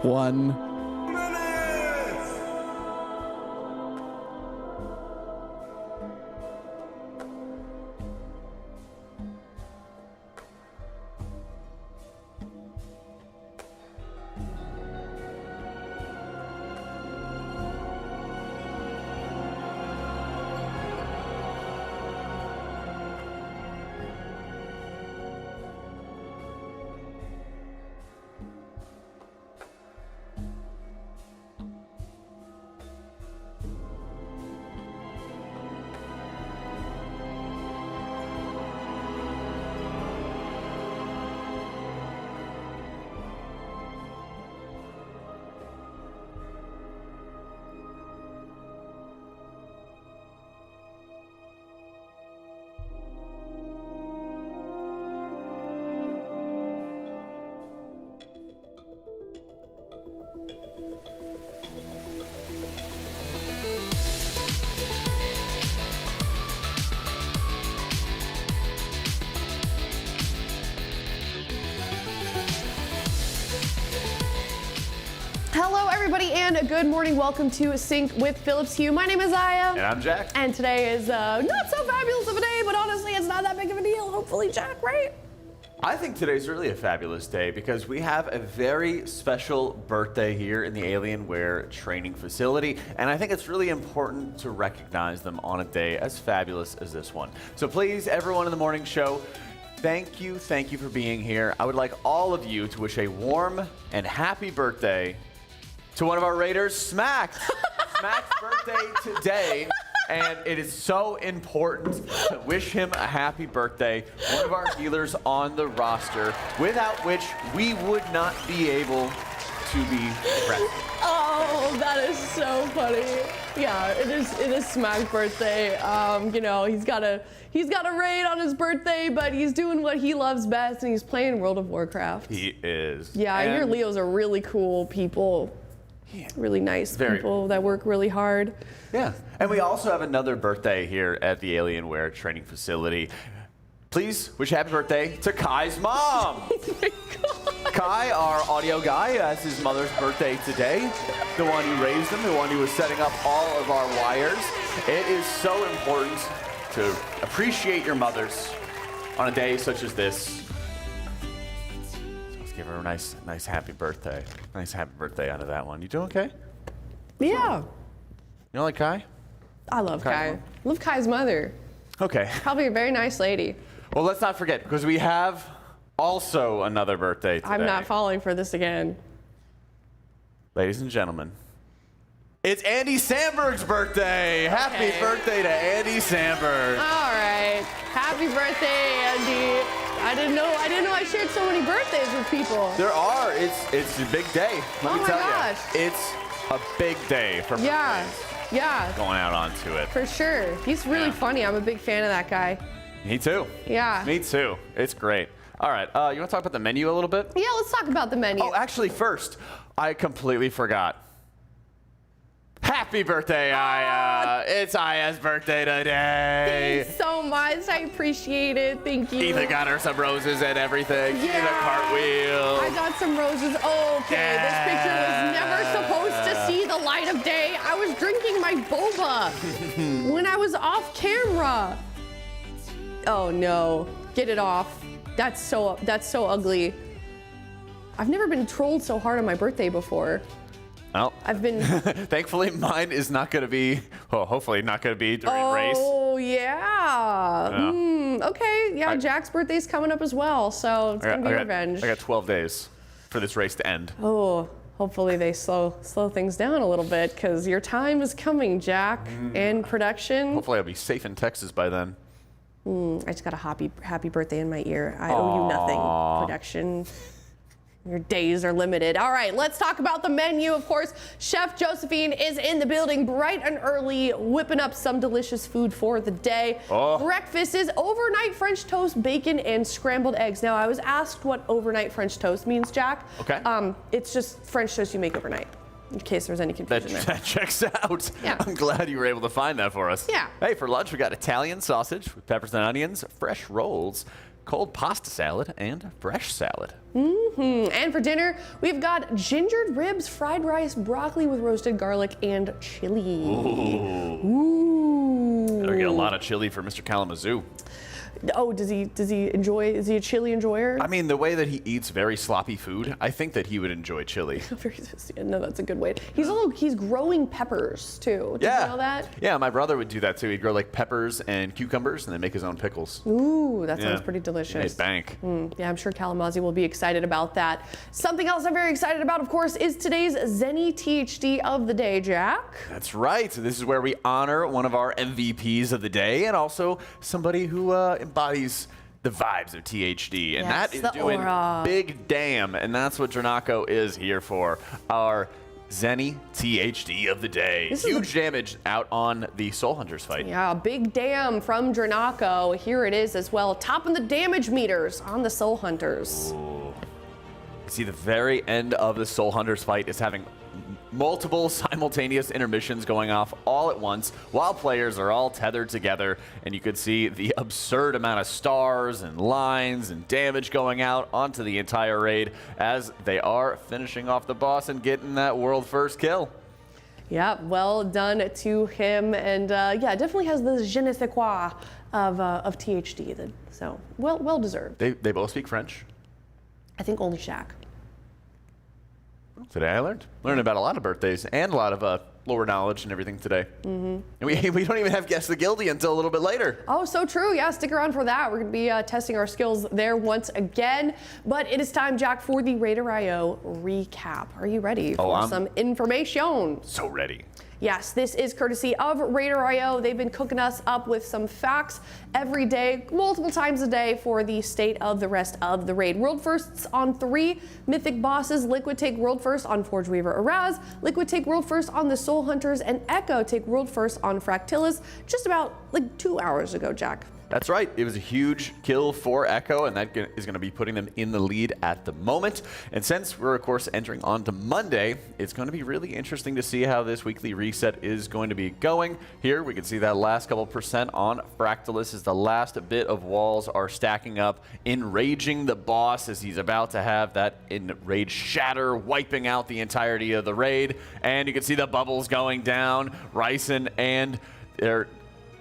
1. Hello, everybody, and good morning. Welcome to Sync with Phillips Hue. My name is Aya. And I'm Jack. And today is not so fabulous of a day, but honestly, it's not that big of a deal. Hopefully, Jack, right? I think today's really a fabulous day because we have a very special birthday here in the Alienware training facility, and I think it's really important to recognize them on a day as fabulous as this one. So please, everyone in the morning show, thank you for being here. I would like all of you to wish a warm and happy birthday to one of our Raiders, Smack. Smack's birthday today, and it is so important to wish him a happy birthday. One of our healers on the roster, without which we would not be able to be present. Oh, that is so funny. Yeah, it is Smack's birthday. You know, he's got a raid on his birthday, but he's doing what he loves best, and he's playing World of Warcraft. He is. Yeah, I hear Leos are really cool people. Yeah. Really nice people that work really hard. Yeah, and we also have another birthday here at the Alienware training facility. Please wish happy birthday to Kai's mom. Oh my God. Kai, our audio guy, has his mother's birthday today. The one who raised him, the one who was setting up all of our wires. It is so important to appreciate your mothers on a day such as this. Give her a nice happy birthday. Nice happy birthday out of that one. You doing okay? Yeah. You don't like Kai? I love Kai. Kai. Love Kai's mother. Okay. Probably a very nice lady. Well, let's not forget, because we have also another birthday today. I'm not falling for this again. Ladies and gentlemen, it's Andy Sandberg's birthday. Happy birthday to Andy Sandberg. All right. Happy birthday, Andy. I didn't know I shared so many birthdays with people. There are. It's a big day. Let me tell you. It's a big day for birthdays. Yeah. Going out onto it. For sure. He's really funny. I'm a big fan of that guy. Me too. Yeah. Me too. It's great. All right. You want to talk about the menu a little bit? Yeah, let's talk about the menu. Oh, actually, first, I completely forgot. Happy birthday, Aya. It's Aya's birthday today. Thanks so much. I appreciate it. Thank you. Ethan got her some roses and everything. She did a Yeah. cartwheel. I got some roses. Okay, This picture was never supposed to see the light of day. I was drinking my boba when I was off camera. Oh no, get it off. That's so ugly. I've never been trolled so hard on my birthday before. Well, I've been. thankfully, mine is not going to be, well, hopefully not going to be during race. Oh, yeah. Okay, yeah, Jack's birthday's coming up as well, so it's going to be revenge. I got 12 days for this race to end. Oh, hopefully they slow things down a little bit, because your time is coming, Jack, and production. Hopefully I'll be safe in Texas by then. I just got a happy birthday in my ear. I owe you nothing, production. Your days are limited. All right, let's talk about the menu. Of course, Chef Josephine is in the building bright and early, whipping up some delicious food for the day. Breakfast is overnight French toast, bacon, and scrambled eggs. Now, I was asked what overnight French toast means, Jack. Okay. It's just French toast you make overnight, in case there's any confusion there. That checks out. Yeah. I'm glad you were able to find that for us. Yeah. Hey, for lunch, we got Italian sausage with peppers and onions, fresh rolls, cold pasta salad, and fresh salad. And for dinner, we've got gingered ribs, fried rice, broccoli with roasted garlic, and chili. Ooh. Better get a lot of chili for Mr. Kalamazoo. Oh, does he enjoy? Is he a chili enjoyer? I mean, the way that he eats very sloppy food, I think that he would enjoy chili. No, that's a good way. He's growing peppers too. Did you know that? Yeah, my brother would do that too. He'd grow like peppers and cucumbers and then make his own pickles. Ooh, that sounds pretty delicious. Made bank. Yeah, I'm sure Kalamazoo will be excited about that. Something else I'm very excited about, of course, is today's Zenni THD of the day, Jack. That's right. This is where we honor one of our MVPs of the day and also somebody who embodies the vibes of THD. And Yes, that is the doing aura. big damn. And that's what Dranako is here for. Our Zenni THD of the day. Huge damage out on the Soul Hunters fight. Yeah, big damn from Dranako. Here it is as well, topping the damage meters on the Soul Hunters. Ooh. See, the very end of the Soul Hunters fight is having multiple simultaneous intermissions going off all at once while players are all tethered together, and you could see the absurd amount of stars and lines and damage going out onto the entire raid as they are finishing off the boss and getting that world first kill. Yeah, well done to him, and yeah, definitely has the je ne sais quoi of THD, so well deserved. They both speak French. I think only Shaq. Today I learned about a lot of birthdays and a lot of lore knowledge and everything today. And we don't even have Guess the Guildy until a little bit later. Oh, so true. Yeah, stick around for that. We're going to be testing our skills there once again. But it is time, Jack, for the RaiderIO recap. Are you ready for some information? So ready. Yes, this is courtesy of RaiderIO. They've been cooking us up with some facts every day, multiple times a day, for the state of the rest of the raid. World firsts on 3 mythic bosses. Liquid take world first on Forge Weaver Araz. Liquid take world first on the Soul Hunters, and Echo take world first on Fractillus just about like 2 hours ago, Jack. That's right. It was a huge kill for Echo, and that is going to be putting them in the lead at the moment. And since we're, of course, entering on to Monday, it's going to be really interesting to see how this weekly reset is going to be going. Here, we can see that last couple percent on Fractillus as the last bit of walls are stacking up, enraging the boss as he's about to have that enraged shatter, wiping out the entirety of the raid. And you can see the bubbles going down. Ryson and their...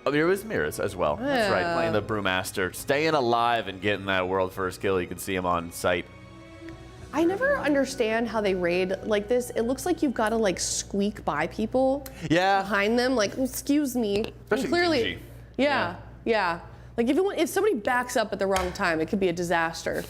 Oh, there was Miras as well. That's right, playing the Brewmaster. Staying alive and getting that world first kill. You can see him on site. I never understand how they raid like this. It looks like you've got to like squeak by people behind them. Like, excuse me. Especially clearly, yeah. Like if somebody backs up at the wrong time, it could be a disaster.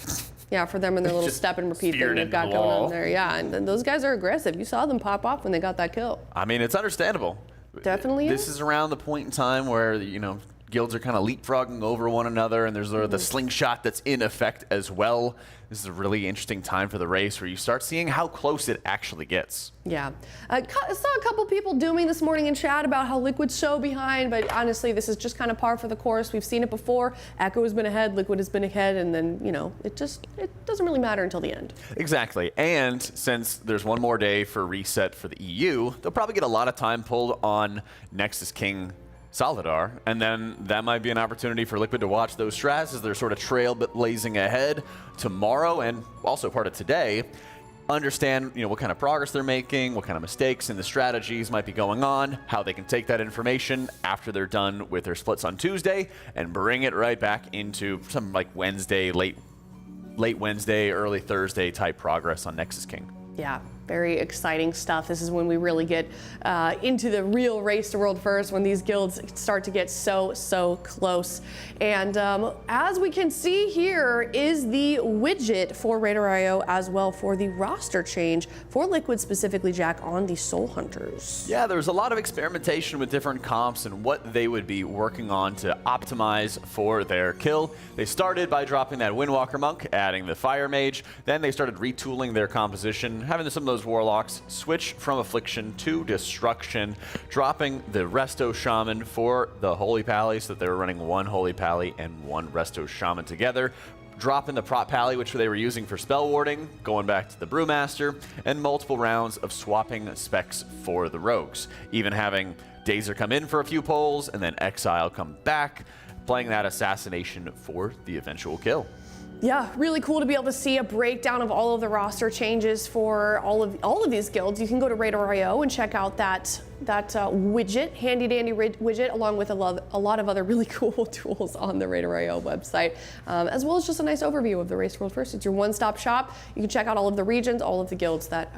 Yeah, for them and their little step and repeat thing they've got going on there. Yeah, and those guys are aggressive. You saw them pop off when they got that kill. I mean, it's understandable. Definitely. This is around the point in time where, you know, guilds are kind of leapfrogging over one another, and there's the slingshot that's in effect as well. This is a really interesting time for the race where you start seeing how close it actually gets. Yeah. I saw a couple people dooming this morning in chat about how Liquid's so behind, but honestly, this is just kind of par for the course. We've seen it before. Echo has been ahead, Liquid has been ahead, and then, you know, it doesn't really matter until the end. Exactly. And since there's one more day for reset for the EU, they'll probably get a lot of time pulled on Nexus King Salvador, and then that might be an opportunity for Liquid to watch those strats as they're sort of trailblazing ahead tomorrow and also part of today. Understand, you know, what kind of progress they're making, what kind of mistakes and the strategies might be going on, how they can take that information after they're done with their splits on Tuesday and bring it right back into some like Wednesday, late Wednesday, early Thursday type progress on Nexus King. Yeah, very exciting stuff. This is when we really get into the real race to world first, when these guilds start to get so close. And as we can see here is the widget for RaiderIO as well for the roster change for Liquid specifically, Jack, on the Soul Hunters. Yeah, there's a lot of experimentation with different comps and what they would be working on to optimize for their kill. They started by dropping that Windwalker Monk, adding the Fire Mage. Then they started retooling their composition, having some of those Warlocks switch from Affliction to Destruction, dropping the Resto Shaman for the Holy Pally, so that they were running one Holy Pally and one Resto Shaman together, dropping the Prot Pally, which they were using for spell warding, going back to the Brewmaster, and multiple rounds of swapping specs for the Rogues, even having Dazer come in for a few polls and then Exile come back. playing that assassination for the eventual kill. Yeah, really cool to be able to see a breakdown of all of the roster changes for all of these guilds. You can go to RaiderIO and check out that widget, handy dandy widget, along with a lot of other really cool tools on the RaiderIO website, as well as just a nice overview of the Race World First. It's your one-stop shop. You can check out all of the regions, all of the guilds that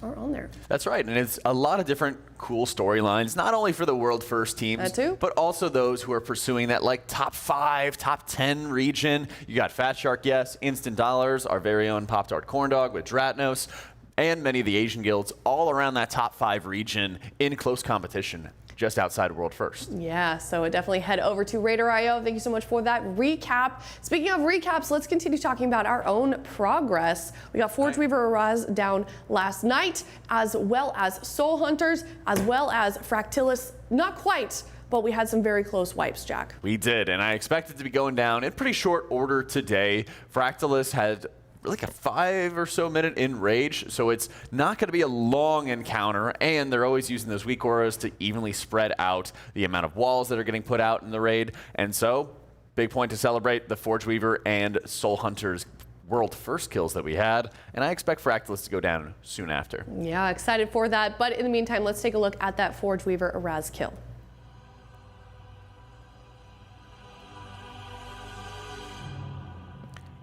are on there. That's right, and it's a lot of different cool storylines, not only for the world first teams, but also those who are pursuing that like top 5, top 10 region. You got Fat Shark, yes, Instant Dollars, our very own Pop Tart Corn Dog with Dratnos, and many of the Asian guilds all around that top 5 region in close competition just outside World First. Yeah, so definitely head over to RaiderIO. Thank you so much for that recap. Speaking of recaps, let's continue talking about our own progress. We got Forge Weaver Araz down last night, as well as Soul Hunters, as well as Fractillus. Not quite, but we had some very close wipes, Jack. We did, and I expect it to be going down in pretty short order today. Fractillus had like a 5 or so minute in rage, so it's not going to be a long encounter, and they're always using those weak auras to evenly spread out the amount of walls that are getting put out in the raid. And so, big point to celebrate the Forge Weaver and Soul Hunters world first kills that we had, and I expect Fractillus to go down soon after. Yeah, excited for that, but in the meantime, let's take a look at that Forge Weaver Araz kill.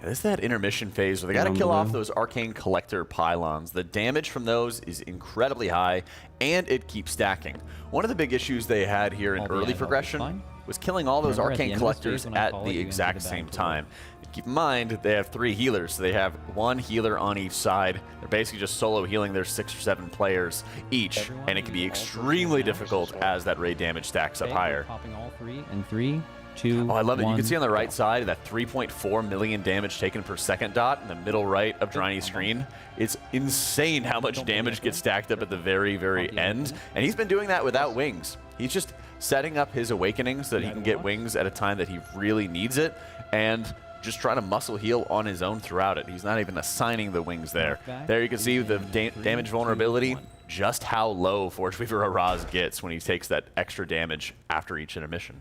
This is that intermission phase where they got to kill off those Arcane Collector pylons. The damage from those is incredibly high, and it keeps stacking. One of the big issues they had here in early progression was killing all those Arcane Collectors at the exact same time. Keep in mind, they have 3 healers, so they have 1 healer on each side. They're basically just solo healing their 6 or 7 players each, and it can be extremely difficult as that raid damage stacks up higher. Popping all 3 in 3, 2, Oh, I love it. You can see on the right go. side that 3.4 million damage taken per second dot in the middle right of Dryny's screen. It's insane how much damage gets stacked up at the very, very end. And he's been doing that without wings. He's just setting up his awakening so that he can get wings at a time that he really needs it, and just trying to muscle heal on his own throughout it. He's not even assigning the wings there. There you can see the damage vulnerability, just how low Forge Weaver Araz gets when he takes that extra damage after each intermission.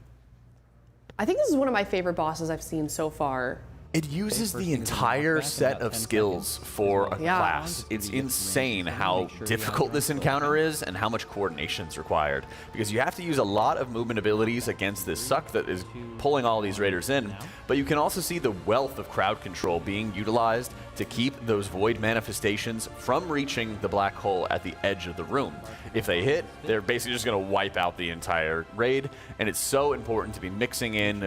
I think this is one of my favorite bosses I've seen so far. It uses the entire set of skills for a class. It's insane how difficult this encounter is and how much coordination is required, because you have to use a lot of movement abilities against this suck that is pulling all these raiders in, but you can also see the wealth of crowd control being utilized to keep those void manifestations from reaching the black hole at the edge of the room. If they hit, they're basically just going to wipe out the entire raid, and it's so important to be mixing in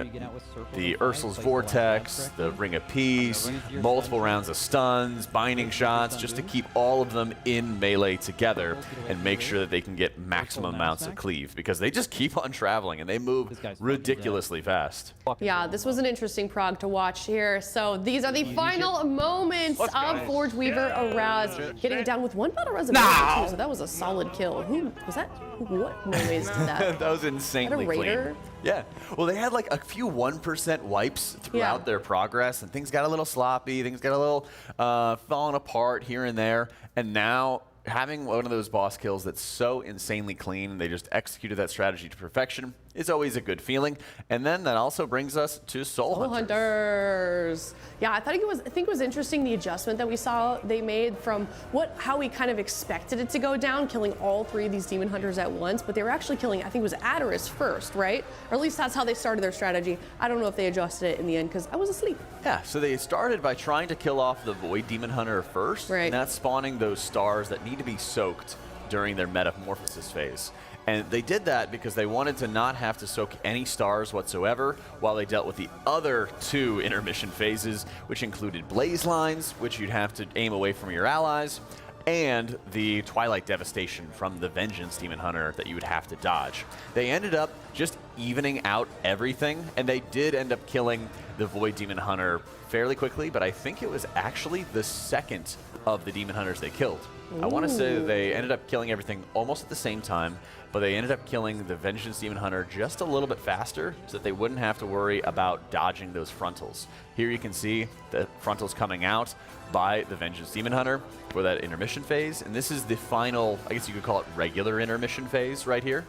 the Ursul's Vortex, the Ring of Peace, multiple rounds of stuns, binding shots, just to keep all of them in melee together and make sure that they can get maximum amounts of cleave, because they just keep on traveling and they move ridiculously fast. Yeah, this was an interesting prog to watch here. So these are the final moments of Forge Weaver Araz, getting it down with 1 battle reservation too, so that was a solid kill. Who was that? What noise did that? That was insanely Raider? clean. Yeah. Well, they had like a few 1% wipes throughout their progress, and things got a little sloppy. Things got a little falling apart here and there. And now, having one of those boss kills that's so insanely clean, they just executed that strategy to perfection, is always a good feeling. And then that also brings us to Soul Hunters. Yeah, I think it was interesting, the adjustment that we saw they made from how we kind of expected it to go down, killing all 3 of these demon hunters at once, but they were actually killing, I think it was Adderus first, right? Or at least that's how they started their strategy. I don't know if they adjusted it in the end because I was asleep. Yeah, so they started by trying to kill off the Void Demon Hunter first, and that's spawning those stars that need to be soaked during their metamorphosis phase. And they did that because they wanted to not have to soak any stars whatsoever while they dealt with the other 2 intermission phases, which included blaze lines, which you'd have to aim away from your allies, and the Twilight Devastation from the Vengeance Demon Hunter that you would have to dodge. They ended up just evening out everything, and they did end up killing the Void Demon Hunter fairly quickly, but I think it was actually the second of the Demon Hunters they killed. I want to say that they ended up killing everything almost at the same time, but they ended up killing the Vengeance Demon Hunter just a little bit faster so that they wouldn't have to worry about dodging those frontals. Here you can see the frontals coming out by the Vengeance Demon Hunter for that intermission phase, and this is the final, I guess you could call it regular intermission phase right here.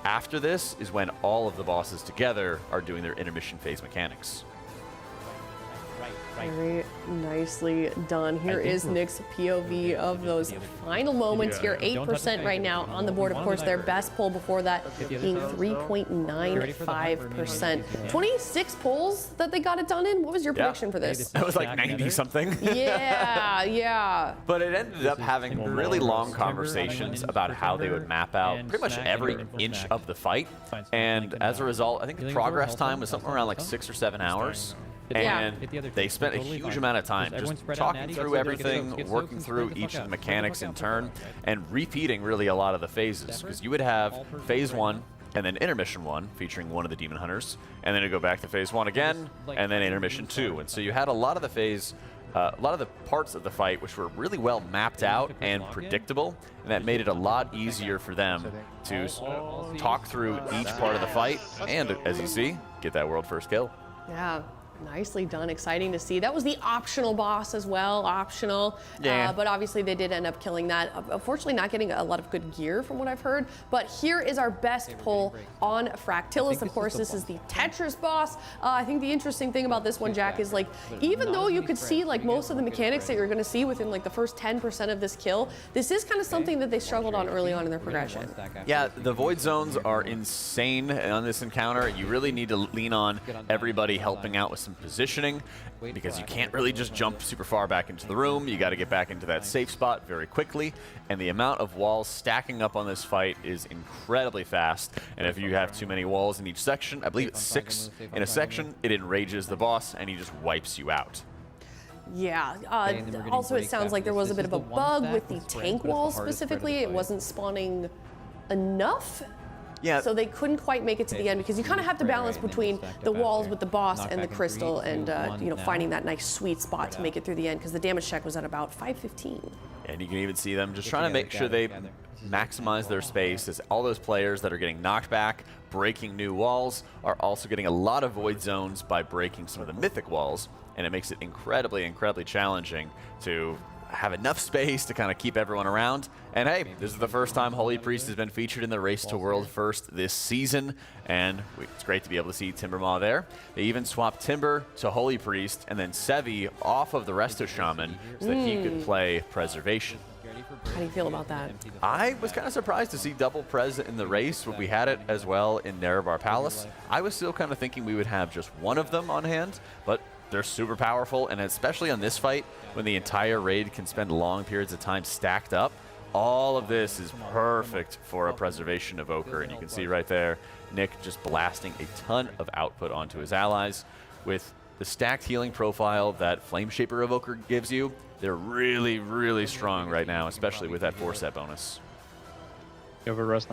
After this is when all of the bosses together are doing their intermission phase mechanics. Very nicely done. Here is Nick's POV of those final moments here. 8% right now on the board. Of course, their best pull before that being 3.95%. 26 pulls that they got it done in. What was your prediction for this? It was like 90 something. Yeah. But it ended up having really long conversations about how they would map out pretty much every inch of the fight. And as a result, I think the progress time was something around like 6 or 7 hours. And they spent a huge amount of time just talking through everything, working through each of the mechanics in turn, and repeating really a lot of the phases. Because you would have phase 1 and then intermission 1 featuring one of the demon hunters, and then it'd go back to phase 1 again, and then intermission 2. And so you had a lot of the phase, a lot of the parts of the fight which were really well mapped out and predictable, and that made it a lot easier for them to talk through each part of the fight, and as you see, get that world first kill. Yeah. Nicely done. Exciting to see. That was the optional boss as well. Optional. But obviously they did end up killing that. Unfortunately, not getting a lot of good gear from what I've heard. But here is our best pull on Fractillus. Of course, this is the Tetris boss. I think the interesting thing about this one, Jack, is like, even though you could see like most of the mechanics that you're going to see within like the first 10% of this kill, this is kind of something that they struggled on early on in their progression. Yeah, the void zones are insane on this encounter. You really need to lean on everybody helping out with some positioning, because you can't really just jump super far back into the room. You got to get back into that safe spot very quickly, and the amount of walls stacking up on this fight is incredibly fast. And if you have too many walls in each section, I believe it's 6 in a section, it enrages the boss and he just wipes you out. Yeah. Also, it sounds like there was a bit of a bug with the tank walls specifically. It wasn't spawning enough. Yeah. So they couldn't quite make it to the end, because you kind of have to balance between the walls with the boss and the crystal, and you know, finding that nice sweet spot to make it through the end, because the damage check was at about 515. And you can even see them just trying to make sure they maximize their space, as all those players that are getting knocked back, breaking new walls, are also getting a lot of void zones by breaking some of the mythic walls, and it makes it incredibly, incredibly challenging to have enough space to kind of keep everyone around. And hey, this is the first time Holy Priest has been featured in the Race to World First this season, and it's great to be able to see Timbermaw there. They even swapped Timber to Holy Priest and then Sevi off of the Resto Shaman so that he could play Preservation. How do you feel about that? I was kind of surprised to see double Prez in the race, but we had it as well in Nerevar Palace. I was still kind of thinking we would have just one of them on hand, but they're super powerful, and especially on this fight, when the entire raid can spend long periods of time stacked up, all of this is perfect for a Preservation Evoker. And you can see right there, Nick just blasting a ton of output onto his allies. With the stacked healing profile that Flame Shaper Evoker gives you, they're really, really strong right now, especially with that 4-set bonus. You over Rust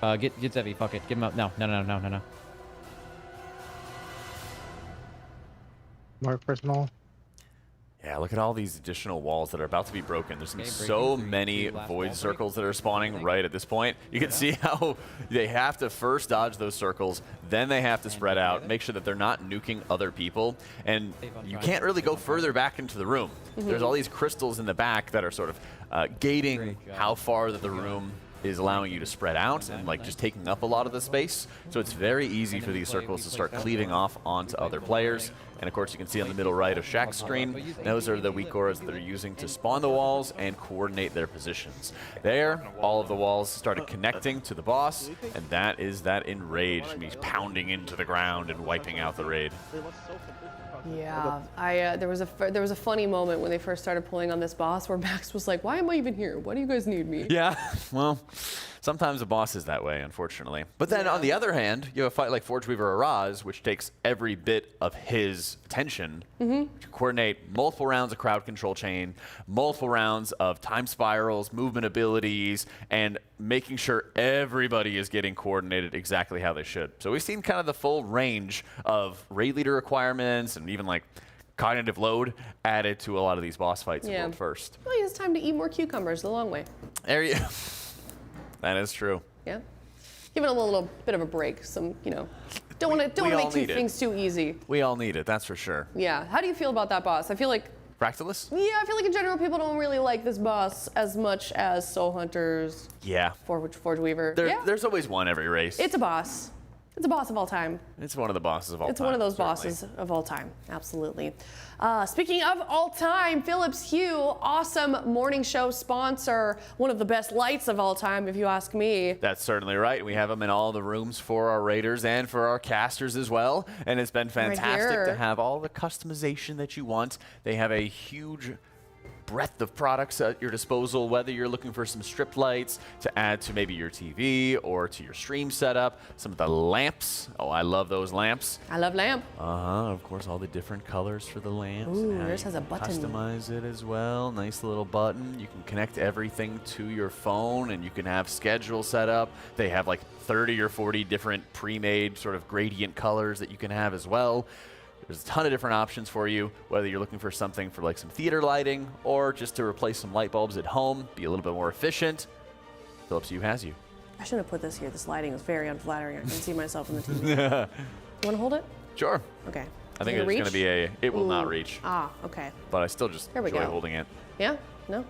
now? Get Zevi, fuck it. Give him up. No. Mark personal. Yeah, look at all these additional walls that are about to be broken. There's so many void circles that are spawning right at this point. You can see how they have to first dodge those circles, then they have to spread out, make sure that they're not nuking other people, and you can't really go further back into the room. There's all these crystals in the back that are sort of gating how far that the room is allowing you to spread out and like just taking up a lot of the space. So it's very easy for these circles to start cleaving off onto other players. And of course you can see on the middle right of Shaq's screen, those are the weak auras that they're using to spawn the walls and coordinate their positions. There, all of the walls started connecting to the boss, and that is that enrage, me pounding into the ground and wiping out the raid. Yeah, there was a funny moment when they first started pulling on this boss where Max was like, "Why am I even here? Why do you guys need me?" Yeah, well, sometimes a boss is that way, unfortunately. But then on the other hand, you have a fight like Forge Weaver Araz, which takes every bit of his attention to coordinate multiple rounds of crowd control chain, multiple rounds of time spirals, movement abilities, and making sure everybody is getting coordinated exactly how they should. So we've seen kind of the full range of raid leader requirements and even like cognitive load added to a lot of these boss fights in World First. Well, it's time to eat more cucumbers the long way. There you That is true. Yeah. Give it a little bit of a break. Some, you know, don't want to make things too easy. We all need it, that's for sure. Yeah. How do you feel about that boss? I feel like Fractillus? Yeah, I feel like in general people don't really like this boss as much as Soul Hunters. Yeah. Forge Weaver. There's always one every race. It's a boss. It's a boss of all time. It's one of the bosses of all time. It's one of those certainly. bosses of all time. Absolutely. Speaking of all time, Philips Hue, awesome morning show sponsor. One of the best lights of all time, if you ask me. That's certainly right. We have them in all the rooms for our raiders and for our casters as well. And it's been fantastic to have all the customization that you want. They have a huge breadth of products at your disposal, whether you're looking for some strip lights to add to maybe your TV or to your stream setup. Some of the lamps. Oh, I love those lamps. I love lamp. Of course, all the different colors for the lamps. Ooh, and how yours you has a can button. Customize it as well. Nice little button. You can connect everything to your phone, and you can have schedule set up. They have like 30 or 40 different pre-made sort of gradient colors that you can have as well. There's a ton of different options for you, whether you're looking for something for like some theater lighting or just to replace some light bulbs at home, be a little bit more efficient. Philips Hue has you. I shouldn't have put this here. This lighting is very unflattering. I can see myself in the TV. You want to hold it? Sure. Okay. I think it's going to be it will not reach. Ah, okay. But I still just Here we enjoy go. holding it. Yeah? No?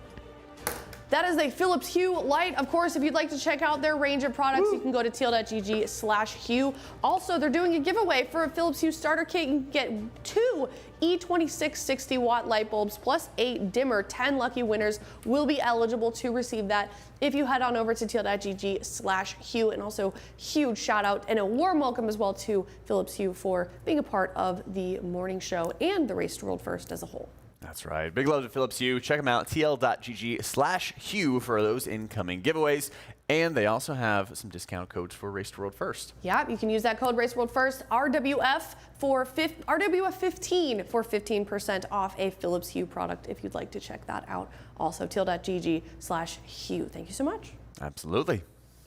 That is a Philips Hue light. Of course, if you'd like to check out their range of products, you can go to teal.gg/Hue. Also, they're doing a giveaway for a Philips Hue starter kit. You can get 2 E26 60-watt light bulbs plus a dimmer. 10 lucky winners will be eligible to receive that if you head on over to teal.gg/Hue. And also, huge shout out and a warm welcome as well to Philips Hue for being a part of the morning show and the Race to World First as a whole. That's right. Big love to Philips Hue. Check them out, tl.gg/Hue for those incoming giveaways. And they also have some discount codes for Race to World First. Yeah, you can use that code Race World First, RWF RWF15 for 15% off a Philips Hue product if you'd like to check that out. Also, teal.gg/Hue. Thank you so much. Absolutely.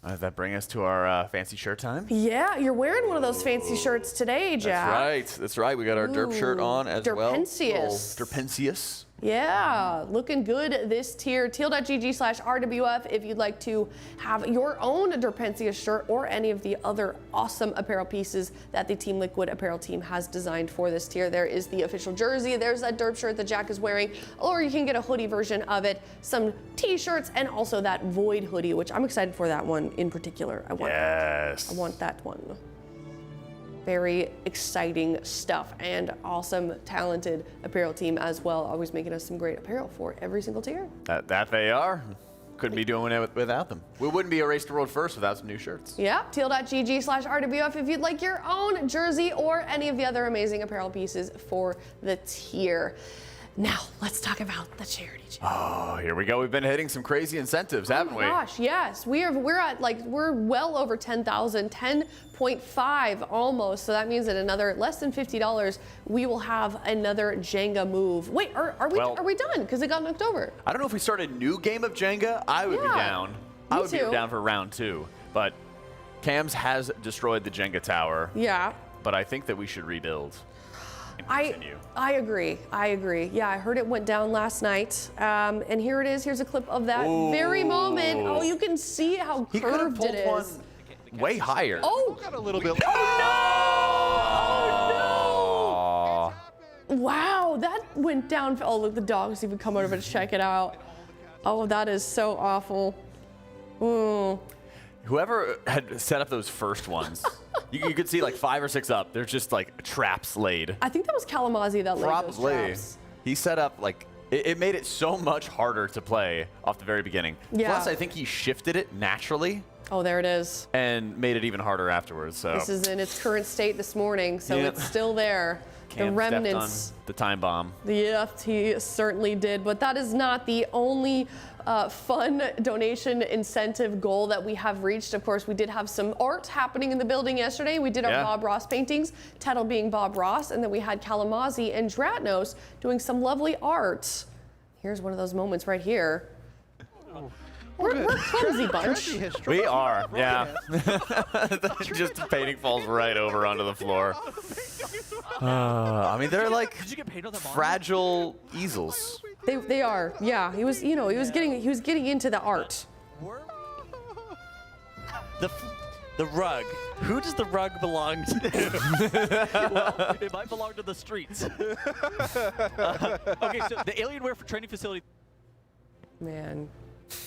Does that bring us to our fancy shirt time? Yeah, you're wearing one of those fancy shirts today, Jack. That's right. That's right. We got our derp shirt on as well. Derpensius. Derpensius. Yeah, looking good this tier. Teal.gg/RWF if you'd like to have your own Derpensius shirt or any of the other awesome apparel pieces that the Team Liquid apparel team has designed for this tier. There is the official jersey. There's that derp shirt that Jack is wearing, or you can get a hoodie version of it, some t-shirts, and also that Void hoodie, which I'm excited for that one in particular. I want that one. Very exciting stuff and awesome, talented apparel team as well. Always making us some great apparel for every single tier. That they are. Couldn't be doing it without them. We wouldn't be a Race to World First without some new shirts. Yeah, teal.gg/RWF if you'd like your own jersey or any of the other amazing apparel pieces for the tier. Now, let's talk about the charity. Oh, here we go. We've been hitting some crazy incentives, haven't we? Gosh, yes. We're well over 10,000, 10.5 almost. So that means that another less than $50, we will have another Jenga move. Wait, are we done? Because it got knocked over. I don't know if we start a new game of Jenga. I would be down. I would be down for round 2. But Cams has destroyed the Jenga tower. Yeah. But I think that we should rebuild. I agree. Yeah, I heard it went down last night. And here it is. Here's a clip of that very moment. Oh, you can see how he curved it pulled is. One way higher. Oh, Got a little bit. Oh, no! Wow, that went down. Oh, look, the dogs even come over to check it out. Oh, that is so awful. Ooh. Whoever had set up those first ones, you could see like 5 or 6 up. They're just like traps laid. I think that was Kalamazoo that laid those Probably. traps. He set up like, it made it so much harder to play off the very beginning. Yeah. Plus, I think he shifted it naturally. Oh, there it is. And made it even harder afterwards. So This is in its current state this morning, so it's still there. Cam the remnants. stepped on the time bomb. Yeah, he certainly did. But that is not the only fun donation incentive goal that we have reached. Of course, we did have some art happening in the building yesterday. We did our Bob Ross paintings, Tettle being Bob Ross, and then we had Kalamazoo and Dratnos doing some lovely art. Here's one of those moments right here. We're a clumsy bunch. We are, yeah. Just the painting falls right over onto the floor. I mean, they're like fragile easels. They are, yeah. He was getting into the art. The The rug. Who does the rug belong to? Well, it might belong to the streets. Okay, so the Alienware for training facility. Man,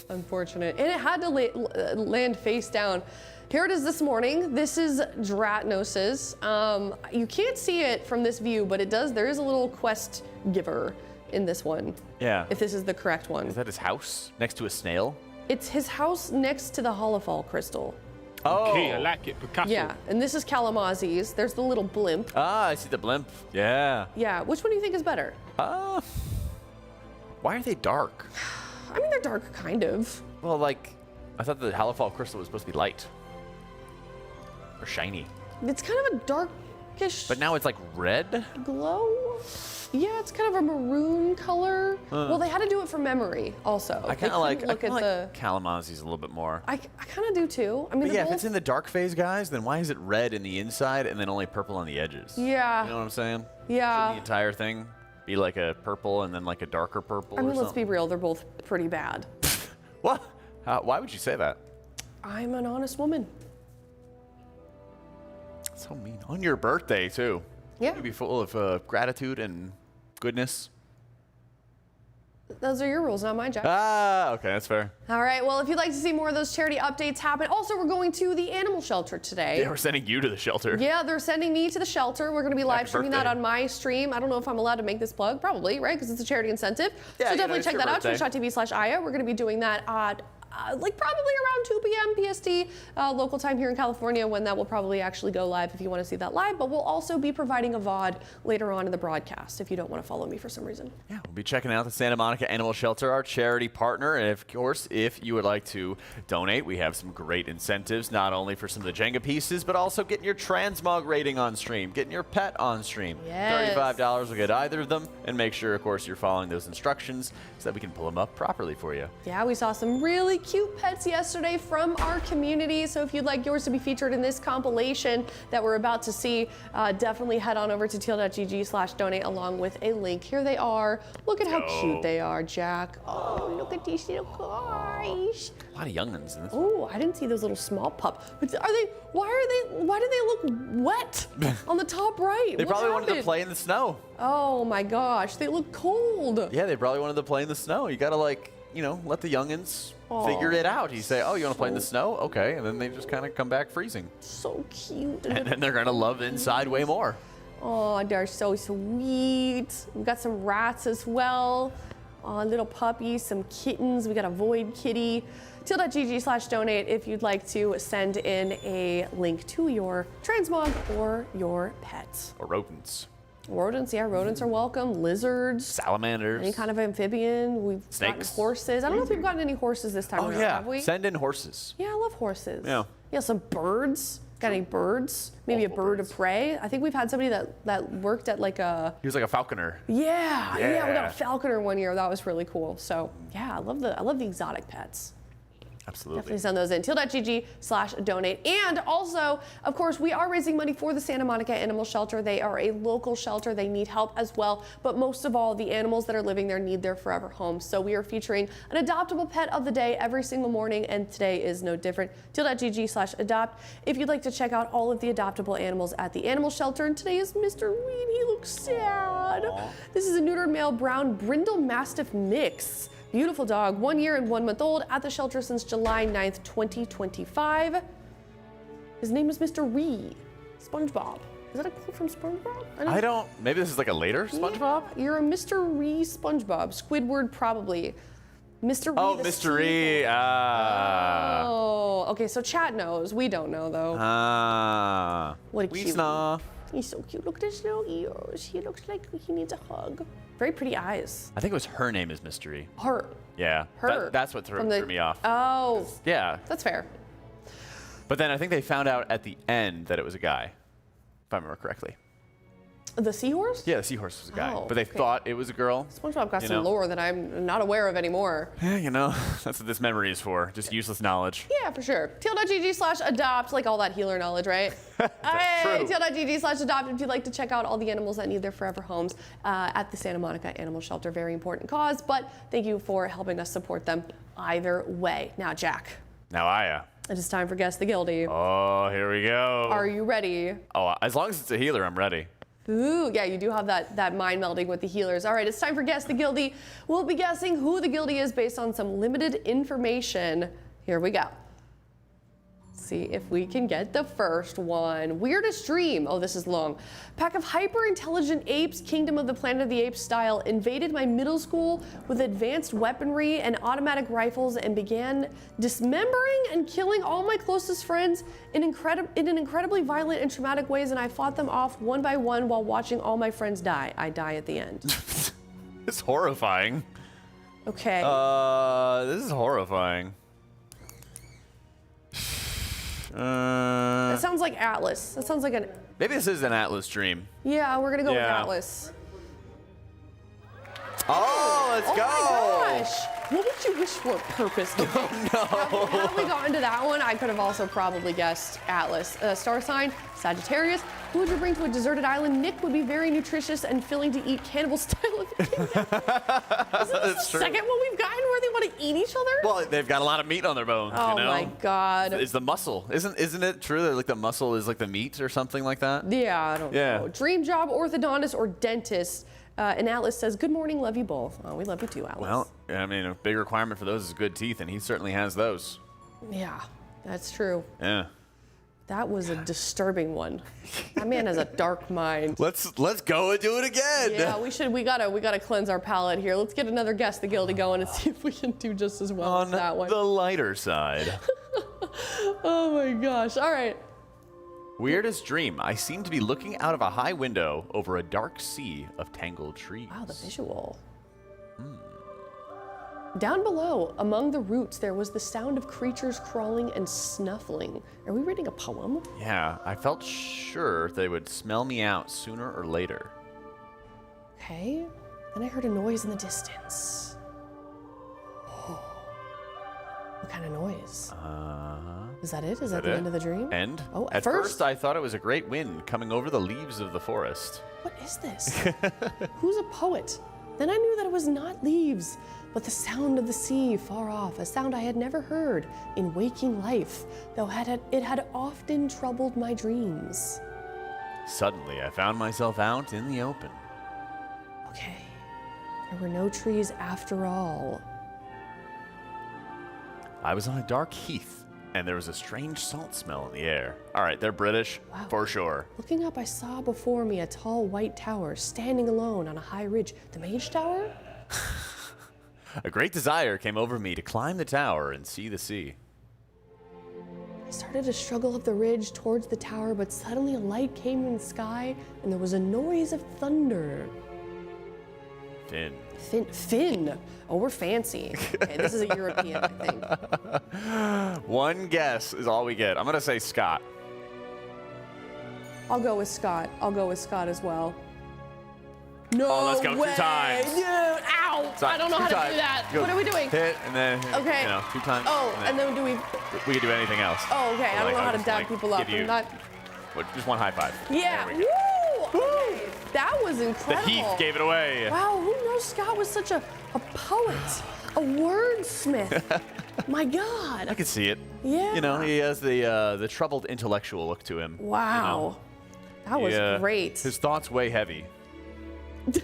unfortunate. And it had to land face down. Here it is this morning. This is Dratnos's. You can't see it from this view, but it does. There is a little quest giver in this one. Yeah. If this is the correct one. Is that his house next to a snail? It's his house next to the Holofall crystal. Oh. Okay, I like it. Picasso. Yeah, and this is Kalamazi's. There's the little blimp. Ah, I see the blimp. Yeah. Yeah, which one do you think is better? Why are they dark? I mean, they're dark, kind of. Well, like, I thought the Halifal crystal was supposed to be light. Or shiny. It's kind of a darkish But now it's like red? glow. Yeah, it's kind of a maroon color. Well, they had to do it for memory also. I kind of like, look at the. Kalamazi's a little bit more. I kind of do too. I mean, But they're yeah, if both- it's in the dark phase, guys, then why is it red in the inside and then only purple on the edges? Yeah. You know what I'm saying? Yeah. Shouldn't the entire thing be like a purple and then like a darker purple I mean, or let's something? be real. They're both pretty bad. What? Why would you say that? I'm an honest woman. So mean. On your birthday, too. Yeah. You'd be full of gratitude and goodness. Those are your rules, not mine, Jack. Ah, okay, that's fair. All right. Well, if you'd like to see more of those charity updates happen, also we're going to the animal shelter today. Yeah, we're sending you to the shelter. Yeah, they're sending me to the shelter. We're going to be live streaming that birthday. on my stream. I don't know if I'm allowed to make this plug, probably, right? Because it's a charity incentive. Yeah, So you know, definitely it's check your that out, birthday. twitch.tv/Aya. We're going to be doing that at like probably around 2 p.m. PST local time here in California, when that will probably actually go live if you want to see that live. But we'll also be providing a VOD later on in the broadcast if you don't want to follow me for some reason. Yeah, we'll be checking out the Santa Monica Animal Shelter, our charity partner. And of course, if you would like to donate, we have some great incentives, not only for some of the Jenga pieces, but also getting your transmog rating on stream, getting your pet on stream. Yes. $35 will get either of them. And make sure, of course, you're following those instructions so that we can pull them up properly for you. Yeah, we saw some really cute pets yesterday from our community. So if you'd like yours to be featured in this compilation that we're about to see, definitely head on over to teal.gg/donate along with a link. Here they are. Look at how cute they are, Jack. Oh, look at these little guys. A lot of young'uns in this. Oh, I didn't see those little small pups. But why do they look wet on the top right? They What probably wanted to happened? play in the snow. Oh my gosh, they look cold. Yeah, they probably wanted to play in the snow. You gotta, like, you know, let the young'uns figure it out. You say, oh, you want to play in the snow? Okay. And then they just kind of come back freezing. So cute. And then they're going to love inside way more. Oh, they're so sweet. We've got some rats as well. Little puppies, some kittens. We got a void kitty. Teal.gg/donate if you'd like to send in a link to your transmog or your pets. Or rodents. Rodents, yeah, rodents are welcome. Lizards, Salamanders. any kind of amphibian. We've gotten Snakes. horses. I don't know if we've gotten any horses this time Oh, around, yeah. have we? Send in horses. Yeah, I love horses. Yeah. Yeah, some birds. Got any birds? Maybe Multiple a bird birds. of prey. I think we've had somebody that worked at like a He was like a falconer. yeah, we got Yeah. a falconer one year. That was really cool. So yeah, I love the exotic pets. Absolutely. Definitely send those in. Teal.gg/donate. And also, of course, we are raising money for the Santa Monica Animal Shelter. They are a local shelter. They need help as well. But most of all, the animals that are living there need their forever homes. So we are featuring an adoptable pet of the day every single morning, and today is no different. Teal.gg/adopt. If you'd like to check out all of the adoptable animals at the animal shelter, and today is Mr. Reed. He looks sad. Aww. This is a neutered male brown brindle mastiff mix. Beautiful dog, 1 year and 1 month old, at the shelter since July 9th, 2025. His name is Mr. Ree. SpongeBob. Is that a quote from SpongeBob? I don't. Maybe this is like a later SpongeBob? Yeah, you're a Mr. Ree SpongeBob. Squidward, probably. Mr. Ree. Oh, the Mr. E. Ah. Oh, okay, so chat knows. We don't know, though. Ah. What a We cute. snaw. He's so cute. Look at his little ears. He looks like he needs a hug. Very pretty eyes. I think it was her name is Mystery. Her. Yeah. Her. That's what threw From the- me off. Oh, Yeah. that's fair. But then I think they found out at the end that it was a guy, if I remember correctly. The seahorse? Yeah, the seahorse was a guy. Oh, but they okay. thought it was a girl. SpongeBob got You some know? lore that I'm not aware of anymore. Yeah, you know, that's what this memory is for. Just useless knowledge. Yeah, for sure. Teal.gg/adopt, like all that healer knowledge, right? Hey, true. Teal.gg/adopt if you'd like to check out all the animals that need their forever homes at the Santa Monica Animal Shelter. Very important cause, but thank you for helping us support them either way. Now, Jack. Now, Aya. It is time for Guess the Guilty. Oh, here we go. Are you ready? Oh, as long as it's a healer, I'm ready. Ooh, yeah, you do have that mind melding with the healers. All right, it's time for Guess the Guilty. We'll be guessing who the guilty is based on some limited information. Here we go. See if we can get the first one. Weirdest dream. Oh, this is long. Pack of hyper-intelligent apes, Kingdom of the Planet of the Apes style, invaded my middle school with advanced weaponry and automatic rifles and began dismembering and killing all my closest friends in an incredibly violent and traumatic ways, and I fought them off one by one while watching all my friends die. I die at the end. It's horrifying. Okay. This is horrifying. That sounds like Atlas. That sounds like an... Maybe this is an Atlas dream. Yeah, we're gonna go with Yeah. Atlas. Oh, let's go. Oh my gosh. What would you wish for? Purpose. Okay. No. Had we gotten to that one, I could have also probably guessed Atlas. Star sign, Sagittarius. Who would you bring to a deserted island? Nick would be very nutritious and filling to eat, cannibal style of eating. Isn't this the second one we've gotten where they want to eat each other? Well, they've got a lot of meat on their bones, Oh you know? my God. Is the muscle. Isn't it true that like the muscle is like the meat or something like that? Yeah, I don't Yeah. know. Dream job, orthodontist, or dentist. And Atlas says, good morning, love you both. Oh, we love you too, Atlas. Well, I mean, a big requirement for those is good teeth, and he certainly has those. Yeah, that's true. Yeah. That was a disturbing one. That man has a dark mind. Let's go and do it again. Yeah, we should. We gotta cleanse our palate here. Let's get another Guess the Guilty going and see if we can do just as well On as that one. the lighter side. Oh my gosh! All right. Weirdest dream. I seem to be looking out of a high window over a dark sea of tangled trees. Wow, the visual. Down below, among the roots, there was the sound of creatures crawling and snuffling. Are we reading a poem? Yeah, I felt sure they would smell me out sooner or later. Okay. Then I heard a noise in the distance. Oh. What kind of noise? Is that it? Is that the end of the dream? End? Oh, at first I thought it was a great wind coming over the leaves of the forest. What is this? Who's a poet? Then I knew that it was not leaves, but the sound of the sea far off, a sound I had never heard in waking life, though it had often troubled my dreams. Suddenly, I found myself out in the open. Okay, there were no trees after all. I was on a dark heath, and there was a strange salt smell in the air. All right, they're British, Wow. for sure. Looking up, I saw before me a tall white tower standing alone on a high ridge. The Mage Tower? A great desire came over me to climb the tower and see the sea. I started to struggle up the ridge towards the tower, but suddenly a light came in the sky, and there was a noise of thunder. Finn. Finn. Oh, we're fancy. Okay, this is a European, I think. One guess is all we get. I'm going to say Scott. I'll go with Scott. I'll go with Scott as well. No Oh, let's go way. 2 times. Dude, ow. I don't know how to do that. Go What are we doing? Hit, and then, Okay. you know, 2 times. Oh, and then do we... We could do anything else. Oh, okay. I don't know how to just, dab people up. give you- I'm not... Just one high five. Yeah. There we go. Woo! Okay. That was The incredible. heath gave it away. Wow, who knows Scott was such a poet, a wordsmith. My God. I could see it. Yeah. You know, he has the troubled intellectual look to him. Wow. That was great. His thoughts weigh heavy. His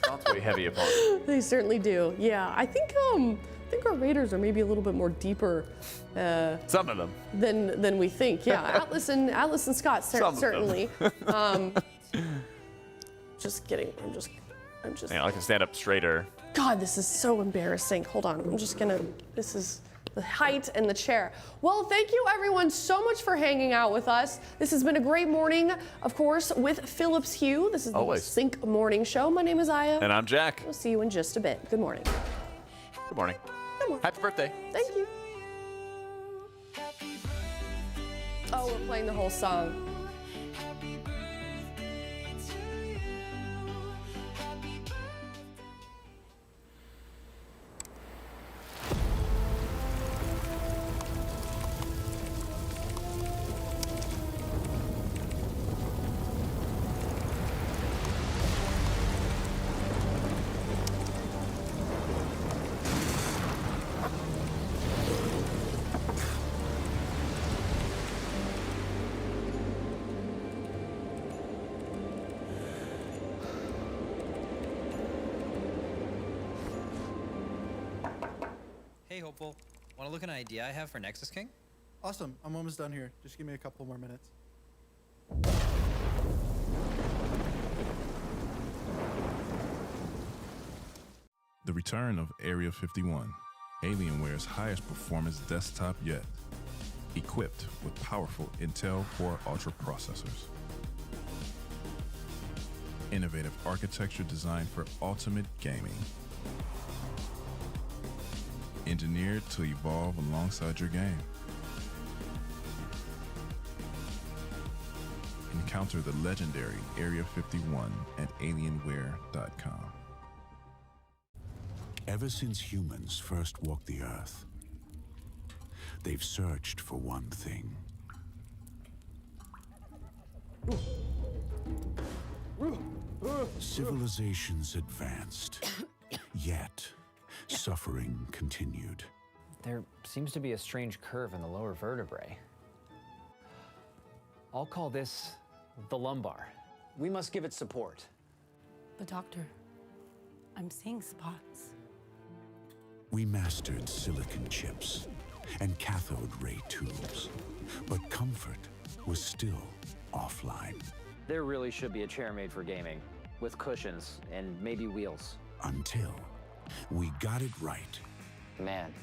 thoughts weigh heavy upon him. They certainly do. Yeah, I think our Raiders are maybe a little bit more deeper Some of them. than we think. Yeah, Atlas and Scott Some of them. certainly. Just kidding. I'm just. Yeah, I can stand up straighter. God, this is so embarrassing. Hold on. I'm just gonna. This is the height and the chair. Well, thank you everyone so much for hanging out with us. This has been a great morning, of course, with Phillips Hue. This is the Always. Sync Morning Show. My name is Aya. And I'm Jack. We'll see you in just a bit. Good morning. Good morning. Good morning. Happy birthday. Thank you. Oh, we're playing the whole song. Hey, Hopeful. Want to look at an idea I have for Nexus King? Awesome. I'm almost done here. Just give me a couple more minutes. The return of Area 51, Alienware's highest performance desktop yet, equipped with powerful Intel Core Ultra processors. Innovative architecture designed for ultimate gaming. Engineered to evolve alongside your game. Encounter the legendary Area 51 at Alienware.com. Ever since humans first walked the Earth, they've searched for one thing. Civilizations advanced, yet suffering continued. There seems to be a strange curve in the lower vertebrae. I'll call this the lumbar. We must give it support. But doctor, I'm seeing spots. We mastered silicon chips and cathode ray tubes, but comfort was still offline. There really should be a chair made for gaming, with cushions and maybe wheels. Until we got it right. Man,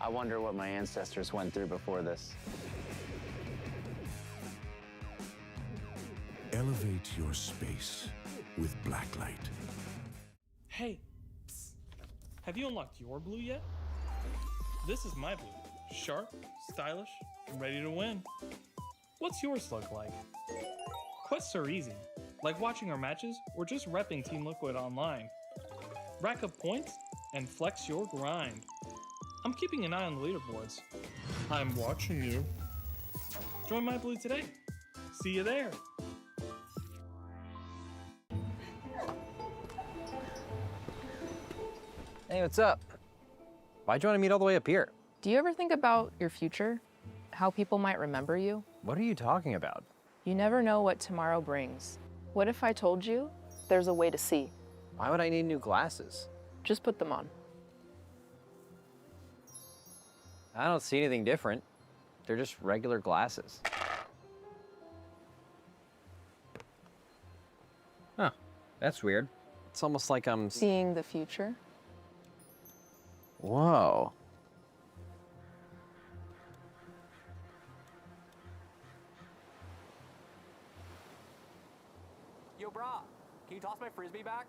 I wonder what my ancestors went through before this. Elevate your space with Blacklyte. Hey, psst. Have you unlocked your blue yet? This is my blue. Sharp, stylish, and ready to win. What's yours look like? Quests are easy, like watching our matches or just repping Team Liquid online. Rack up points and flex your grind. I'm keeping an eye on the leaderboards. I'm watching you. Join my blue today. See you there. Hey, what's up? Why'd you want to meet all the way up here? Do you ever think about your future? How people might remember you? What are you talking about? You never know what tomorrow brings. What if I told you there's a way to see? Why would I need new glasses? Just put them on. I don't see anything different. They're just regular glasses. Huh, that's weird. It's almost like I'm Seeing the future? Whoa. Yo, brah, can you toss my frisbee back?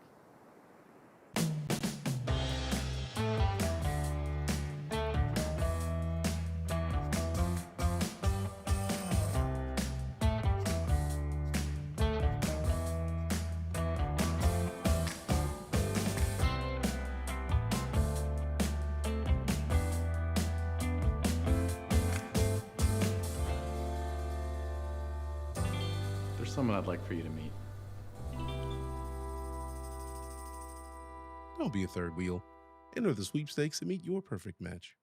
There's someone I'd like for you to meet. Don't be a third wheel. Enter the sweepstakes and meet your perfect match.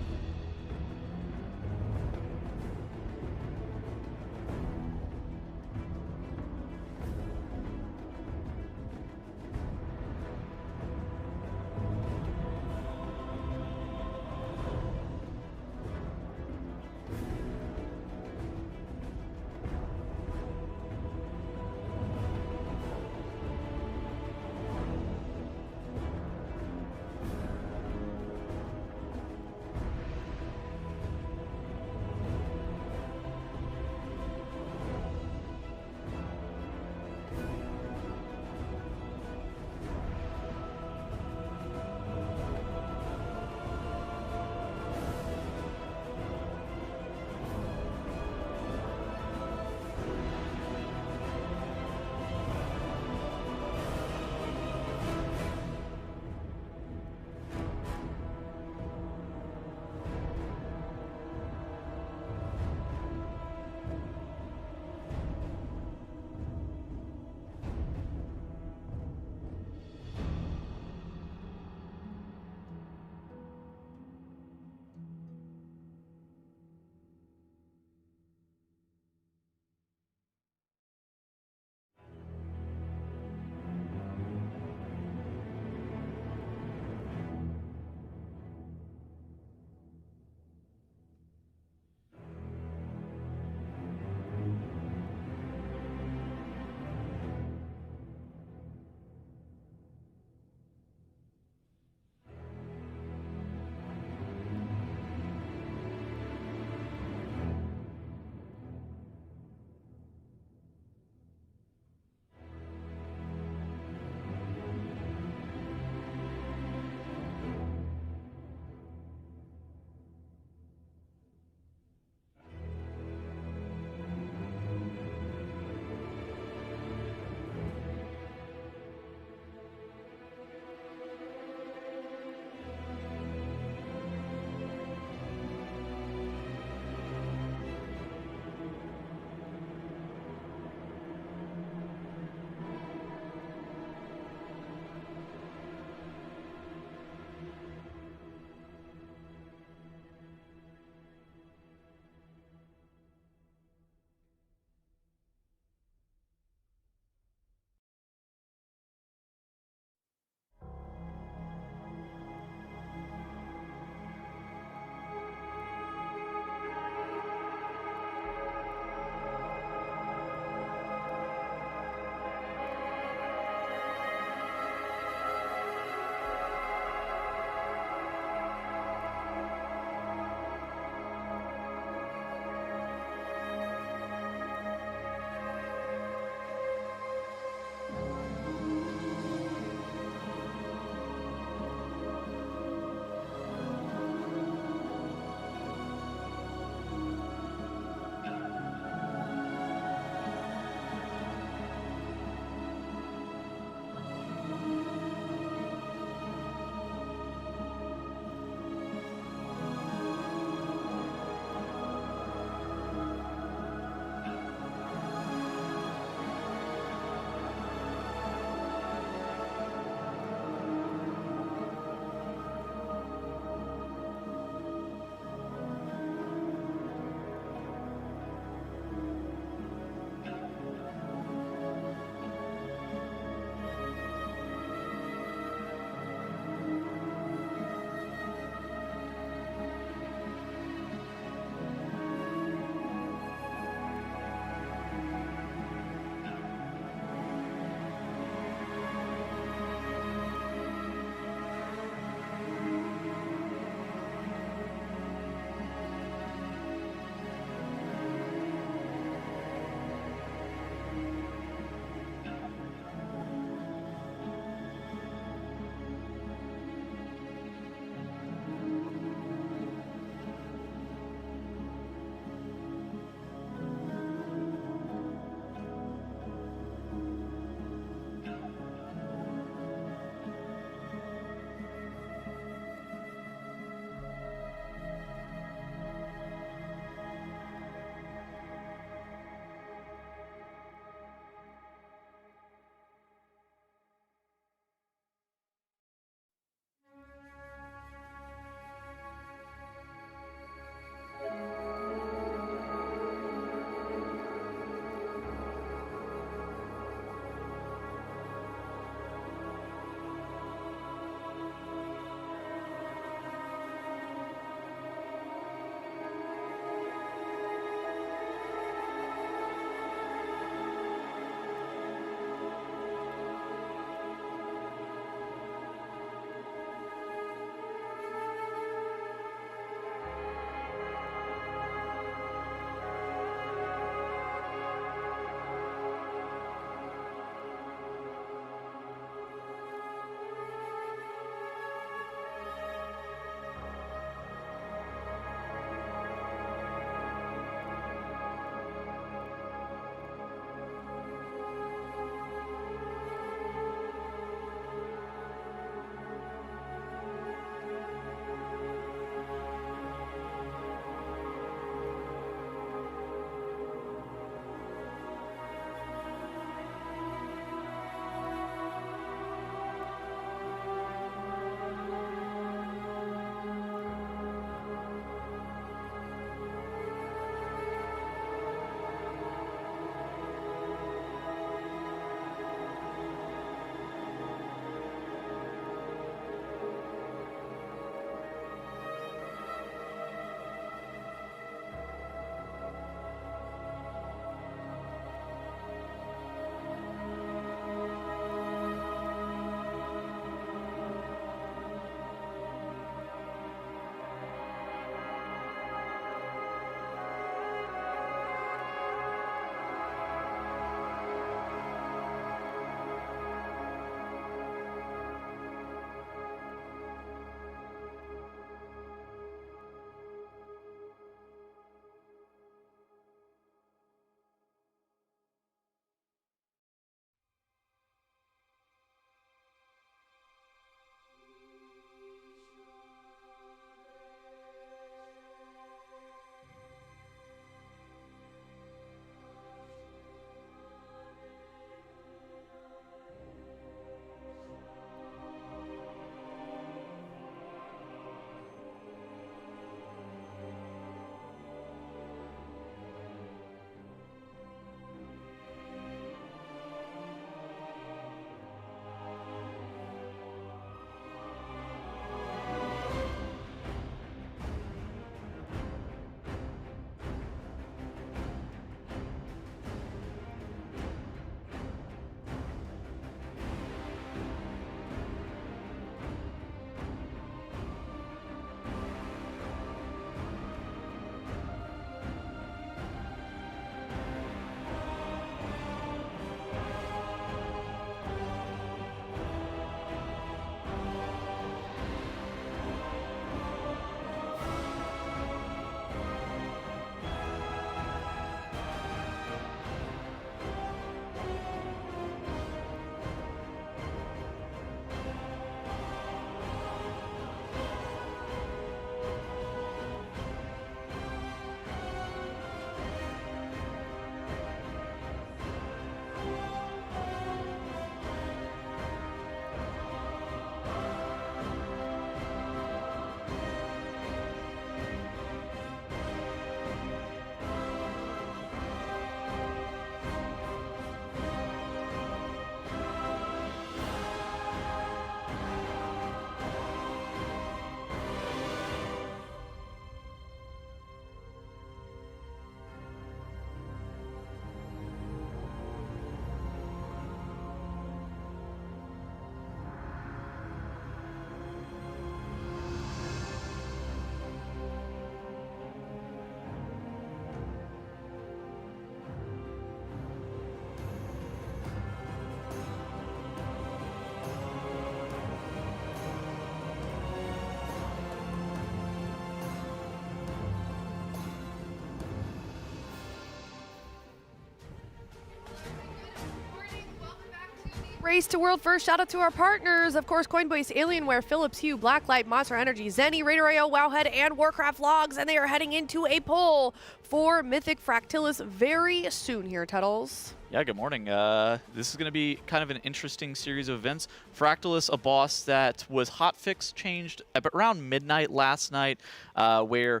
race to world first. Shout out to our partners, of course, Coinbase, Alienware, Philips Hue, Blacklyte, Monster Energy, Zenni, RaiderIO, Wowhead, and Warcraft Logs, and they are heading into a poll for Mythic Fractillus very soon here, Tuttles. Yeah, good morning. This is going to be kind of an interesting series of events. Fractillus, a boss that was hotfix changed around midnight last night, where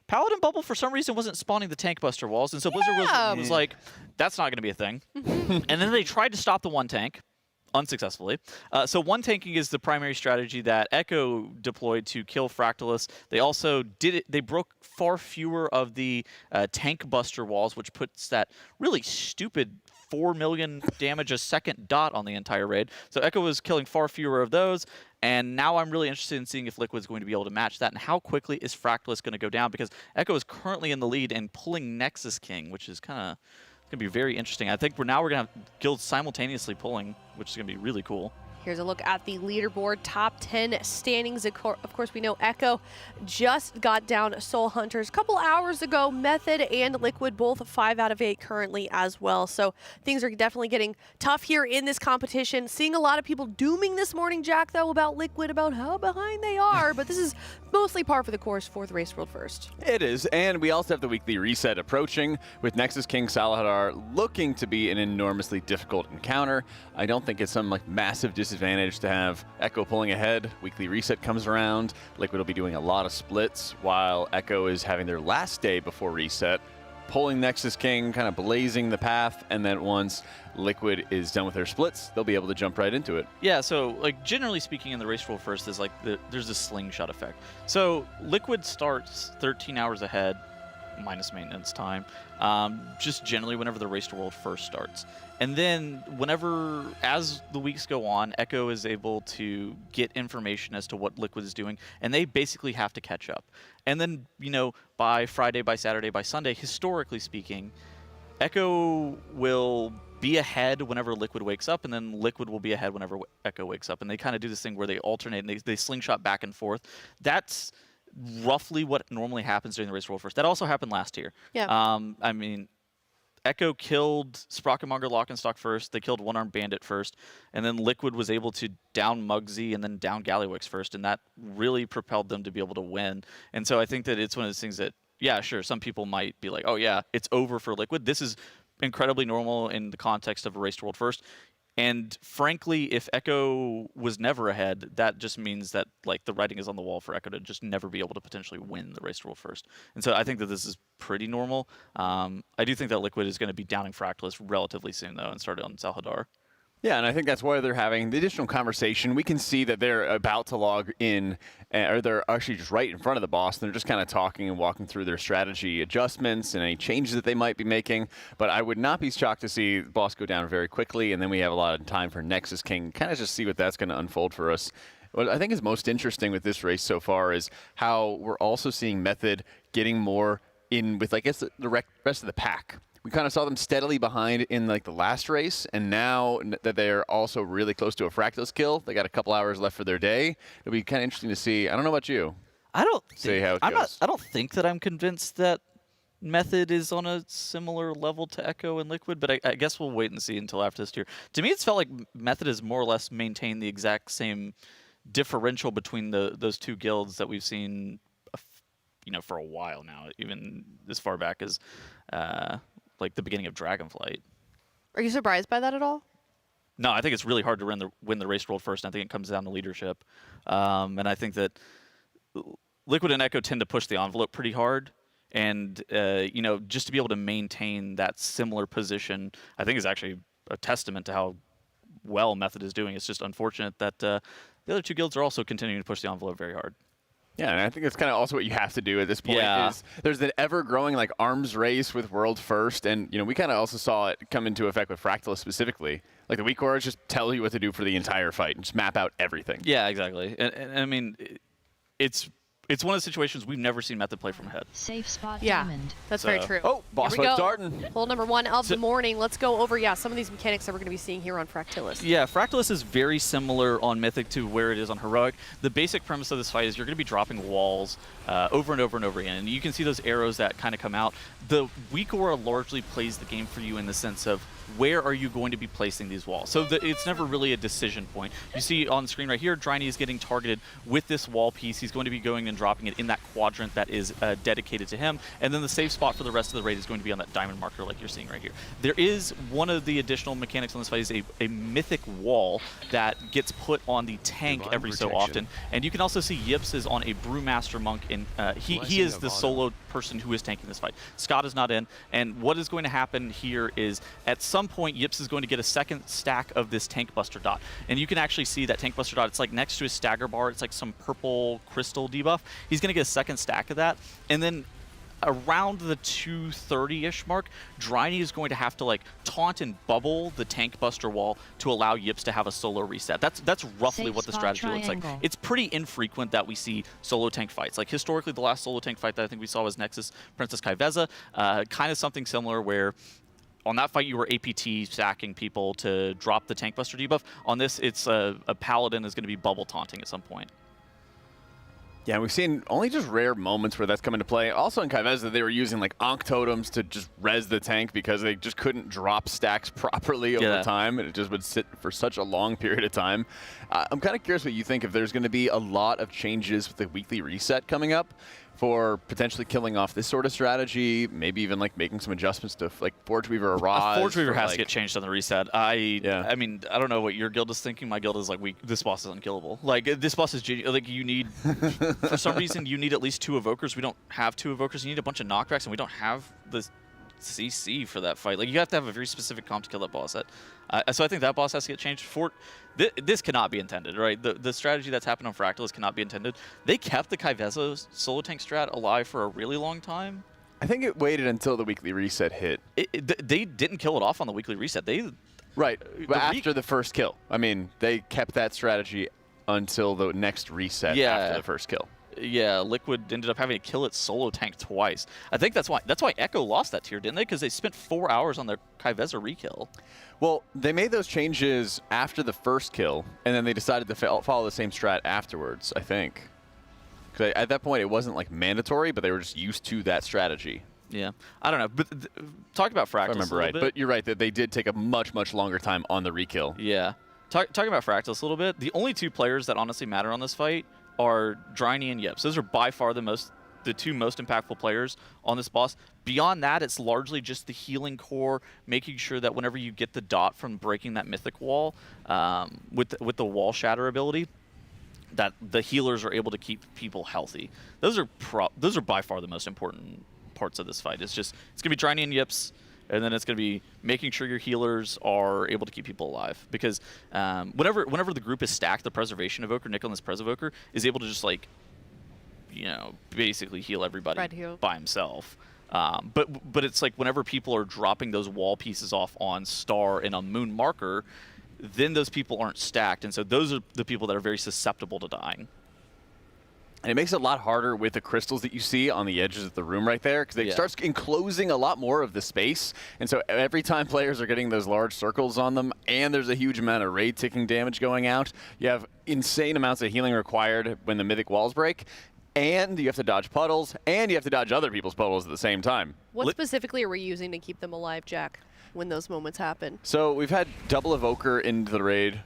Paladin Bubble, for some reason, wasn't spawning the tank buster walls, and so Blizzard was like, that's not going to be a thing. And then they tried to stop the one tank, unsuccessfully. So one tanking is the primary strategy that Echo deployed to kill Fractillus. They also they broke far fewer of the tank buster walls, which puts that really stupid 4 million damage a second dot on the entire raid. So Echo was killing far fewer of those. And now I'm really interested in seeing if Liquid's going to be able to match that, and how quickly is Fractillus going to go down, because Echo is currently in the lead and pulling Nexus King, which is kind of going to be very interesting. I think we're going to have guilds simultaneously pulling, which is going to be really cool. Here's a look at the leaderboard top 10 standings. Of course, we know Echo just got down Soul Hunters a couple hours ago. Method and Liquid both 5 out of 8 currently as well. So things are definitely getting tough here in this competition. Seeing a lot of people dooming this morning, Jack, though, about Liquid, about how behind they are. But this is mostly par for the course for the race world first. It is, and we also have the weekly reset approaching with Nexus King Salahadar looking to be an enormously difficult encounter. I don't think it's some like massive disadvantage to have Echo pulling ahead. Weekly reset comes around. Liquid will be doing a lot of splits while Echo is having their last day before reset, pulling Nexus King, kind of blazing the path, and then once Liquid is done with their splits, they'll be able to jump right into it. Yeah, so like generally speaking in the race rule first is like there's a slingshot effect. So Liquid starts 13 hours ahead, minus maintenance time, just generally whenever the race to world first starts. And then whenever, as the weeks go on, Echo is able to get information as to what Liquid is doing, and they basically have to catch up. And then, you know, by Friday, by Saturday, by Sunday, historically speaking, Echo will be ahead whenever Liquid wakes up, and then Liquid will be ahead whenever Echo wakes up. And they kind of do this thing where they alternate, and they slingshot back and forth. That's roughly what normally happens during the race world first. That also happened last year. Yeah. I mean, Echo killed Sprockenmonger Lockenstock first. They killed One-Armed Bandit first. And then Liquid was able to down Muggsy and then down Gallywix first. And that really propelled them to be able to win. And so I think that it's one of those things that, yeah, sure, some people might be like, oh, yeah, it's over for Liquid. This is incredibly normal in the context of a race to world first. And frankly, if Echo was never ahead, that just means that like the writing is on the wall for Echo to just never be able to potentially win the race to world first. And so I think that this is pretty normal. I do think that Liquid is going to be downing Fractillus relatively soon, though, and start on Salahadar. Yeah, and I think that's why they're having the additional conversation. We can see that they're about to log in, or they're actually just right in front of the boss, and they're just kind of talking and walking through their strategy adjustments and any changes that they might be making. But I would not be shocked to see the boss go down very quickly, and then we have a lot of time for Nexus King, kind of just see what that's going to unfold for us. What I think is most interesting with this race so far is how we're also seeing Method getting more in with, I guess, the rest of the pack. We kind of saw them steadily behind in like the last race, and now that they're also really close to a Fractillus kill, they got a couple hours left for their day. It'll be kind of interesting to see. I don't know about you. I don't see how it goes. I don't think that I'm convinced that Method is on a similar level to Echo and Liquid, but I guess we'll wait and see until after this tier. To me, it's felt like Method has more or less maintained the exact same differential between those two guilds that we've seen, you know, for a while now, even as far back as like the beginning of Dragonflight. Are you surprised by that at all? No, I think it's really hard to win the race world first, and I think it comes down to leadership. And I think that Liquid and Echo tend to push the envelope pretty hard, and you know, just to be able to maintain that similar position, I think is actually a testament to how well Method is doing. It's just unfortunate that the other two guilds are also continuing to push the envelope very hard. Yeah, and I think that's kind of also what you have to do at this point. Yeah. Is there's an ever-growing like arms race with World First, and you know we kind of also saw it come into effect with Fractillus specifically. Like the weak auras just tell you what to do for the entire fight and just map out everything. Yeah, exactly. And I mean, it's one of the situations we've never seen Method play from ahead. Safe spot. Yeah, diamond. that's very true. Oh, boss fight starting. Poll number 1 of the morning. Let's go over, some of these mechanics that we're going to be seeing here on Fractillus. Yeah, Fractillus is very similar on Mythic to where it is on Heroic. The basic premise of this fight is you're going to be dropping walls over and over and over again, and you can see those arrows that kind of come out. The weak aura largely plays the game for you in the sense of where are you going to be placing these walls? So it's never really a decision point. You see on the screen right here, Dryny is getting targeted with this wall piece. He's going to be going and dropping it in that quadrant that is dedicated to him. And then the safe spot for the rest of the raid is going to be on that diamond marker like you're seeing right here. There is one of the additional mechanics on this fight is a mythic wall that gets put on the tank every so often. And you can also see Yips is on a Brewmaster Monk, and he is the solo person who is tanking this fight. Scott is not in, and what is going to happen here is at some point Yips is going to get a second stack of this Tank Buster dot. And you can actually see that Tank Buster dot, it's like next to his stagger bar, it's like some purple crystal debuff. He's going to get a second stack of that, and then around the 230-ish mark, Dryny is going to have to like taunt and bubble the Tank Buster wall to allow Yips to have a solo reset. That's roughly what the strategy looks like. It's pretty infrequent that we see solo tank fights. Like historically, the last solo tank fight that I think we saw was Nexus Princess Kaiveza, kind of something similar where on that fight, you were APT stacking people to drop the Tank Buster debuff. On this, it's a Paladin is going to be bubble taunting at some point. Yeah, we've seen only just rare moments where that's come into play. Also in Kaiveza, they were using like Ankh Totems to just res the tank because they just couldn't drop stacks properly over time, and it just would sit for such a long period of time. I'm kind of curious what you think if there's going to be a lot of changes with the weekly reset coming up for potentially killing off this sort of strategy, maybe even like making some adjustments to like Forge Weaver or Raz. Forge Weaver has to get changed on the reset. I mean, I don't know what your guild is thinking. My guild is like, this boss is unkillable. Like, this boss is like, you need, for some reason, you need at least 2 Evokers. We don't have 2 Evokers. You need a bunch of knockbacks, and we don't have the CC for that fight. Like, you have to have a very specific comp to kill that boss. So I think that boss has to get changed. This cannot be intended, right? The strategy that's happened on Fractillus cannot be intended. They kept the Kaiveza solo tank strat alive for a really long time. I think it waited until the weekly reset hit. They didn't kill it off on the weekly reset. Right, but after the first kill. I mean, they kept that strategy until the next reset after the first kill. Yeah, Liquid ended up having to kill its solo tank twice. I think that's why Echo lost that tier, didn't they? Because they spent 4 hours on their Kaiveza rekill. Well, they made those changes after the first kill, and then they decided to follow the same strat afterwards, I think. Because at that point, it wasn't like mandatory, but they were just used to that strategy. Yeah, I don't know. But talk about Fractillus. I remember right, but you're right that they did take a much longer time on the rekill. Yeah, talking about Fractillus a little bit. The only 2 players that honestly matter on this fight are Dryny and Yips. Those are by far the 2 most impactful players on this boss. Beyond that, it's largely just the healing core, making sure that whenever you get the dot from breaking that mythic wall with the wall shatter ability, that the healers are able to keep people healthy. Those are by far the most important parts of this fight. It's gonna be Dryny and Yips, and then it's going to be making sure your healers are able to keep people alive. Because whenever the group is stacked, the Preservation Evoker, Nicholas Pres Evoker, is able to just like, basically heal everybody by himself. But it's like whenever people are dropping those wall pieces off on Star and on Moon Marker, then those people aren't stacked. And so those are the people that are very susceptible to dying. And it makes it a lot harder with the crystals that you see on the edges of the room right there, because it starts enclosing a lot more of the space. And so every time players are getting those large circles on them, and there's a huge amount of raid ticking damage going out, you have insane amounts of healing required when the mythic walls break. And you have to dodge puddles, and you have to dodge other people's puddles at the same time. What specifically are we using to keep them alive, Jack, when those moments happen? So we've had double Evoker into the raid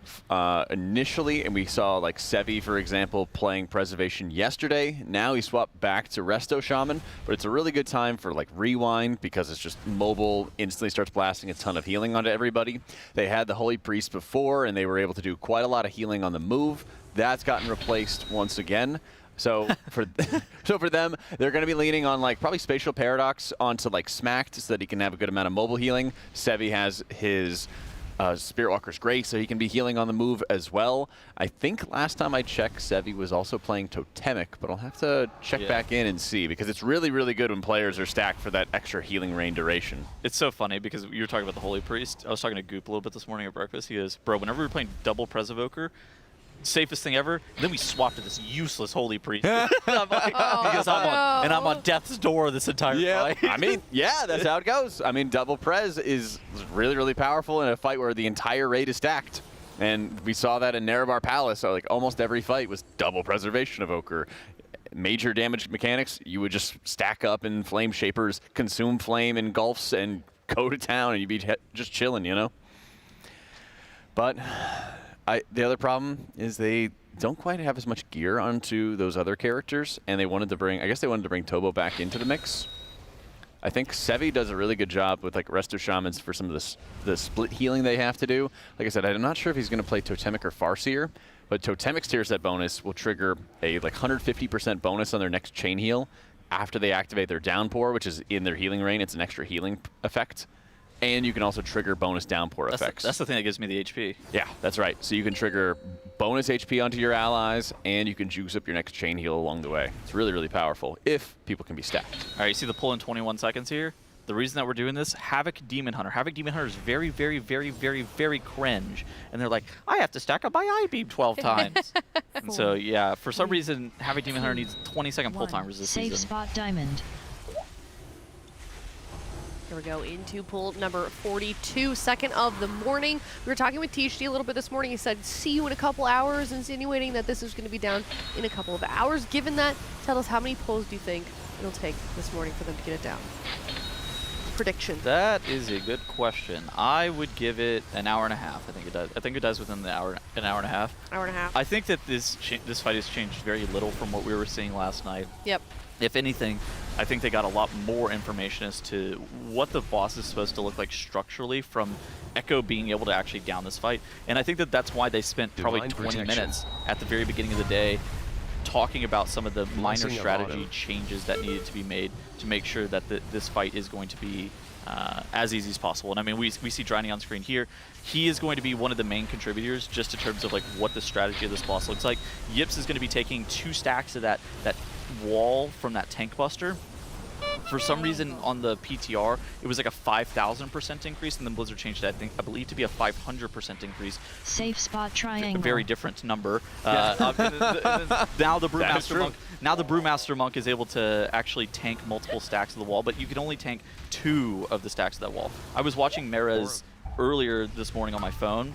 initially, and we saw like Sevi, for example, playing Preservation yesterday. Now he swapped back to Resto Shaman, but it's a really good time for like Rewind because it's just mobile, instantly starts blasting a ton of healing onto everybody. They had the Holy Priest before, and they were able to do quite a lot of healing on the move. That's gotten replaced once again. So for them, they're going to be leaning on like probably Spatial Paradox onto like Smacked so that he can have a good amount of mobile healing. Sevi has his Spirit Walker's Grace, so he can be healing on the move as well. I think last time I checked, Sevi was also playing Totemic, but I'll have to check back in and see because it's really, really good when players are stacked for that extra healing rain duration. It's so funny because you were talking about the Holy Priest. I was talking to Goop a little bit this morning at breakfast. He goes, bro, whenever we're playing double Pres Evoker, safest thing ever. And then we swapped to this useless Holy Priest. I'm like, because I'm on death's door this entire fight. I mean, yeah, that's how it goes. I mean, double Prez is really, really powerful in a fight where the entire raid is stacked. And we saw that in Nerebar Palace. So like almost every fight was double Preservation Evoker. Major damage mechanics, you would just stack up in Flame Shapers, consume Flame engulfs, and go to town and you'd be just chilling, you know? But the other problem is they don't quite have as much gear onto those other characters, and they wanted to bring, I guess they wanted to bring Tobo back into the mix. I think Sevi does a really good job with like Resto Shamans for some of the split healing they have to do. Like I said, I'm not sure if he's going to play Totemic or Farseer, but Totemic's tier set bonus will trigger a like 150% bonus on their next chain heal after they activate their downpour, which is in their healing rain. It's an extra healing effect. And you can also trigger bonus downpour effects. That's the thing that gives me the HP. Yeah, that's right. So you can trigger bonus HP onto your allies, and you can juice up your next chain heal along the way. It's really, really powerful if people can be stacked. All right, you see the pull in 21 seconds here? The reason that we're doing this, Havoc Demon Hunter. Havoc Demon Hunter is very, very, very, very, very cringe. And they're like, I have to stack up my I-beam 12 times. And so, yeah, for some reason, Havoc Demon Hunter needs 20-second pull timers this season. Safe spot diamond. Here we go into pull number 42, second of the morning. We were talking with THD a little bit this morning. He said, see you in a couple hours, insinuating that this is going to be down in a couple of hours. Given that, tell us how many pulls do you think it'll take this morning for them to get it down? Prediction. That is a good question. I would give it an hour and a half. I think it does. I think it does within the an hour and a half. Hour and a half. I think that this fight has changed very little from what we were seeing last night. Yep. If anything, I think they got a lot more information as to what the boss is supposed to look like structurally from Echo being able to actually down this fight. And I think that that's why they spent probably 20 minutes at the very beginning of the day talking about some of the minor strategy changes that needed to be made to make sure that this fight is going to be as easy as possible. And I mean, we see Dryny on screen here. He is going to be one of the main contributors just in terms of like what the strategy of this boss looks like. Yips is going to be taking 2 stacks of that wall from that tank buster. For some reason on the PTR, it was like a 5,000% increase, and then Blizzard changed it, I believe, to be a 500% increase. Safe spot triangle. A very different number. Now the Brewmaster Monk is able to actually tank multiple stacks of the wall, but you can only tank 2 of the stacks of that wall. I was watching Mera's earlier this morning on my phone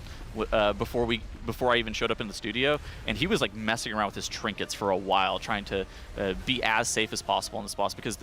before I even showed up in the studio, and he was like messing around with his trinkets for a while, trying to be as safe as possible on this boss, because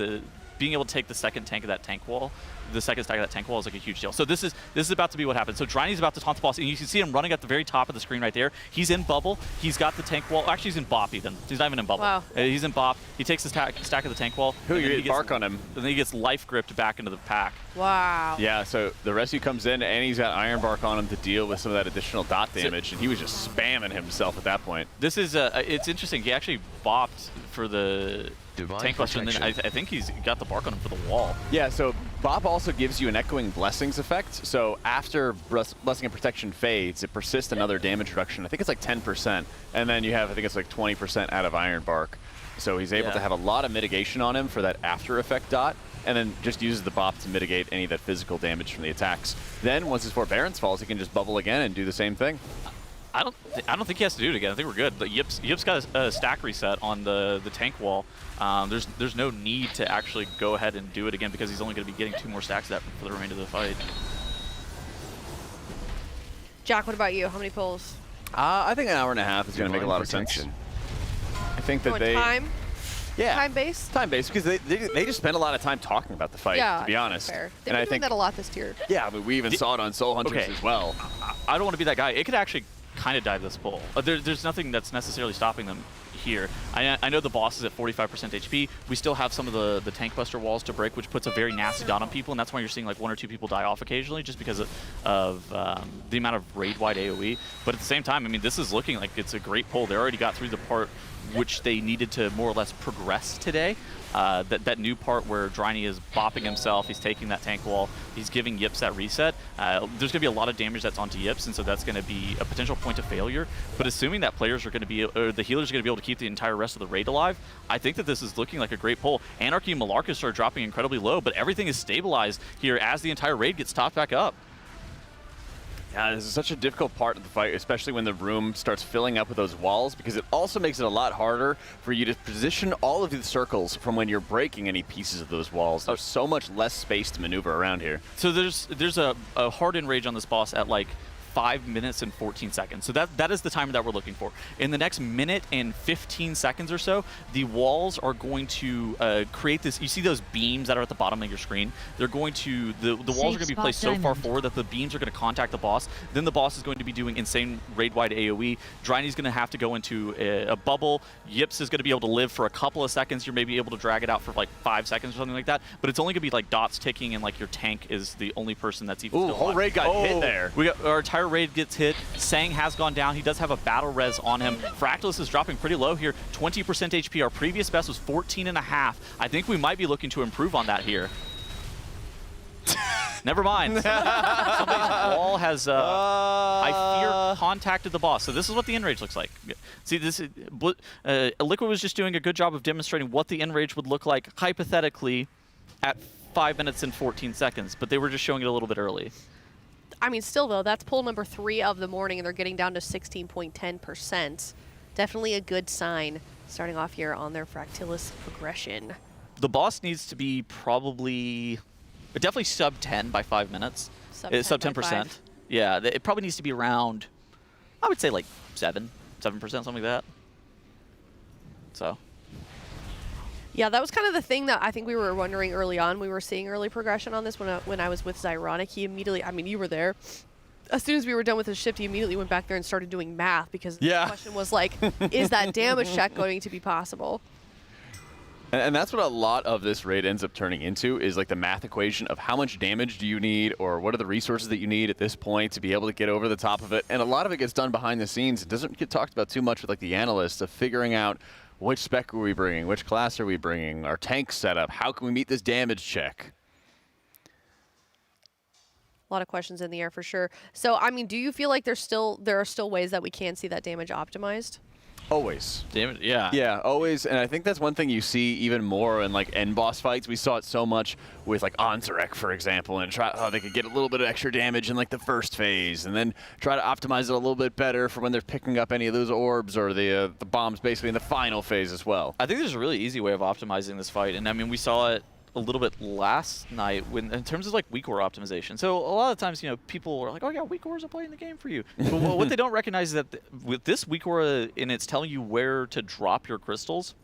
being able to take the second tank of that tank wall, the second stack of that tank wall is like a huge deal. So this is about to be what happens. So Dryny's about to taunt the boss, and you can see him running at the very top of the screen right there. He's in bubble. He's got the tank wall. Actually, he's in bop even. He's not even in bubble. Wow. He's in bop. He takes the stack of the tank wall. You bark on him. And then he gets life gripped back into the pack. Wow. Yeah, so the rescue comes in, and he's got Iron Bark on him to deal with some of that additional dot damage, and he was just spamming himself at that point. This is, it's interesting. He actually bopped for the tank buster, and then I think he's got the bark on him for the wall. Yeah, so Bop also gives you an Echoing Blessings effect. So after Blessing and Protection fades, it persists another damage reduction. I think it's like 10%. And then you have, I think it's like 20% out of Iron Bark. So he's able to have a lot of mitigation on him for that after effect dot, and then just uses the Bop to mitigate any of that physical damage from the attacks. Then once his Forbearance falls, he can just bubble again and do the same thing. I don't think he has to do it again. I think we're good. But Yips got a stack reset on the tank wall. There's no need to actually go ahead and do it again, because he's only going to be getting 2 more stacks of that for the remainder of the fight. Jack, what about you? How many pulls? I think an hour and a half is going to make a lot of sense. I think that time? Yeah. Time-based? Time-based, because they just spend a lot of time talking about the fight, to be honest. Fair. They've been doing that a lot this tier. Yeah, but we even saw it on Soul Hunters as well. I don't want to be that guy. It could actually kind of die this pull. There's nothing that's necessarily stopping them here. I know the boss is at 45% HP. We still have some of the tank buster walls to break, which puts a very nasty dot on people, and that's why you're seeing like 1 or 2 people die off occasionally, just because of the amount of raid-wide AoE. But at the same time, I mean, this is looking like it's a great pull. They already got through the part which they needed to more or less progress today. That new part where Dryny is bopping himself, he's taking that tank wall, he's giving Yips that reset. There's going to be a lot of damage that's onto Yips, and so that's going to be a potential point of failure. But assuming that players are going to be, or the healers are going to be able to keep the entire rest of the raid alive, I think that this is looking like a great pull. Anarchy and Malarcus are dropping incredibly low, but everything is stabilized here as the entire raid gets topped back up. Yeah, this is such a difficult part of the fight, especially when the room starts filling up with those walls, because it also makes it a lot harder for you to position all of the circles from when you're breaking any pieces of those walls. There's so much less space to maneuver around here. So there's a hard enrage on this boss at like 5 minutes and 14 seconds. So that is the timer that we're looking for. In the next minute and 15 seconds or so, the walls are going to create this. You see those beams that are at the bottom of your screen? They're going to, the walls are going to be placed so far forward that the beams are going to contact the boss. Then the boss is going to be doing insane raid-wide AoE. Dryny's going to have to go into a bubble. Yips is going to be able to live for a couple of seconds. You're maybe able to drag it out for like 5 seconds or something like that. But it's only going to be like dots ticking, and like your tank is the only person that's even still alive. Whole raid got hit there. We got our entire raid gets hit. Sang has gone down. He does have a battle res on him. Fractillus is dropping pretty low here. 20% HP. Our previous best was 14.5. I think we might be looking to improve on that here. Never mind. Somebody's wall has, I fear, contacted the boss. So this is what the enrage looks like. See, this is, Liquid was just doing a good job of demonstrating what the enrage would look like hypothetically at 5 minutes and 14 seconds, but they were just showing it a little bit early. I mean, still though, that's pull number 3 of the morning, and they're getting down to 16.10%. Definitely a good sign starting off here on their Fractillus progression. The boss needs to be probably, definitely sub 10 by 5 minutes. Sub 10%. Yeah, it probably needs to be around, I would say like 7%, something like that. So. Yeah, that was kind of the thing that I think we were wondering early on. We were seeing early progression on this when I was with Zyronic. He immediately, I mean, you were there. As soon as we were done with his shift, he immediately went back there and started doing math, because the question was like, is that damage check going to be possible? And that's what a lot of this raid ends up turning into, is like the math equation of how much damage do you need, or what are the resources that you need at this point to be able to get over the top of it. And a lot of it gets done behind the scenes. It doesn't get talked about too much with like the analysts of figuring out which spec are we bringing, which class are we bringing, our tank setup, how can we meet this damage check? A lot of questions in the air for sure. So, I mean, do you feel like there are still ways that we can see that damage optimized? Always. Damage, yeah. Yeah, always. And I think that's one thing you see even more in like end boss fights. We saw it so much with like Anzarek, for example, and try how they could get a little bit of extra damage in like the first phase, and then try to optimize it a little bit better for when they're picking up any of those orbs or the bombs basically in the final phase as well. I think there's a really easy way of optimizing this fight, and I mean we saw it a little bit last night when in terms of like weak core optimization. So a lot of times, you know, people are like, oh yeah, weak cores are playing the game for you. But what they don't recognize is that with this weak core and it's telling you where to drop your crystals,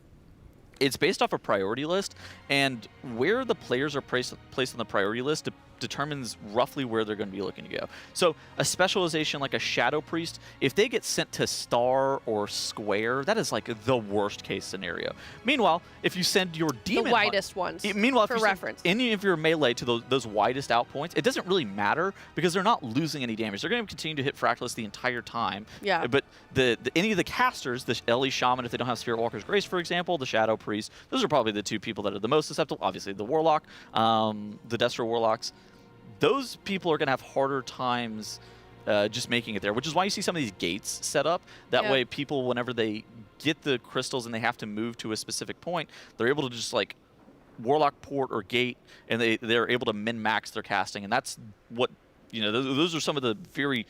it's based off a priority list, and where the players are placed on the priority list determines roughly where they're going to be looking to go. So a specialization like a Shadow Priest, if they get sent to Star or Square, that is like the worst case scenario. Meanwhile, if you send your Demon... The widest ones, meanwhile, for if you reference. send any of your melee to those widest out points, it doesn't really matter because they're not losing any damage. They're going to continue to hit Fractillus the entire time. Yeah. But any of the casters, the Ellie Shaman, if they don't have Spirit Walker's Grace, for example, the Shadow Priest, those are probably the two people that are the most susceptible. Obviously, the Warlock, the Destro Warlocks. Those people are going to have harder times just making it there, which is why you see some of these gates set up. That way people, whenever they get the crystals and they have to move to a specific point, they're able to just like Warlock port or gate, and they're able to min-max their casting. And that's what, you know, those are some of the very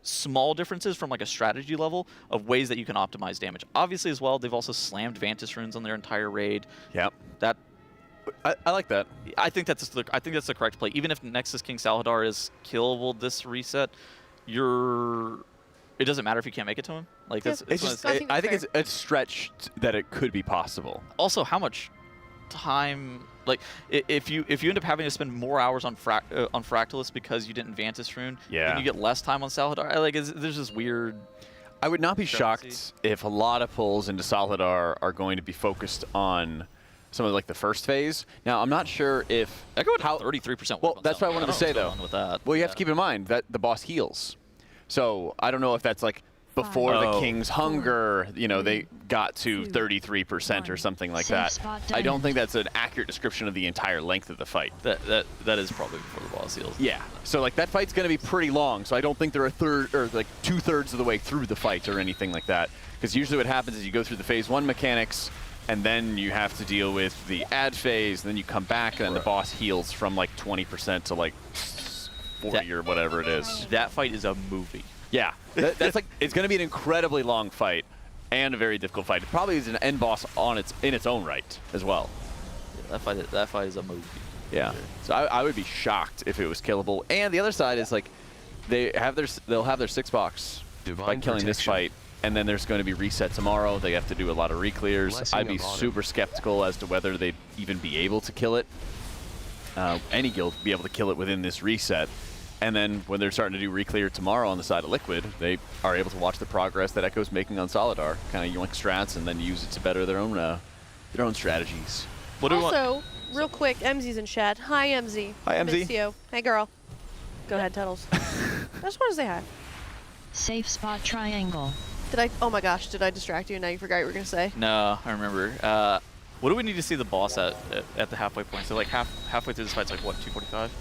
small differences from like a strategy level of ways that you can optimize damage. Obviously as well, they've also slammed Vantis runes on their entire raid. Yep. That I like that. I think that's the correct play. Even if Nexus King Salhadar is killable this reset, it doesn't matter if you can't make it to him. Like I think it's a stretch that it could be possible. Also, how much time? Like if you end up having to spend more hours on Fractillus because you didn't Vantis rune, then you get less time on Salhadar. Like there's this weird. I would not be shocked if a lot of pulls into Salhadar are going to be focused on some of like the first phase. Now, I'm not sure if... I go with 33%. Well, that's what I wanted to say, though. With that. Well, you have to keep in mind that the boss heals. So I don't know if that's like before the King's Hunger, you know, they got to 33% or something like that. I don't think that's an accurate description of the entire length of the fight. That is probably before the boss heals. Yeah. So like that fight's going to be pretty long. So I don't think they're a third or like 2/3 of the way through the fight or anything like that. Because usually what happens is you go through the phase 1 mechanics, and then you have to deal with the ad phase, and then you come back, and then the boss heals from like 20% to like 40 or whatever it is. That fight is a movie. Yeah, that's like, it's going to be an incredibly long fight and a very difficult fight. It probably is an end boss in its own right as well. Yeah, that fight is a movie. Yeah, so I would be shocked if it was killable. And the other side is like, they'll have their 6-box by killing this fight, and then there's going to be reset tomorrow. They have to do a lot of re-clears. I'd be super skeptical as to whether they'd even be able to kill it. Any guild be able to kill it within this reset. And then when they're starting to do re-clear tomorrow on the side of Liquid, they are able to watch the progress that Echo's making on Solidar, kind of yoink strats, and then use it to better their own strategies. What do also, real quick, MZ's in chat. Hi, MZ. Hi, MZ. Miss you. Hey, girl. Go ahead, Tuttles. I just want to say hi. Safe spot triangle. Oh my gosh, did I distract you and now you forgot what you were going to say? No, I remember. What do we need to see the boss at the halfway point? So like halfway through this fight, it's like what, 245?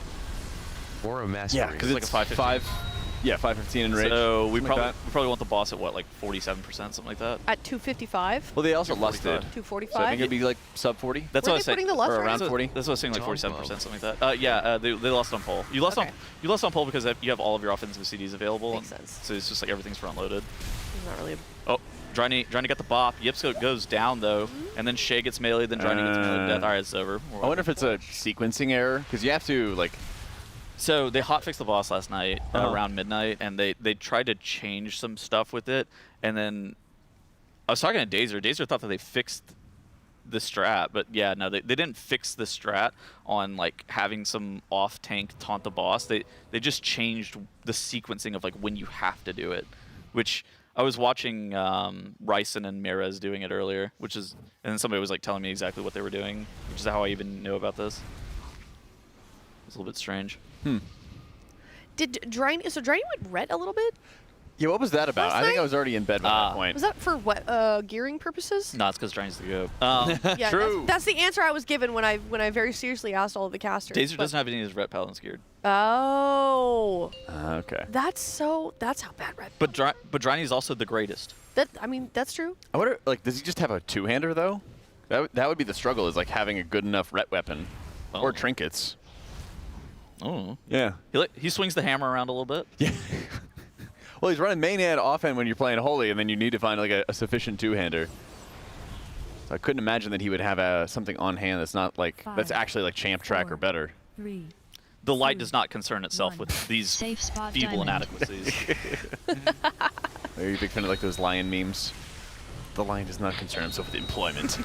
Or a mastery. Yeah, because it's like a 515 in rage. So we probably want the boss at what, like 47%, something like that. At 255? Well, they also lusted. 245? So I think it'd be like sub 40. That's Where what I said. putting the lust or around rates? 40. That's what I was saying, like 47%, something like that. They lost on pole. You lost on pole because you have all of your offensive CDs available. Makes sense. So it's just like everything's front loaded. Not really. Oh, Dryny got the bop. Yipsko goes down though, and then Shay gets melee, then Dryny gets melee to death. All right, it's over. I wonder if it's a sequencing error, because you have to like. So they hotfixed the boss last night around midnight, and they tried to change some stuff with it, and then I was talking to Dazer. Dazer thought that they fixed the strat, but yeah, no, they didn't fix the strat on like having some off tank taunt the boss. They just changed the sequencing of like when you have to do it, which I was watching Ryson and Mirez doing it earlier, and then somebody was like telling me exactly what they were doing, which is how I even knew about this. It's a little bit strange. Did Dryny went red a little bit? Yeah, what was that about? I think I was already in bed at that point. Was that for what, gearing purposes? No, it's because Dryny's the goat. Yeah, True. That's the answer I was given when I very seriously asked all of the casters. Dazer doesn't have any of his ret paladins geared. Oh. Okay. That's how bad red. But Dryny's also the greatest. That's true. I wonder, like, does he just have a two-hander though? That would be the struggle, is like having a good enough ret weapon or trinkets. Oh. Yeah. He swings the hammer around a little bit. Yeah. Well, he's running main hand offhand when you're playing Holy, and then you need to find like a sufficient two-hander. So I couldn't imagine that he would have something on hand that's not like that's actually like champ track or better. The light does not concern itself with these feeble inadequacies. Are you a big fan of like those lion memes? The lion does not concern himself with employment.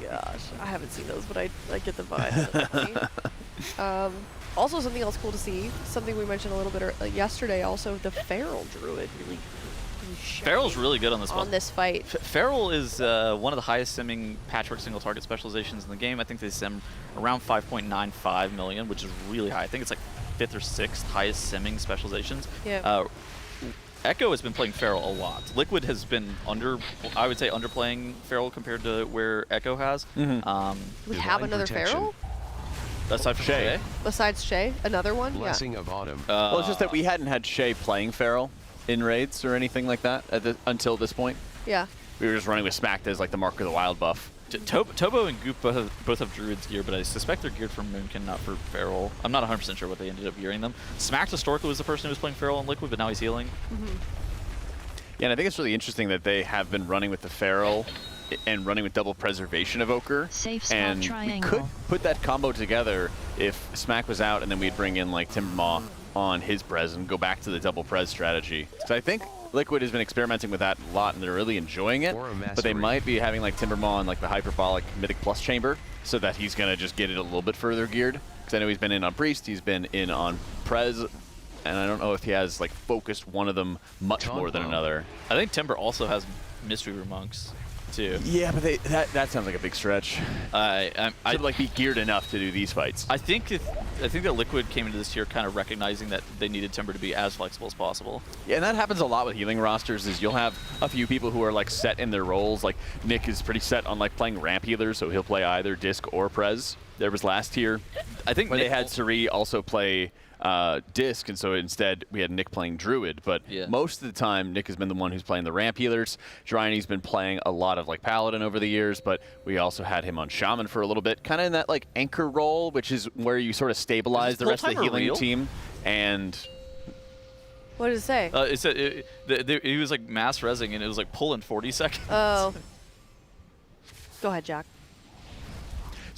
Gosh, I haven't seen those, but I get the vibe. Also, something else cool to see, something we mentioned a little bit yesterday, also the Feral Druid really Feral's really good on this one. On this fight. Feral is one of the highest simming patchwork single target specializations in the game. I think they sim around 5.95 million, which is really high. I think it's like 5th or 6th highest simming specializations. Yeah. Echo has been playing Feral a lot. Liquid has been I would say underplaying Feral compared to where Echo has. We have another Feral? Aside from Shay? Besides Shay? Another one? Blessing of Autumn. Well, it's just that we hadn't had Shay playing Feral in raids or anything like that until this point. Yeah. We were just running with Smacked as like the Mark of the Wild buff. Tobo and Goop both have Druid's gear, but I suspect they're geared for Moonkin, not for Feral. I'm not 100% sure what they ended up gearing them. Smacked historically was the person who was playing Feral and Liquid, but now he's healing. Yeah, and I think it's really interesting that they have been running with the Feral and running with double preservation evoker. Safe spot and triangle. we could put that combo together if Smack was out, and then we'd bring in like Timbermaw on his pres and go back to the double pres strategy. So I think Liquid has been experimenting with that a lot, and they're really enjoying it. But they might be having like Timbermaw on like the hyperbolic Mythic Plus chamber, so that he's gonna just get it a little bit further geared. Because I know he's been in on Priest, he's been in on Prez, and I don't know if he has like focused one of them much more than another. I think Timber also has Mystery Room Monks too. Yeah, but that sounds like a big stretch. I'd like be geared enough to do these fights. I think that Liquid came into this year kind of recognizing that they needed Timber to be as flexible as possible. Yeah, and that happens a lot with healing rosters. Is you'll have a few people who are like set in their roles. Like Nick is pretty set on like playing ramp healer, so he'll play either disc or prez. There was last year. I think when they had Suri also play disc, and so instead we had Nick playing druid, but most of the time Nick has been the one who's playing the ramp healers. Dryny's been playing a lot of like paladin over the years, but we also had him on shaman for a little bit, kind of in that like anchor role, which is where you sort of stabilize the rest of the healing team. And what did it say? It said he was like mass rezzing, and it was like pulling 40 seconds. Oh. Go ahead, Jack.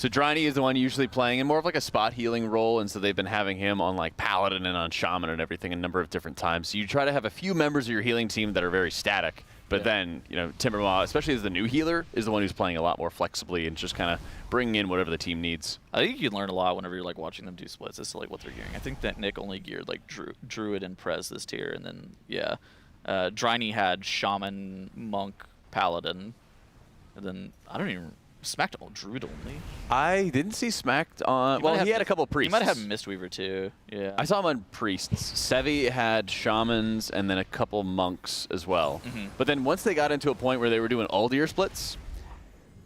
So Dryny is the one usually playing in more of like a spot healing role, and so they've been having him on like Paladin and on Shaman and everything a number of different times. So you try to have a few members of your healing team that are very static, but then, you know, Timbermaw, especially as the new healer, is the one who's playing a lot more flexibly and just kind of bringing in whatever the team needs. I think you can learn a lot whenever you're like watching them do splits as to like what they're gearing. I think that Nick only geared like Druid and Prez this tier, and then Dryny had Shaman, Monk, Paladin, and then I don't even Smacked all Druid only. I didn't see Smacked on. Well, he had a couple priests. He might have had Mistweaver too. Yeah. I saw him on priests. Sevi had shamans and then a couple monks as well. But then once they got into a point where they were doing Aldir splits,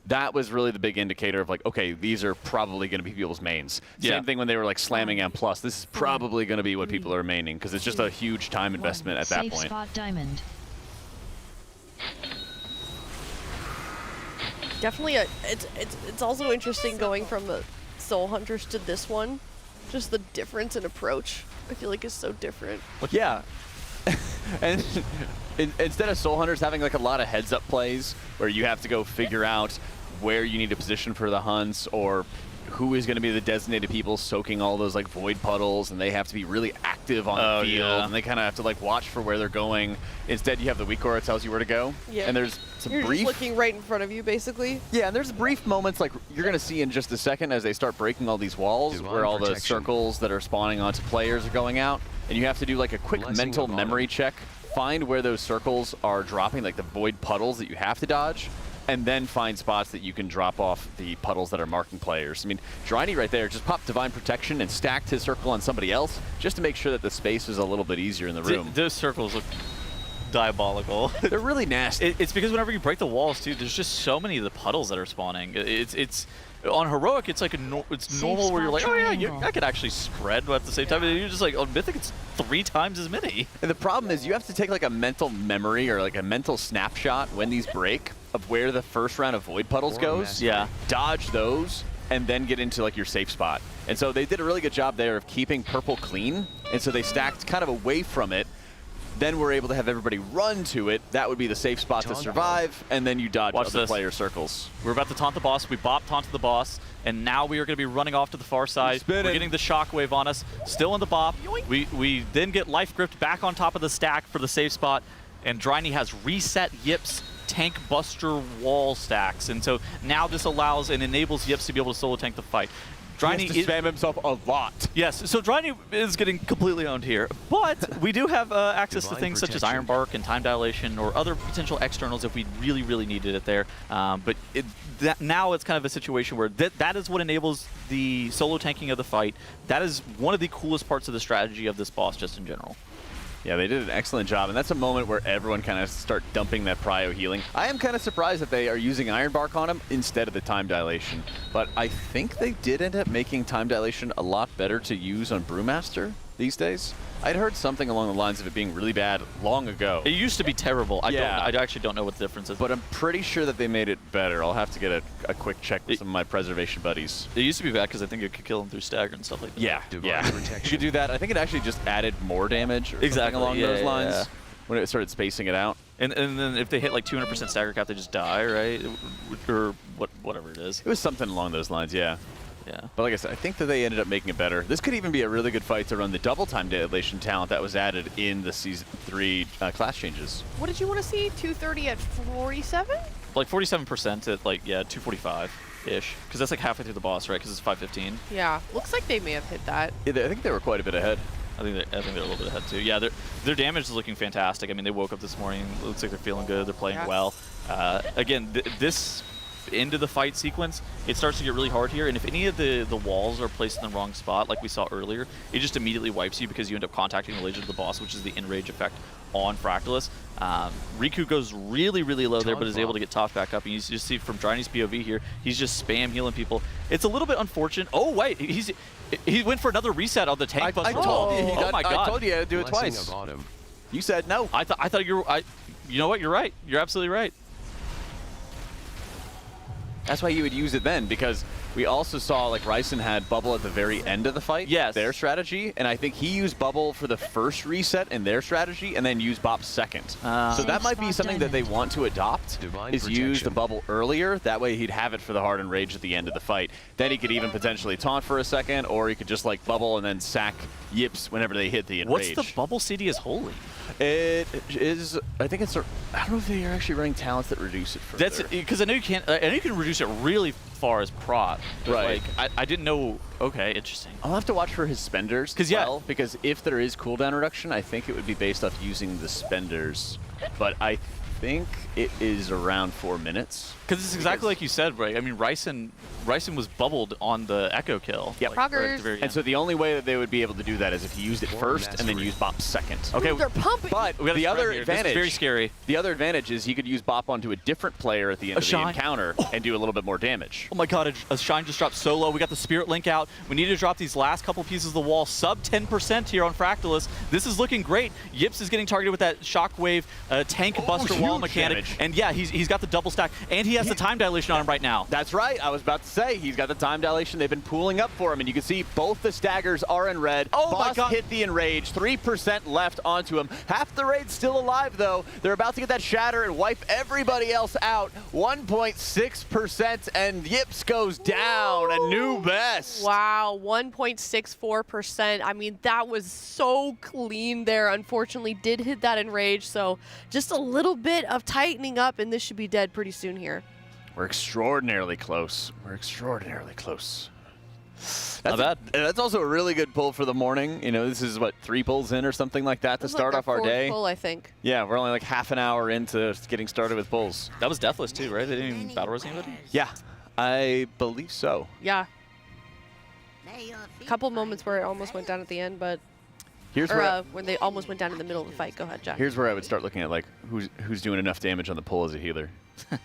that was really the big indicator of like, okay, these are probably going to be people's mains. Same thing when they were like slamming M+. This is probably going to be what people are maining because it's just a huge time investment at that Safe point. spot diamond. Definitely, it's also interesting going from the Soul Hunters to this one. Just the difference in approach, I feel like is so different. Yeah. And instead of Soul Hunters having like a lot of heads-up plays where you have to go figure out where you need to position for the hunts or who is going to be the designated people soaking all those like void puddles, and they have to be really active on the field, and they kind of have to like watch for where they're going. Instead, you have the weak aura that tells you where to go, and there's some You're brief. just looking right in front of you, basically. Yeah, and there's brief moments like you're going to see in just a second as they start breaking all these walls where all the circles that are spawning onto players are going out, and you have to do like a quick mental memory check, find where those circles are dropping, like the void puddles that you have to dodge, and then find spots that you can drop off the puddles that are marking players. I mean, Dryny right there just popped Divine Protection and stacked his circle on somebody else just to make sure that the space was a little bit easier in the room. Those circles look diabolical. They're really nasty. It's because whenever you break the walls, too, there's just so many of the puddles that are spawning. It's on Heroic, it's like it's normal where you're like, oh yeah, I could actually spread, but at the same time, you're just like, on Mythic, it's 3 times as many. And the problem is you have to take like a mental memory or like a mental snapshot when these break of where the first round of void puddles goes. Yeah. Dodge those and then get into like your safe spot. And so they did a really good job there of keeping purple clean. And so they stacked kind of away from it. Then we're able to have everybody run to it. That would be the safe spot to survive, and then you dodge other player circles. We're about to taunt the boss. We bopped taunted the boss, and now we are going to be running off to the far side. We're getting the shockwave on us. Still in the bop. We then get life gripped back on top of the stack for the safe spot, and Dryny has reset Yip's tank buster wall stacks, and so now this allows and enables Yips to be able to solo tank the fight. Dryny he has to spam himself a lot. Yes, so Dryny is getting completely owned here, but we do have access to things such as Iron Bark and Time Dilation or other potential externals if we really, really needed it there. But now it's kind of a situation where that is what enables the solo tanking of the fight. That is one of the coolest parts of the strategy of this boss just in general. Yeah, they did an excellent job, and that's a moment where everyone kind of start dumping that prio healing. I am kind of surprised that they are using Iron Bark on him instead of the Time Dilation, but I think they did end up making Time Dilation a lot better to use on Brewmaster these days. I'd heard something along the lines of it being really bad long ago. It used to be terrible. I actually don't know what the difference is. But I'm pretty sure that they made it better. I'll have to get a quick check with some of my preservation buddies. It used to be bad because I think it could kill them through stagger and stuff like that. Yeah, you could do that. I think it actually just added more damage or something along those lines when it started spacing it out. And then if they hit like 200% stagger cap, they just die, right? Or whatever it is. It was something along those lines, yeah. Yeah. But like I said, I think that they ended up making it better. This could even be a really good fight to run the double time dilation talent that was added in the Season 3 class changes. What did you want to see? 230 at 47? Like 47% at like, 245-ish. Because that's like halfway through the boss, right? Because it's 515. Yeah. Looks like they may have hit that. Yeah, I think they were quite a bit ahead. I think they're a little bit ahead too. Yeah, their damage is looking fantastic. I mean, they woke up this morning. It looks like they're feeling good. They're playing well. Again, this into the fight sequence, it starts to get really hard here, and if any of the walls are placed in the wrong spot, like we saw earlier, it just immediately wipes you because you end up contacting the laser of the boss, which is the enrage effect on Fractillus. Riku goes really, really low there, but is able to get topped back up, and you just see from Dryny's POV here, he's just spam healing people. It's a little bit unfortunate. Oh wait, he went for another reset on the tank buster. I told you, oh my God. I told you to do it twice. You said no. I thought you were. You know what? You're right. You're absolutely right. That's why you would use it then, because We also saw like Ryson had bubble at the very end of the fight. Yes. Their strategy, and I think he used bubble for the first reset in their strategy, and then used bop second. So that might be something that they want to adopt. Is use the bubble earlier. That way he'd have it for the hard enrage at the end of the fight. Then he could even potentially taunt for a second, or he could just like bubble and then sack Yips whenever they hit the enrage. What's the bubble CD as holy? It is. I think it's. I don't know if they are actually running talents that reduce it further. That's because I know you can't. I know you can reduce it really far as prot. Right. Like I didn't know. Okay, interesting. I'll have to watch for his spenders. Because if there is cooldown reduction, I think it would be based off using the spenders. But I think it is around 4 minutes. Because it's exactly like you said, right? I mean, Ryson was bubbled on the Echo kill. Yep. Like, right at the very And end. so the only way that they would be able to do that is if he used it first and then used bop second. Okay. They're pumping. But We got a the other spread here. This is advantage, very scary. The other advantage is he could use bop onto a different player at the end of the Shine. encounter and do a little bit more damage. Oh my god, a Shine just dropped so low. We got the Spirit Link out. We need to drop these last couple pieces of the wall. Sub 10% here on Fractillus. This is looking great. Yips is getting targeted with that Shockwave tank buster wall huge mechanic. damage. And yeah, he's got the double stack. And he has the time dilation on him right now. That's right. I was about to say, he's got the time dilation. They've been pooling up for him, and you can see both the staggers are in red. Oh my Boss god. hit the enrage. 3% left onto him. Half the raid's still alive, though. They're about to get that shatter and wipe everybody else out. 1.6%, and Yips goes down. A new best. Wow, 1.64%. I mean, that was so clean there. Unfortunately, did hit that enrage, so just a little bit of tightening up, and this should be dead pretty soon here. We're extraordinarily close. We're extraordinarily close. Not bad. That's also a really good pull for the morning. You know, this is, what, 3 pulls in or something like that to start off our day? Pull, I think. Yeah, we're only like half an hour into getting started with pulls. That was Deathless too, right? They didn't even battle res anybody? Yeah, I believe so. Yeah. A couple moments where it almost went down at the end, but Here's when they almost went down in the middle of the fight. Go ahead, Jack. Here's where I would start looking at like who's doing enough damage on the pull as a healer.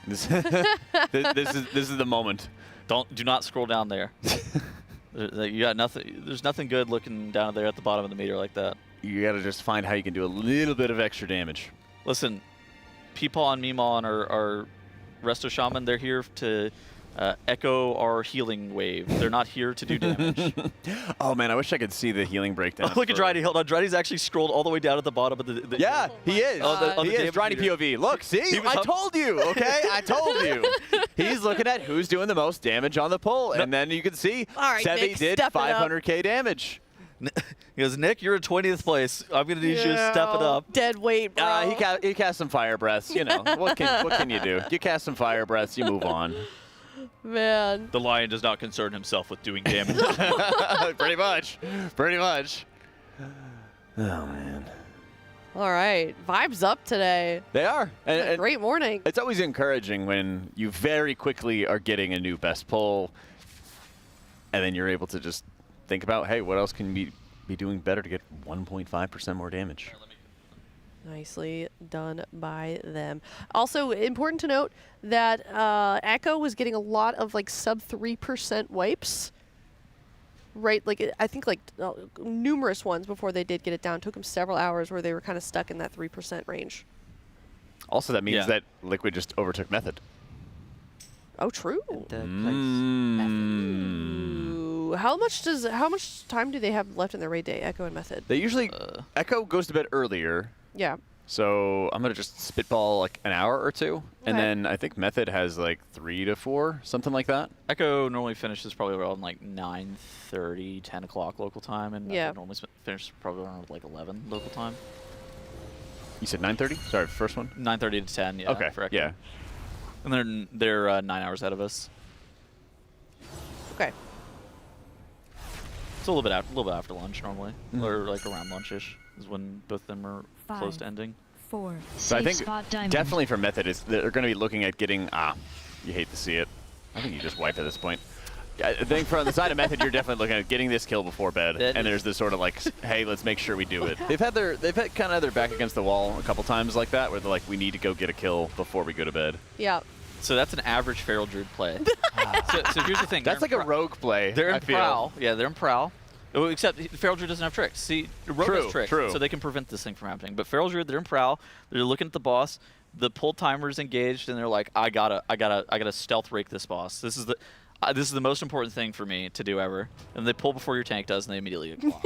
this is the moment. Do not scroll down there. You got nothing. There's nothing good looking down there at the bottom of the meter like that. You got to just find how you can do a little bit of extra damage. Listen, Peepaw and Meemaw and our Resto Shaman, they're here to echo our healing wave. They're not here to do damage. Oh man, I wish I could see the healing breakdown. Oh, look at Drydy. Hold on, Drydy's actually scrolled all the way down at the bottom of the yeah, he is. He is. Drydy POV. Look, see? I told you, okay? I told you. He's looking at who's doing the most damage on the pull, and then you can see Sevi did 500k damage. He goes, Nick, you're in 20th place. I'm going to need you to step it up. Dead weight, bro. He cast some fire breaths. You know, what can you do? You cast some fire breaths, you move on. Man. The lion does not concern himself with doing damage. Pretty much. Pretty much. Oh, man. All right. Vibes up today. They are. And great morning. It's always encouraging when you very quickly are getting a new best pull, and then you're able to just think about, hey, what else can be doing better to get 1.5% more damage? Nicely done by them. Also, important to note that Echo was getting a lot of like sub 3% wipes. Right, like I think like numerous ones before they did get it down. Took them several hours where they were kind of stuck in that 3% range. Also, that means that Liquid just overtook Method. Oh, true. Ooh. How much time do they have left in their raid day, Echo and Method? They usually Echo goes to bed earlier. Yeah. So I'm gonna just spitball like an hour or two, and then I think Method has like 3 to 4, something like that. Echo normally finishes probably around like 9:30, 10 o'clock local time, and Method normally finishes probably around like 11 local time. You said 9:30? Sorry, first one. 9:30 to 10. Yeah. Okay. For Echo. Yeah. And they're 9 hours ahead of us. Okay. It's a little bit after lunch normally, or like around lunchish is when both of them are close to ending. 4. So I think definitely for Method, they're going to be looking at getting you hate to see it. I think you just wipe at this point. I think from the side of Method, you're definitely looking at getting this kill before bed, and there's this sort of like, hey, let's make sure we do it. They've had kind of their back against the wall a couple times like that, where they're like, we need to go get a kill before we go to bed. Yeah. So that's an average Feral Druid play. so here's the thing. That's like a rogue play. They're in Prowl. Yeah, they're in Prowl. Oh, except Feral Druid doesn't have tricks. See, Rogue has tricks, so they can prevent this thing from happening. But Feral Druid, they're in Prowl. They're looking at the boss. The pull timer's engaged, and they're like, I gotta stealth rake this boss. This is This is the most important thing for me to do ever. And they pull before your tank does, and they immediately get clocked.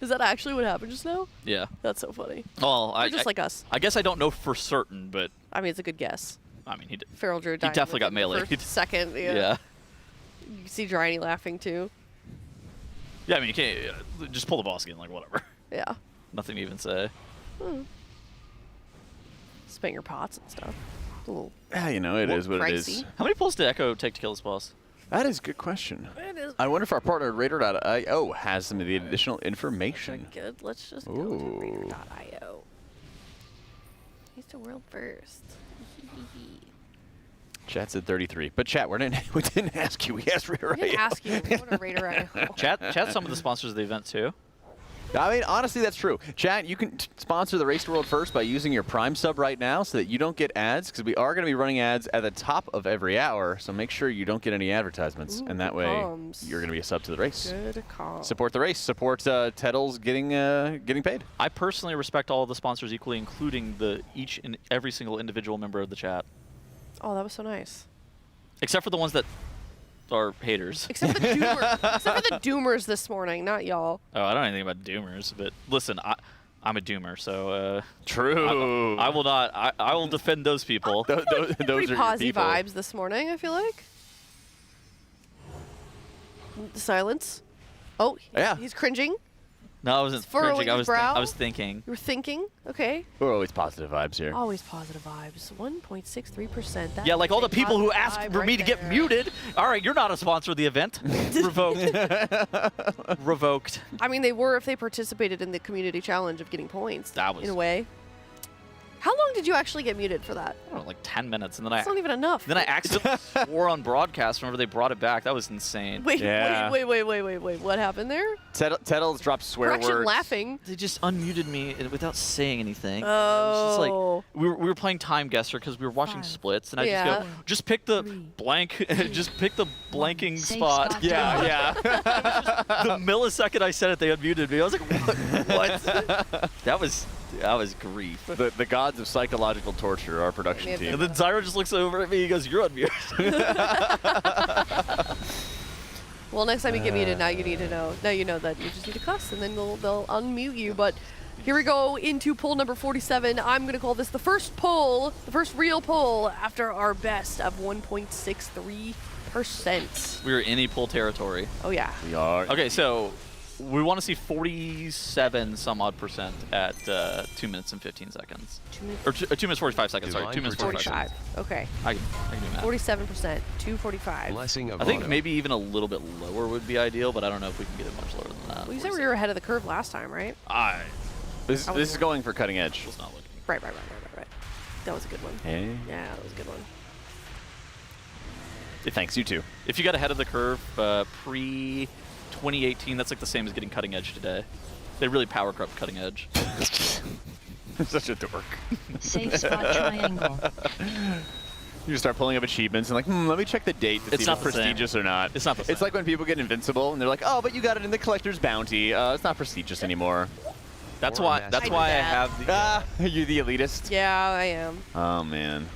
Is that actually what happened just now? Yeah. That's so funny. Well, Just like us. I guess I don't know for certain, but I mean, it's a good guess. I mean, he did. Feral Druid died definitely got within the meleeed. first second. Yeah. Yeah. You see Dryny laughing too. Yeah, I mean, you can't just pull the boss again, like whatever. Yeah. Nothing to even say. Spent your pots and stuff. A little Yeah, you know, it is what it is. pricey. How many pulls did Echo take to kill this boss? That is a good question. It is. I wonder if our partner RaiderIO has some of the additional information. Good. Let's just go to RaiderIO. He's the world first. Chat said 33, but chat, we didn't ask you. We asked RaiderIO. I didn't ask you. What a RaiderIO. Chat some of the sponsors of the event too. I mean, honestly, that's true. Chat, you can sponsor the Race to World First by using your Prime sub right now so that you don't get ads, because we are going to be running ads at the top of every hour, so make sure you don't get any advertisements, and that way you're going to be a sub to the race. Good call. Support the race. Support Tettles getting paid. I personally respect all of the sponsors equally, including each and every single individual member of the chat. Oh, that was so nice. Except for the ones that are haters. Except for the doomers. Except for the doomers this morning, not y'all. Oh, I don't know anything about doomers, but listen, I'm a doomer, so true. I will not. I will defend those people. Those Pretty are posy your people. vibes this morning, I feel like. The silence. Oh, he's cringing. No, I wasn't Furrowing cringing. his brow? I was thinking. You were thinking? Okay. We're always positive vibes here. Always positive vibes. 1.63%. Yeah, like all the people who asked for me to get muted. All right, you're not a sponsor of the event. Revoked. Revoked. I mean, they were if they participated in the community challenge of getting points. That was in a way. How long did you actually get muted for that? I don't know, like 10 minutes, and then That's not even enough. Then I accidentally swore on broadcast whenever they brought it back. That was insane. Wait. What happened there? Tettles dropped swear Correction, words. laughing. They just unmuted me without saying anything. Oh. It was just like, we were playing Time Guesser because we were watching splits, and I just go, just pick the blank, just pick the blanking spot. Yeah. The millisecond I said it, they unmuted me. I was like, what? That was grief. The gods of psychological torture, our production team. And then Zyro just looks over at me. He goes, "You're on mute." Well, next time you get muted, now you need to know. Now you know that you just need to cuss, and then they'll unmute you. But here we go into poll number 47. I'm going to call this the first poll, the first real poll after our best of 1.63%. We're in a pull territory. Oh yeah. We are. Okay, so we want to see 47 some odd percent at 2 minutes and 15 seconds. 2 minutes 45 seconds. Sorry, 2 minutes 45 seconds. Okay. I can do math. 47%, 245. Blessing of I think autumn. maybe even a little bit lower would be ideal, but I don't know if we can get it much lower than that. Well, you said we were ahead of the curve last time, right? This is going for cutting edge. Was not looking. Right. That was a good one. Hey. Yeah, that was a good one. Thanks, you too. If you got ahead of the curve pre 2018, that's like the same as getting cutting edge today. They really power corrupt cutting edge. Such a dork. Safe spot triangle. You just start pulling up achievements and like, let me check the date to see if it's prestigious or not. It's not the same. It's like when people get invincible and they're like, oh, but you got it in the collector's bounty. It's not prestigious anymore. That's why I have the. You're the elitist? Yeah, I am. Oh, man.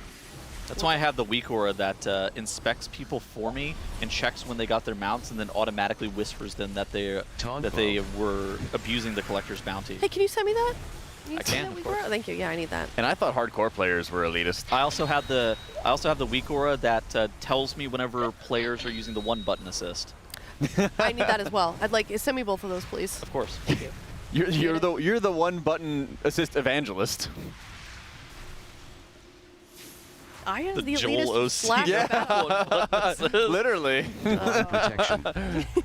That's why I have the weak aura that inspects people for me and checks when they got their mounts, and then automatically whispers them that they were abusing the collector's bounty. Hey, can you send me that? I can. Of course. Thank you. Yeah, I need that. And I thought hardcore players were elitist. I also have the weak aura that tells me whenever players are using the one button assist. I need that as well. I'd like send me both of those, please. Of course. Thank you. You're the one button assist evangelist. I am the Joel elitist OC. slash Literally. Protection.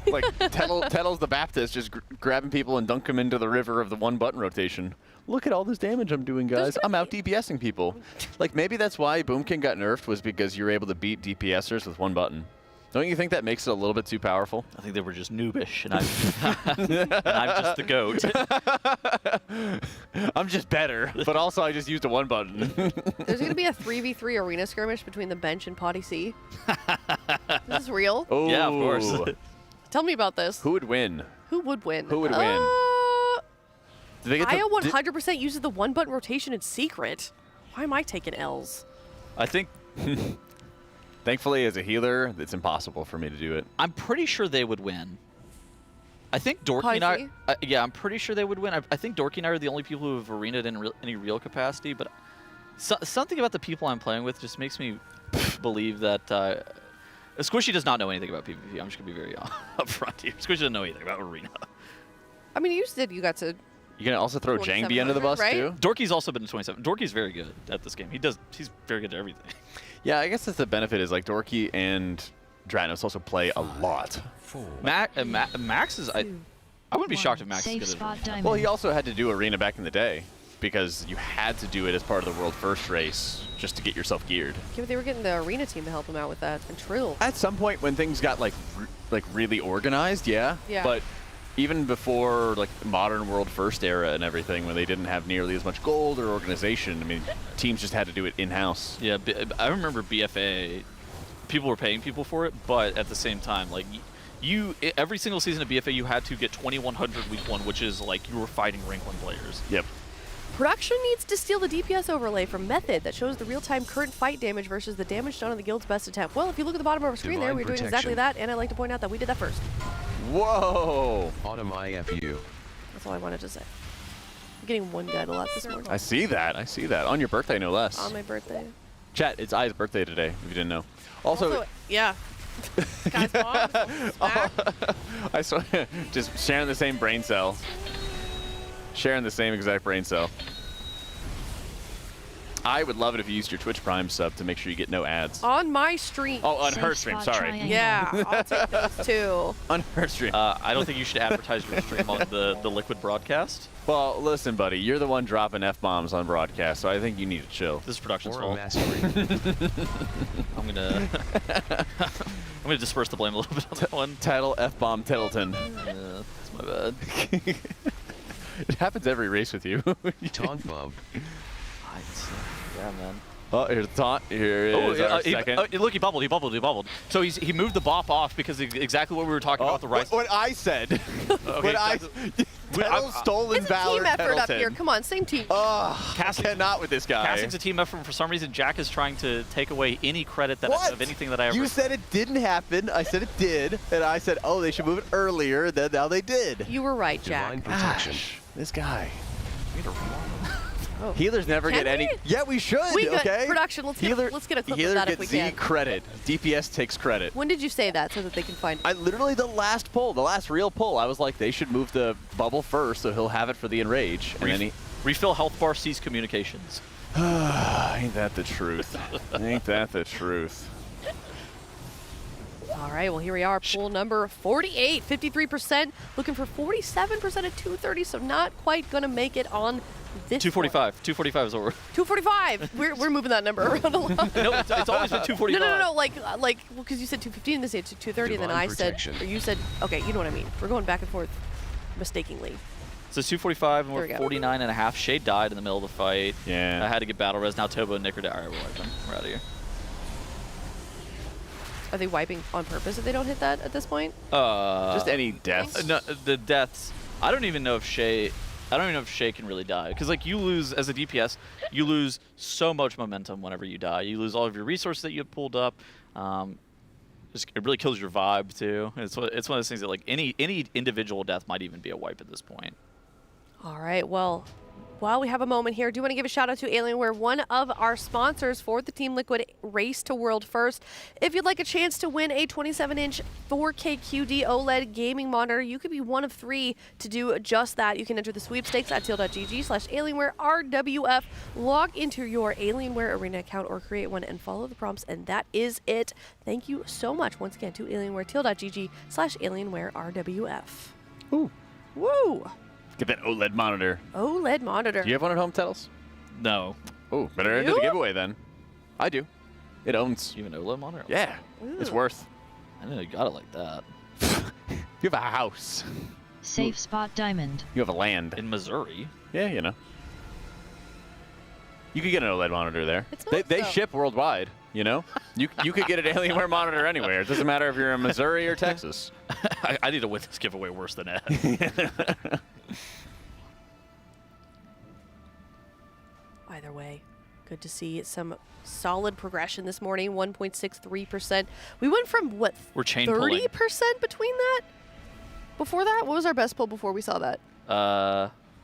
Like Tettles the Baptist just grabbing people and dunk them into the river of the one button rotation. Look at all this damage I'm doing, guys. I'm out DPSing people. Like maybe that's why Boom King got nerfed, was because you're able to beat DPSers with one button. Don't you think that makes it a little bit too powerful? I think they were just noobish, and I'm just the goat. I'm just better, but also I just used a one button. There's going to be a 3v3 arena skirmish between the bench and Potty C. This is real? Oh, yeah, of course. Tell me about this. Who would win? Who would win? Who would win? Aya 100% uses the one button rotation in secret. Why am I taking L's? I think Thankfully, as a healer, it's impossible for me to do it. I'm pretty sure they would win. I think Dorky and I... yeah, I'm pretty sure they would win. I think Dorky and I are the only people who have arena'd in any real capacity, but something about the people I'm playing with just makes me believe that... Squishy does not know anything about PvP. I'm just going to be very upfront here. Squishy doesn't know anything about Arena. I mean, you said you got to... You can also throw Jangby under the bus, right? too? Dorky's also been to 27. Dorky's very good at this game. He's very good at everything. Yeah, I guess that's the benefit is, like, Dorky and Dranos also play a lot. Max is... I wouldn't be shocked if Max is good at Well, he also had to do Arena back in the day because you had to do it as part of the World First race just to get yourself geared. Yeah, but they were getting the Arena team to help him out with that, and Trill. At some point when things got, like really organized, yeah. But even before, like, modern World First era and everything, when they didn't have nearly as much gold or organization, I mean, teams just had to do it in-house. Yeah, I remember BFA, people were paying people for it, but at the same time, like, every single season of BFA, you had to get 2100 week 1, which is like you were fighting rank 1 players. Yep. Production needs to steal the DPS overlay from Method that shows the real-time current fight damage versus the damage done on the guild's best attempt. Well, if you look at the bottom of our screen there, we're doing exactly that, and I'd like to point out that we did that first. Whoa! Autumn IFU. That's all I wanted to say. I'm getting one guide a lot this morning. I see that. I see that. On your birthday, no less. On my birthday. Chat, it's I's birthday today, if you didn't know. Also yeah. Guy's mom, I swear, just sharing the same brain cell. Sharing the same exact brain cell. I would love it if you used your Twitch Prime sub to make sure you get no ads. On my stream. Oh, on her stream, sorry. Yeah, I'll take those too. On her stream. I don't think you should advertise your stream on the Liquid broadcast. Well, listen, buddy, you're the one dropping F-bombs on broadcast, so I think you need to chill. This is production's fault. I'm gonna disperse the blame a little bit on that one. Title F-bomb Tittleton. Yeah, that's my bad. It happens every race with you. Taunt bomb. Yeah, man. Oh, here's the taunt. Here is our second. Look, he bubbled. So he moved the bop off because exactly what we were talking about the right. What I said. Okay, I've stolen Valor. It's a team effort up here. Come on, same team. Oh, cannot with this guy. Casting's a team effort. For some reason, Jack is trying to take away any credit of anything that I ever. You said it didn't happen. I said it did, and I said, oh, they should move it earlier. Then now they did. You were right, Jack. Gosh, this guy. Oh. Healers never get any. Yeah, we should. Okay. Production. Let's get a clip of that if we can. Healer gets Z credit. DPS takes credit. When did you say that so that they can find? I literally the last real pull. I was like, they should move the bubble first, so he'll have it for the enrage, and then he refill health bar, cease communications. Ain't that the truth? Ain't that the truth? All right, well, here we are, pool number 48, 53%, looking for 47% at 230, so not quite going to make it on this 245. 245 is over. 245. We're moving that number around a lot. No, it's always been 245. No, like, well, because you said 215, they said 230, and then I said, or you said, okay, you know what I mean. We're going back and forth mistakenly. So 245, and we're 49 and a half. Shade died in the middle of the fight. Yeah. I had to get battle res. Now Tobo and Nick are dead. All right, we're wiping. We're out of here. Are they wiping on purpose if they don't hit that at this point? Just any deaths. No, the deaths. I don't even know if Shay can really die. Because, like, you lose, as a DPS, you lose so much momentum whenever you die. You lose all of your resources that you have pulled up. It really kills your vibe, too. It's one of those things that, like, any individual death might even be a wipe at this point. All right, well, while we have a moment here, I do want to give a shout out to Alienware, one of our sponsors for the Team Liquid Race to World First. If you'd like a chance to win a 27-inch 4K QD OLED gaming monitor, you could be one of 3 to do just that. You can enter the sweepstakes at teal.gg/AlienwareRWF, log into your Alienware Arena account or create one and follow the prompts, and that is it. Thank you so much once again to Alienware, teal.gg/AlienwareRWF. Ooh. Woo! Get that OLED monitor. OLED monitor. Do you have one at home, Tettles? No. Oh, better enter the giveaway then. I do. It owns. You have an OLED monitor? Yeah. Ooh. It's worth. I didn't know you got it like that. You have a house. Safe spot diamond. You have a land. In Missouri? Yeah, you know. You could get an OLED monitor there. They so. ship worldwide, you know? You could get an Alienware monitor anywhere. It doesn't matter if you're in Missouri or Texas. I need to win this giveaway worse than Ed. Either way, Good to see some solid progression this morning, 1.63%. We went from, what, We're chain pulling. 30% between that? Before that? What was our best pull before we saw that?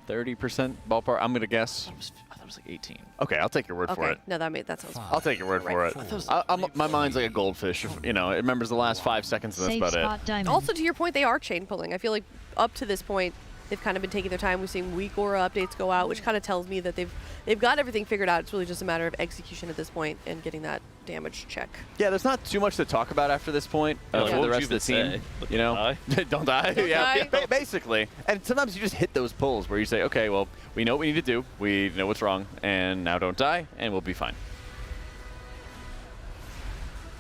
30% ballpark, I'm going to guess. I thought it was like 18. Okay, I'll take your word for it. No, that sounds I'll take your word for it. My mind's like a goldfish. You know, it remembers the last 5 seconds, and that's about it. Also, to your point, they are chain pulling. I feel like up to this point, they've kind of been taking their time. We've seen weak aura updates go out, which kind of tells me that they've got everything figured out. It's really just a matter of execution at this point and getting that damage check. Yeah, there's not too much to talk about after this point for the rest of the team. You know, don't die. Yeah, basically. And sometimes you just hit those pulls where you say, okay, well, we know what we need to do. We know what's wrong, and now don't die, and we'll be fine.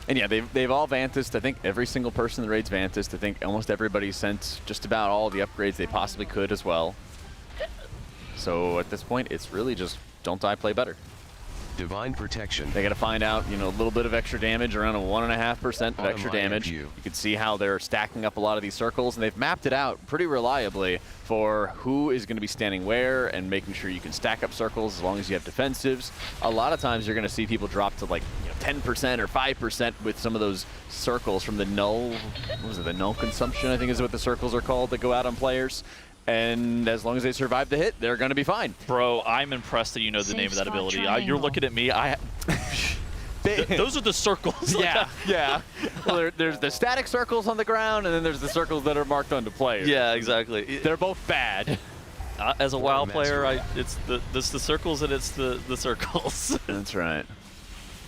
And yeah, they've all Vantised. I think every single person in the raid's Vantised. I think almost everybody sent just about all the upgrades they possibly could as well. So at this point, it's really just don't die, play better. Divine Protection. They got to find out, you know, a little bit of extra damage, around a 1.5% of extra damage. You can see how they're stacking up a lot of these circles, and they've mapped it out pretty reliably for who is going to be standing where and making sure you can stack up circles as long as you have defensives. A lot of times you're going to see people drop to like 10% or 5% with some of those circles from the null, what was it, the null consumption, I think is what the circles are called that go out on players. And as long as they survive the hit, they're going to be fine. Bro, I'm impressed that you know the name of that ability. You're looking at me. Those are the circles. Yeah. Well, there's the static circles on the ground, and then there's the circles that are marked onto players. Yeah, exactly. They're both bad. As a WoW player, it's the circles and it's the circles. That's right.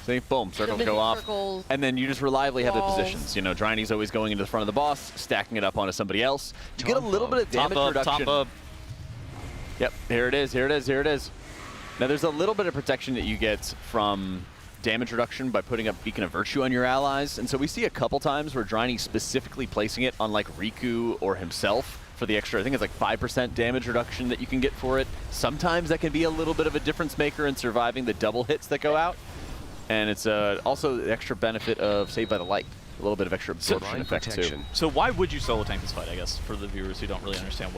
See, boom, circles go off. And then you just reliably have the positions. You know, Dryny's always going into the front of the boss, stacking it up onto somebody else. You get a little bit of damage reduction. Top up. Yep, here it is, here it is, here it is. Now there's a little bit of protection that you get from damage reduction by putting up Beacon of Virtue on your allies. And so we see a couple times where Dryny specifically placing it on like Riku or himself for the extra, I think it's like 5% damage reduction that you can get for it. Sometimes that can be a little bit of a difference maker in surviving the double hits that go out. And it's also the extra benefit of Saved by the Light. A little bit of extra absorption effect too. So why would you solo tank this fight, I guess, for the viewers who don't really understand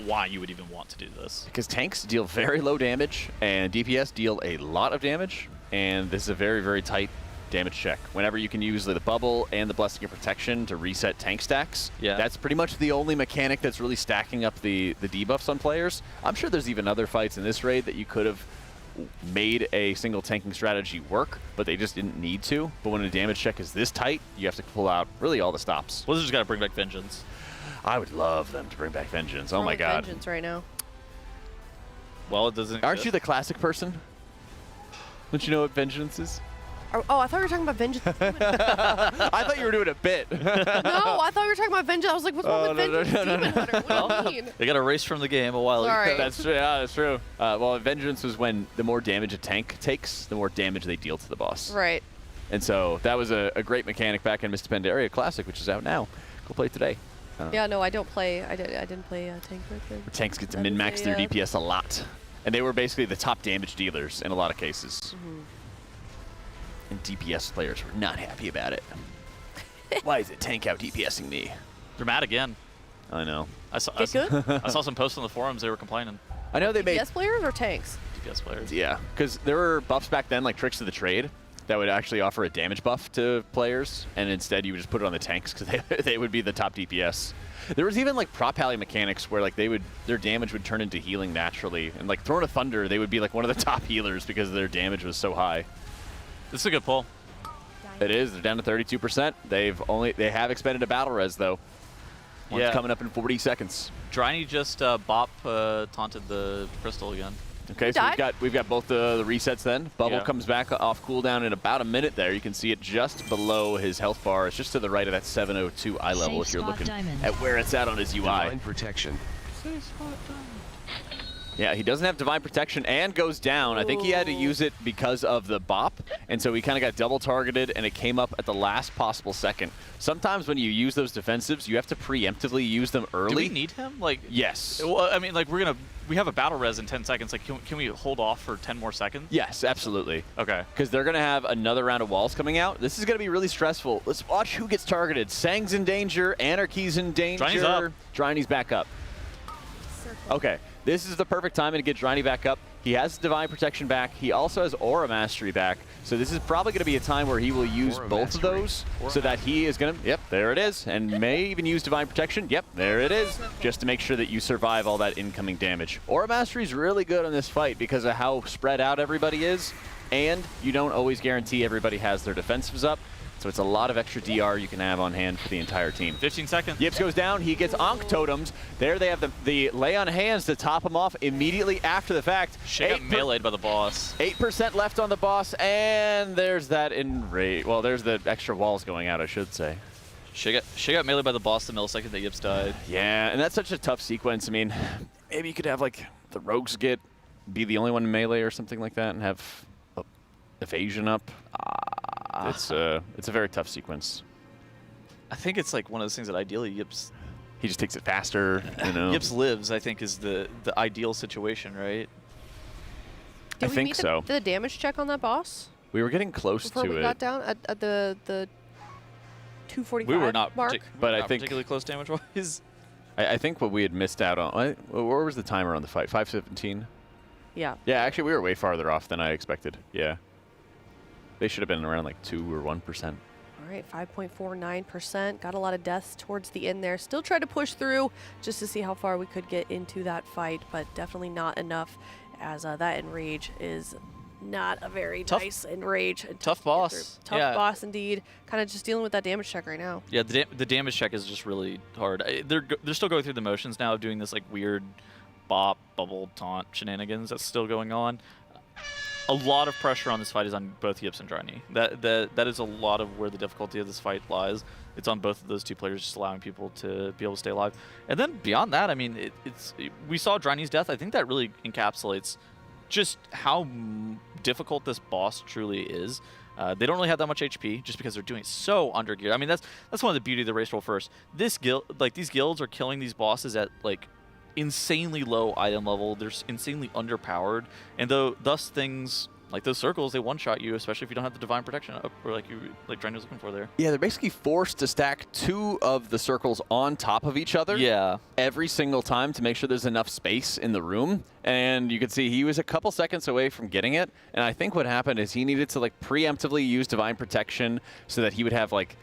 why you would even want to do this? Because tanks deal very low damage, and DPS deal a lot of damage, and this is a very, very tight damage check. Whenever you can use the bubble and the Blessing of Protection to reset tank stacks, that's pretty much the only mechanic that's really stacking up the debuffs on players. I'm sure there's even other fights in this raid that you could have made a single tanking strategy work, but they just didn't need to. But when a damage check is this tight, you have to pull out really all the stops. Blizzard's got to bring back Vengeance. I would love them to bring back Vengeance. Oh my god. Vengeance right now. Well, it doesn't. Aren't you the classic person? Don't you know what Vengeance is? Oh, I thought we were talking about Vengeance. I thought you were doing a bit. No, I thought we were talking about Vengeance. I was like, what's wrong with Vengeance? Demon Hunter? What do you mean? They got erased from the game a while ago. Sorry. That's true. Yeah, that's true. Well, Vengeance was when the more damage a tank takes, the more damage they deal to the boss. Right. And so that was a great mechanic back in Mr. Pandaria Classic, which is out now. Go play today. Yeah, no, I don't play. I didn't play tank right there. Tanks get to min-max their DPS a lot. And they were basically the top damage dealers in a lot of cases. And DPS players were not happy about it. Why is it tank out DPSing me? They're mad again. I know. I saw some posts on the forums. They were complaining. I know they made DPS players or tanks? DPS players. Yeah, because there were buffs back then, like Tricks of the Trade, that would actually offer a damage buff to players, and instead you would just put it on the tanks because they would be the top DPS. There was even like prop pally mechanics where like their damage would turn into healing naturally, and like Throne of Thunder, they would be like one of the top healers because their damage was so high. This is a good pull. It is. They're down to 32%. They have expended a battle res though. One's coming up in 40 seconds. Dryny just bop taunted the crystal again. Okay, so we've got both the resets then. Bubble comes back off cooldown in about a minute there. You can see it just below his health bar. It's just to the right of that 702 eye level if you're looking at where it's at on his UI. Divine Protection. Yeah, he doesn't have Divine Protection and goes down. I think he had to use it because of the bop, and so he kind of got double targeted, and it came up at the last possible second. Sometimes when you use those defensives, you have to preemptively use them early. Do we need him? Like, yes. Well, I mean, like we have a battle res in 10 seconds. Like, can we hold off for 10 more seconds? Yes, absolutely. Okay. Because they're going to have another round of walls coming out. This is going to be really stressful. Let's watch who gets targeted. Sang's in danger. Anarchy's in danger. Dryny's up. Dryny's back up. Okay. This is the perfect time to get Dryny back up. He has Divine Protection back. He also has Aura Mastery back. So this is probably going to be a time where he will use both of those so that he is going to, yep, there it is. And may even use Divine Protection. Yep, there it is. Just to make sure that you survive all that incoming damage. Aura Mastery is really good in this fight because of how spread out everybody is. And you don't always guarantee everybody has their defensives up. So it's a lot of extra DR you can have on hand for the entire team. 15 seconds. Yips goes down. He gets Ankh Totems. There they have the lay on hands to top him off immediately after the fact. She got meleeed by the boss. 8% left on the boss, and there's that enrage. Well, there's the extra walls going out, I should say. She got meleeed by the boss the millisecond that Yips died. Yeah, and that's such a tough sequence. I mean, maybe you could have like the rogues be the only one in melee or something like that and have evasion up. It's a very tough sequence. I think it's like one of those things that ideally Yips... He just takes it faster, you know. Yips lives, I think, is the ideal situation, right? I think so. Did the damage check on that boss? We were getting close before to we it. got down at the 245 We were not, mark? but I not think particularly close damage-wise. I think what we had missed out on... Where was the timer on the fight? 5:17? Yeah. Yeah, actually, we were way farther off than I expected. Yeah. They should have been around like 2 or 1%. All right, 5.49%. Got a lot of deaths towards the end there. Still tried to push through just to see how far we could get into that fight, but definitely not enough as that enrage is not a very nice enrage. Tough boss. Tough boss indeed. Kind of just dealing with that damage check right now. Yeah, the damage check is just really hard. They're still going through the motions now of doing this like weird bop, bubble, taunt shenanigans that's still going on. A lot of pressure on this fight is on both Yips and Zenni. That is a lot of where the difficulty of this fight lies. It's on both of those two players, just allowing people to be able to stay alive. And then beyond that, I mean, we saw Zenni's death. I think that really encapsulates just how difficult this boss truly is. They don't really have that much HP just because they're doing it so under geared. I mean, that's one of the beauty of the race roll first. These guilds are killing these bosses at like insanely low item level. They're insanely underpowered, and thus things like those circles, they one-shot you, especially if you don't have the divine protection up, or like Zenni was looking for there. Yeah, they're basically forced to stack 2 of the circles on top of each other. Yeah. Every single time to make sure there's enough space in the room. And you can see he was a couple seconds away from getting it. And I think what happened is he needed to like preemptively use divine protection so that he would have like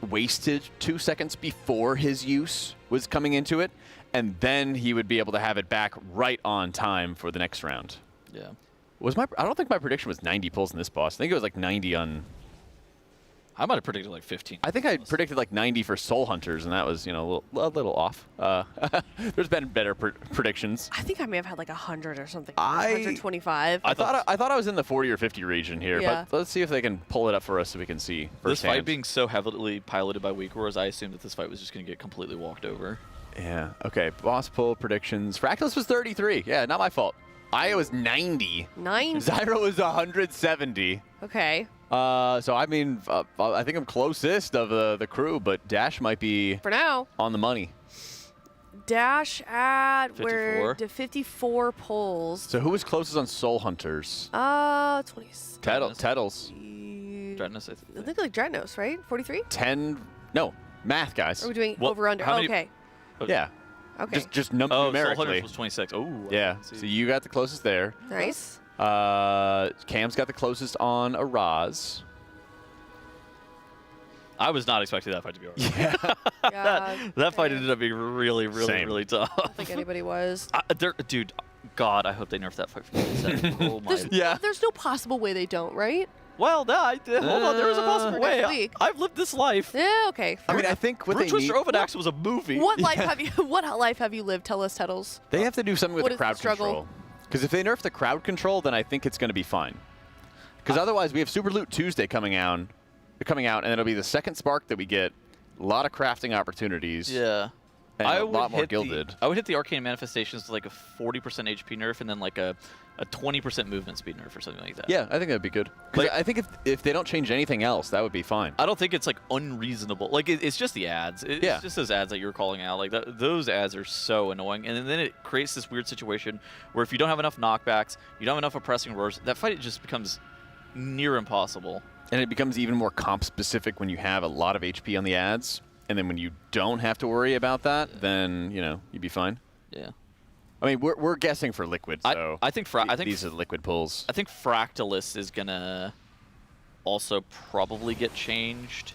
wasted 2 seconds before his use was coming into it. And then he would be able to have it back right on time for the next round. Yeah. I don't think my prediction was 90 pulls in this boss. I think it was like 90 on... I might have predicted like 15. I think I predicted like 90 for Soul Hunters, and that was, you know, a little off. There's been better predictions. I think I may have had like 100 or something. 125. I thought I was in the 40 or 50 region here, Yeah. but let's see if they can pull it up for us so we can see firsthand. This fight being so heavily piloted by Weak Wars, I assumed that this fight was just going to get completely walked over. Yeah. Okay. Boss pull predictions. Fractillus was 33. Yeah, not my fault. I was 90. 90. Zyro was 170. Okay. So I mean, I think I'm closest of the crew, but Dash might be For now. on the money. Dash at 54. where to 54 pulls. So who was closest on Soul Hunters? 26. Tettles. Dreadnoughts, I think like Dreadnoughts, right? 43? 10. No, math, guys. Are we doing over under? how many- Okay. Yeah. Okay. Just Soul numerically. Hunters was 26. Oh. Yeah. So you got the closest there. Nice. Cam's got the closest on Araz. I was not expecting that fight to be over. Yeah. That fight ended up being really, really, Same. really tough. I don't think anybody was. Dude, God, I hope they nerf that fight for 27. Oh my. There's no possible way they don't, right? Well, no, hold on. There is a possible way. Next week. I've lived this life. Yeah. Okay. I mean, I think what Brute they Twister need, Overdax was a movie. What life have you? What life have you lived? Tell us, Tettles. they have to do something with What the is the crowd struggle? control. Because if they nerf the crowd control, then I think it's going to be fine. Because otherwise, we have Super Loot Tuesday coming out, and it'll be the second spark that we get. A lot of crafting opportunities. Yeah. And a lot more hit gilded. I would hit the Arcane Manifestations to like a 40% HP nerf and then like a 20% movement speed nerf or something like that. Yeah, I think that'd be good. Like, I think if they don't change anything else, that would be fine. I don't think it's like unreasonable. Like it's just the ads. It's Yeah. just those ads that you're calling out. Like those ads are so annoying. And then it creates this weird situation where if you don't have enough knockbacks, you don't have enough oppressing roars, that fight just becomes near impossible. And it becomes even more comp specific when you have a lot of HP on the ads. And then when you don't have to worry about that, then, you know, you'd be fine. Yeah. I mean, we're guessing for liquid, so I think these are the liquid pulls. I think Fractillus is gonna also probably get changed.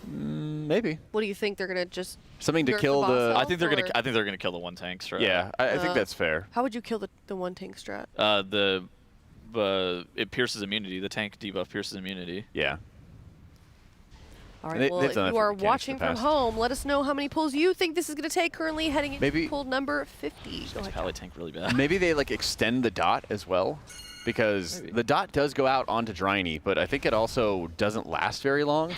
Maybe. What do you think? They're gonna just something to nerf kill boss the. health, I think they're or- gonna. I think they're gonna kill the one tank strat. Yeah, I think that's fair. How would you kill the one tank strat? It pierces immunity. The tank debuff pierces immunity. Yeah. All right, well, if you are watching from home, let us know how many pulls you think this is going to take currently heading into pull number 50. Go ahead. Pally tank really bad. Maybe they like extend the dot as well, because the dot does go out onto Dryny, but I think it also doesn't last very long,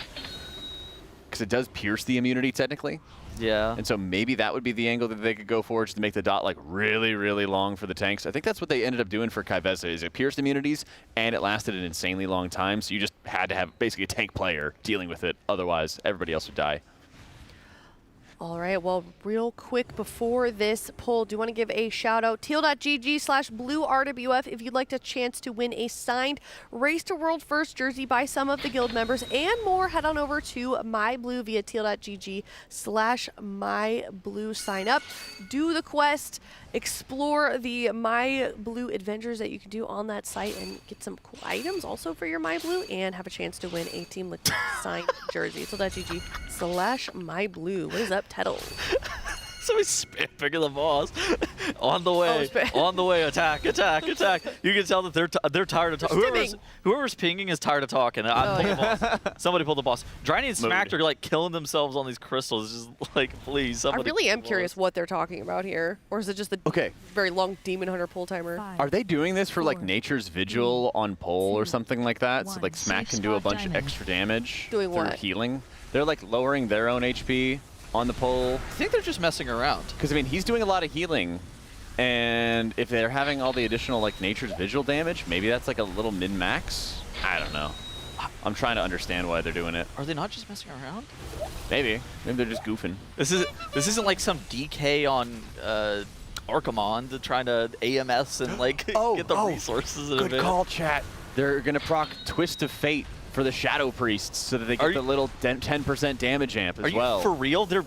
because it does pierce the immunity technically. Yeah. And so maybe that would be the angle that they could go for, just to make the dot like really, really long for the tanks. I think that's what they ended up doing for Kai'Veza, is it pierced immunities and it lasted an insanely long time. So you just had to have basically a tank player dealing with it. Otherwise, everybody else would die. All right, well, real quick before this poll, do you want to give a shout out? Teal.gg/BlueRWF if you'd like a chance to win a signed Race to World First jersey by some of the guild members and more. Head on over to MyBlue via Teal.gg/MyBlue. Sign up, do the quest, explore the MyBlue adventures that you can do on that site, and get some cool items also for your MyBlue, and have a chance to win a Team Liquid signed jersey. Teal.gg/MyBlue. What is up, Tettle? Somebody's spamming the boss. On the way. On the way. Attack, attack, attack. You can tell that they're tired of talking. Whoever's pinging is tired of talking. Pull the boss. Somebody pull the boss. Dryny and Smacked are like killing themselves on these crystals. Just like, please, somebody. I really am curious what they're talking about here. Or is it just the very long Demon Hunter pull timer? Are they doing this for like Nature's Vigil on pole or something like that? So like Smack can do a bunch of extra damage Doing through what? healing. They're like lowering their own HP on the pole. I think they're just messing around. Because I mean, he's doing a lot of healing, and if they're having all the additional like Nature's Vigil damage, maybe that's like a little min-max. I don't know. I'm trying to understand why they're doing it. Are they not just messing around? Maybe they're just goofing. This isn't like some DK on Archimon to trying to AMS and like get the resources. Good call, chat. They're gonna proc Twist of Fate for the Shadow Priests so that they get the little 10% damage amp as well. Are you for real? They're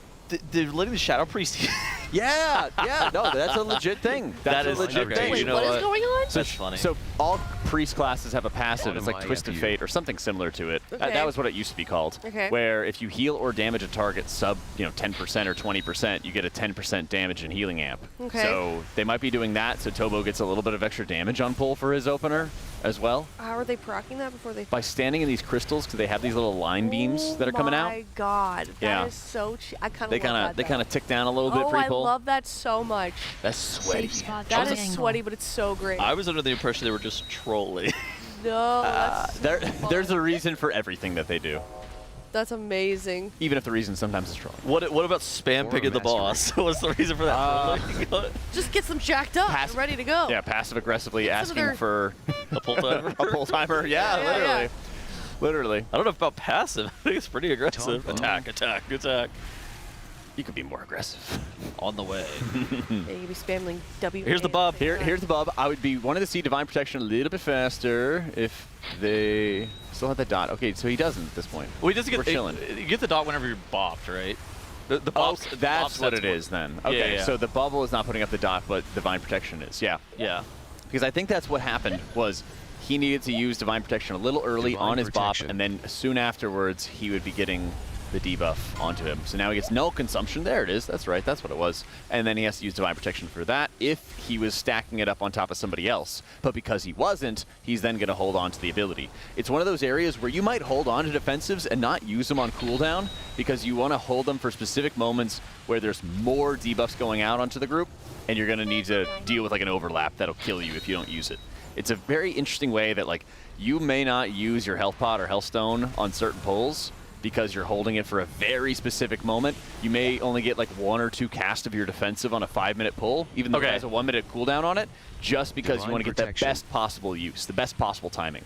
letting the Shadow Priest. Yeah, no, that's a legit thing. That's a legit thing. Wait, You know what is going on? So, That's funny. So all priest classes have a passive. It's like Twist of Fate or something similar to it. That was what it used to be called. Okay. Where if you heal or damage a target sub 10% or 20%, you get a 10% damage and healing amp. Okay. So they might be doing that, so Tobo gets a little bit of extra damage on pull for his opener as well. How are they proccing that before they... By standing in these crystals, because they have these little line beams that are coming out. Oh my god, that is so I kind of love that. They kind of tick down a little bit pre-pull. I love that so much. That's sweaty. That is sweaty, but it's so great. I was under the impression they were just trolling. No, that's so there's a reason for everything that they do. That's amazing. Even if the reason sometimes is trolling. What about spam picking the boss? What's the reason for that? Just get them jacked up and ready to go. Yeah, passive aggressively asking for a pull timer. A pull timer. Yeah, literally. Literally. I don't know about passive. I think it's pretty aggressive. Attack, attack, attack. You could be more aggressive. On the way. Yeah, you be spamming W. Here's the bub. Here's the bub. I would be wanting to see Divine Protection a little bit faster if they still have the dot. Okay, so he doesn't at this point. Well, he doesn't get. We're chilling. You get the dot whenever you're bopped, right? The that's what it is then. Okay, so the bubble is not putting up the dot, but Divine Protection is. Yeah. Yeah. Because I think that's what happened was he needed to use Divine Protection a little early on his bop, and then soon afterwards he would be getting the debuff onto him. So now he gets no consumption. There it is. That's right. That's what it was. And then he has to use Divine Protection for that if he was stacking it up on top of somebody else. But because he wasn't, he's then going to hold on to the ability. It's one of those areas where you might hold on to defensives and not use them on cooldown because you want to hold them for specific moments where there's more debuffs going out onto the group, and you're going to need to deal with like an overlap that'll kill you if you don't use it. It's a very interesting way that like you may not use your health pot or health stone on certain pulls because you're holding it for a very specific moment. You may only get like 1 or 2 cast of your defensive on a 5-minute pull, even though it has a 1-minute cooldown on it, just because you want to get the best possible use, the best possible timing.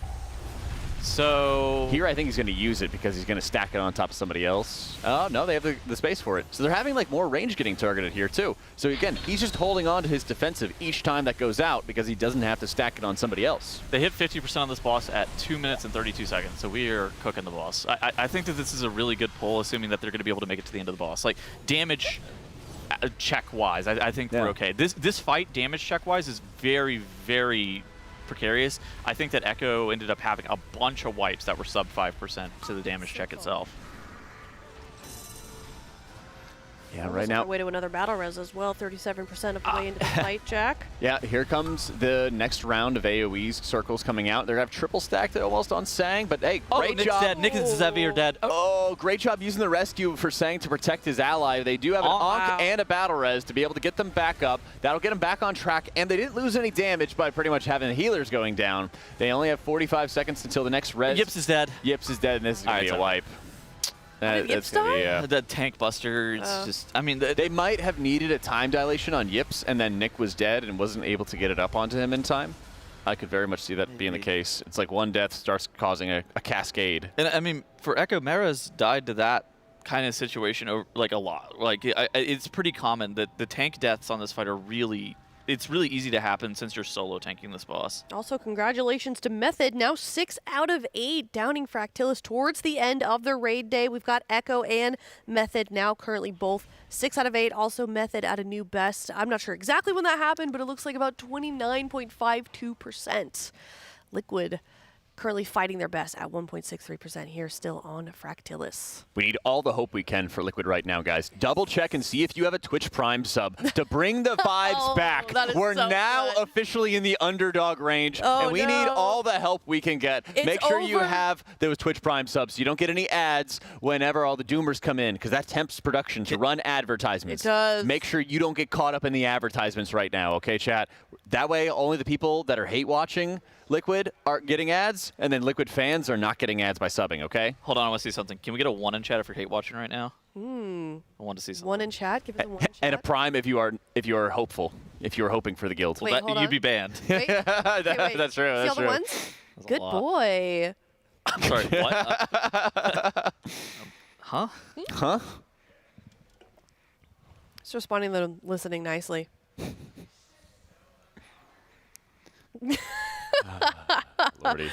So here I think he's going to use it because he's going to stack it on top of somebody else. Oh, no, they have the space for it. So they're having like more range getting targeted here too. So again, he's just holding on to his defensive each time that goes out because he doesn't have to stack it on somebody else. They hit 50% on this boss at 2 minutes and 32 seconds, so we are cooking the boss. I think that this is a really good pull, assuming that they're going to be able to make it to the end of the boss. Like, damage check-wise, I think we're okay. This fight, damage check-wise, is very, very precarious. I think that Echo ended up having a bunch of wipes that were sub 5% to the damage check itself. Yeah, right now. On our way to another battle res as well, 37% of the way into the fight, Jack. Yeah, here comes the next round of AoE's circles coming out. They're going to have triple stacked almost on Sang, but hey, great job. Dead. Nick and Zevi are dead. Oh, great job using the rescue for Sang to protect his ally. They do have an Ankh and a battle res to be able to get them back up. That'll get them back on track, and they didn't lose any damage by pretty much having the healers going down. They only have 45 seconds until the next res. Yips is dead. Yips is dead, and this is going to be a wipe. Yips die? The tank buster, it's just, I mean, they might have needed a time dilation on Yips, and then Nick was dead and wasn't able to get it up onto him in time. I could very much see that being the case. It's like one death starts causing a cascade. And I mean, for Echo, Mera's died to that kind of situation like a lot. Like, it's pretty common that the tank deaths on this fight are really... It's really easy to happen since you're solo tanking this boss. Also, congratulations to Method. Now 6 out of 8 downing Fractillus towards the end of the raid day. We've got Echo and Method now currently both 6 out of 8. Also, Method at a new best. I'm not sure exactly when that happened, but it looks like about 29.52%. Liquid currently fighting their best at 1.63% here, still on Fractillus. We need all the hope we can for Liquid right now, guys. Double check and see if you have a Twitch Prime sub to bring the vibes back. We're so now good. officially in the underdog range, and we need all the help we can get. Make sure you have those Twitch Prime subs so you don't get any ads whenever all the Doomers come in, because that tempts production to run advertisements. It does. Make sure you don't get caught up in the advertisements right now, okay, chat? That way, only the people that are hate watching Liquid are getting ads, and then Liquid fans are not getting ads by subbing, okay? Hold on, I want to see something. Can we get a 1 in chat if you're hate watching right now? I want to see something. 1 in chat? Give us a 1 in chat. And a Prime if you are hopeful, if you are hoping for the guild. Wait, hold on. You'd be banned. Wait. That's true. See That's all the true. ones? Good boy. I'm sorry, what? Huh? Huh? Just responding to them, listening nicely. Lordy.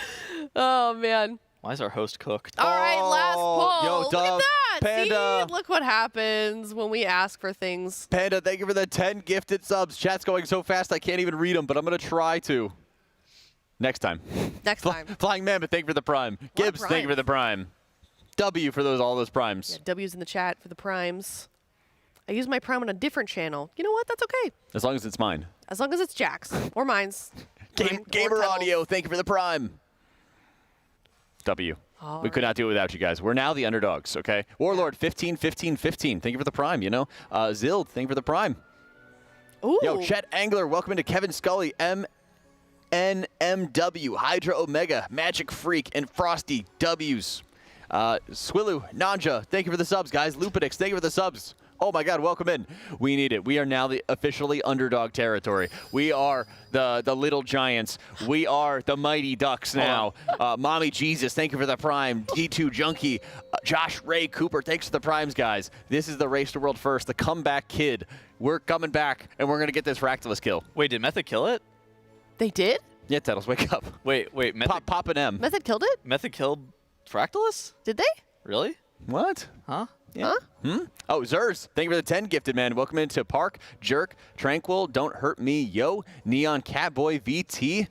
Oh, man. Why is our host cooked? All right, last poll. Yo, Look Dove, at that. Panda. See? Look what happens when we ask for things. Panda, thank you for the 10 gifted subs. Chat's going so fast I can't even read them, but I'm going to try to. Next time. Next time. Flying Mammoth, thank you for the Prime. Gibbs, thank you for the Prime. W for all those Primes. Yeah, W's in the chat for the primes. I use my Prime on a different channel. You know what? That's okay. As long as it's mine. As long as it's Jack's or mine's. Gamer Audio, thank you for the Prime. W. We could not do it without you guys. We're now the underdogs, okay? Warlord, 15, 15, 15. Thank you for the Prime, you know? Zild, thank you for the Prime. Ooh. Yo, Chet Angler, welcome into Kevin Scully, MNMW, Hydra Omega, Magic Freak, and Frosty W's. Swilu, Nanja, thank you for the subs, guys. Lupinix, thank you for the subs. Oh my God, welcome in. We need it. We are now the officially underdog territory. We are the little giants. We are the mighty ducks now. Mommy Jesus, thank you for the Prime. D2 Junkie, Josh Ray Cooper, thanks for the Primes, guys. This is the Race to World First, the comeback kid. We're coming back, and we're going to get this Fractillus kill. Wait, did Method kill it? They did? Yeah, Tettles, wake up. Wait, Method... Pop an M. Method killed it? Method killed Fractillus? Did they? Really? What? Huh? Yeah. Huh? Oh, Zers, thank you for the 10 gifted, man. Welcome into Park, Jerk, Tranquil, Don't Hurt Me, Yo, Neon Catboy, VT,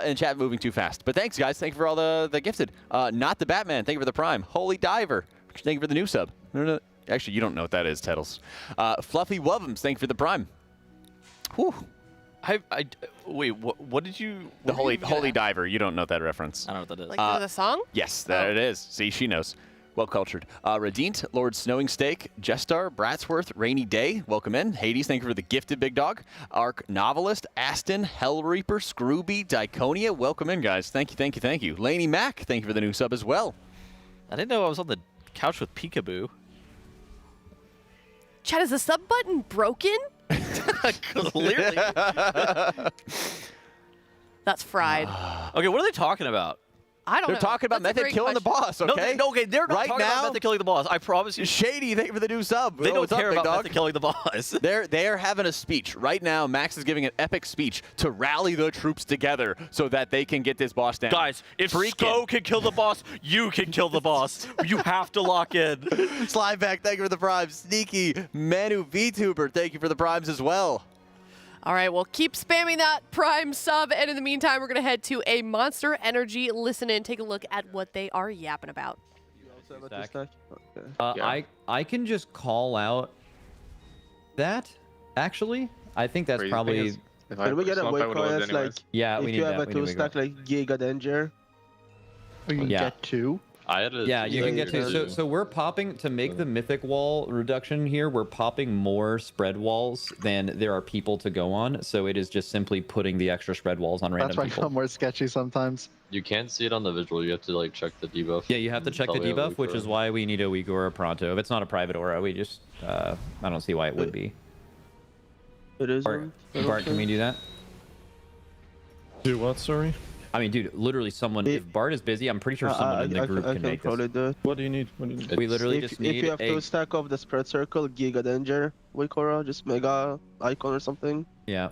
and chat moving too fast. But thanks, guys. Thank you for all the gifted. Not the Batman, thank you for the Prime. Holy Diver, thank you for the new sub. Actually, you don't know what that is, Tettles. Fluffy Wubbums, thank you for the Prime. Whew. Wait, what did you... The Holy Diver, you don't know that reference. I don't know what that is. Like the song? Yes, there it is. See, she knows. Well cultured. Radient, Lord Snowing Steak, Jestar, Bratsworth, Rainy Day, welcome in. Hades, thank you for the gifted big dog. Arc Novelist, Aston, Hell Reaper, Scrooby, Diconia, welcome in, guys. Thank you, thank you, thank you. Laney Mac, thank you for the new sub as well. I didn't know I was on the couch with Peekaboo. Chat, is the sub button broken? Clearly. That's fried. Okay, what are they talking about? I don't know. They're talking about That's a Method great killing the question. boss, okay? No, okay, they're not right talking now, about Method killing the boss. I promise you. Shady, thank you for the new sub. They don't What's up, care big about dog? Method killing the boss. They're having a speech. Right now, Max is giving an epic speech to rally the troops together so that they can get this boss down. Guys, if Sko can kill the boss, you can kill the boss. You have to lock in. Slimeback, thank you for the primes. Sneaky Manu VTuber, thank you for the primes as well. All right, well, keep spamming that Prime sub. And in the meantime, we're going to head to a Monster Energy listen in, take a look at what they are yapping about. I can just call out that, actually. I think that's probably... Can we get a wake chorus, like, yeah, we if need you that. have a 2-stack, like Giga Danger? Or you can get 2? Yeah, you can get to. So we're popping to make the mythic wall reduction here. We're popping more spread walls than there are people to go on. So it is just simply putting the extra spread walls on random That's people. why more sketchy sometimes. You can't see it on the visual. You have to like check the debuff. Yeah, you have to check the debuff, which is why we need a weak aura pronto. If it's not a private aura, we just I don't see why it would be. It is. Bart, can we do that? Do what? Sorry. I mean, dude, literally someone. If Bart is busy, I'm pretty sure someone in the group can make this. Do it. What do you need? What do you need? We literally if, just need if you have 2-stack of the spread circle, Giga Danger, wake aura, just mega icon or something. Yeah.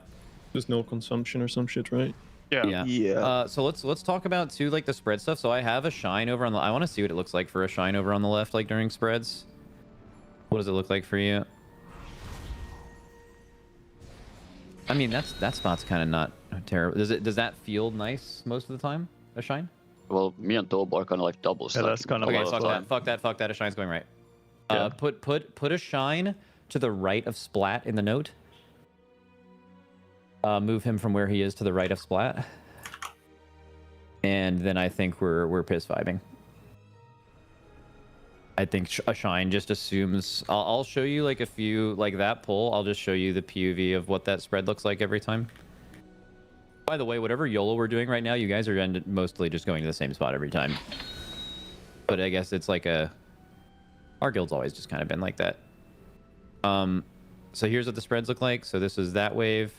There's no consumption or some shit, right? Yeah. So let's talk about too, like the spread stuff. So I have a shine over on the. I want to see what it looks like for a shine over on the left, like during spreads. What does it look like for you? I mean, that spot's kind of not terrible. Does that feel nice most of the time? A shine? Well, me and Doble are kind of like double stack. Yeah, that's kind of okay. Fuck that. A shine's going right. Yeah. Put a shine to the right of Splat in the note. Move him from where he is to the right of Splat. And then I think we're piss vibing. I think a shine just assumes... I'll show you like a few... Like that pull, I'll just show you the POV of what that spread looks like every time. By the way, whatever YOLO we're doing right now, you guys are mostly just going to the same spot every time. But I guess it's like a... Our guild's always just kind of been like that. So here's what the spreads look like. So this is that wave.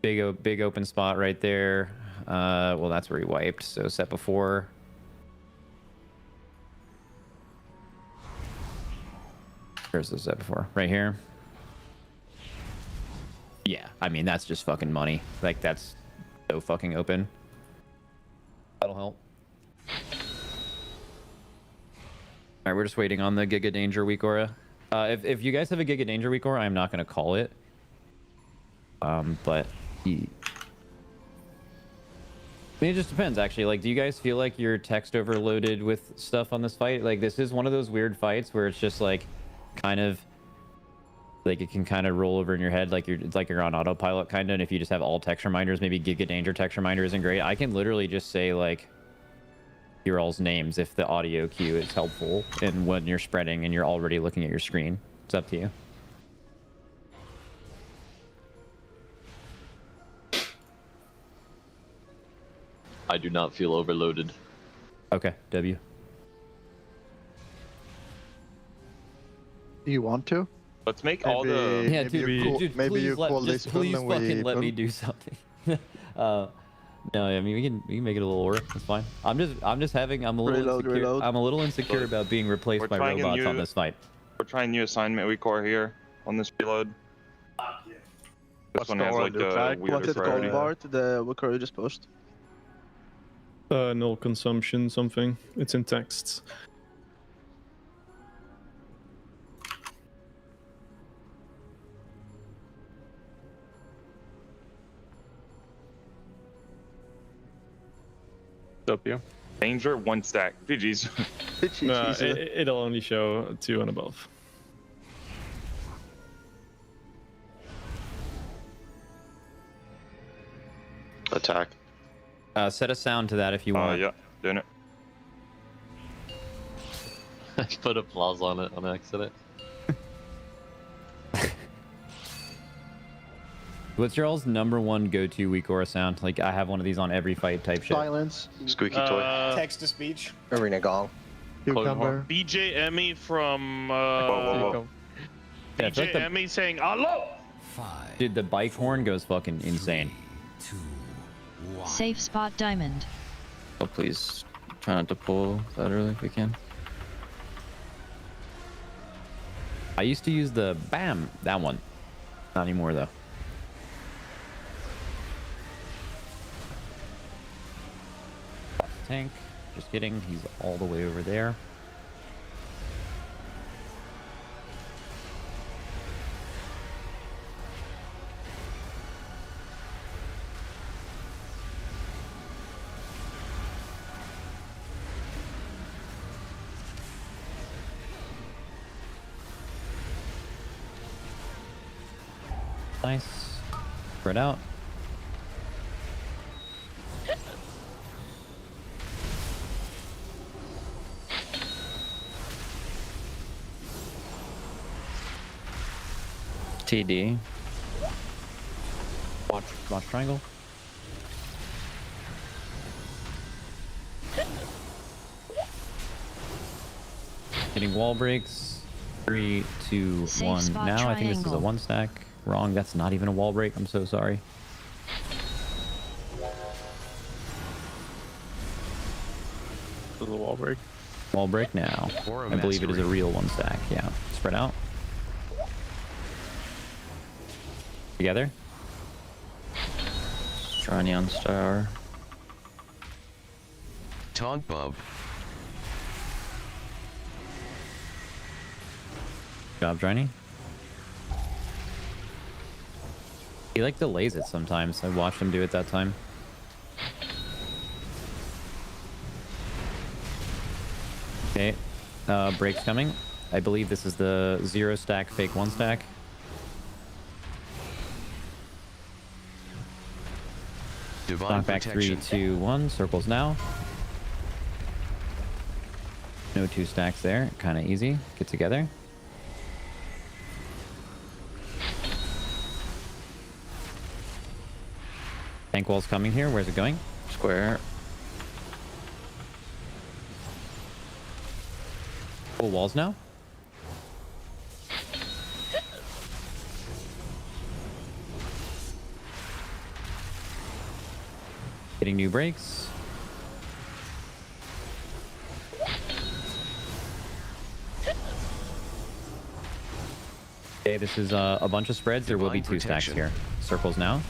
Big open spot right there. Well, that's where he wiped. So set before... Where's the set before? Right here. Yeah, I mean, that's just fucking money. Like, that's so fucking open. That'll help. Alright, we're just waiting on the Giga Danger weak aura. If you guys have a Giga Danger weak aura, I'm not going to call it. But... I mean, it just depends, actually. Like, do you guys feel like you're text overloaded with stuff on this fight? Like, this is one of those weird fights where it's just, like... kind of like it can kind of roll over in your head like you're on autopilot kind of, and if you just have all text reminders, maybe Giga Danger text reminder isn't great. I can literally just say like your all's names if the audio cue is helpful and when you're spreading and you're already looking at your screen. It's up to you. I do not feel overloaded. Okay, W. Do you want to? Let's make all the... Yeah, dude, maybe you call just this please and we fucking let me boom. do something. No, I mean we can make it a little aura. That's fine. I'm a little insecure about being replaced by robots on this fight. We're trying new assignment week core here on this reload. This one has like a weird What's it called, Bart? The week core you just posted? Null consumption something. It's in texts. Up you. Danger 1 stack. GG's. It'll only show 2 and above. Attack. Set a sound to that if you want. Yeah, doing it. I put applause on it on accident. What's your all's #1 go-to weak aura sound? Like, I have one of these on every fight type shit. Silence. Squeaky toy. Text to speech. Arena gong. Cucumber. BJ Emmy from whoa. Yeah, BJ Emmy saying hello. Dude, the bike horn goes fucking insane. Safe spot diamond. Oh, please. Try not to pull that early if we can. I used to use the BAM, that one. Not anymore, though. Tank. Just kidding. He's all the way over there. Nice. Spread out. TD. Watch triangle. Hitting wall breaks. 3, 2, 1. Now I think this is a 1 stack. Wrong. That's not even a wall break. I'm so sorry. This is a wall break. Wall break now. I believe it is a real 1 stack. Yeah. Spread out. Together. Johnny on star. Taunt Bub. Good job, Johnny. He like delays it sometimes. I watched him do it that time. Okay. Breaks coming. I believe this is the 0 stack fake 1 stack. Divine Knockback protection. 3, 2, 1. Circles now. No 2 stacks there. Kind of easy. Get together. Tank wall's coming here. Where's it going? Square. Full walls now. Getting new breaks. Okay, this is a bunch of spreads. There will be 2 stacks here. Circles now.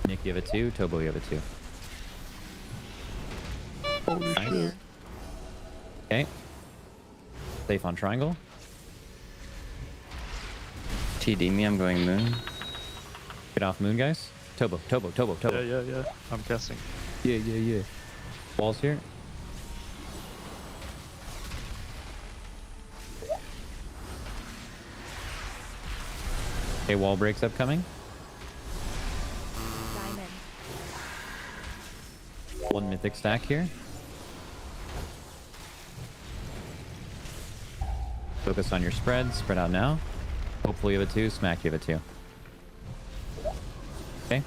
Nick, you have a 2. Tobo, you have a 2. Holy shit. Okay. Safe on triangle. TD me, I'm going moon. Get off moon, guys. Tobo. Yeah. I'm guessing. Yeah. Walls here. Okay, wall breaks upcoming. Diamond. 1 mythic stack here. Focus on your spread. Spread out now. Hopefully you have a 2. Smack, you have a 2. Okay.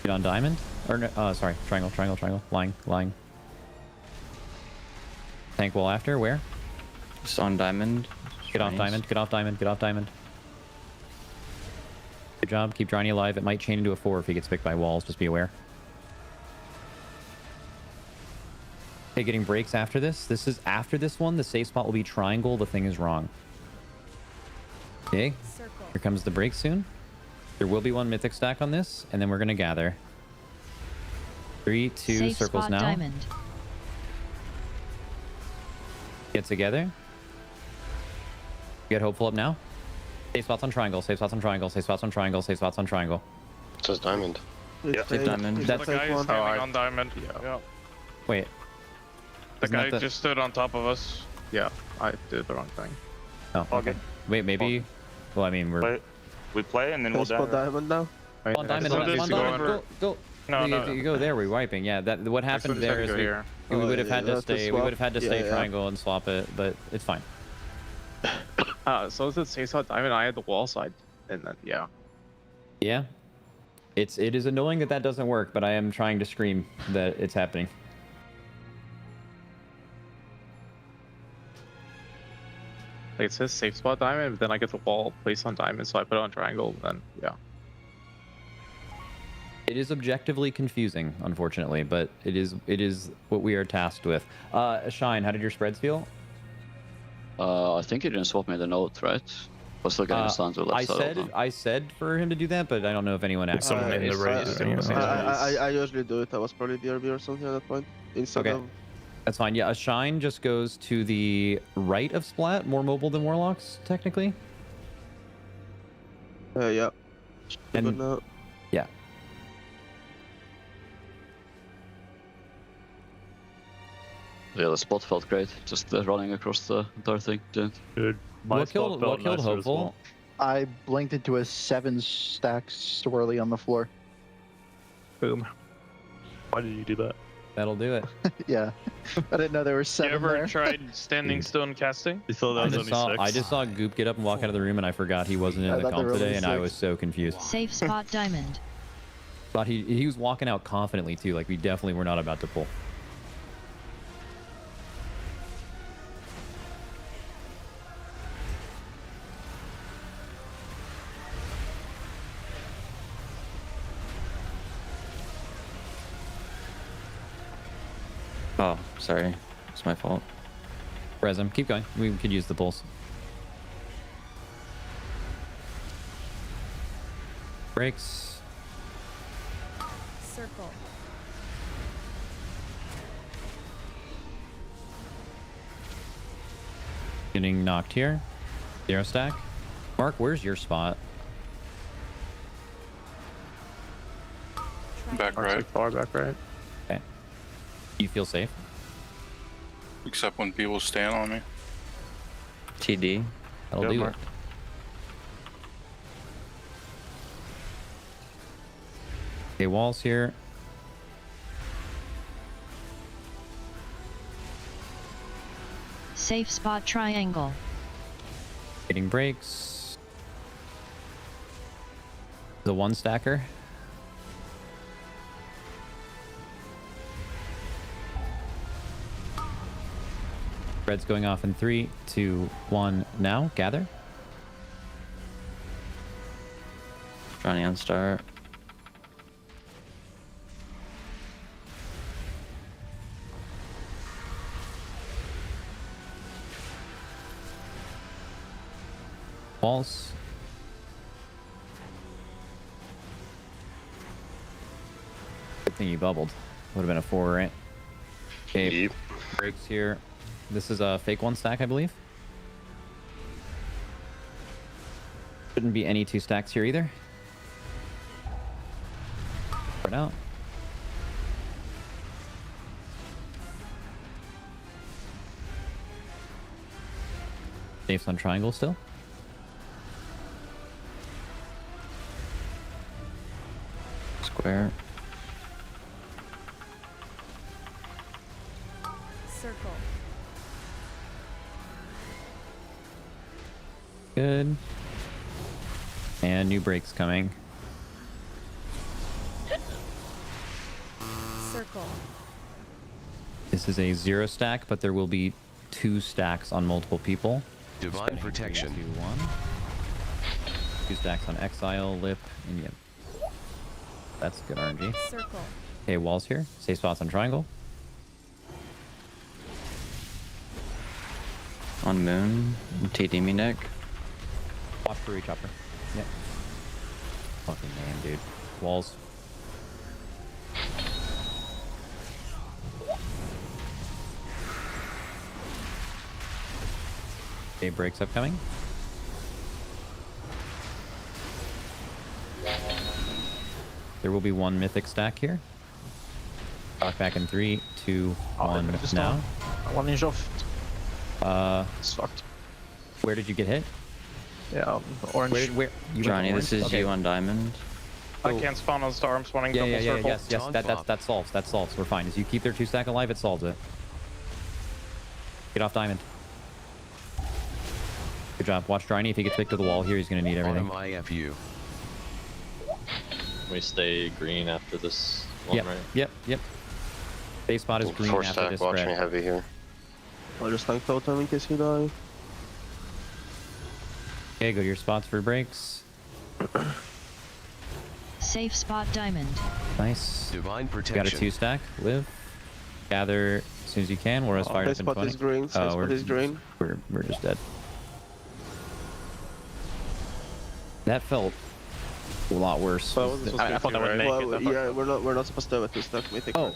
Get on diamond. Or no, sorry. Triangle. Lying. Tank wall after. Where? Just on diamond. Get off diamond. Good job. Keep Johnny alive. It might chain into a 4 if he gets picked by walls. Just be aware. Okay, getting breaks after this. This is after this one. The safe spot will be triangle. The thing is wrong. Okay. Here comes the break soon. There will be 1 mythic stack on this, and then we're going to gather. 3, 2, Safe circles spot now. diamond. Get together. Get hopeful up now. Safe spots on triangle. Safe spots on triangle. It says diamond. Yeah. Diamond. That's the guy is standing on diamond. Yeah. Wait. The Isn't guy that just stood on top of us. Yeah, I did the wrong thing. Oh, okay. Wait, maybe. Well, I mean, we're. We play and then we'll Spot diamond now. On diamond. Go. No. You go there. We're wiping. Yeah. That. What happened there is we would have had to stay. We would have had to stay triangle and swap it, but it's fine. So is it safe spot diamond? I had the wall side, and then yeah. Yeah. It is annoying that doesn't work, but I am trying to scream that it's happening. Like it says safe spot diamond, but then I get the wall placed on diamond, so I put it on triangle. Then yeah. It is objectively confusing, unfortunately, but it is what we are tasked with. Shine, how did your spreads feel? I think you didn't swap me the note, right? Was looking at the stand to the left side of them. I said for him to do that, but I don't know if anyone actually. Someone in the race. I usually do it. I was probably DRB or something at that point. Instead of... That's fine. Yeah, a Shine just goes to the right of Splat, more mobile than Warlocks, technically. Yeah. And, yeah. Yeah, the spot felt great. Just running across the entire thing. Dude, what killed Hopeful? I blinked into a 7-stack swirly on the floor. Boom. Why did you do that? That'll do it. Yeah. I didn't know there were 7 You ever there. tried standing still and casting? You thought that was only 6? I just saw Goop get up and walk out of the room, and I forgot he wasn't in the comp today, and I was so confused. Safe spot diamond. But he was walking out confidently too, like we definitely were not about to pull. Oh, sorry. It's my fault. Res him. Keep going. We could use the pulse. Breaks. Circle. Getting knocked here. 0 stack. Mark, where's your spot? Back right. Far back right. Okay. You feel safe? Except when people stand on me. TD. That'll do it. Okay, walls here. Safe spot triangle. Getting breaks. The 1 stacker. Red's going off in 3, 2, 1. Now, gather. Johnny on start. Walls. Good thing you bubbled. Would have been a 4, right? Okay, breaks here. This is a fake 1 stack, I believe. Shouldn't be any 2 stacks here either. Right out. Safe's on triangle still. Square. Circle. Good. And new breaks coming. Circle. This is a 0 stack, but there will be 2 stacks on multiple people. Divine protection. 3, 2, 1. 2 stacks on Exile, Lip, and Yip. That's good RNG. Circle. Okay, walls here. Safe spots on triangle. On moon. TD me neck. Watch for each chopper. Yep. Fucking man, dude. Walls. Okay, breaks upcoming. There will be 1 mythic stack here. Talk back in 3, 2, 1 now. 1 inch off. It's fucked. Where did you get hit? Yeah, orange. Where you Johnny, this is you on diamond. I can't spawn on star. I'm spawning Yeah, double circle. yes. That solves. That solves. We're fine. As you keep their 2 stack alive, it solves it. Get off diamond. Good job. Watch Driny. If he gets picked to the wall here, he's gonna need everything. IFU. We stay green after this one, Yep. right? Yep. Safe spot is green 4 after stack this watching spread. heavy here. I'll just tank totem in case he die. Okay, go to your spots for breaks. Safe spot diamond. Nice. Divine Got a protection. 2-stack. Live. Gather as soon as you can. Whereas fired up in 20. Is green. Safe spot is green. We're just dead. That felt a lot worse. I thought that would make it. Yeah, we're not supposed to have a 2-stack mythic. Oh,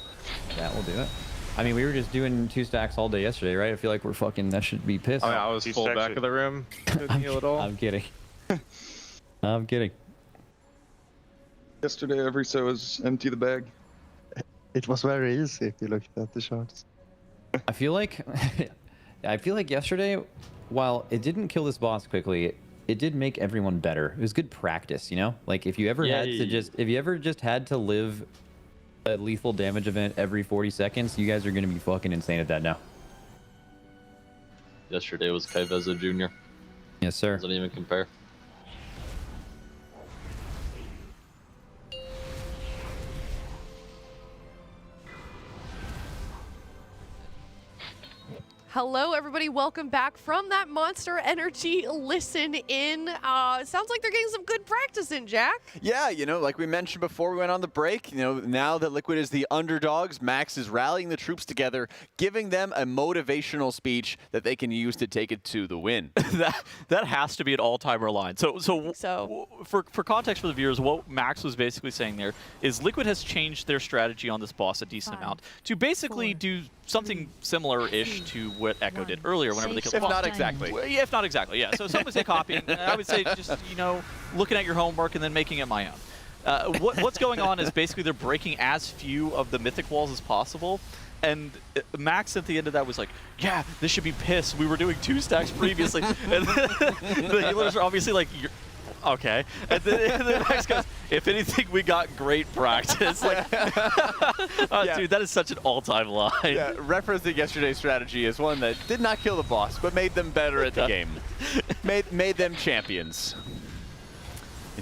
that will do it. I mean, we were just doing 2 stacks all day yesterday, right? I feel like we're fucking. That should be pissed. Oh, yeah, I was full back of the room. Couldn't heal at all. I'm kidding. I'm kidding. Yesterday, every so was empty the bag. It was very easy if you looked at the charts. I feel like yesterday, while it didn't kill this boss quickly, it did make everyone better. It was good practice, you know? Like if you ever just had to live a lethal damage event every 40 seconds, you guys are gonna be fucking insane at that now. Yesterday was Kaiveza Jr. Yes, sir. Doesn't even compare. Hello, everybody. Welcome back from that Monster Energy listen in. It sounds like they're getting some good practice in, Jack. Yeah, you know, like we mentioned before we went on the break, you know, now that Liquid is the underdogs, Max is rallying the troops together, giving them a motivational speech that they can use to take it to the win. that has to be an all-timer line. So for context for the viewers, what Max was basically saying there is Liquid has changed their strategy on this boss a decent amount to basically do something similar-ish to what Echo did earlier whenever they killed the boss. If not exactly. Yeah, if not exactly, yeah. So some would say copying. I would say just, you know, looking at your homework and then making it my own. What's going on is basically they're breaking as few of the mythic walls as possible. And Max at the end of that was like, yeah, this should be pissed. We were doing 2 stacks previously. And the healers are obviously like, okay. And then Max goes, if anything, we got great practice. Like, Yeah. Dude, that is such an all-time line. Yeah, referencing yesterday's strategy is one that did not kill the boss, but made them better at the game. Made them champions.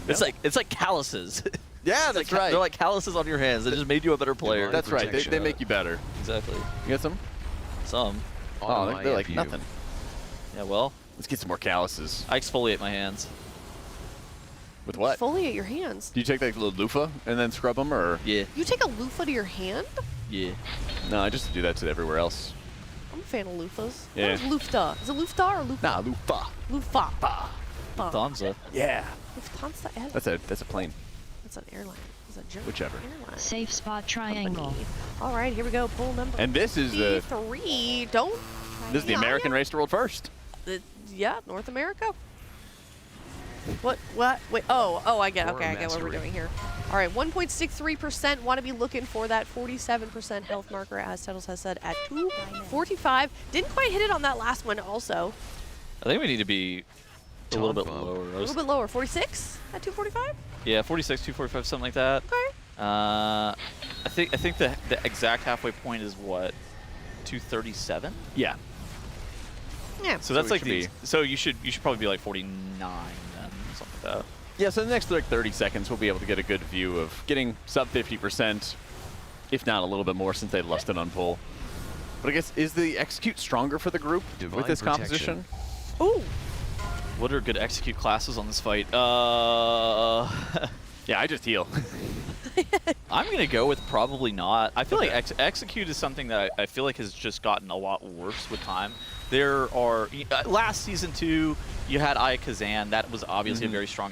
It's like calluses. Yeah, that's right. They're like calluses on your hands. They just made you a better player. That's right. They make you better. Exactly. You got some? Some. Oh, they're like nothing. Yeah, well. Let's get some more calluses. I exfoliate my hands. With what? Exfoliate your hands. Do you take like a little loofah and then scrub them, or? Yeah. You take a loofah to your hand? Yeah. No, I just do that to everywhere else. I'm a fan of loofahs. Yeah. What is loofah? Is it loofah or loofah? Nah, loofah. Loofah. Lufthansa. Yeah. Lufthansa. That's a plane. That's an airline. Is that joke? Whichever. Airline. Safe spot triangle. All right, here we go. Pull number. And this is the 3. Don't. This is the American race to world first. Yeah, North America. What? Wait. Oh, I get. Okay, I get what we're doing here. All right, 1.63%. Want to be looking for that 47% health marker, as Tettles has said, at 245. Didn't quite hit it on that last one. Also. I think we need to be a little bit lower. A little bit lower. 46 at 245. Yeah, 46, 245, something like that. Okay. I think the exact halfway point is what, 237? Yeah. Yeah. So that's like so you should probably be like 49 then, something like that. Yeah, so in the next like 30 seconds, we'll be able to get a good view of getting sub 50%, if not a little bit more since they lusted on pull. But I guess, is the execute stronger for the group with this composition? Ooh. What are good execute classes on this fight? Yeah, I just heal. I'm going to go with probably not. I feel like execute is something that I feel like has just gotten a lot worse with time. There are, last season 2, you had Aya Kazan. That was obviously a very strong,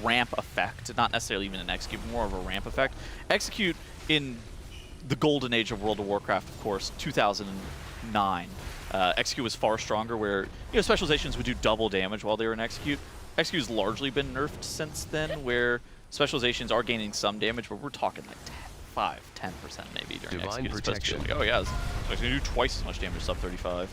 ramp effect. Not necessarily even an execute, but more of a ramp effect. Execute in the golden age of World of Warcraft, of course, 2009. Execute was far stronger, where specializations would do double damage while they were in execute. Execute's largely been nerfed since then, where specializations are gaining some damage, but we're talking like 5-10% maybe during Divine execute. protection. Like, oh yeah, it's going to do twice as much damage sub 35.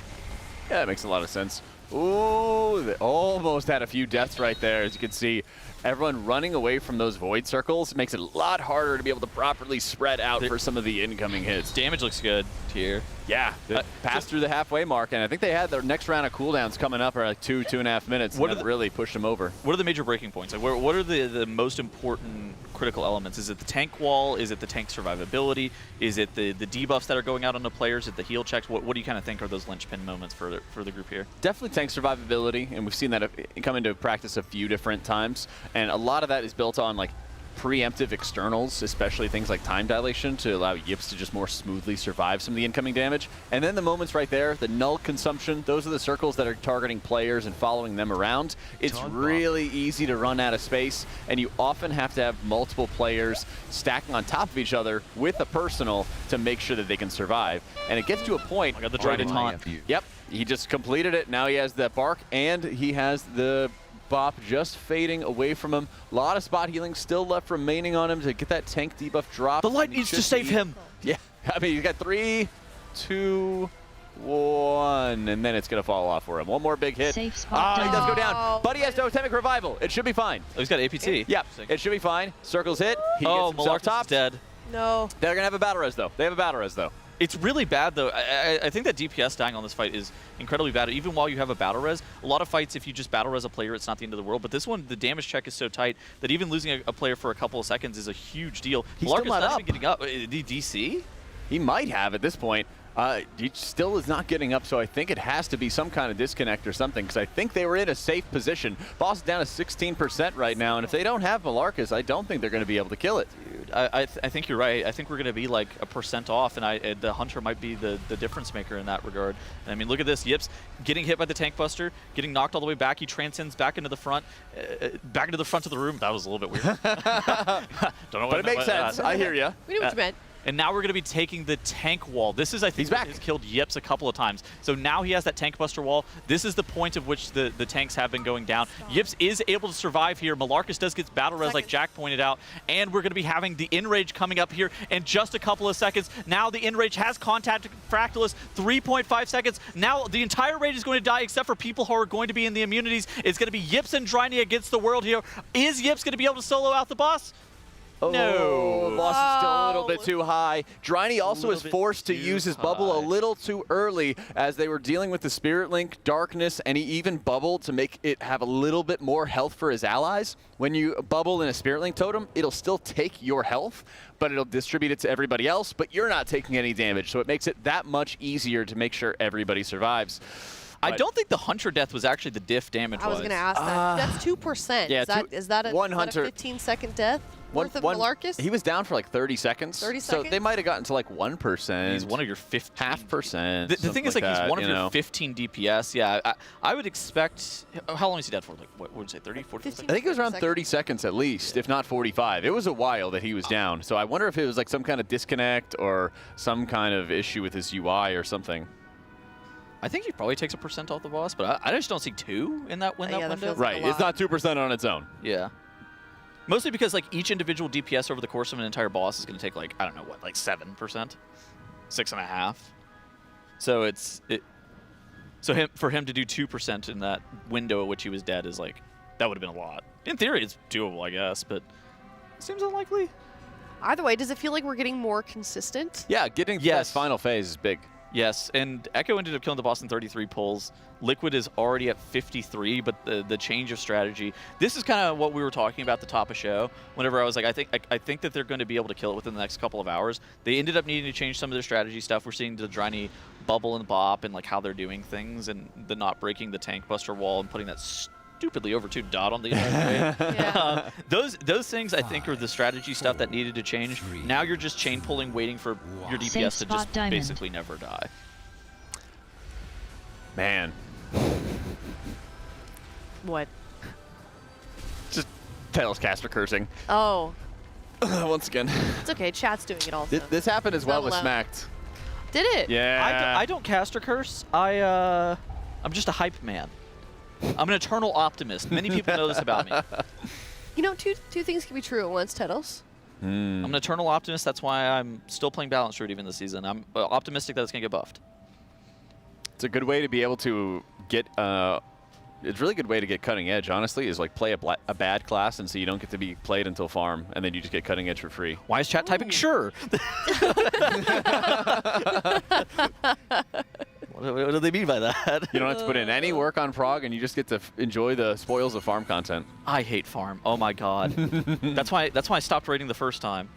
Yeah, that makes a lot of sense. Ooh, they almost had a few deaths right there. As you can see, everyone running away from those void circles makes it a lot harder to be able to properly spread out for some of the incoming hits. Damage looks good here. Yeah, they passed through the halfway mark, and I think they had their next round of cooldowns coming up, or like 2.5 minutes. What really pushed them over? What are the major breaking points? Like, what are the most important critical elements? Is it the tank wall? Is it the tank survivability? Is it the debuffs that are going out on the players? Is it the heal checks? What do you kind of think are those linchpin moments for the group here? Definitely tank survivability, and we've seen that come into practice a few different times. And a lot of that is built on like preemptive externals, especially things like time dilation, to allow Yips to just more smoothly survive some of the incoming damage. And then the moments right there, the null consumption, those are the circles that are targeting players and following them around. It's really easy to run out of space, and you often have to have multiple players stacking on top of each other with a personal to make sure that they can survive. And it gets to a point. I got the dragon taunt. Yep, he just completed it. Now he has the bark, and he has the bop just fading away from him. A lot of spot healing still left remaining on him to get that tank debuff drop. The light needs to save him. Yeah, I mean, you got 3, 2, 1, and then it's going to fall off for him. One more big hit. Safe spot He does go down, but he has totemic revival. It should be fine. Oh, he's got APT. Yeah, it should be fine. Circles hit. He gets himself top. Dead. No. They're going to have a battle res, though. They have a battle res, though. It's really bad, though. I think that DPS dying on this fight is incredibly bad. Even while you have a battle res, a lot of fights, if you just battle res a player, it's not the end of the world. But this one, the damage check is so tight that even losing a player for a couple of seconds is a huge deal. He's Lark's still not not up. even getting up. The DC? He might have at this point. He still is not getting up, so I think it has to be some kind of disconnect or something, because I think they were in a safe position. Boss is down to 16% right now, and if they don't have Malarcus, I don't think they're going to be able to kill it. Dude, I think you're right. I think we're going to be like a % off, and the Hunter might be the difference maker in that regard. And I mean, look at this. Yips getting hit by the Tank Buster, getting knocked all the way back. He transcends back into the front of the room. That was a little bit weird. Don't know But it makes sense. I hear you. We knew what you meant. And now we're going to be taking the tank wall. This is, I think, what has killed Yips a couple of times. So now he has that tank buster wall. This is the point of which the tanks have been going down. Yips is able to survive here. Malarcus does get battle res, like Jack pointed out. And we're going to be having the Enrage coming up here in just a couple of seconds. Now the Enrage has contacted Fractillus. 3.5 seconds. Now the entire raid is going to die except for people who are going to be in the immunities. It's going to be Yips and Dryny against the world here. Is Yips going to be able to solo out the boss? No. Boss is still a little bit too high. Dryny also is forced to use his bubble a little too early as they were dealing with the Spirit Link, Darkness, and he even bubbled to make it have a little bit more health for his allies. When you bubble in a Spirit Link totem, it'll still take your health, but it'll distribute it to everybody else, but you're not taking any damage, so it makes it that much easier to make sure everybody survives. I don't think the Hunter death was actually the diff damage. I was going to ask that. That's 2%. Yeah, is that a 15-second death worth of Malarcus? He was down for like 30 seconds. 30 So they might have gotten to like 1%. He's one of your 15. Half percent. The thing is, like, that, he's one of you your know. 15 DPS. Yeah, I would expect. How long is he dead for? Like, what would you say, 30, 40 seconds? I think it was around 30 seconds at least, if not 45. It was a while that he was down. So I wonder if it was like some kind of disconnect or some kind of issue with his UI or something. I think he probably takes a % off the boss, but I just don't see 2 in that, window. Right, it's not 2% on its own. Yeah. Mostly because like each individual DPS over the course of an entire boss is going to take like, I don't know what, like 7%? 6.5%? So for him to do 2% in that window at which he was dead is like, that would have been a lot. In theory, it's doable, I guess, but it seems unlikely. Either way, does it feel like we're getting more consistent? Yeah, getting to that final phase is big. Yes, and Echo ended up killing the boss in 33 pulls. Liquid is already at 53, but the change of strategy. This is kind of what we were talking about at the top of show. Whenever I was like, I think that they're going to be able to kill it within the next couple of hours. They ended up needing to change some of their strategy stuff. We're seeing the Dryny bubble and bop and like how they're doing things, and the not breaking the tank buster wall and putting that stupidly overtuned dot on the inside. Those things I think are the strategy stuff that needed to change. Now you're just chain pulling, waiting for your DPS to just basically never die. Man. What? Just Tails caster cursing. Oh. Once again. It's okay. Chat's doing it also. This happened as well with allowed. Smacked. Did it? Yeah. I don't caster curse. I'm just a hype man. I'm an eternal optimist. Many people know this about me. You know, two things can be true at once, Tedos. I'm an eternal optimist. That's why I'm still playing Balance Root even this season. I'm optimistic that it's going to get buffed. It's a good way to be able to get it's a really good way to get cutting edge, honestly, is like play a bad class and so you don't get to be played until farm, and then you just get cutting edge for free. Why is chat typing sure? What do they mean by that? You don't have to put in any work on Prog, and you just get to enjoy the spoils of farm content. I hate farm. Oh my god. That's why I stopped raiding the first time.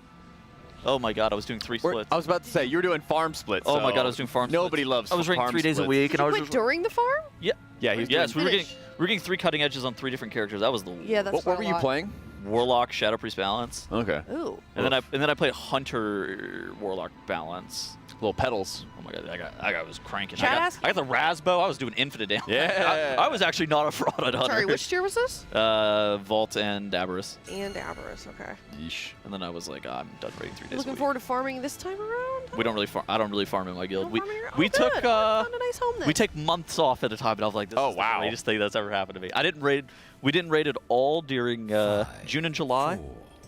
Oh my god, I was doing 3 splits. I was about to say, you were doing farm splits. Oh my god, I was doing farm splits. Nobody loves I was raiding 3 days a week. Did you quit during the farm? Yeah. Yeah, Yes, we were getting 3 cutting edges on 3 different characters. That was the Yeah, that's What were you playing? Warlock Shadow Priest balance. Okay. Ooh. And then I played Hunter Warlock balance. Little pedals. Oh my god, that guy was cranking. Chat I got the Rasbo. I was doing infinite damage. Yeah. I was actually not a fraud at Hunter. Sorry, which tier was this? Vault and Aberrus. And Avarice, okay. Yeesh. And then I was like, I'm done raiding 3 days. Looking forward to farming this time around? We don't really farm. I don't really farm in my guild. We Oh, took good. Found a nice home then. we take months off at a time, and I was like, this is the greatest thing that's ever happened to me. I didn't raid. We didn't raid at all during June and July.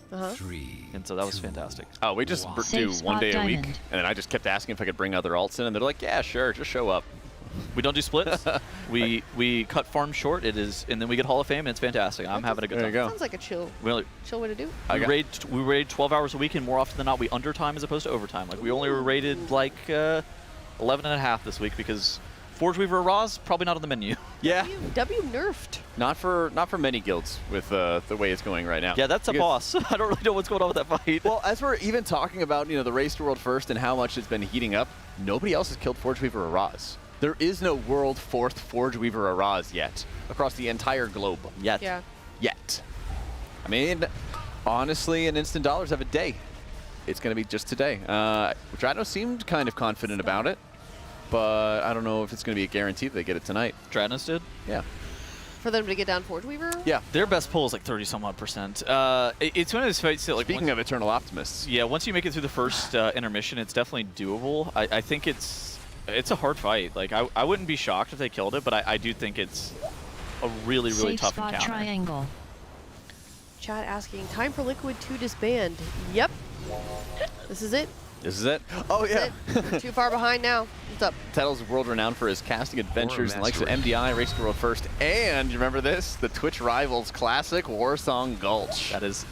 And so that was fantastic. Oh, we just do 1 day a week, and then I just kept asking if I could bring other alts in, and they're like, yeah, sure, just show up. We don't do splits. we cut farm short. It is, and then we get Hall of Fame, and it's fantastic. I'm having a good time. There you go. Sounds like a chill way to do. We raid 12 hours a week, and more often than not, we undertime as opposed to overtime. Like we only were rated like 11 and a half this week because Forge Weaver Raws probably not on the menu. Yeah. W nerfed. Not for many guilds with the way it's going right now. Yeah, that's a boss. I don't really know what's going on with that fight. Well, as we're even talking about, the race to World First and how much it's been heating up, nobody else has killed Forge Weaver Araz. There is no World 4th Forge Weaver Araz yet across the entire globe. Yet. Yeah. Yet. I mean, honestly, an Instant Dollars have a day. It's going to be just today. Drano seemed kind of confident about it, but I don't know if it's going to be a guarantee that they get it tonight. Dranos did? Yeah. For them to get down Forge Weaver? Yeah. Their best pull is like 30-some-odd%. It's one of those fights that, like, Speaking of Eternal Optimists. Yeah, once you make it through the first intermission, it's definitely doable. I think it's a hard fight. Like, I wouldn't be shocked if they killed it, but I do think it's a really, really Safe tough spot encounter. triangle. Chat asking, time for Liquid to disband. Yep. This is it. This is it? Oh, yeah. We're too far behind now. What's up? Tettle's world-renowned for his casting adventures and likes of MDI, Race to World First, and, you remember this? The Twitch Rivals Classic Warsong Gulch. That is...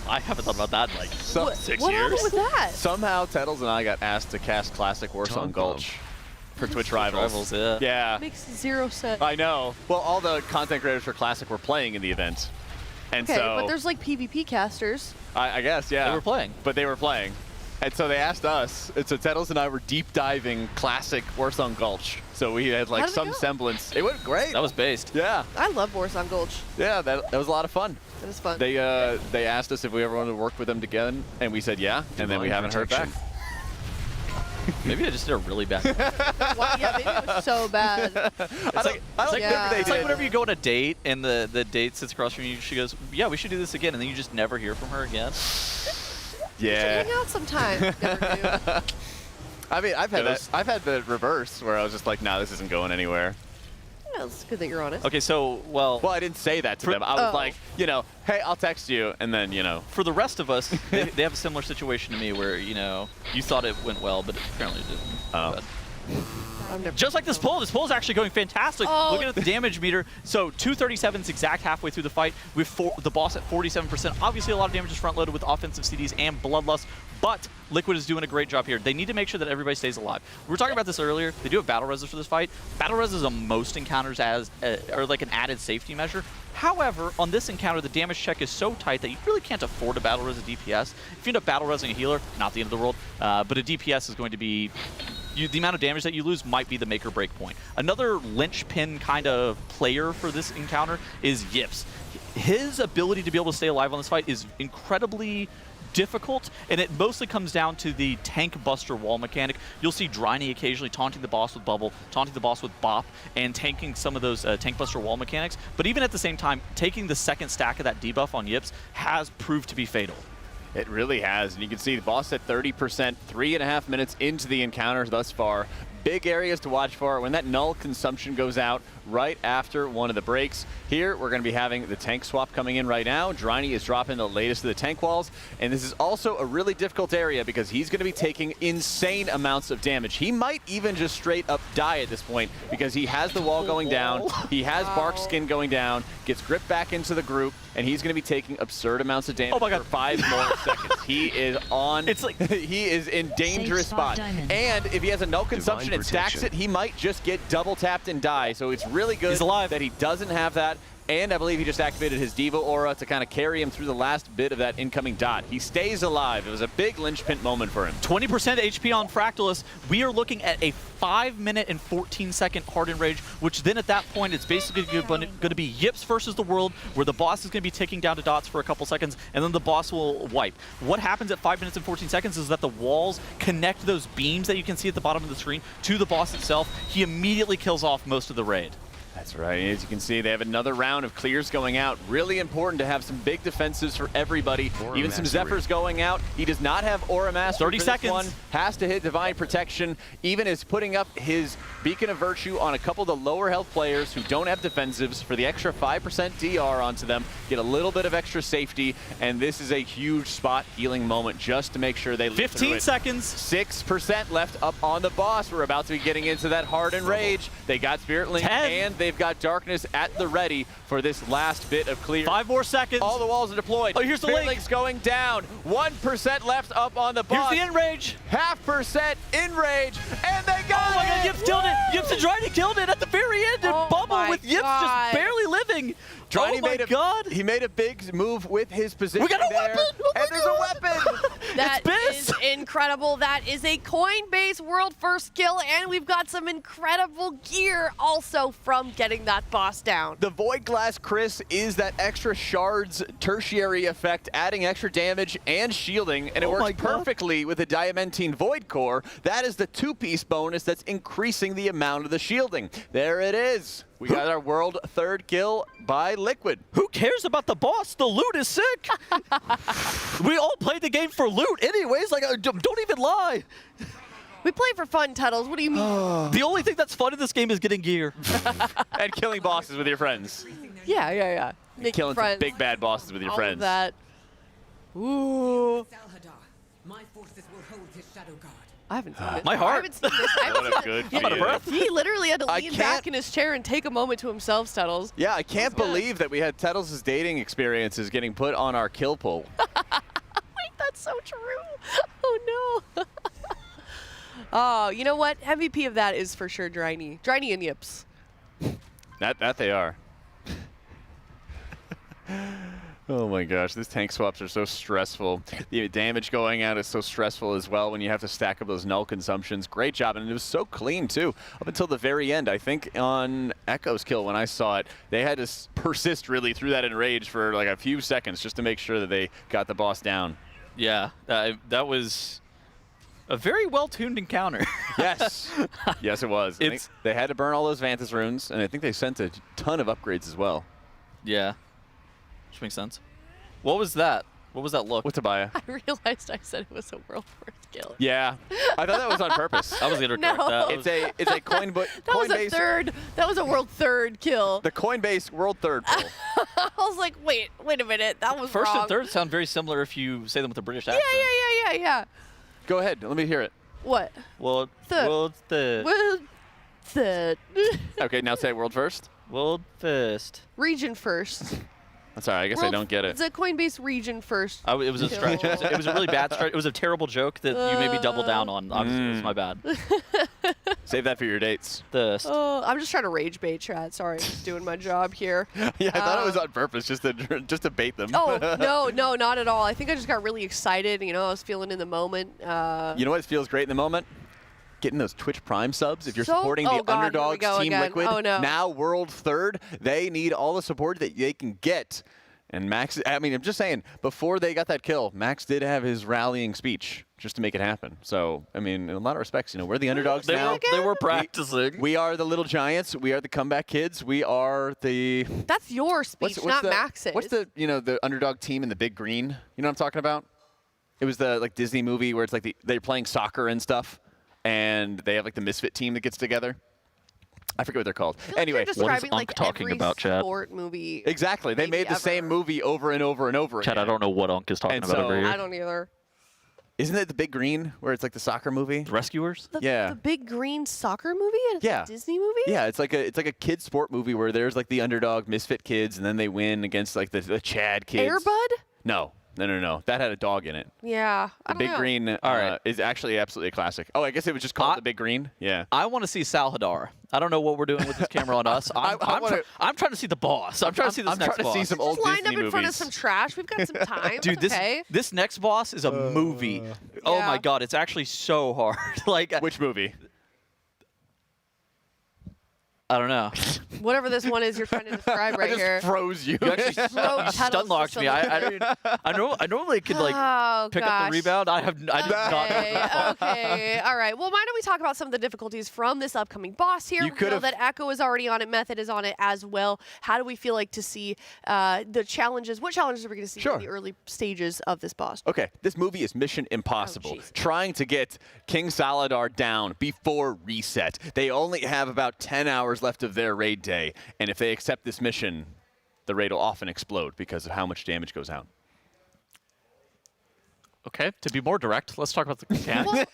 I haven't thought about that in like 6 years. What happened with that? Somehow, Tettles and I got asked to cast Classic Warsong Gulch for Twitch Rivals. Yeah. Yeah. Makes zero sense. I know. Well, all the content creators for Classic were playing in the event. And Okay, so, but there's like PvP casters. I guess, yeah. They were playing. But they were playing. And so they asked us, and so Tettles and I were deep diving Classic Warsong Gulch. So we had like How did it some go? semblance. It went great. That was based. Yeah. I love Warsong Gulch. Yeah, that was a lot of fun. That is fun. They asked us if we ever wanted to work with them again, and we said yeah, and then we haven't heard back. Maybe I just did a really bad. Well, yeah, maybe it was so bad. I don't Yeah. think It's they like did. whenever you go on a date and the date sits across from you, she goes, "Yeah, we should do this again," and then you just never hear from her again. Yeah. Hang out sometime. Never do. I mean, I've had the reverse where I was just like, nah, this isn't going anywhere. Well, it's good that you're honest. Okay, so well, I didn't say that to them. I was like, hey, I'll text you, and then for the rest of us, they have a similar situation to me where you thought it went well, but apparently it didn't. Oh. Just like this pull is actually going fantastic. Oh. Looking at the damage meter, so 237 is exact halfway through the fight with the boss at 47%. Obviously, a lot of damage is front-loaded with offensive CDs and Bloodlust, but Liquid is doing a great job here. They need to make sure that everybody stays alive. We were talking about this earlier. They do have battle res for this fight. Battle res is on most encounters or like an added safety measure. However, on this encounter, the damage check is so tight that you really can't afford to battle res a DPS. If you end up battle resing a healer, not the end of the world, but a DPS is going to be... the amount of damage that you lose might be the make or break point. Another linchpin kind of player for this encounter is Yips. His ability to be able to stay alive on this fight is incredibly difficult, and it mostly comes down to the tank buster wall mechanic. You'll see Dryny occasionally taunting the boss with Bubble, taunting the boss with Bop, and tanking some of those tank buster wall mechanics. But even at the same time, taking the second stack of that debuff on Yips has proved to be fatal. It really has, and you can see the boss at 30%, 3.5 minutes into the encounter thus far. Big areas to watch for when that null consumption goes out right after one of the breaks. Here, we're going to be having the tank swap coming in right now. Dryny is dropping the latest of the tank walls, and this is also a really difficult area because he's going to be taking insane amounts of damage. He might even just straight up die at this point because he has the wall going down, he has Bark Skin going down, gets gripped back into the group, and he's going to be taking absurd amounts of damage for 5 more seconds. He is on. It's like he is in dangerous spot. And if he has a null consumption and stacks it, he might just get double tapped and die. So it's really good that he doesn't have that. And I believe he just activated his Diva Aura to kind of carry him through the last bit of that incoming dot. He stays alive. It was a big linchpin moment for him. 20% HP on Fractillus. We are looking at a 5-minute and 14-second Hardened Rage, which then at that point it's basically going to be Yips versus the world, where the boss is going to be ticking down to dots for a couple seconds, and then the boss will wipe. What happens at 5 minutes and 14 seconds is that the walls connect those beams that you can see at the bottom of the screen to the boss itself. He immediately kills off most of the raid. That's right. As you can see, they have another round of clears going out. Really important to have some big defenses for everybody. Aura Even some Mastery. Zephyrs going out. He does not have Aura Master 30 for seconds. This one. Has to hit Divine Protection. Even is putting up his Beacon of Virtue on a couple of the lower health players who don't have defensives for the extra 5% DR onto them. Get a little bit of extra safety, and this is a huge spot healing moment just to make sure they live 15 seconds. 6% left up on the boss. We're about to be getting into that Hardened Rage. They got Spirit Link 10. and they've got Darkness at the ready for this last bit of clear. 5 more seconds. All the walls are deployed. Oh, here's the Spirit link. Link's going down. 1% left up on the boss. Here's the Enrage. 0.5% Enrage, and they got Oh my god, it! Yips killed it! Yips and Dryny killed it at the very end, and Bubble with Yips just barely living. Dryny He made a big move with his position. We got a there, weapon! Oh and there's a weapon! That is incredible. That is a Coinbase world first kill, and we've got some incredible gear also from getting that boss down. The Void Glass Chris is that extra shards tertiary effect, adding extra damage and shielding, and it works perfectly with the Diamantine Void Core. That is the 2-piece bonus that's increasing the amount of the shielding. There it is. We got our world 3rd kill by Liquid. Who cares about the boss? The loot is sick. We all played the game for loot anyways. Like, don't even lie. We play for fun, Tuttles. What do you mean? The only thing that's fun in this game is getting gear. And killing bosses with your friends. Yeah. Making Killing friends. some big bad bosses with your All friends. of that. Ooh. My forces will hold his shadow guard. I haven't seen this. My heart. I haven't seen this. I haven't What a seen good this. I'm out of breath. He literally had to I lean can't- back in his chair and take a moment to himself, Tuttles. Yeah, I can't believe that we had Tettles' dating experiences getting put on our kill pool. Wait, that's so true. Oh, no. Oh, you know what? MVP of that is for sure Dryny. Dryny and Yips. That they are. Oh my gosh, these tank swaps are so stressful. The damage going out is so stressful as well when you have to stack up those null consumptions. Great job, and it was so clean too, up until the very end. I think on Echo's kill when I saw it, they had to persist really through that enrage for like a few seconds just to make sure that they got the boss down. Yeah, that was a very well-tuned encounter. Yes. Yes, it was. I think they had to burn all those Vantas runes, and I think they sent a ton of upgrades as well. Yeah. Which makes sense. What was that? What was that look? What's Abaya? I realized I said it was a world first kill. Yeah, I thought that was on purpose. I was gonna correct No. that. It's a Coinbase. That was a third. That was a world third kill. The Coinbase world 3rd pull. I was like, wait a minute. That was First wrong. and third sound very similar if you say them with a British accent. Yeah. Go ahead. Let me hear it. What? World World third. Okay, now say world first. World first. Region first. I'm sorry. I guess I don't get it. It's a Coinbase region first. It was a stretch. It was a really bad stretch. It was a terrible joke that you made me double down on. Obviously, it was my bad. Save that for your dates. Oh, I'm just trying to rage bait, Chad. Sorry, just doing my job here. Yeah, I thought it was on purpose, just to bait them. Oh, no, not at all. I think I just got really excited. You know, I was feeling in the moment. You know what feels great in the moment? Getting those Twitch Prime subs. If you're supporting the God, underdogs, here we go Team again. Liquid, Oh, no. now world 3rd, they need all the support that they can get. And Max, I mean, I'm just saying, before they got that kill, Max did have his rallying speech just to make it happen. So, I mean, in a lot of respects, you know, we're the underdogs now. They were practicing. We are the little giants. We are the comeback kids. We are the... That's your speech, not Max's. What's the, you know, the underdog team in the big green? You know what I'm talking about? It was the, like, Disney movie where it's like they're playing soccer and stuff, and they have, like, the misfit team that gets together. I forget what they're called. Anyway, you're describing what is like talking every about, Chad? sport movie. Exactly. They made the same movie over and over and over Chad, again. I don't know what Unk is talking about over here. I don't either. Isn't it the Big Green where it's like the soccer movie? The Rescuers? The big green soccer movie? And it's Yeah. a Disney movie? Yeah, it's like a kid sport movie where there's like the underdog misfit kids and then they win against like the Chad kids. Air Bud? No. No. That had a dog in it. Yeah, I The don't big know. green is actually absolutely a classic. Oh, I guess it was just called the big green? Yeah. I want to see Salhadar. I don't know what we're doing with this camera on us. I'm trying to see the boss. I'm trying to see this next boss. I'm trying to see some old Just lined Disney up in front of movies. some trash. We've got some time. Dude, It's okay. this next boss is a movie. Oh my god, it's actually so hard. Like which movie? I don't know. Whatever this one is you're trying to describe right here. Froze you. You actually stun locked me. I normally could like pick up the rebound. I do not know. Okay. All right. Well, why don't we talk about some of the difficulties from this upcoming boss here? We know that Echo is already on it. Method is on it as well. How do we feel like to see the challenges? What challenges are we going to see in the early stages of this boss? Okay, this movie is Mission Impossible. Trying to get King Salhadar down before reset. They only have about 10 hours left of their raid day, and if they accept this mission, the raid will often explode because of how much damage goes out. Okay, to be more direct, let's talk about the mechanics.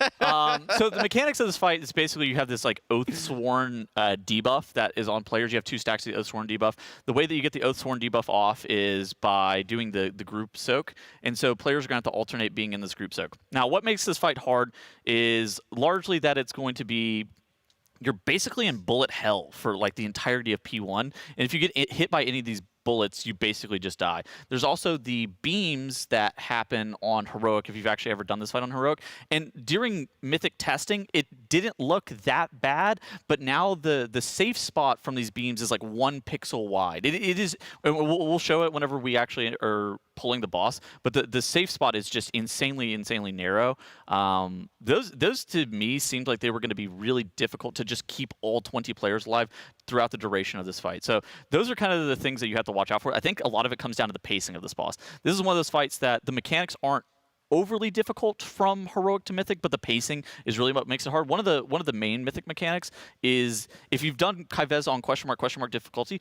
So the mechanics of this fight is basically you have this like Oathsworn debuff that is on players. You have 2 stacks of the Oathsworn debuff. The way that you get the Oathsworn debuff off is by doing the group soak, and so players are going to have to alternate being in this group soak. Now, what makes this fight hard is largely that it's going to be you're basically in bullet hell for like the entirety of P1, and if you get hit by any of these bullets, you basically just die. There's also the beams that happen on Heroic, if you've actually ever done this fight on Heroic. And during Mythic testing, it didn't look that bad, but now the safe spot from these beams is like 1 pixel wide. It is, and we'll show it whenever we actually are pulling the boss, but the safe spot is just insanely narrow. Those to me seemed like they were going to be really difficult to just keep all 20 players alive throughout the duration of this fight. So those are kind of the things that you have to watch out for. I think a lot of it comes down to the pacing of this boss. This is one of those fights that the mechanics aren't overly difficult from Heroic to Mythic, but the pacing is really what makes it hard. One of the main Mythic mechanics is if you've done Kaivez on question mark difficulty,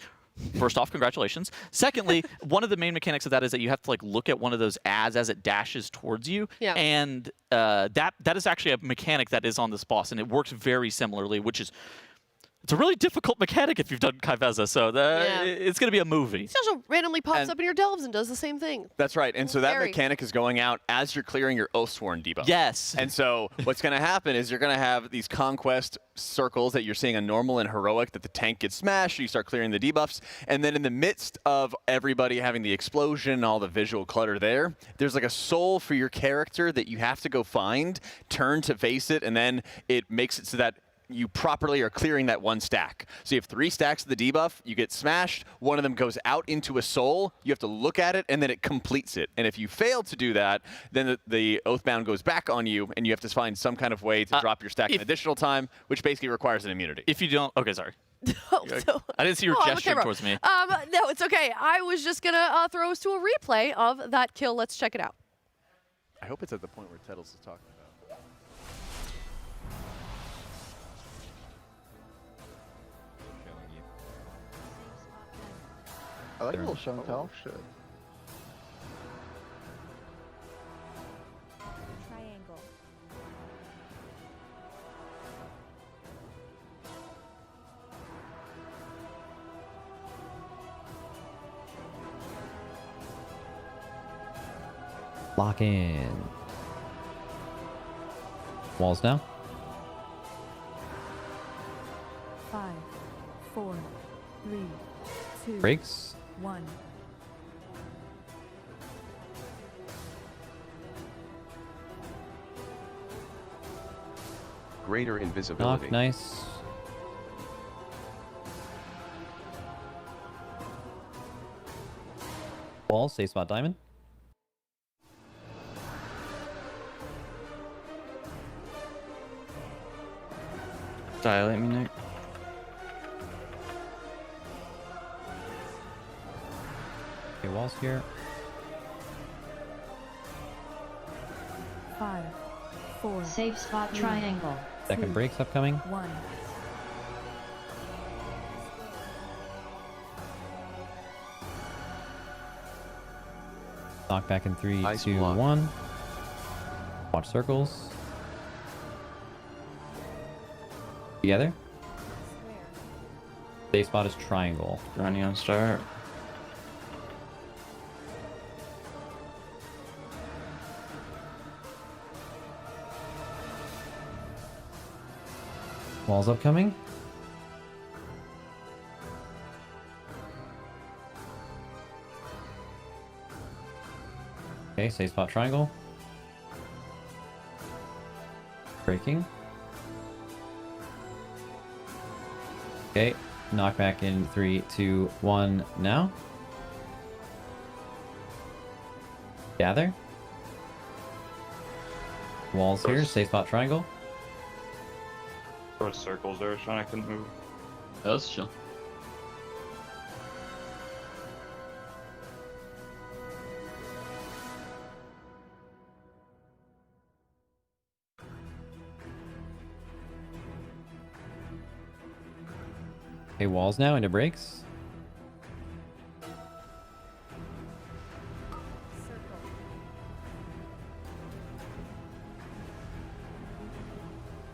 first off, congratulations. Secondly, one of the main mechanics of that is that you have to like look at one of those ads as it dashes towards you, and that is actually a mechanic that is on this boss, and it works very similarly, which is it's a really difficult mechanic if you've done Kaiveza, so it's going to be a movie. It also randomly pops up in your delves and does the same thing. That's right, and so that mechanic is going out as you're clearing your Oathsworn debuff. Yes. And so what's going to happen is you're going to have these conquest circles that you're seeing on normal and Heroic that the tank gets smashed, you start clearing the debuffs, and then in the midst of everybody having the explosion, all the visual clutter there's like a soul for your character that you have to go find, turn to face it, and then it makes it so that you properly are clearing that 1 stack. So you have 3 stacks of the debuff, you get smashed, one of them goes out into a soul, you have to look at it, and then it completes it. And if you fail to do that, then the Oathbound goes back on you, and you have to find some kind of way to drop your stack in additional time, which basically requires an immunity. If you don't, okay, sorry. I didn't see you gesturing towards me. No, it's okay. I was just going to throw us to a replay of that kill. Let's check it out. I hope it's at the point where Tettles is talking about. I like a little show and tell. Shit. Triangle. Lock in. Walls now. 5, 4, 3, 2, Breaks. 1. Greater invisibility. Knock, nice. Wall, safe spot, diamond. Dilate me, Nick. Okay, walls here. 5, 4. Safe spot triangle. Second breaks upcoming. 1. Knock back in 3, 2, 1. Watch circles. Together. Safe spot is triangle. Running on start. Walls upcoming. Okay, safe spot triangle. Breaking. Okay, knockback in 3, 2, 1 now. Gather. Walls here, safe spot triangle. There were circles there, Sean, I couldn't move. That's chill. Okay, walls now into breaks.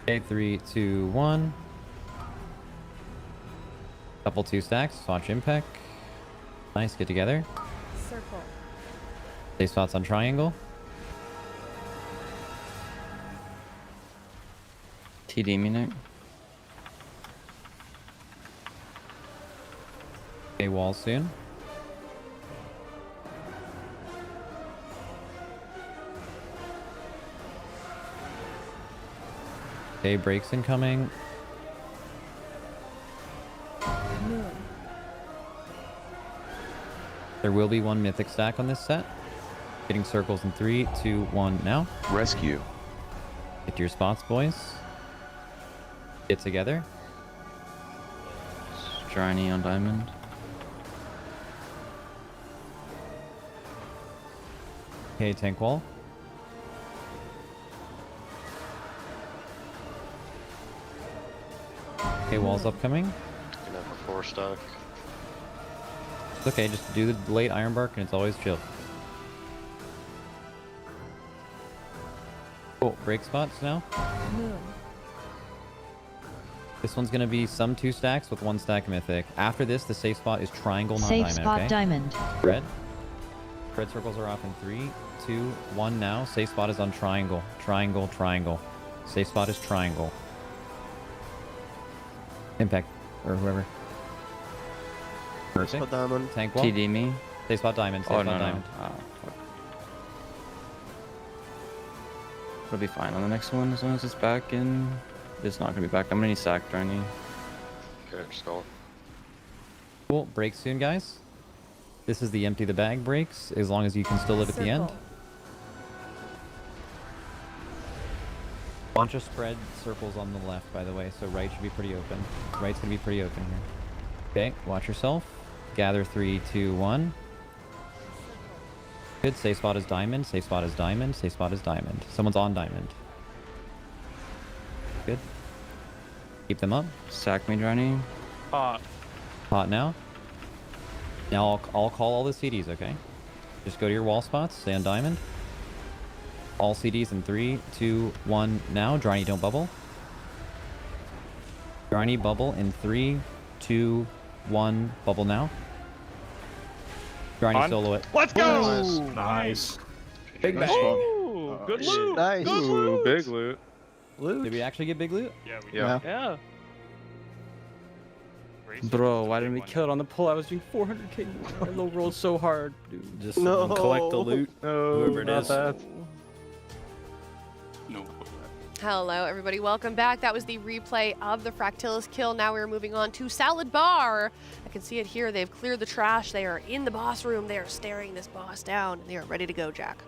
Okay, 3, 2, 1. Couple 2 stacks. Watch impact. Nice, get together. Circle. Safe spots on triangle. TD me, Nick. Okay, walls soon. Okay, breaks incoming. Moon. There will be 1 mythic stack on this set. Getting circles in 3, 2, 1 now. Rescue. Get to your spots, boys. Get together. Striny on diamond. Okay, tank wall. Okay, walls upcoming. Gonna have a 4 stack. It's okay, just do the late iron bark and it's always chill. Cool, break spots now. Moon. This one's gonna be some 2 stacks with 1 stack mythic. After this, the safe spot is triangle, not Safe diamond, spot okay? diamond. Red. Red circles are off in 3, 2, 1 now. Safe spot is on triangle. Triangle, triangle. Safe spot is triangle. Impact, or whoever. Perfect. Spot diamond. Tank wall. TD me. Safe spot diamond. Safe Oh, spot no, diamond. no. Fuck. It'll be fine on the next one as long as it's back in. It's not gonna be back. I'm gonna need sack Striny. Okay, skull. Cool. Break soon, guys. This is the empty the bag breaks, as long as you can still live at the end. Circle. Bunch of spread circles on the left, by the way, so right should be pretty open. Right's gonna be pretty open here. Okay, watch yourself. Gather 3, 2, 1. Good. Safe spot is diamond. Safe spot is diamond. Safe spot is diamond. Someone's on diamond. Good. Keep them up. Sack me, Johnny. Hot. Hot now. Now I'll call all the CDs, okay? Just go to your wall spots. Stay on diamond. All CDs in 3, 2, 1 now. Driny, don't bubble. Driny, bubble in 3, 2, 1. Bubble now. Driny, solo it. Let's go! Nice. Big bang. Ooh, good loot. Nice. Good Ooh, loot. big loot. Did we actually get big loot? Yeah, we Yeah. Yeah. Bro, why didn't we kill it on the pull? I was doing 400k. I low rolled so hard, dude. Just No. collect the loot. No, Whoever it not is. that. No. Hello, everybody. Welcome back. That was the replay of the Fractillus kill. Now we're moving on to Salad Bar. I can see it here. They've cleared the trash. They are in the boss room. They are staring this boss down. And they are ready to go, Jack.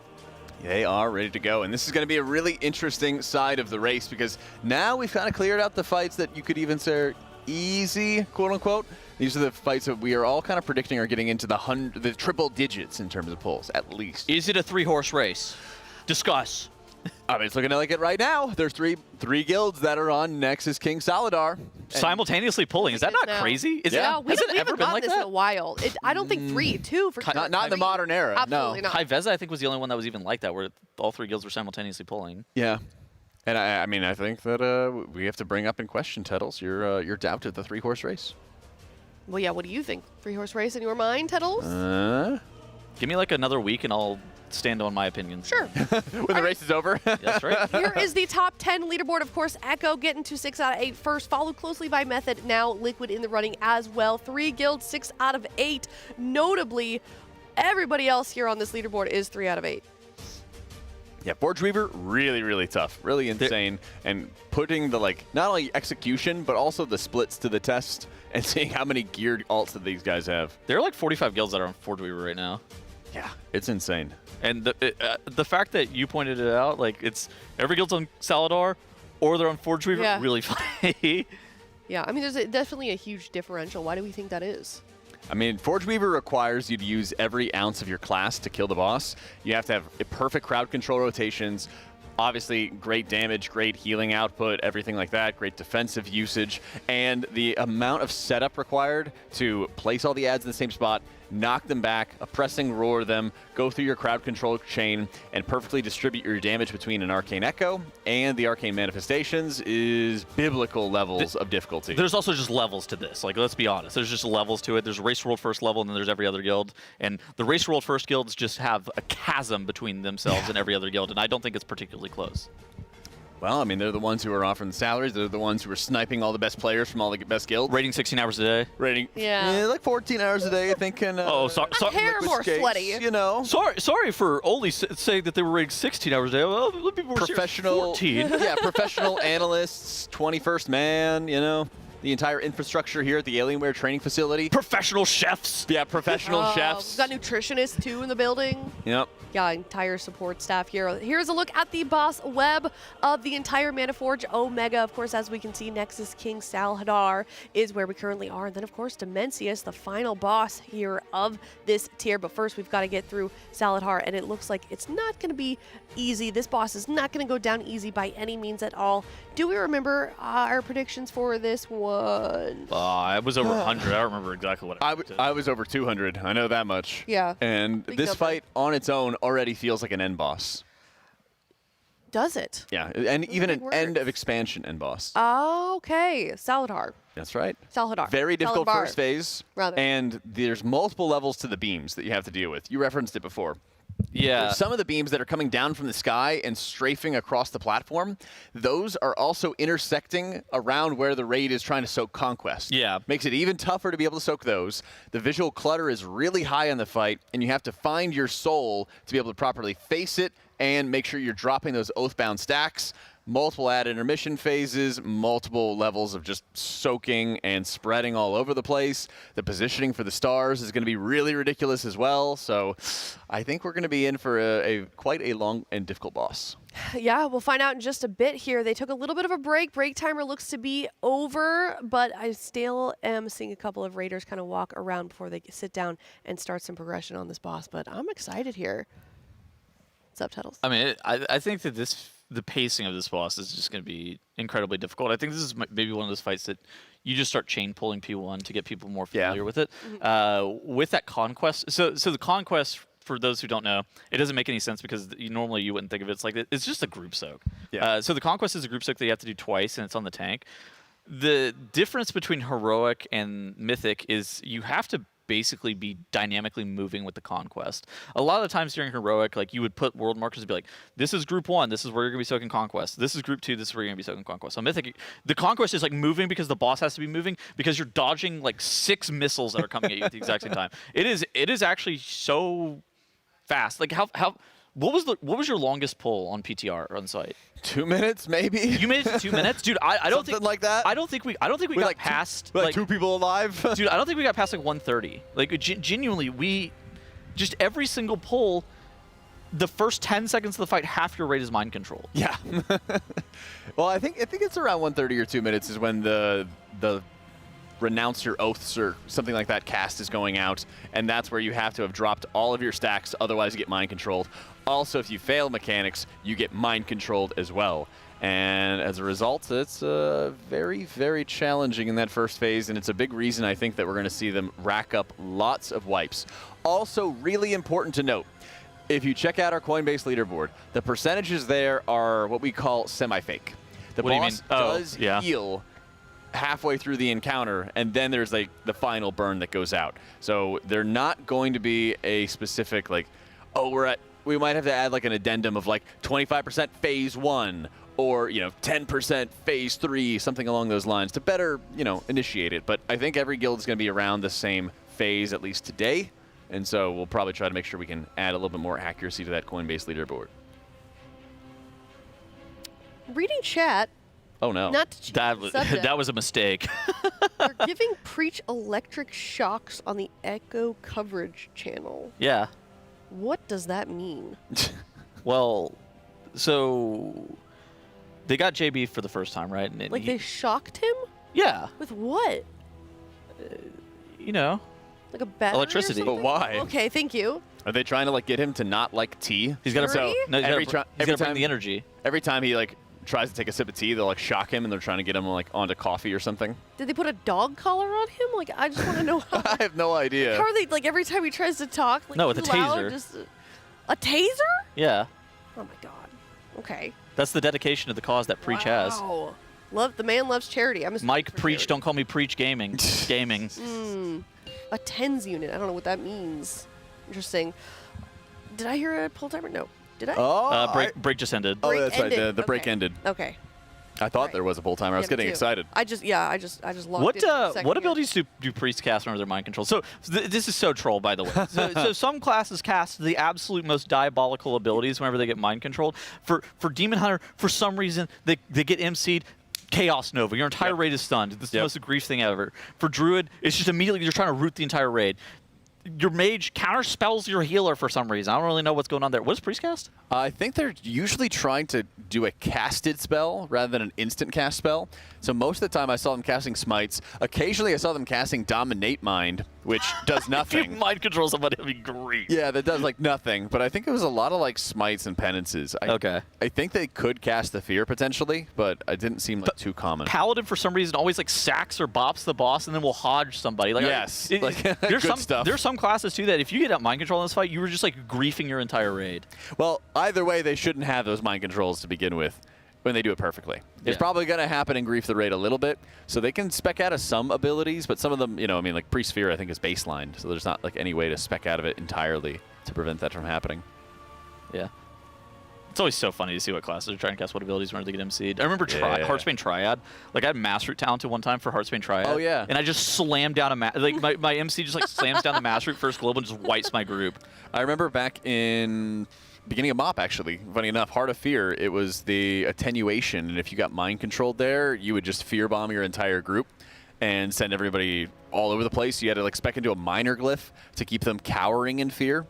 They are ready to go, and this is going to be a really interesting side of the race because now we've kind of cleared out the fights that you could even say are easy, quote unquote. These are the fights that we are all kind of predicting are getting into the triple digits in terms of pulls, at least. Is it a 3-horse race? Discuss. I mean, it's looking like it right now. There's three guilds that are on Nexus King Saladar. Simultaneously pulling. Is that not crazy? Is Yeah. it, has it ever been like this that? in a while. I don't think 3, 2 for sure. Not in the modern era, Absolutely no. not. High Veza, I think, was the only one that was even like that, where all 3 guilds were simultaneously pulling. Yeah. And I mean, I think that we have to bring up in question, Tettles, your doubt of the 3-horse race. Well, yeah, what do you think? 3-horse race in your mind, Tettles? Give me like another week and I'll stand on my opinion. Sure. When the race is over. That's right. Here is the top 10 leaderboard. Of course, Echo getting to 6 out of 8 first, followed closely by Method. Now Liquid in the running as well. 3 guilds, 6 out of 8. Notably, everybody else here on this leaderboard is 3 out of 8. Yeah, Forge Weaver, really, really tough, really insane, and putting the not only execution but also the splits to the test, and seeing how many geared alts that these guys have. There are like 45 guilds that are on Forge Weaver right now. Yeah, it's insane. And the fact that you pointed it out, like it's every guild's on Saladar, or they're on Forge Weaver, really funny. Yeah, I mean, there's definitely a huge differential. Why do we think that is? I mean, Forge Weaver requires you to use every ounce of your class to kill the boss. You have to have a perfect crowd control rotations, obviously great damage, great healing output, everything like that, great defensive usage, and the amount of setup required to place all the ads in the same spot, knock them back, a pressing roar them, go through your crowd control chain, and perfectly distribute your damage between an Arcane Echo and the Arcane Manifestations is biblical levels of difficulty. There's also just levels to this. Like, let's be honest. There's just levels to it. There's a Race World First level, and then there's every other guild. And the Race World First guilds just have a chasm between themselves and every other guild, and I don't think it's particularly close. Well, I mean, they're the ones who are offering the salaries. They're the ones who are sniping all the best players from all the best guilds. Rating 16 hours a day. Rating, yeah, like 14 hours a day, I think. And, hair more skates, sweaty. You know. Sorry for only saying that they were rating 16 hours a day. Well, let me be more professional, serious. 14. Yeah, professional analysts, 21st man, you know. The entire infrastructure here at the Alienware training facility. Professional chefs. Yeah, professional chefs. We've got nutritionists, too, in the building. Yep. Yeah, entire support staff here. Here's a look at the boss web of the entire Manaforge Omega. Of course, as we can see, Nexus King Saladar is where we currently are. And then, of course, Dimensius, the final boss here of this tier. But first, we've got to get through Saladar, and it looks like it's not going to be easy. This boss is not going to go down easy by any means at all. Do we remember our predictions for this one? I was over 100. I don't remember exactly what I was over 200. I know that much. Yeah. And this fight on its own already feels like an end boss. Does it? Yeah, and even an end of expansion end boss. Okay, Saladar. That's right. Saladar. Very difficult Saladar, first phase. rather. And there's multiple levels to the beams that you have to deal with. You referenced it before. Yeah. Some of the beams that are coming down from the sky and strafing across the platform, those are also intersecting around where the raid is trying to soak Conquest. Yeah. Makes it even tougher to be able to soak those. The visual clutter is really high in the fight, and you have to find your soul to be able to properly face it and make sure you're dropping those Oathbound stacks. Multiple ad intermission phases, multiple levels of just soaking and spreading all over the place. The positioning for the stars is going to be really ridiculous as well. So I think we're going to be in for quite a long and difficult boss. Yeah, we'll find out in just a bit here. They took a little bit of a break. Break timer looks to be over, but I still am seeing a couple of raiders kind of walk around before they sit down and start some progression on this boss. But I'm excited here. Subtitles. I mean, I think that the pacing of this boss is just going to be incredibly difficult. I think this is maybe one of those fights that you just start chain pulling P1 to get people more familiar with it. With that conquest, so the conquest, for those who don't know, it doesn't make any sense because normally you wouldn't think of it. It's like it's just a group soak. Yeah. So the conquest is a group soak that you have to do twice, and it's on the tank. The difference between heroic and mythic is you have to basically be dynamically moving with the conquest. A lot of the times during heroic, like you would put world markers and be like, this is group 1, this is where you're gonna be soaking conquest. This is group 2, this is where you're gonna be soaking conquest. So mythic, the conquest is like moving because the boss has to be moving because you're dodging like 6 missiles that are coming at you at the exact same time. It is actually so fast. Like what was your longest pull on PTR on site? 2 minutes, maybe. You made it to 2 minutes, dude. I don't think like that. I don't think we got like past like 2 people alive. Dude, I don't think we got past like 130. Like genuinely, we just every single pull, the first 10 seconds of the fight, half your rate is mind control. Yeah. Well, I think it's around 130 or 2 minutes is when the renounce your oaths or something like that cast is going out, and that's where you have to have dropped all of your stacks, otherwise you get mind controlled. Also, if you fail mechanics, you get mind controlled as well. And as a result, it's very, very challenging in that first phase, and it's a big reason I think that we're going to see them rack up lots of wipes. Also, really important to note, if you check out our Coinbase leaderboard, the percentages there are what we call semi-fake. The boss does heal halfway through the encounter, and then there's like the final burn that goes out. So they're not going to be a specific like, oh, we're we might have to add like an addendum of like 25% phase 1 or 10% phase 3, something along those lines to better initiate it. But I think every guild is going to be around the same phase at least today, and so we'll probably try to make sure we can add a little bit more accuracy to that Coinbase leaderboard. Reading chat. Oh no. Not to change the subject. That was a mistake. They're giving Preach electric shocks on the Echo coverage channel. Yeah. What does that mean? Well, so they got JB for the first time, right? And Like they shocked him? Yeah. With what? Like a battery electricity. or But something? why? Okay, thank you. Are they trying to like get him to not like tea? He's got to every bring the energy. Every time he like tries to take a sip of tea, they'll like shock him and they're trying to get him like onto coffee or something. Did they put a dog collar on him? Like, I just want to know how. I have no idea. How are they, like, every time he tries to talk? Like, No, with a too loud, taser. Just, a taser? Yeah. Oh, my God. Okay. That's the dedication to the cause that Preach has. Wow. The man loves charity. I'm a Mike Preach, don't call me Preach Gaming. Gaming. A tens unit. I don't know what that means. Interesting. Did I hear a pull timer? No. Did I? Oh, break just ended. Oh, that's right. ended. The break Okay. ended. Okay. I thought there was a pull timer. I was Yeah, me getting too. excited. I just logged What in for a second what here. abilities do priests cast under their mind control? So this is so troll, by the way. So some classes cast the absolute most diabolical abilities whenever they get mind controlled. For Demon Hunter, for some reason they get MC'd. Chaos Nova. Your entire raid is stunned. This is the most egregious thing ever. For Druid, it's just immediately you're trying to root the entire raid. Your mage counter spells your healer for some reason. I don't really know what's going on there. What does priest cast? I think they're usually trying to do a casted spell rather than an instant cast spell. So most of the time I saw them casting smites. Occasionally I saw them casting Dominate Mind, which does nothing. If you mind control somebody, that'd be great. Yeah, that does like nothing. But I think it was a lot of like smites and penances. Okay. I think they could cast the fear potentially, but it didn't seem like too common. Paladin for some reason always like sacks or bops the boss and then will hodge somebody. Like yes, there's good some stuff. There's some classes too that if you get out mind control in this fight, you were just like griefing your entire raid. Well, either way, they shouldn't have those mind controls to begin with when they do it perfectly. It's Yeah. probably going to happen in Grief the Raid a little bit, so they can spec out of some abilities, but some of them, I mean, like Priest Fear, I think is baseline, so there's not like any way to spec out of it entirely to prevent that from happening. Yeah. It's always so funny to see what classes are trying to cast what abilities whenever they get MC'd. I remember Yeah. Heartsbane Triad. Like, I had Mass Root talented one time for Heartsbane Triad. Oh, yeah. And I just slammed down my MC just, like, slams down the Mass Root first global and just wipes my group. I remember back in beginning of MoP, actually, funny enough, Heart of Fear, it was the attenuation, and if you got mind controlled there, you would just fear bomb your entire group and send everybody all over the place. You had to like spec into a minor glyph to keep them cowering in fear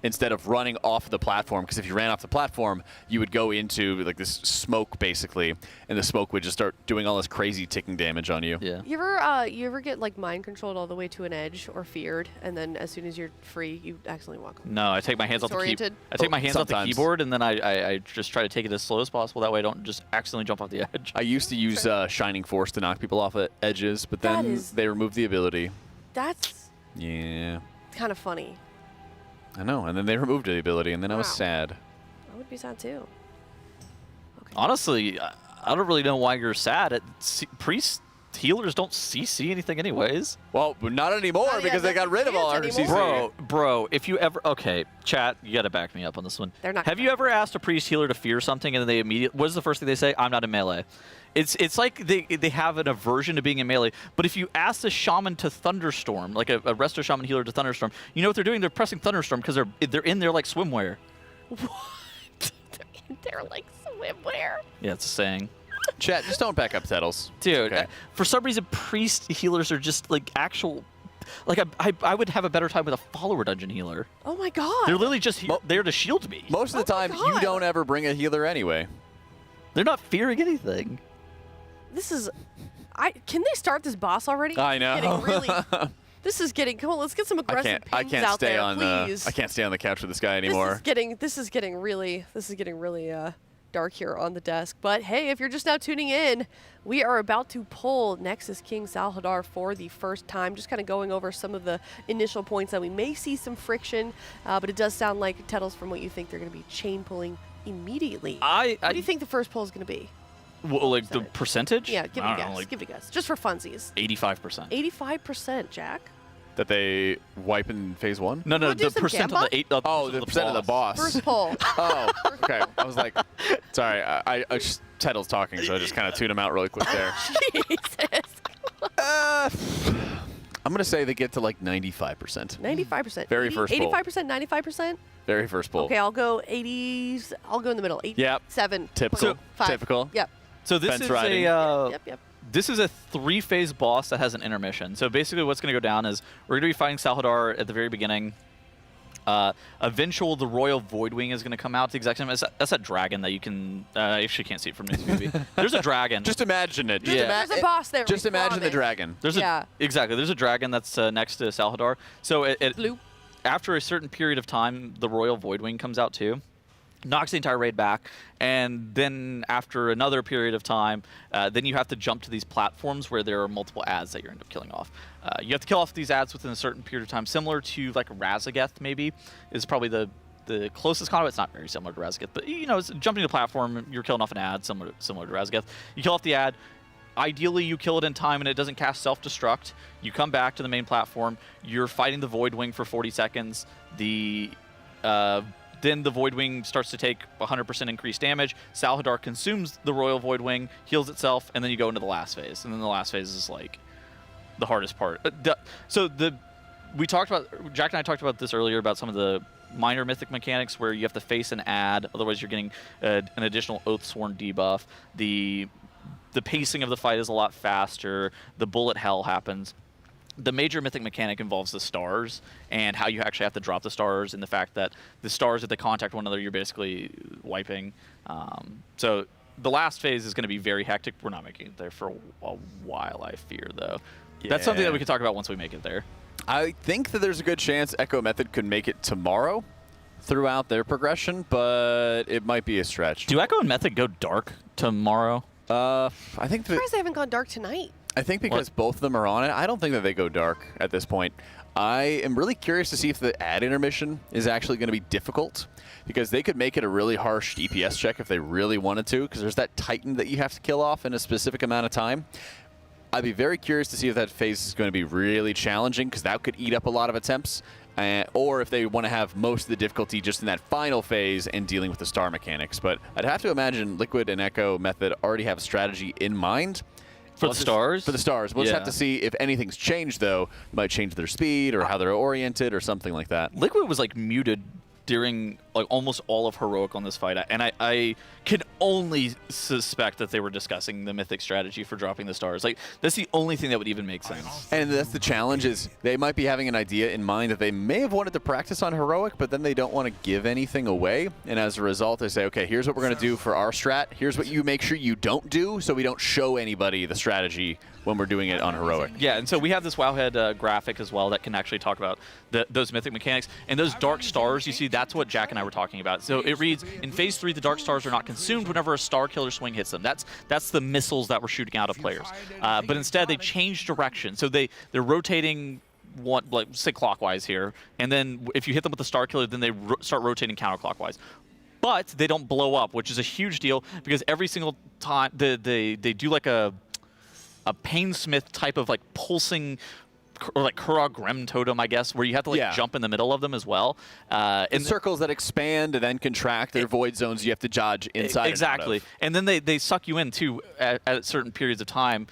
instead of running off the platform, because if you ran off the platform, you would go into like this smoke basically, and the smoke would just start doing all this crazy ticking damage on you. Yeah. You ever get like mind controlled all the way to an edge or feared, and then as soon as you're free, you accidentally walk away? No, I take my hands off the keyboard. Disoriented? I take my hands off the Sometimes. keyboard, and then I just try to take it as slow as possible. That way I don't just accidentally jump off the edge. I used to use Shining Force to knock people off at edges, but That then is- they removed the ability. That's Yeah, kind of funny. I know, and then they removed the ability, and then I was Wow. sad. I would be sad too. Honestly, I don't really know why you're sad. Priest healers don't CC anything anyways. Well, not anymore Oh, yeah, because they got rid of all our anymore. CC. Bro, if you ever... Okay, chat, you got to back me up on this one. They're not Have you ever asked a priest healer to fear something and then they immediately... What is the first thing they say? I'm not in melee. It's like they have an aversion to being in melee. But if you ask the shaman to thunderstorm, like a resto shaman healer to thunderstorm, you know what they're doing? They're pressing thunderstorm because they're in there like swimwear. They're like swimwear. Yeah, it's a saying. Chat, just don't back up settles. Dude, Okay. for some reason, priest healers are just like actual... Like, I would have a better time with a follower dungeon healer. Oh my god. They're literally just there to shield me. Most of the time, you don't ever bring a healer anyway. They're not fearing anything. This is... Can they start this boss already? I know. Getting really... This is getting... Come on, let's get some aggressive I pings can't out stay there, on. please. I can't stay on the couch with this guy anymore. This is getting really dark here on the desk. But hey, if you're just now tuning in, we are about to pull Nexus King Salhadar for the first time. Just kind of going over some of the initial points that we may see some friction, but it does sound like, Tettles, from what you think, they're going to be chain pulling immediately. What do you think the first pull is going to be? Well, like the percentage? Yeah, give it I a don't know, guess. like Give it a guess. Just for funsies. 85%. 85%, Jack. that they wipe in phase 1? No, Wanna do the some percent Jamba? of the 8. Oh, the percent of the boss. First pull. Oh, okay. I was like, sorry, I just, Teddle's talking, so I just kind of tune him out really quick there. Jesus. I'm going to say they get to like 95%. 95%. Very first pull. 85%, 95%? Very first pull. Okay, I'll go 80s. I'll go in the middle. 87. Typical. Typical. Yep. So this Fence is riding. Yep. This is a 3-phase boss that has an intermission. So basically what's going to go down is we're going to be fighting Salhadar at the very beginning. Eventually, the Royal Voidwing is going to come out. The exact same. That's that dragon that you can. Actually, can't see it from this movie. There's a dragon. Just imagine it. There's a boss there. Just imagine the dragon. There's exactly. There's a dragon that's next to Salhadar. So Blue. After a certain period of time, the Royal Voidwing comes out too. Knocks the entire raid back, and then after another period of time, then you have to jump to these platforms where there are multiple ads that you end up killing off. You have to kill off these ads within a certain period of time, similar to like Razageth maybe, is probably the closest combat. It's not very similar to Razageth, but you know, it's jumping to the platform, you're killing off an ad, similar to Razageth. You kill off the ad. Ideally, you kill it in time and it doesn't cast self-destruct. You come back to the main platform. You're fighting the Voidwing for 40 seconds. Then the Voidwing starts to take 100% increased damage. Salhadar consumes the Royal Voidwing, heals itself, and then you go into the last phase. And then the last phase is like the hardest part. We talked about, Jack and I talked about this earlier about some of the minor mythic mechanics where you have to face an ad, otherwise you're getting an additional Oathsworn debuff. The pacing of the fight is a lot faster. The bullet hell happens. The major mythic mechanic involves the stars and how you actually have to drop the stars, and the fact that the stars, if they contact one another, you're basically wiping. So the last phase is going to be very hectic. We're not making it there for a while, I fear, though. Yeah. That's something that we can talk about once we make it there. I think that there's a good chance Echo Method could make it tomorrow throughout their progression, but it might be a stretch. Do Echo and Method go dark tomorrow? I think I'm surprised they haven't gone dark tonight. I think because both of them are on it, I don't think that they go dark at this point. I am really curious to see if the ad intermission is actually going to be difficult, because they could make it a really harsh DPS check if they really wanted to, because there's that Titan that you have to kill off in a specific amount of time. I'd be very curious to see if that phase is going to be really challenging, because that could eat up a lot of attempts, or if they want to have most of the difficulty just in that final phase and dealing with the star mechanics. But I'd have to imagine Liquid and Echo Method already have a strategy in mind. For the stars? For the stars. We'll just have to see if anything's changed, though. They might change their speed or how they're oriented or something like that. Liquid was like muted during like almost all of Heroic on this fight, and I can only suspect that they were discussing the mythic strategy for dropping the stars. Like, that's the only thing that would even make sense. And that's the challenge, is they might be having an idea in mind that they may have wanted to practice on Heroic, but then they don't want to give anything away, and as a result they say, okay, here's what we're going to do for our strat, here's what you make sure you don't do, so we don't show anybody the strategy when we're doing it on Heroic. Yeah, and so we have this Wowhead graphic as well that can actually talk about those mythic mechanics. And those dark stars, you see, that's what Jack and I were talking about. So it reads, in Phase 3, the dark stars are not consumed whenever a star killer swing hits them. That's the missiles that we're shooting out of players. But instead, they change direction. So they're rotating, like, say, clockwise here. And then if you hit them with the star killer, then they start rotating counterclockwise. But they don't blow up, which is a huge deal, because every single time they do like a Painsmith type of like pulsing, or like Kurog Grem Totem, I guess, where you have to like jump in the middle of them as well. In circles that expand and then contract, they're void zones you have to dodge inside. Exactly. And then they suck you in too at certain periods of time.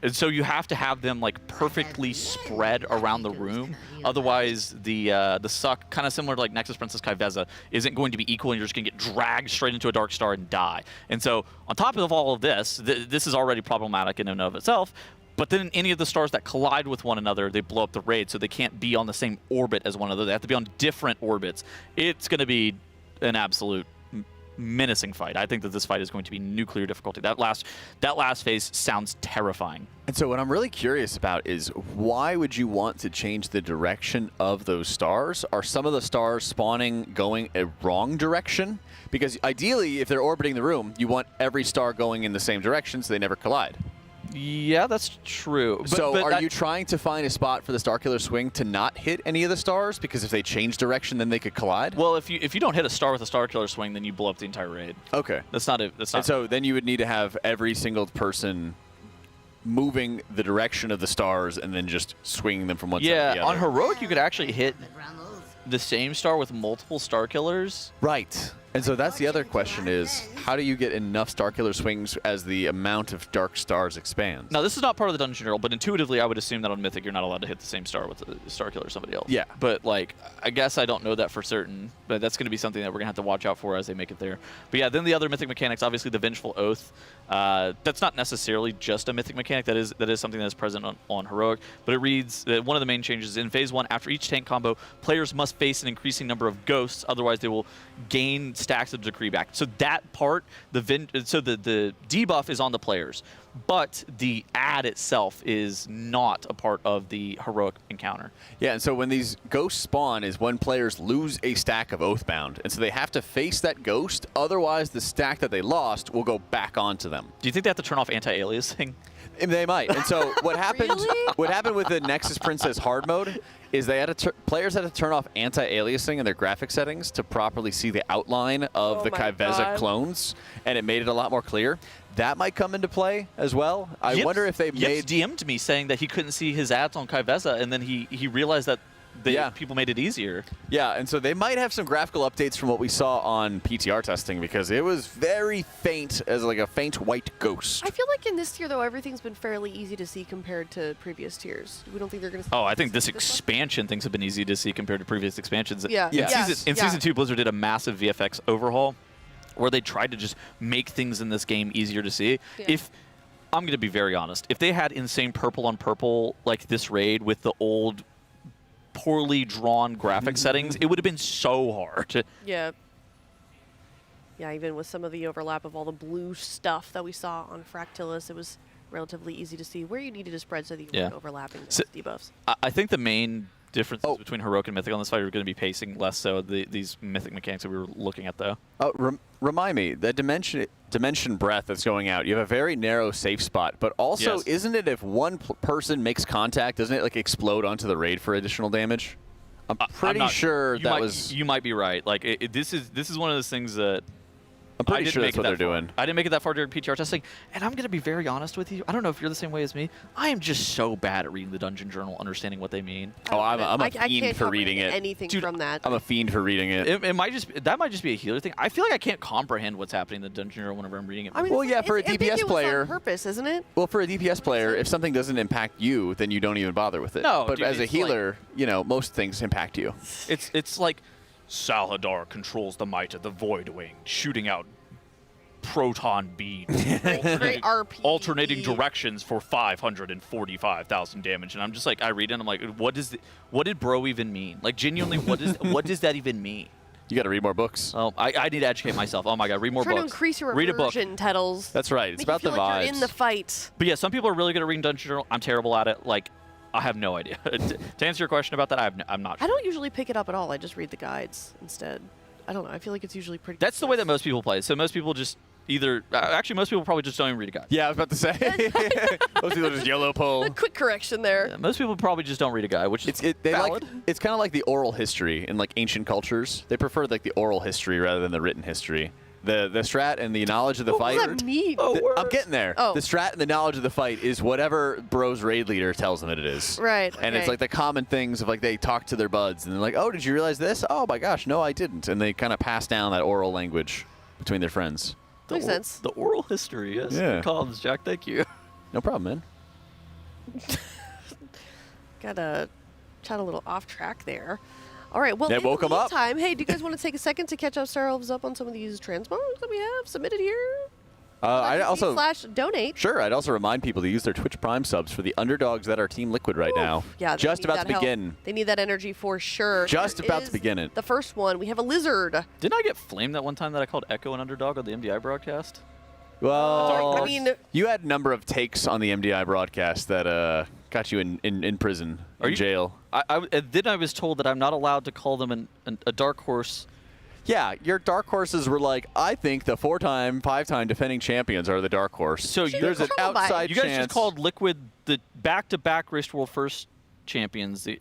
And so you have to have them like perfectly spread around the room. Otherwise, the suck, kind of similar to like Nexus Princess Kaiveza, isn't going to be equal, and you're just going to get dragged straight into a dark star and die. And so on top of all of this, this is already problematic in and of itself. But then any of the stars that collide with one another, they blow up the raid, so they can't be on the same orbit as one another. They have to be on different orbits. It's going to be an absolute menacing fight. I think that this fight is going to be nuclear difficulty. That last phase sounds terrifying. And so what I'm really curious about is, why would you want to change the direction of those stars? Are some of the stars spawning going a wrong direction? Because ideally, if they're orbiting the room, you want every star going in the same direction so they never collide. Yeah, that's true. But are you trying to find a spot for the Starkiller swing to not hit any of the stars? Because if they change direction, then they could collide? Well, if you don't hit a star with a Starkiller swing, then you blow up the entire raid. Okay. That's not it. And so then you would need to have every single person moving the direction of the stars and then just swinging them from one side to the other. Yeah, on Heroic, you could actually hit the same star with multiple star killers. Right. And so that's the other question is, how do you get enough star killer swings as the amount of dark stars expands? Now, this is not part of the Dungeon Journal, but intuitively, I would assume that on Mythic, you're not allowed to hit the same star with the star killer or somebody else. Yeah. But, like, I guess I don't know that for certain, but that's going to be something that we're going to have to watch out for as they make it there. But yeah, then the other Mythic mechanics, obviously the Vengeful Oath. That's not necessarily just a Mythic mechanic. That is something that is present on Heroic. But it reads that one of the main changes in Phase 1, after each tank combo, players must face an increasing number of ghosts, otherwise they will gain stacks of decree back. So that part, the debuff is on the players, but the ad itself is not a part of the Heroic encounter. Yeah, and so when these ghosts spawn is when players lose a stack of Oathbound, and so they have to face that ghost, otherwise the stack that they lost will go back onto them. Do you think they have to turn off anti-aliasing? They might. And so what happened what happened with the Nexus Princess hard mode is they had to players had to turn off anti-aliasing in their graphic settings to properly see the outline of the Kaiveza clones, and it made it a lot more clear. That might come into play as well. I wonder if they made... DM'd me saying that he couldn't see his ads on Kaiveza, and then he realized that people made it easier. Yeah, and so they might have some graphical updates from what we saw on PTR testing, because it was very faint, as like a faint white ghost. I feel like in this tier, though, everything's been fairly easy to see compared to previous tiers. We don't think they're going to... Oh, I think this expansion things have been easy to see compared to previous expansions. Yeah. In Season 2, Blizzard did a massive VFX overhaul where they tried to just make things in this game easier to see. Yeah. If I'm going to be very honest, if they had insane purple on purple like this raid with the old poorly drawn graphic settings, it would have been so hard. Yeah. Yeah, even with some of the overlap of all the blue stuff that we saw on Fractillus, it was relatively easy to see where you needed to spread so that you weren't overlapping those debuffs. I think the main differences between Heroic and Mythic on this fight are going to be pacing, less so these Mythic mechanics that we were looking at, though. Remind me, the dimension breath that's going out, you have a very narrow safe spot, but also isn't it if one person makes contact, doesn't it like explode onto the raid for additional damage? I'm pretty sure that was... You might be right. Like this is one of those things that... I'm pretty sure that's what they're doing. I didn't make it that far during PTR testing, and I'm going to be very honest with you. I don't know if you're the same way as me. I am just so bad at reading the Dungeon Journal, understanding what they mean. Oh, I'm a fiend for reading it. Anything from that. I'm a fiend for reading it. That might just be a healer thing. I feel like I can't comprehend what's happening in the Dungeon Journal whenever I'm reading it. I mean, well, yeah, for a DPS player, on purpose, isn't it? Well, for a DPS player, if something doesn't impact you, then you don't even bother with it. No, but dude, as a healer, you know, most things impact you. It's like Salhadar controls the might of the Void Wing, shooting out proton beams, alternating directions for 545,000 damage, and I'm just like, I read it and I'm like, what did bro even mean? Like, genuinely, what does that even mean? You got to read more books. Oh, I need to educate myself. Oh my god, read more books. Trying to increase your read immersion, Tettles. That's right. It's about the vibes. like you're in the fight. But yeah, some people are really good at reading Dungeon Journal. I'm terrible at it. Like, I have no idea. To answer your question about that, I'm not sure. I don't usually pick it up at all. I just read the guides instead. I don't know. I feel like it's usually pretty... That's the way that most people play. So most people just actually, most people probably just don't even read a guide. Yeah, I was about to say. Most people just YOLO pull. A quick correction there. Yeah, most people probably just don't read a guide, which is valid. It's kind of like the oral history in like ancient cultures. They prefer like the oral history rather than the written history. The strat and the knowledge of the fight. What does that mean? I'm getting there. Oh. The strat and the knowledge of the fight is whatever bro's raid leader tells them that it is. Right. And it's like the common things of like they talk to their buds and they're like, oh, did you realize this? Oh my gosh, no, I didn't. And they kind of pass down that oral language between their friends. Makes sense. The oral history, yes. Yeah. Collins, Jack, thank you. No problem, man. Gotta chat a little off track there. All right, well, They in the woke 'em up. meantime, hey, do you guys want to take a second to catch ourselves up on some of these transmogs that we have submitted here? I'd also /donate. Sure, I'd also remind people to use their Twitch Prime subs for the underdogs that are Team Liquid right now. Yeah, just about to begin. They need that energy for sure. Just Here about to is begin it. The first one, we have a lizard. Didn't I get flamed that one time that I called Echo an underdog on the MDI broadcast? Well, I mean, you had a number of takes on the MDI broadcast that got you in prison, in jail. Then I was told that I'm not allowed to call them a dark horse. Yeah, your dark horses were like, I think the 4-time, 5-time defending champions are the dark horse. So there's an outside You guys chance. just called Liquid the back-to-back Wrist World First champions, the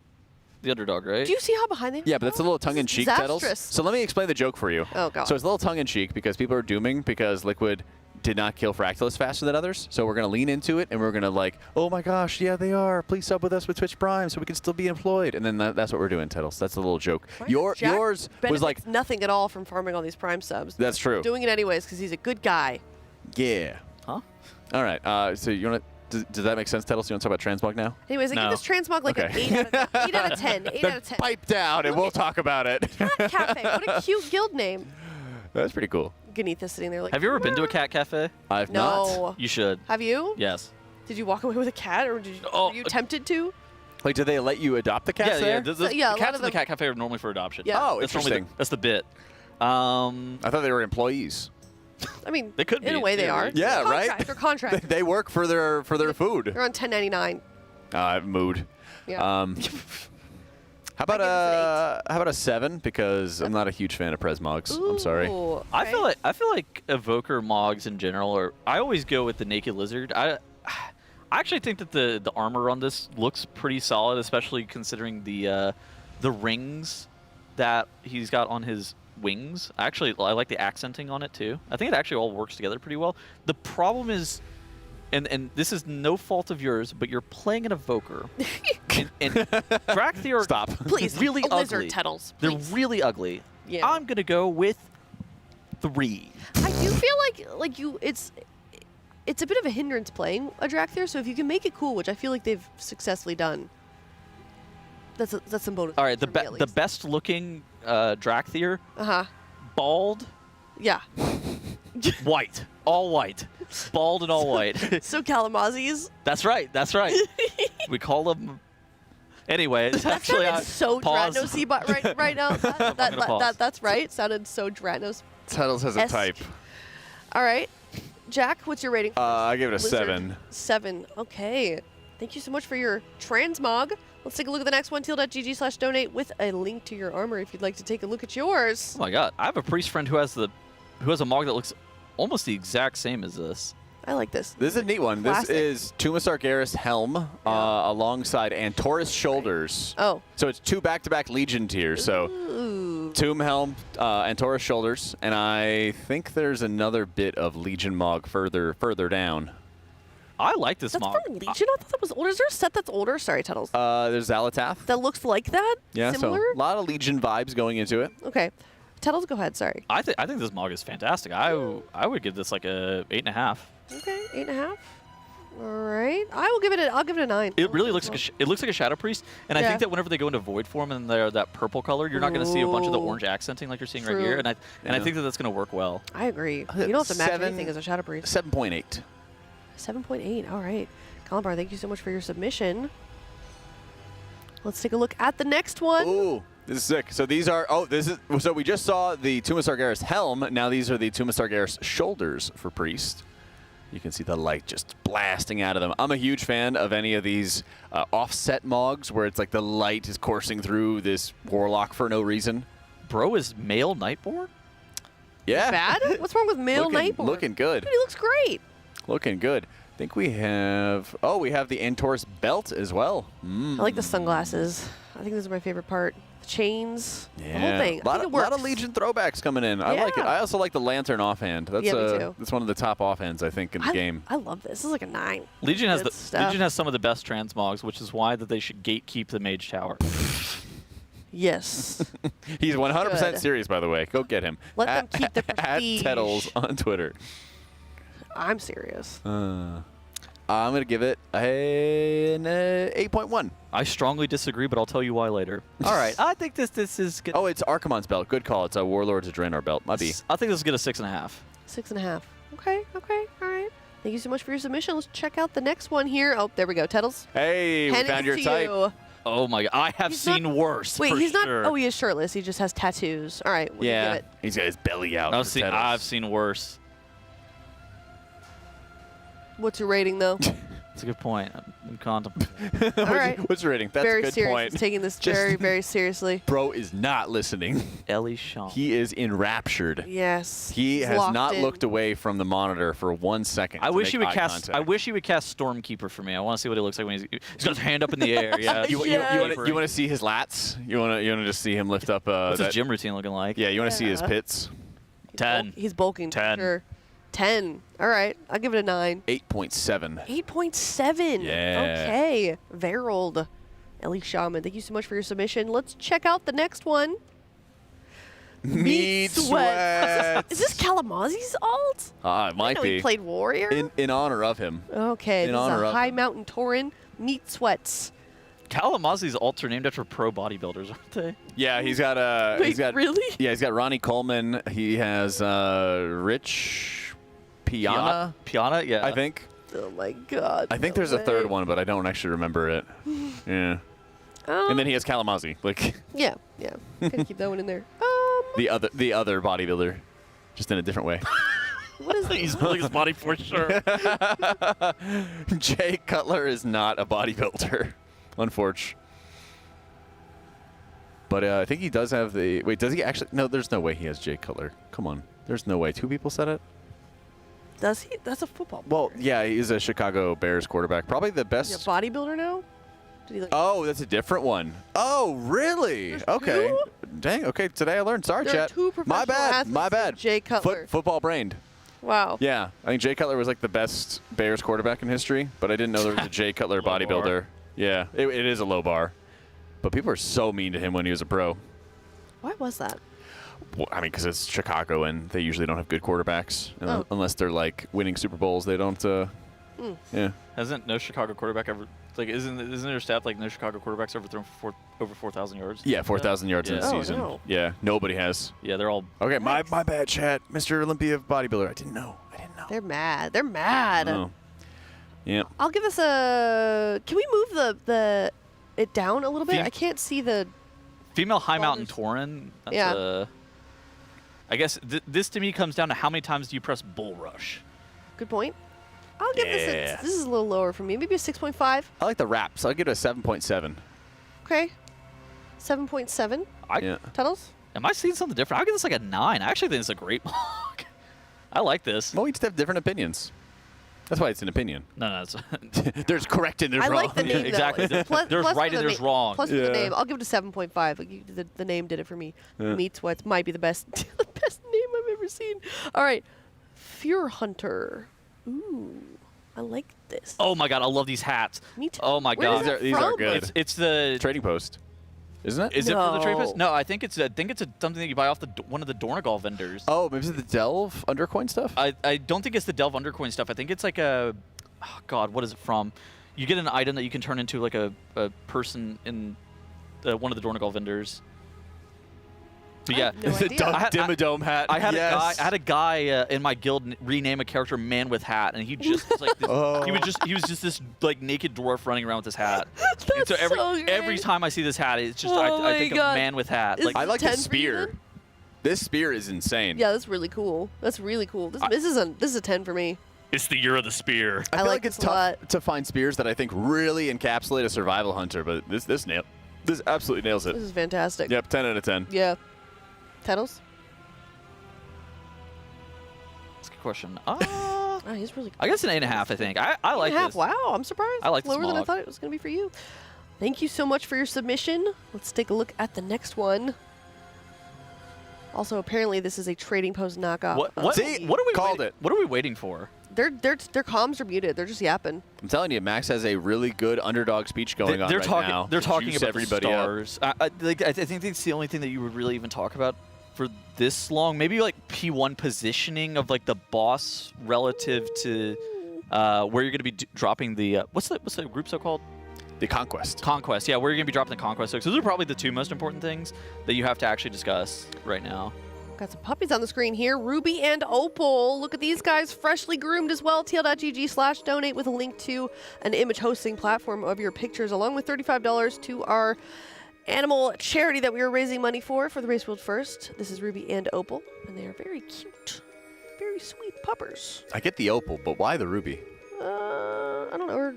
underdog, right? Do you see how behind them? Yeah, but that's a little tongue-in-cheek, Tettles. disastrous. So let me explain the joke for you. Oh, God. So it's a little tongue-in-cheek because people are dooming because Liquid did not kill Fractillus faster than others. So we're going to lean into it, and we're going to like, oh my gosh, yeah, they are. Please sub with us with Twitch Prime so we can still be employed. And then that's what we're doing, Tittles. That's a little joke. Yours was like nothing at all from farming all these Prime subs. That's true. Doing it anyways because he's a good guy. Yeah. Huh? All right. So you want to? Does that make sense, Tittles? You want to talk about transmog now? Anyways, I give this transmog like an 8 out of 10. 8 out of 10. Pipe down, and we'll talk about it. Cat Cafe. What a cute guild name. That's pretty cool. Ganitha's sitting there like. Have you ever been to a cat cafe? I've No. not. You should. Have you? Yes. Did you walk away with a cat, or were you tempted to? Like, did they let you adopt the cats there? The cats in the cat cafe are normally for adoption. Yeah. Oh, That's interesting. that's the bit. I thought they were employees. I mean, they could be, in a way they are. Yeah, They're right? They're contract. They work for their food. They're on 1099. Mood. Yeah. How about a 7? Because I'm not a huge fan of Presmogs. I'm sorry. Okay. I feel like Evoker Mogs in general are. I always go with the Naked Lizard. I actually think that the armor on this looks pretty solid, especially considering the rings that he's got on his wings. I like the accenting on it too. I think it actually all works together pretty well. The problem is, and this is no fault of yours, but you're playing an Evoker. and Drakthir Stop. Please, really a ugly. lizard, Tettles. They're Please. really ugly. Yeah. I'm gonna go with 3. I do feel like it's a bit of a hindrance playing a Drakthir, so if you can make it cool, which I feel like they've successfully done, that's some bonus. All right, the for me, the best looking Drakthir, bald, yeah, white, all white, bald and all white. So Kalamazis. That's right. That's right. We call them. Anyway, That actually, sounded so pause. Dranos-y but right now. That's right. Sounded so Dranos. Tittles has a type. All right, Jack, what's your rating? I give it a Lizard? 7. 7. Okay. Thank you so much for your transmog. Let's take a look at the next one, teal.gg/donate with a link to your armor if you'd like to take a look at yours. Oh my God, I have a priest friend who has a Mog that looks almost the exact same as this. I like this. This is a neat one. Classic. This is Tumas Argeris helm alongside Antorus shoulders. Oh. So it's 2 back-to-back Legion tiers. So Tomb helm, Antorus shoulders, and I think there's another bit of Legion Mog further down. I like this Mog. That's from Legion? I thought that was older. Is there a set that's older? Sorry, Tuttles. There's Zalatath. That looks like that? Yeah, Similar? so a lot of Legion vibes going into it. Okay. Tuttles, go ahead. Sorry. I think this Mog is fantastic. I would give this like a 8.5. Okay, 8.5. All right. I'll give it a 9. It really looks like it looks like a Shadow Priest, and I think that whenever they go into Void form and they're that purple color, you're not going to see a bunch of the orange accenting like you're seeing right here, and I think that that's going to work well. I agree. You don't have to match anything as a Shadow Priest. 7.8. 7.8. All right. Kalambar, thank you so much for your submission. Let's take a look at the next one. Ooh, this is sick. So these are, so we just saw the Tumas Argeris helm. Now these are the Tumas Argeris shoulders for Priest. You can see the light just blasting out of them. I'm a huge fan of any of these offset Mogs where it's like the light is coursing through this Warlock for no reason. Bro is male Nightborn? Yeah. Bad? What's wrong with male Nightborn? Looking good. Dude, he looks great. Looking good. I think we have, we have the Antorus belt as well. I like the sunglasses. I think this is my favorite part. The chains, the whole Yeah, thing. a lot of Legion throwbacks coming in. I like it. I also like the Lantern offhand. That's Yeah, me too. that's one of the top offhands I think in the game. I love this. This is like a 9. Legion has Good stuff. Legion has some of the best transmogs, which is why that they should gatekeep the Mage Tower. Yes. He's 100% Good. serious, by the way. Go get him. Let them keep the prestige. At Tettles on Twitter. I'm serious. I'm going to give it an 8.1. I strongly disagree, but I'll tell you why later. All right, I think this is good. Oh, it's Archimon's belt. Good call. It's a Warlords of Draenor belt. Might be. I think this is good a 6.5. 6.5. Okay. All right. Thank you so much for your submission. Let's check out the next one here. Oh, there we go. Tettles. Hey, we found your type. You. Oh my God, I have seen worse. Wait, for he's not. sure. Oh, he is shirtless. He just has tattoos. All right. What do you give it? He's got his belly out. I've seen worse. What's your rating, though? That's a good point. I'm contemplating. All right. What's your rating? That's very a good serious. point. He's taking this very, very seriously. Bro is not listening. Ellie Shaw. He is enraptured. Yes. He he's has locked not in. looked away from the monitor for 1 second. I wish he would cast. I wish he would cast Stormkeeper for me. I want to see what he looks like when he's got his hand up in the air. Yeah. You want to see his lats? You want to just see him lift up? What's his gym routine looking like? Yeah. You want to see his pits? 10. He's bulking. 10. For sure. 10. All right, I'll give it a 9. 8.7. 8.7. Yeah. Okay. Verold. Ellie Shaman, thank you so much for your submission. Let's check out the next one. Meat Sweat. Is this Kalamazi's alt? It might be. He played Warrior? In honor of him. Okay, this is a High Mountain Tauren. Meat Sweats. Kalamazi's alts are named after pro bodybuilders, aren't they? Yeah, he's got Wait, really? Yeah, he's got Ronnie Coleman. He has Rich Piana. Piana, yeah. I think. Oh my God. I think there's a third one, but I don't actually remember it. Yeah. And then he has Kalamazi. Like. Yeah. Gotta keep that one in there. The other bodybuilder, just in a different way. What is He's building his body for sure. Jay Cutler is not a bodybuilder, unfortunately. But I think he does have the. Wait, does he actually? No, there's no way he has Jay Cutler. Come on, there's no way. 2 people said it. Does he? That's a football player. Well, yeah, he's a Chicago Bears quarterback. Probably the best. Is he a bodybuilder now? Did he like Oh, that's a different one. Oh, really? Okay. two? Dang. Okay. Today I learned. Sorry, There are chat. 2 professional My bad. athletes My bad. named Jay Cutler. Football brained. Wow. Yeah, I think Jay Cutler was like the best Bears quarterback in history, but I didn't know there was a Jay Cutler bodybuilder. Yeah, it is a low bar, but people are so mean to him when he was a pro. Why was that? Well, I mean, because it's Chicago and they usually don't have good quarterbacks Oh. unless they're like winning Super Bowls. They don't. Yeah. Hasn't no Chicago quarterback ever like isn't there a stat like no Chicago quarterbacks ever thrown for over 4,000 yards? Yeah, 4,000 yards in a season. no. Yeah, nobody has. Yeah, they're all Okay, my bad, chat. Mr. Olympia bodybuilder. I didn't know. They're mad. They're mad. Oh. Yeah. I'll give us a. Can we move it down a little bit? I can't see the. female High Mountain Tauren. That's Yeah. I guess this to me comes down to how many times do you press Bull Rush? Good point. I'll give this. This is a little lower for me. Maybe a 6.5. I like the wrap, so I'll give it a 7.7. Okay. 7.7. Yeah. Tunnels. Am I seeing something different? I'll give this like a 9. I actually think it's a great block. I like this. Well, we just have different opinions. That's why it's an opinion. No, it's there's correct and there's I wrong. like the name, though. Exactly. Plus There's for right the and there's name- wrong. Plus for the name, I'll give it a 7.5. The name did it for me. Yeah. Meat Sweats might be the best, the best name I've ever seen. All right, Fear Hunter. Ooh, I like this. Oh my god, I love these hats. Me too. Oh my Where god, is that These are from? good. It's the Trading Post, isn't it? Is it for the trade No. post? No, I think it's something that you buy off one of the Dornegal vendors. Oh, maybe it's the Delve Undercoin stuff? I don't think it's the Delve Undercoin stuff. I think it's like a, oh god, what is it from? You get an item that you can turn into like a person in one of the Dornegal vendors. But yeah, no the idea. Doug I had- Dimmadome hat. I had Yes. a guy in my guild rename a character Man with Hat, and he just was like this, he was just this like naked dwarf running around with his hat. And so every time I see this hat, it's just I think of Man with Hat. Is Like I like the 10 for you spear. then? This spear is insane. Yeah, that's really cool. This is a 10 for me. it's the year of the spear. I feel like it's this a lot. tough to find spears that I think really encapsulate a survival hunter, but this absolutely nails This it. is fantastic. Yep, 10 out of 10. Yeah. Tunnels. That's a good question. Oh, he's really. I guess an 8.5. I think I like 8.5. this. Wow, I'm surprised. I like It's the lower than I smog. thought it was going to be for you. Thank you so much for your submission. Let's take a look at the next one. Also, apparently, this is a trading post knockoff. What of- See? what are we Called waiting, it. What are we waiting for? Their comms are muted. They're just yapping. I'm telling you, Max has a really good underdog speech going on They're right talking. now. They're to talking juice about everybody the up. stars. I think that's the only thing that you would really even talk about for this long. Maybe like P1 positioning of like the boss relative to where you're going to be dropping the what's the group so called? The Conquest. Conquest. Yeah, where you're going to be dropping the Conquest. So those are probably the 2 most important things that you have to actually discuss right now. Got some puppies on the screen here. Ruby and Opal. Look at these guys, freshly groomed as well. TL.gg/donate with a link to an image hosting platform of your pictures, along with $35 to our animal charity that we are raising money for the Race World First. This is Ruby and Opal, and they are very cute. Very sweet puppers. I get the opal, but why the ruby? I don't know. Her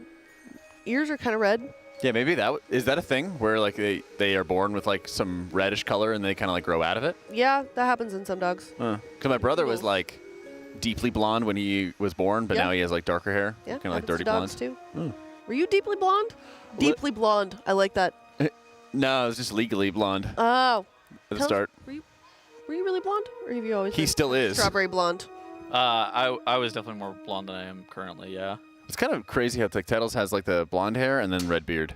ears are kind of red. Yeah, maybe is that a thing where like they are born with like some reddish color and they kind of like grow out of it? Yeah, that happens in some dogs. Because my brother was like deeply blonde when he was born, but Yeah. now he has like darker hair, Yeah, kind of like happens dirty to dogs blonde. too. Were you deeply blonde? Deeply blonde. I like that. No, it was just legally blonde Oh. at the start. Were you really blonde, or have you always? He been still is. Strawberry blonde. I was definitely more blonde than I am currently, yeah. It's kind of crazy how Titles has like the blonde hair and then red beard.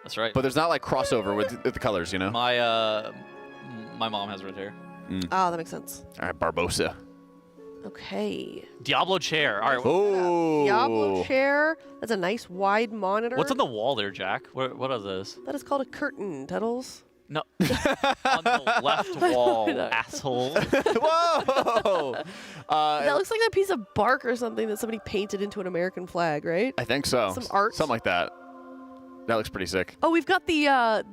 That's right. But there's not like crossover with the colors, you know? My mom has red hair. Oh, that makes sense. All right, Barbosa. Okay. Diablo chair. All right. Oh. Diablo chair. That's a nice wide monitor. What's on the wall there, Jack? What are those? That is called a curtain, Tuddles. No. On the left wall, asshole. Whoa! That looks like a piece of bark or something that somebody painted into an American flag, right? I think so. Some art. Something like that. That looks pretty sick. Oh, we've got the orc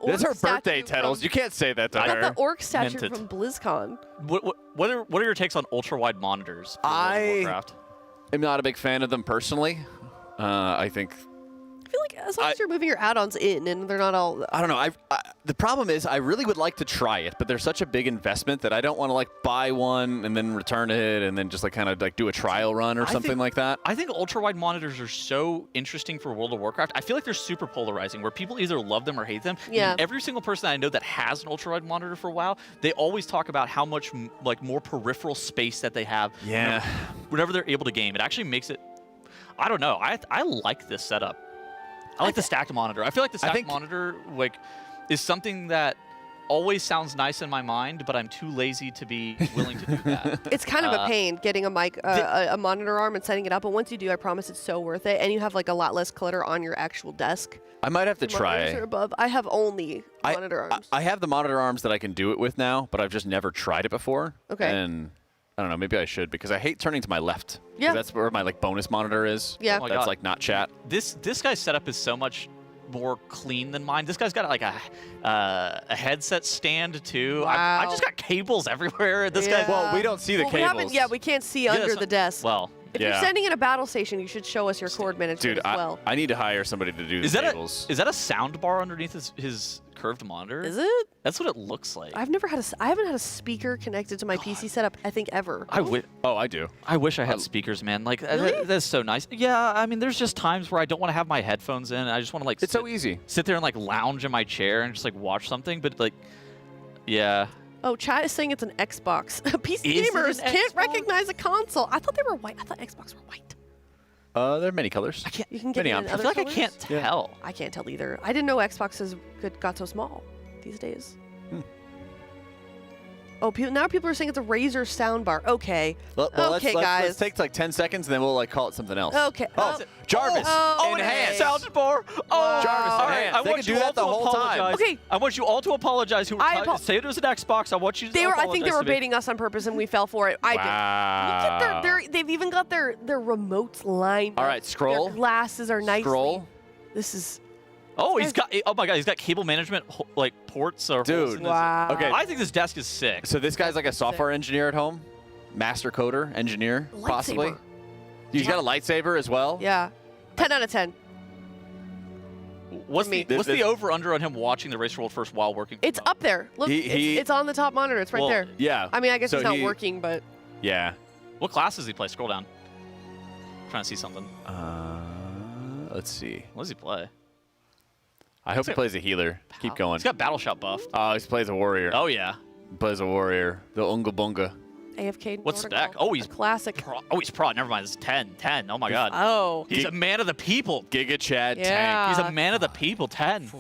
That's her birthday, statue Tettles. You can't say that to I her. got the orc statue Mint it. from BlizzCon. What are your takes on ultra wide monitors? For World of Warcraft? am not a big fan of them personally. I think. I feel like as long as you're moving your add-ons in and they're not all. I don't know. The problem is I really would like to try it, but there's such a big investment that I don't want to like buy one and then return it and then just like kind of like do a trial run or something like that. I think ultra-wide monitors are so interesting for World of Warcraft. I feel like they're super polarizing, where people either love them or hate them. Yeah. And every single person that I know that has an ultra-wide monitor for a while, they always talk about how much like more peripheral space that they have. Yeah. Whenever they're able to game, it actually makes it. I don't know. I like this setup. I like the stacked monitor. I feel like the stacked monitor like is something that always sounds nice in my mind, but I'm too lazy to be willing to do that. It's kind of a pain getting a mic, a monitor arm and setting it up, but once you do, I promise it's so worth it, and you have like a lot less clutter on your actual desk. I might have to try. Above. I have only monitor arms. I have the monitor arms that I can do it with now, but I've just never tried it before. Okay. And I don't know, maybe I should, because I hate turning to my left. Yeah. That's where my like bonus monitor is. Yeah. Oh my That's God. like not chat. This guy's setup is so much more clean than mine. This guy's got like a headset stand too. Wow. I just got cables everywhere. This guy. Well, we don't see the cables. We can't see under the desk. Well, if you're standing in a battle station, you should show us your cord management Dude, as well. I need to hire somebody to do the cables. Is that a sound bar underneath his curved monitor? Is it? That's what it looks like. I haven't had a speaker connected to my PC setup, I think, ever. Oh, I do. I wish I had speakers, man. Like Really? that's so nice. Yeah, I mean, there's just times where I don't want to have my headphones in. And I just want to like. It's so easy. Sit there and like lounge in my chair and just like watch something. But like, yeah. Oh, chat is saying it's an Xbox. PC Is it gamers an can't Xbox? recognize a console. I thought they were white. I thought Xbox were white. There are many colors. You can get many it in options. I other feel like I colors? can't tell. I can't tell either. I didn't know Xboxes got so small these days. Oh, now people are saying it's a Razer soundbar. Okay. Okay, guys. Let's take like 10 seconds and then we'll like call it something else. Okay. Oh, Jarvis, enhance. Sound bar. Oh, Jarvis, all right. enhance. I They want can you do all that the to whole time. apologize. Okay. I want you all to apologize. Who say it was an Xbox? I want you to I think they apologize were to me. baiting us on purpose and we fell for it. I did. Look at they've even got their remotes lined All up. right, scroll. Their glasses are nicely. Scroll. This is. Oh, oh my God, he's got cable management like ports or holes Dude. in his- Wow. Okay. I think this desk is sick. So this guy's like a software engineer at home, master coder, engineer, possibly. Lightsaber. He's got a lightsaber as well. Yeah. 10 out of 10. What's the over under on him watching the Race World First while working? It's up there. Look, it's on the top monitor. It's right Well, there. Yeah. I mean, I guess So it's not he- working, but Yeah. What class does he play? Scroll down. Trying to see something. Let's see. What does he play? I hope he plays a healer. Keep going. He's got Battle Shot buff. Oh, he plays a warrior. Oh yeah. He plays a warrior. The Unga Bunga. AFK. What's the Nordic deck? Wall. Oh, he's classic. Pro. Oh, he's pro. Never mind. It's 10. 10. Oh my God. Oh. He's a man of the people. Giga Chad Yeah. tank. He's a man of the people. 10.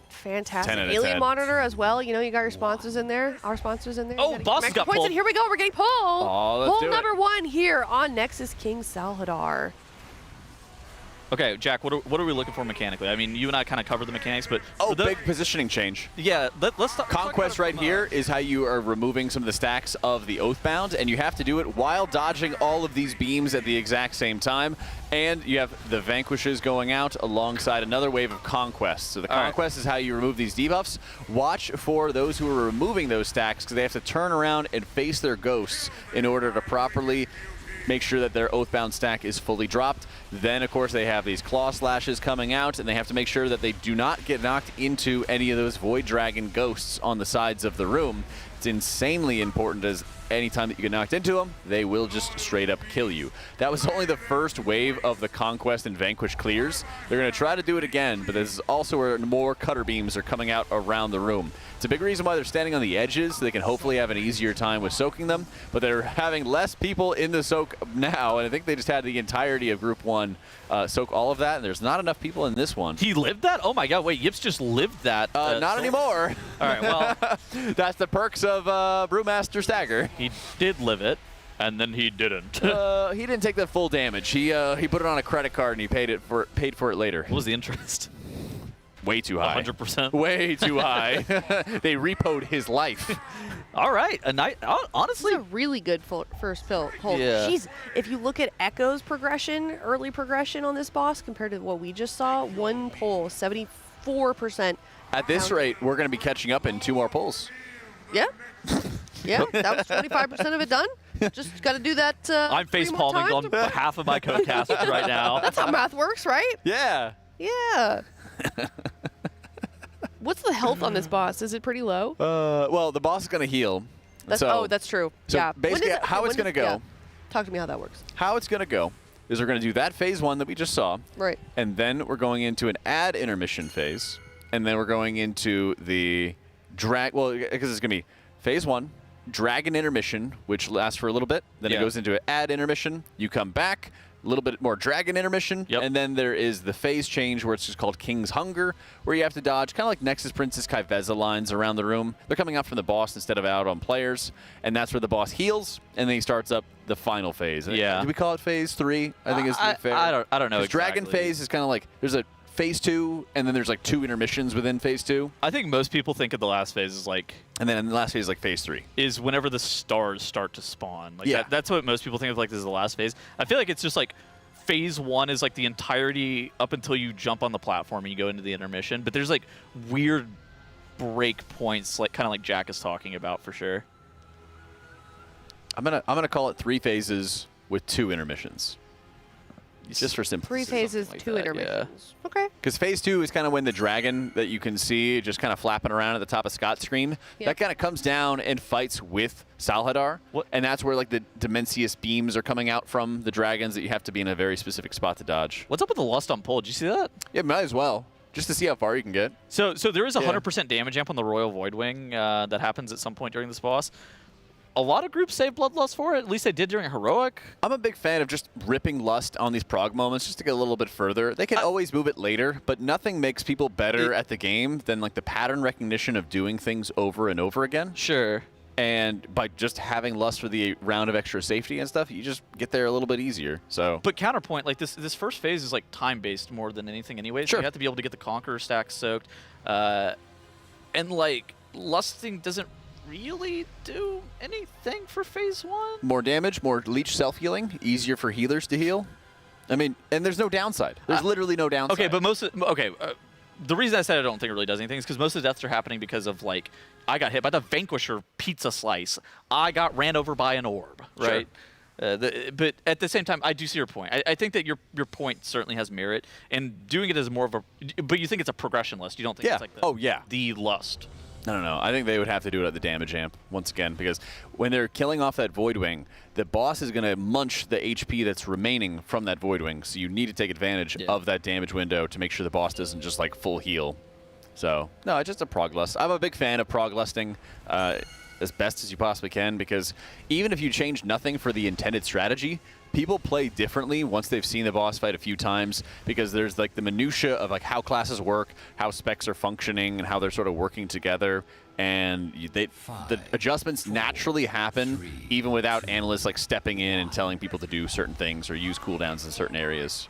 Fantastic. 10 out of Alien 10. monitor as well. You know, you got your sponsors in there. Our sponsors in there. Oh, You gotta Boss get got points, pulled. and here we go. We're getting pulled. Oh, let's Pull do it. number 1 here on Nexus King Salvador. Okay, Jack. What are we looking for mechanically? I mean, you and I kind of covered the mechanics, but Oh, big positioning change. Yeah. Let's talk. Conquest right here is how you are removing some of the stacks of the Oathbound, and you have to do it while dodging all of these beams at the exact same time. And you have the Vanquishes going out alongside another wave of Conquest. So the Conquest is how you remove these debuffs. Watch for those who are removing those stacks, because they have to turn around and face their ghosts in order to properly make sure that their Oathbound stack is fully dropped. Then, of course, they have these Claw Slashes coming out, and they have to make sure that they do not get knocked into any of those Void Dragon ghosts on the sides of the room. It's insanely important as anytime that you get knocked into them, they will just straight up kill you. That was only the first wave of the Conquest and Vanquish clears. They're going to try to do it again, but this is also where more cutter beams are coming out around the room. It's a big reason why they're standing on the edges, so they can hopefully have an easier time with soaking them, but they're having less people in the soak now, and I think they just had the entirety of Group 1 soak all of that, and there's not enough people in this one. He lived that? Oh my god, wait, Yips just lived that. Not anymore. All right, well. That's the perks of Brewmaster Stagger. He did live it, and then he didn't. He didn't take the full damage. He put it on a credit card and he paid for it later. What was the interest? Way too high. 100%. Way too high. They repoed his life. All right, honestly, this is a really good first pull. Yeah. Jeez, if you look at Echo's progression, early progression on this boss compared to what we just saw, 1 pull, 74%. At this rate, we're going to be catching up in 2 more pulls. Yeah. Yeah, that was 25% of it done. Just got to do that. I'm face palming on behalf of my co-casters right now. That's how math works, right? Yeah. Yeah. What's the health on this boss? Is it pretty low? Well, the boss is going to heal. That's true. So yeah. basically, how it's going to go. Yeah. Talk to me how that works. How it's going to go is we're going to do that phase 1 that we just saw. Right. And then we're going into an add intermission phase. And then we're going into the drag. Well, because it's going to be phase 1, dragon intermission, which lasts for a little bit. Then it goes into an add intermission. You come back. A little bit more dragon intermission, and then there is the phase change where it's just called King's Hunger, where you have to dodge kind of like Nexus Princess Kaiveza lines around the room. They're coming out from the boss instead of out on players, and that's where the boss heals, and then he starts up the final phase. Yeah. Do we call it phase 3? I think it's fair. I don't know exactly. Dragon phase is kind of like there's a phase 2, and then there's like 2 intermissions within phase 2. I think most people think of the last phase as like, and then the last phase is like phase 3. Is whenever the stars start to spawn. Like that's what most people think of like this is the last phase. I feel like it's just like phase 1 is like the entirety up until you jump on the platform and you go into the intermission. But there's like weird break points, like kind of like Jack is talking about for sure. I'm gonna call it 3 phases with 2 intermissions. Just for simplicity. 3 phases, like 2 intermissions. Yeah. Okay. Because phase 2 is kind of when the dragon that you can see just kind of flapping around at the top of Scott's screen, that kind of comes down and fights with Salhadar. And that's where like the Dimensius beams are coming out from the dragons that you have to be in a very specific spot to dodge. What's up with the Lust on Pull? Did you see that? Yeah, might as well. Just to see how far you can get. So there is a 100% damage amp on the Royal Voidwing that happens at some point during this boss. A lot of groups save Bloodlust for it. At least they did during Heroic. I'm a big fan of just ripping Lust on these prog moments just to get a little bit further. They can always move it later, but nothing makes people better at the game than like the pattern recognition of doing things over and over again. Sure. And by just having Lust for the round of extra safety and stuff, you just get there a little bit easier. So, but counterpoint, like this first phase is like time-based more than anything anyways. Sure. You have to be able to get the Conqueror stack soaked. And like Lusting doesn't really do anything for phase 1. More damage, more leech self-healing, easier for healers to heal. I mean, and there's no downside. There's literally no downside. Okay, but the reason I said I don't think it really does anything is because most of the deaths are happening because of like, I got hit by the Vanquisher pizza slice. I got ran over by an orb, right? Sure. But at the same time, I do see your point. I think that your point certainly has merit, and doing it as more of a, but you think it's a progression list. You don't think it's like the Lust. No. I think they would have to do it at the damage amp once again, because when they're killing off that Voidwing, the boss is going to munch the HP that's remaining from that Voidwing. So you need to take advantage of that damage window to make sure the boss doesn't just like full heal. So no, it's just a prog lust. I'm a big fan of prog lusting as best as you possibly can, because even if you change nothing for the intended strategy, people play differently once they've seen the boss fight a few times, because there's like the minutia of like how classes work, how specs are functioning, and how they're sort of working together. And the adjustments naturally happen even without analysts like stepping in and telling people to do certain things or use cooldowns in certain areas.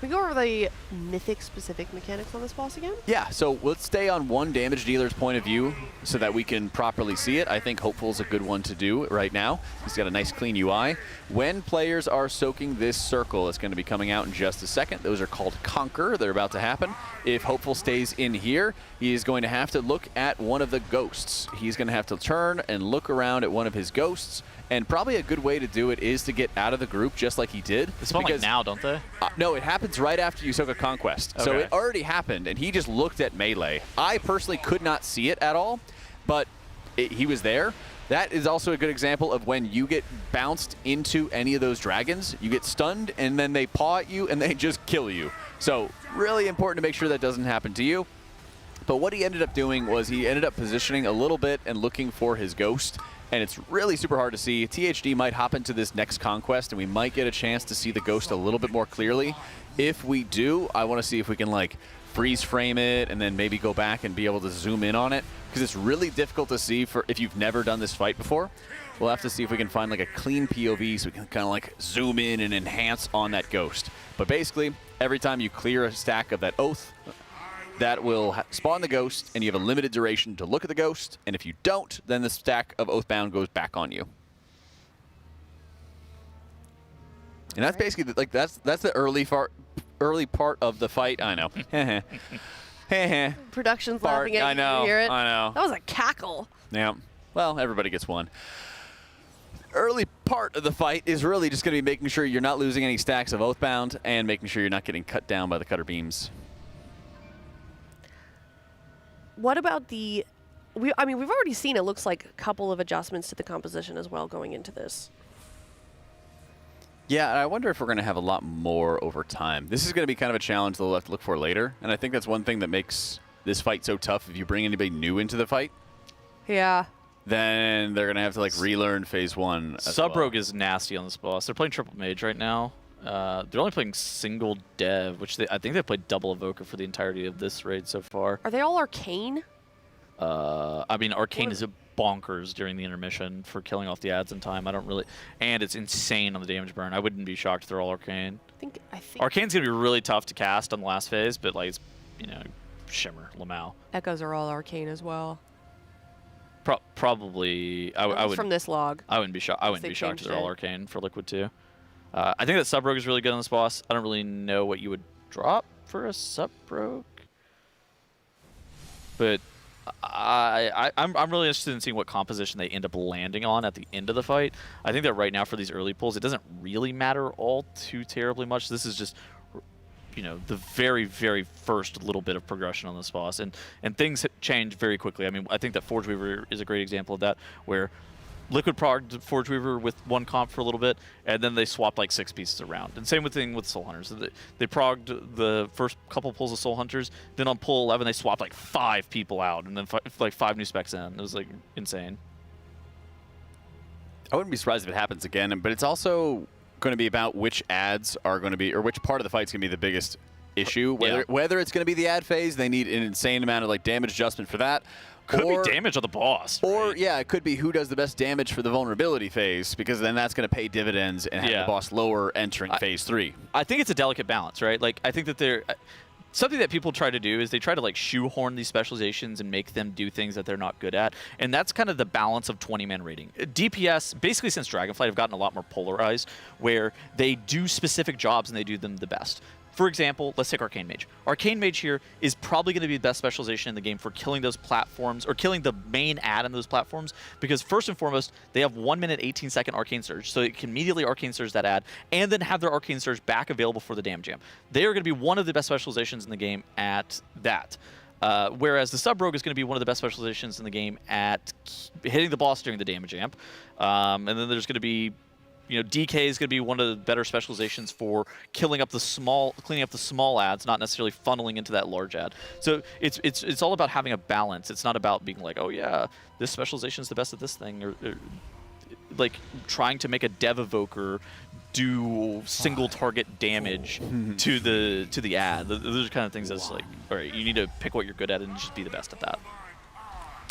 Can we go over the mythic-specific mechanics on this boss again? Yeah, so let's stay on one damage dealer's point of view so that we can properly see it. I think Hopeful's a good one to do right now. He's got a nice clean UI. When players are soaking this circle, it's going to be coming out in just a second. Those are called Conquer. They're about to happen. If Hopeful stays in here, he is going to have to look at one of the ghosts. He's going to have to turn and look around at one of his ghosts. And probably a good way to do it is to get out of the group just like he did. They spawn like now, don't they? No, it happens right after you soak a Conquest. Okay. So it already happened, and he just looked at melee. I personally could not see it at all, but he was there. That is also a good example of when you get bounced into any of those dragons, you get stunned, and then they paw at you, and they just kill you. So really important to make sure that doesn't happen to you. But what he ended up doing was he ended up positioning a little bit and looking for his ghost, and it's really super hard to see. THD might hop into this next conquest, and we might get a chance to see the ghost a little bit more clearly. If we do, I want to see if we can like freeze frame it and then maybe go back and be able to zoom in on it, because it's really difficult to see for if you've never done this fight before. We'll have to see if we can find like a clean POV so we can kind of like zoom in and enhance on that ghost. But basically, every time you clear a stack of that oath, that will spawn the ghost, and you have a limited duration to look at the ghost, and if you don't, then the stack of Oathbound goes back on you. And that's basically like that's the early part of the fight. I know. Production's laughing at you. I know. You hear it? I know. That was a cackle. Yeah. Well, everybody gets one. Early part of the fight is really just going to be making sure you're not losing any stacks of Oathbound and making sure you're not getting cut down by the cutter beams. What about the... I mean, we've already seen, it looks like, a couple of adjustments to the composition as well going into this. Yeah, I wonder if we're going to have a lot more over time. This is going to be kind of a challenge that we'll have to look for later, and I think that's one thing that makes this fight so tough. If you bring anybody new into the fight, yeah, then they're going to have to like relearn phase 1 as Sub-Rogue is nasty on this boss. They're playing triple mage right now. They're only playing single dev, which I think they played double evoker for the entirety of this raid so far. Are they all arcane? I mean, arcane is bonkers during the intermission for killing off the ads in time. I don't really, and it's insane on the damage burn. I wouldn't be shocked if they're all arcane. I think Arcane's gonna be really tough to cast on the last phase, but like, it's, you know, Shimmer, Lamau. Echoes are all arcane as well. Probably. I would from this log. I wouldn't be shocked. I wouldn't be shocked if they're all arcane for Liquid too. I think that Sub-Rogue is really good on this boss. I don't really know what you would drop for a Sub-Rogue, but I'm really interested in seeing what composition they end up landing on at the end of the fight. I think that right now for these early pulls, it doesn't really matter all too terribly much. This is just, you know, the very, very first little bit of progression on this boss, and things change very quickly. I mean, I think that Forge Weaver is a great example of that, where Liquid progged Forge Weaver with one comp for a little bit, and then they swapped like 6 pieces around. And same thing with Soul Hunters. They progged the first couple pulls of Soul Hunters, then on pull 11 they swapped like 5 people out, and then like 5 new specs in. It was like insane. I wouldn't be surprised if it happens again, but it's also going to be about which ads are going to be, or which part of the fight's going to be the biggest issue. Whether it's going to be the ad phase, they need an insane amount of like damage adjustment for that. Could be damage on the boss. Or, yeah, it could be who does the best damage for the vulnerability phase, because then that's going to pay dividends and have the boss lower entering phase 3. I think it's a delicate balance, right? Like, I think that they're... Something that people try to do is they try to like shoehorn these specializations and make them do things that they're not good at. And that's kind of the balance of 20-man raiding. DPS, basically since Dragonflight, have gotten a lot more polarized, where they do specific jobs and they do them the best. For example, let's take Arcane Mage. Arcane Mage here is probably going to be the best specialization in the game for killing those platforms, or killing the main ad on those platforms, because first and foremost, they have 1 minute 18-second Arcane Surge, so it can immediately Arcane Surge that ad, and then have their Arcane Surge back available for the damage jam. They are going to be one of the best specializations in the game at that. Whereas the Sub-Rogue is going to be one of the best specializations in the game at hitting the boss during the damage amp. And then there's going to be, you know, DK is going to be one of the better specializations for cleaning up the small ads, not necessarily funneling into that large ad. So it's all about having a balance. It's not about being like, oh yeah, this specialization is the best at this thing, or like trying to make a Dev Evoker do single target damage to the ad. Those are kind of things that's like, all right, you need to pick what you're good at and just be the best at that.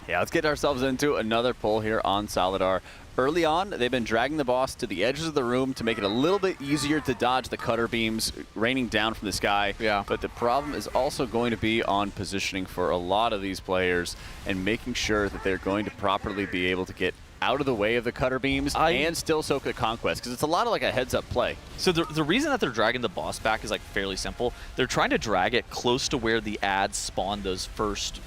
Yeah, let's get ourselves into another pull here on Solidar. Early on, they've been dragging the boss to the edges of the room to make it a little bit easier to dodge the cutter beams raining down from the sky. Yeah. But the problem is also going to be on positioning for a lot of these players and making sure that they're going to properly be able to get out of the way of the cutter beams and still soak the conquest, because it's a lot of like a heads-up play. So the reason that they're dragging the boss back is like fairly simple. They're trying to drag it close to where the ads spawn those first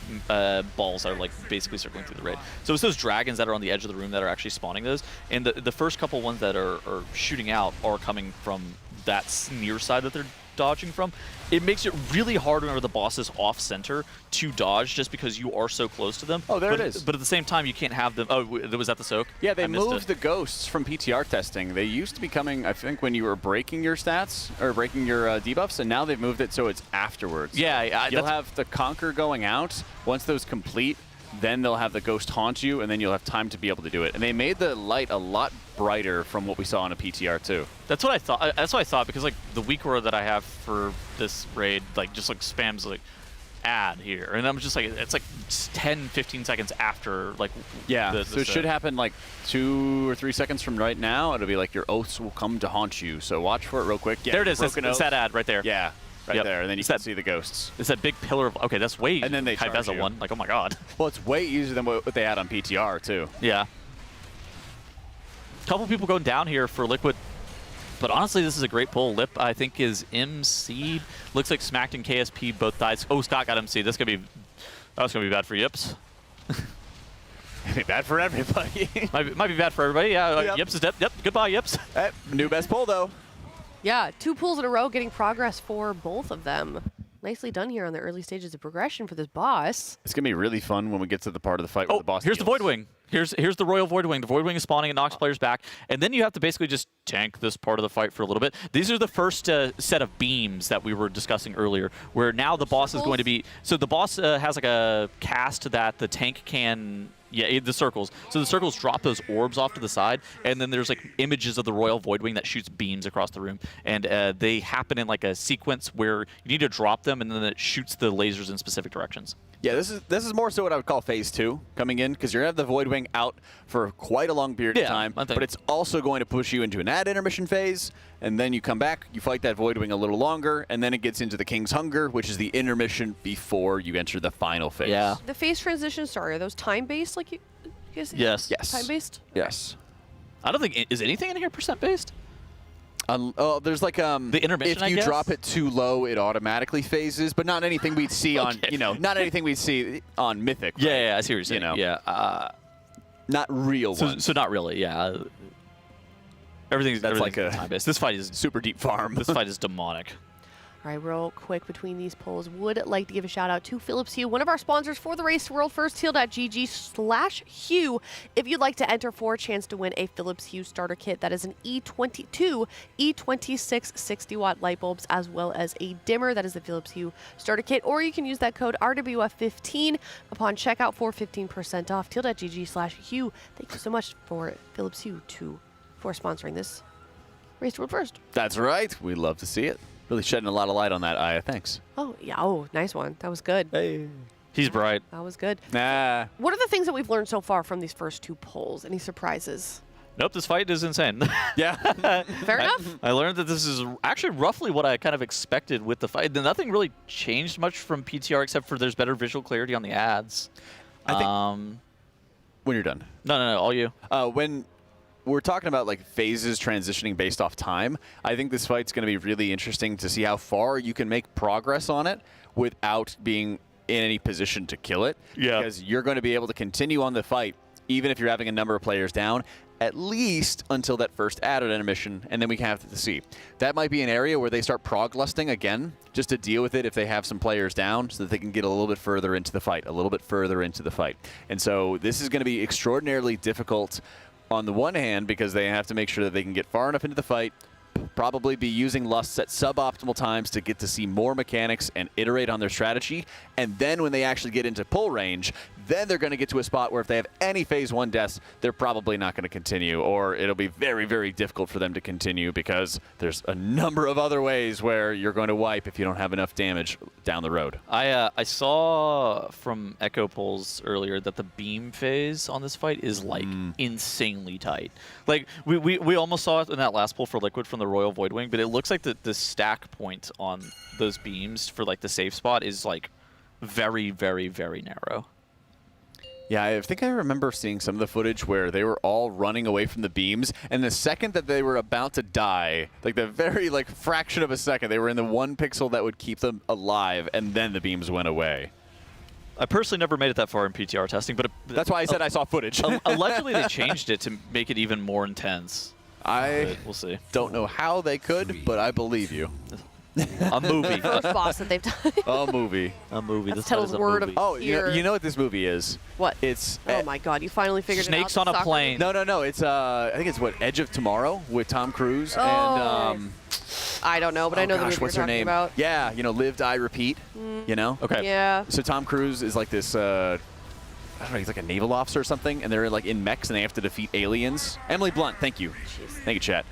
balls that are like basically circling through the raid. So it's those dragons that are on the edge of the room that are actually spawning those, and the first couple ones that are shooting out are coming from that near side that they're dodging from, it makes it really hard whenever the boss is off-center to dodge just because you are so close to them. Oh, there it is. But at the same time, you can't have them. Oh, was that the soak? Yeah, they moved the ghosts from PTR testing. They used to be coming, I think, when you were breaking your stats or breaking your debuffs, and now they've moved it so it's afterwards. Yeah, you'll have the Conquer going out. Once those complete, then they'll have the ghost haunt you, and then you'll have time to be able to do it. And they made the light a lot brighter from what we saw in a PTR too. That's what I thought. That's what I thought, because like the weak aura that I have for this raid, like just like spams like add here, and I'm just like, it's like 10-15 seconds after like. Yeah. So it should happen like 2 or 3 seconds from right now. It'll be like your oaths will come to haunt you. So watch for it real quick. Yeah, there it is. It's that ad right there. Yeah. Right there, and then you can see the ghosts. It's that big pillar of, okay, that's way and then they high Beza one. Like, oh my god. Well, it's way easier than what they had on PTR, too. Yeah. Couple people going down here for Liquid, but honestly, this is a great pull. Lip, I think, is MC'd. Looks like Smacked and KSP both died. Oh, Scott got MC'd. That's gonna be bad for Yips. Might be bad for everybody. might be bad for everybody. Yeah, Yep. Yips is dead. Yep, goodbye, Yips. Hey, new best pull, though. Yeah, 2 pulls in a row, getting progress for both of them. Nicely done here on the early stages of progression for this boss. It's going to be really fun when we get to the part of the fight where the boss here's the Voidwing. Here's the Royal Voidwing. The Voidwing is spawning and knocks players back. And then you have to basically just tank this part of the fight for a little bit. These are the first set of beams that we were discussing earlier, where now the boss is going to be... So the boss has like a cast that the tank can... Yeah, the circles. So the circles drop those orbs off to the side, and then there's like images of the Royal Voidwing that shoots beams across the room. And they happen in like a sequence where you need to drop them, and then it shoots the lasers in specific directions. Yeah, this is more so what I would call phase 2 coming in, because you're going to have the Voidwing out for quite a long period of time, but it's also going to push you into an ad intermission phase, and then you come back, you fight that Voidwing a little longer, and then it gets into the King's Hunger, which is the intermission before you enter the final phase. Yeah. The phase transitions, sorry, are those time-based like you guys? Yes. Time-based? Yes. I don't think, is anything in here percent-based? There's like the intermission. If you drop it too low, it automatically phases, but not anything we'd see on not anything we'd see on Mythic. Right? Yeah, I see what you're saying. Yeah, not real ones. So not really. Yeah, everything's like a time-based. This fight is super deep farm. This fight is demonic. All right, real quick between these polls, would like to give a shout out to Philips Hue, one of our sponsors for the race, World First, heal.gg/Hue. If you'd like to enter for a chance to win a Philips Hue starter kit, that is an E22, E26 60-watt light bulbs, as well as a dimmer. That is the Philips Hue starter kit, or you can use that code RWF15 upon checkout for 15% off. Teal.gg/Hue. Thank you so much for Philips Hue for sponsoring this race to World First. That's right. We'd love to see it. Really shedding a lot of light on that, Aya. Thanks. Oh, yeah. Oh, nice one. That was good. Hey. He's bright. That was good. Nah. What are the things that we've learned so far from these first 2 polls? Any surprises? Nope, this fight is insane. Yeah. Fair enough. I learned that this is actually roughly what I kind of expected with the fight. Nothing really changed much from PTR except for there's better visual clarity on the ads. I think when you're done. No, all you. When we're talking about like phases transitioning based off time, I think this fight's going to be really interesting to see how far you can make progress on it without being in any position to kill it. Yeah. Because you're going to be able to continue on the fight even if you're having a number of players down, at least until that first added intermission, and then we can have to see. That might be an area where they start prog lusting again, just to deal with it if they have some players down, so that they can get a little bit further into the fight, And so this is going to be extraordinarily difficult on the one hand, because they have to make sure that they can get far enough into the fight, probably be using lusts at suboptimal times to get to see more mechanics and iterate on their strategy. And then when they actually get into pull range, then they're going to get to a spot where if they have any phase 1 deaths, they're probably not going to continue, or it'll be very, very difficult for them to continue because there's a number of other ways where you're going to wipe if you don't have enough damage down the road. I saw from Echo polls earlier that the beam phase on this fight is like insanely tight. Like we almost saw it in that last pull for Liquid from the Royal Voidwing, but it looks like the stack point on those beams for like the safe spot is like very, very, very narrow. Yeah, I think I remember seeing some of the footage where they were all running away from the beams, and the second that they were about to die, like the very fraction of a second, they were in the 1 pixel that would keep them alive, and then the beams went away. I personally never made it that far in PTR testing, but that's why I said I saw footage. Allegedly, they changed it to make it even more intense. We'll see. Don't know how they could, but I believe you. A movie. First boss that they've done. A movie. A movie. That's This one is Tettle's a word movie. of Oh, fear. you know what this movie is? What? It's Oh my God! You finally figured Snakes it out. on a Soccer plane. movie? no. It's I think it's what, Edge of Tomorrow with Tom Cruise Oh. and I don't know, but I know the movie what's you're her talking name? about. Yeah, you know, Live, Die, Repeat. You know? Okay. Yeah. So Tom Cruise is like this. I don't know. He's like a naval officer or something, and they're like in mechs, and they have to defeat aliens. Emily Blunt, thank you. Thank you, chat.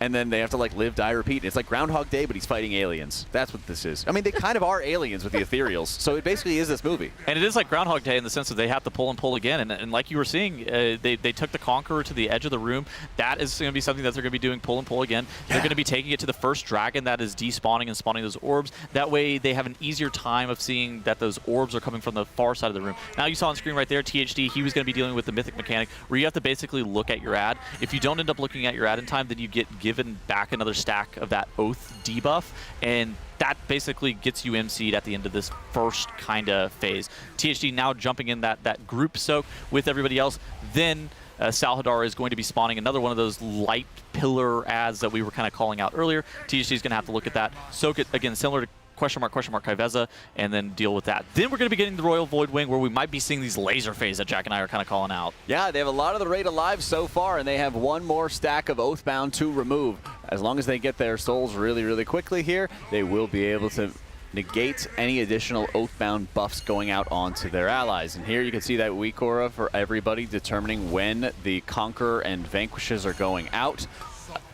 And then they have to like live, die, repeat. It's like Groundhog Day, but he's fighting aliens. That's what this is. I mean, they kind of are aliens with the ethereals, so it basically is this movie. And it is like Groundhog Day in the sense that they have to pull and pull again. And like you were seeing, they took the Conqueror to the edge of the room. That is going to be something that they're going to be doing, pull and pull again. Yeah. They're going to be taking it to the first dragon that is despawning and spawning those orbs. That way they have an easier time of seeing that those orbs are coming from the far side of the room. Now you saw on screen right there, THD, he was going to be dealing with the mythic mechanic where you have to basically look at your ad. If you don't end up looking at your ad in time, then you get given back another stack of that Oath debuff, and that basically gets you MC'd at the end of this first kind of phase. THD now jumping in that group soak with everybody else. Then Salhadar is going to be spawning another one of those light pillar ads that we were kind of calling out earlier. THD is going to have to look at that, soak it again, similar to question mark Kai'Veza, and then deal with that. Then we're going to be getting the Royal Voidwing, where we might be seeing these laser phase that Jack and I are kind of calling out. Yeah, they have a lot of the raid alive so far, and they have one more stack of Oathbound to remove. As long as they get their souls really, really quickly here, they will be able to negate any additional Oathbound buffs going out onto their allies. And here you can see that weak aura for everybody determining when the Conqueror and Vanquishes are going out.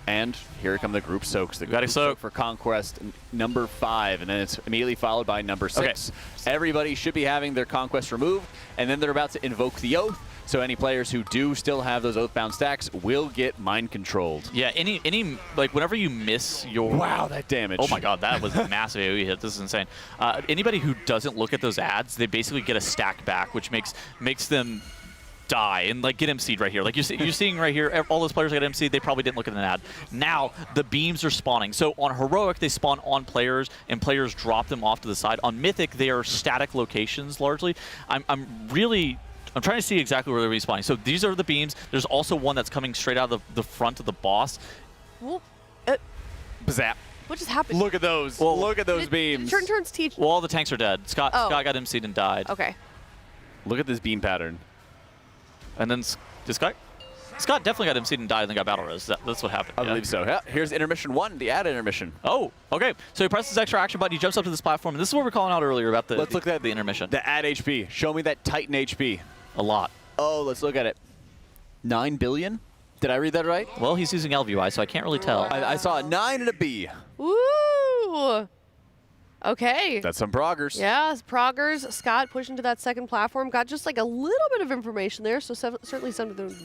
And here come the group soaks. The group soak for Conquest number 5, and then it's immediately followed by number 6. Okay. Everybody should be having their Conquest removed, and then they're about to invoke the Oath. So any players who do still have those Oathbound stacks will get mind controlled. Yeah, any like whenever you miss your... Wow, that damage. Oh my God, that was a massive AoE hit. This is insane. Anybody who doesn't look at those ads, they basically get a stack back, which makes them die and like get MC'd right here. Like you're seeing right here, all those players that got MC'd, they probably didn't look at an ad. Now the beams are spawning. So on Heroic, they spawn on players and players drop them off to the side. On Mythic, they are static locations largely. I'm trying to see exactly where they're respawning. So these are the beams. There's also one that's coming straight out of the front of the boss. Well, Bazap. what just happened? Look at those. Well, look at those beams. Turns teach. Well, all the tanks are dead. Scott got MC'd and died. Okay. Look at this beam pattern. And then Scott definitely got MC'd and died and then got battle res. That's what happened. I believe so. Yeah. Here's intermission 1, the ad intermission. Oh, okay. So he presses extra action button. He jumps up to this platform. And this is what we're calling out earlier about Let's look at the intermission. The ad HP. Show me that Titan HP. A lot. Oh, let's look at it. 9 billion? Did I read that right? Well, he's using LVI, so I can't really tell. I saw a 9 and a B. Woo! Okay. That's some proggers. Yeah, proggers. Scott pushing to that second platform. Got just like a little bit of information there, so certainly something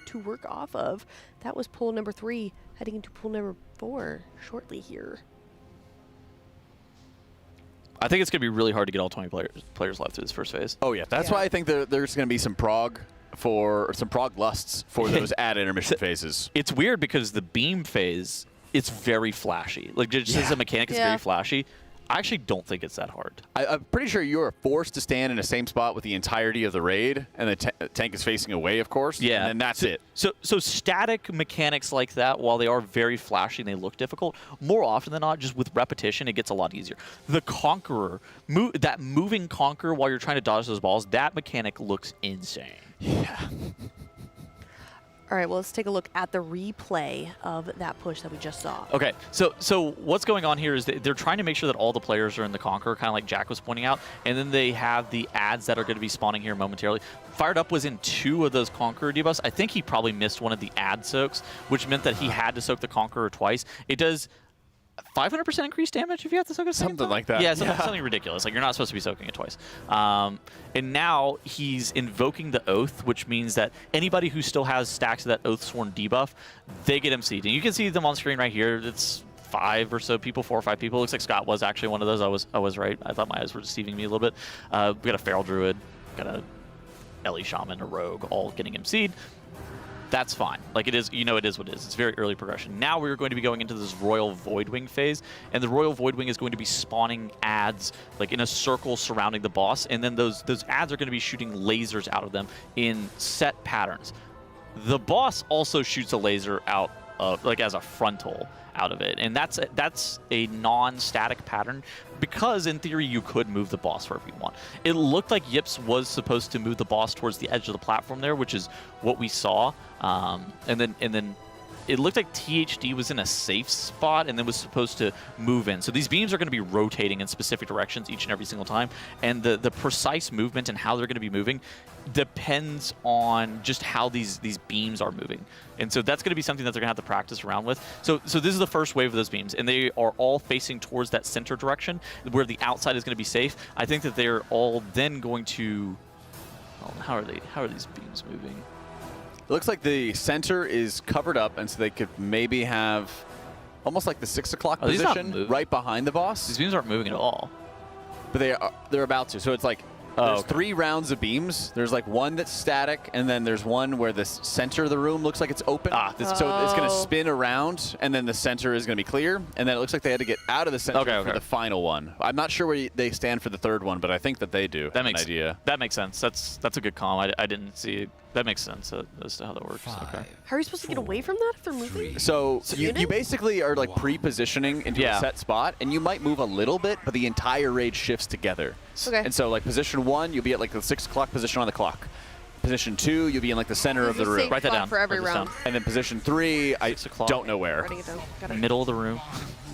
to work off of. That was pool number 3, heading into pool number 4 shortly here. I think it's going to be really hard to get all 20 players left through this first phase. Oh, yeah. That's why I think there's going to be some prog lusts for those ad intermission phases. It's weird because the beam phase, it's very flashy. Like, just as a mechanic, it's very flashy. I actually don't think it's that hard. I'm pretty sure you're forced to stand in the same spot with the entirety of the raid, and the tank is facing away, of course. Yeah. And that's it. So static mechanics like that, while they are very flashy and they look difficult, more often than not, just with repetition, it gets a lot easier. The Conqueror, that moving Conqueror while you're trying to dodge those balls, that mechanic looks insane. Yeah. All right, well, let's take a look at the replay of that push that we just saw. Okay, so what's going on here is they're trying to make sure that all the players are in the Conqueror, kind of like Jack was pointing out, and then they have the ads that are going to be spawning here momentarily. Fired Up was in 2 of those Conqueror debuffs. I think he probably missed one of the ad soaks, which meant that he had to soak the Conqueror twice. It does 500% increased damage if you have to soak it something like that. Yeah, something ridiculous. Like, you're not supposed to be soaking it twice. And now he's invoking the Oath, which means that anybody who still has stacks of that Oathsworn debuff, they get MC'd. And you can see them on screen right here. It's 5 or so people, 4 or 5 people. It looks like Scott was actually one of those. I was right. I thought my eyes were deceiving me a little bit. We got a Feral Druid, got a Ellie Shaman, a Rogue, all getting MC'd. That's fine. Like, it is, it is what it is. It's very early progression. Now we're going to be going into this Royal Voidwing phase, and the Royal Voidwing is going to be spawning ads like in a circle surrounding the boss, and then those ads are going to be shooting lasers out of them in set patterns. The boss also shoots a laser out, like as a frontal out of it. And that's a non-static pattern because in theory you could move the boss wherever you want. It looked like Yips was supposed to move the boss towards the edge of the platform there, which is what we saw. And then it looked like THD was in a safe spot and then was supposed to move in. So these beams are going to be rotating in specific directions each and every single time. And the precise movement and how they're going to be moving depends on just how these beams are moving. And so that's going to be something that they're going to have to practice around with. So this is the first wave of those beams, and they are all facing towards that center direction where the outside is going to be safe. I think that they're all then going to... Oh, how are these beams moving? It looks like the center is covered up, and so they could maybe have almost like the 6 o'clock position right behind the boss. These beams aren't moving at all. But they're about to. So it's like there's 3 rounds of beams. There's like one that's static, and then there's one where the center of the room looks like it's open. So it's going to spin around, and then the center is going to be clear. And then it looks like they had to get out of the center for the final one. I'm not sure where they stand for the third one, but I think that they do. That makes an idea. That makes sense. That's a good call. I didn't see it. That makes sense as to how that works. Okay. How are you supposed to get away from that if they're moving? So you basically are like pre-positioning into a set spot, and you might move a little bit, but the entire raid shifts together. Okay. And so like position 1, you'll be at like the 6 o'clock position on the clock. Position 2, you'll be in like the center of the room. Write that down. For every round. And then position 3, I don't know where. Writing it down. Got it. Middle of the room.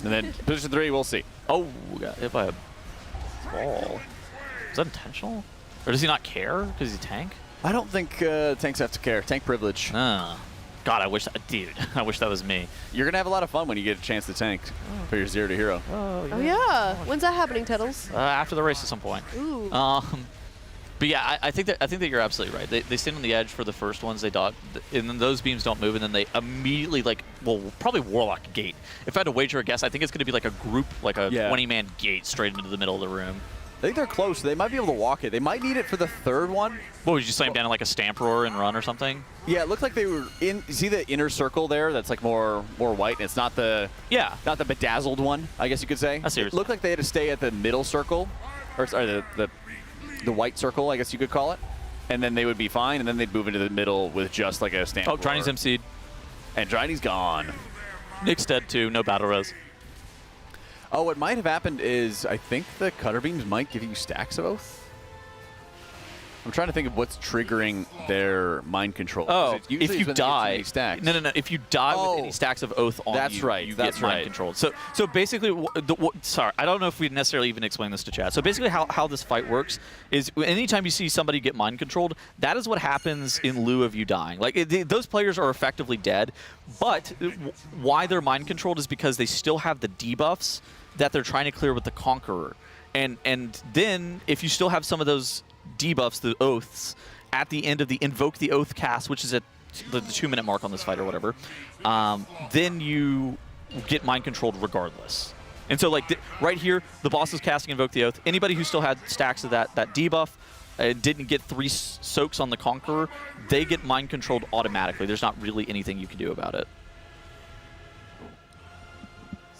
And then position 3, we'll see. Oh, we got hit by a ball. Is that intentional? Or does he not care because he's a tank? I don't think tanks have to care. Tank privilege. God, I wish I wish that was me. You're gonna have a lot of fun when you get a chance to tank for your 0 to hero. Oh yeah. When's that happening, Tettles? After the race at some point. Ooh. But yeah, I think that you're absolutely right. They stand on the edge for the first ones. They dodge, and then those beams don't move, and then they immediately probably Warlock gate. If I had to wager a guess, I think it's gonna be like a group, like a 20-man gate straight into the middle of the room. I think they're close. They might be able to walk it. They might need it for the third one. What, would you slam down in like a stamp roar and run or something? Yeah, it looked like they were in. You see the inner circle there? That's like more white, and it's not the not the bedazzled one, I guess you could say. It looked like they had to stay at the middle circle, or sorry, the white circle, I guess you could call it, and then they would be fine, and then they'd move into the middle with just like a stamp. Oh, Driny's MC'd. And Driny's gone. Nick's dead too. No battle res. Oh, what might have happened is I think the cutter beams might give you stacks of Oath. I'm trying to think of what's triggering their mind control. Oh, if you die, stacks. No. If you die with any stacks of Oath on you, you get mind controlled. So basically, sorry, I don't know if we necessarily even explain this to chat. So basically, how this fight works is anytime you see somebody get mind controlled, that is what happens in lieu of you dying. Like those players are effectively dead, but why they're mind controlled is because they still have the debuffs that they're trying to clear with the Conqueror, and then if you still have some of those debuffs, the oaths, at the end of the Invoke the Oath cast, which is at the 2-minute mark on this fight or whatever, then you get mind controlled regardless. And so like right here, the boss is casting Invoke the Oath. Anybody who still had stacks of that debuff didn't get 3 soaks on the Conqueror, they get mind controlled automatically. There's not really anything you can do about it.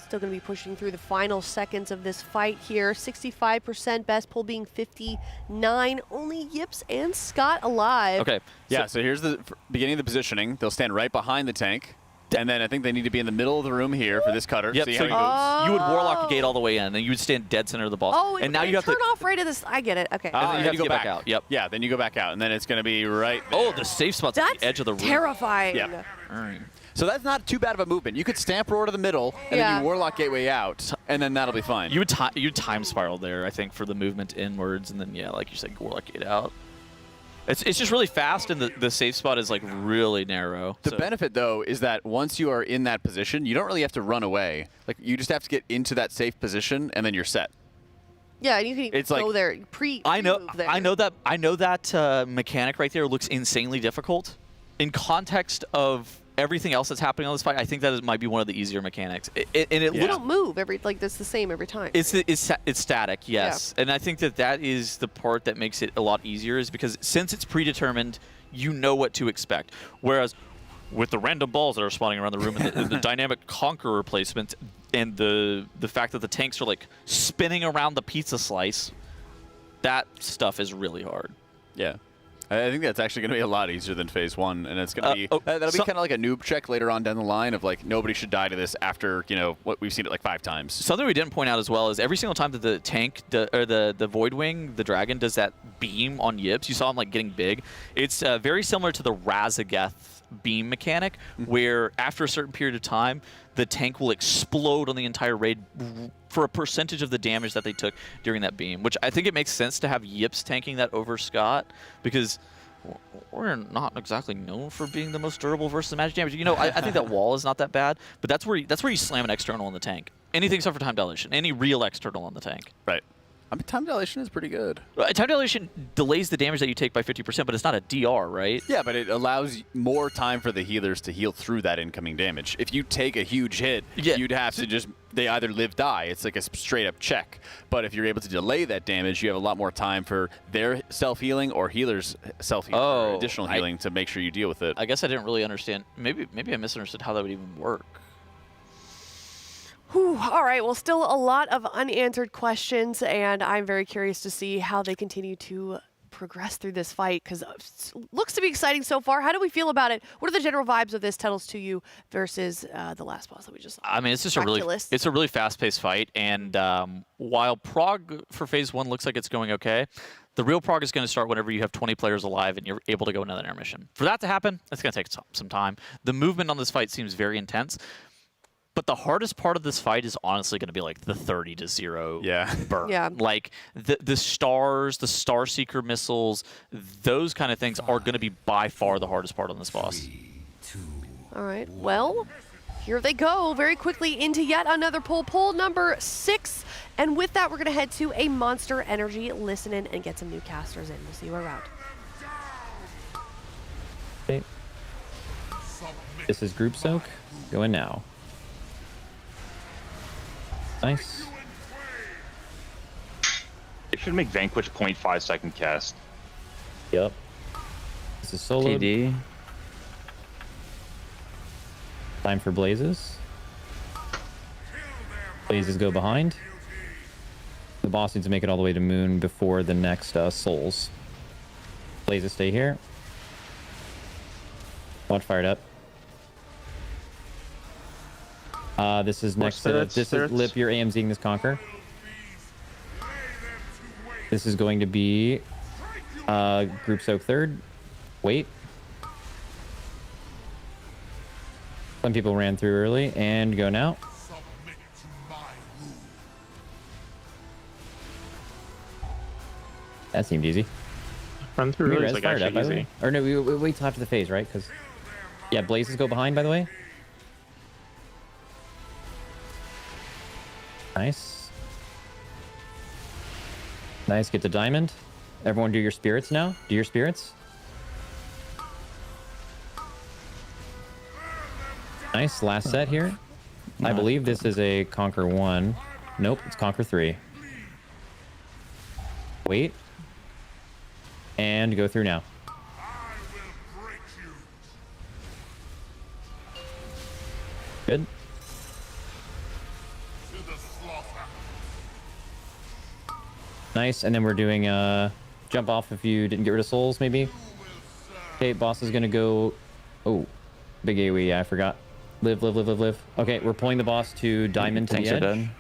Still going to be pushing through the final seconds of this fight here. 65%, best pull being 59. Only Yips and Scott alive. Okay, yeah, so here's the beginning of the positioning. They'll stand right behind the tank. And then I think they need to be in the middle of the room here for this cutter. Yep, See so how he you would Warlock a gate all the way in, and you would stand dead center of the boss. Oh, and now you have turn to off right at this. I get it. Okay. and then you have to go get back out. Yep. Yeah, then you go back out, and then it's going to be right there. Oh, the safe spot's at the edge of the room. Terrifying. Yeah. All right. So that's not too bad of a movement. You could stamp roar to the middle, and then you Warlock Gateway out, and then that'll be fine. You would time spiral there, I think, for the movement inwards, and then, yeah, like you said, Warlock Gate out. It's just really fast, and the safe spot is, like, really narrow. The benefit, though, is that once you are in that position, you don't really have to run away. Like, you just have to get into that safe position, and then you're set. Yeah, and you can go there, I know that mechanic right there looks insanely difficult. In context of everything else that's happening on this fight, I think that might be one of the easier mechanics. You don't move that's the same every time. It's static, yes. Yeah. And I think that is the part that makes it a lot easier, is because since it's predetermined, you know what to expect. Whereas with the random balls that are spawning around the room and the dynamic Conqueror placement and the fact that the tanks are like spinning around the pizza slice, that stuff is really hard. Yeah. I think that's actually going to be a lot easier than phase 1, and it's going to be that'll be kind of like a noob check later on down the line of like nobody should die to this after what we've seen it like 5 times. Something we didn't point out as well is every single time that the tank or the Void Wing, the dragon, does that beam on Yips, you saw him like getting big. It's very similar to the Razageth beam mechanic, where after a certain period of time, the tank will explode on the entire raid for a percentage of the damage that they took during that beam, which I think it makes sense to have Yips tanking that over Scott, because we're not exactly known for being the most durable versus magic damage. I think that wall is not that bad, but that's where you slam an external on the tank. Anything except for time dilation, any real external on the tank. Right. I mean, time dilation is pretty good. Time dilation delays the damage that you take by 50%, but it's not a DR, right? Yeah, but it allows more time for the healers to heal through that incoming damage. If you take a huge hit, you'd have to they either live, die. It's like a straight up check. But if you're able to delay that damage, you have a lot more time for their self-healing or healers' self-healing or additional healing to make sure you deal with it. I guess I didn't really understand. Maybe I misunderstood how that would even work. Whew, all right, well, still a lot of unanswered questions, and I'm very curious to see how they continue to progress through this fight, because it looks to be exciting so far. How do we feel about it? What are the general vibes of this Tettles to you versus the last boss that we just saw? I mean, it's just a really fast-paced fight, and while prog for phase 1 looks like it's going okay, the real prog is going to start whenever you have 20 players alive and you're able to go another intermission. For that to happen, it's going to take some time. The movement on this fight seems very intense. But the hardest part of this fight is honestly going to be like the 30-0 burn. Yeah. Like the stars, the Starseeker missiles, those kind of things are going to be by far the hardest part on this boss. All right, well, here they go very quickly into yet another pull number 6. And with that, we're going to head to a Monster Energy, listen in, and get some new casters in. We'll see you around. Okay. This is Group Soak. Go in now. Nice. It should make Vanquish 0.5 second cast. Yep. This is solo. TD. Time for Blazes. Blazes go behind. The boss needs to make it all the way to Moon before the next Souls. Blazes stay here. Watch fired up. This is next to this is Lip. You're AMZing this Conquer. This is going to be Group Soak 3rd. Wait. Some people ran through early and go now. That seemed easy. Run through early is like actually easy. Or no, we wait till after the phase, right? Because yeah, Blazes go behind, by the way. Nice. Nice, get to diamond. Everyone do your spirits now. Do your spirits. Nice, last set here. I believe this is a Conquer 1. Nope, it's Conquer 3. Wait. And go through now. Good. Nice, and then we're doing jump off if you didn't get rid of souls, maybe. Okay, boss is gonna go. Oh, big AoE. Yeah, I forgot. Live. Okay, we're pulling the boss to diamond to the edge. Dead.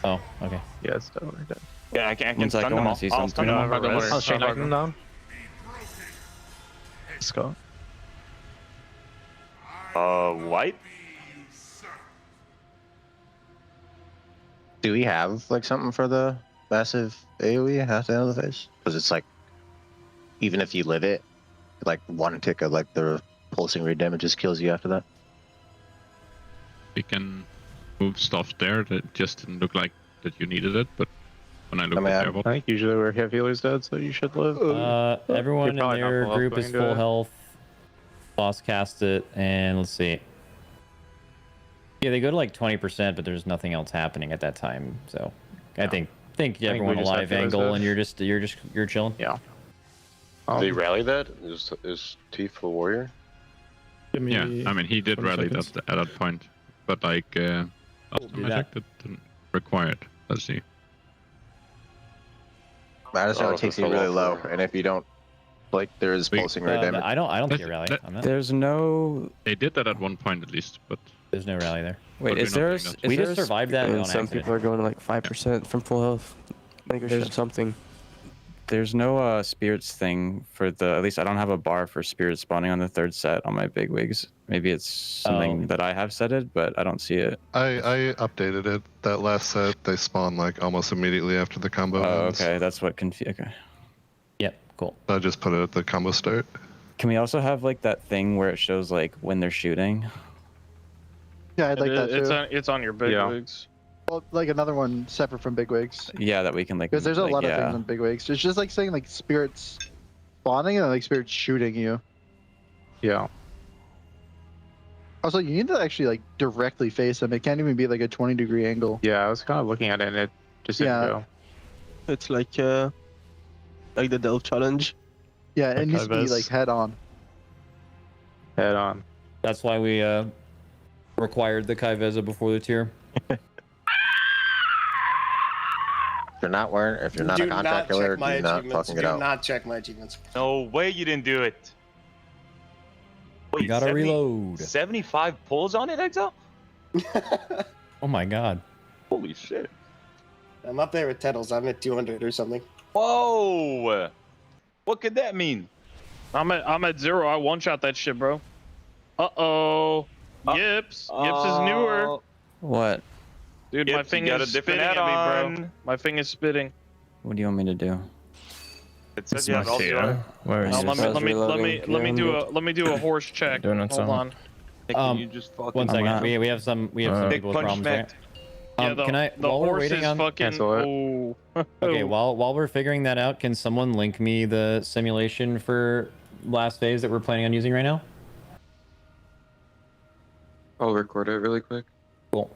Oh, okay. Yeah, it's totally dead. Yeah, I can stun them all. I'll stun them all. I'll straight knock them down. Let's go. White? Do we have like something for the massive AoE at the end of the phase? Because it's like, even if you live it, like one tick of like the pulsing raid damage just kills you after that. We can move stuff there that just didn't look like that you needed it, but when I look at their I think usually we're heavy healers dead, so you should live. Everyone in their group is full health. Boss cast it, and let's see. Yeah, they go to like 20%, but there's nothing else happening at that time. So I think everyone alive angle, and you're chilling. Yeah. Did he rally that? Is T full warrior? Yeah, I mean he did rally that at that point, but like last time I checked, it didn't require it. Let's see. Madison only takes you really low, and if you don't Like there is pulsing ray damage. I don't see a rally on that. There's no. They did that at one point at least, but there's no rally there. Wait, But is we're there? not doing that. We there just survived that on and accident. some People are going to like 5% from full health. I think we should have something. There's no spirits thing for the. At least I don't have a bar for spirits spawning on the third set on my big wigs. Maybe it's something that I have setted, but I don't see it. I updated it. That last set, they spawn like almost immediately after the combo ends. Okay, that's what Okay. Yep, cool. I just put it at the combo start. Can we also have like that thing where it shows like when they're shooting? Yeah, I'd like that too. It's on your big wigs. Well, like another one separate from bigwigs. Yeah, that we can like. Because there's a like, lot of things on bigwigs. It's just like saying like spirits spawning and like spirits shooting you. Yeah. Also, you need to actually like directly face them. It can't even be like a 20-degree angle. Yeah, I was kind of looking at it and it just didn't go. It's like the Delve challenge. Yeah, it needs to be like head on. Head on. That's why we required the Kaiveza before the tier. If you're not wearing, if you're not a contract killer, do not fucking get out. Do not check my achievements. No way you didn't do it. Wait, You gotta reload. 75 pulls on it, Exo? Oh my god. Holy shit. I'm up there with Tettles. I'm at 200 or something. Whoa! What could that mean? I'm at 0. I one-shot that shit, bro. Uh-oh. Yips. Yips is newer. What? Dude, my thing is spitting at me, bro. My thing is spitting. What do you want me to do? It says you have all the Where is let me do a horse check. Hold on. You just fucking One second. We have some people with problems, right? Yeah, While we're horse waiting is on fucking. Oh. Okay, while we're figuring that out, can someone link me the simulation for last phase that we're planning on using right now? I'll record it really quick. Cool.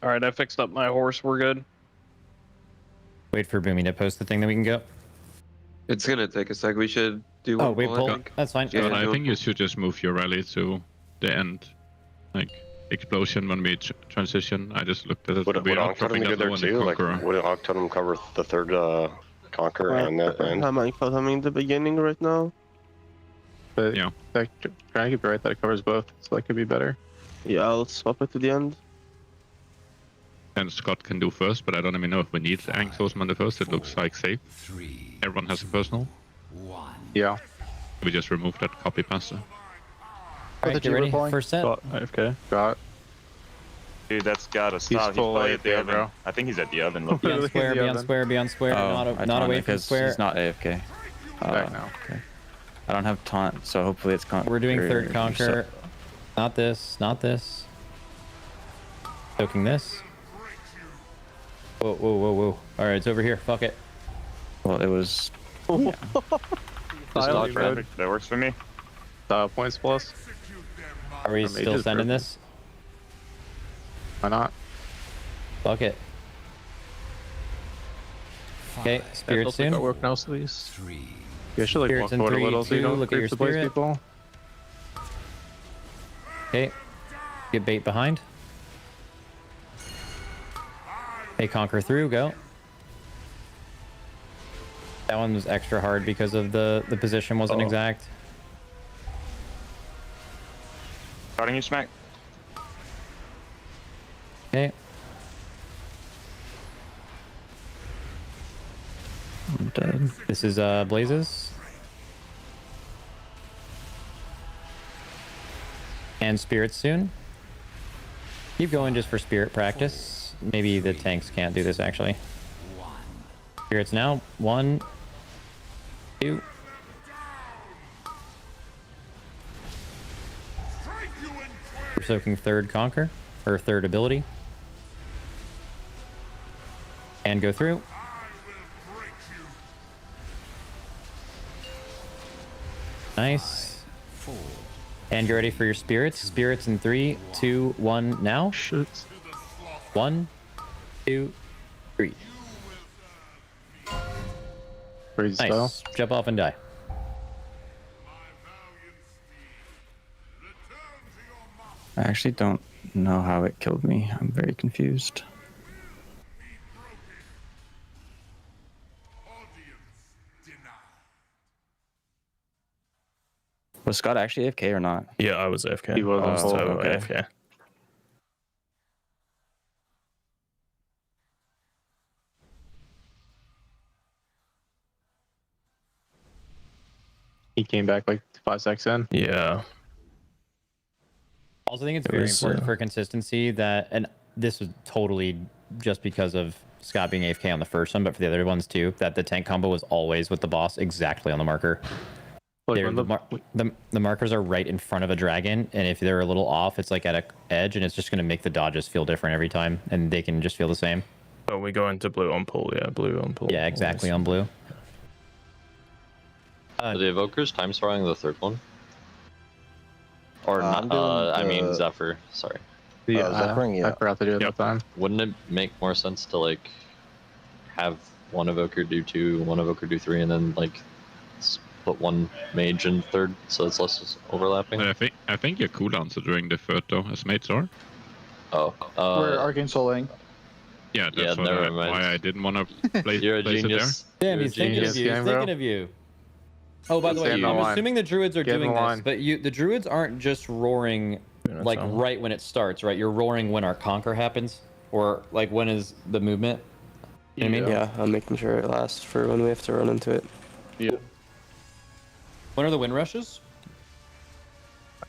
All right, I fixed up my horse. We're good. Wait for Boomy to post the thing that we can go. It's gonna take a sec. We should do. Oh, wait, pull. That's fine. But I think you should just move your rally to the end, like explosion when we transition. I just looked at it. Would Octotem get there too? Like, would Octotem cover the third conquer and that end? I'm in the beginning right now. But yeah, trying to keep it right that it covers both, so that could be better. Yeah, I'll swap it to the end. And Scott can do first, but I don't even know if we need Angstosman on the first. It looks like safe. Everyone has a personal. Yeah. We just remove that copy paster. Alright, get ready. First set. Okay. Got. Dude, that's gotta stop. He's probably at the oven. Bro. I think he's at the oven. Look. Be on square, be on square, be on square. Not away from square. He's not AFK. Back now. Okay. I don't have taunt, so hopefully it's conquer. We're doing third conquer. Not this, not this. Soaking this. Whoa, whoa, whoa, whoa. Alright, it's over here. Fuck it. Well, it was... Yeah. That works for me. Points plus. Are we still sending this? Why not? Fuck it. Okay, spirit soon. Got work now, please. You should like walk forward a little so you don't creep the place people. Okay. Get bait behind. Hey, conquer through, go. That one was extra hard because of the position wasn't exact. Starting you, Smack. Okay. I'm dead. This is Blazes. And spirits soon. Keep going just for spirit practice. Maybe the tanks can't do this actually. Spirits now. 1, 2. We're soaking third conquer, or third ability. And go through. Nice. And you're ready for your spirits. Spirits in 3, 2, 1, now. Shit. 1, 2, 3. Freeze Nice. spell. Jump off and die. I actually don't know how it killed me. I'm very confused. Was Scott actually AFK or not? Yeah, I was AFK. He was also okay. AFK. He came back like 5 seconds in. Yeah. Also, I think it's very important for consistency that, and this was totally just because of Scott being AFK on the first one, but for the other ones too, that the tank combo was always with the boss exactly on the marker. Like the markers are right in front of a dragon, and if they're a little off, it's like at an edge, and it's just going to make the dodges feel different every time, and they can just feel the same. Oh, we go into blue on pull. Yeah, blue on pull. Yeah, exactly, on blue. Are the evokers time sparring the third one? Or I'm not? doing I mean the- Zephyr. Sorry. Yeah, Zephyr'ing, yeah. I forgot to do it that time. Wouldn't it make more sense to like have one evoker do 2, one evoker do 3, and then like put one mage in third, so it's less overlapping? But I think your cooldowns are during the third though, as mates are. Oh. We're Arcane Souling. Yeah, that's why I didn't want to place, You're a place genius. it there. Damn, he's thinking of you. He's thinking of you. Oh, by the way, I'm assuming the druids are doing this, but the druids aren't just roaring like right when it starts, right? You're roaring when our conquer happens, or like when is the movement? You know what I mean? Yeah, I'm making sure it lasts for when we have to run into it. Yeah. When are the wind rushes?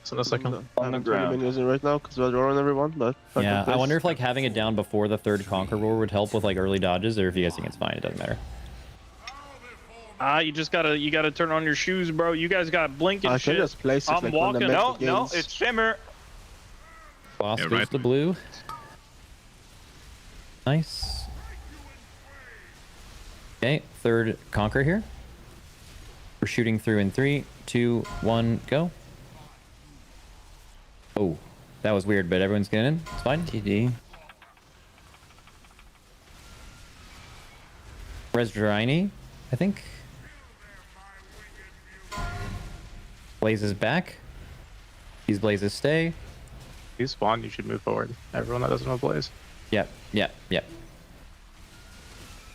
So in a second. On the ground. Using right now because we're drawing everyone, but Yeah, I wonder if like having it down before the third conquer roar would help with like early dodges, or if you guys think it's fine, it doesn't matter. You just gotta turn on your shoes, bro. You guys got blinking I shit. can just place it I'm like walking. no, it's Shimmer. Boss goes to blue. Nice. Okay, third conquer here. We're shooting through in 3, 2, 1, go. Oh, that was weird, but everyone's getting in. It's fine. TD. Resdraini, I think. Blazes back. These blazes stay. You spawn, you should move forward. Everyone that doesn't know blaze. Yep, yep, yep.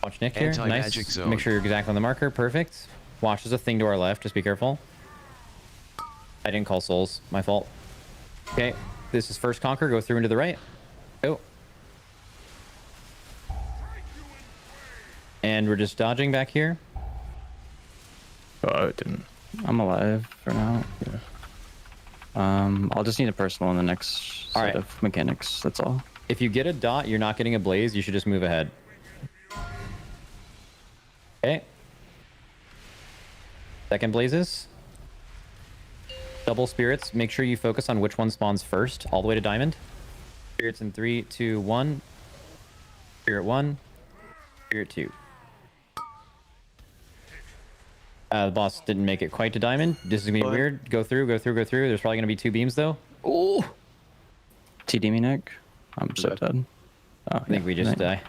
Watch Nick here. Anti-magic Nice. zone. Make sure you're exactly on the marker. Perfect. Watch, there's a thing to our left. Just be careful. I didn't call souls. My fault. Okay. This is first conquer. Go through into the right. Go. And we're just dodging back here. Oh, it didn't. I'm alive for now. Yeah. I'll just need a personal in the next set of mechanics. That's all. If you get a dot, you're not getting a blaze. You should just move ahead. Okay. Second blazes. Double spirits. Make sure you focus on which one spawns first, all the way to diamond. Spirits in 3, 2, 1. Spirit 1. Spirit 2. The boss didn't make it quite to diamond. This is gonna be weird. Go through, go through, go through. There's probably gonna be 2 beams though. Oh! TD me, Nick. I'm so dead. Oh, I think we just die.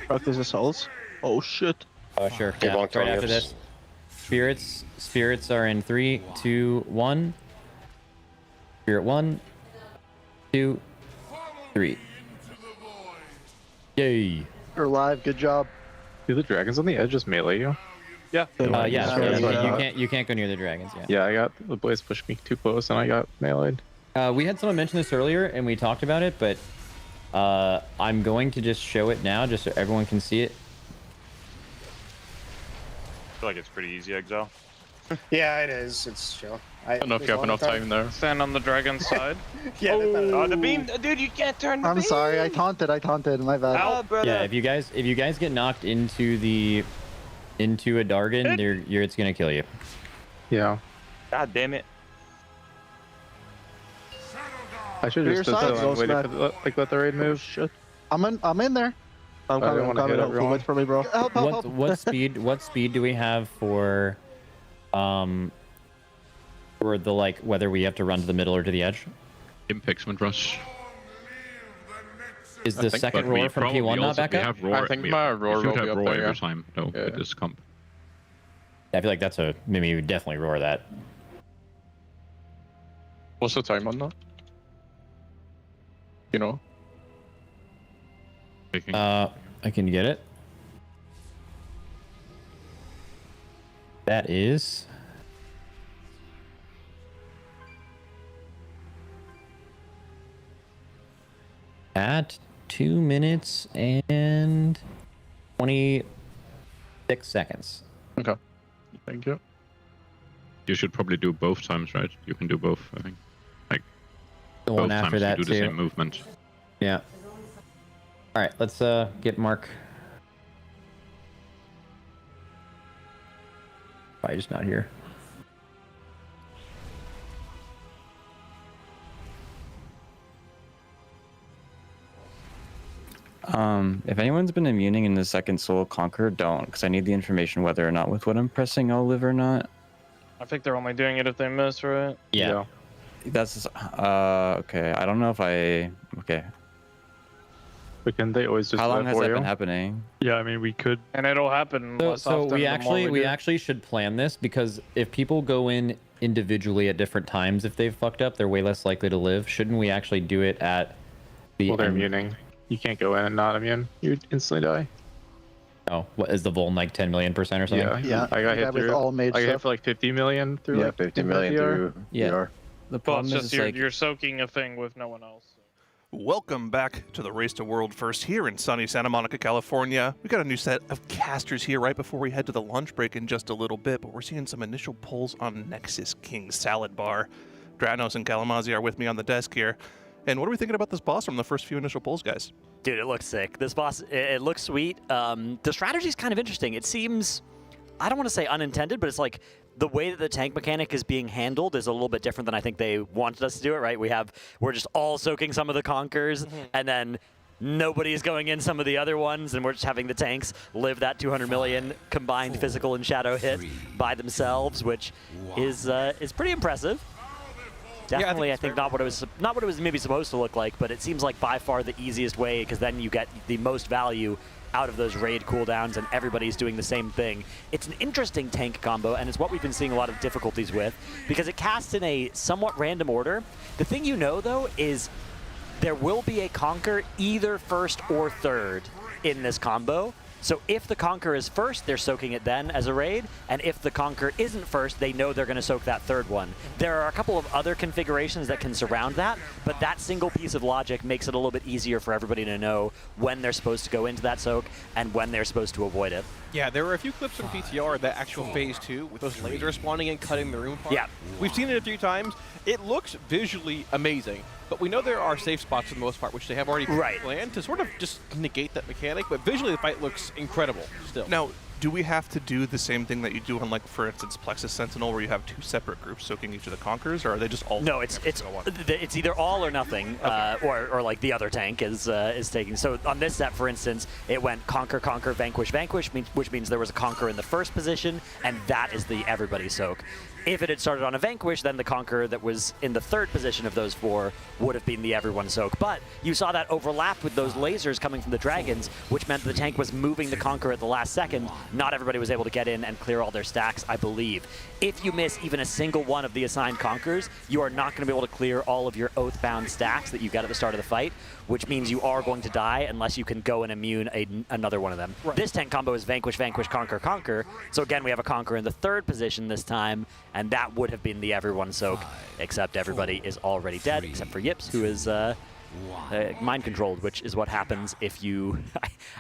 Practice the souls. Oh shit. Oh sure. Yeah, right after this. Spirits are in 3, 2, 1. Spirit 1, 2, 3. Yay. You're alive. Good job. Do the dragons on the edge just melee you? Yeah. You can't go near the dragons. Yeah. Yeah, I got the blaze pushed me too close and I got meleeed. We had someone mention this earlier and we talked about it, but I'm going to just show it now just so everyone can see it. I feel like it's pretty easy, Exile. Yeah, it is. It's chill. I don't know if you have enough time there. Stand on the dragon's side. Yeah, the beam, dude, you can't turn the I'm beam. sorry. I taunted. My bad. Oh, brother. Yeah, if you guys get knocked into a Dargon, it's gonna kill you. Yeah. God damn it. I should have just stood still and waited for let the raid move. Shit. I'm in there. I'm coming. Wait for me, bro. Help. What speed do we have for Or the like whether we have to run to the middle or to the edge? Impexment rush. Is the second roar from P1 not back up? I think my roar will be up there, every time though with this comp. I feel like that's a maybe you would definitely roar that. What's the time on that? You know? I can get it. That is at 2 minutes and 26 seconds. Okay. Thank you. You should probably do both times, right? You can do both, I think. Like The one both after times that you do the too. same movement. Yeah. All right, let's get Mark. Probably just not here. If anyone's been immuning in the second Soul Conquer, don't, because I need the information whether or not with what I'm pressing I'll live or not. I think they're only doing it if they miss, right? Yeah. That's okay. I don't know if okay. But can they always just How long live has for that you? been happening? Yeah, I mean we could. And it'll happen less So often. we the more we do. actually should plan this, because if people go in individually at different times, if they've fucked up, they're way less likely to live. Shouldn't we actually do it at the Well, they're end? immuning. You can't go in and not immune. You instantly die. Oh, what is the Vuln like 10 million% or something? Yeah. I got hit with through. all mage I got hit stuff. for like 50 million through. Yeah, like 50 million VR. through Yeah. VR. The Well, problem it's is just it's you're like soaking a thing with no one else. Welcome back to the Race to World First here in sunny Santa Monica, California. We got a new set of casters here right before we head to the lunch break in just a little bit, but we're seeing some initial pulls on Nexus King Salad Bar. Dranos and Kalamazzi are with me on the desk here. And what are we thinking about this boss from the first few initial pulls, guys? Dude, it looks sick. This boss, it looks sweet. The strategy's kind of interesting. It seems, I don't want to say unintended, but it's like the way that the tank mechanic is being handled is a little bit different than I think they wanted us to do it, right? We're just all soaking some of the Conquers, and then nobody's going in some of the other ones, and we're just having the tanks live that 200 million combined physical and shadow hit by themselves, which is pretty impressive. Definitely, I think not what it was maybe supposed to look like, but it seems like by far the easiest way, because then you get the most value out of those raid cooldowns, and everybody's doing the same thing. It's an interesting tank combo, and it's what we've been seeing a lot of difficulties with, because it casts in a somewhat random order. The thing you know, though, is there will be a Conquer either first or third in this combo. So if the Conquer is first, they're soaking it then as a raid, and if the Conquer isn't first, they know they're going to soak that third one. There are a couple of other configurations that can surround that, but that single piece of logic makes it a little bit easier for everybody to know when they're supposed to go into that soak and when they're supposed to avoid it. Yeah, there were a few clips from PTR of that actual phase 2 with those lasers spawning and cutting the room apart. Yeah. We've seen it a few times. It looks visually amazing, but we know there are safe spots for the most part, which they have already planned to sort of just negate that mechanic, but visually the fight looks incredible still. Now, do we have to do the same thing that you do on, like, for instance, Plexus Sentinel, where you have two separate groups soaking each of the Conquerors, or are they just all? No, it's either all or nothing, or like the other tank is taking. So on this set, for instance, it went Conquer, Conquer, Vanquish, Vanquish, which means there was a Conquer in the first position, and that is the everybody soak. If it had started on a Vanquish, then the Conqueror that was in the third position of those four would have been the everyone soak. But you saw that overlap with those lasers coming from the dragons, which meant the tank was moving the Conqueror at the last second. Not everybody was able to get in and clear all their stacks, I believe. If you miss even a single one of the assigned Conquerors, you are not going to be able to clear all of your Oathbound stacks that you got at the start of the fight, which means you are going to die unless you can go and immune another one of them. Right. This tank combo is Vanquish, Vanquish, Conquer, Conquer. So again, we have a Conqueror in the third position this time, and that would have been the everyone soak, except everybody is already dead, except for Yips, who is mind controlled, which is what happens if you,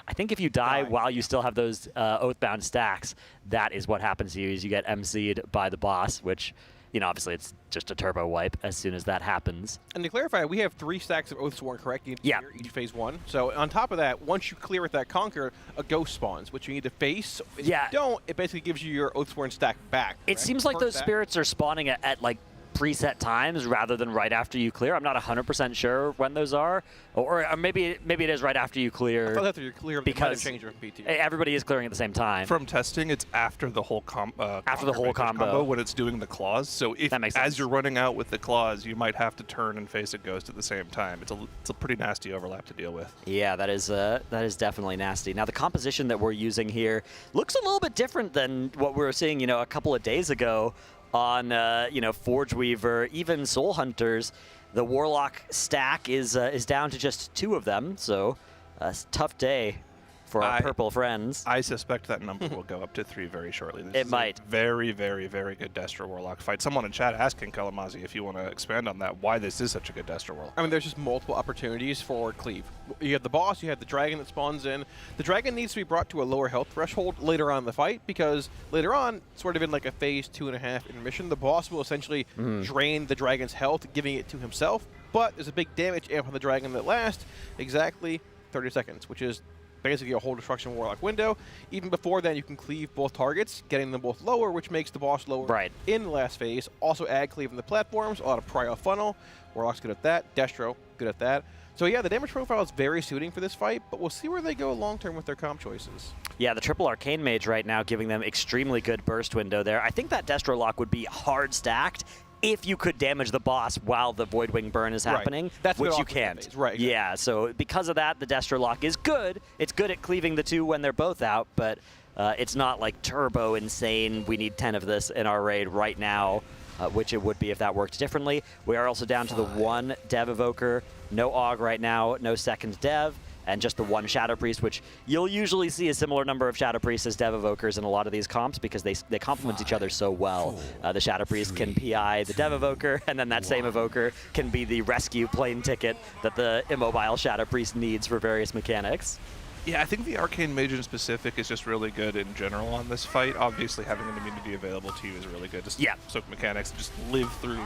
I think if you die while you still have those Oathbound stacks, that is what happens to you, is you get MC'd by the boss, which, you know, obviously it's just a turbo wipe as soon as that happens. And to clarify, we have 3 stacks of Oathsworn, correct? Each phase 1. So on top of that, once you clear with that Conquer, a Ghost spawns, which you need to face. If you don't, it basically gives you your Oathsworn stack back. It seems like those spirits are spawning at like preset times rather than right after you clear. I'm not 100% sure when those are, or maybe it is right after you clear. I thought after you clear, because change from PT. Everybody is clearing at the same time. From testing, it's after the whole combo when it's doing the claws. So if as you're running out with the claws, you might have to turn and face a ghost at the same time. It's a pretty nasty overlap to deal with. Yeah, that is definitely nasty. Now the composition that we're using here looks a little bit different than what we were seeing, a couple of days ago on Forge Weaver, even Soul Hunters. The Warlock stack is down to just 2 of them, so a tough day for our purple friends. I suspect that number will go up to 3 very shortly. It might. A very, very, very good Destro Warlock fight. Someone in chat asking Kalamazi if you want to expand on that, why this is such a good Destro Warlock. I mean, there's just multiple opportunities for cleave. You have the boss, you have the dragon that spawns in. The dragon needs to be brought to a lower health threshold later on in the fight, because later on, sort of in like a phase 2.5 intermission, the boss will essentially drain the dragon's health, giving it to himself. But there's a big damage amp on the dragon that lasts exactly 30 seconds, which is basically a whole destruction warlock window. Even before then, you can cleave both targets, getting them both lower, which makes the boss lower in the last phase. Also add cleaving the platforms, a lot of prio funnel. Warlock's good at that. Destro, good at that. So yeah, the damage profile is very suiting for this fight, but we'll see where they go long term with their comp choices. Yeah, the triple Arcane Mage right now giving them extremely good burst window there. I think that Destro lock would be hard stacked if you could damage the boss while the Voidwing burn is happening, which you can't. Right. Exactly. Yeah, so because of that, the Destro lock is good. It's good at cleaving the 2 when they're both out, but it's not like turbo insane. We need 10 of this in our raid right now, which it would be if that worked differently. We are also down to the 1 Dev Evoker, no Aug right now, no second Dev, and just the 1 Shadow Priest, which you'll usually see a similar number of Shadow Priests as Dev Evokers in a lot of these comps because they complement each other so well. The Shadow Priest can PI the Dev Evoker, and then that same Evoker can be the rescue plane ticket that the immobile Shadow Priest needs for various mechanics. Yeah, I think the Arcane Mage in specific is just really good in general on this fight. Obviously, having an immunity available to you is really good. Just soak mechanics, just live through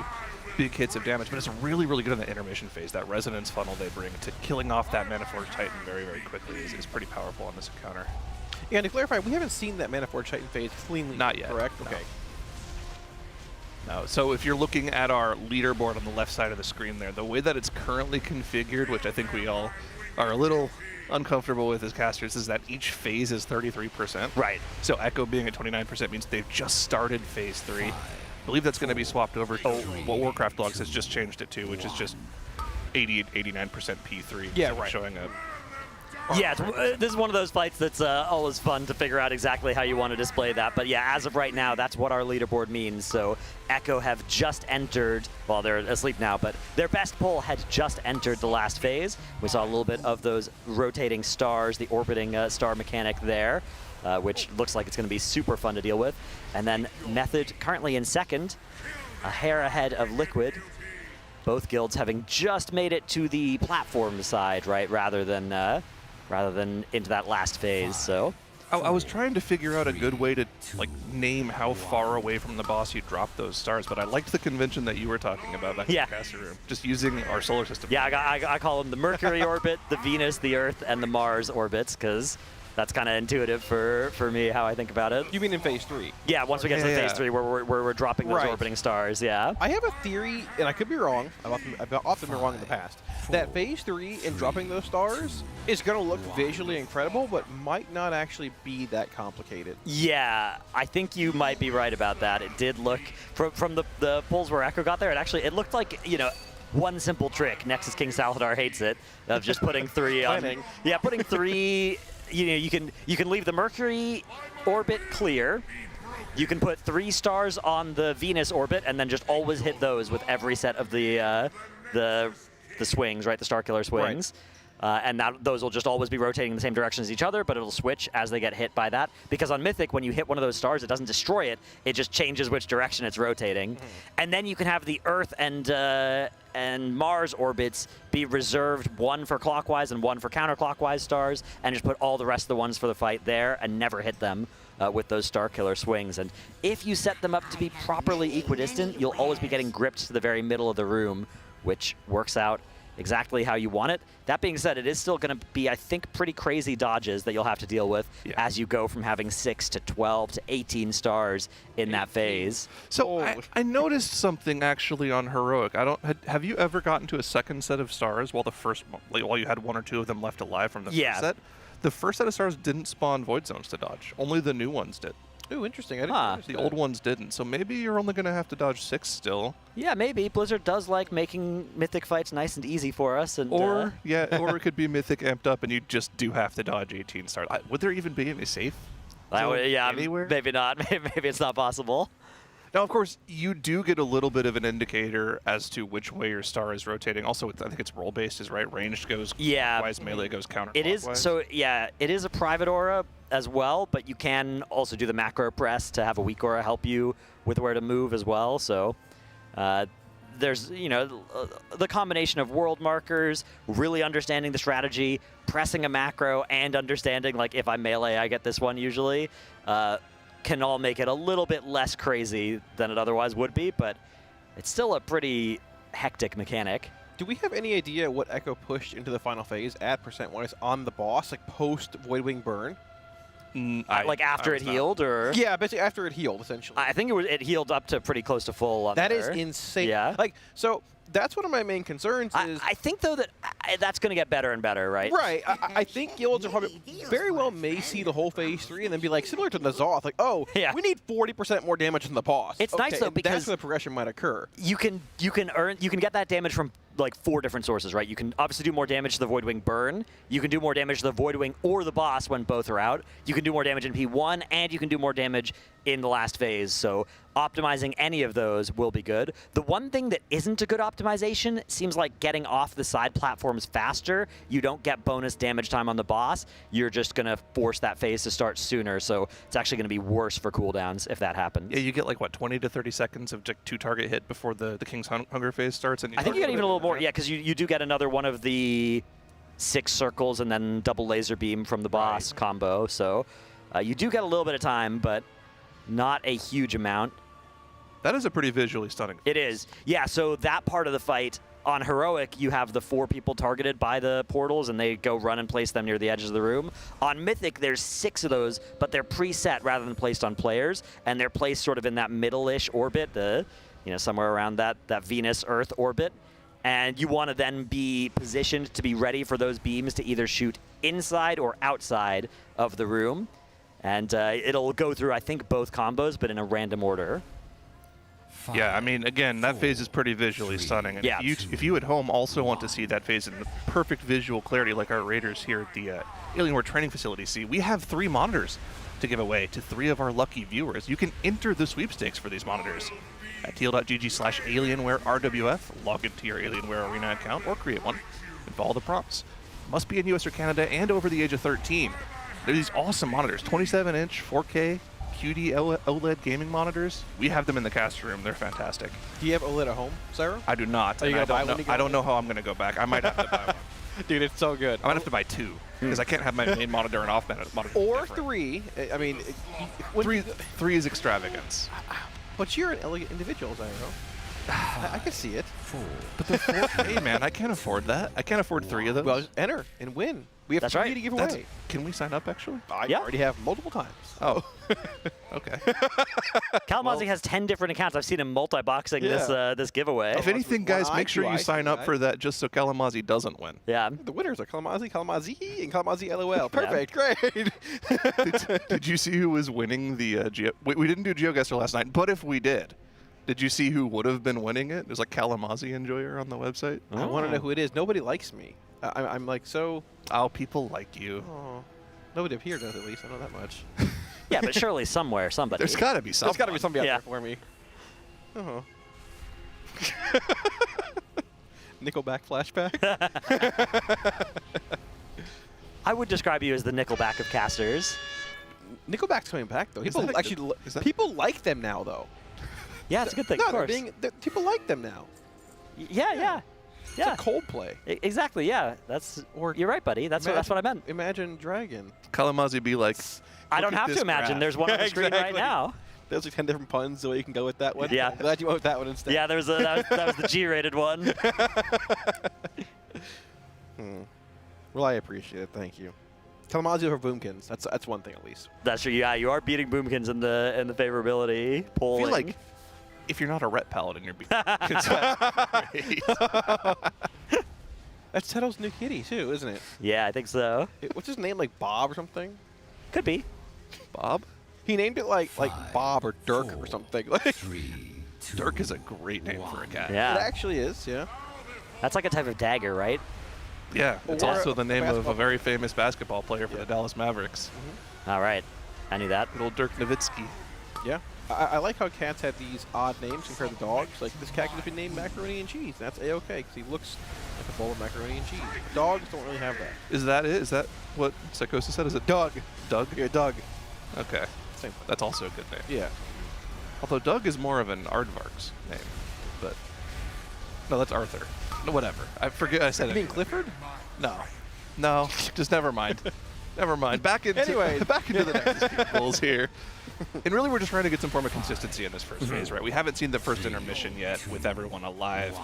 big hits of damage, but it's really, really good in the intermission phase. That resonance funnel they bring to killing off that Manaforge Titan very, very quickly is pretty powerful on this encounter. Yeah, and to clarify, we haven't seen that Manaforge Titan phase cleanly. Not yet. Correct? No. Okay. No, so if you're looking at our leaderboard on the left side of the screen there, the way that it's currently configured, which I think we all are a little uncomfortable with as casters, is that each phase is 33%. Right. So Echo being at 29% means they've just started phase 3. I believe that's going to be swapped over to what Warcraft Logs has just changed it to, which is just 89% P3. Yeah, right. Showing up. Yeah, this is one of those fights that's always fun to figure out exactly how you want to display that. But yeah, as of right now, that's what our leaderboard means. So Echo have just entered, well, they're asleep now, but their best pull had just entered the last phase. We saw a little bit of those rotating stars, the orbiting star mechanic there, which looks like it's going to be super fun to deal with. And then Method currently in second, a hair ahead of Liquid. Both guilds having just made it to the platform side, right, rather than into that last phase. So I was trying to figure out a good way to name how far away from the boss you drop those stars, but I liked the convention that you were talking about back in the caster room. Just using our solar system. Yeah, I call them the Mercury orbit, the Venus, the Earth, and the Mars orbits, because that's kind of intuitive for me how I think about it. You mean in phase 3? Yeah, once we get to phase 3 where we're dropping those orbiting stars, yeah. I have a theory, and I could be wrong, I've often been wrong in the past, that phase 3 and dropping those stars is going to look visually incredible, but might not actually be that complicated. Yeah, I think you might be right about that. It did look, from the pulls where Echo got there, it looked like, one simple trick. Nexus King Saladar hates it, of just putting 3 on. Yeah, putting 3... you can leave the Mercury orbit clear. You can put 3 stars on the Venus orbit and then just always hit those with every set of the swings, right? The Starkiller swings. Right. And those will just always be rotating in the same direction as each other, but it'll switch as they get hit by that. Because on Mythic, when you hit one of those stars, it doesn't destroy it. It just changes which direction it's rotating. And then you can have the Earth and Mars orbits be reserved, 1 for clockwise and 1 for counterclockwise stars, and just put all the rest of the ones for the fight there and never hit them with those Starkiller swings. And if you set them up to be properly equidistant, you'll always be getting gripped to the very middle of the room, which works out exactly how you want it. That being said, it is still going to be, I think, pretty crazy dodges that you'll have to deal with as you go from having 6 to 12 to 18 stars in that phase. So I noticed something actually on Heroic. Have you ever gotten to a second set of stars while while you had 1 or 2 of them left alive from the first set? The first set of stars didn't spawn void zones to dodge. Only the new ones did. Ooh, interesting. I didn't notice The that. old ones didn't. So maybe you're only going to have to dodge 6 still. Yeah, maybe. Blizzard does like making Mythic fights nice and easy for us. And, or it could be Mythic amped up and you just do have to dodge 18 stars. Would there even be any safe? Anywhere? Maybe not. Maybe it's not possible. Now, of course, you do get a little bit of an indicator as to which way your star is rotating. Also, I think it's role-based, is right? Ranged goes clockwise, melee goes counterclockwise. It is. So, yeah, it is a private aura as well, but you can also do the macro press to have a weak aura help you with where to move as well. So there's, the combination of world markers, really understanding the strategy, pressing a macro, and understanding, like, if I melee, I get this one usually. Can all make it a little bit less crazy than it otherwise would be, but it's still a pretty hectic mechanic. Do we have any idea what Echo pushed into the final phase at %1 on the boss, like post Voidwing burn? Like after it healed, or? Yeah, basically after it healed, essentially. I think it healed up to pretty close to full on That there. is insane. Yeah. Like, so that's one of my main concerns is... I think, though, that that's going to get better and better, right? Right. I think guilds are probably very well may see the whole phase 3 and then be like, similar to Nazoth, like, oh, we need 40% more damage than the boss. It's nice, though, because that's where the progression might occur. You can get that damage from like 4 different sources, right? You can obviously do more damage to the Voidwing burn. You can do more damage to the Voidwing or the boss when both are out. You can do more damage in P1, and you can do more damage in the last phase. So optimizing any of those will be good. The one thing that isn't a good optimization seems like getting off the side platforms faster. You don't get bonus damage time on the boss. You're just going to force that phase to start sooner. So it's actually going to be worse for cooldowns if that happens. Yeah, you get like, what, 20 to 30 seconds of 2 target hit before the King's Hunger phase starts? And I think you get even a little more, yeah, because you do get another one of the 6 circles and then double laser beam from the boss combo. So you do get a little bit of time, but not a huge amount. That is a pretty visually stunning. It is. Yeah, so that part of the fight, on Heroic, you have the 4 people targeted by the portals, and they go run and place them near the edges of the room. On Mythic, there's 6 of those, but they're preset rather than placed on players, and they're placed sort of in that middle-ish orbit, somewhere around that Venus-Earth orbit. And you want to then be positioned to be ready for those beams to either shoot inside or outside of the room. And it'll go through, I think, both combos, but in a random order. Yeah, I mean, again, that phase is pretty visually stunning. And yeah. if you at home also want to see that phase in perfect visual clarity like our Raiders here at the Alienware training facility see, we have 3 monitors to give away to 3 of our lucky viewers. You can enter the sweepstakes for these monitors at TL.gg/AlienwareRWF. Log into your Alienware Arena account or create one and follow the prompts. Must be in US or Canada and over the age of 13. They're these awesome monitors, 27-inch, 4K, QD OLED gaming monitors. We have them in the cast room. They're fantastic. Do you have OLED at home, Sarah? I do not. Are you gonna buy one? I don't know how I'm going to go back. I might have to buy one. Dude, it's so good. I might have to buy 2 because I can't have my main monitor and off monitor. Or 3. I mean, 3 is extravagance. But you're an elegant individual, Zyro. I can see it. But the 4K, man, I can't afford that. I can't afford 3 of those. Well, enter and win. We have 3 to give away. Can we sign up, actually? I already have multiple times. Oh. Okay. Kalamazoo has 10 different accounts. I've seen him multi-boxing this giveaway. If anything, guys, make sure you sign up for that just so Kalamazoo doesn't win. Yeah. The winners are Kalamazoo, and Kalamazoo LOL. Perfect. Great. Did you see who was winning the Geo? We didn't do GeoGuessr last night, but if we did you see who would have been winning it? There's like Kalamazoo Enjoyer on the website. I want to know who it is. Nobody likes me. I'm like so... Oh, people like you. Oh. Nobody up here does, at least. I know that much. Yeah, but surely somewhere, somebody. There's got to be somebody. There's got to be somebody out there for me. Uh-huh. Nickelback flashback? I would describe you as the Nickelback of casters. Nickelback's coming back, though. People actually people like them now, though. Yeah, it's a good thing, no, of course. People like them now. Yeah. It's a Coldplay. Exactly, yeah. You're right, buddy. That's what I meant. Imagine Dragon. Kalamazoo be like, I don't have to imagine. There's one on the screen right now. There's like 10 different puns, so you can go with that one. Yeah. I'm glad you went with that one instead. Yeah, that was the G-rated one. Well, I appreciate it. Thank you. Kalamazoo over Boomkins. That's one thing at least. That's true. Yeah, you are beating Boomkins in the favorability polling. I feel like if you're not a Ret Paladin, you're beating Boomkins. That's Teto's new kitty too, isn't it? Yeah, I think so. What's his name? Like Bob or something? Could be. Bob? He named it like Bob or Dirk or something. Like Dirk is a great name for a cat. Yeah. It actually is. Yeah. That's like a type of dagger, right? Yeah, it's Or also the name of a basketball. very famous basketball player for the Dallas Mavericks. All right. I knew that. Good old Dirk Nowitzki. Yeah. I like how cats have these odd names compared to dogs. Like this cat could have been named Macaroni and Cheese. That's A-okay because he looks like a bowl of macaroni and cheese. Dogs don't really have that. Is that it? Is that what Psychosis said? Is it Doug? Doug? Yeah, Doug. Okay. Same thing. That's also a good name. Yeah. Although Doug is more of an aardvark's name. But no, that's Arthur. No, whatever. I forget I said You it. mean Clifford? No, just never mind. Never mind. Back into the Nexus King polls here. And really, we're just trying to get some form of consistency in this first phase, right? We haven't seen the first intermission yet with everyone alive.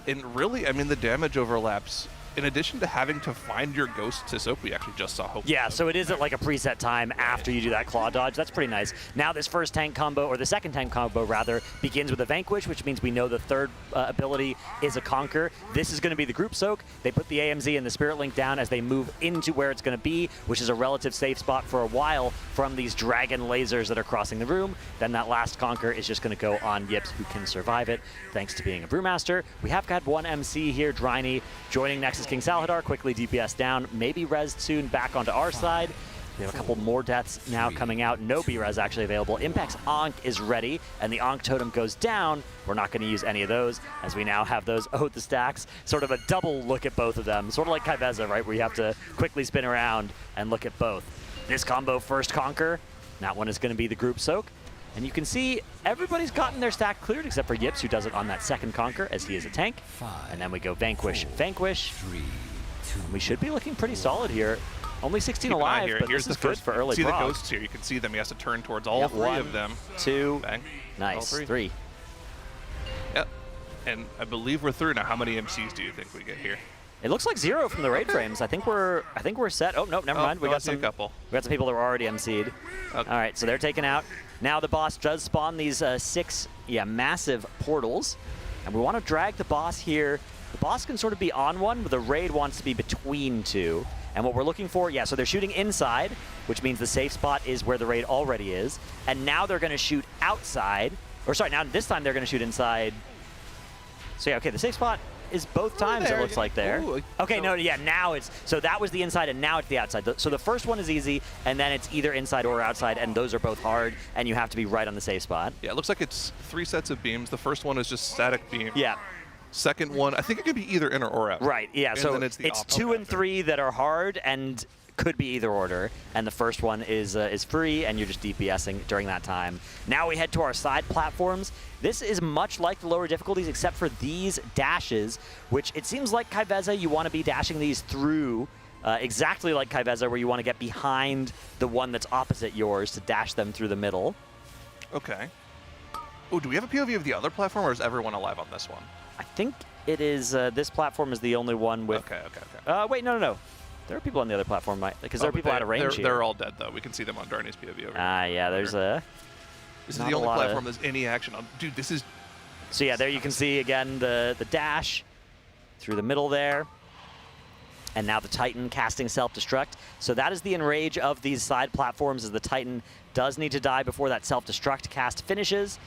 And really, I mean, the damage overlaps. In addition to having to find your ghost to soak, we actually just saw Hope. Yeah, so it is at like a preset time after you do that claw dodge. That's pretty nice. Now this first tank combo, or the second tank combo rather, begins with a Vanquish, which means we know the third ability is a Conquer. This is going to be the group soak. They put the AMZ and the Spirit Link down as they move into where it's going to be, which is a relative safe spot for a while from these dragon lasers that are crossing the room. Then that last Conquer is just going to go on Yips, who can survive it, thanks to being a Brewmaster. We have got one MC here, Dryny, joining Nexus King Salhadar, quickly DPS down, maybe res soon back onto our side. We have a couple more deaths now coming out. No B-res actually available. Impact's Ankh is ready, and the Ankh totem goes down. We're not going to use any of those, as we now have those Oath the Stacks. Sort of a double look at both of them. Sort of like Kaiveza, right, where you have to quickly spin around and look at both. This combo, first Conquer. That one is going to be the group soak. And you can see everybody's gotten their stack cleared except for Yips, who does it on that second Conquer, as he is a tank. And then we go Vanquish, Vanquish. And we should be looking pretty solid here. Only 16 alive, but Here's this is the good first for early See proc. the ghosts here. You can see them. He has to turn towards all three of them. 2, Bang. nice, All 3. Yep. And I believe we're through now. How many MCs do you think we get here? It looks like 0 from the raid frames. I think we're set. Oh no, never mind. We got some couple. We got some people that were already MC'd. Okay. All right, so they're taken out. Now the boss does spawn these 6, massive portals, and we want to drag the boss here. The boss can sort of be on one, but the raid wants to be between 2. And what we're looking for, so they're shooting inside, which means the safe spot is where the raid already is. And now they're going to shoot outside. Or sorry, now this time they're going to shoot inside. So yeah, okay, the safe spot is both times, it looks like there. Ooh, okay, now it's, so that was the inside and now it's the outside. So the first one is easy, and then it's either inside or outside, and those are both hard, and you have to be right on the safe spot. Yeah, it looks like it's 3 sets of beams. The first one is just static beam. Yeah. Second one, I think it could be either in or out. Right, yeah, And so then it's 2 and 3 that are hard, and could be either order, and the first one is free, and you're just DPSing during that time. Now we head to our side platforms. This is much like the lower difficulties, except for these dashes, which it seems like Kaiveza, you want to be dashing these through, exactly like Kaiveza, where you want to get behind the one that's opposite yours to dash them through the middle. Okay. Oh, do we have a POV of the other platform, or is everyone alive on this one? I think it is, this platform is the only one with... Okay. Wait, no. There are people on the other platform, because there are people out of range here. They're all dead, though. We can see them on Darny's POV over here. Yeah, there's a... This is the only platform there's any action on. Dude, this is... So yeah, there you can see, again, the dash through the middle there. And now the Titan casting self-destruct. So that is the enrage of these side platforms, as the Titan does need to die before that self-destruct cast finishes.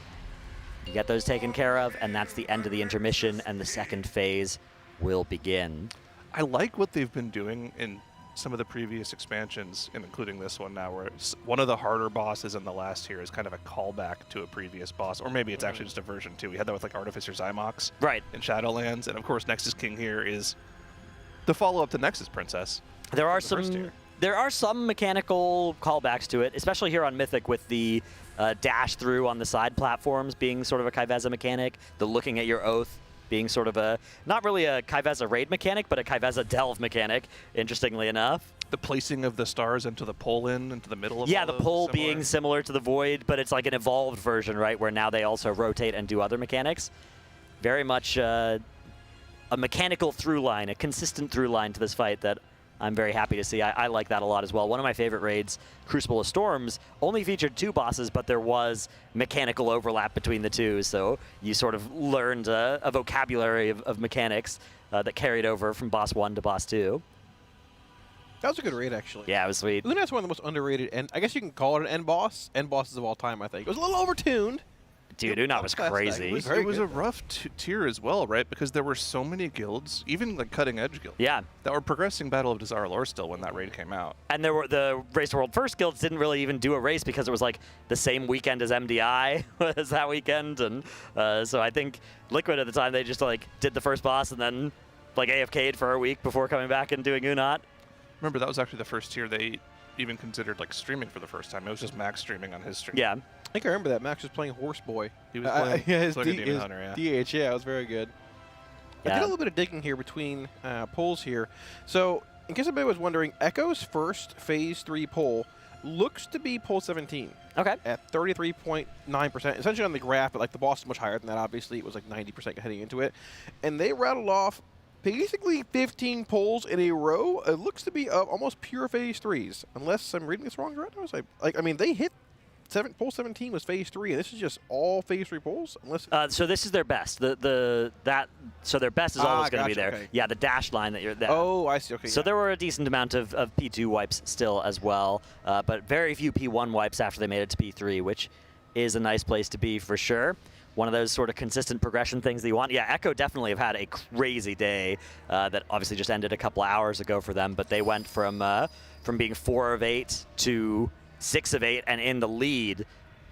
You get those taken care of, and that's the end of the intermission, and the second phase will begin. I like what they've been doing in some of the previous expansions, and including this one now, where one of the harder bosses in the last tier is kind of a callback to a previous boss, or maybe it's actually just a version 2. We had that with like Artificer Zymox in Shadowlands, and of course Nexus King here is the follow-up to Nexus Princess. There are some mechanical callbacks to it, especially here on Mythic with the dash through on the side platforms being sort of a Kaiveza mechanic, the looking at your oath being sort of a, not really a Kaiveza raid mechanic, but a Kaiveza delve mechanic, interestingly enough. The placing of the stars into the pole into the middle of the pole being similar to the Void, but it's like an evolved version, right, where now they also rotate and do other mechanics. Very much a mechanical through line, a consistent through line to this fight that I'm very happy to see. I like that a lot as well. One of my favorite raids, Crucible of Storms, only featured 2 bosses, but there was mechanical overlap between the 2, so you sort of learned a vocabulary of mechanics that carried over from boss 1 to boss 2. That was a good raid, actually. Yeah, it was sweet. Luna's one of the most underrated, and I guess you can call it an end bosses of all time, I think. It was a little overtuned. Dude, Unat was crazy. It was a rough tier as well, right? Because there were so many guilds, even like cutting-edge guilds, that were progressing Battle of Desire Lore still when that raid came out. And there were the Race to World First guilds didn't really even do a race because it was like the same weekend as MDI was that weekend, and so I think Liquid at the time, they just like did the first boss and then like AFK'd for a week before coming back and doing Unat. Remember, that was actually the first tier they even considered like streaming for the first time. It was just Max streaming on his stream. Yeah. I think I remember that. Max was playing Horse Boy. He was playing his like a Demon Hunter, DH, yeah, it was very good. I did a little bit of digging here between polls here. So, in case anybody was wondering, Echo's first Phase 3 poll looks to be poll 17. Okay. At 33.9%. Essentially on the graph, but like the boss is much higher than that. Obviously, it was like 90% heading into it. And they rattled off basically 15 polls in a row. It looks to be almost pure Phase 3s. Unless I'm reading this wrong, I mean, they hit poll 17 was Phase 3, and this is just all Phase 3 polls? Unless so this is their best. So their best is always going to be there. Okay. Yeah, the dashed line that you're there. Oh, I see. Okay. So there were a decent amount of P2 wipes still as well, but very few P1 wipes after they made it to P3, which is a nice place to be for sure. One of those sort of consistent progression things that you want. Yeah, Echo definitely have had a crazy day that obviously just ended a couple of hours ago for them, but they went from being 4 of 8 to 6 of 8 and in the lead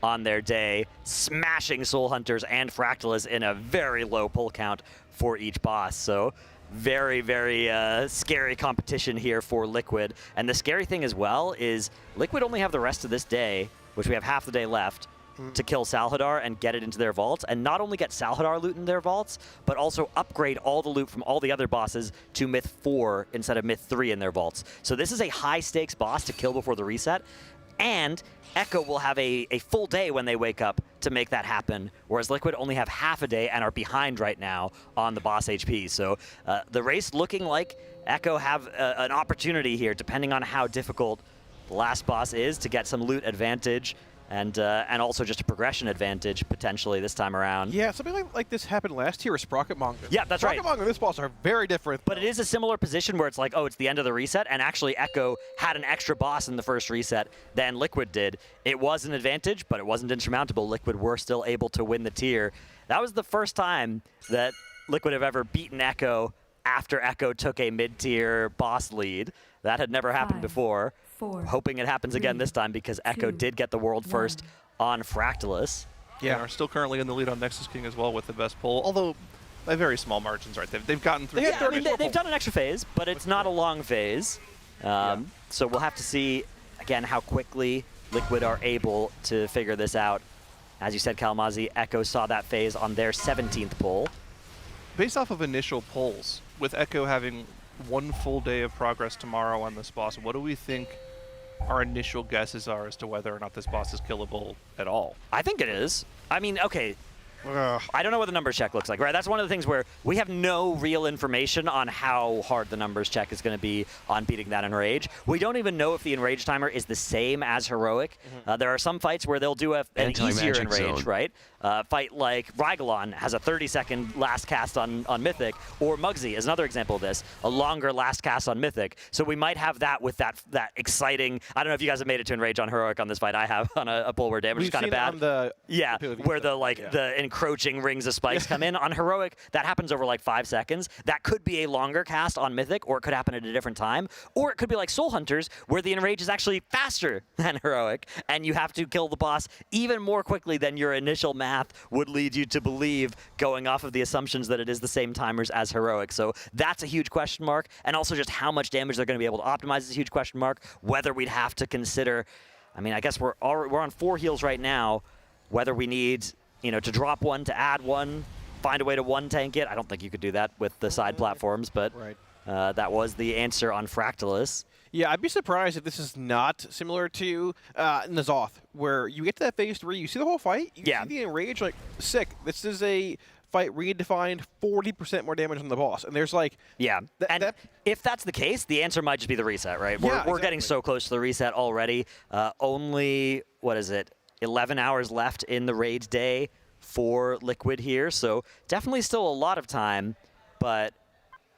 on their day, smashing Soul Hunters and Fractillus in a very low pull count for each boss. So very, very scary competition here for Liquid. And the scary thing as well is Liquid only have the rest of this day, which we have half the day left, to kill Salhadar and get it into their vaults, and not only get Salhadar loot in their vaults, but also upgrade all the loot from all the other bosses to Myth 4 instead of Myth 3 in their vaults. So this is a high-stakes boss to kill before the reset, and Echo will have a full day when they wake up to make that happen, whereas Liquid only have half a day and are behind right now on the boss HP. So the race looking like Echo have an opportunity here, depending on how difficult the last boss is, to get some loot advantage and also just a progression advantage potentially this time around. Yeah, something like this happened last year with Sprocketmonger. Yeah, that's right. Sprocketmonger and this boss are very different. But it is a similar position where it's like, oh, it's the end of the reset, and actually Echo had an extra boss in the first reset than Liquid did. It was an advantage, but it wasn't insurmountable. Liquid were still able to win the tier. That was the first time that Liquid have ever beaten Echo after Echo took a mid-tier boss lead. That had never happened before. 4, hoping it happens again this time because Echo did get the world first on Fractillus. Yeah, and are still currently in the lead on Nexus King as well with the best pull, although by very small margins, right? They've gotten through. Yeah, I mean, they've done an extra phase, but it's not a long phase. So we'll have to see, again, how quickly Liquid are able to figure this out. As you said, Kalmazi, Echo saw that phase on their 17th pull. Based off of initial pulls, with Echo having one full day of progress tomorrow on this boss, what do we think our initial guesses are as to whether or not this boss is killable at all? I think it is. I mean, okay. I don't know what the numbers check looks like, right? That's one of the things where we have no real information on how hard the numbers check is going to be on beating that Enrage. We don't even know if the Enrage timer is the same as Heroic. There are some fights where they'll do an easier Enrage, right? Fight like Rygalon has a 30-second last cast on Mythic, or Muggsy is another example of this, a longer last cast on Mythic. So we might have that with that exciting, I don't know if you guys have made it to Enrage on Heroic on this fight. I have on a pull where damage is kind of bad. Where the encroaching rings of spikes come in. On Heroic, that happens over like 5 seconds. That could be a longer cast on Mythic, or it could happen at a different time. Or it could be like Soul Hunters, where the Enrage is actually faster than Heroic, and you have to kill the boss even more quickly than your initial math would lead you to believe, going off of the assumptions that it is the same timers as Heroic. So that's a huge question mark. And also just how much damage they're going to be able to optimize is a huge question mark. Whether we'd have to consider, I mean, I guess we're on 4 heals right now, whether we need, to drop one, to add one, find a way to one-tank it. I don't think you could do that with the side platforms, but that was the answer on Fractillus. Yeah, I'd be surprised if this is not similar to N'Zoth, where you get to that phase 3, you see the whole fight, you see the Enrage, like, sick. This is a fight redefined, 40% more damage on the boss. And there's like... Yeah, and if that's the case, the answer might just be the reset, right? We're getting so close to the reset already. Only, what is it, 11 hours left in the raid day for Liquid here, so definitely still a lot of time, but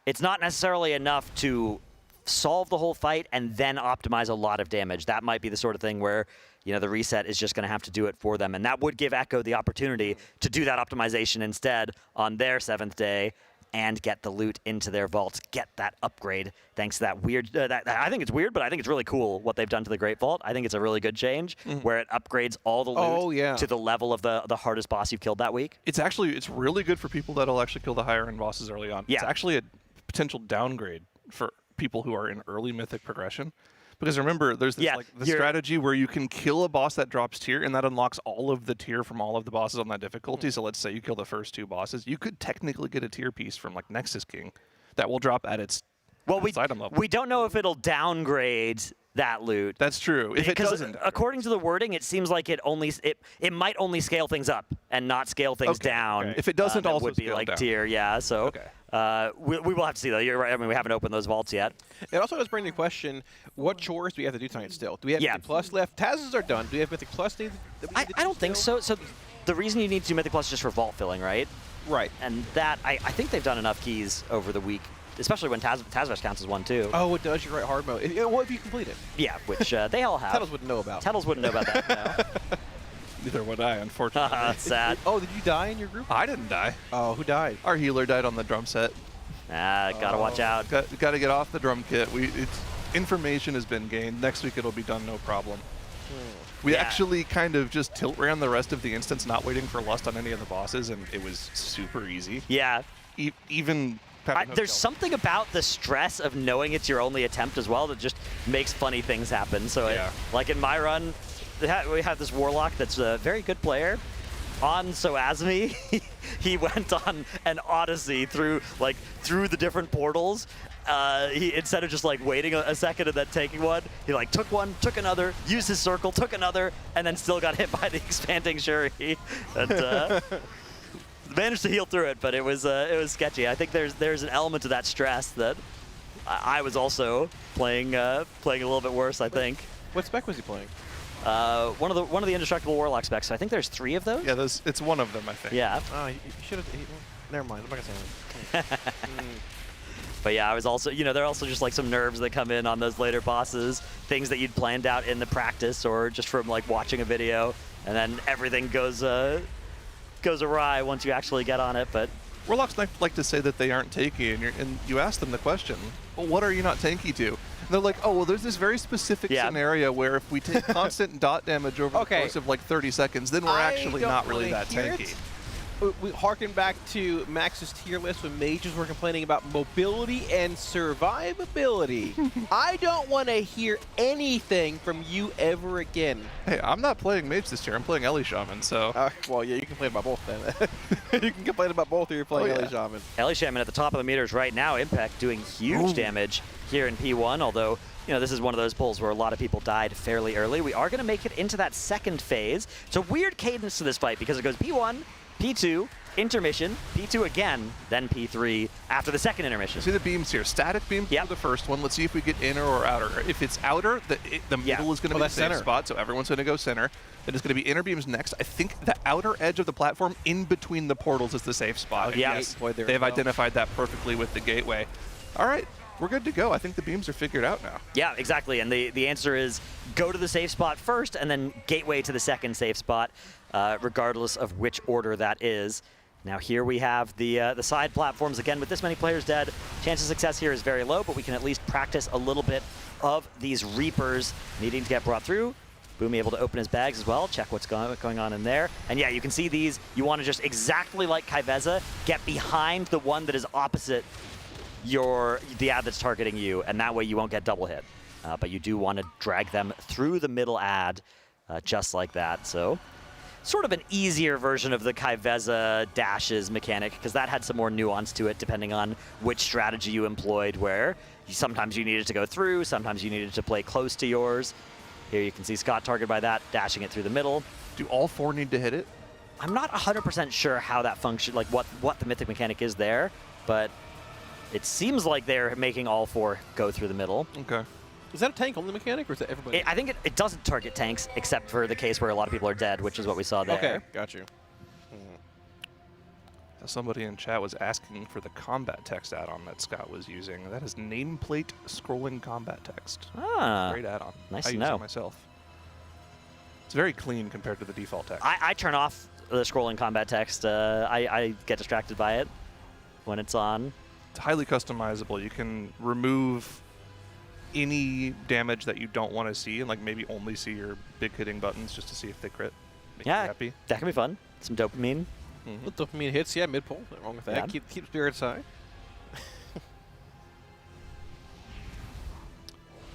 it's not necessarily enough to solve the whole fight and then optimize a lot of damage. That might be the sort of thing where, you know, the reset is just going to have to do it for them, and that would give Echo the opportunity to do that optimization instead on their 7th day and get the loot into their vaults, get that upgrade thanks to that weird... I think it's weird, but I think it's really cool what they've done to the Great Vault. I think it's a really good change where it upgrades all the loot to the level of the hardest boss you've killed that week. It's really good for people that'll actually kill the higher end bosses early on. It's actually a potential downgrade for people who are in early mythic progression. Because remember, there's this, the strategy where you can kill a boss that drops tier, and that unlocks all of the tier from all of the bosses on that difficulty. So let's say you kill the first 2 bosses. You could technically get a tier piece from like Nexus King that will drop at its item level. We don't know if it'll downgrade that loot. That's true. If it doesn't, according to the wording, it seems like it might only scale things up and not scale things down. Okay. If it doesn't, also it would be scale like down. tier. Yeah. So we will have to see though. You're right. I mean, we haven't opened those vaults yet. It also does bring the question: what chores do we have to do tonight still? Do we have Mythic Plus left? Taz's are done. Do we have Mythic Plus? I don't think so. So the reason you need to do Mythic Plus is just for vault filling, right? Right. And that I think they've done enough keys over the week. Especially when Tazvesh counts as one, too. Oh, it does. You're right, hard mode. What if you complete it? Yeah, which they all have. Tettles wouldn't know about. Tettles wouldn't know about that, no. Neither would I, unfortunately. Sad. Oh, did you die in your group? I didn't die. Oh, who died? Our healer died on the drum set. Gotta watch out. Got to get off the drum kit. Information has been gained. Next week it'll be done, no problem. We actually kind of just tilt ran the rest of the instance, not waiting for lust on any of the bosses, and it was super easy. Yeah. Even... there's something about the stress of knowing it's your only attempt as well that just makes funny things happen. So, like in my run, we have this Warlock that's a very good player. On Soazmi, he went on an odyssey through the different portals. He instead of just like waiting a second and then taking one, he like took one, took another, used his circle, took another, and then still got hit by the expanding Shuri. And, managed to heal through it, but it was sketchy. I think there's an element to that stress that I was also playing a little bit worse. I think. What spec was he playing? One of the indestructible Warlock specs. So I think there's 3 of those. Yeah, it's one of them, I think. Yeah. Oh, you should have. Never mind. I'm not gonna say anything. But yeah, I was also, there are also just like some nerves that come in on those later bosses, things that you'd planned out in the practice or just from like watching a video, and then everything goes awry once you actually get on it. But Warlocks like to say that they aren't tanky, and you ask them the question, well, what are you not tanky to? And they're like, oh, well, there's this very specific scenario where if we take constant dot damage over the course of like 30 seconds, then we're actually not really that tanky. We harken back to Max's tier list when mages were complaining about mobility and survivability. I don't want to hear anything from you ever again. Hey, I'm not playing mage this year. I'm playing Ellie Shaman, so... well, yeah, you can complain about both then. You can complain about both if you're playing Ellie Shaman. Ellie Shaman at the top of the meters right now. Impact doing huge damage here in P1, although... this is one of those pulls where a lot of people died fairly early. We are going to make it into that second phase. It's a weird cadence to this fight because it goes P1, P2, intermission, P2 again, then P3 after the second intermission. See the beams here. Static beam for the first one. Let's see if we get inner or outer. If it's outer, the middle is going to be the safe spot, so everyone's going to go center. Then it's going to be inner beams next. I think the outer edge of the platform in between the portals is the safe spot. Yes, they've identified that perfectly with the gateway. All right. We're good to go. I think the beams are figured out now. Yeah, exactly. And the answer is go to the safe spot first and then gateway to the second safe spot, regardless of which order that is. Now here we have the side platforms. Again, with this many players dead, chance of success here is very low, but we can at least practice a little bit of these Reapers needing to get brought through. Boomy able to open his bags as well, check what's going on in there. And yeah, you can see these. You want to just exactly like Kaiveza, get behind the one that is opposite the ad that's targeting you, and that way you won't get double hit. But you do want to drag them through the middle ad just like that. So sort of an easier version of the Kaiveza dashes mechanic, because that had some more nuance to it depending on which strategy you employed, where sometimes you needed to go through, sometimes you needed to play close to yours. Here you can see Scott targeted by that, dashing it through the middle. Do all 4 need to hit it? I'm not 100% sure how that function, like what the mythic mechanic is there, but it seems like they're making all 4 go through the middle. Okay. Is that a tank only mechanic, or is that everybody? I think it doesn't target tanks, except for the case where a lot of people are dead, which is what we saw there. Okay, got you. Somebody in chat was asking for the combat text add-on that Scott was using. That is nameplate scrolling combat text. Ah, great add-on. Nice I to use know. it myself. It's very clean compared to the default text. I turn off the scrolling combat text. I get distracted by it when it's on. It's highly customizable. You can remove any damage that you don't want to see and like maybe only see your big hitting buttons just to see if they crit. Make you happy. That can be fun. Some dopamine. Dopamine hits, yeah, mid-pull. Nothing wrong with that. Yeah. Keep spirits high.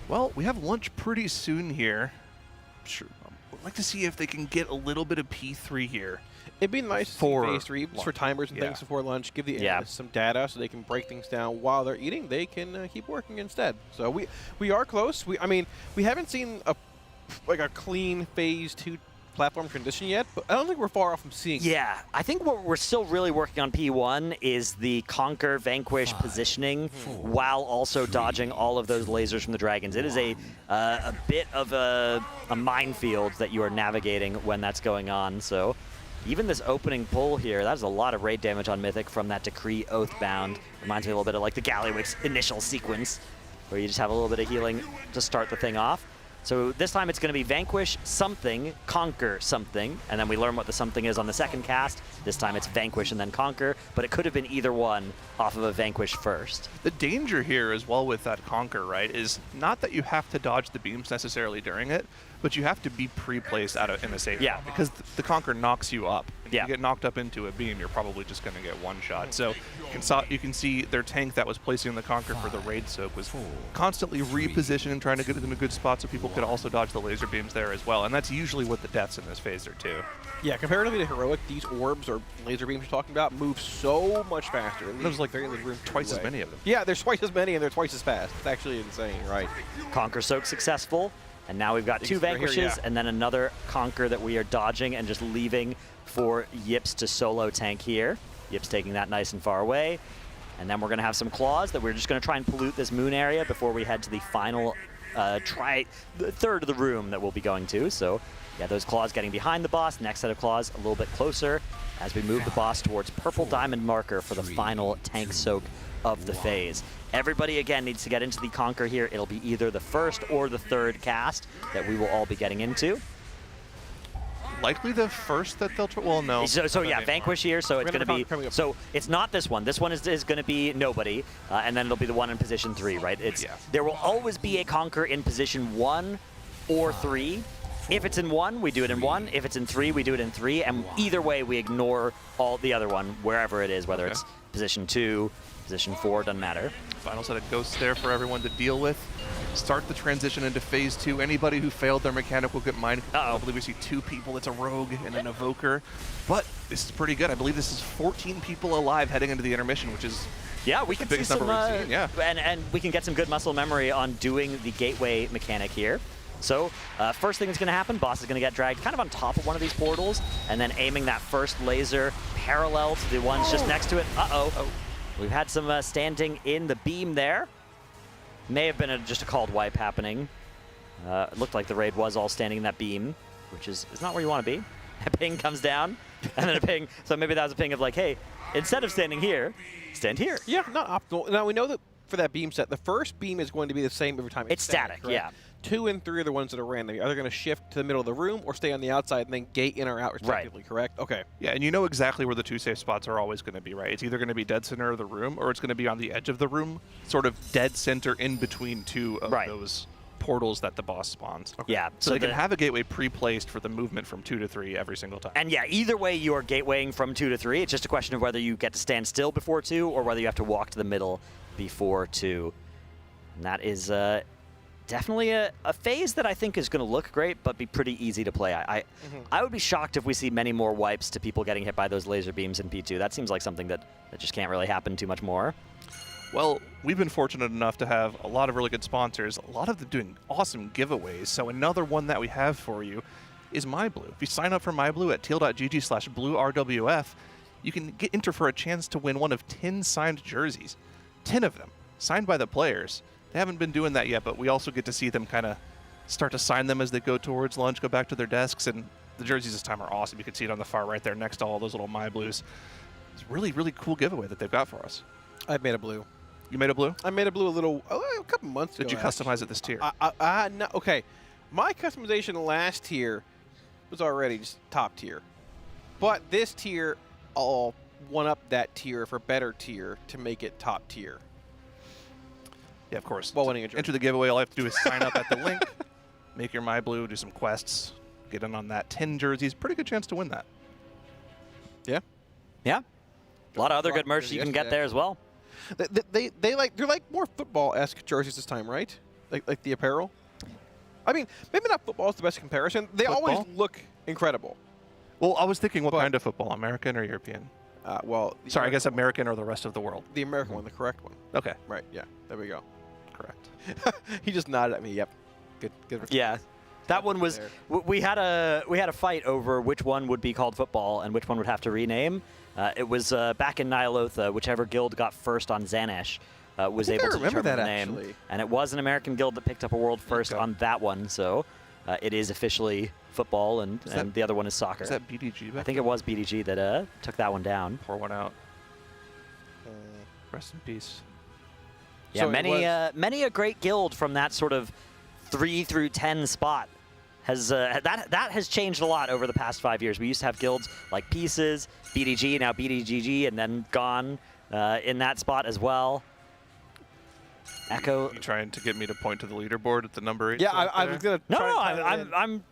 Well, we have lunch pretty soon here. Sure. I'd like to see if they can get a little bit of P3 here. It'd be nice for phase 3, just for timers and things before lunch. Give the Yeah. analysts some data so they can break things down while they're eating. They can keep working instead. So we are close. I mean, we haven't seen a clean phase 2 platform transition yet, but I don't think we're far off from seeing it. Yeah, I think what we're still really working on P1 is the conquer, vanquish positioning while also dodging all of those lasers from the dragons. It is a bit of a minefield that you are navigating when that's going on. So even this opening pull here, that is a lot of raid damage on Mythic from that Decree Oathbound. Reminds me a little bit of like the Gallywix initial sequence where you just have a little bit of healing to start the thing off. So this time it's going to be vanquish something, conquer something, and then we learn what the something is on the second cast. This time it's vanquish and then conquer, but it could have been either one off of a vanquish first. The danger here as well with that conquer, right, is not that you have to dodge the beams necessarily during it, but you have to be pre-placed in a safe spot, because the conquer knocks you up. If you get knocked up into a beam, you're probably just going to get one shot. So you can see their tank that was placing the conquer for the raid soak was constantly repositioning, trying to get it in a good spot so people could also dodge the laser beams there as well. And that's usually what the deaths in this phase are too. Yeah, comparatively to Heroic, these orbs or laser beams you're talking about move so much faster. There's like twice as many of them. Yeah, there's twice as many and they're twice as fast. It's actually insane, right? Conquer soak successful, and now we've got 2 vanquishes and then another conquer that we are dodging and just leaving for Yips to solo tank here. Yips taking that nice and far away. And then we're going to have some claws that we're just going to try and pollute this moon area before we head to the final the third of the room that we'll be going to. So yeah, those claws getting behind the boss. Next set of claws a little bit closer as we move the boss towards purple diamond marker for the final tank soak of the phase. Everybody again needs to get into the conquer here. It'll be either the first or the third cast that we will all be getting into. Likely the first that they'll try. Well, no. So yeah, vanquish here. So it's going to be. So it's not this one. This one is going to be nobody, and then it'll be the one in position 3, right? There will always be a conquer in position 1 or 3. If it's in 1, we do it in 1. If it's in 3, we do it in 3. And either way, we ignore all the other one, wherever it is, whether it's position 2, position 4, doesn't matter. Final set of ghosts there for everyone to deal with. Start the transition into phase 2. Anybody who failed their mechanic will get mined. I believe we see 2 people. It's a rogue and an evoker. But this is pretty good. I believe this is 14 people alive heading into the intermission, which is we can the biggest see number we've seen. Yeah. And we can get some good muscle memory on doing the gateway mechanic here. So first thing that's going to happen, boss is going to get dragged kind of on top of one of these portals and then aiming that first laser parallel to the ones just next to it. We've had some standing in the beam there. May have been just a called wipe happening. It looked like the raid was all standing in that beam, which is not where you want to be. A ping comes down, and then a ping. So maybe that was a ping of like, hey, instead of standing here, stand here. Yeah, not optimal. Now we know that for that beam set, the first beam is going to be the same every time. It's static, yeah. 2 and 3 are the ones that are random. You're either going to shift to the middle of the room or stay on the outside and then gate in or out respectively, correct? Okay. Yeah, and you know exactly where the 2 safe spots are always going to be, right? It's either going to be dead center of the room or it's going to be on the edge of the room, sort of dead center in between 2 of those portals that the boss spawns. Yeah. So they can have a gateway pre-placed for the movement from 2 to 3 every single time. And yeah, either way you are gatewaying from 2 to 3. It's just a question of whether you get to stand still before 2 or whether you have to walk to the middle before 2. And that is definitely a phase that I think is going to look great, but be pretty easy to play. I would be shocked if we see many more wipes to people getting hit by those laser beams in P2. That seems like something that just can't really happen too much more. Well, we've been fortunate enough to have a lot of really good sponsors, a lot of them doing awesome giveaways. So another one that we have for you is MyBlue. If you sign up for MyBlue at teal.gg/bluerwf, you can enter for a chance to win one of 10 signed jerseys. 10 of them, signed by the players. They haven't been doing that yet, but we also get to see them kind of start to sign them as they go towards lunch, go back to their desks, and the jerseys this time are awesome. You can see it on the far right there next to all those little MyBlues. It's a really, really cool giveaway that they've got for us. I've made a blue. You made a blue? I made a blue a couple months ago. Did you customize it this tier? No, okay. My customization last tier was already just top tier. But this tier, I'll one-up that tier for better tier to make it top tier. Yeah, of course. While winning a jersey. Enter the giveaway. All you have to do is sign up at the link, make your MyBlue, do some quests, get in on that. 10 jerseys. Pretty good chance to win that. Yeah. Yeah. A lot of other good merch you can get there as well. They're like more football-esque jerseys this time, right? Like the apparel. I mean, maybe not football is the best comparison. They always look incredible. Well, I was thinking, what kind of football? American or European? Well, sorry, I guess American or the rest of the world. The American one, the correct one. Okay. Right. Yeah. There we go. Correct. He just nodded at me. Yep. Good. Yeah. That one was. We had a fight over which one would be called football and which one would have to rename. It was back in Nyalotha, whichever guild got first on Xanash was able to determine the name. And it was an American guild that picked up a world first on that one, so it is officially football, and the other one is soccer. Is that BDG? I think it was BDG that took that one down. Pour one out. Rest in peace. Yeah, so many a great guild from that sort of 3 through 10 spot has that has changed a lot over the past 5 years. We used to have guilds like Pieces, BDG, now BDGG, and then gone in that spot as well. Echo. You trying to get me to point to the leaderboard at the number 8? Yeah, I was gonna. I'm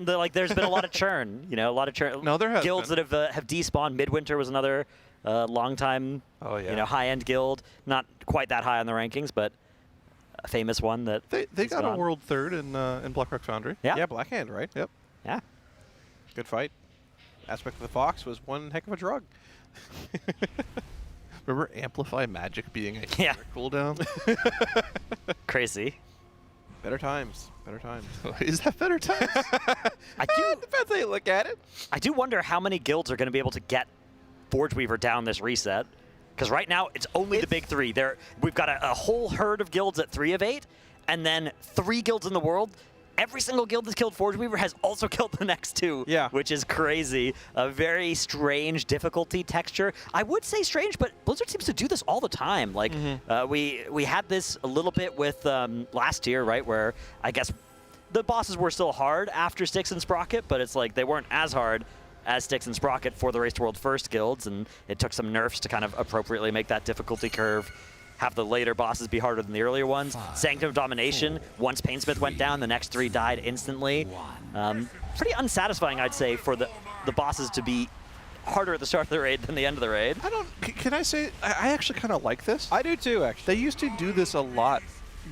like, there's been a lot of churn. You know, a lot of churn. No, there has guilds been. that have despawned. Midwinter was another long time. Oh yeah. You know, high end guild. Not quite that high on the rankings, but a famous one that they got a world third in Blackrock Foundry. Yeah. Yeah, Blackhand, right? Yep. Yeah. Good fight. Aspect of the Fox was one heck of a drug. Remember Amplify Magic being a cooldown? Crazy. Better times. Better times. Is that better times? Depends how you look at it. I do wonder how many guilds are going to be able to get Forge Weaver down this reset. Because right now, it's only the big 3. We've got a whole herd of guilds at 3 of 8, and then 3 guilds in the world. Every single guild that's killed Forge Weaver has also killed the next 2, which is crazy. A very strange difficulty texture. I would say strange, but Blizzard seems to do this all the time. Like, we had this a little bit with last year, right, where I guess the bosses were still hard after Styx and Sprocket, but it's like they weren't as hard as Styx and Sprocket for the Race to World First guilds, and it took some nerfs to kind of appropriately make that difficulty curve have the later bosses be harder than the earlier ones. Sanctum of Domination, once Painsmith went down, the next 3 died instantly. Pretty unsatisfying, I'd say, for the bosses to be harder at the start of the raid than the end of the raid. Can I say, I actually kind of like this. I do too, actually. They used to do this a lot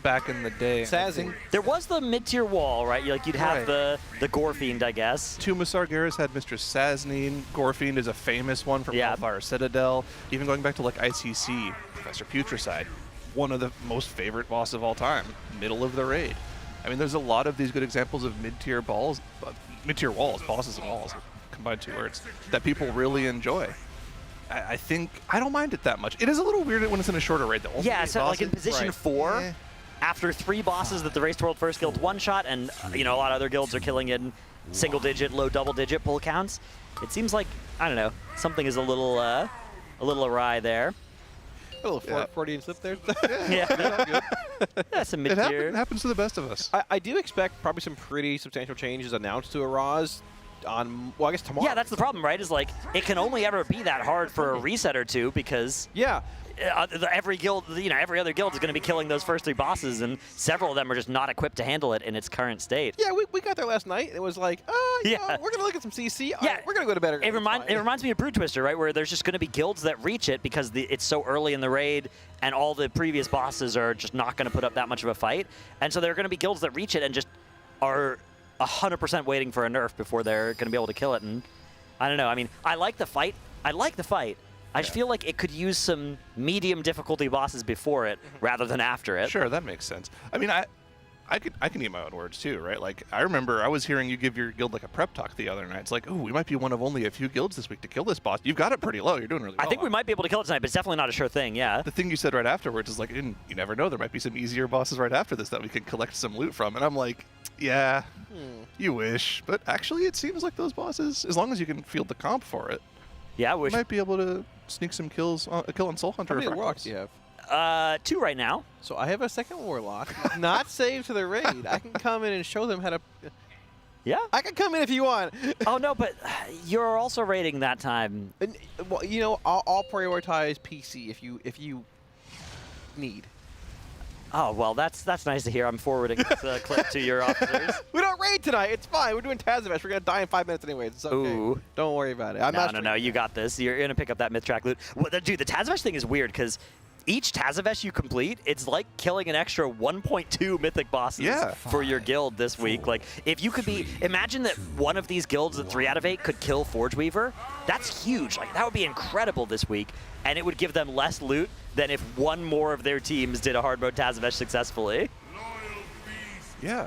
back in the day. Sazzing. There was the mid-tier wall, right? Like you'd have the Gorefiend, I guess. Two Sargeras had Mr. Saznine. Gorefiend is a famous one from Hellfire Citadel. Even going back to like ICC, Professor Putricide, one of the most favorite bosses of all time, middle of the raid. I mean, there's a lot of these good examples of mid-tier walls, bosses and walls, combined 2 words, that people really enjoy. I think I don't mind it that much. It is a little weird when it's in a shorter raid, though. Yeah, so like in position 4, after 3 bosses that the Race to World First guild one-shot, and you know a lot of other guilds are killing in single-digit, low double-digit pull counts. It seems like, I don't know, something is a little awry there. A little Freudian slip there. Yeah. That's a mid-tier. It happens to the best of us. I do expect probably some pretty substantial changes announced to Araz on, well, I guess tomorrow. Yeah, that's the problem, right? Is like, it can only ever be that hard for a reset or 2 because every guild, every other guild is going to be killing those first 3 bosses, and several of them are just not equipped to handle it in its current state. Yeah, we got there last night. It was like, we're going to look at some CC. Yeah, we're going to go to better. It reminds me of Brood Twister, right, where there's just going to be guilds that reach it because it's so early in the raid, and all the previous bosses are just not going to put up that much of a fight, and so there are going to be guilds that reach it and just are 100% waiting for a nerf before they're going to be able to kill it. And I don't know. I mean, I like the fight. I just feel like it could use some medium difficulty bosses before it rather than after it. Sure, that makes sense. I mean, I can eat my own words too, right? Like, I remember I was hearing you give your guild like a prep talk the other night. It's like, oh, we might be one of only a few guilds this week to kill this boss. You've got it pretty low. You're doing really well. I think we might be able to kill it tonight, but it's definitely not a sure thing, yeah. The thing you said right afterwards is like, you never know. There might be some easier bosses right after this that we can collect some loot from. And I'm like, yeah, you wish. But actually, it seems like those bosses, as long as you can field the comp for it, yeah, I wish. You might be able to sneak some kills, a kill on Soul Hunter. How many warlocks do you have? 2 right now. So I have a second warlock, not saved to the raid. I can come in and show them how to. Yeah, I can come in if you want. Oh no, but you're also raiding that time. And, well, you know, I'll prioritize PC if you need. Oh well, that's nice to hear. I'm forwarding this clip to your officers. We don't raid tonight. It's fine. We're doing Tazavesh. We're gonna die in 5 minutes anyway. It's okay. Ooh. Don't worry about it. No, you got this. You're gonna pick up that myth track loot. Well, dude, the Tazavesh thing is weird because each Tazavesh you complete, it's like killing an extra 1.2 mythic bosses for your guild this week. Like, if you could imagine that one of these guilds at 3 out of 8 could kill Forge Weaver. That's huge. Like, that would be incredible this week, and it would give them less loot than if one more of their teams did a hard mode Tazavesh successfully. Yeah.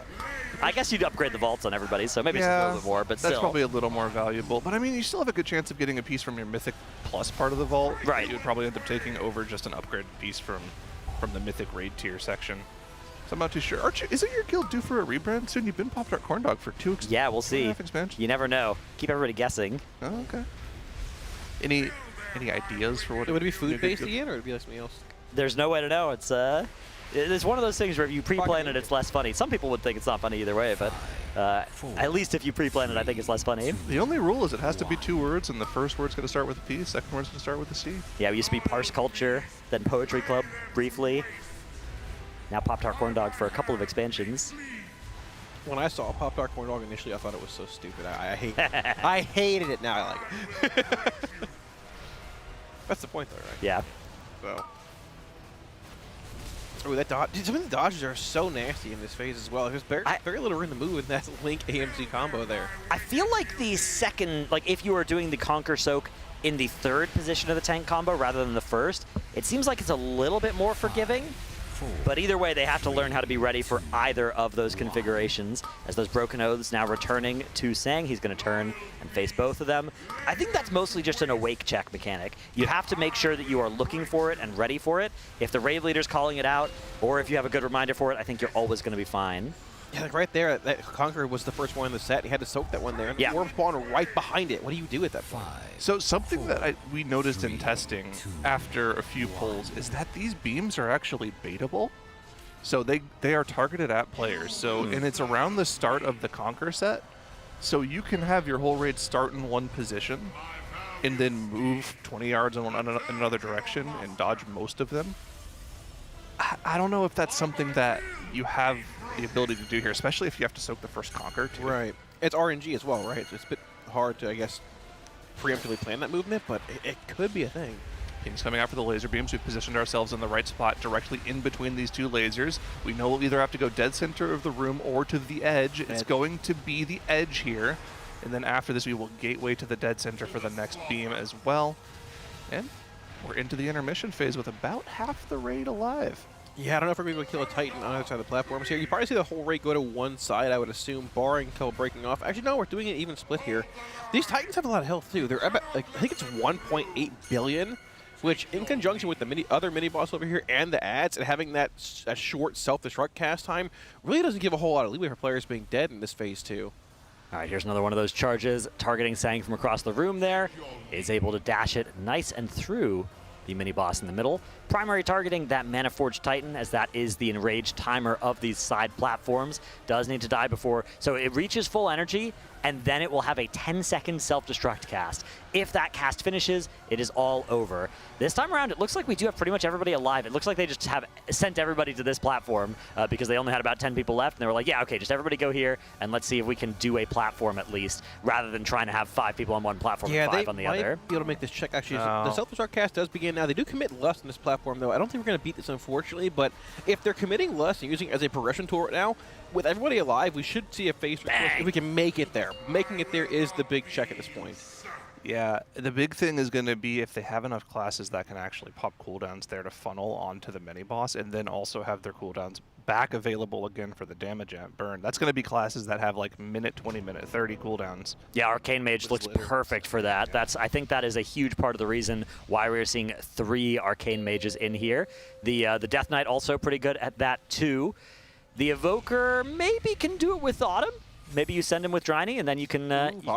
I guess you'd upgrade the vaults on everybody, so maybe it's a little bit more, but still. That's probably a little more valuable. But I mean, you still have a good chance of getting a piece from your Mythic Plus part of the vault. Right. You would probably end up taking over just an upgraded piece from the Mythic Raid tier section. So I'm not too sure. Isn't your guild due for a rebrand soon? You've been Pop Tart Corn Dog for 2 Yeah, we'll see. expansions. You never know. Keep everybody guessing. Oh, okay. Any ideas for what? Would it be food-based again, or would it be like something else? There's no way to know. It's one of those things where if you pre-plan it, it's less funny. Some people would think it's not funny either way, but at least if you pre-plan it, I think it's less funny. The only rule is it has to be 2 words, and the first word's going to start with a P, the second word's going to start with a C. Yeah, we used to be Parse Culture, then Poetry Club briefly. Now Pop-Tart Corn Dog for a couple of expansions. When I saw Pop-Tart Corn Dog initially, I thought it was so stupid. I hate it. I hated it. Now I like it. That's the point, though, right? Yeah. So. Oh, that dodge! Some of the dodges are so nasty in this phase as well. There's very little room to move in that Link AMC combo there. I feel like the second, like if you were doing the Conquer Soak in the 3rd position of the tank combo rather than the 1st, it seems like it's a little bit more forgiving. But either way, they have to learn how to be ready for either of those configurations. As those Broken Oaths now returning to Sang, he's going to turn and face both of them. I think that's mostly just an awake check mechanic. You have to make sure that you are looking for it and ready for it. If the raid leader's calling it out, or if you have a good reminder for it, I think you're always going to be fine. Yeah, like right there, that Conqueror was the first one in the set. He had to soak that one there. And the Worm spawned right behind it. What do you do at that point? So something that we noticed in testing after a few pulls is that these beams are actually baitable. So they are targeted at players. So and it's around the start of the Conquer set. So you can have your whole raid start in one position and then move 20 yards in another direction and dodge most of them. I don't know if that's something that you have the ability to do here, especially if you have to soak the first Conquer too. Right. It's RNG as well, right? It's a bit hard to, I guess, preemptively plan that movement, but it could be a thing. King's coming out for the laser beams. We've positioned ourselves in the right spot directly in between these 2 lasers. We know we'll either have to go dead center of the room or to the edge. It's going to be the edge here. And then after this, we will gateway to the dead center for the next beam as well. And we're into the intermission phase with about half the raid alive. Yeah, I don't know if we're going to be able to kill a Titan on the other side of the platforms here. You probably see the whole raid go to one side, I would assume, barring a couple breaking off. Actually, no, we're doing an even split here. These Titans have a lot of health, too. They're about, like, I think it's 1.8 billion, which, in conjunction with the other mini-boss over here and the ads, and having that short self-destruct cast time, really doesn't give a whole lot of leeway for players being dead in this phase, too. All right, here's another one of those charges. Targeting Sang from across the room there. Is able to dash it nice and through the mini-boss in the middle. Primary targeting that Manaforge Titan, as that is the enraged timer of these side platforms. Does need to die before, so it reaches full energy, and then it will have a 10-second self-destruct cast. If that cast finishes, it is all over. This time around, it looks like we do have pretty much everybody alive. It looks like they just have sent everybody to this platform because they only had about 10 people left, and they were like, yeah, okay, just everybody go here, and let's see if we can do a platform at least, rather than trying to have 5 people on one platform and 5 on the other. Yeah, they might be able to make this check, actually. The self-destruct cast does begin now. They do commit Lust on this platform, though. I don't think we're going to beat this, unfortunately, but if they're committing Lust and using it as a progression tool right now, with everybody alive, we should see a phase if we can make it there. Making it there is the big check at this point. Yeah, the big thing is going to be if they have enough classes that can actually pop cooldowns there to funnel onto the mini-boss, and then also have their cooldowns back available again for the damage burn. That's going to be classes that have like minute, 20 minute, 30 cooldowns. Yeah, Arcane Mage looks perfect for that. I think that is a huge part of the reason why we're seeing 3 Arcane Mages in here. The Death Knight also pretty good at that too. The Evoker maybe can do it with Autumn. Maybe you send him with Dryny, and then you can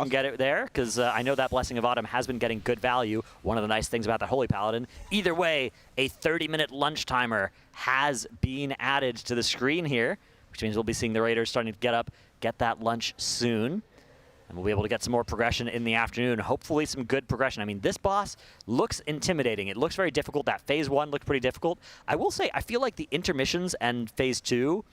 get it there, because I know that Blessing of Autumn has been getting good value. One of the nice things about the Holy Paladin. Either way, a 30-minute lunch timer has been added to the screen here, which means we'll be seeing the Raiders starting to get up, get that lunch soon. And we'll be able to get some more progression in the afternoon. Hopefully some good progression. I mean, this boss looks intimidating. It looks very difficult. That Phase 1 looked pretty difficult. I will say, I feel like the intermissions and Phase 2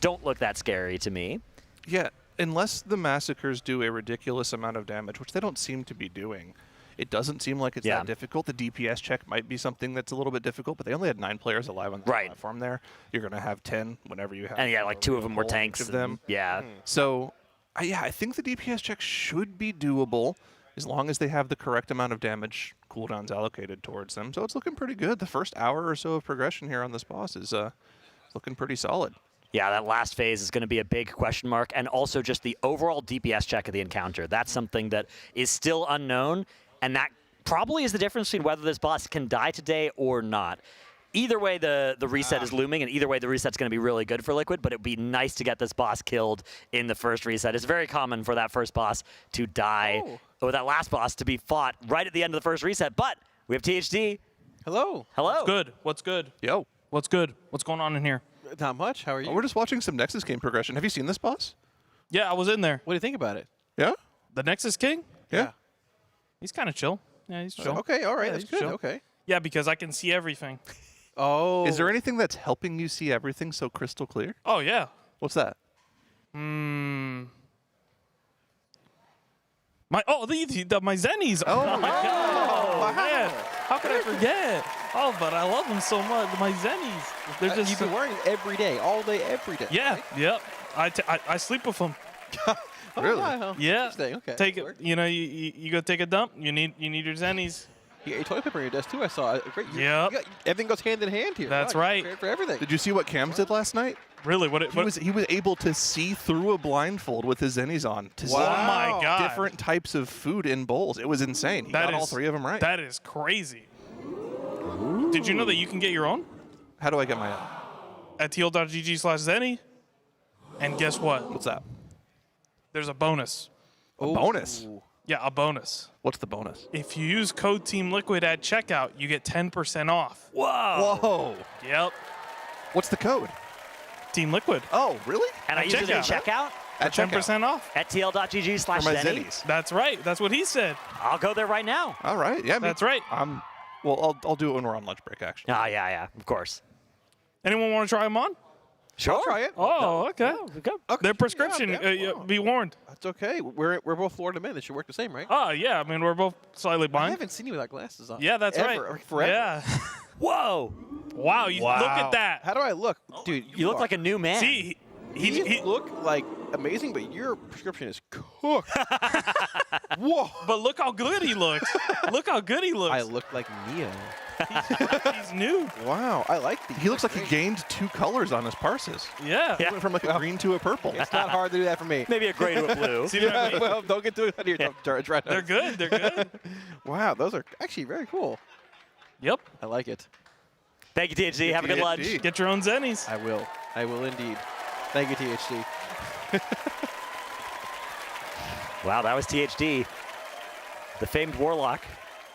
don't look that scary to me. Yeah. Unless the Massacres do a ridiculous amount of damage, which they don't seem to be doing, it doesn't seem like it's that difficult. The DPS check might be something that's a little bit difficult, but they only had 9 players alive on the platform there. You're going to have 10 whenever you have. And yeah, like 2 of them were tanks. Of them. Yeah. So, I think the DPS check should be doable as long as they have the correct amount of damage cooldowns allocated towards them. So it's looking pretty good. The first hour or so of progression here on this boss is looking pretty solid. Yeah, that last phase is going to be a big question mark, and also just the overall DPS check of the encounter. That's something that is still unknown, and that probably is the difference between whether this boss can die today or not. Either way, the reset is looming, and either way, the reset's going to be really good for Liquid, but it would be nice to get this boss killed in the first reset. It's very common for that first boss to die, or that last boss to be fought right at the end of the first reset, but we have THD. Hello. Hello. What's good? What's good? Yo. What's good? What's going on in here? Not much. How are you? We're just watching some Nexus King progression. Have you seen this boss? Yeah, I was in there. What do you think about it? Yeah? The Nexus King? Yeah. He's kind of chill. Yeah, he's chill. Okay, all right. Yeah, That's he's good. chill. Okay. Yeah, because I can see everything. Oh. Is there anything that's helping you see everything so crystal clear? Oh, yeah. What's that? My Zennis. Oh, my God. Man. How could I forget? Oh, but I love them so much. My Zennis. They're just. You've been wearing it every day, all day, every day. Yeah. Right? Yep. I sleep with them. Really? Yeah. Interesting. Okay. Take it. You know, you go take a dump. You need your Zennis. You got your toilet paper on your desk too. I saw. Great. Yep. Everything goes hand in hand here. That's right. For everything. Did you see what Cams did last night? Really? He was able to see through a blindfold with his Zennies on to see Oh my God. different types of food in bowls. It was insane. He got all 3 of them right. That is crazy. Did you know that you can get your own? How do I get my own? At TL.gg/Zenni. And guess what? What's that? There's a bonus. A bonus? Yeah, a bonus. What's the bonus? If you use code Team Liquid at checkout, you get 10% off. Whoa. Whoa. Yep. What's the code? Team Liquid. Oh, really? And I use it at checkout? At 10% off. At TL.gg/Zenni. That's right. That's what he said. I'll go there right now. All right. Yeah. That's right. Well, I'll do it when we're on lunch break, actually. Oh, yeah, of course. Anyone want to try them on? Sure. I'll try it. Oh, okay. Okay. Their prescription. Be warned. That's okay. We're both Florida men. They should work the same, right? Oh, yeah. I mean, we're both slightly I blind. haven't seen you without glasses on. Yeah, that's Ever, right. Forever. Yeah. Whoa. Wow. Look at that. How do I look, dude? You look like a new man. See, he look like amazing, but your prescription is cooked. Whoa! But look how good he looks. Look how good he looks. I look like Neo. He's new. Wow, I like these. He looks like he gained 2 colors on his parses. Yeah. He went from like a green to a purple. It's not hard to do that for me. Maybe a gray to a blue. See what I mean? Well, don't get too out of your They're good. They're good. Wow, those are actually very cool. Yep. I like it. Thank you, THD. Have a good lunch. Get your own Zennies. I will. I will indeed. Thank you, THD. Wow, that was THD. The famed Warlock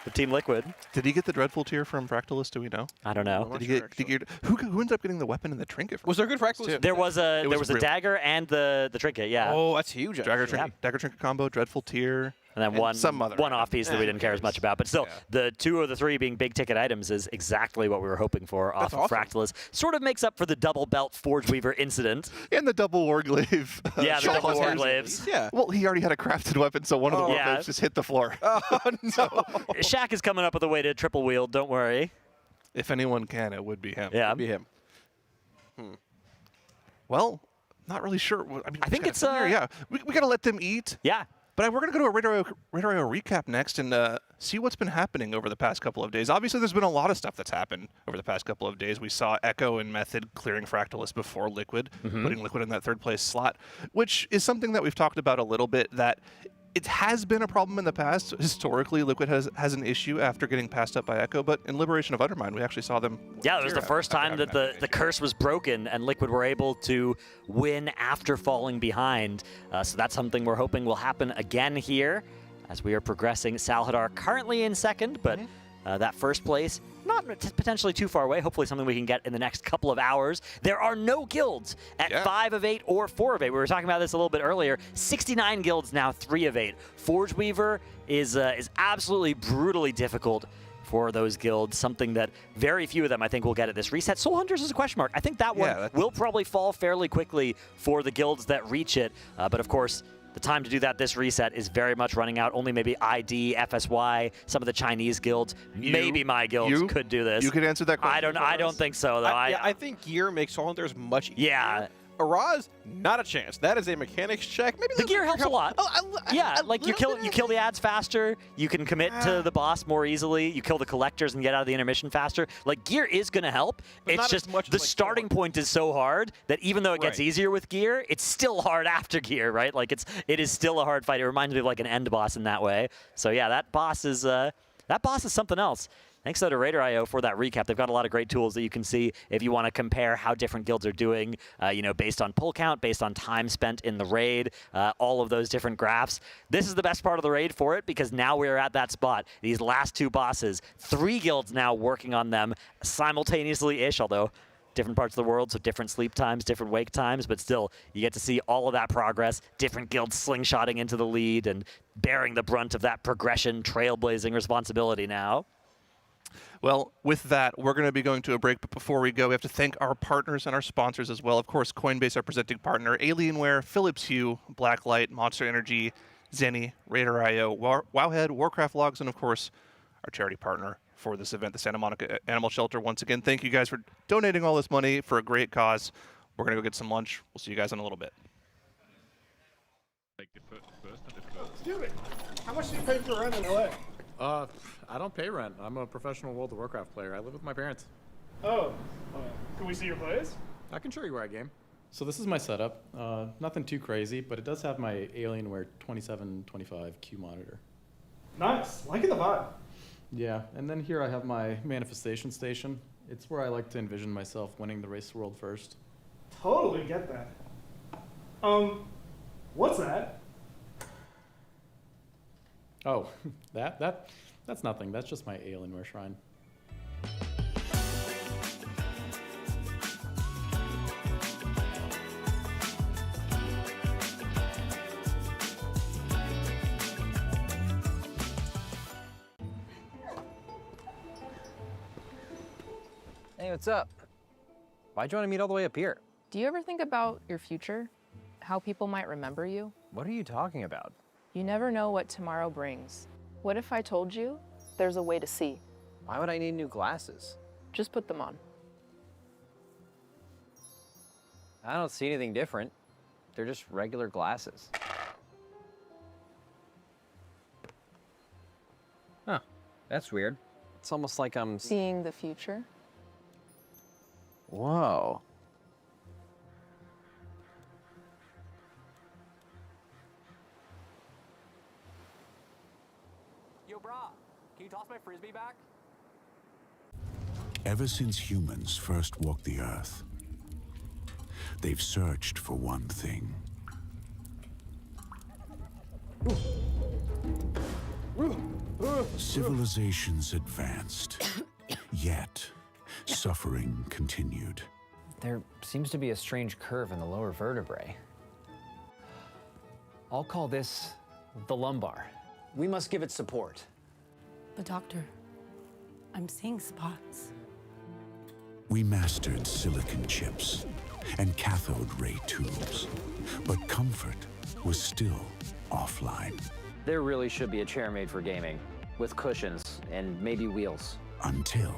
for Team Liquid. Did he get the Dreadful Tear from Fractillus? Do we know? I don't know. Did he get, who ended up getting the weapon and the trinket? Was there good Fractillus? There was a really dagger and the trinket. Yeah. Oh, that's huge. Dagger trinket combo, Dreadful Tear. And then one off piece that we Yeah, didn't care as much about. But still, the 2 of the 3 being big ticket items is exactly what we were hoping for off of Fractillus. Sort of makes up for the double belt Forge Weaver incident. And the double Warglaive. Yeah, the double Warglaives. Yeah. Well, he already had a crafted weapon, so one of the Warglaives just hit the floor. Oh, no. Shaq is coming up with a way to triple wield, don't worry. If anyone can, it would be him. Yeah. It'd be him. Well, not really sure. I think it's yeah. We got to let them eat. Yeah. But we're going to go to a RaiderIO recap next, and see what's been happening over the past couple of days. Obviously, there's been a lot of stuff that's happened over the past couple of days. We saw Echo and Method clearing Fractillus before Liquid, putting Liquid in that third place slot, which is something that we've talked about a little bit, that it has been a problem in the past. Historically, Liquid has an issue after getting passed up by Echo, but in Liberation of Undermine, we actually saw them. Yeah, it was the first time that the curse was broken and Liquid were able to win after falling behind. So that's something we're hoping will happen again here as we are progressing. Salhadar currently in second, but that first place, not potentially too far away. Hopefully something we can get in the next couple of hours. There are no guilds at 5 of 8 or 4 of 8. We were talking about this a little bit earlier. 69 guilds now, 3 of 8. Forge Weaver is absolutely brutally difficult for those guilds, something that very few of them, I think, will get at this reset. Soul Hunters is a question mark. I think that one will probably fall fairly quickly for the guilds that reach it. But of course, the time to do that this reset is very much running out. Only maybe ID, FSY, some of the Chinese guilds, maybe my guilds could do this. You could answer that question. I don't think so, though. I think gear makes Soul Hunters much easier. Yeah. Araz, not a chance. That is a mechanics check. Maybe the gear helps a lot. Like you kill the ads faster. You can commit to the boss more easily. You kill the collectors and get out of the intermission faster. Like gear is going to help. But it's just the starting point is so hard that even though it gets easier with gear, it's still hard after gear, right? Like it is still a hard fight. It reminds me of like an end boss in that way. So yeah, that boss is something else. Thanks though to RaiderIO for that recap. They've got a lot of great tools that you can see if you want to compare how different guilds are doing, based on pull count, based on time spent in the raid, all of those different graphs. This is the best part of the raid for it because now we're at that spot. These last 2 bosses, 3 guilds now working on them simultaneously-ish, although different parts of the world, so different sleep times, different wake times, but still, you get to see all of that progress, different guilds slingshotting into the lead and bearing the brunt of that progression, trailblazing responsibility now. Well, with that, we're going to be going to a break, but before we go, we have to thank our partners and our sponsors as well. Of course, Coinbase, our presenting partner, Alienware, Philips Hue, Blacklyte, Monster Energy, Zenni, RaiderIO, Wowhead, Warcraft Logs, and of course, our charity partner for this event, the Santa Monica Animal Shelter. Once again, thank you guys for donating all this money for a great cause. We're going to go get some lunch. We'll see you guys in a little bit. Excuse me. How much do you pay for rent in LA? I don't pay rent. I'm a professional World of Warcraft player. I live with my parents. Oh. Can we see your plays? I can show you where I game. So this is my setup. Nothing too crazy, but it does have my Alienware 2725Q monitor. Nice. Liking the vibe. Yeah, and then here I have my manifestation station. It's where I like to envision myself winning the race to the world first. Totally get that. What's that? Oh, that's nothing. That's just my Alienware shrine. Hey, what's up? Why'd you want to meet all the way up here? Do you ever think about your future? How people might remember you? What are you talking about? You never know what tomorrow brings. What if I told you there's a way to see? Why would I need new glasses? Just put them on. I don't see anything different. They're just regular glasses. Huh, that's weird. It's almost like I'm seeing the future. Whoa. Yo, brah, can you toss my frisbee back? Ever since humans first walked the earth, they've searched for one thing. Civilizations advanced, yet suffering continued. There seems to be a strange curve in the lower vertebrae. I'll call this the lumbar. We must give it support. But doctor, I'm seeing spots. We mastered silicon chips and cathode ray tubes, but comfort was still offline. There really should be a chair made for gaming, with cushions and maybe wheels. Until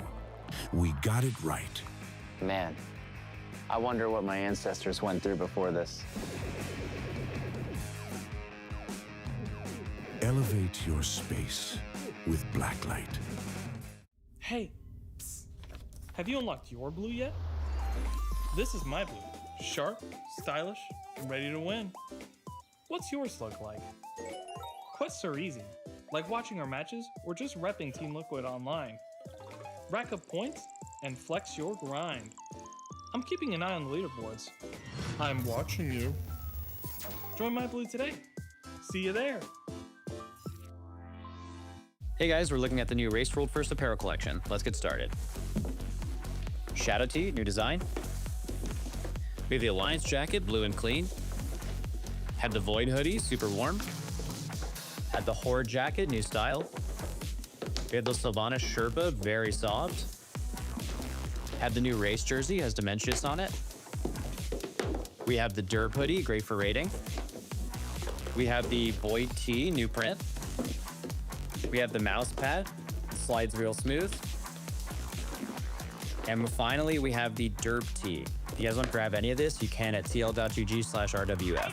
we got it right. Man, I wonder what my ancestors went through before this. Elevate your space with Blacklyte. Hey, psst. Have you unlocked your blue yet? This is my blue. Sharp, stylish, and ready to win. What's yours look like? Quests are easy, like watching our matches or just repping Team Liquid online. Rack up points and flex your grind. I'm keeping an eye on the leaderboards. I'm watching you. Join my blue today. See you there. Hey guys, we're looking at the new Race World First apparel collection. Let's get started. Shadow Tee, new design. We have the Alliance jacket, blue and clean. Had the Void hoodie, super warm. Had the Horde jacket, new style. We had the Sylvanas Sherpa, very soft. Had the new race jersey, has Dimensions on it. We have the Derp hoodie, great for raiding. We have the Void tee, new print. We have the mouse pad, slides real smooth. And finally, we have the Derp tee. If you guys want to grab any of this, you can at tl.gg/RWF.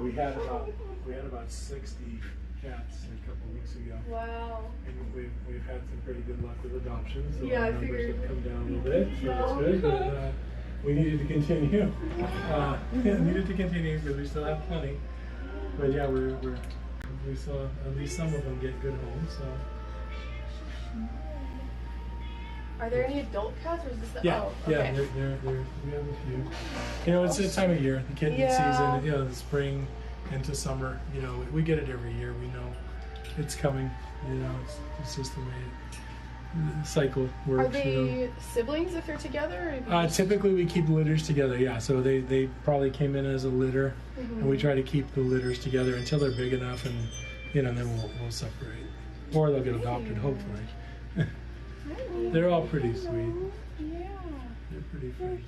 we had about 60 cats a couple weeks ago. Wow. And we've had some pretty good luck with adoptions. So Yeah, our I numbers figured. have come down a little bit, so that's good. But we needed to continue. Needed to continue because we still have plenty. But yeah, we saw at least some of them get good homes. So. Are there any adult cats or is this the Yeah, oh, yeah, okay. we have a few. You know, it's the time of year, the kitten season. You know, the spring into summer. You know, we get it every year. We know it's coming. You know, it's just the way the cycle works. Are they you siblings if they're together? know? Typically, we keep litters together. Yeah, so they probably came in as a litter, and we try to keep the litters together until they're big enough, and you know, then we'll separate, or they'll get adopted, hopefully. They're all pretty sweet. Yeah. They're pretty friendly.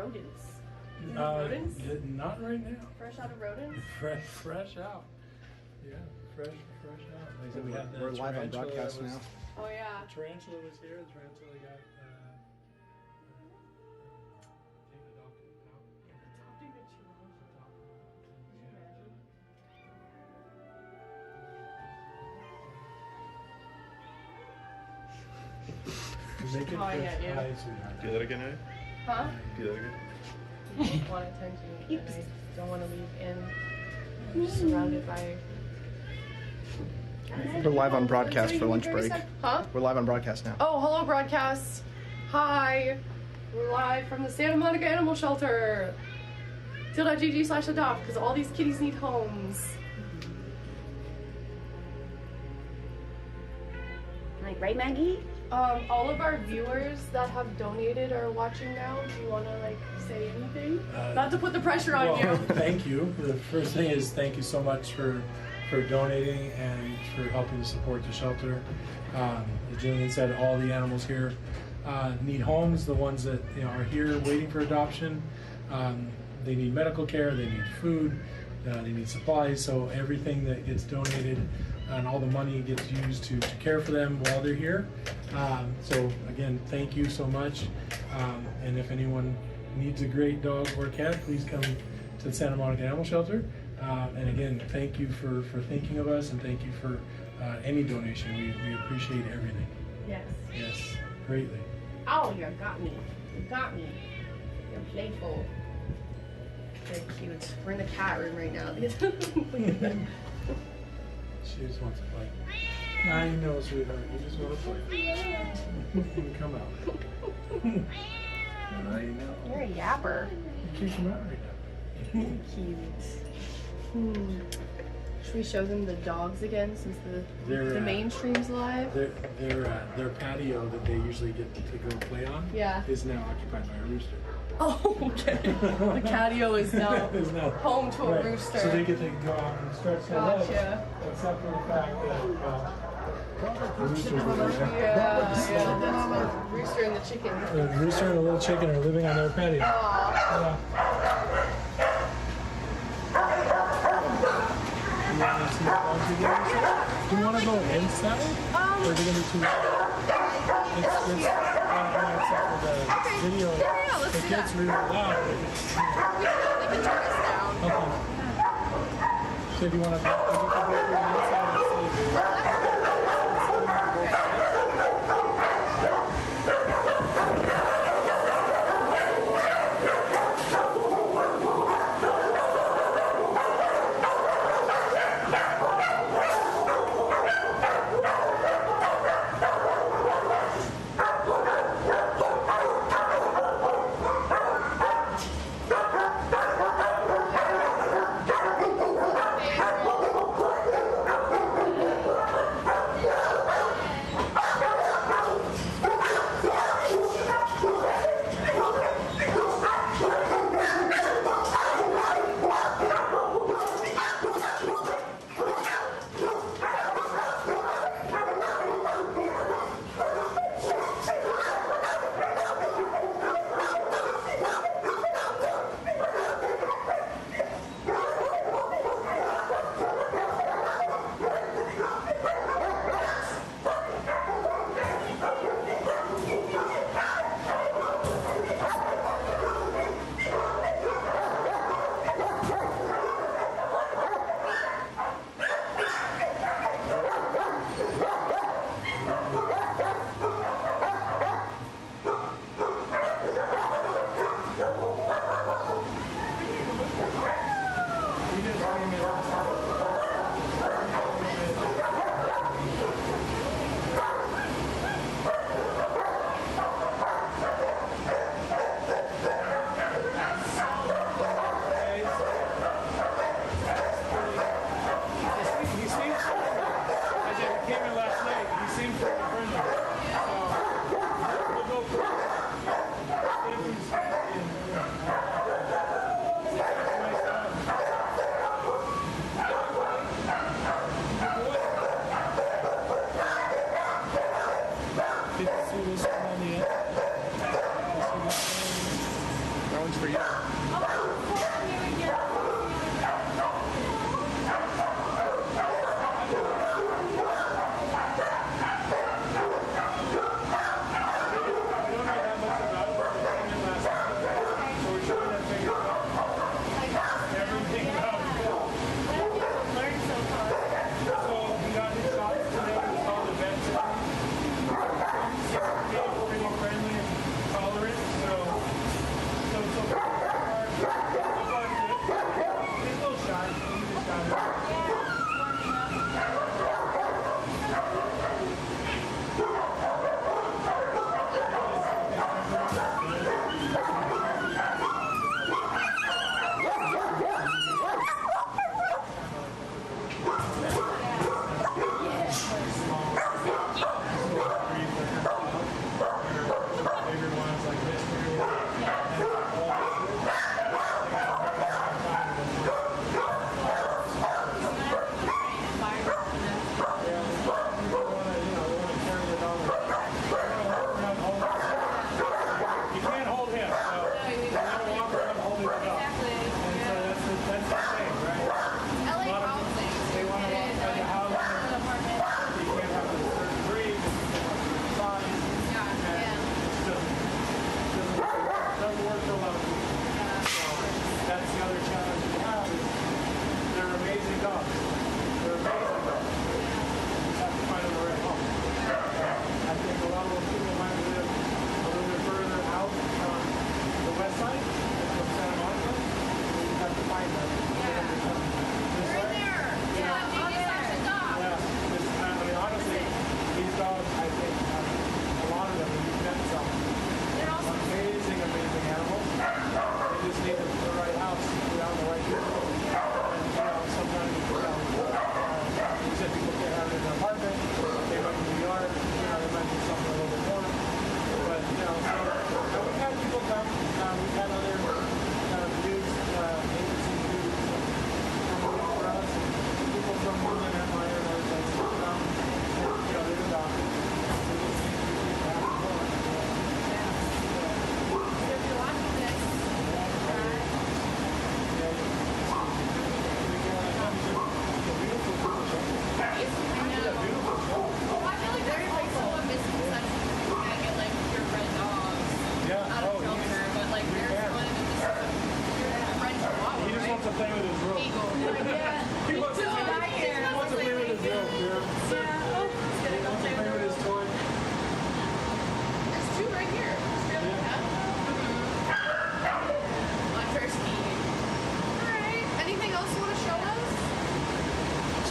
rodents? Rodents? Not right now. Fresh out of rodents? Fresh out. Yeah, fresh out. Like I said, we had the We're live on tarantula broadcast was- now. Oh yeah. The tarantula was here. The tarantula got Make it Oh, yeah, fresh. yeah. Hi, sweetheart. Do that again, eh? Huh? Do that again. I don't want attention. And I don't want to leave in. I'm just surrounded by. We're live on broadcast for lunch break. Huh? We're live on broadcast now. Oh, hello, broadcast. Hi. We're live from the Santa Monica Animal Shelter. Tilda.gg/adopt because all these kitties need homes. Like, right, Maggie? All of our viewers that have donated are watching now. Do you want to like say anything? Not to put the pressure on you. Thank you. The first thing is thank you so much for donating and for helping to support the shelter. As Julian said, all the animals here need homes. The ones that are here waiting for adoption, they need medical care, they need food, they need supplies. So everything that gets donated and all the money gets used to care for them while they're here. So again, thank you so much. And if anyone needs a great dog or cat, please come to the Santa Monica Animal Shelter. And again, thank you for thinking of us, and thank you for any donation. We appreciate everything. Yes. Yes, greatly. Oh, you got me. You got me. You're playful. Very cute. We're in the cat room right now. Look at that. She just wants to play. Nah, you know, sweetheart. You just want to play. Come out. I know. You're a yapper. You kick him out right now. Cute. Should we show them the dogs again since the mainstream's live? Their patio that they usually get to go play on is now occupied by a rooster. Oh, okay. The patio is now home to a rooster. So they get to go out and stretch their legs. Gotcha. Except for the fact that the roosters are there. Yeah, that's the rooster and the chicken. The rooster and the little chicken are living on their patio. Aww. Yeah. You want to see the dogs again? Do you want to go inside? Or are they going to be too loud? Except for the video, it gets really loud. They can turn us down. Okay. So do you want to go through the inside and see?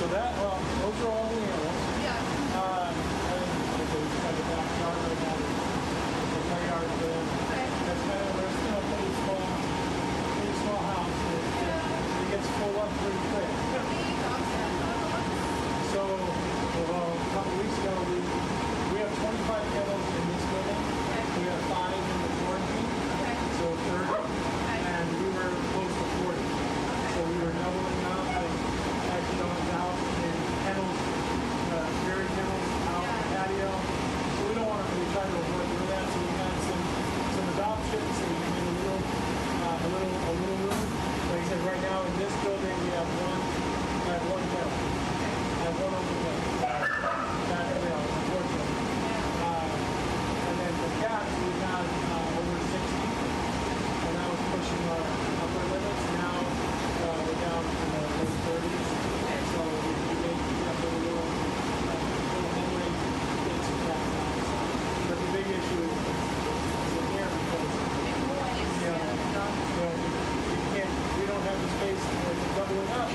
So that, those are all the animals. Yeah. And we have a backyard right now. It's a playground for them. Okay. That's kind of, there's still a pretty small house. It gets full up pretty quick. So, a couple weeks ago, we have 25 kennels in this building. We have 5 in the quarantine. So 30. And we were close to 40. So we were doubling up, actually going out in kennels, dairy kennels out on the patio. So we don't want to really try to avoid doing that. So we had some adoptions, so we made a little room. Like I said, right now in this building we have one kennel. I have one open kennel. Unfortunately. And then the cats we've had over 60. And that was pushing our upper limits. Now we're down in the low 30s. So we have a little headway to get some cats out. But the big issue is in here because we don't have the space for doubling up.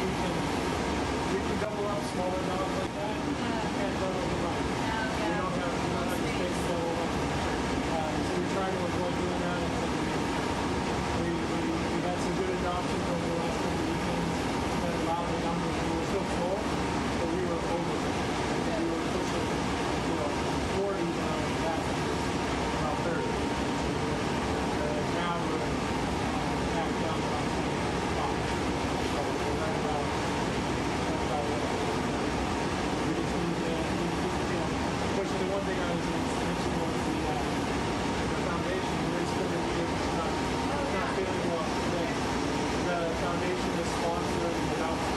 We can double up smaller dogs like that. We can't double them up. We don't have the space to double up. So we try to avoid doing that. We had some good adoptions over the last couple of weekends that allowed the numbers. We were still full, but we were over. We were pushing, 40 now and back about 30. Now we're back down to about 25. So we're right about what we just need to push. The one thing I was mentioning was the foundation. We're still going to be not feeling well today. The foundation is sponsoring adoption.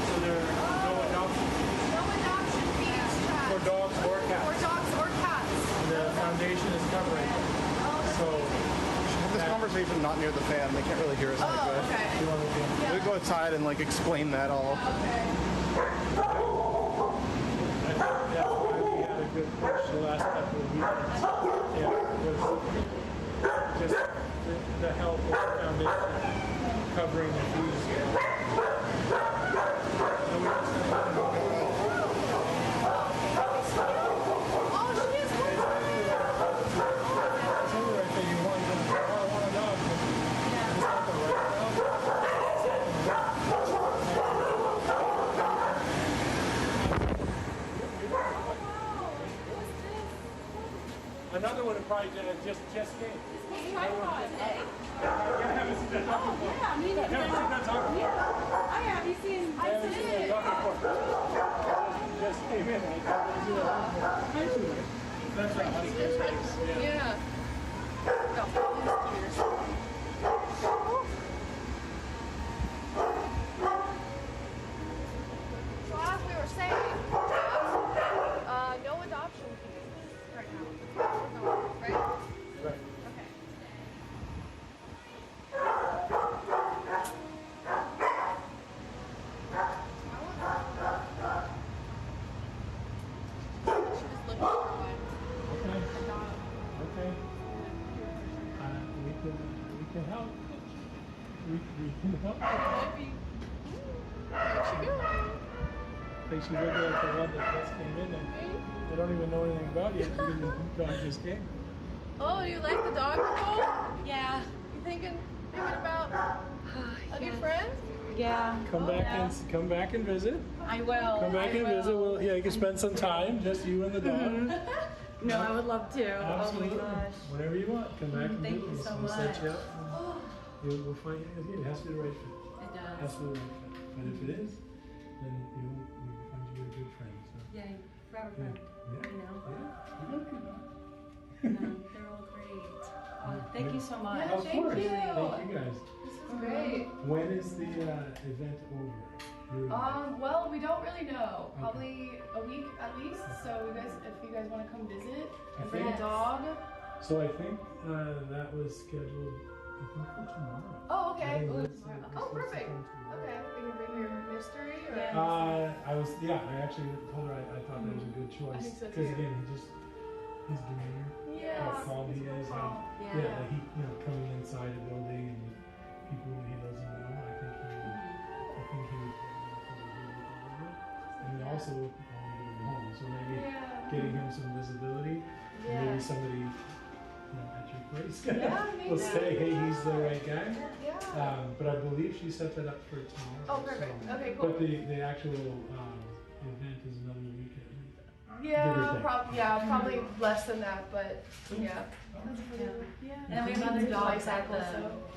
So there are no adoption fees. No adoption fees, Chad. For dogs or cats. For dogs or cats. The foundation is covering it. So this conversation not near the fan. They can't really hear us that good. Okay. We go outside and explain that all. Okay. That's why we had a good push the last couple of weekends. Was just the help of the foundation covering the fees. And we just another one would probably just came. Yeah, me neither. I have. You seen? I did. Just came in. That's right. Yeah. So as we were saying, no adoption fees right now. Right? Right. Okay. Okay. We can help. We can help. I think she's looking at the one that just came in there. They don't even know anything about you. The dog just came. Oh, you like the dog, Nicole? Yeah. You thinking about a new friend? Yeah. Come back and visit. I will. Come back and visit. Well, yeah, you can spend some time, just you and the dog. No, I would love to. Absolutely. Oh my gosh. Whatever you want. Come back and Thank visit. you so We'll set you much. up. We'll find you. It has to be the right fit. It does. It has to be the right fit. But if it is, then we will find you a good friend. So. Yay. Forever friend. Yeah. Right now. Yeah. No, they're all great. Thank you so much. Of course. Thank you guys. This is great. When is the event over? Well, we don't really know. Probably a week at least. So if you guys want to come visit and bring a dog. So I think that was scheduled, I think, for tomorrow. Oh, okay. Oh, Perfect. Okay. We can bring your mystery or. I actually told her I thought that was a good choice. I think so Because too. again, his demeanor, how calm he is, like he, coming inside a building and people he doesn't know, I think he would. also want to get him home. So maybe getting him some visibility, and maybe somebody at your place will say, hey, he's the right guy. But I believe she set that up for tomorrow. Oh, perfect. Okay, cool. But the actual event is another weekend. Probably less than that, but yeah. And then we have other dogs at the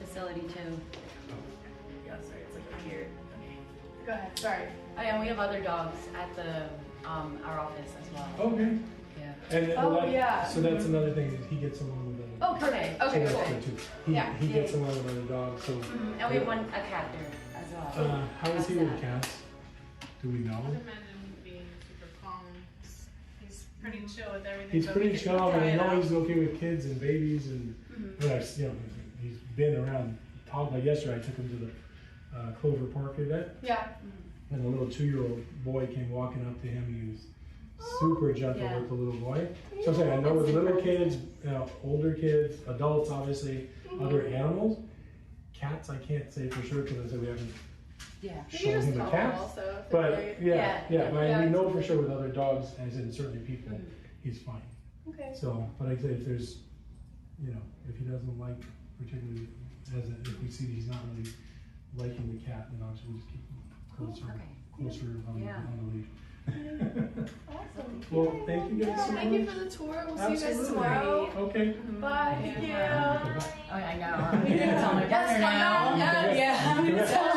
facility too. Yeah, sorry, it's like weird. Okay. Go ahead. Sorry. Oh yeah, we have other dogs at the our office as well. Okay. Yeah. And so that's another thing is he gets along with other dogs. Oh, perfect. So Okay, that's cool. good too. He gets along with other dogs. So. And we have a cat there as well. How is he with cats? Do we know? Pretty chill with everything. He's pretty chill, and I know he's okay with kids and babies, and he's been around. Like yesterday, I took him to the Clover Park event. Yeah. And a little 2-year-old boy came walking up to him. He was super gentle with the little boy. So I'm saying, I know with little kids, older kids, adults, obviously, other animals. Cats, I can't say for sure because I said we haven't shown him a cat. But we know for sure with other dogs, as in certainly people, he's fine. Okay. So, but I say if there's, if he doesn't like particularly, if we see he's not really liking the cat, then obviously we'll just keep him closer on the leash. Awesome. Well, thank you guys so much. Thank you for the tour. We'll see you guys tomorrow. Okay. Bye. Thank you. Oh, I know. I'm gonna tell my partner now. I'm gonna tell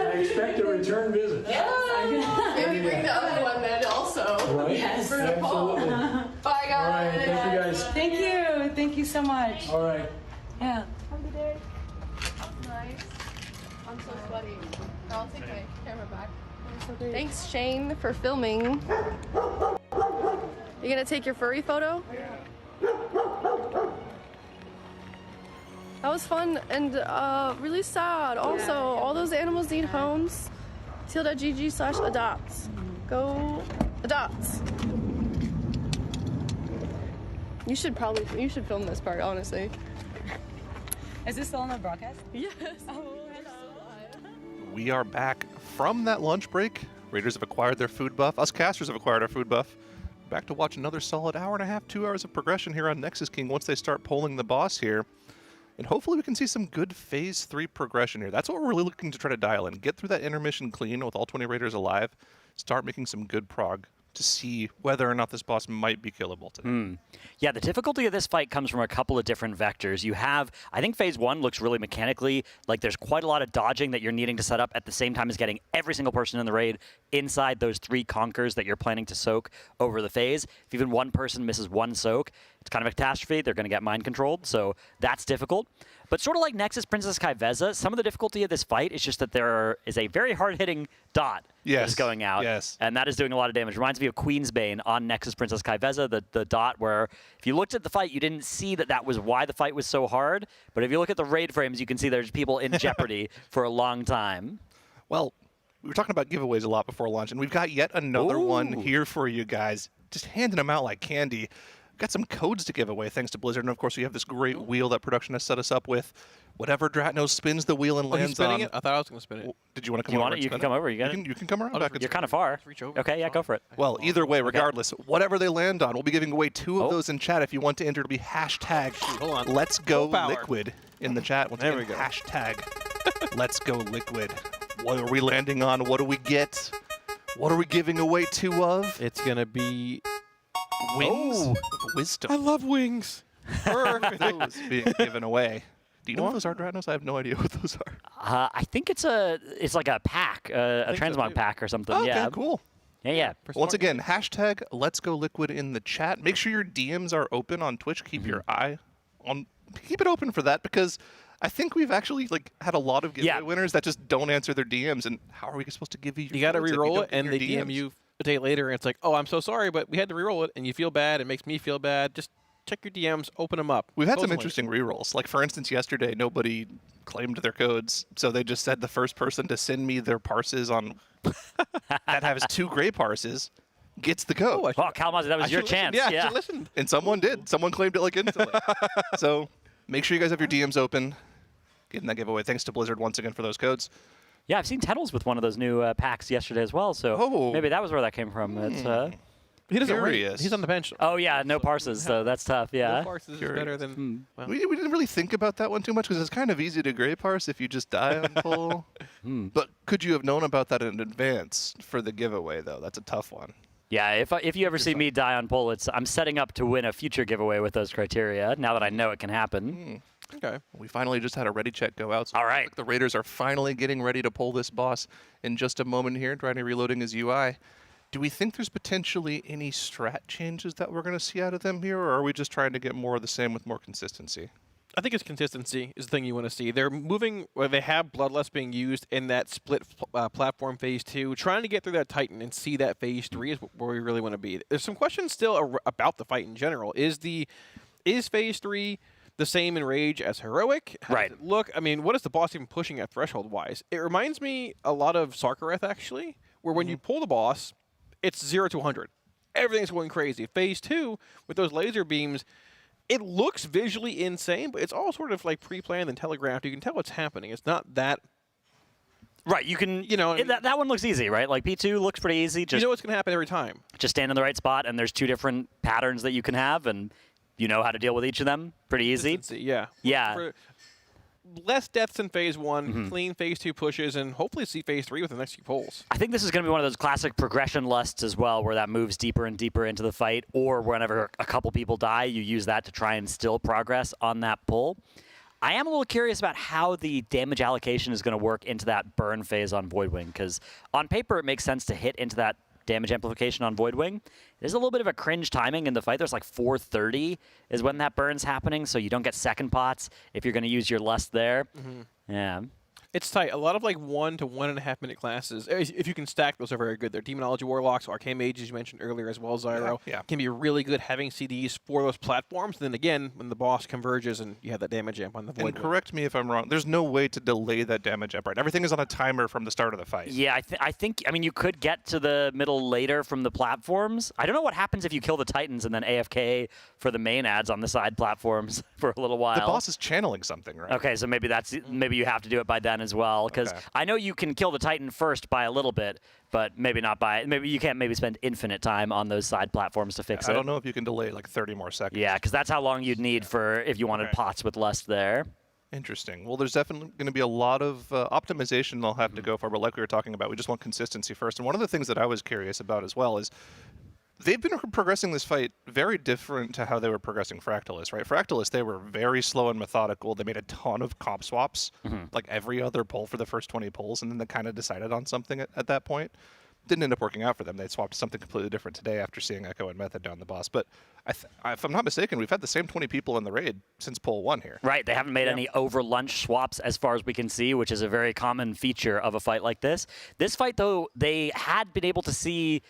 I expect a return visit. Maybe bring the other one then also. Right? Yes. For Nepal. Absolutely. Bye guys. All right, thank you guys. Thank you. Thank you so much. All right. Yeah. Have a good day. That's nice. I'm so sweaty. I'll take my camera back. Thanks, Shane, for filming. You gonna take your furry photo? That was fun and really sad. Also, all those animals need homes. Teal.gg/adopt. Go adopt. You should film this part, honestly. Is this still on the broadcast? Yes. We are back from that lunch break. Raiders have acquired their food buff. Us casters have acquired our food buff. Back to watch another solid hour and a half, 2 hours of progression here on Nexus King once they start polling the boss here. And hopefully we can see some good Phase 3 progression here. That's what we're really looking to try to dial in. Get through that intermission clean with all 20 Raiders alive. Start making some good prog to see whether or not this boss might be killable today. Yeah, the difficulty of this fight comes from a couple of different vectors. You have, I think Phase 1 looks really mechanically like there's quite a lot of dodging that you're needing to set up at the same time as getting every single person in the raid inside those 3 conkers that you're planning to soak over the phase. If even one person misses one soak, it's kind of a catastrophe. They're going to get mind controlled, so that's difficult. But sort of like Nexus Princess Kaiveza, some of the difficulty of this fight is just that there is a very hard-hitting dot that is going out, and that is doing a lot of damage. Reminds me of Queensbane on Nexus Princess Kaiveza, the dot where if you looked at the fight, you didn't see that was why the fight was so hard, but if you look at the raid frames, you can see there's people in jeopardy for a long time. Well, we were talking about giveaways a lot before lunch, and we've got yet another one here for you guys. Just handing them out like candy. Got some codes to give away thanks to Blizzard, and of course we have this great wheel that production has set us up with. Whatever Dratnos spins the wheel and lands spinning on. it? I thought I was going to spin it. Did you want to come you over? Want it? You can come over. You got it. You can come around. You're kind of far. Reach over. Okay, yeah, go for it. Well, either way, regardless, whatever they land on, we'll be giving away 2 of those in chat. If you want to enter, it'll be hashtag Let's Go Liquid in the chat. Once again, hashtag Let's Go Liquid. What are we landing on? What do we get? What are we giving away 2 of? It's going to be wings of wisdom. I love wings. Perfect. Those being given away. Do you know what those are, Dratnos? I have no idea what those are. I think it's like a pack, a transmog pack or something. Okay, yeah. Cool. Yeah. Once again, hashtag Let's Go Liquid in the chat. Make sure your DMs are open on Twitch. Keep your eye on. Keep it open for that because I think we've actually had a lot of giveaway winners that just don't answer their DMs. And how are we supposed to give you? You got to re-roll it, and they DMs? DM you a day later, and it's like, oh, I'm so sorry, but we had to re-roll it, and you feel bad. It makes me feel bad. Just check your DMs, open them up. We've had some interesting re-rolls. Like, for instance, yesterday, nobody claimed their codes, so they just said the first person to send me their parses on that has 2 gray parses gets the code. Oh, Kalamazoo, that was your chance. Yeah, I should listen. And someone did. Someone claimed it instantly. So make sure you guys have your DMs open. Getting that giveaway. Thanks to Blizzard once again for those codes. Yeah, I've seen Tennels with one of those new packs yesterday as well, so maybe that was where that came from. It's He doesn't rate. He's on the bench. Oh, yeah, no parses, so that's tough, yeah. No parses is better than... Well. We didn't really think about that one too much because it's kind of easy to gray parse if you just die on pull. But could you have known about that in advance for the giveaway, though? That's a tough one. Yeah, if you ever see me die on pull, I'm setting up to win a future giveaway with those criteria, now that I know it can happen. Okay. We finally just had a ready check go out. So all right. The Raiders are finally getting ready to pull this boss in just a moment here, trying to reloading his UI. Do we think there's potentially any strat changes that we're going to see out of them here, or are we just trying to get more of the same with more consistency? I think it's consistency is the thing you want to see. They're moving, or they have Bloodlust being used in that split platform phase 2, trying to get through that Titan and see that phase 3 is where we really want to be. There's some questions still about the fight in general. Is phase 3 the same in Rage as Heroic? How does it look? I mean, what is the boss even pushing at threshold-wise? It reminds me a lot of Sarkareth, actually, where when you pull the boss, it's 0 to 100. Everything's going crazy. Phase 2, with those laser beams, it looks visually insane, but it's all sort of like pre-planned and telegraphed. You can tell what's happening. It's not that... Right, you can... that one looks easy, right? Like, P2 looks pretty easy. You know what's going to happen every time. Just stand in the right spot, and there's 2 different patterns that you can have, and you know how to deal with each of them. Pretty easy. Yeah. Yeah. Less deaths in phase 1, clean phase 2 pushes, and hopefully see phase 3 with the next few pulls. I think this is going to be one of those classic progression lusts as well, where that moves deeper and deeper into the fight, or whenever a couple people die, you use that to try and still progress on that pull. I am a little curious about how the damage allocation is going to work into that burn phase on Voidwing, because on paper it makes sense to hit into that damage amplification on Voidwing. There's a little bit of a cringe timing in the fight. There's like 4:30 is when that burn's happening, so you don't get second pots if you're going to use your lust there. Yeah. It's tight. A lot of like 1 to 1.5 minute classes, if you can stack those, are very good. They're Demonology Warlocks, Arcane Mages you mentioned earlier as well, Zyro. Can be really good having CDs for those platforms. And then again, when the boss converges and you have that damage amp on the Void. And correct me if I'm wrong, there's no way to delay that damage amp, right? Everything is on a timer from the start of the fight. Yeah, I think, I mean, you could get to the middle later from the platforms. I don't know what happens if you kill the Titans and then AFK for the main ads on the side platforms for a little while. The boss is channeling something, right? Okay, so maybe maybe you have to do it by then as well, because I know you can kill the Titan first by a little bit, but maybe not by, maybe you can't spend infinite time on those side platforms to fix it. I don't know if you can delay like 30 more seconds. Yeah, because that's how long you'd need for if you wanted pots with lust there. Interesting. Well, there's definitely going to be a lot of optimization they'll have to go for, but like we were talking about, we just want consistency first. And one of the things that I was curious about as well is they've been progressing this fight very different to how they were progressing Fractillus, right? Fractillus, they were very slow and methodical. They made a ton of comp swaps, like every other pull for the first 20 pulls, and then they kind of decided on something at that point. Didn't end up working out for them. They swapped something completely different today after seeing Echo and Method down the boss. But if I'm not mistaken, we've had the same 20 people in the raid since pull 1 here. Right. They haven't made any over lunch swaps as far as we can see, which is a very common feature of a fight like this. This fight, though, they had been able to see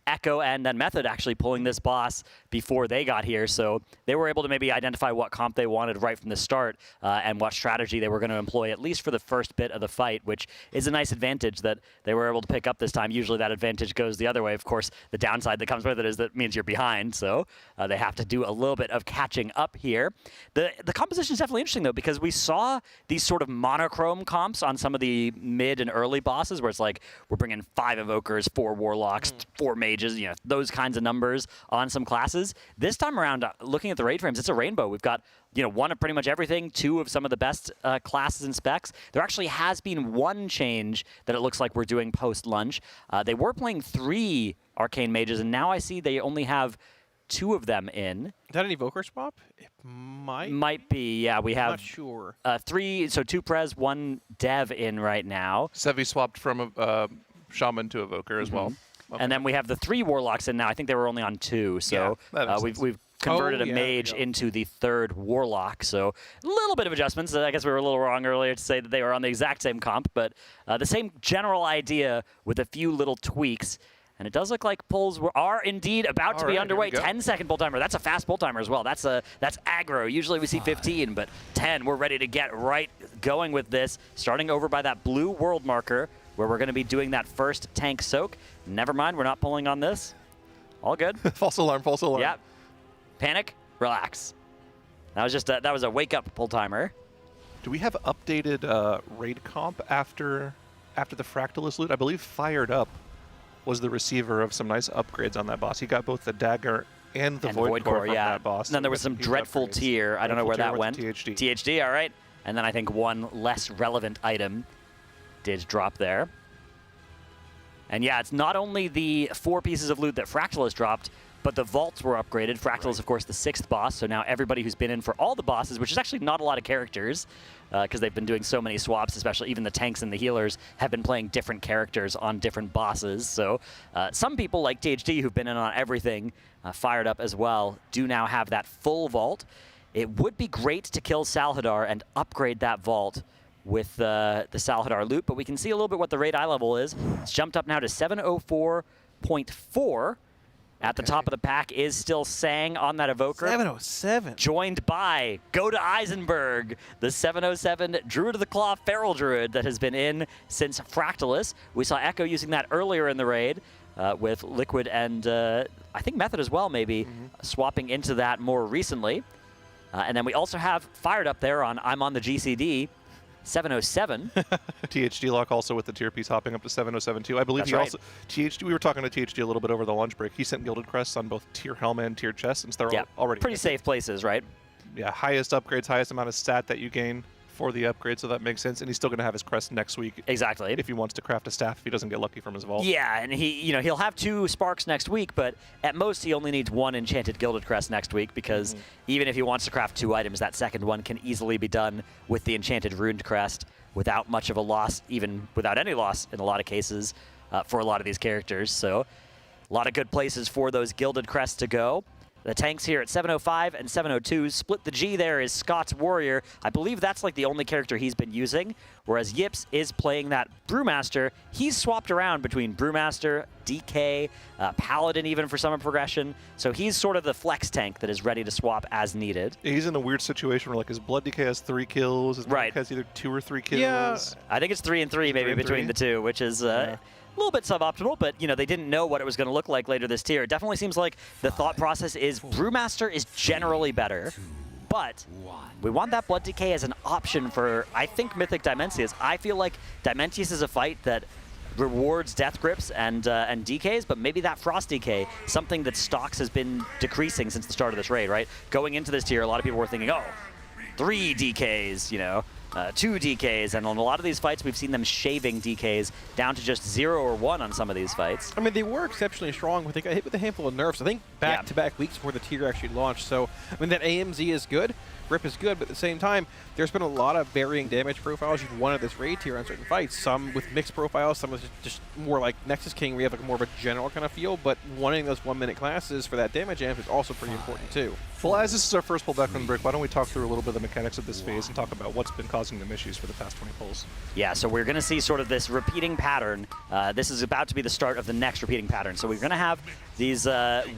Echo and then Method actually pulling this boss before they got here, so they were able to maybe identify what comp they wanted right from the start and what strategy they were going to employ, at least for the first bit of the fight, which is a nice advantage that they were able to pick up this time. Usually that advantage goes the other way. Of course, the downside that comes with it is that means you're behind, so they have to do a little bit of catching up here. The composition is definitely interesting, though, because we saw these sort of monochrome comps on some of the mid and early bosses, where it's like we're bringing 5 Evokers, 4 Warlocks, 4 Mages, you know, those kinds of numbers on some classes. This time around, looking at the raid frames, it's a rainbow. We've got, 1 of pretty much everything, 2 of some of the best classes and specs. There actually has been 1 change that it looks like we're doing post-lunch. They were playing 3 Arcane Mages, and now I see they only have 2 of them in. Is that an Evoker swap? It might. Might be, yeah. We have not sure. 3, so 2 Prez, 1 Dev in right now. Sevi swapped from a Shaman to Evoker as well. Okay. And then we have the 3 Warlocks in now. I think they were only on 2, so we've converted a Mage into the 3rd Warlock. So a little bit of adjustments. I guess we were a little wrong earlier to say that they were on the exact same comp, but the same general idea with a few little tweaks. And it does look like pulls are indeed about to be underway. 10-second pull timer. That's a fast pull timer as well. That's aggro. Usually we see 15, but 10. We're ready to get right going with this. Starting over by that blue world marker, where we're going to be doing that first tank soak. Never mind, we're not pulling on this. All good. False alarm, false alarm. Yep. Panic, relax. That was just that was a wake-up pull timer. Do we have updated raid comp after after the Fractillus loot, I believe Fired Up was the receiver of some nice upgrades on that boss. He got both the dagger and the Void Core from that boss. And then there was some Dreadful Tear. I don't know where that went. THD. THD, all right. And then I think one less relevant item did drop there. And yeah, it's not only the 4 pieces of loot that Fractillus dropped, but the vaults were upgraded. Fractillus, of course, the 6th boss, so now everybody who's been in for all the bosses, which is actually not a lot of characters, because they've been doing so many swaps, especially even the tanks and the healers have been playing different characters on different bosses. So some people, like THD, who've been in on everything, Fired Up as well, do now have that full vault. It would be great to kill Salhadar and upgrade that vault with the Salhadar loot, but we can see a little bit what the raid eye level is. It's jumped up now to 704.4. At the top of the pack is still Sang on that Evoker. 707. Joined by Go to Eisenberg, the 707 Druid of the Claw Feral Druid that has been in since Fractillus. We saw Echo using that earlier in the raid with Liquid and I think Method as well, maybe, swapping into that more recently. And then we also have Fired Up there on I'm on the GCD. 707. THD lock also with the tier piece hopping up to 707 too. I believe That's he also THD. We were talking to THD a little bit over the lunch break. He sent Gilded Crests on both tier helmet and tier chest since they're already pretty safe places, right? Yeah, highest upgrades, highest amount of stat that you gain for the upgrade, so that makes sense. And he's still going to have his crest next week. Exactly. If he wants to craft a staff, if he doesn't get lucky from his vault. Yeah, and he'll have 2 sparks next week, but at most he only needs 1 enchanted Gilded Crest next week, because even if he wants to craft 2 items, that second one can easily be done with the enchanted Runed Crest without much of a loss, even without any loss in a lot of cases for a lot of these characters. So a lot of good places for those Gilded Crests to go. The tanks here at 705 and 702. Split the G there is Scott's Warrior. I believe that's like the only character he's been using, whereas Yips is playing that Brewmaster. He's swapped around between Brewmaster, DK, Paladin even for summer progression. So he's sort of the flex tank that is ready to swap as needed. He's in a weird situation where like his Blood DK has 3 kills, his Blood DK has either 2 or 3 kills. Yeah, I think it's 3 and 3 maybe between the two, which is a little bit suboptimal, but they didn't know what it was going to look like later this tier. It definitely seems like the thought process is Brewmaster is generally better, but we want that Blood DK as an option for, I think, Mythic Dimensius. I feel like Dimensius is a fight that rewards Death Grips and DKs, but maybe that Frost DK, something that stocks has been decreasing since the start of this raid, right? Going into this tier, a lot of people were thinking, oh, 3 DKs, 2 DKs, and on a lot of these fights, we've seen them shaving DKs down to just 0 or 1 on some of these fights. I mean, they were exceptionally strong, but they got hit with a handful of nerfs, I think, back-to-back weeks before the tier actually launched. So, I mean, that AMZ is good, Rip is good, but at the same time, there's been a lot of varying damage profiles you've won at this raid tier on certain fights. Some with mixed profiles, some with just more like Nexus King, where you have like more of a general kind of feel, but wanting those 1-minute classes for that damage amp is also pretty important too. Well, as this is our first pull back from the break, why don't we talk through a little bit of the mechanics of this phase and talk about what's been causing them issues for the past 20 pulls. Yeah, so we're going to see sort of this repeating pattern. This is about to be the start of the next repeating pattern. So we're going to have these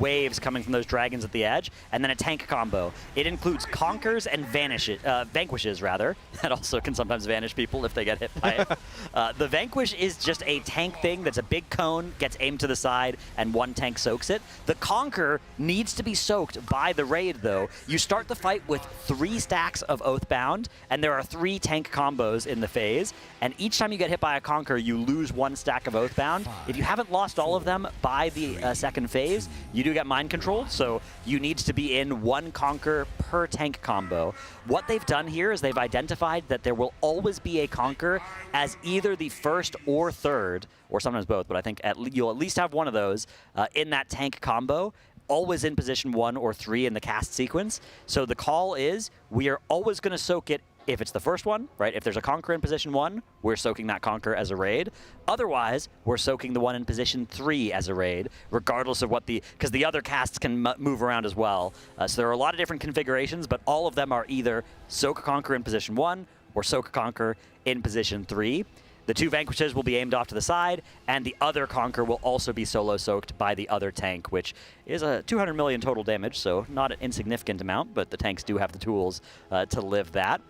waves coming from those dragons at the edge, and then a tank combo. It includes Conquers and Vanquishes, rather. That also can sometimes vanish people if they get hit by it. The Vanquish is just a tank thing that's a big cone, gets aimed to the side, and 1 tank soaks it. The Conquer needs to be soaked by the raid, though. You start the fight with 3 stacks of Oathbound, and there are 3 tank combos in the phase, and each time you get hit by a Conquer, you lose 1 stack of Oathbound. If you haven't lost all of them by the second phase, you do get mind controlled, so you need to be in 1 Conquer per tank combo. What they've done here is they've identified that there will always be a Conquer as either the first or third, or sometimes both, but I think you'll at least have one of those in that tank combo, always in position 1 or 3 in the cast sequence. So the call is, we are always going to soak it if it's the first one, right? If there's a Conquer in position 1, we're soaking that Conquer as a raid. Otherwise, we're soaking the one in position 3 as a raid, regardless of what because the other casts can move around as well. So there are a lot of different configurations, but all of them are either soak a Conquer in position 1 or soak a Conquer in position 3. The 2 Vanquishes will be aimed off to the side, and the other Conquer will also be solo soaked by the other tank, which is a 200 million total damage, so not an insignificant amount, but the tanks do have the tools to live that.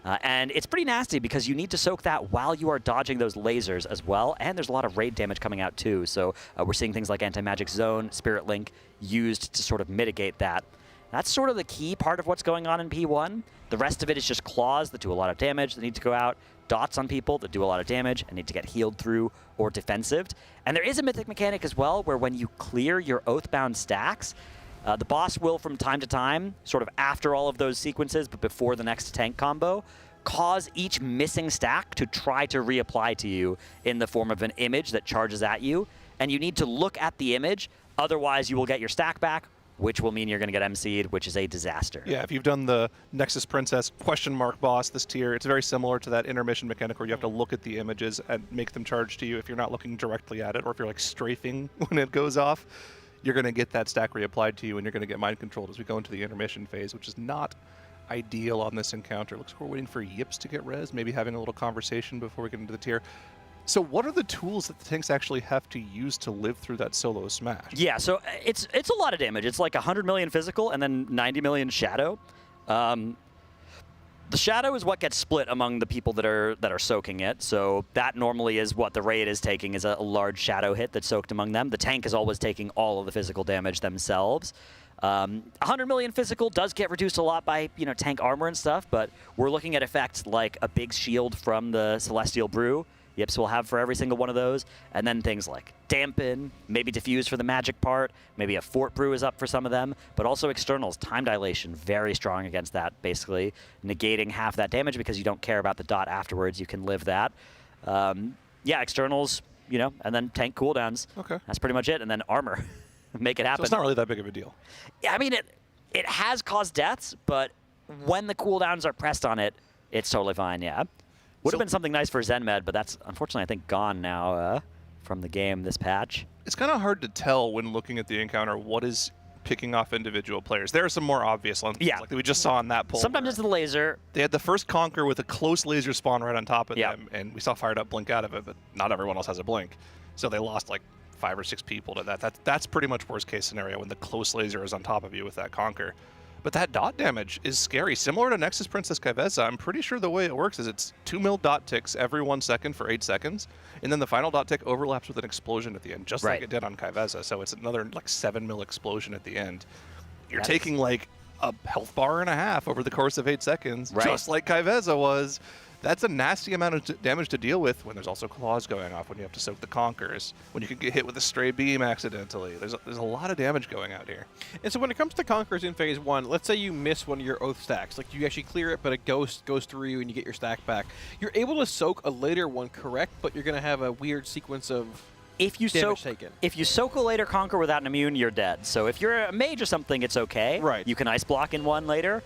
And it's pretty nasty because you need to soak that while you are dodging those lasers as well, and there's a lot of raid damage coming out too, so we're seeing things like Anti-Magic Zone, Spirit Link used to sort of mitigate that. That's sort of the key part of what's going on in P1. The rest of it is just claws that do a lot of damage that need to go out, dots on people that do a lot of damage and need to get healed through or defensived. And there is a mythic mechanic as well where when you clear your Oathbound stacks, the boss will from time to time, sort of after all of those sequences but before the next tank combo, cause each missing stack to try to reapply to you in the form of an image that charges at you. And you need to look at the image, otherwise you will get your stack back, which will mean you're going to get MC'd, which is a disaster. Yeah, if you've done the Nexus Princess question mark boss this tier, it's very similar to that intermission mechanic where you have to look at the images and make them charge to you if you're not looking directly at it, or if you're like strafing when it goes off, you're going to get that stack reapplied to you and you're going to get mind controlled as we go into the intermission phase, which is not ideal on this encounter. Looks like we're waiting for Yips to get res, maybe having a little conversation before we get into the tier. So what are the tools that the tanks actually have to use to live through that solo smash? Yeah, so it's a lot of damage. It's like 100 million physical and then 90 million shadow. The shadow is what gets split among the people that are soaking it. So that normally is what the raid is taking, is a large shadow hit that's soaked among them. The tank is always taking all of the physical damage themselves. 100 million physical does get reduced a lot by tank armor and stuff, but we're looking at effects like a big shield from the Celestial Brew. Yips will have for every single one of those, and then things like dampen, maybe diffuse for the magic part, maybe a fort brew is up for some of them, but also externals, time dilation, very strong against that, basically negating half that damage because you don't care about the dot afterwards, you can live that. Yeah, externals, and then tank cooldowns. Okay. That's pretty much it, and then armor. Make it happen. So it's not really that big of a deal. Yeah, I mean, it has caused deaths, but when the cooldowns are pressed on it, it's totally fine, yeah. Would have been something nice for ZenMed, but that's unfortunately, I think, gone now from the game, this patch. It's kind of hard to tell when looking at the encounter what is picking off individual players. There are some more obvious ones, like we just saw in that poll. Sometimes it's the laser. They had the first Conquer with a close laser spawn right on top of them, and we saw Fired Up blink out of it, but not everyone else has a blink. So they lost like 5 or 6 people to that. That's pretty much worst case scenario when the close laser is on top of you with that Conquer. But that dot damage is scary. Similar to Nexus Princess Kai'Veza, I'm pretty sure the way it works is it's 2 mil dot ticks every 1 second for 8 seconds, and then the final dot tick overlaps with an explosion at the end, just like it did on Kai'Veza. So it's another like 7 mil explosion at the end. You're taking like a health bar and a half over the course of 8 seconds, just like Kai'Veza was. That's a nasty amount of damage to deal with when there's also claws going off, when you have to soak the Conquers, when you can get hit with a stray beam accidentally. There's a lot of damage going out here. And so when it comes to Conquers in Phase 1, let's say you miss one of your Oath stacks. Like you actually clear it, but a ghost goes through you and you get your stack back. You're able to soak a later one correct, but you're going to have a weird sequence of damage taken. If you soak a later Conquer without an immune, you're dead. So if you're a mage or something, it's okay. Right. You can ice block in one later.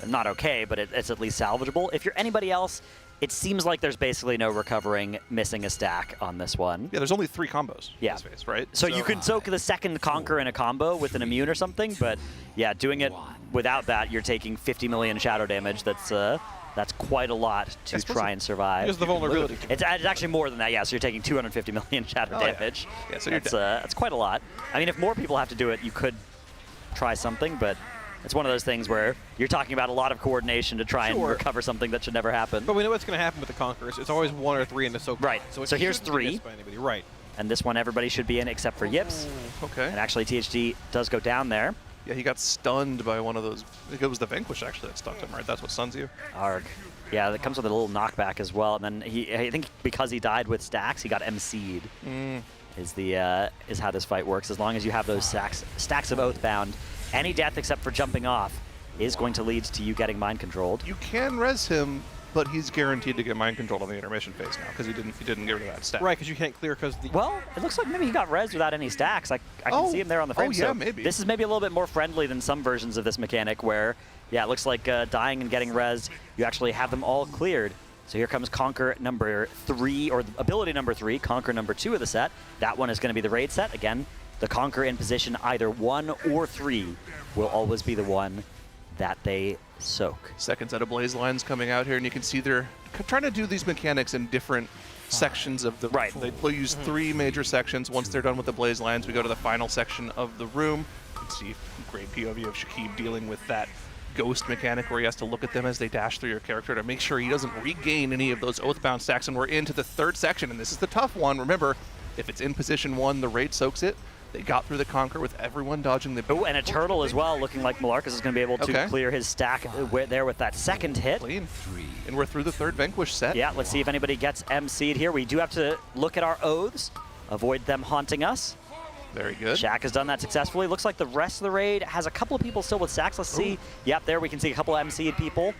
Not okay, but it's at least salvageable. If you're anybody else, it seems like there's basically no recovering missing a stack on this one. Yeah, there's only 3 combos in this phase, right? So you can soak the second Conquer in a combo with an immune or something, but yeah, doing it without that, you're taking 50 million shadow damage. That's quite a lot to try and survive. Here's the vulnerability. It's actually more than that, yeah, so you're taking 250 million shadow damage. Yeah, so that's quite a lot. I mean, if more people have to do it, you could try something, but it's one of those things where you're talking about a lot of coordination to try and recover something that should never happen. But we know what's going to happen with the Conquerors. It's always 1 or 3 in the soak. Right. So here's 3. Right. And this one everybody should be in except for Yips. Okay. And actually THD does go down there. Yeah, he got stunned by one of those. I think it was the Vanquish actually that stunned him, right? That's what stuns you. Arg. Yeah, that comes with a little knockback as well. And then I think because he died with stacks, he got MC'd. Is how this fight works. As long as you have those stacks of Oathbound, any death except for jumping off is going to lead to you getting mind controlled. You can res him, but he's guaranteed to get mind controlled on the intermission phase now because he didn't get rid of that stack. Right, because you can't clear because Well, it looks like maybe he got res without any stacks. I can see him there on the frame. Oh yeah, so maybe. This is maybe a little bit more friendly than some versions of this mechanic where, yeah, it looks like dying and getting res, you actually have them all cleared. So here comes Conquer number 3, or ability number 3, Conquer number 2 of the set. That one is going to be the raid set. Again, the Conquer in position either 1 or 3 will always be the one that they soak. Second set of blaze lines coming out here, and you can see they're trying to do these mechanics in different sections of the right. They'll use 3 major sections. Once they're done with the blaze lines, we go to the final section of the room. You can see great POV of Shakib dealing with that ghost mechanic where he has to look at them as they dash through your character to make sure he doesn't regain any of those Oathbound stacks. And we're into the 3rd section, and this is the tough one. Remember, if it's in position 1, the raid soaks it. They got through the Conquer with everyone dodging the... Oh, and a turtle as well, looking like Malarkus is going to be able to clear his stack there with that second hit. Clean. And we're through the third Vanquish set. Yeah, let's see if anybody gets MC'd here. We do have to look at our oaths, avoid them haunting us. Very good. Shaq has done that successfully. Looks like the rest of the raid has a couple of people still with stacks. Let's see. Yep, there we can see a couple of MC'd people.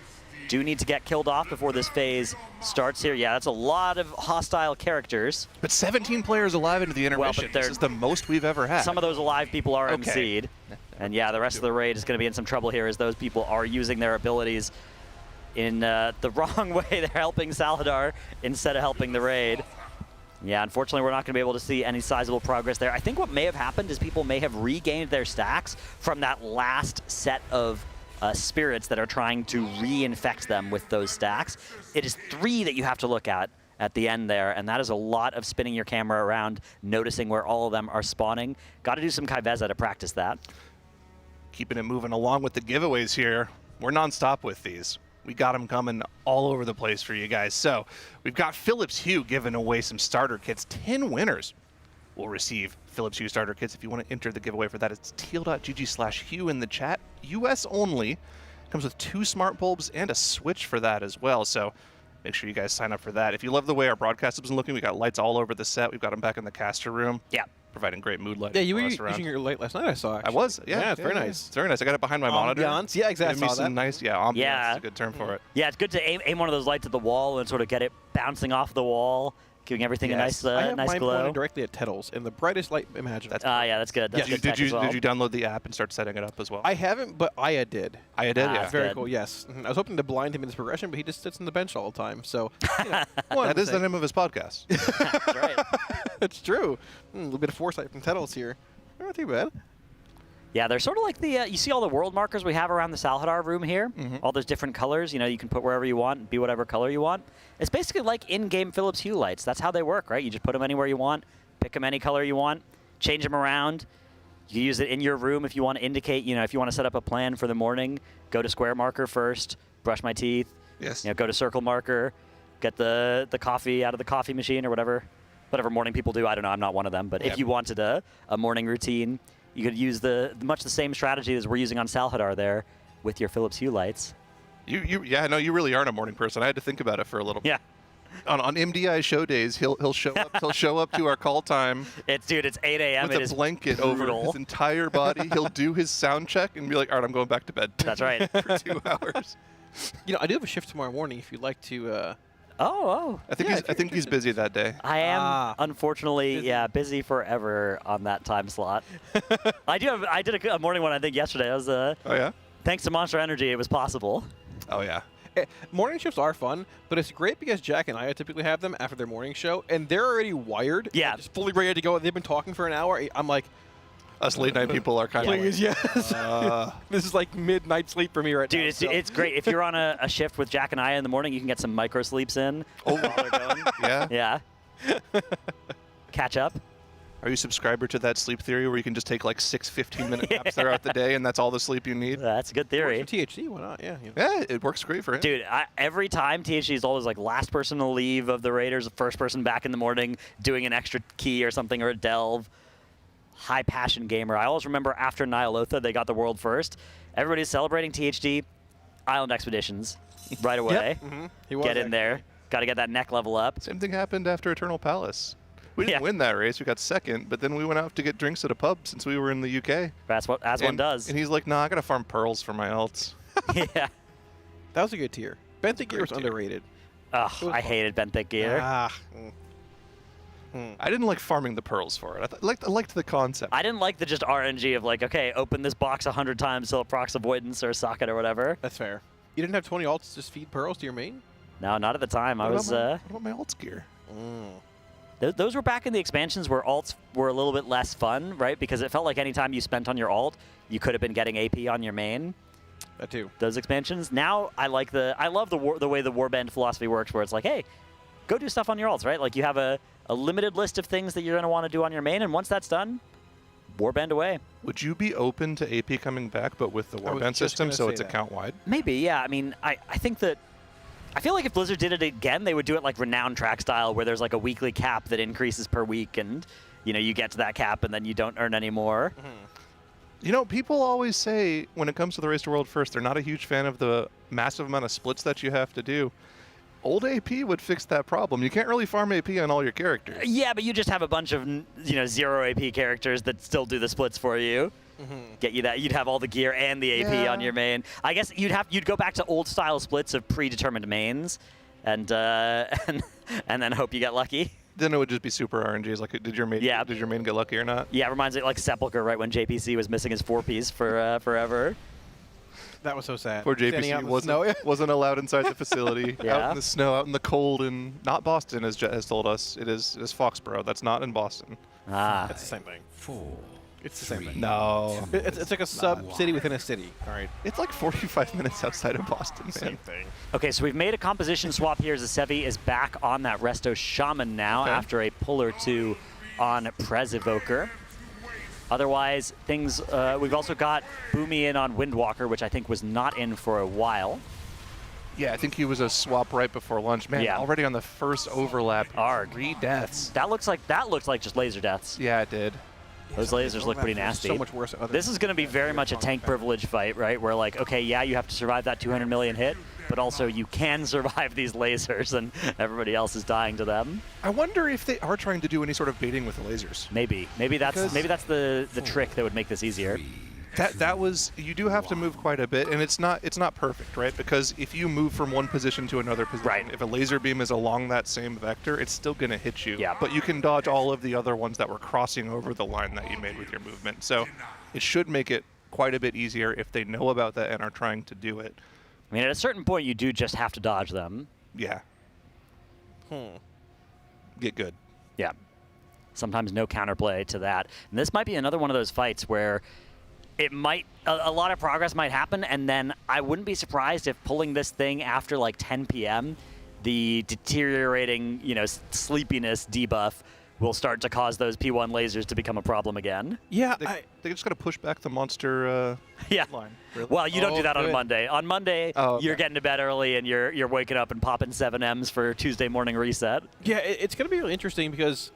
Do need to get killed off before this phase starts here. Yeah, that's a lot of hostile characters. But 17 players alive into the intermission. This is the most we've ever had. Some of those alive people are MC'd. And yeah, the rest of the raid is going to be in some trouble here as those people are using their abilities in the wrong way. They're helping Salhadar instead of helping the raid. Yeah, unfortunately, we're not going to be able to see any sizable progress there. I think what may have happened is people may have regained their stacks from that last set of spirits that are trying to reinfect them with those stacks. It is 3 that you have to look at the end there, and that is a lot of spinning your camera around, noticing where all of them are spawning. Got to do some Kaiveza to practice that. Keeping it moving along with the giveaways here. We're nonstop with these. We got them coming all over the place for you guys. So we've got Philips Hue giving away some starter kits. 10 winners will receive Philips Hue starter kits. If you want to enter the giveaway for that, it's teal.gg/Hue in the chat. US only. Comes with 2 smart bulbs and a switch for that as well. So make sure you guys sign up for that. If you love the way our broadcast has been looking, we got lights all over the set. We've got them back in the caster room. Yeah. Providing great mood lighting. Yeah, you were for us using your light last night, I saw. Actually. I was, yeah. It's very nice. It's very nice. I got it behind my monitor. Ambiance, yeah, exactly. Give me some nice, ambiance Yeah. is a good term for it. Yeah, it's good to aim one of those lights at the wall and sort of get it bouncing off the wall, giving everything a nice, I have nice mine glow. pointed directly at Tettles in the brightest light imaginable. Yeah, that's good. That's good tech as well. Did you download the app and start setting it up as well? I haven't, but Aya did. Aya did, yeah. That's very cool, yes. I was hoping to blind him in his progression, but he just sits on the bench all the time. So, that is the name of his podcast. That's right. It's true. A little bit of foresight from Tettles here. Not too bad. Yeah, they're sort of like the, you see all the world markers we have around the Salhadar room here? All those different colors, you know, you can put wherever you want, be whatever color you want. It's basically like in-game Philips Hue lights. That's how they work, right? You just put them anywhere you want, pick them any color you want, change them around. You use it in your room if you want to indicate, you know, if you want to set up a plan for the morning, go to square marker first, brush my teeth. Yes. You know, go to circle marker, get the coffee out of the coffee machine or whatever morning people do. I don't know, I'm not one of them. But if you wanted a morning routine, you could use much the same strategy as we're using on Salhadar there with your Philips Hue lights. Yeah, no, you really aren't a morning person. I had to think about it for a little bit. Yeah. On MDI show days, he'll show up. He'll show up to our call time. It's 8 a.m. with a blanket over his entire body. He'll do his sound check and be like, "All right, I'm going back to bed." That's right. For 2 hours. You know, I do have a shift tomorrow morning. If you'd like to. I think he's busy that day. I am unfortunately busy forever on that time slot. I did a morning one I think yesterday. I was oh yeah. Thanks to Monster Energy, it was possible. Oh yeah. Morning shifts are fun, but it's great because Jack and I typically have them after their morning show, and they're already wired. Yeah. Just fully ready to go. They've been talking for an hour. I'm like, us late night people are kind of please, yes. This is like midnight sleep for me right now. Dude, it's great. If you're on a shift with Jack and I in the morning, you can get some micro sleeps in while they're going. Yeah. Yeah. Catch up. Are you a subscriber to that sleep theory where you can just take like 6 15-minute naps throughout the day and that's all the sleep you need? That's a good theory. THC, why not? Yeah. Yeah, it works great for him. Dude, every time THC is always like last person to leave of the Raiders, first person back in the morning doing an extra key or something or a delve. High passion gamer. I always remember after Nyalotha, they got the world first. Everybody's celebrating THD. Island Expeditions right away. Yep. Get in there. Got to get that neck level up. Same thing happened after Eternal Palace. We didn't win that race. We got second, but then we went out to get drinks at a pub since we were in the UK. That's what one does. And he's like, "Nah, I gotta farm pearls for my alts." Yeah, that was a good tier. Benthic gear was underrated. Ugh, I hated Benthic gear. I didn't like farming the pearls for it. I liked the concept. I didn't like the just RNG of like, okay, open this box 100 times till it procs avoidance or a socket or whatever. That's fair. You didn't have 20 alts to just feed pearls to your main? No, not at the time. What about my alts gear? Those were back in the expansions where alts were a little bit less fun, right? Because it felt like any time you spent on your alt, you could have been getting AP on your main. That too. Those expansions. Now I love the way the Warband philosophy works, where it's like, hey, go do stuff on your alts, right? Like you have a limited list of things that you're going to want to do on your main, and once that's done, Warband away. Would you be open to AP coming back, but with the Warband system, so it's account-wide? Maybe, yeah. I mean, I think that I feel like if Blizzard did it again, they would do it like Renown track style, where there's like a weekly cap that increases per week, and you get to that cap and then you don't earn any more. You know, people always say when it comes to the Race to World First, they're not a huge fan of the massive amount of splits that you have to do. Old AP would fix that problem. You can't really farm AP on all your characters. Yeah, but you just have a bunch of 0 AP characters that still do the splits for you. Get you that. You'd have all the gear and the AP on your main. I guess you'd go back to old style splits of predetermined mains, and then hope you get lucky. Then it would just be super RNGs. Like, did your main get lucky or not? Yeah, it reminds me like Sepulcher, right when JPC was missing his 4-piece for forever. That was so sad. Poor JPC wasn't allowed inside the facility, out in the snow, out in the cold, and not Boston, as Jet has told us. It is Foxborough. That's not in Boston. That's the same thing. It's the same thing. No. It's like a sub-city within a city. All right. It's like 45 minutes outside of Boston, man. Same thing. Okay, so we've made a composition swap here. Zasevi is back on that Resto Shaman now after a pull or two on Prez Evoker. Otherwise, things, we've also got Boomy in on Windwalker, which I think was not in for a while. Yeah, I think he was a swap right before lunch. Man, already on the first overlap, 3 deaths. That looked like just laser deaths. Yeah, it did. Those lasers look pretty nasty. So much worse. This is going to be very much a tank privilege fight, right? Where like, okay, yeah, you have to survive that 200 million hit, but also you can survive these lasers, and everybody else is dying to them. I wonder if they are trying to do any sort of baiting with the lasers. Maybe that's the trick that would make this easier. That was, you do have to move quite a bit, and it's not perfect, right? Because if you move from one position to another position, if a laser beam is along that same vector, it's still going to hit you. Yeah. But you can dodge all of the other ones that were crossing over the line that you made with your movement. So it should make it quite a bit easier if they know about that and are trying to do it. I mean, at a certain point, you do just have to dodge them. Yeah. Get good. Yeah. Sometimes no counterplay to that. And this might be another one of those fights where it might, a lot of progress might happen, and then I wouldn't be surprised if pulling this thing after like 10 p.m., the deteriorating, sleepiness debuff will start to cause those P1 lasers to become a problem again. Yeah, they just got to push back the monster line. Really? Well, you don't do that on a Monday. On Monday, you're getting to bed early and you're waking up and popping 7Ms for Tuesday morning reset. Yeah, it's going to be really interesting because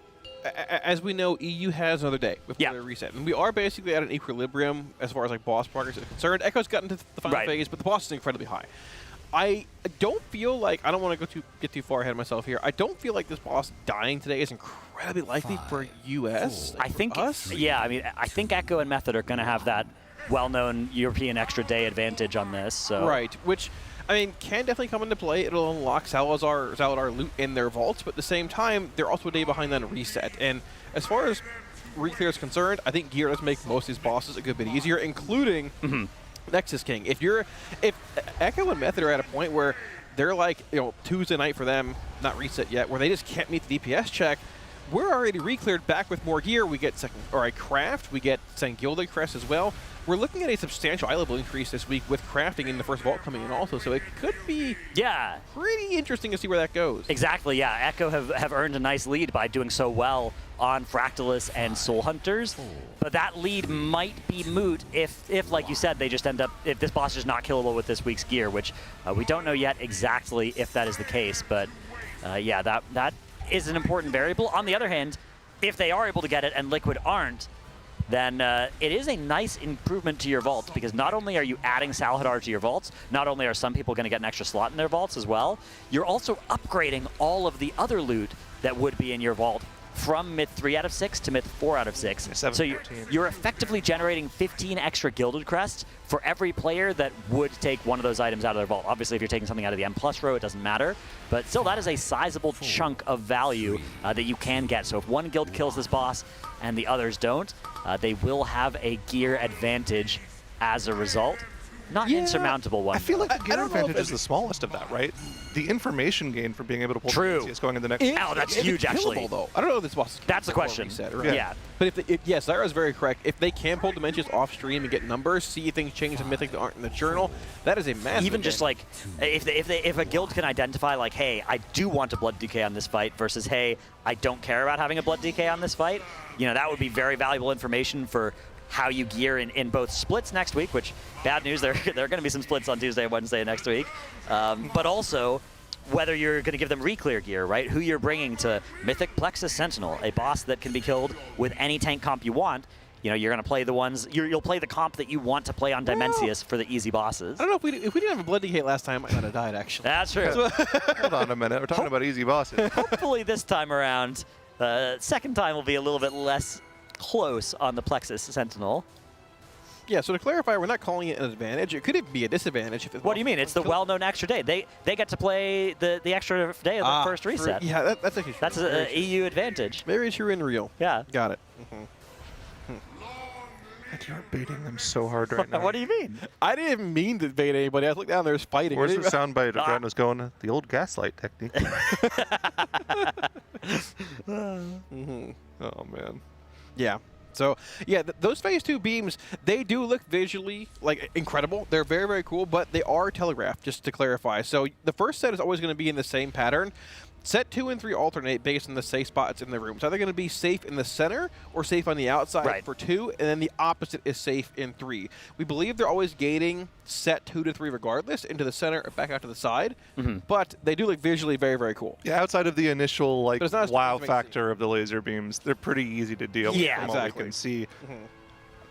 as we know, EU has another day with another reset, and we are basically at an equilibrium as far as like boss progress is concerned. Echo's gotten to the final phase, but the boss is incredibly high. I don't feel like, I don't want to get too far ahead of myself here. I don't feel like this boss dying today is incredibly likely for US. I think us. Yeah, I mean, I think Echo and Method are going to have that well-known European extra day advantage on this. So. Right, which, I mean, can definitely come into play. It'll unlock Zaladar loot in their vaults, but at the same time, they're also a day behind on reset. And as far as reclear is concerned, I think gear does make most of these bosses a good bit easier, including Nexus King. If Echo and Method are at a point where they're like, Tuesday night for them, not reset yet, where they just can't meet the DPS check, we're already recleared back with more gear. We get a craft, we get Gilded Crest as well. We're looking at a substantial eye level increase this week with crafting in the first vault coming in also, so it could be pretty interesting to see where that goes. Exactly, yeah. Echo have earned a nice lead by doing so well on Fractillus and Soul Hunters, but that lead might be moot if, like you said, they just end up, if this boss is not killable with this week's gear, which we don't know yet exactly if that is the case, but yeah, that is an important variable. On the other hand, if they are able to get it and Liquid aren't, then it is a nice improvement to your vaults, because not only are you adding Salhadar to your vaults, not only are some people going to get an extra slot in their vaults as well, you're also upgrading all of the other loot that would be in your vault from mid 3 out of 6 to mid 4 out of 6. So you're effectively generating 15 extra Gilded Crest for every player that would take one of those items out of their vault. Obviously, if you're taking something out of the M+ row, it doesn't matter. But still, that is a sizable chunk of value that you can get. So if one guild kills this boss and the others don't, they will have a gear advantage as a result. Not insurmountable one. I feel like the gear advantage is the smallest of that, right? The information gain for being able to pull is going in the next. Oh, that's huge, actually. Though. I don't know if this boss. That's the question. Reset, right? Yeah. But yes, Zyra's very correct. If they can pull Dementius off stream and get numbers, see things change in Mythic that aren't in the journal, that is a massive. Even just like if a guild can identify like, hey, I do want a blood DK on this fight, versus hey, I don't care about having a blood DK on this fight, that would be very valuable information for how you gear in both splits next week, which, bad news, there are going to be some splits on Tuesday and Wednesday next week, but also whether you're going to give them reclear gear, right? Who you're bringing to Mythic Plexus Sentinel, a boss that can be killed with any tank comp you want. You know, you're going to play the ones, you'll play the comp that you want to play on Dimensius for the easy bosses. I don't know if we didn't have a Blood Decay last time, I might not have died actually. That's true. Hold on a minute. We're talking about easy bosses. Hopefully this time around, second time will be a little bit less close on the Plexus Sentinel. Yeah, so to clarify, we're not calling it an advantage. It could be a disadvantage. If What do you mean? It's the well-known extra day. They get to play the extra day of the first reset. Yeah, that's actually true. That's an EU advantage. Very true and real. Yeah. Got it. You're baiting them so hard right now. What do you mean? I didn't mean to bait anybody. I looked down there's fighting. Where's the soundbite? Brandon was going, the old gaslight technique. Oh, man. Yeah. So, yeah, those phase 2 beams, they do look visually, like, incredible. They're very, very cool, but they are telegraphed, just to clarify. So the first set is always going to be in the same pattern. Set 2 and 3 alternate based on the safe spots in the room. So they're going to be safe in the center or safe on the outside for 2, and then the opposite is safe in 3. We believe they're always gating set 2 to 3 regardless into the center or back out to the side, but they do look visually very, very cool. Yeah, outside of the initial like wow factor of the laser beams, they're pretty easy to deal with from what we can see.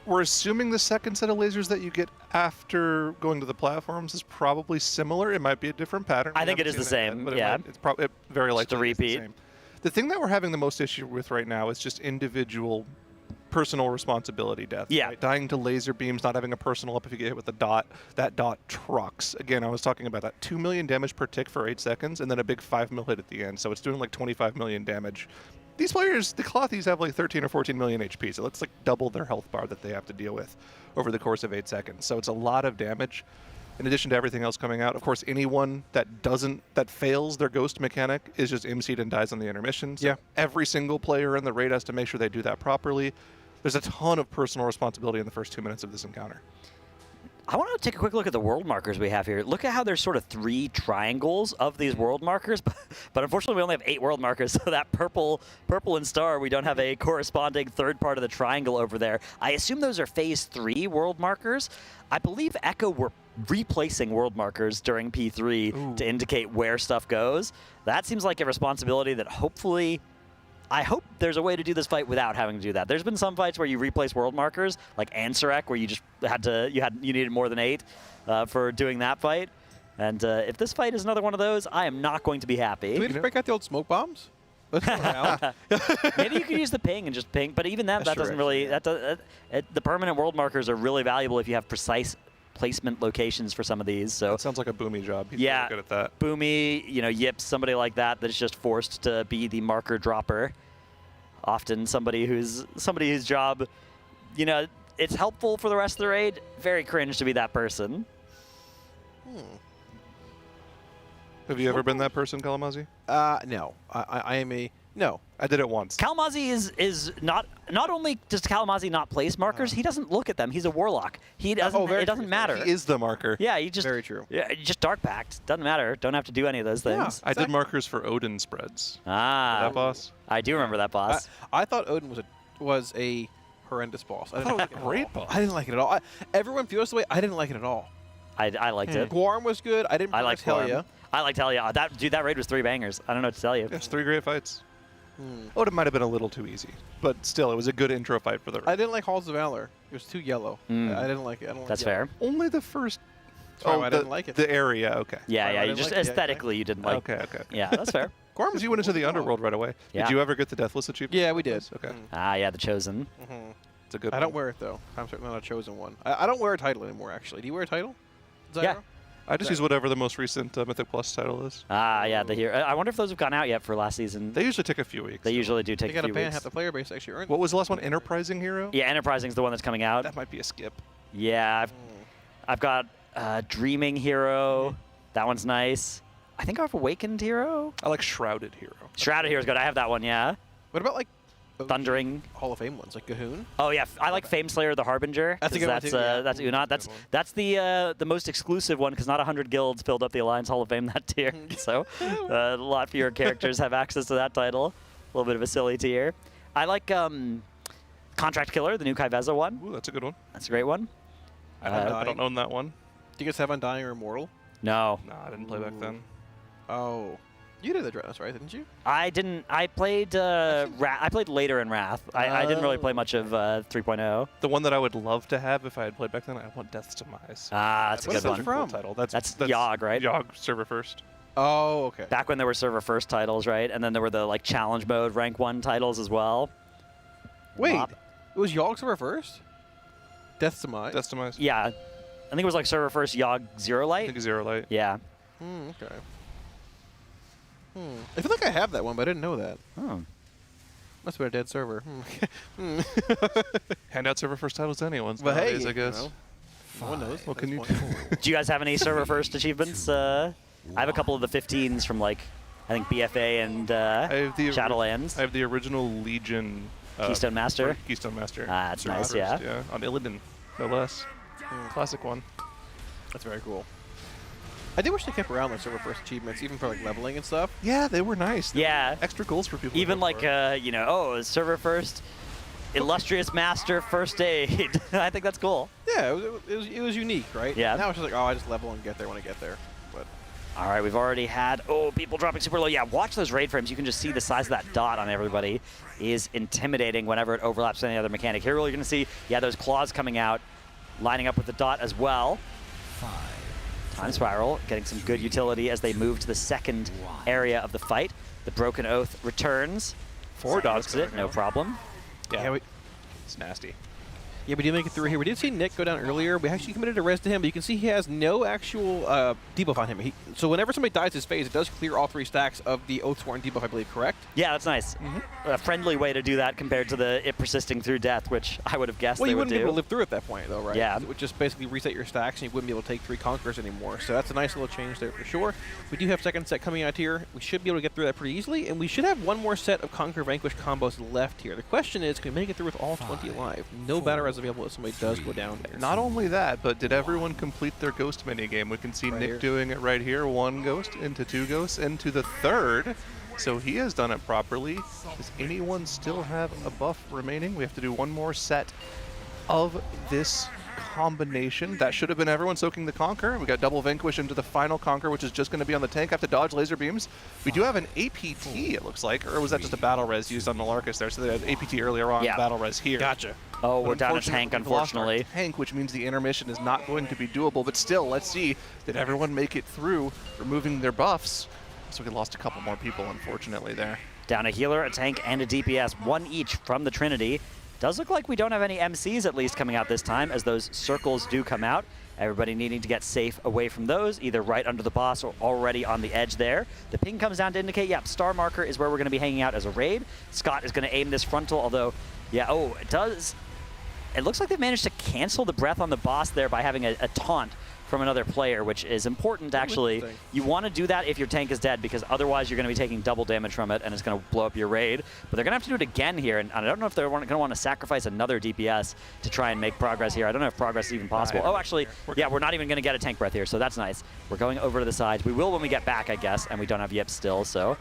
We're assuming the second set of lasers that you get after going to the platforms is probably similar. It might be a different pattern. I think it is the same, yeah. It's probably very likely to repeat. The thing that we're having the most issue with right now is just individual personal responsibility deaths. Yeah. Right? Dying to laser beams, not having a personal up if you get hit with a dot. That dot trucks. Again, I was talking about that 2 million damage per tick for 8 seconds and then a big 5 mil hit at the end. So it's doing like 25 million damage. These players, the Clothies, have like 13 or 14 million HP, so that's like double their health bar that they have to deal with over the course of 8 seconds. So it's a lot of damage, in addition to everything else coming out. Of course, anyone that fails their ghost mechanic is just MC'd and dies on the intermission. So every single player in the raid has to make sure they do that properly. There's a ton of personal responsibility in the first 2 minutes of this encounter. I want to take a quick look at the world markers we have here. Look at how there's sort of 3 triangles of these world markers, but unfortunately we only have 8 world markers, so that purple and star, we don't have a corresponding third part of the triangle over there. I assume those are phase 3 world markers. I believe Echo were replacing world markers during P3 to indicate where stuff goes. That seems like a responsibility that hopefully... I hope there's a way to do this fight without having to do that. There's been some fights where you replace world markers, like Ansurek, where you just you needed more than 8 for doing that fight. And if this fight is another one of those, I am not going to be happy. Do we just break out the old smoke bombs? Let's go around. Maybe you could use the ping and just ping, but even that doesn't really. The permanent world markers are really valuable if you have precise placement locations for some of these. So that sounds like a Boomy job. He's yeah, really good at that. Boomy, Yips, somebody like that that's just forced to be the marker dropper. Often somebody whose job, it's helpful for the rest of the raid. Very cringe to be that person. Have you ever been that person, Kalamazi? No. I am a... No. I did it once. Kalamazi is not only does Kalamazi not place markers, he doesn't look at them. He's a warlock. He doesn't. It doesn't matter. He is the marker. Yeah, he just very true. Yeah, just dark pact. Doesn't matter. Don't have to do any of those things. I did markers for Odin spreads. Ah, that boss. I do remember that boss. I thought Odin was a horrendous boss. I thought it was a great boss. I didn't like it at all. Everyone feels the way. I didn't like it at all. I liked it. Guarm was good. I didn't. I liked Helia. I liked Helia. That raid was 3 bangers. I don't know what to tell you. Yes, 3 great fights. Odin might have been a little too easy, but still, it was a good intro fight for the raid. I didn't like Halls of Valor. It was too yellow. I didn't like it. That's fair. Only the first. I didn't like it. The area, okay. Yeah, you just aesthetically you didn't like. Okay. Yeah, that's fair. Because you went into the underworld right away. Yeah. Did you ever get the Deathless achievement? Yeah, we did. Okay. Yeah, the Chosen. It's a good. I don't wear it though. I'm certainly not a Chosen one. I don't wear a title anymore. Actually, do you wear a title? Zyro? Yeah. I just use whatever the most recent Mythic Plus title is. Yeah, the hero. I wonder if those have gone out yet for last season. They usually take a few weeks. They usually do take a few weeks. They got to ban half the player base actually earned. What was the last one? Enterprising Hero? Yeah, Enterprising's the one that's coming out. That might be a skip. Yeah, I've got Dreaming Hero. That one's nice. I think I have Awakened Hero. I like Shrouded Hero. Shrouded Hero's good. I have that one, yeah. What about like Thundering Hall of Fame ones like Gahoon? Oh yeah, I like Fame Slayer the Harbinger. That's a good one too. That's Unot. That's the most exclusive one because not 100 guilds filled up the Alliance Hall of Fame that tier. So a lot fewer characters have access to that title. A little bit of a silly tier. I like Contract Killer, the new Kaiveza one. Ooh, that's a good one. That's a great one. I don't own that one. Do you guys have Undying or Immortal? No. No, I didn't play back then. Oh. You did the Dreadnoughts, right? Didn't you? I didn't. I played I played later in Wrath. I didn't really play much of 3.0. The one that I would love to have if I had played back then, I want Death's Demise. Ah, that's a good one. From? Title. That's Yogg, right? Yogg server first. Oh, okay. Back when there were server first titles, right? And then there were the like challenge mode rank 1 titles as well. Wait, it was Yogg server first? Death's Demise? Death's Demise. Yeah. I think it was like server first Yogg Zero Light. I think Zero Light. Yeah. Okay. I feel like I have that one, but I didn't know that. Oh. Must have been a dead server. Handout server first titles to anyone. But hey, I guess. No one knows. What can you Do you guys have any server first achievements? I have a couple of the 15s from like, I think BFA and Shadowlands. I have the original Legion. Keystone Master? Keystone Master. Ah, that's nice, first, yeah. On Illidan, no less. Classic one. That's very cool. I did wish they kept around like server first achievements, even for like leveling and stuff. Yeah, they were nice. Yeah. Extra goals for people. Even like, you know, oh, server first, illustrious master first aid. I think that's cool. Yeah, it was unique, right? Yeah. Now it's just like, oh, I just level and get there when I get there. But all right, we've already had, people dropping super low. Yeah, watch those raid frames. You can just see the size of that dot on everybody is intimidating whenever it overlaps with any other mechanic. Here you're going to see, those claws coming out, lining up with the dot as well. Time Spiral getting some good utility as they move to the second area of the fight. The Broken Oath returns. 4 dogs it, no problem. Yeah, it's nasty. Yeah, we did make it through here. We did see Nick go down earlier. We actually committed a res to him, but you can see he has no actual debuff on him. So whenever somebody dies his phase, it does clear all 3 stacks of the Oathsworn debuff, I believe, correct? Yeah, that's nice. A friendly way to do that compared to the it persisting through death, which I would have guessed well, they you would wouldn't do. be able to live through at that point, though, right? Yeah. It would just basically reset your stacks, and you wouldn't be able to take 3 Conquerors anymore. So that's a nice little change there for sure. We do have second set coming out here. We should be able to get through that pretty easily, and we should have one more set of Conquer Vanquish combos left here. The question is, can we make it through with all 20 alive? No battle res available if somebody does go down there. Not only that, but did everyone complete their ghost minigame? We can see Right Nick here. doing it right here. 1 ghost into 2 ghosts into the 3rd. So he has done it properly. Does anyone still have a buff remaining? We have to do 1 more set of this combination. That should have been everyone soaking the Conquer. We got double Vanquish into the final Conquer, which is just going to be on the tank. I have to dodge laser beams. We do have an APT, it looks like, or was that just a battle res used on Malarkus there? So they had APT earlier on, battle res here. Gotcha. Oh, But we're down a tank, we've lost our unfortunately. tank, which means the intermission is not going to be doable. But still, let's see. Did everyone make it through removing their buffs? So we lost a couple more people, unfortunately, there. Down a healer, a tank, and a DPS, 1 each from the Trinity. Does look like we don't have any MCs at least coming out this time, as those circles do come out. Everybody needing to get safe away from those, either right under the boss or already on the edge there. The ping comes down to indicate, star marker is where we're going to be hanging out as a raid. Scott is going to aim this frontal, although, it does. It looks like they've managed to cancel the breath on the boss there by having a taunt from another player, which is important, actually. You want to do that if your tank is dead, because otherwise you're going to be taking double damage from it, and it's going to blow up your raid. But they're going to have to do it again here, and I don't know if they're going to want to sacrifice another DPS to try and make progress here. I don't know if progress is even possible. Oh, actually, we're not even going to get a tank breath here, so that's nice. We're going over to the sides. We will when we get back, I guess, and we don't have yips still, so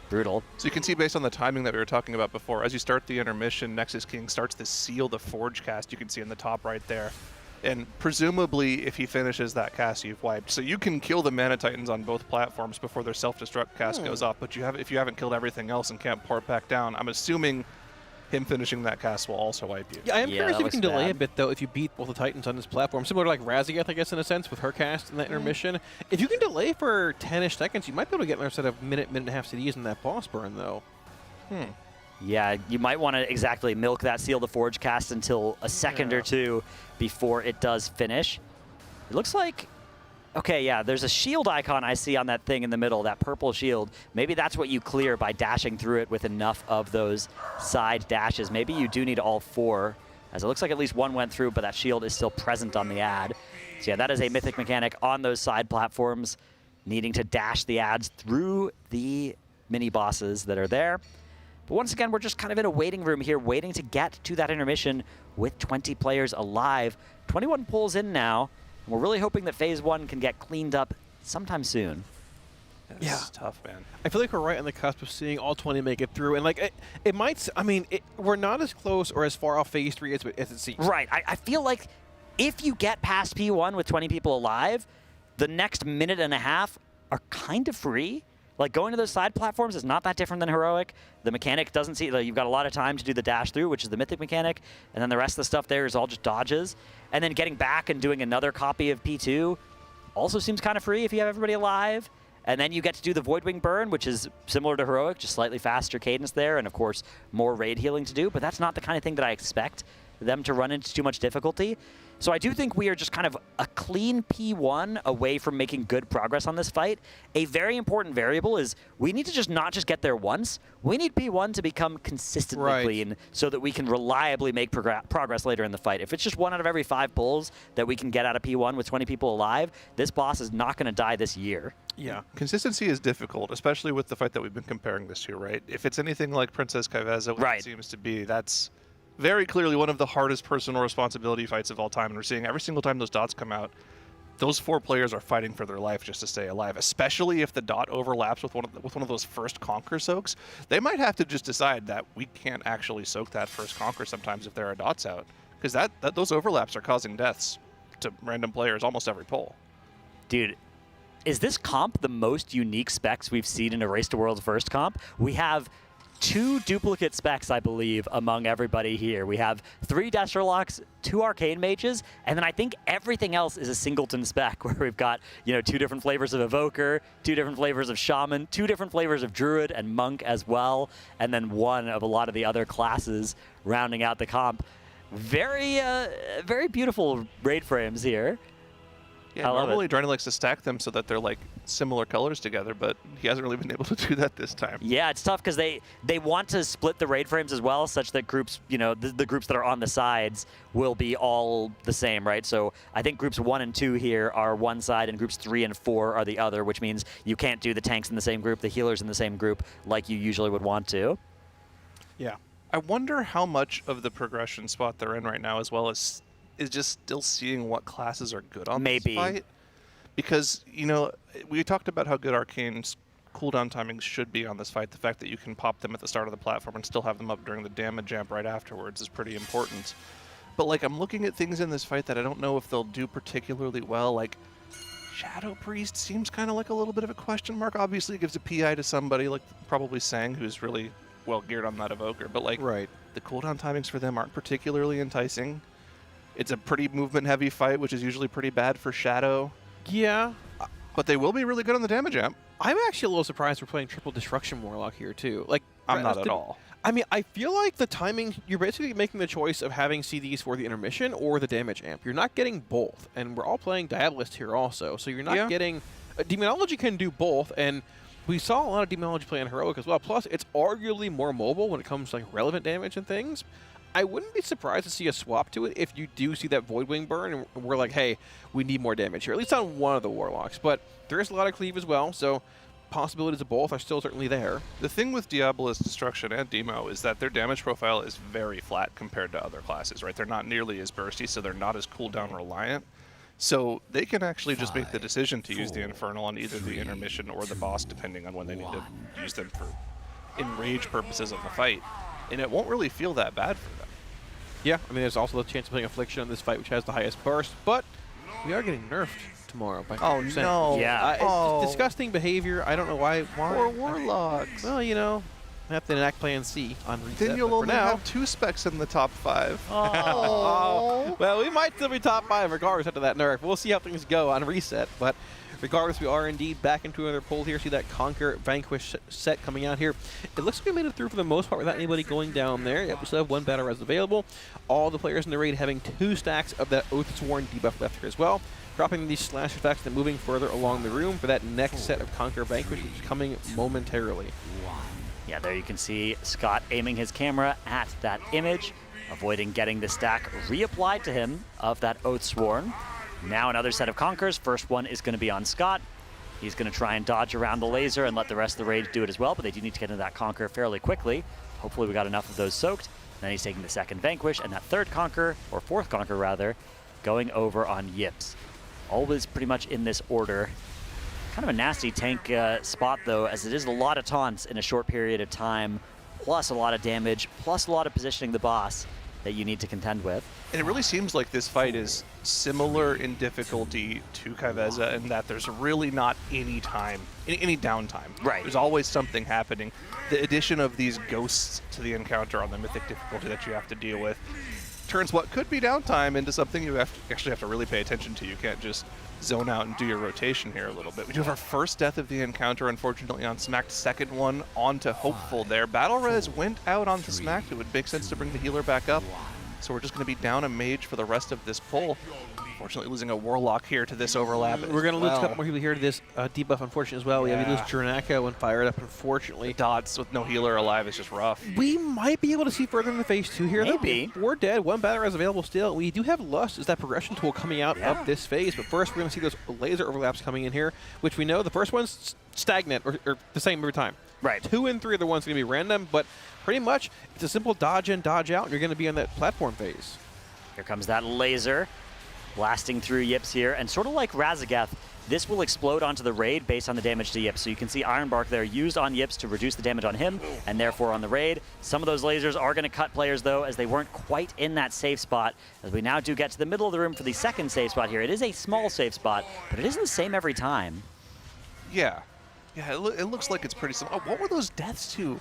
brutal. So you can see based on the timing that we were talking about before, as you start the intermission, Nexus King starts to seal the Forge cast. You can see in the top right there. And presumably, if he finishes that cast, you've wiped. So you can kill the Mana Titans on both platforms before their self-destruct cast goes off. But if you haven't killed everything else and can't pour it back down, I'm assuming him finishing that cast will also wipe you. Yeah, I am curious if you can delay a bit, though, if you beat both the Titans on this platform. Similar to like Raziath, I guess, in a sense, with her cast in that intermission. If you can delay for 10-ish seconds, you might be able to get another set of minute and a half CDs in that boss burn, though. Yeah, you might want to exactly milk that Seal the Forge cast until a second or two before it does finish. It looks like, okay, yeah, there's a shield icon I see on that thing in the middle, that purple shield. Maybe that's what you clear by dashing through it with enough of those side dashes. Maybe you do need all 4, as it looks like at least 1 went through, but that shield is still present on the ad. So yeah, that is a mythic mechanic on those side platforms, needing to dash the ads through the mini bosses that are there. But once again, we're just kind of in a waiting room here, waiting to get to that intermission with 20 players alive. 21 pulls in now, and we're really hoping that Phase 1 can get cleaned up sometime soon. It's tough, man. I feel like we're right on the cusp of seeing all 20 make it through. And like, it might, we're not as close or as far off Phase 3 as it seems. Right. I feel like if you get past P1 with 20 people alive, the next minute and a half are kind of free. Like, going to those side platforms is not that different than Heroic. The mechanic doesn't see, like, you've got a lot of time to do the dash through, which is the Mythic mechanic, and then the rest of the stuff there is all just dodges. And then getting back and doing another copy of P2 also seems kind of free if you have everybody alive. And then you get to do the Voidwing Burn, which is similar to Heroic, just slightly faster cadence there, and of course, more raid healing to do, but that's not the kind of thing that I expect them to run into too much difficulty. So I do think we are just kind of a clean P1 away from making good progress on this fight. A very important variable is we need to not just get there once. We need P1 to become consistently clean so that we can reliably make progress later in the fight. If it's just 1 out of every 5 pulls that we can get out of P1 with 20 people alive, this boss is not going to die this year. Yeah, consistency is difficult, especially with the fight that we've been comparing this to, right? If it's anything like Princess Kaiveza, which it seems to be, that's very clearly one of the hardest personal responsibility fights of all time. And we're seeing every single time those dots come out, those 4 players are fighting for their life just to stay alive, especially if the dot overlaps with one of those first Conquer soaks. They might have to just decide that we can't actually soak that first Conquer sometimes if there are dots out, because those overlaps are causing deaths to random players almost every pull. Dude, is this comp the most unique specs we've seen in a Race to World's first comp? We have 2 duplicate specs, I believe, among everybody here. We have 3 Destrolocks, 2 Arcane Mages, and then I think everything else is a singleton spec, where we've got, 2 different flavors of Evoker, 2 different flavors of Shaman, 2 different flavors of Druid and Monk as well, and then 1 of a lot of the other classes rounding out the comp. Very, very beautiful raid frames here. Yeah, normally Draenei likes to stack them so that they're like similar colors together, but he hasn't really been able to do that this time. Yeah, it's tough because they want to split the raid frames as well, such that groups, the groups that are on the sides will be all the same, right? So I think groups 1 and 2 here are one side, and groups 3 and 4 are the other, which means you can't do the tanks in the same group, the healers in the same group, like you usually would want to. Yeah. I wonder how much of the progression spot they're in right now, as well as is just still seeing what classes are good on this fight. Because, we talked about how good Arcane's cooldown timings should be on this fight. The fact that you can pop them at the start of the platform and still have them up during the damage amp right afterwards is pretty important. But, I'm looking at things in this fight that I don't know if they'll do particularly well. Like, Shadow Priest seems kind of like a little bit of a question mark. Obviously, it gives a PI to somebody, like probably Sang, who's really well geared on that Evoker. But, the cooldown timings for them aren't particularly enticing. It's a pretty movement-heavy fight, which is usually pretty bad for Shadow. Yeah. But they will be really good on the damage amp. I'm actually a little surprised we're playing Triple Destruction Warlock here, too. I'm not at all. I mean, I feel like the timing, you're basically making the choice of having CDs for the intermission or the damage amp. You're not getting both, and we're all playing Diabolist here also, so you're not getting... Demonology can do both, and we saw a lot of Demonology play on Heroic as well. Plus, it's arguably more mobile when it comes to relevant damage and things. I wouldn't be surprised to see a swap to it if you do see that Voidwing burn and we're like, hey, we need more damage here, at least on one of the Warlocks. But there is a lot of cleave as well, so possibilities of both are still certainly there. The thing with Diabolist, Destruction, and Demo is that their damage profile is very flat compared to other classes, right? They're not nearly as bursty, so they're not as cooldown reliant. So they can actually just make the decision to use the Infernal on either the intermission or the boss, depending on when they need to use them for enrage purposes of the fight. And it won't really feel that bad for them. Yeah, I mean, there's also the chance of playing Affliction on this fight, which has the highest burst, but we are getting nerfed tomorrow by 50%. Oh, no. Yeah. It's just disgusting behavior. I don't know why. Poor Warlocks. Well, I have to enact Plan C on reset. Then you'll only have 2 specs in the top 5. Oh. Well, we might still be top 5 regardless after that nerf. We'll see how things go on reset, but regardless, we are indeed back into another pull here. See that Conquer Vanquish set coming out here. It looks like we made it through for the most part without anybody going down there. Yep, we still have 1 battle res available. All the players in the raid having 2 stacks of that Oathsworn debuff left here as well. Dropping these slash effects and moving further along the room for that next set of Conquer Vanquish, which is coming momentarily. Yeah, there you can see Scott aiming his camera at that image, avoiding getting the stack reapplied to him of that Oathsworn. Now another set of Conquers. First one is going to be on Scott. He's going to try and dodge around the laser and let the rest of the raid do it as well, but they do need to get into that Conquer fairly quickly. Hopefully we got enough of those soaked. Then he's taking the second Vanquish, and that third Conquer, or fourth Conquer rather, going over on Yips. Always pretty much in this order. Kind of a nasty tank spot though, as it is a lot of taunts in a short period of time, plus a lot of damage, plus a lot of positioning the boss. that you need to contend with. And it really seems like this fight is similar in difficulty to Kai'Veza in that there's really not any time, any downtime. Right. There's always something happening. The addition of these ghosts to the encounter on the mythic difficulty that you have to deal with turns what could be downtime into something you actually have to really pay attention to. You can't just zone out and do your rotation here a little bit. We do have our first death of the encounter, unfortunately, on Smacked. Second one onto Hopeful there. Battle Res went out onto Smacked. It would make sense to bring the healer back up. So we're just going to be down a mage for the rest of this pull. Unfortunately, losing a Warlock here to this overlap. We're going to lose a couple more people here to this debuff, unfortunately, as well. Yeah. We lose Jernaka when fired up, unfortunately. The dots with no healer alive is just rough. We might be able to see further in the phase 2 here. Maybe. Though. We're dead. One battle is available still. We do have Lust as that progression tool coming out of this phase. But first, we're going to see those laser overlaps coming in here, which we know the first one's stagnant or the same every time. Right. 2 and 3 are the ones going to be random, but pretty much it's a simple dodge in, dodge out, and you're going to be on that platform phase. Here comes that laser, blasting through Yips here, and sort of like Razageth, this will explode onto the raid based on the damage to Yips. So you can see Iron Bark there used on Yips to reduce the damage on him, and therefore on the raid. Some of those lasers are going to cut players, though, as they weren't quite in that safe spot. As we now do get to the middle of the room for the second safe spot here. It is a small safe spot, but it isn't the same every time. Yeah. Yeah, it looks like it's pretty similar. Oh, what were those deaths to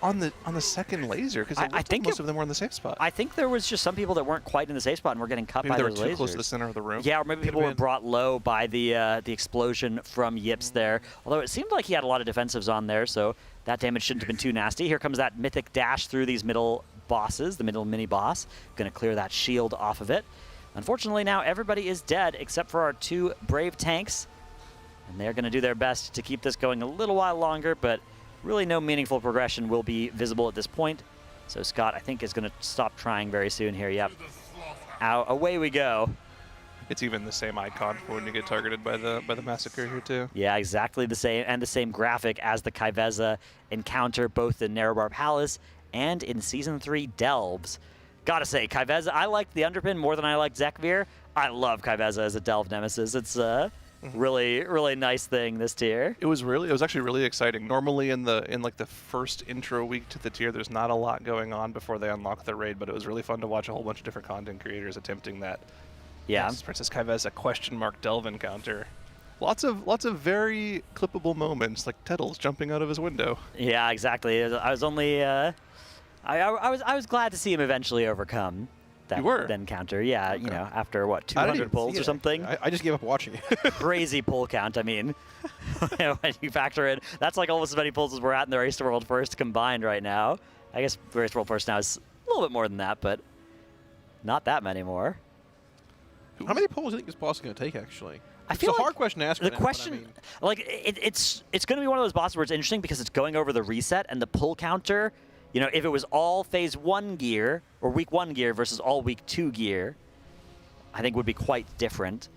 on the second laser? Because I think most of them were in the safe spot. I think there was just some people that weren't quite in the safe spot and were getting cut Maybe by they were those too lasers. close to the center of the room. Yeah, or maybe people were brought low by the explosion from Yips there. Although it seemed like he had a lot of defensives on there, so that damage shouldn't have been too nasty. Here comes that mythic dash through these middle bosses, the middle mini boss. Going to clear that shield off of it. Unfortunately, now everybody is dead except for our 2 brave tanks. And they're going to do their best to keep this going a little while longer, but really no meaningful progression will be visible at this point. So Scott, I think, is going to stop trying very soon here. Yep. Away we go. It's even the same icon for when you get targeted by the massacre here too. Yeah, exactly the same, and the same graphic as the Kai'Veza encounter, both in Narrowbar Palace and in Season 3 Delves. Gotta say, Kai'Veza, I liked the Underpin more than I liked Zekvir. I love Kai'Veza as a Delve nemesis. It's really, really nice thing this tier. It was actually really exciting. Normally in like the first intro week to the tier, there's not a lot going on before they unlock the raid, but it was really fun to watch a whole bunch of different content creators attempting that. Yeah. Princess Kai'Veza question mark delve encounter. Lots of very clippable moments, like Tettles jumping out of his window. Yeah, exactly. I was only I was glad to see him eventually overcome that encounter. Yeah, okay. You know, after what, 200 pulls or something? I just gave up watching it. Crazy pull count. I mean, when you factor in, that's like almost as many pulls as we're at in the Race to World First combined right now. I guess Race to World First now is a little bit more than that, but not that many more. How many pulls do you think this boss is going to take, actually? It's a hard question to ask. The question, like, it's going to be one of those bosses where it's interesting because it's going over the reset and the pull counter. You know, if it was all Phase 1 gear or Week 1 gear versus all Week 2 gear, I think would be quite different.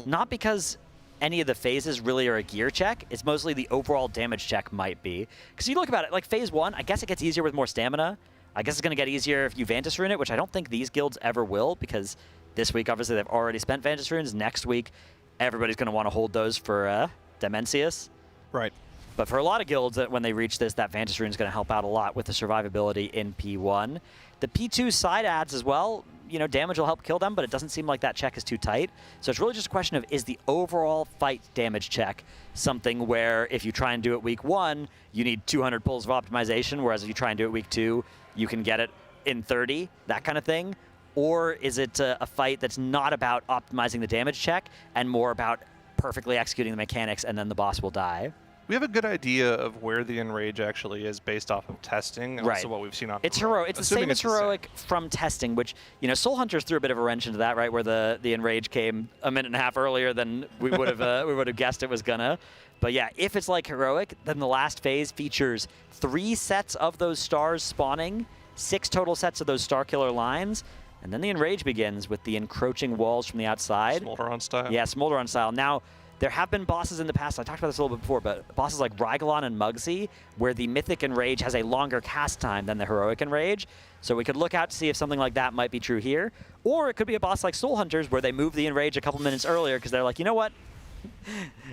Not because any of the phases really are a gear check. It's mostly the overall damage check might be. Because you look about it, like Phase 1, I guess it gets easier with more stamina. I guess it's going to get easier if you Vantis Rune it, which I don't think these guilds ever will because this week, obviously, they've already spent Vantis Runes. Next week, everybody's going to want to hold those for Demencius. Right. But for a lot of guilds, when they reach this, that Vantis Rune is going to help out a lot with the survivability in P1. The P2 side adds as well, you know, damage will help kill them, but it doesn't seem like that check is too tight. So it's really just a question of, is the overall fight damage check something where if you try and do it Week 1, you need 200 pulls of optimization, whereas if you try and do it Week 2, you can get it in 30, that kind of thing? Or is it a fight that's not about optimizing the damage check and more about perfectly executing the mechanics and then the boss will die? We have a good idea of where the Enrage actually is based off of testing and also what we've seen on It's heroic. It's the same as heroic from testing, which, you know, Soul Hunters threw a bit of a wrench into that, right, where the Enrage came a minute and a half earlier than we would have guessed it was gonna. But yeah, if it's like heroic, then the last phase features 3 sets of those stars spawning, 6 total sets of those Star Killer lines, and then the Enrage begins with the encroaching walls from the outside. Smolderon style. Yeah, Smolderon style. Now, there have been bosses in the past, I talked about this a little bit before, but bosses like Rygalon and Mugsy, where the Mythic Enrage has a longer cast time than the Heroic Enrage. So we could look out to see if something like that might be true here. Or it could be a boss like Soul Hunters, where they move the Enrage a couple minutes earlier, because they're like, you know what?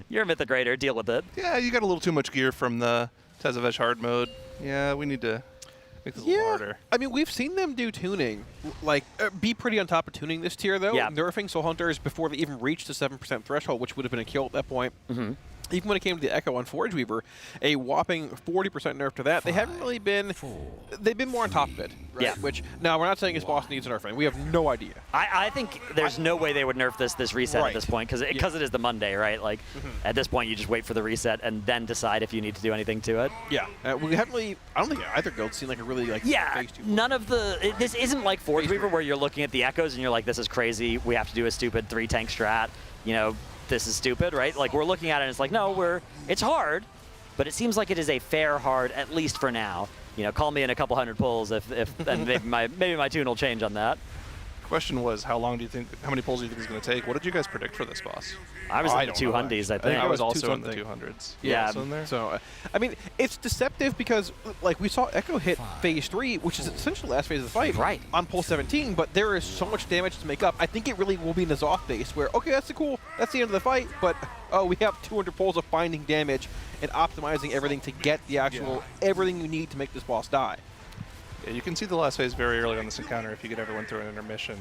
You're a Mythic Raider, deal with it. Yeah, you got a little too much gear from the Tezavesh hard mode. Yeah, we need to Makes it a little harder. I mean, we've seen them do tuning, like be pretty on top of tuning this tier though. Yeah. Nerfing Soul Hunters before they even reached the 7% threshold, which would have been a kill at that point. Even when it came to the Echo on Forge Weaver, a whopping 40% nerf to that. They haven't really been. They've been more on top of it. Right? Yeah. Which now we're not saying his boss needs a nerfing. We have no idea. I think there's no way they would nerf this reset at this point because it is the Monday, right? Like at this point, you just wait for the reset and then decide if you need to do anything to it. Yeah. We haven't really. I don't think either guild's seen like a really like. None of the. This isn't like Forge Weaver where you're looking at the echoes and you're like, this is crazy. We have to do a stupid 3-tank strat. You know, this is stupid, right? Like we're looking at it and it's like, no, it's hard, but it seems like it is a fair hard, at least for now. You know, call me in a couple hundred pulls if and maybe my tune will change on that. Question was, how many pulls do you think it's going to take? What did you guys predict for this boss? I was in the 200s, I think. I was also in the 200s. Yeah. Also in there? So, I mean, it's deceptive because, like, we saw Echo hit phase 3, which is essentially the last phase of the fight, on pull 17, but there is so much damage to make up. I think it really will be in the Zoth base where, okay, that's the end of the fight, but, oh, we have 200 pulls of finding damage and optimizing everything to get the actual, everything you need to make this boss die. Yeah, you can see the last phase very early on this encounter if you get everyone through an intermission.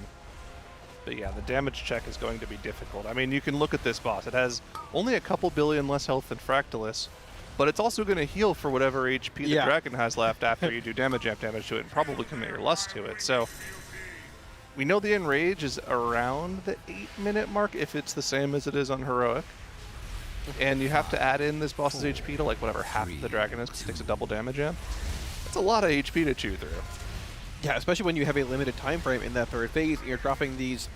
But yeah, the damage check is going to be difficult. I mean, you can look at this boss. It has only a couple billion less health than Fractillus, but it's also going to heal for whatever HP the dragon has left after you do damage to it and probably commit your lust to it. So we know the enrage is around the 8-minute mark if it's the same as it is on Heroic. And you have to add in this boss's HP to like whatever half the dragon is because it takes a double damage in. That's a lot of HP to chew through. Yeah, especially when you have a limited time frame in that third phase and you're dropping these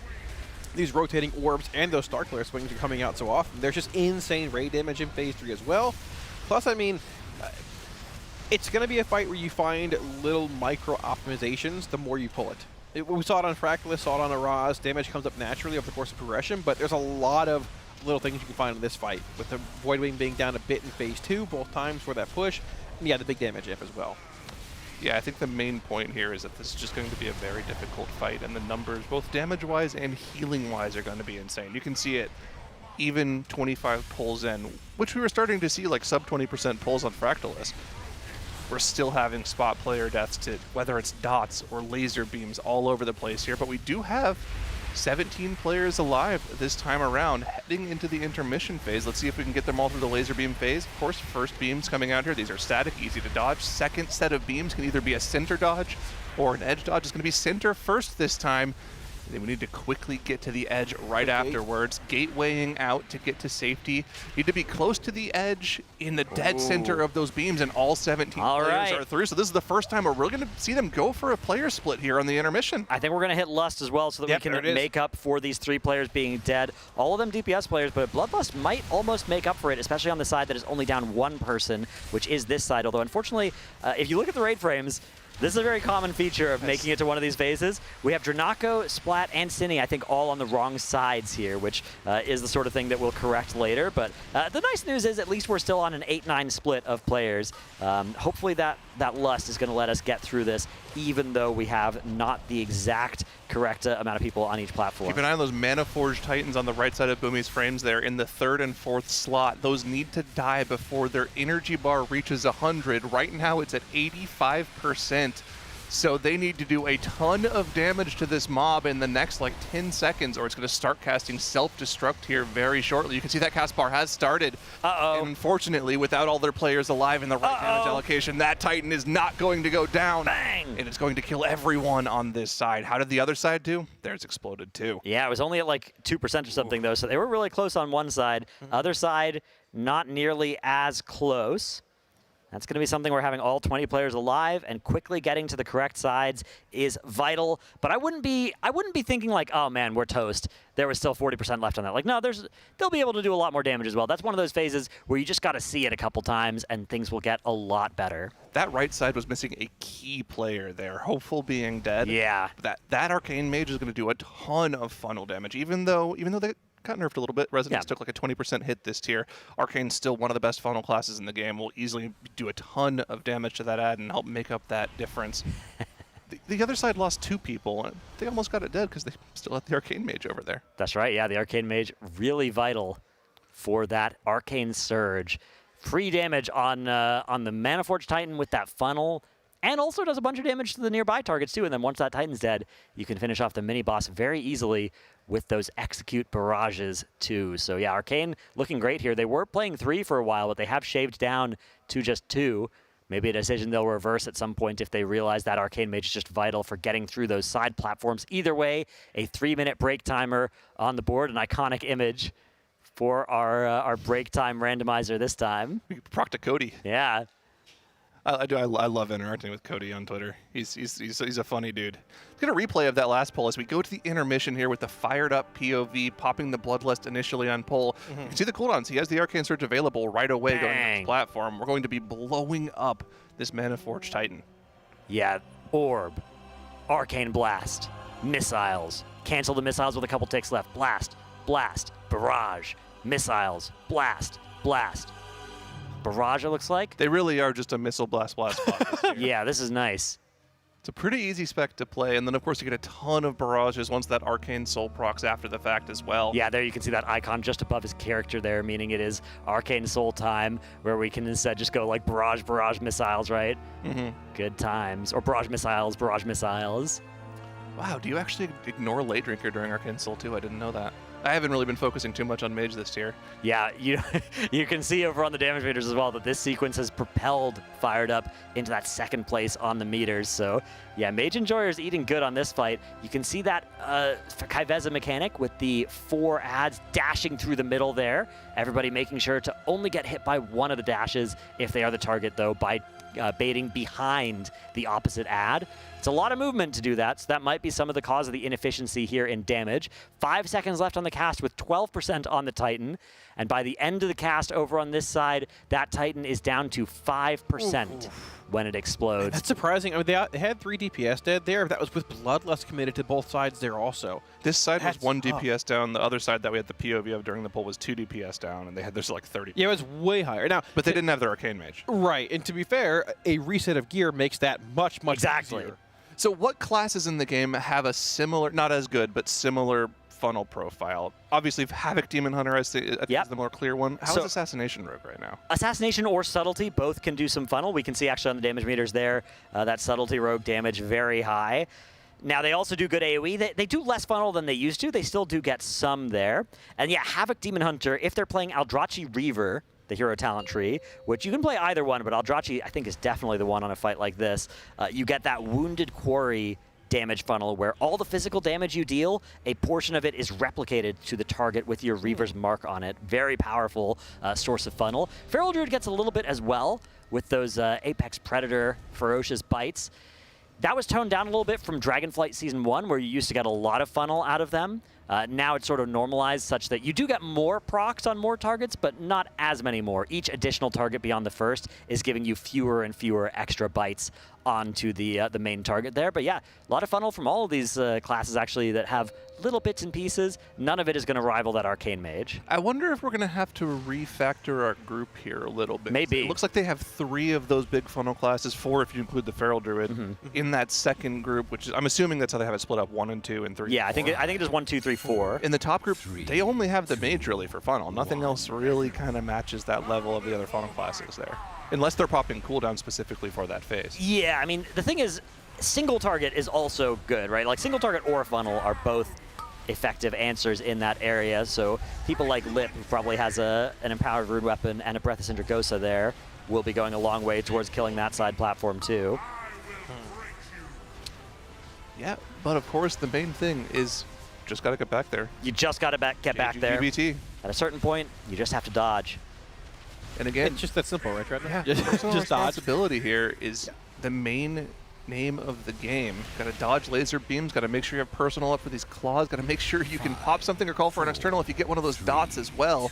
rotating orbs and those Star Killer swings are coming out so often. There's just insane raid damage in phase 3 as well. Plus, I mean, it's going to be a fight where you find little micro optimizations the more you pull it. We saw it on Fractillus, saw it on Araz. Damage comes up naturally over the course of progression, but there's a lot of little things you can find in this fight, with the Void Wing being down a bit in phase 2, both times for that push, and yeah, the big damage if as well. Yeah, I think the main point here is that this is just going to be a very difficult fight, and the numbers, both damage-wise and healing-wise, are going to be insane. You can see it even 25 pulls in, which we were starting to see like sub 20% pulls on Fractillus. We're still having spot player deaths to whether it's dots or laser beams all over the place here, but we do have 17 players alive this time around, heading into the intermission phase. Let's see if we can get them all through the laser beam phase. Of course, first beams coming out here. These are static, easy to dodge. Second set of beams can either be a center dodge or an edge dodge. It's going to be center first this time. And then we need to quickly get to the edge right afterwards. Gatewaying out to get to safety. Need to be close to the edge in the dead center of those beams, and all 17 players are through. So this is the first time we're really going to see them go for a player split here on the intermission. I think we're going to hit Lust as well so that we can make up for these 3 players being dead. All of them DPS players, but Bloodlust might almost make up for it, especially on the side that is only down 1 person, which is this side. Although, unfortunately, if you look at the raid frames, this is a very common feature of making it to one of these phases. We have Dranako, Splat, and Zenni, I think, all on the wrong sides here, which is the sort of thing that we'll correct later. But the nice news is at least we're still on an 8-9 split of players. Hopefully that Lust is going to let us get through this, even though we have not the exact correct amount of people on each platform. Keep an eye on those Manaforge Titans on the right side of Boomy's frames there in the 3rd and 4th slot. Those need to die before their energy bar reaches 100. Right now it's at 85%. So they need to do a ton of damage to this mob in the next like 10 seconds, or it's going to start casting self-destruct here very shortly. You can see that cast bar has started. And unfortunately, without all their players alive in the right damage allocation, that Titan is not going to go down. Bang! And it's going to kill everyone on this side. How did the other side do? Theirs exploded too. Yeah, it was only at like 2% or something though, so they were really close on one side. Other side, not nearly as close. That's going to be something where having all 20 players alive and quickly getting to the correct sides is vital. But I wouldn't be thinking like, oh man, we're toast. There was still 40% left on that. Like, no, they'll be able to do a lot more damage as well. That's one of those phases where you just got to see it a couple times and things will get a lot better. That right side was missing a key player there, Hopeful being dead. Yeah. That Arcane Mage is going to do a ton of funnel damage, even though they got nerfed a little bit. Resonance took like a 20% hit this tier. Arcane's still one of the best funnel classes in the game. Will easily do a ton of damage to that ad and help make up that difference. The other side lost 2 people. They almost got it dead because they still had the Arcane Mage over there. That's right. Yeah, the Arcane Mage really vital for that Arcane Surge. Free damage on the Manaforge Titan with that funnel and also does a bunch of damage to the nearby targets too. And then once that Titan's dead, you can finish off the mini-boss very easily with those execute barrages too. So yeah, Arcane looking great here. They were playing 3 for a while, but they have shaved down to just 2. Maybe a decision they'll reverse at some point if they realize that Arcane Mage is just vital for getting through those side platforms. Either way, a 3-minute break timer on the board, an iconic image for our break time randomizer this time. Proc to Cody. Yeah. I love interacting with Cody on Twitter. He's a funny dude. Let's get a replay of that last pull as we go to the intermission here with the fired up POV, popping the Bloodlust initially on pull. You can see the cooldowns. He has the Arcane Surge available right away going on this platform. We're going to be blowing up this Manaforge Titan. Yeah, Orb, Arcane Blast, Missiles. Cancel the missiles with a couple ticks left. Blast, Blast, Barrage, Missiles, Blast, Blast. Barrage, it looks like. They really are just a missile blast box. Yeah, this is nice. It's a pretty easy spec to play, and then of course you get a ton of barrages once that Arcane Soul procs after the fact as well. Yeah, there you can see that icon just above his character there, meaning it is Arcane Soul time, where we can instead just go like barrage, missiles, right? Good times. Or barrage, missiles. Wow, do you actually ignore Late Drinker during Arcane Soul 2? I didn't know that. I haven't really been focusing too much on Mage this tier. Yeah, you can see over on the damage meters as well that this sequence has propelled Fired Up into that second place on the meters. So yeah, Mage Enjoyer's eating good on this fight. You can see that Kaiveza mechanic with the 4 adds dashing through the middle there. Everybody making sure to only get hit by one of the dashes if they are the target, though, by baiting behind the opposite ad. It's a lot of movement to do that, so that might be some of the cause of the inefficiency here in damage. 5 seconds left on the cast with 12% on the Titan, and by the end of the cast over on this side, that Titan is down to 5% when it explodes. That's surprising. I mean, they had 3 DPS dead there. That was with Bloodlust committed to both sides there also. This side was 1 DPS down. The other side that we had the POV of during the pull was 2 DPS down, and they had there's like 30. Yeah, it was way higher. Now, but they didn't have their Arcane Mage. Right, and to be fair, a reset of gear makes that much easier. So what classes in the game have a similar, not as good, but similar funnel profile? Obviously, Havoc Demon Hunter is the more clear one. How is Assassination Rogue right now? Assassination or Subtlety both can do some funnel. We can see actually on the damage meters there, that Subtlety Rogue damage very high. Now, they also do good AoE. They do less funnel than they used to. They still do get some there. And yeah, Havoc Demon Hunter, if they're playing Aldrachi Reaver, the hero talent tree, which you can play either one, but Aldrachi, I think, is definitely the one on a fight like this. You get that Wounded Quarry damage funnel where all the physical damage you deal, a portion of it is replicated to the target with your Reaver's mark on it. Very powerful source of funnel. Feral Druid gets a little bit as well with those Apex Predator ferocious bites. That was toned down a little bit from Dragonflight Season 1, where you used to get a lot of funnel out of them. Now it's sort of normalized such that you do get more procs on more targets, but not as many more. Each additional target beyond the first is giving you fewer and fewer extra bites onto the main target there. But yeah, a lot of funnel from all of these classes actually that have little bits and pieces. None of it is going to rival that Arcane Mage. I wonder if we're going to have to refactor our group here a little bit. Maybe. It looks like they have 3 of those big funnel classes, 4 if you include the Feral Druid, in that second group, which is, I'm assuming that's how they have it split up, 1 and 2 and 3. Yeah, I think it is 1, 2, 3, 4. In the top group, they only have the Mage really for funnel. Nothing else really kind of matches that level of the other funnel classes there. Unless they're popping cooldown specifically for that phase. Yeah, I mean, the thing is, single target is also good, right? Like, single target or funnel are both effective answers in that area. So people like Lip, who probably has an Empowered Rune Weapon and a Breath of Syndragosa there, will be going a long way towards killing that side platform too. Yeah, but of course, the main thing is just got to get back there. You just got to get back there. GBT. At a certain point, you just have to dodge. And again, it's just that simple, right, Trevor? Yeah, personal responsibility here is the main name of the game. Got to dodge laser beams, got to make sure you have personal up for these claws, got to make sure you can pop something or call for an external if you get one of those dots as well,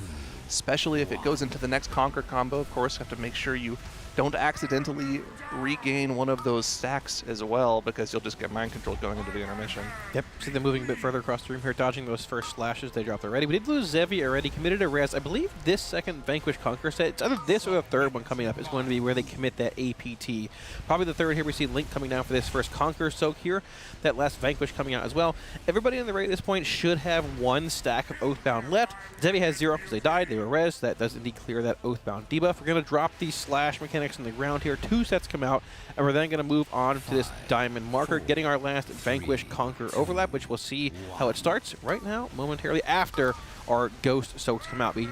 especially if it goes into the next Conquer combo. Of course, you have to make sure you don't accidentally regain one of those stacks as well, because you'll just get mind control going into the intermission. Yep, see them moving a bit further across the room here, dodging those first slashes. They dropped already. We did lose Zevi already, committed a res. I believe this second Vanquish Conquer set, it's either this or the third one coming up, is going to be where they commit that APT. Probably the third here. We see Link coming down for this first Conquer soak here. That last Vanquish coming out as well. Everybody on the raid at this point should have 1 stack of Oathbound left. Zevi has 0 because they died. They were res. That does indeed clear that Oathbound debuff. We're going to drop the slash mechanic mechanics on the ground here. 2 sets come out, and we're then going to move on to this diamond marker, getting our last Vanquish Conquer overlap, which we'll see how it starts right now, momentarily after our Ghost Soaks come out. Be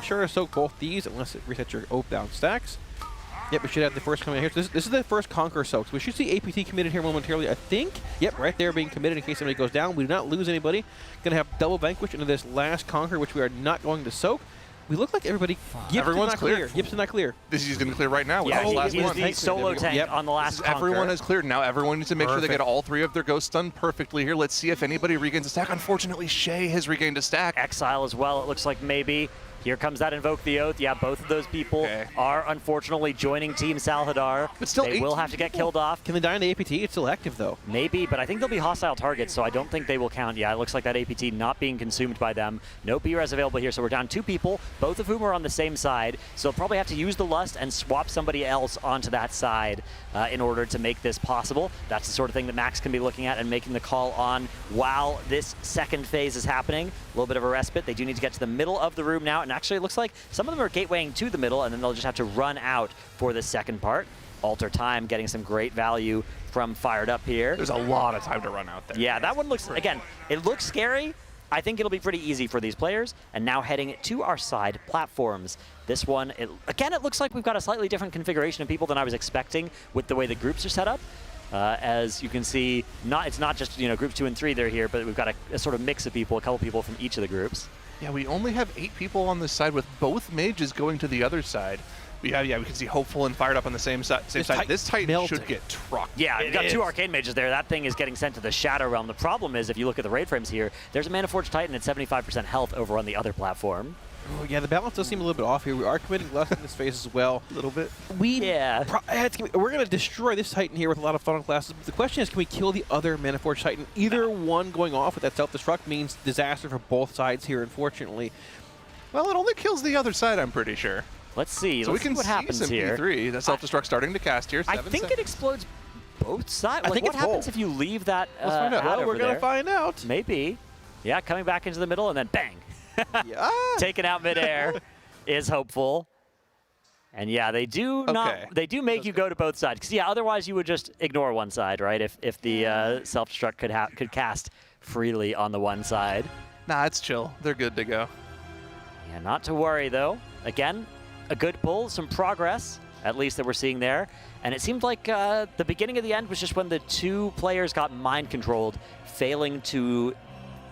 sure to soak both these unless it resets your oath down stacks. Yep, we should have the first coming here. So this is the first Conquer Soaks. We should see APT committed here momentarily, I think. Yep, right there being committed in case somebody goes down. We do not lose anybody. Going to have double Vanquish into this last Conquer, which we are not going to soak. We look like everybody. Everyone's clear. Yip's not clear. This is going to clear right now with Yeah, the last one. the solo tank on the last Conquer. Everyone has cleared. Now everyone needs to make sure they get all 3 of their ghosts done perfectly here. Let's see if anybody regains a stack. Unfortunately, Shay has regained a stack. Exile as well, it looks like maybe. Here comes that Invoke the Oath. Yeah, both of those people are unfortunately joining Team Salhadar. But still, they will have to get killed off. Can they die in the APT? It's still active, though. Maybe, but I think they'll be hostile targets, so I don't think they will count. Yeah, it looks like that APT not being consumed by them. No B-Res available here, so we're down 2 people, both of whom are on the same side. So they'll probably have to use the Lust and swap somebody else onto that side in order to make this possible. That's the sort of thing that Max can be looking at and making the call on while this second phase is happening. A little bit of a respite. They do need to get to the middle of the room now, and actually it looks like some of them are gatewaying to the middle, and then they'll just have to run out for the second part. Alter Time getting some great value from Fired Up here. There's a lot of time to run out there. Yeah, that one looks, again, it looks scary. I think it'll be pretty easy for these players. And now heading to our side platforms. This one, again, it looks like we've got a slightly different configuration of people than I was expecting with the way the groups are set up. As you can see, it's not just groups 2 and 3 they're here, but we've got a sort of mix of people, a couple people from each of the groups. Yeah, we only have 8 people on this side with both mages going to the other side. We can see Hopeful and Fired Up on the same side. This Titan should get trucked. Yeah, we've got 2 Arcane Mages there. That thing is getting sent to the Shadow Realm. The problem is, if you look at the raid frames here, there's a Manaforge Titan at 75% health over on the other platform. Oh, yeah, the balance does seem a little bit off here. We are committing less in this phase as well. A little bit. We're going to destroy this Titan here with a lot of funnel classes. But the question is, can we kill the other Manaforge Titan? Either one going off with that self-destruct means disaster for both sides here, unfortunately. Well, it only kills the other side, I'm pretty sure. Let's see. So Let's see what happens here. P3, the self-destruct starting to cast here. I think it explodes both sides. I think what happens if you leave that Let's find out. Well, we're going to find out. Maybe. Yeah, coming back into the middle and then bang. Yeah. Taken out midair is Hopeful. And yeah, they do make you go to both sides. Because yeah, otherwise you would just ignore one side, right? If the self-destruct could cast freely on the one side. Nah, it's chill. They're good to go. Yeah, not to worry though. Again, a good pull, some progress, at least that we're seeing there. And it seemed like the beginning of the end was just when the 2 players got mind-controlled, failing to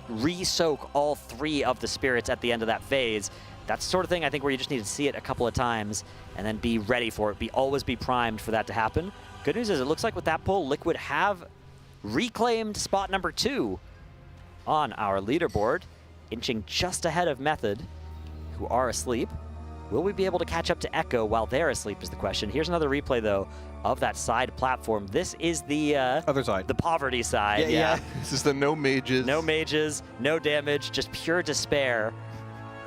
re-soak all 3 of the spirits at the end of that phase. That's the sort of thing I think where you just need to see it a couple of times and then be ready for it. Always be primed for that to happen. Good news is it looks like with that pull, Liquid have reclaimed spot number 2 on our leaderboard, inching just ahead of Method, who are asleep. Will we be able to catch up to Echo while they're asleep is the question. Here's another replay, though, of that side platform. This is the other side, the poverty side. Yeah. This is the no mages. No mages, no damage, just pure despair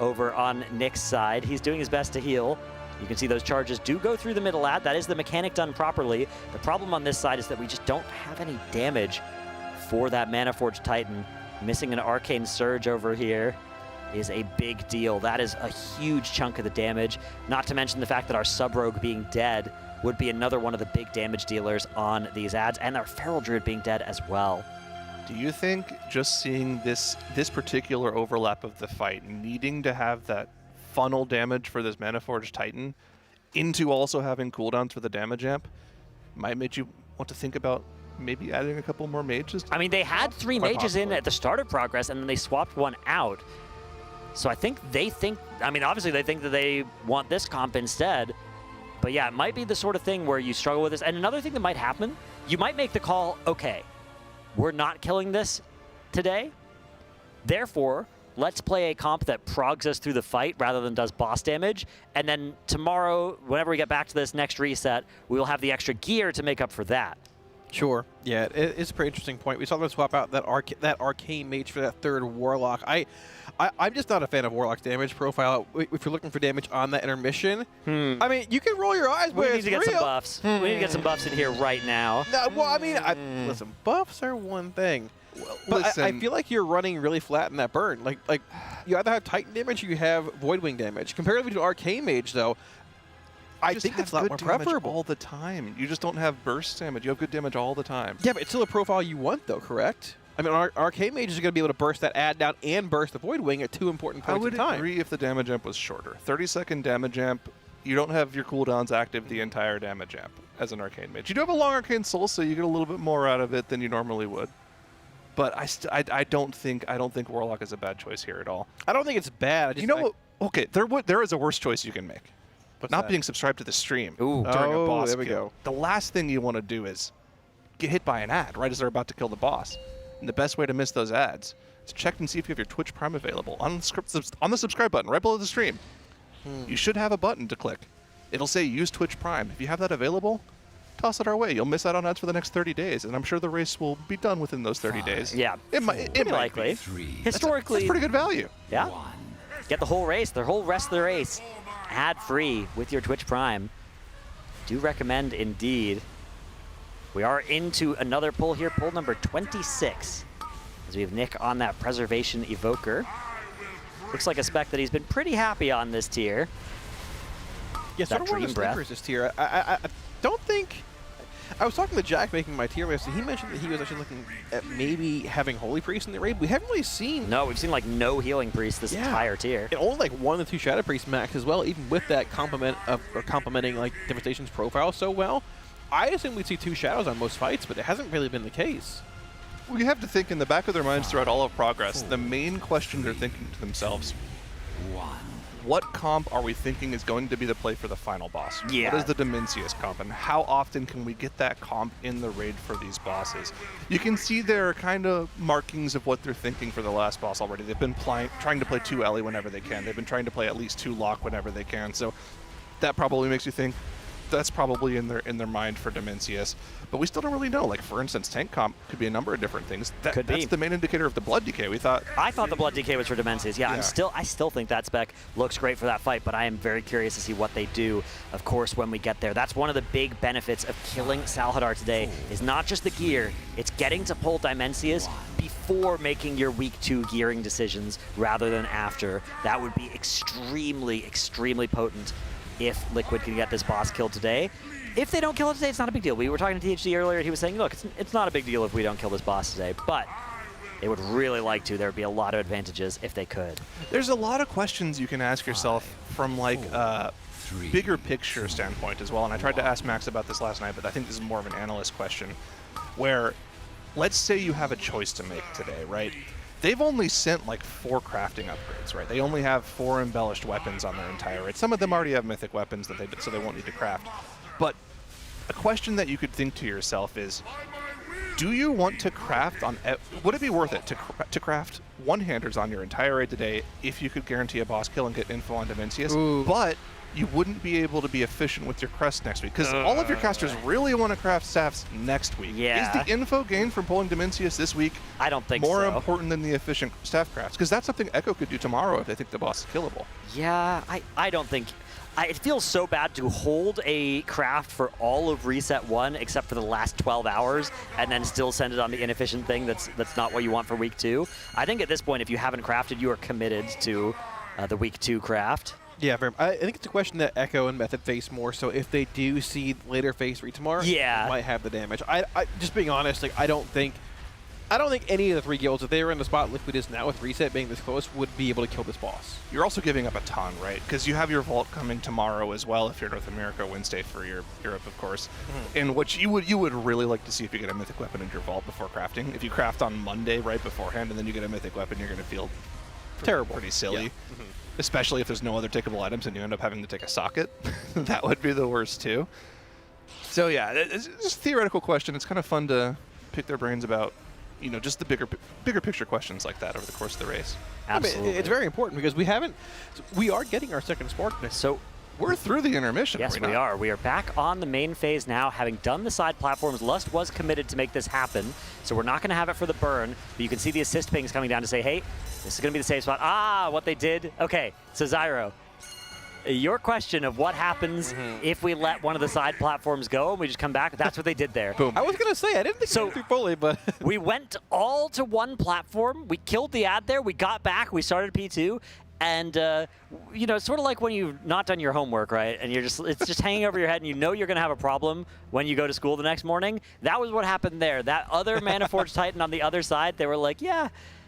over on Nick's side. He's doing his best to heal. You can see those charges do go through the middle ad. That is the mechanic done properly. The problem on this side is that we just don't have any damage for that Manaforge Titan. Missing an Arcane Surge over here is a big deal. That is a huge chunk of the damage. Not to mention the fact that our Sub-Rogue being dead would be another one of the big damage dealers on these ads, and our Feral Druid being dead as well. Do you think just seeing this particular overlap of the fight, needing to have that funnel damage for this Manaforge Titan into also having cooldowns for the damage amp might make you want to think about maybe adding a couple more mages? I mean, they had 3 mages in at the start of Progress, and then they swapped one out. So I think obviously they think that they want this comp instead. But yeah, it might be the sort of thing where you struggle with this. And another thing that might happen, you might make the call, okay, we're not killing this today. Therefore, let's play a comp that progs us through the fight rather than does boss damage. And then tomorrow, whenever we get back to this next reset, we will have the extra gear to make up for that. Sure. Yeah, it's a pretty interesting point. We saw them swap out that Arcane Mage for that 3rd Warlock. I'm just not a fan of Warlock's damage profile. If you're looking for damage on that intermission, I mean, you can roll your eyes, but we need to get some buffs. We need to get some buffs in here right now. No, well, I mean, listen, buffs are one thing. But I feel like you're running really flat in that burn. Like you either have Titan damage or you have Voidwing damage. Comparatively to Arcane Mage, though, I think that's a lot more preferable all the time. You just don't have burst damage. You have good damage all the time. Yeah, but it's still a profile you want, though, correct? I mean, Arcane Mage is going to be able to burst that ad down and burst the Void Wing at 2 important points in time. I would agree if the damage amp was shorter. 30-second damage amp, you don't have your cooldowns active the entire damage amp as an Arcane Mage. You do have a long Arcane Soul, so you get a little bit more out of it than you normally would. But I don't think Warlock is a bad choice here at all. I don't think it's bad. You know what? Okay, there is a worse choice you can make. What's Not that? being subscribed to the stream Ooh. during a boss there we kill. go. The last thing you want to do is get hit by an ad right as they're about to kill the boss. And the best way to miss those ads is check and see if you have your Twitch Prime available on the subscribe button right below the stream. You should have a button to click. It'll say use Twitch Prime. If you have that available, toss it our way. You'll miss out on ads for the next 30 days, and I'm sure the race will be done within those 30 days. Yeah, it might likely. Historically, that's pretty good value. Yeah, get the whole race, the whole rest of the race, ad-free with your Twitch Prime. Do recommend indeed. We are into another pull here, pull number 26, as we have Nick on that Preservation Evoker. Looks like a spec that he's been pretty happy on this tier. Yeah, sort of one of the sleepers this tier. I don't think... I was talking to Jack making my tier list, and he mentioned that he was actually looking at maybe having Holy Priest in the raid. We haven't really seen... No, we've seen like no Healing Priest this entire tier. And only like 1 or 2 Shadow Priests max as well, even with that complementing like Devastation's profile so well. I assume we'd see 2 Shadows on most fights, but it hasn't really been the case. Well, you have to think in the back of their minds throughout all of Progress, the main question they're thinking to themselves, what comp are we thinking is going to be the play for the final boss? Yeah. What is the Dimensius comp, and how often can we get that comp in the raid for these bosses? You can see their kind of markings of what they're thinking for the last boss already. They've been trying to play 2 Ellie whenever they can. They've been trying to play at least 2 Locke whenever they can. So that probably makes you think that's probably in their mind for Dimensius. But we still don't really know. Like, for instance, tank comp could be a number of different things. That's the main indicator of the blood decay. I thought the blood decay was for Dimensius. Yeah, I still think that spec looks great for that fight, but I am very curious to see what they do, of course, when we get there. That's one of the big benefits of killing Salhadar today, is not just the gear, it's getting to pull Dimensius before making your week 2 gearing decisions rather than after. That would be extremely, extremely potent if Liquid can get this boss killed today. If they don't kill it today, it's not a big deal. We were talking to THD earlier, he was saying, look, it's not a big deal if we don't kill this boss today, but they would really like to. There would be a lot of advantages if they could. There's a lot of questions you can ask yourself from like a bigger picture standpoint as well, and I tried to ask Max about this last night, but I think this is more of an analyst question, where let's say you have a choice to make today, right? They've only sent like 4 crafting upgrades, right? They only have 4 embellished weapons on their entire raid. Some of them already have mythic weapons so they won't need to craft. But a question that you could think to yourself is, do you want to craft on... Would it be worth it to craft one-handers on your entire raid today if you could guarantee a boss kill and get info on Dimensius? But you wouldn't be able to be efficient with your crest next week, because all of your casters really want to craft staffs next week. Yeah. Is the info gain from pulling Dimensius this week I don't think more so. important than the efficient staff crafts? Because that's something Echo could do tomorrow if they think the boss is killable. Yeah, I don't think... it feels so bad to hold a craft for all of Reset 1 except for the last 12 hours and then still send it on the inefficient thing that's not what you want for week 2. I think at this point, if you haven't crafted, you are committed to the week 2 craft. Yeah, I think it's a question that Echo and Method face more, so if they do see later phase read tomorrow, they might have the damage. I just being honest, like I don't think any of the 3 guilds, if they were in the spot Liquid is now with Reset being this close, would be able to kill this boss. You're also giving up a ton, right? Because you have your vault coming tomorrow as well if you're North America, Wednesday for your Europe, of course. In which you would really like to see if you get a mythic weapon in your vault before crafting. If you craft on Monday right beforehand and then you get a mythic weapon, you're going to feel terrible, pretty silly. Yeah. Especially if there's no other takeable items and you end up having to take a socket. That would be the worst too. So yeah, it's just a theoretical question. It's kind of fun to pick their brains about, you know, just the bigger picture questions like that over the course of the race. Absolutely. I mean, it's very important because we are getting our second spark. So we're through the intermission. Yes, we are. We are back on the main phase now, having done the side platforms. Lust was committed to make this happen, so we're not going to have it for the burn, but you can see the assist pings coming down to say, hey, this is going to be the safe spot. Ah, what they did. Okay, so Zyro, your question of what happens if we let one of the side platforms go and we just come back, that's what they did there. Boom. I was going to say, I didn't think so, through fully, but... we went all to one platform. We killed the ad there. We got back. We started P2. And you know, sort of like when you've not done your homework, right? And it's just hanging over your head, and you know you're going to have a problem when you go to school the next morning. That was what happened there. That other Manaforge Titan on the other side, they were like, yeah,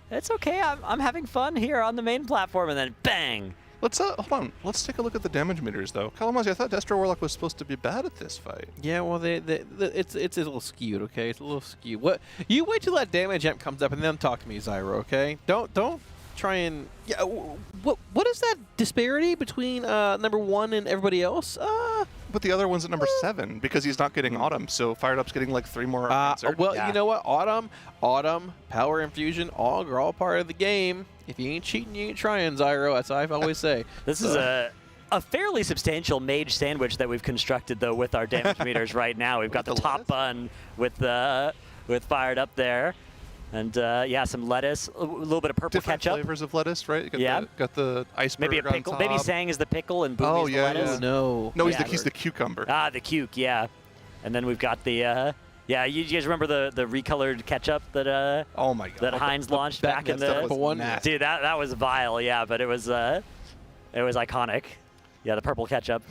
it's okay. I'm having fun here on the main platform, and then bang. Let's hold on. Let's take a look at the damage meters, though. Kalamazoo, I thought Destro Warlock was supposed to be bad at this fight. Yeah, well, it's a little skewed, okay? It's a little skewed. What? You wait till that damage amp comes up and then talk to me, Zyro, okay? Don't try and what is that disparity between number 1 and everybody else? But the other one's at number 7 because he's not getting Autumn, so Fired Up's getting like 3 more. Well, you know what? Autumn, Power Infusion, all part of the game. If you ain't cheating, you ain't trying, Zyro. That's what I always say. This is a fairly substantial mage sandwich that we've constructed, though, with our damage meters right now. We've got the top bun with Fired Up there. And yeah, some lettuce, a little bit of purple Different ketchup. Flavors of lettuce, right? Yeah. Got the iceberg Maybe a pickle. Maybe Sang is the pickle and Boomy's the lettuce. No. No, he's the cucumber. Ah, the cuke, yeah. And then we've got the yeah. You guys remember the recolored ketchup that oh my god, that Heinz launched back in the dude that was vile, yeah. But it was iconic. Yeah, the purple ketchup.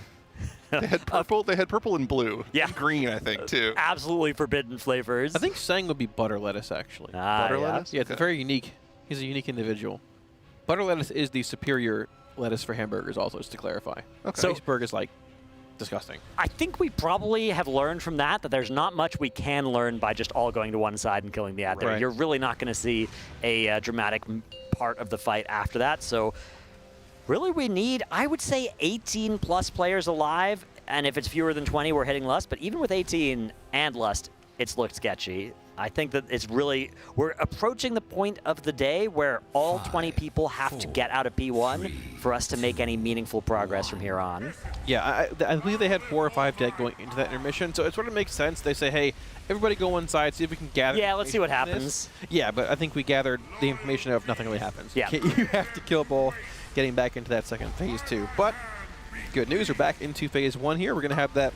They had purple. They had purple and blue. Yeah, and green, I think, too. Absolutely forbidden flavors. I think Sang would be butter lettuce, actually. Butter lettuce? Yeah, it's very unique. He's a unique individual. Butter lettuce is the superior lettuce for hamburgers, also, just to clarify. Okay. So iceberg is like disgusting. I think we probably have learned from that there's not much we can learn by just all going to one side and killing the ad there. Right. You're really not going to see a dramatic part of the fight after that. So really we need, I would say, 18 plus players alive. And if it's fewer than 20, we're hitting Lust. But even with 18 and Lust, it's looked sketchy. I think that it's really, we're approaching the point of the day where all 20 people have to get out of P1 for us to make any meaningful progress from here on. Yeah, I believe they had 4 or 5 dead going into that intermission, so it sort of makes sense. They say, hey, everybody go inside, see if we can gather. Yeah, let's see what happens. Yeah, but I think we gathered the information of nothing really happens. Yeah. You have to kill both, getting back into that second phase 2. But good news, we're back into phase 1 here. We're going to have that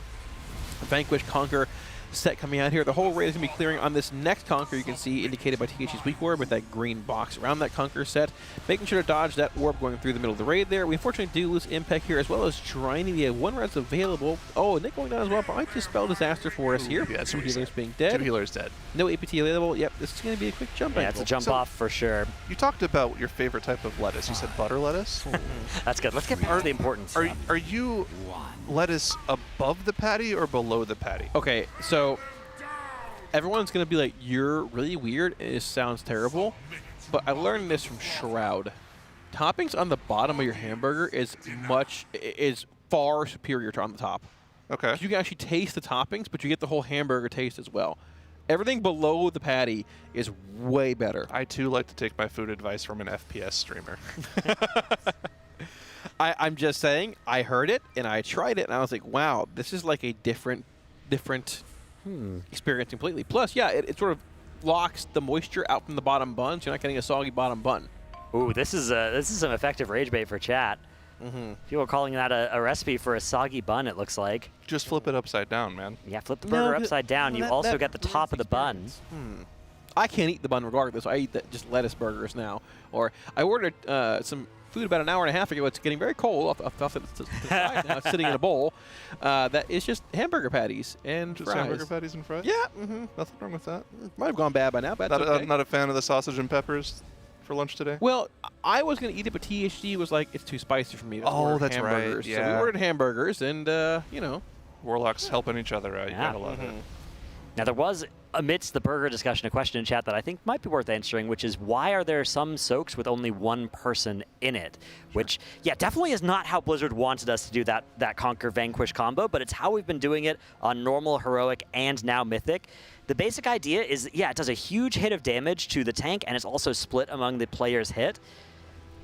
Vanquish Conquer set coming out here. The whole raid is going to be clearing on this next Conquer. You can see indicated by THC's weak orb with that green box around that Conquer set. Making sure to dodge that orb going through the middle of the raid there. We unfortunately do lose Impact here as well as Shrine. We have 1 res available. Oh, Nick going down as well. Might just spell disaster for us here. Yeah, 2 healers being dead. 2 healers dead. No APT available. Yep, this is going to be a quick jump. Yeah, it's a jump off for sure. You talked about your favorite type of lettuce. You said butter lettuce. That's good. Let's get back to the important stuff. Are you lettuce above the patty or below the patty? Okay, so everyone's going to be like, you're really weird. It sounds terrible. But I learned this from Shroud. Toppings on the bottom of your hamburger is far superior to on the top. Okay. You can actually taste the toppings, but you get the whole hamburger taste as well. Everything below the patty is way better. I, too, like to take my food advice from an FPS streamer. I'm just saying, I heard it, and I tried it, and I was like, wow, this is like a different experience completely. Plus, yeah, it sort of locks the moisture out from the bottom bun, so you're not getting a soggy bottom bun. Ooh, this is some effective rage bait for chat. People are calling that a recipe for a soggy bun, it looks like. Just flip it upside down, man. Yeah, flip the burger upside down. You also get the top of the bun. I can't eat the bun regardless. I eat just lettuce burgers now. Or I ordered some food about an hour and a half ago. It's getting very cold off the side now. It's sitting in a bowl. That is just hamburger patties and just fries. Hamburger patties and fries? Yeah. Nothing wrong with that. Might have gone bad by now, but that's okay. Not a fan of the sausage and peppers for lunch today? Well, I was going to eat it, but THD was like, it's too spicy for me. Oh, that's right. Yeah. So we ordered hamburgers, and, you know. Warlocks helping each other out. You gotta love it. Now, there was, amidst the burger discussion, a question in chat that I think might be worth answering, which is why are there some soaks with only 1 person in it? Which, yeah, definitely is not how Blizzard wanted us to do that Conquer Vanquish combo, but it's how we've been doing it on normal, heroic, and now mythic. The basic idea is, yeah, it does a huge hit of damage to the tank, and it's also split among the player's hit.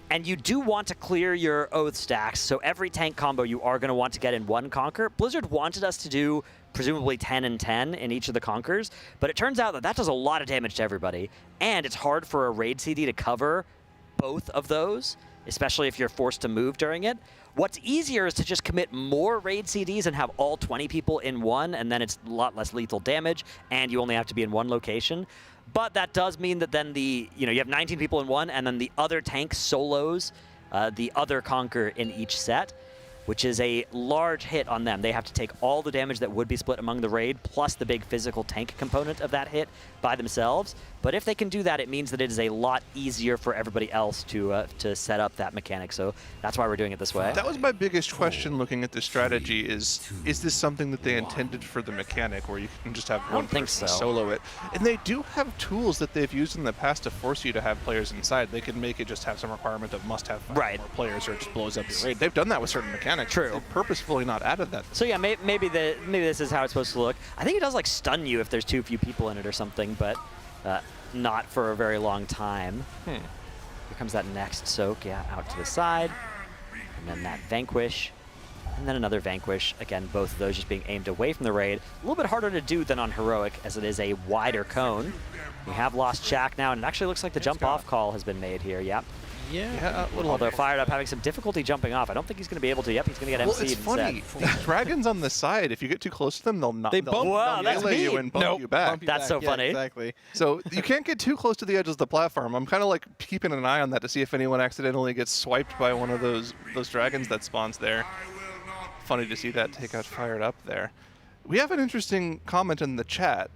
And you do want to clear your oath stacks, so every tank combo you are going to want to get in 1 Conquer. Blizzard wanted us to do presumably 10 and 10 in each of the Conquers, but it turns out that does a lot of damage to everybody, and it's hard for a raid CD to cover both of those, especially if you're forced to move during it. What's easier is to just commit more raid CDs and have all 20 people in 1, and then it's a lot less lethal damage, and you only have to be in 1 location. But that does mean that then you have 19 people in 1, and then the other tank solos the other Conquer in each set, which is a large hit on them. They have to take all the damage that would be split among the raid, plus the big physical tank component of that hit by themselves. But if they can do that, it means that it is a lot easier for everybody else to set up that mechanic. So that's why we're doing it this way. That was my biggest question looking at the strategy is this something that they intended for the mechanic where you can just have one person solo it? And they do have tools that they've used in the past to force you to have players inside. They can make it just have some requirement of must have 5 more players or it just blows up your raid. They've done that with certain mechanics. True. They've purposefully not added that. So yeah, maybe this is how it's supposed to look. I think it does like stun you if there's too few people in it or something, but not for a very long time. Here comes that next soak, yeah, out to the side. And then that Vanquish. And then another Vanquish. Again, both of those just being aimed away from the raid. A little bit harder to do than on Heroic, as it is a wider cone. We have lost Shaq now, and it actually looks like the jump-off call has been made here, yeah. Yeah, although Fired Up having some difficulty jumping off. I don't think he's going to be able to. Yep, he's going to get MC'd instead. Well, it's funny. These dragons on the side, if you get too close to them, they'll not. They bump you and bump you back. That's so funny. Exactly. So you can't get too close to the edges of the platform. I'm kind of like keeping an eye on that to see if anyone accidentally gets swiped by one of those dragons that spawns there. Funny to see that take out Fired Up there. We have an interesting comment in the chat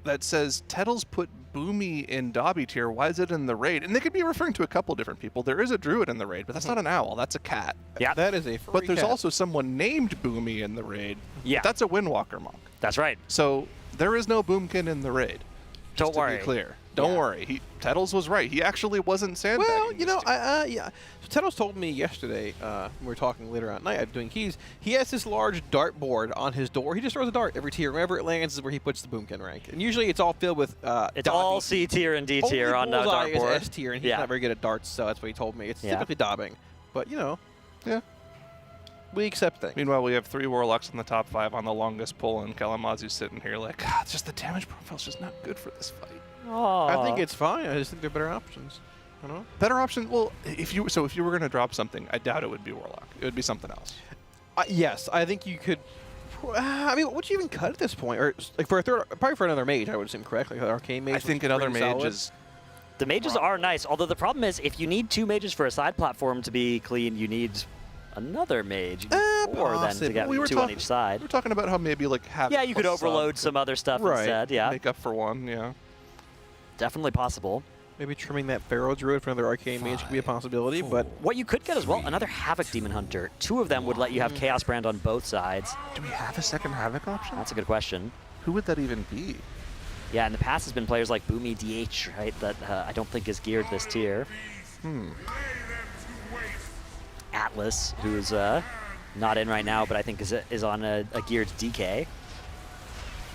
that says, Tettles put Boomy in Dobby tier, why is it in the raid? And they could be referring to a couple different people. There is a druid in the raid, but that's not an owl, that's a cat. Yeah. That is a furry But there's cat. also someone named Boomy in the raid. Yeah. That's a Windwalker monk. That's right. So there is no Boomkin in the raid. Don't worry. To be clear. Don't worry. Tettles was right. He actually wasn't sandbagging. Well, you know, yeah. So Tettles told me yesterday, when we were talking later at night, doing keys, he has this large dart board on his door. He just throws a dart every tier. Wherever it lands is where he puts the Boomkin rank. And usually it's all filled with it's all C tier and D tier on the Bullseye dartboard. is S tier, and he's not very good at darts, so that's what he told me. It's typically dobbing. But, you know, we accept things. Meanwhile, we have 3 Warlocks in the top 5 on the longest pull, and Kalamazu's sitting here like, God, it's just the damage profile's just not good for this fight. I think it's fine. I just think there are better options. I don't know. Better option? Well, if you were going to drop something, I doubt it would be Warlock. It would be something else. Yes, I think you could. I mean, would you even cut at this point, or like for a third? Probably for another mage, I would assume. Correct, like arcane mage. I think another mage is. The mages are nice, although the problem is if you need 2 mages for a side platform to be clean, you need another mage. Or then to get 2 on each side. We were talking about how maybe like have. Yeah, you could overload some other stuff instead. Yeah. Make up for one. Yeah. Definitely possible. Maybe trimming that Pharaoh Druid for another Arcane Mage could be a possibility, but... What you could get as well, another Havoc Demon Hunter. 2 of them would let you have Chaos Brand on both sides. Do we have a second Havoc option? That's a good question. Who would that even be? Yeah, in the past has been players like Boomy DH, right, that I don't think is geared this tier. Atlas, who's not in right now, but I think is on a geared DK.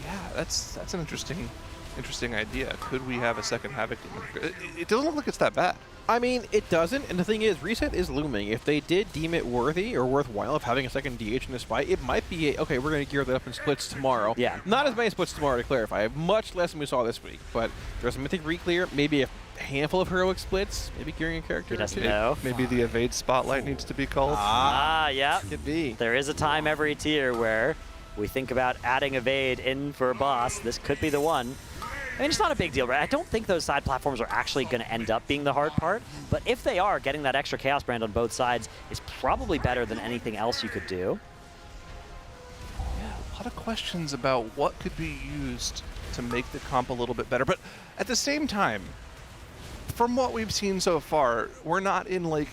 Yeah, that's an interesting idea. Could we have a second Havoc Demon? It doesn't look like it's that bad. I mean, it doesn't, and the thing is, Reset is looming. If they did deem it worthy or worthwhile of having a second DH in this fight, it might be okay, we're going to gear that up in splits tomorrow. Yeah. Not as many splits tomorrow, to clarify. Much less than we saw this week, but there's a Mythic Reclear, maybe a handful of heroic splits, maybe gearing a character. He doesn't know. Maybe the evade spotlight needs to be called. Yeah. Could be. There is a time every tier where we think about adding evade in for a boss. This could be the one. I mean, it's not a big deal, right? I don't think those side platforms are actually going to end up being the hard part, but if they are, getting that extra Chaos Brand on both sides is probably better than anything else you could do. Yeah, a lot of questions about what could be used to make the comp a little bit better, but at the same time, from what we've seen so far, we're not in, like,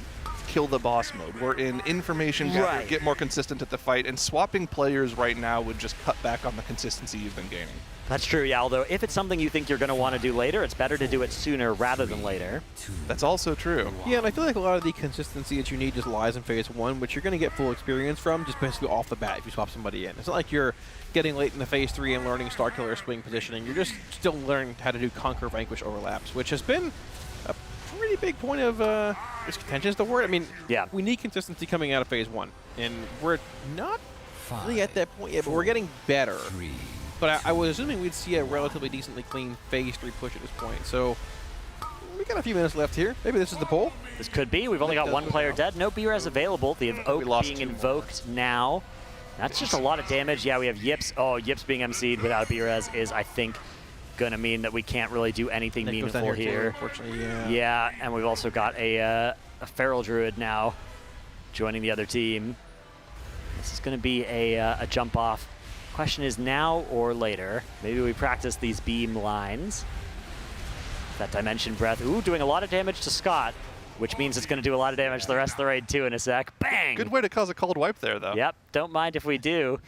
kill the boss mode. We're in information gather, get more consistent at the fight, and swapping players right now would just cut back on the consistency you've been gaining. That's true, yeah, although if it's something you think you're going to want to do later, it's better to do it sooner rather than later. That's also true. Yeah, and I feel like a lot of the consistency that you need just lies in Phase 1, which you're going to get full experience from just basically off the bat if you swap somebody in. It's not like you're getting late in the Phase 3 and learning Starkiller swing positioning. You're just still learning how to do Conquer, Vanquish overlaps, which has been a pretty big point of contention is the word. I mean, we need consistency coming out of Phase 1, and we're not really at that point yet, but we're getting better. But I was assuming we'd see a relatively decently clean Phase 3 push at this point. So we got a few minutes left here. Maybe this is the pull. This could be. We've only got 1 player dead. No B-Res available. The Evoke being invoked now. That's just a lot of damage. Yeah, we have Yips. Oh, Yips being MC'd without a B-Res is, I think, going to mean that we can't really do anything meaningful here. Unfortunately, yeah, and we've also got a a feral druid now joining the other team. This is going to be a jump off. Question is now or later. Maybe we practice these beam lines. That Dimension Breath, ooh, doing a lot of damage to Scott, which means it's going to do a lot of damage to the rest of the raid too in a sec. Bang! Good way to cause a cold wipe there, though. Yep, don't mind if we do.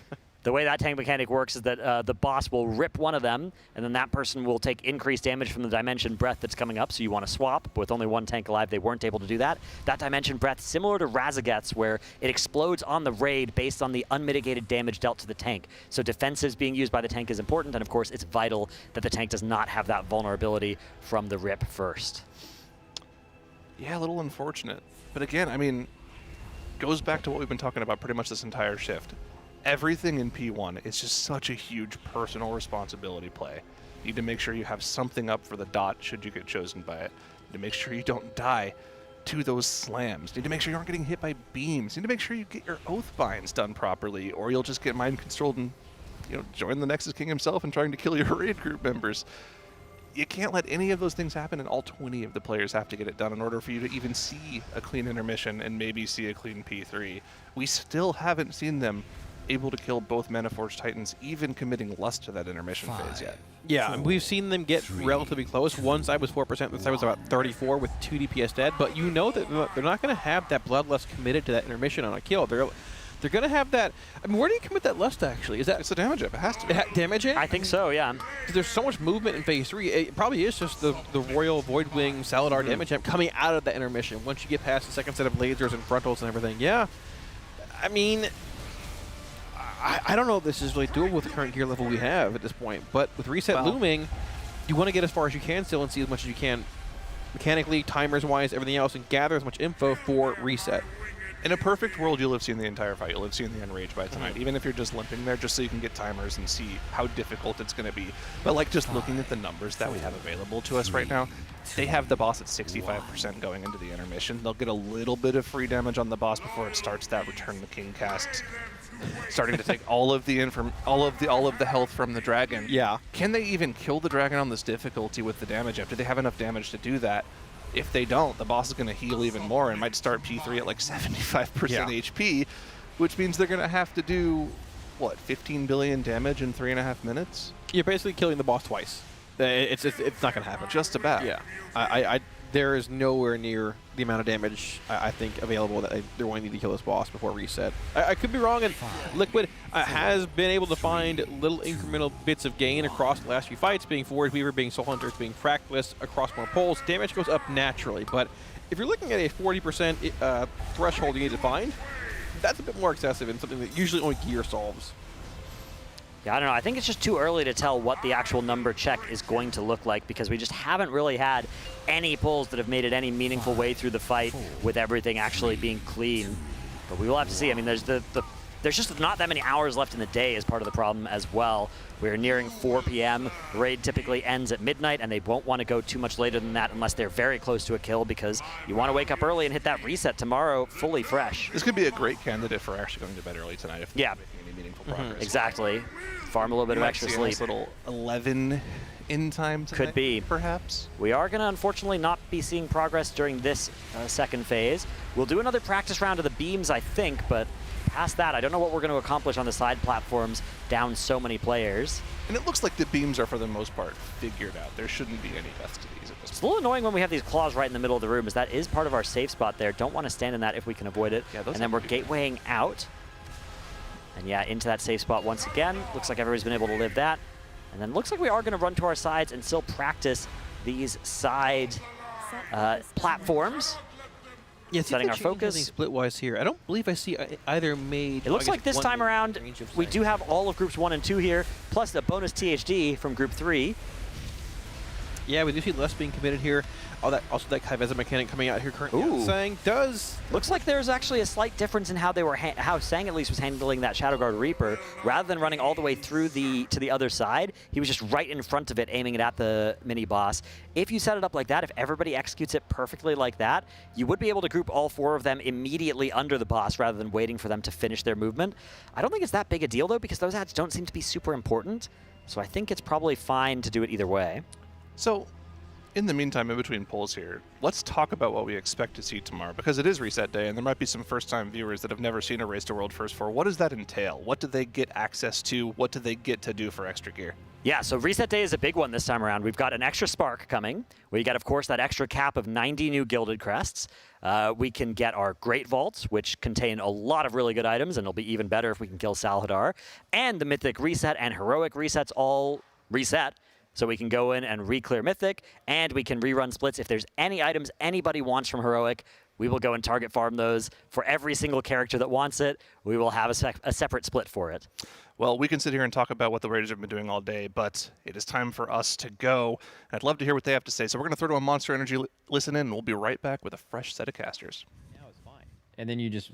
The way that tank mechanic works is that the boss will rip one of them, and then that person will take increased damage from the Dimension Breath that's coming up, so you want to swap. But with only one tank alive, they weren't able to do that. That Dimension Breath, similar to Razageth's, where it explodes on the raid based on the unmitigated damage dealt to the tank. So defensives being used by the tank is important, and of course, it's vital that the tank does not have that vulnerability from the rip first. Yeah, a little unfortunate. But again, I mean, goes back to what we've been talking about pretty much this entire shift. Everything in P1 is just such a huge personal responsibility play. You need to make sure you have something up for the dot should you get chosen by it. You need to make sure you don't die to those slams. You need to make sure you aren't getting hit by beams. You need to make sure you get your oath binds done properly, or you'll just get mind controlled and, you know, join the Nexus King himself and trying to kill your raid group members. You can't let any of those things happen, and all 20 of the players have to get it done in order for you to even see a clean intermission and maybe see a clean P3. We still haven't seen them able to kill both Manaforge Titans, even committing lust to that intermission phase yet. Yeah, and we've seen them get relatively close. One side was 4%, the side was about 34 with 2 DPS dead, but you know that they're not going to have that bloodlust committed to that intermission on a kill. They're going to have that. I mean, where do you commit that lust, actually? Is that it's a damage up. It has to be. Damage it? I think so, yeah. Because there's so much movement in phase 3. It probably is just the Royal Voidwing Saladar damage amp coming out of the intermission. Once you get past the second set of lasers and frontals and everything, yeah. I mean, I don't know if this is really doable with the current gear level we have at this point, but with reset looming, you want to get as far as you can still and see as much as you can mechanically, timers-wise, everything else, and gather as much info for reset. In a perfect world, you'll have seen the entire fight. You'll have seen the Enrage by tonight, even if you're just limping there, just so you can get timers and see how difficult it's going to be. But like just looking at the numbers that we have available to us right now, they have the boss at 65% going into the intermission. They'll get a little bit of free damage on the boss before it starts that Return the King cast, starting to take all of the health from the dragon. Yeah. Can they even kill the dragon on this difficulty with the damage up? Do they have enough damage to do that? If they don't, the boss is going to heal even more and might start P3 at like 75% HP, which means they're going to have to do, what, 15 billion damage in 3.5 minutes? You're basically killing the boss twice. It's not going to happen. Just about. Yeah. There is nowhere near the amount of damage I think available that they're going to need to kill this boss before reset. I could be wrong, and Liquid has been able to find little incremental bits of gain across the last few fights, being Forge Weaver, being Soul Hunters, being Fractillus, across more poles. Damage goes up naturally, but if you're looking at a 40% threshold you need to find, that's a bit more excessive and something that usually only gear solves. Yeah, I don't know. I think it's just too early to tell what the actual number check is going to look like because we just haven't really had any pulls that have made it any meaningful way through the fight with everything actually being clean. But we will have to see. I mean, there's just not that many hours left in the day as part of the problem as well. We're nearing 4 p.m. The raid typically ends at midnight, and they won't want to go too much later than that unless they're very close to a kill because you want to wake up early and hit that reset tomorrow fully fresh. This could be a great candidate for actually going to bed early tonight if they're making any meaningful progress. Exactly. Farm a little bit of extra sleep. Nice little 11 in time tonight, could be. Perhaps. We are going to unfortunately not be seeing progress during this second phase. We'll do another practice round of the beams, I think, but past that, I don't know what we're going to accomplish on the side platforms down so many players. And it looks like the beams are, for the most part, figured out. There shouldn't be any deaths to these at this point. It's a little annoying when we have these claws right in the middle of the room, as that is part of our safe spot there. Don't want to stand in that if we can avoid it. Yeah, and then we're gatewaying out. And yeah, into that safe spot once again. Looks like everybody's been able to live that. And then looks like we are going to run to our sides and still practice these side platforms. Yeah, setting our focus. Split-wise here. I don't believe I see either made. It looks like this time around, we do have all of groups 1 and 2 here, plus a bonus THD from group 3. Yeah, we do see less being committed here. Also that Kai'Veza mechanic coming out here currently. Sang does. Looks like there's actually a slight difference in how they were how Sang at least was handling that Shadowguard Reaper. Rather than running all the way through to the other side, he was just right in front of it, aiming it at the mini boss. If you set it up like that, if everybody executes it perfectly like that, you would be able to group all 4 of them immediately under the boss rather than waiting for them to finish their movement. I don't think it's that big a deal though, because those ads don't seem to be super important. So I think it's probably fine to do it either way. So In the meantime, in between polls here, let's talk about what we expect to see tomorrow, because it is reset day, and there might be some first-time viewers that have never seen a Race to World First 4. What does that entail? What do they get access to? What do they get to do for extra gear? Yeah, so Reset Day is a big one this time around. We've got an extra spark coming. We get, of course, that extra cap of 90 new gilded crests. We can get our Great Vaults, which contain a lot of really good items, and it'll be even better if we can kill Salhadar. And the Mythic Reset and Heroic Resets all reset. So we can go in and re-clear Mythic, and we can rerun splits. If there's any items anybody wants from Heroic, we will go and target farm those. For every single character that wants it, we will have a separate split for it. Well, we can sit here and talk about what the Raiders have been doing all day, but it is time for us to go. I'd love to hear what they have to say, so we're going to throw to a Monster Energy listen in, and we'll be right back with a fresh set of casters. Yeah, it's fine. And then you just...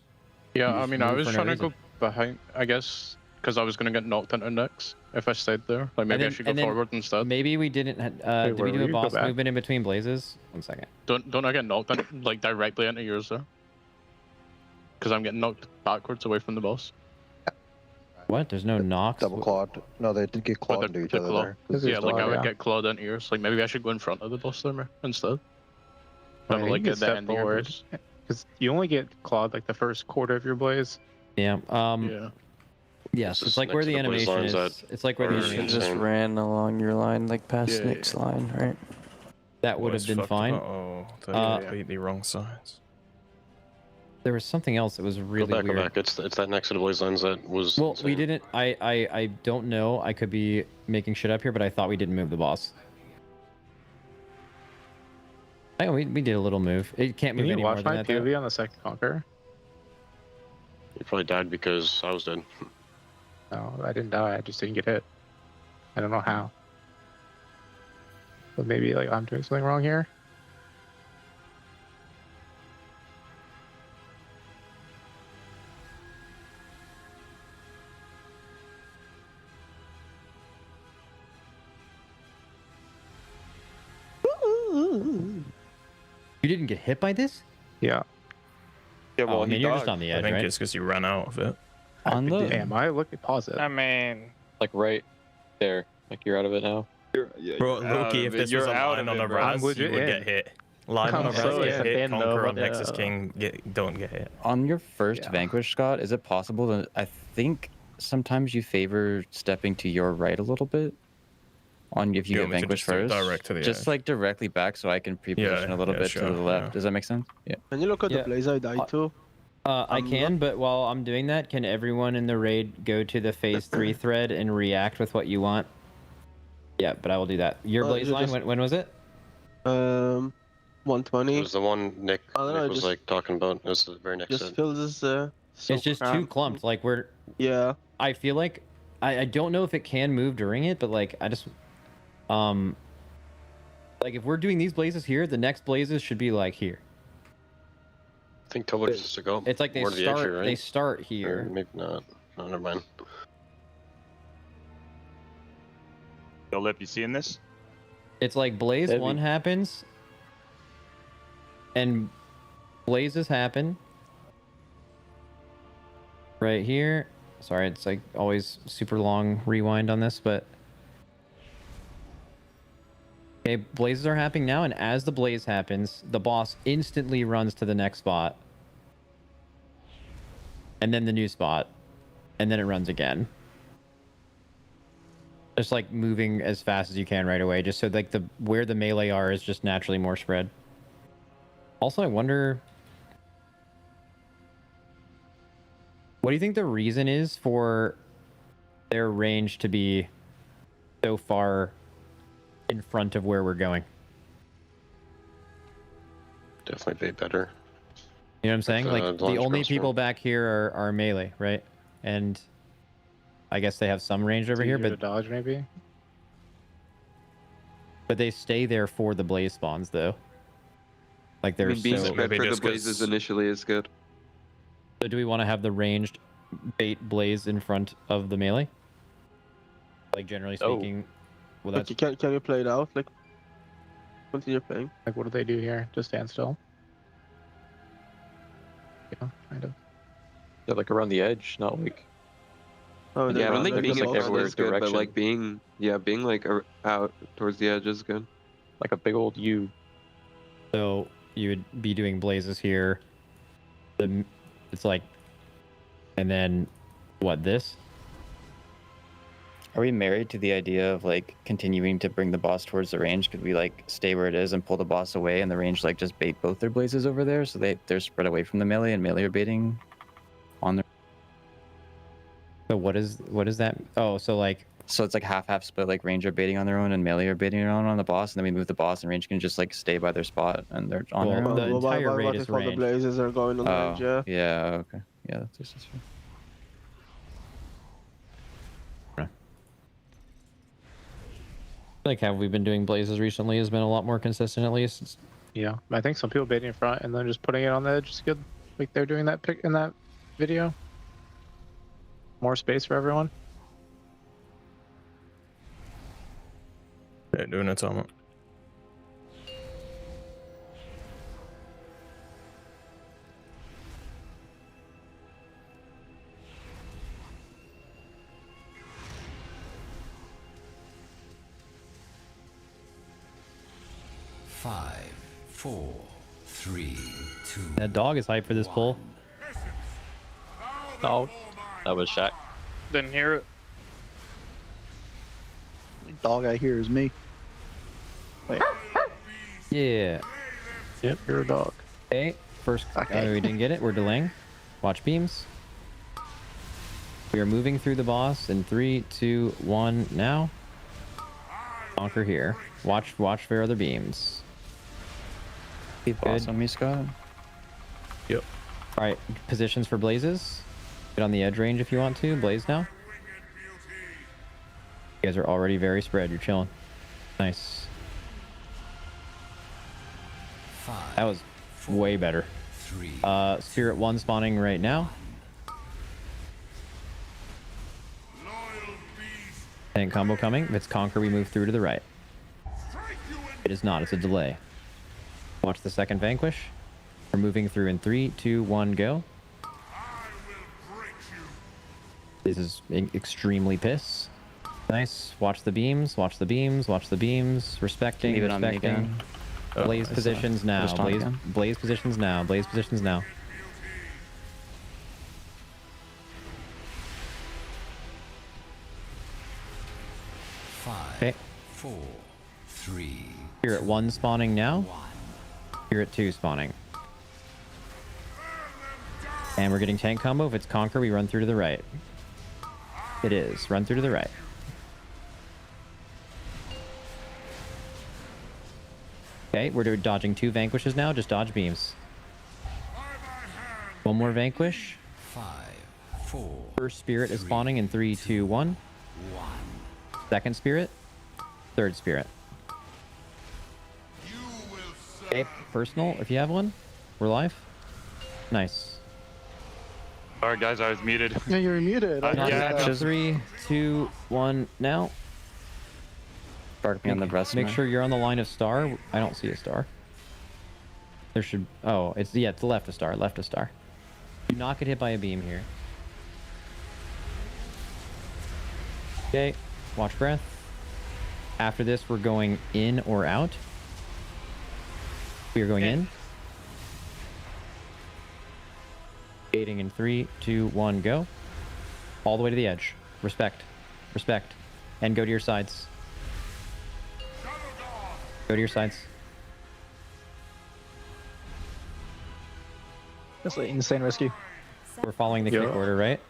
Yeah, I just mean, I move was for no trying to reason. go behind, I guess, because I was going to get knocked into Nyx if I stayed there. Like, maybe I should go forward instead. Maybe we didn't... did we where do were a you? boss Go back. movement in between blazes? 1 second. Don't I get knocked in, like directly into yours there? Because I'm getting knocked backwards away from the boss. What? There's no knocks? Double clawed. No, they did get clawed into each other there. 'Cause Yeah, there's like I would yeah. get clawed into yours. Like maybe I should go in front of the boss there instead. I I'm mean, like you at can the step end of your forward. boss. Because you only get clawed like the first quarter of your blaze. Yeah. Yeah. Yes, it's like where the animation is. It's like where the You should animation just is. ran along your line, like past Nick's line, right? That would have been fine. Oh, they're completely wrong sides. There was something else that was really weird. Go back. It's that next to the blaze lines that was. Well, insane. we didn't. I don't know. I could be making shit up here, but I thought we didn't move the boss. Oh, we did a little move. It can't move Can you any more watch than my that. though. POV on the second Conqueror? You probably died because I was dead. No, I didn't die. I just didn't get hit. I don't know how. But maybe like I'm doing something wrong here. You didn't get hit by this? Yeah. Yeah, well, I mean, you're just on the edge, I think right? it's because you ran out of it. On the. Damn, I look at pause it. I mean, Like right there. Like you're out of it now. Bro, Loki, if this was a line on the res, you would get hit. Line on the res, get hit. Conquer on Nexus King, don't get hit. On your first Vanquish, Scott, is it possible that I think sometimes you favor stepping to your right a little bit? On if you Yeah, get we could Vanquish just do it first? direct to the just edge. like directly back so I can pre-position a little bit sure, to the left. yeah. Does that make sense? Yeah. Can you look at the blaze I died to? I can, but while I'm doing that, can everyone in the raid go to the phase 3 thread and react with what you want? Yeah, but I will do that. Your blaze line, when was it? 120. It was the one Nick was just, like talking about. It was the very next Just set. fill this. It's just too clumped. Like we're. Yeah. I feel like I don't know if it can move during it, but like I just like if we're doing these blazes here, the next blazes should be like here. I think Toba just to go. It's like they more to the edge start here, right? they start here. Or maybe not. No, never mind. Yo, Lip, you seeing this? It's like blaze Heavy. 1 happens, and blazes happen right here. Sorry, it's like always super long rewind on this, but okay, blazes are happening now, and as the blaze happens, the boss instantly runs to the next spot, and then the new spot, and then it runs again. Just like moving as fast as you can right away, just so like the where the melee are is just naturally more spread. Also, I wonder, what do you think the reason is for their range to be so far in front of where we're going? Definitely way better. You know what I'm saying? Like the launch only crossbow. people back here are melee, right? And I guess they have some range over here, Easier but to dodge maybe. but they stay there for the blaze spawns though. Like I they're mean, being so. spread for the blazes initially is good. So do we want to have the ranged bait blaze in front of the melee? Like generally speaking, well that's Can you play it out? Like continue playing. Like what do they do here? Just stand still. Yeah, kind of. Yeah, like around the edge, not like. Oh, Yeah, I don't think like being the like boss everywhere is is good, good, but but like being like out towards the edge is good. like a big old U. So you would be doing blazes here. It's like, and then what, this? Are we married to the idea of like continuing to bring the boss towards the range? Could we like stay where it is and pull the boss away and the range like just bait both their blazes over there so they're spread away from the melee and melee are baiting on their... So what is that? Oh, so like... So it's like half split, like range are baiting on their own and melee are baiting on the boss, and then we move the boss and range can just like stay by their spot and they're on their own. The entire raid is range. The blazes are going on the range, yeah. Yeah, okay. Yeah, that's just true. Like, have we been doing blazes recently has been a lot more consistent, at least. Yeah, I think some people baiting in front and then just putting it on the edge is good. Like they're doing that pick in that video. More space for everyone. Yeah, doing it, Tom. Five, 4, 3, 2. That dog is hyped for this pull. Dog. That was Shaq. Didn't hear it. Dog I hear is me. Wait. Yeah. Yep, you're a dog. Okay, first, we didn't get it. We're delaying. Watch beams. We are moving through the boss in 3, 2, 1, now. Conquer here. Watch for other beams. Keep boss on me, Scott. Yep. Alright, positions for blazes. Get on the edge range if you want to. Blaze now. You guys are already very spread. You're chilling. Nice. That was way better. Spirit 1 spawning right now. Tank combo coming. If it's Conquer, we move through to the right. It is not. It's a delay. Watch the second Vanquish. We're moving through in 3, 2, 1, go. This is extremely piss. Nice. Watch the beams. Watch the beams. Watch the beams. Respecting. Respecting. Blaze positions now. Blaze positions now. Blaze positions now. Okay. 4, 3. Spirit 1 spawning now. Spirit 2 spawning. And we're getting tank combo. If it's Conquer, we run through to the right. It is. Run through to the right. Okay, we're dodging 2 Vanquishes now. Just dodge beams. One more Vanquish. 5, 4. First Spirit is spawning in 3, 2, 1. Second Spirit. Third Spirit. Okay, personal, if you have one. We're live. Nice. Alright guys, I was muted. Yeah, you're muted. Yeah, 3, 2, 1, now. Spark me on the breast. Make sure you're on the line of star. I don't see a star. There should... Oh, it's the left of star. Left of star. Do not get hit by a beam here. Okay. Watch breath. After this, we're going in or out. We are going in. Gating in 3, 2, 1, go. All the way to the edge. Respect. Respect. And go to your sides. Go to your sides. That's like insane rescue. We're following the kick order, right?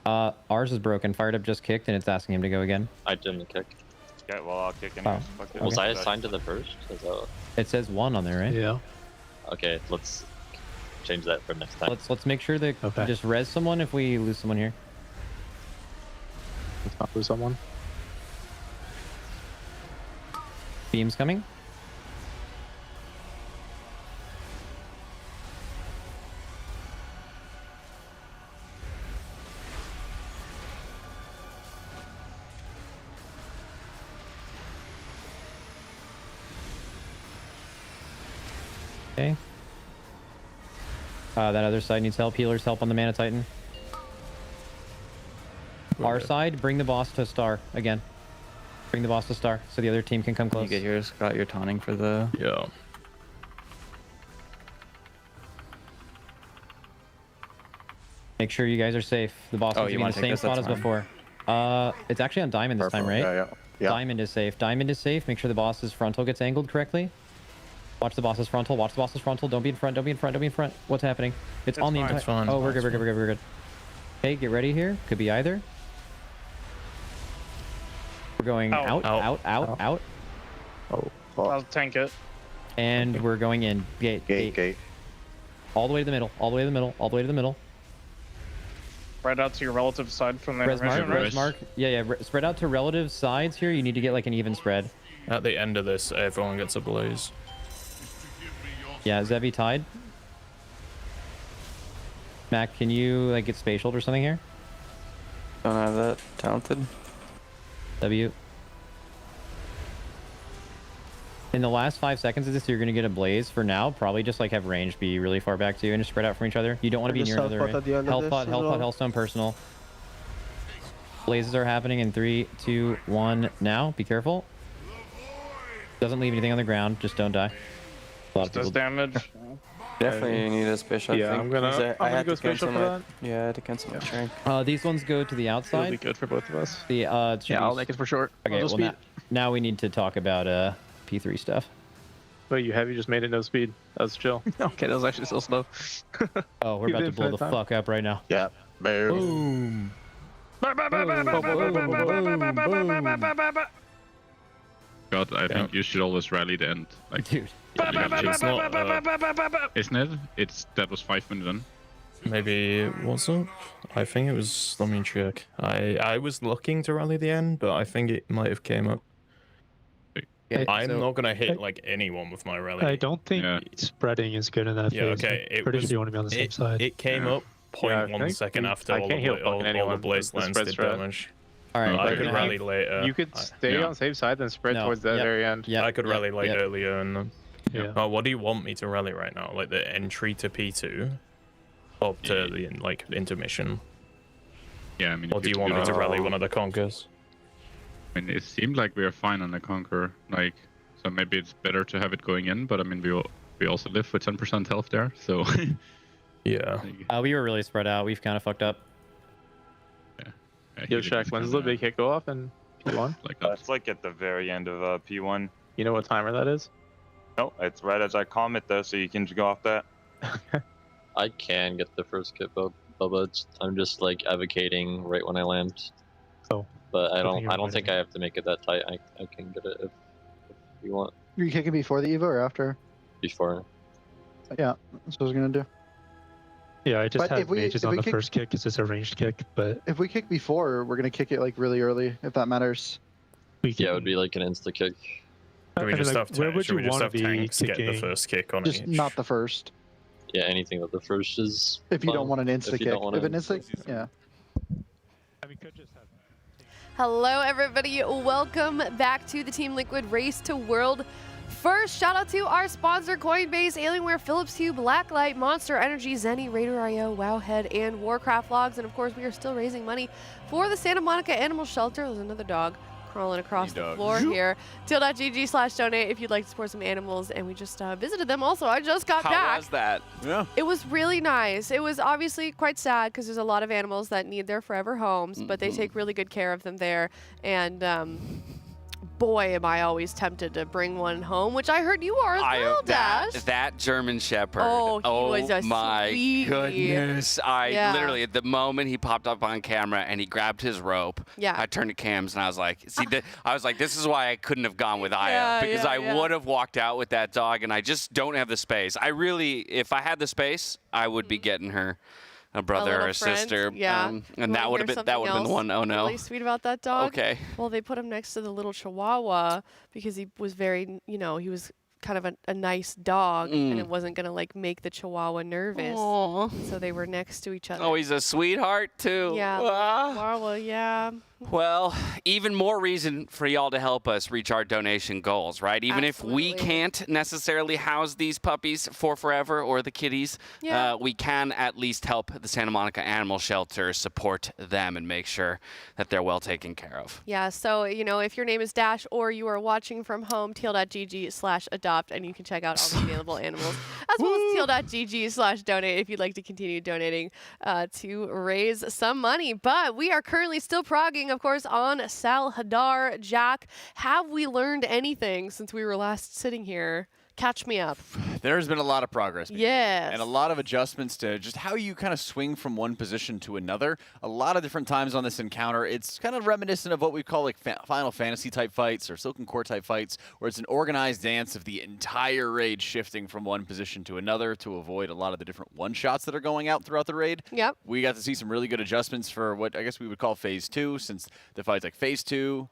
Ours is broken. Fired up just kicked and it's asking him to go again. I didn't kick. Okay, well I'll kick in. Oh. Was I assigned to the first? It says 1 on there, right? Yeah. Okay, let's change that for next time. Let's make sure that just res someone if we lose someone here. Let's not lose someone. Beams coming. Okay. That other side needs help. Healers help on the Mana Titan. Our side, bring the boss to star again. Bring the boss to star so the other team can come close. You get yours, got your taunting for the... Yeah. Make sure you guys are safe. The boss is in the same spot as before. It's actually on diamond this time, right? Yeah. Diamond is safe. Diamond is safe. Make sure the boss's frontal gets angled correctly. Watch the boss's frontal. Watch the boss's frontal. Don't be in front. Don't be in front. Don't be in front. What's happening? It's on the entire... Oh, we're good. We're good. We're good. We're good. Okay, get ready here. Could be either. We're going out. Oh, I'll tank it. And we're going in. Gate. All the way to the middle. All the way to the middle. All the way to the middle. Spread out to your relative side from the res mark. Yeah. Spread out to relative sides here. You need to get like an even spread. At the end of this, everyone gets a blaze. Yeah, Zevi tied. Mac, can you like get spatialed or something here? Don't have that talented. W. In the last 5 seconds of this, you're gonna get a blaze. For now, probably just like have range be really far back to you and just spread out from each other. You don't want to be near another range. Health pot, Hellstone personal. Blazes are happening in 3, 2, 1 now. Be careful. Doesn't leave anything on the ground. Just don't die. A lot of people... does damage. Definitely need a spatial. Yeah, I'm gonna go spatial for that. Yeah, I had to cancel my shrink. These ones go to the outside. It'll be good for both of us. The yeah, I'll make it for short. Okay, well now we need to talk about P3 stuff. Wait, you just made it no speed. That was chill. Okay, that was actually so slow. Oh, we're about to blow the fuck up right now. Yeah. Boom. God, I think you should always rally the end. Like, dude. It's not, isn't it? That was 5 minutes in. Maybe it wasn't. I think it was. Let me check. I was looking to rally the end, but I think it might have came up. I'm not gonna hit like anyone with my rally. I don't think spreading is good in that phase. Okay. It pretty sure you want to be on the same side. It came up 0.1 second after all the blaze lands did damage. Alright, I could rally later. You could stay on safe side and spread towards the very end. Yeah, I could rally earlier and oh, what do you want me to rally right now? Like the entry to P2 up to the like intermission? Yeah, I mean, or do you want me to rally one of the conkers? I mean, it seemed like we were fine on the conquer, like, so maybe it's better to have it going in, but I mean, we also live with 10% health there, so... Yeah. We were really spread out. We've kind of fucked up. Yo, Shaq, when's the big hit go off in P1? It's like at the very end of P1. You know what timer that is? No, it's right as I comment though, so you can go off that. I can get the first kit, Bubba. I'm just like advocating right when I land. Oh. But I don't think I have to make it that tight. I can get it if you want. You're kicking before the Evo or after? Before. Yeah, that's what I was gonna do. Yeah, I just have mages on the first kick because it's a ranged kick, but... If we kick before, we're going to kick it like really early, if that matters. Yeah, it would be like an insta kick. Should we just have tanks to get the first kick on just each? Not the first. Yeah, anything but the first is If you don't want an insta kick. If an insta yeah. Hello, everybody. Welcome back to the Team Liquid Race to World. First, shout out to our sponsor, Coinbase, Alienware, Philips Hue, Blacklyte, Monster Energy, Zenni, RaiderIO, Wowhead, and Warcraft Logs. And of course, we are still raising money for the Santa Monica Animal Shelter. There's another dog crawling across the floor here. Teal.gg/donate if you'd like to support some animals. And we just visited them also. I just got back. How was that? Yeah. It was really nice. It was obviously quite sad because there's a lot of animals that need their forever homes, but they take really good care of them there. And boy, am I always tempted to bring one home, which I heard you are as well, Dash. That German Shepherd. Oh, he was a my sweetie. goodness. I literally, at the moment he popped up on camera and he grabbed his rope, I turned to cams and I was like, see, I was like, this is why I couldn't have gone with Aya, because I would have walked out with that dog and I just don't have the space. I really, if I had the space, I would be getting her a brother or a sister. Yeah. And that would have been the one. Oh no. Really sweet about that dog. Okay. Well, they put him next to the little Chihuahua because he was very, he was kind of a nice dog and it wasn't going to like make the Chihuahua nervous. Aww. So they were next to each other. Oh, he's a sweetheart too. Yeah. Chihuahua, yeah. Well, even more reason for y'all to help us reach our donation goals, right? Even if we can't necessarily house these puppies for forever or the kitties, we can at least help the Santa Monica Animal Shelter support them and make sure that they're well taken care of. Yeah, so, you know, if your name is Dash or you are watching from home, teal.gg/adopt, and you can check out all the available animals, as well as teal.gg/donate if you'd like to continue donating to raise some money. But we are currently still progging, of course, on Salhadar. Jack, have we learned anything since we were last sitting here? Catch me up. There's been a lot of progress. Yes. And a lot of adjustments to just how you kind of swing from one position to another. A lot of different times on this encounter. It's kind of reminiscent of what we call like Final Fantasy type fights or Silken Core type fights, where it's an organized dance of the entire raid shifting from one position to another to avoid a lot of the different one-shots that are going out throughout the raid. Yep. We got to see some really good adjustments for what I guess we would call Phase 2, since the fight's like Phase 2,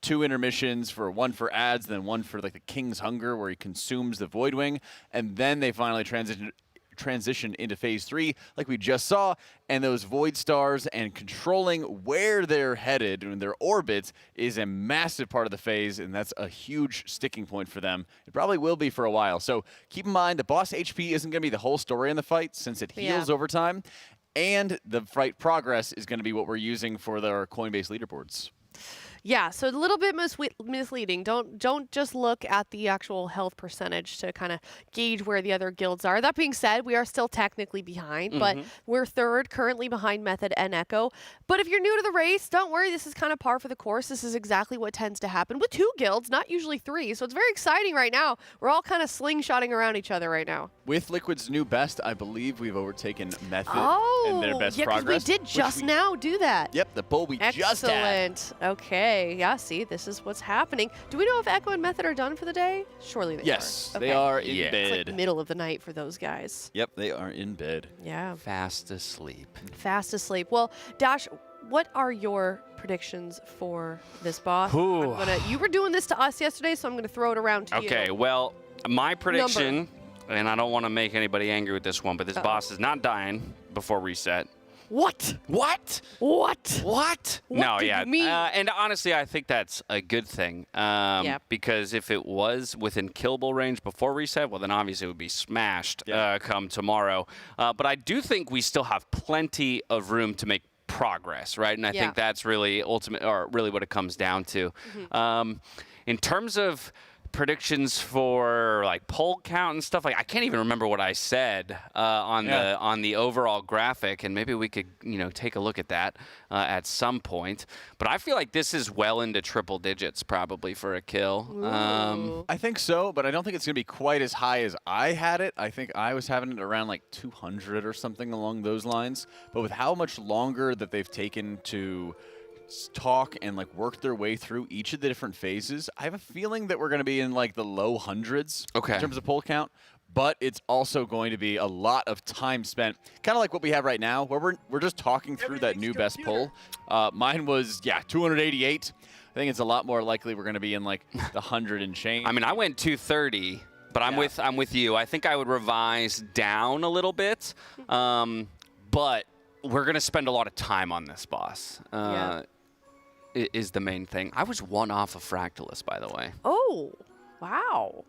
2 intermissions, one for ads, then one for like the King's Hunger, where he consumes the Voidwing, and then they finally transition into Phase 3, like we just saw, and those Void Stars and controlling where they're headed and their orbits is a massive part of the phase, and that's a huge sticking point for them. It probably will be for a while. So keep in mind, the boss HP isn't going to be the whole story in the fight, since it heals over time, and the fight progress is going to be what we're using for their Coinbase leaderboards. Yeah, so a little bit misleading. Don't just look at the actual health percentage to kind of gauge where the other guilds are. That being said, we are still technically behind, but we're third currently behind Method and Echo. But if you're new to the race, don't worry. This is kind of par for the course. This is exactly what tends to happen with 2 guilds, not usually 3. So it's very exciting right now. We're all kind of slingshotting around each other right now. With Liquid's new best, I believe we've overtaken Method and their best yeah, progress. We did just now do that. Yep, the pull we just had. Excellent. Okay. Yeah, see, this is what's happening. Do we know if Echo and Method are done for the day? Surely they are. Yes, Okay. they are in bed. It's like middle of the night for those guys. Yep, they are in bed. Yeah. Fast asleep. Fast asleep. Well, Dash, what are your predictions for this boss? You were doing this to us yesterday, so I'm going to throw it around to you. Okay, well, my prediction, and I don't want to make anybody angry with this one, but this boss is not dying before reset. What? What? What? What? No, do yeah. you mean? And honestly, I think that's a good thing. Because if it was within killable range before reset, well, then obviously it would be smashed come tomorrow. But I do think we still have plenty of room to make progress, right? And I think that's really really what it comes down to. In terms of predictions for like poll count and stuff, like I can't even remember what I said on the overall graphic, and maybe we could take a look at that at some point. But I feel like this is well into triple digits probably for a kill. I think so, but I don't think it's going to be quite as high as I had it. I think I was having it around like 200 or something along those lines. But with how much longer that they've taken to talk and like work their way through each of the different phases, I have a feeling that we're going to be in like the low hundreds in terms of poll count. But it's also going to be a lot of time spent, kind of like what we have right now, where we're just talking through that new best poll. Mine was 288. I think it's a lot more likely we're going to be in like the 100 and change. I mean, I went 230. But I'm with you. I think I would revise down a little bit, but we're gonna spend a lot of time on this boss. Is the main thing. I was 1 off of Fractillus, by the way. Oh, wow.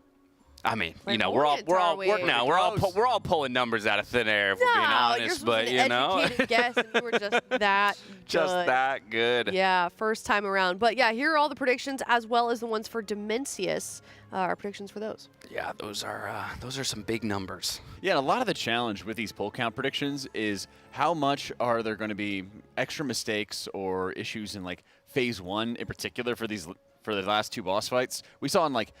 I mean, we're all pulling numbers out of thin air if we're being honest, but educated guess, and you were just that just that good. Yeah, first time around. But yeah, here are all the predictions as well as the ones for Dimensius. Our predictions for those. Yeah, those are some big numbers. Yeah, and a lot of the challenge with these poll count predictions is how much are there going to be extra mistakes or issues in like Phase 1 in particular for the last 2 boss fights. We saw in like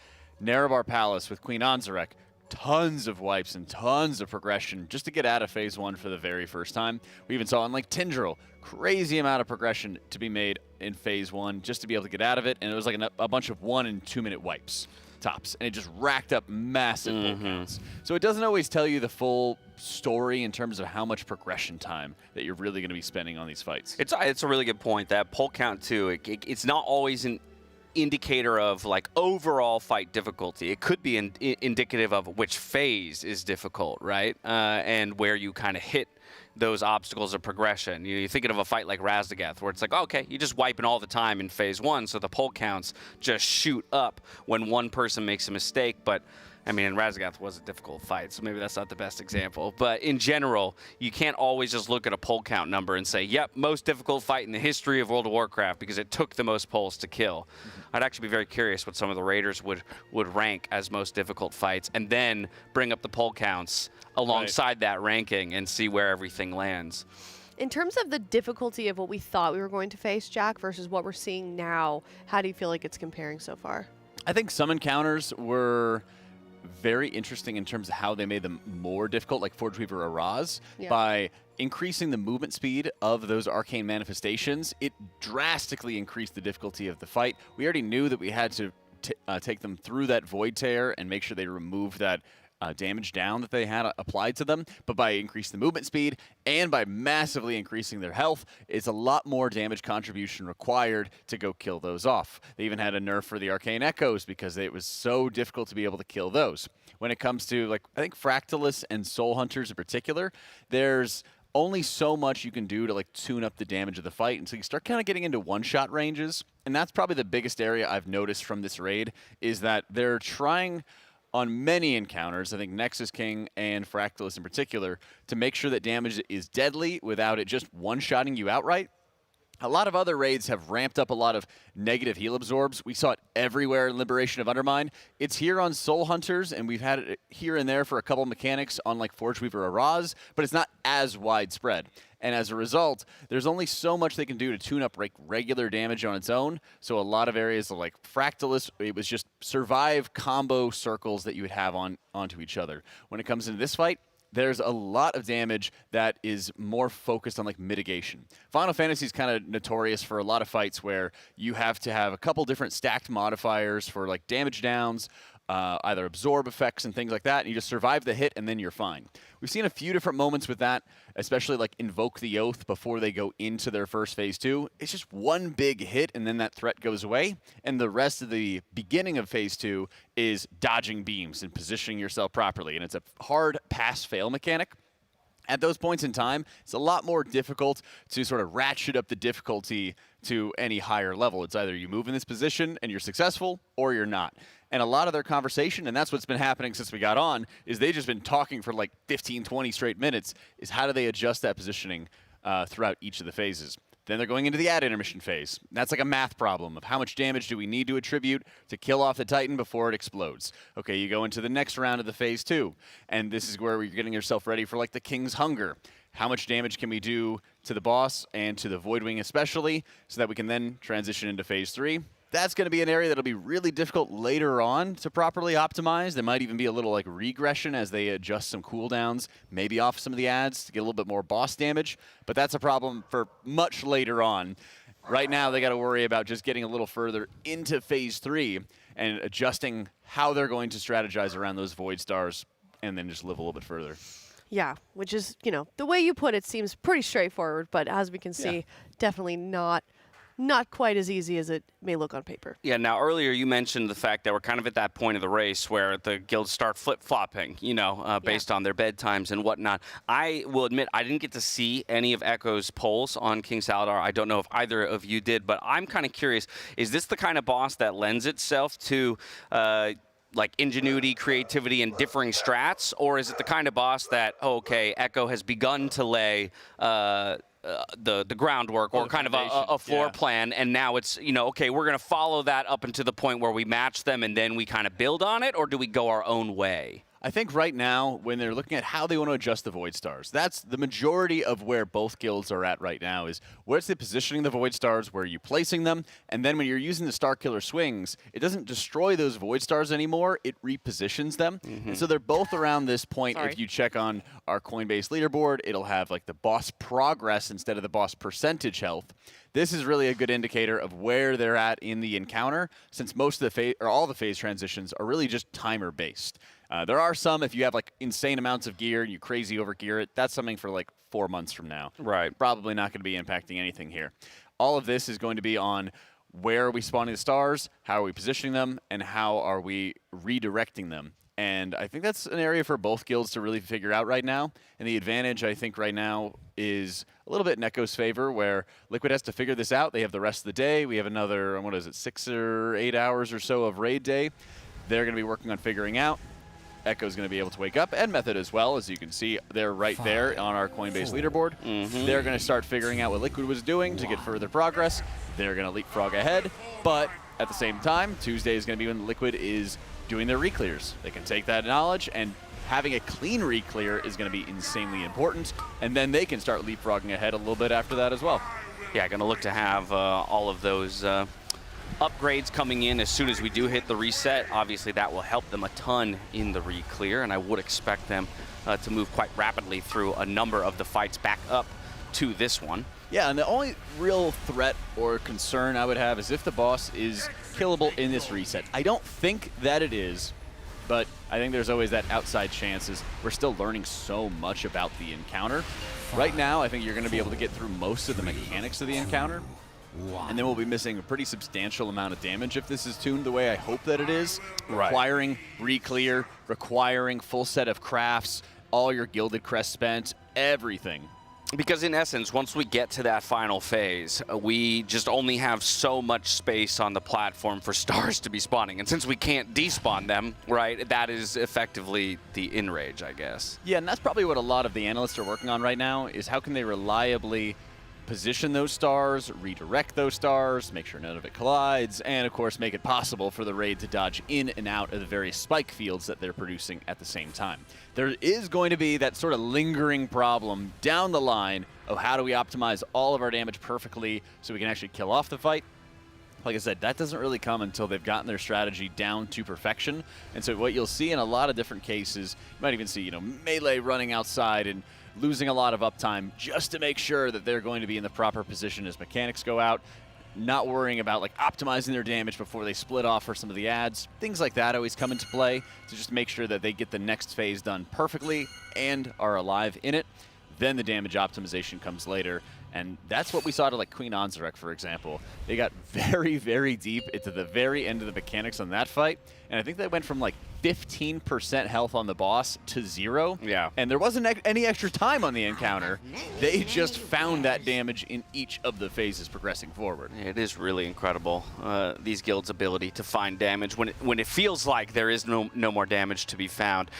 Nerebar Palace with Queen Anzarek, tons of wipes and tons of progression just to get out of Phase 1 for the very first time. We even saw in like Tindril, crazy amount of progression to be made in Phase 1 just to be able to get out of it, and it was like a bunch of 1 and 2 minute wipes tops, and it just racked up massive poll counts. So it doesn't always tell you the full story in terms of how much progression time that you're really going to be spending on these fights. It's a really good point. That poll count too. It's not always indicator of like overall fight difficulty. It could be indicative of which phase is difficult, right? And where you kind of hit those obstacles of progression. You're thinking of a fight like Razagath, where it's like, okay, you're just wiping all the time in phase 1, so the pull counts just shoot up when one person makes a mistake. But I mean, Razagath was a difficult fight, so maybe that's not the best example. But in general, you can't always just look at a pull count number and say, yep, most difficult fight in the history of World of Warcraft because it took the most pulls to kill. I'd actually be very curious what some of the raiders would rank as most difficult fights, and then bring up the pull counts alongside that ranking and see where everything lands. In terms of the difficulty of what we thought we were going to face, Jack, versus what we're seeing now, how do you feel like it's comparing so far? I think some encounters were very interesting in terms of how they made them more difficult, like Forge Weaver Araz, by increasing the movement speed of those arcane manifestations. It drastically increased the difficulty of the fight. We already knew that we had to take them through that Void Tear and make sure they removed that damage down that they had applied to them, but by increasing the movement speed and by massively increasing their health, it's a lot more damage contribution required to go kill those off. They even had a nerf for the Arcane Echoes because it was so difficult to be able to kill those. When it comes to, like, I think Fractillus and Soul Hunters in particular, there's only so much you can do to like tune up the damage of the fight, and so you start kind of getting into one-shot ranges, and that's probably the biggest area I've noticed from this raid, is that they're trying on many encounters, I think Nexus King and Fractillus in particular, to make sure that damage is deadly without it just one-shotting you outright. A lot of other raids have ramped up a lot of negative heal absorbs. We saw it everywhere in Liberation of Undermine. It's here on Soul Hunters, and we've had it here and there for a couple mechanics on like Forge Weaver Araz, but it's not as widespread. And as a result, there's only so much they can do to tune up regular damage on its own. So a lot of areas like Fractillus, it was just survive combo circles that you would have onto each other. When it comes into this fight, there's a lot of damage that is more focused on like mitigation. Final Fantasy is kind of notorious for a lot of fights where you have to have a couple different stacked modifiers for like damage downs, either absorb effects and things like that, and you just survive the hit and then you're fine. We've seen a few different moments with that, especially like Invoke the Oath before they go into their first phase 2. It's just one big hit and then that threat goes away, and the rest of the beginning of phase 2 is dodging beams and positioning yourself properly, and it's a hard pass-fail mechanic. At those points in time, it's a lot more difficult to sort of ratchet up the difficulty to any higher level. It's either you move in this position and you're successful, or you're not. And a lot of their conversation, and that's what's been happening since we got on, is they've just been talking for like 15, 20 straight minutes, is how do they adjust that positioning throughout each of the phases. Then they're going into the intermission phase. That's like a math problem of how much damage do we need to attribute to kill off the Titan before it explodes. Okay, you go into the next round of the phase 2, and this is where you're getting yourself ready for like the King's Hunger. How much damage can we do to the boss and to the Voidwing especially, so that we can then transition into phase 3. That's going to be an area that'll be really difficult later on to properly optimize. There might even be a little like regression as they adjust some cooldowns, maybe off some of the ads to get a little bit more boss damage, but that's a problem for much later on. Right now, they got to worry about just getting a little further into phase 3 and adjusting how they're going to strategize around those Void Stars, and then just live a little bit further. Yeah, which is, you know, the way you put it seems pretty straightforward, but as we can see, definitely not quite as easy as it may look on paper. Yeah, now earlier you mentioned the fact that we're kind of at that point of the race where the guilds start flip-flopping, you know, based on their bedtimes and whatnot. I will admit I didn't get to see any of Echo's polls on King Saladar. I don't know if either of you did, but I'm kind of curious, is this the kind of boss that lends itself to like ingenuity, creativity, and differing strats, or is it the kind of boss that, okay, Echo has begun to lay the groundwork or kind of a floor plan, and now it's, you know, okay, we're going to follow that up until the point where we match them and then we kind of build on it, or do we go our own way? I think right now, when they're looking at how they want to adjust the Void Stars, that's the majority of where both guilds are at right now, is where's the positioning the Void Stars, where are you placing them, and then when you're using the Star Killer swings, it doesn't destroy those Void Stars anymore, it repositions them. And so they're both around this point. If you check on our Coinbase leaderboard, it'll have like the boss progress instead of the boss percentage health. This is really a good indicator of where they're at in the encounter, since most of the all the phase transitions are really just timer based. There are some, if you have like insane amounts of gear and you crazy over gear it, that's something for like 4 months from now. Right. Probably not going to be impacting anything here. All of this is going to be on where are we spawning the stars, how are we positioning them, and how are we redirecting them. And I think that's an area for both guilds to really figure out right now. And the advantage, I think, right now is a little bit in Echo's favor, where Liquid has to figure this out. They have the rest of the day. We have another, 6 or 8 hours or so of raid day. They're going to be working on figuring out. Echo's going to be able to wake up, and Method as well. As you can see, they're right there on our Coinbase leaderboard. They're going to start figuring out what Liquid was doing to get further progress. They're going to leapfrog ahead, but at the same time, Tuesday is going to be when Liquid is doing their reclears. They can take that knowledge, and having a clean reclear is going to be insanely important, and then they can start leapfrogging ahead a little bit after that as well. Yeah, going to look to have all of those upgrades coming in as soon as we do hit the reset. Obviously, that will help them a ton in the reclear, and I would expect them to move quite rapidly through a number of the fights back up to this one. Yeah, and the only real threat or concern I would have is if the boss is killable in this reset. I don't think that it is, but I think there's always that outside chances. We're still learning so much about the encounter. Right now, I think you're going to be able to get through most of the mechanics of the encounter, and then we'll be missing a pretty substantial amount of damage if this is tuned the way I hope that it is. Right. Requiring reclear, requiring full set of crafts, all your gilded crest spent, everything. Because in essence, once we get to that final phase, we just only have so much space on the platform for stars to be spawning. And since we can't despawn them, right, that is effectively the in-rage, I guess. Yeah, and that's probably what a lot of the analysts are working on right now, is how can they reliably position those stars, redirect those stars, make sure none of it collides, and of course make it possible for the raid to dodge in and out of the various spike fields that they're producing at the same time. There is going to be that sort of lingering problem down the line of how do we optimize all of our damage perfectly so we can actually kill off the fight. Like I said, that doesn't really come until they've gotten their strategy down to perfection. And so what you'll see in a lot of different cases, you might even see, Melee running outside and losing a lot of uptime just to make sure that they're going to be in the proper position as mechanics go out, not worrying about optimizing their damage before they split off for some of the ads. Things like that always come into play to just make sure that they get the next phase done perfectly and are alive in it. Then the damage optimization comes later. And that's what we saw to Queen Anzarek, for example. They got very, very deep into the very end of the mechanics on that fight. And I think they went from 15% health on the boss to 0. Yeah. And there wasn't any extra time on the encounter. They just found that damage in each of the phases progressing forward. It is really incredible, these guilds' ability to find damage when it feels like there is no more damage to be found.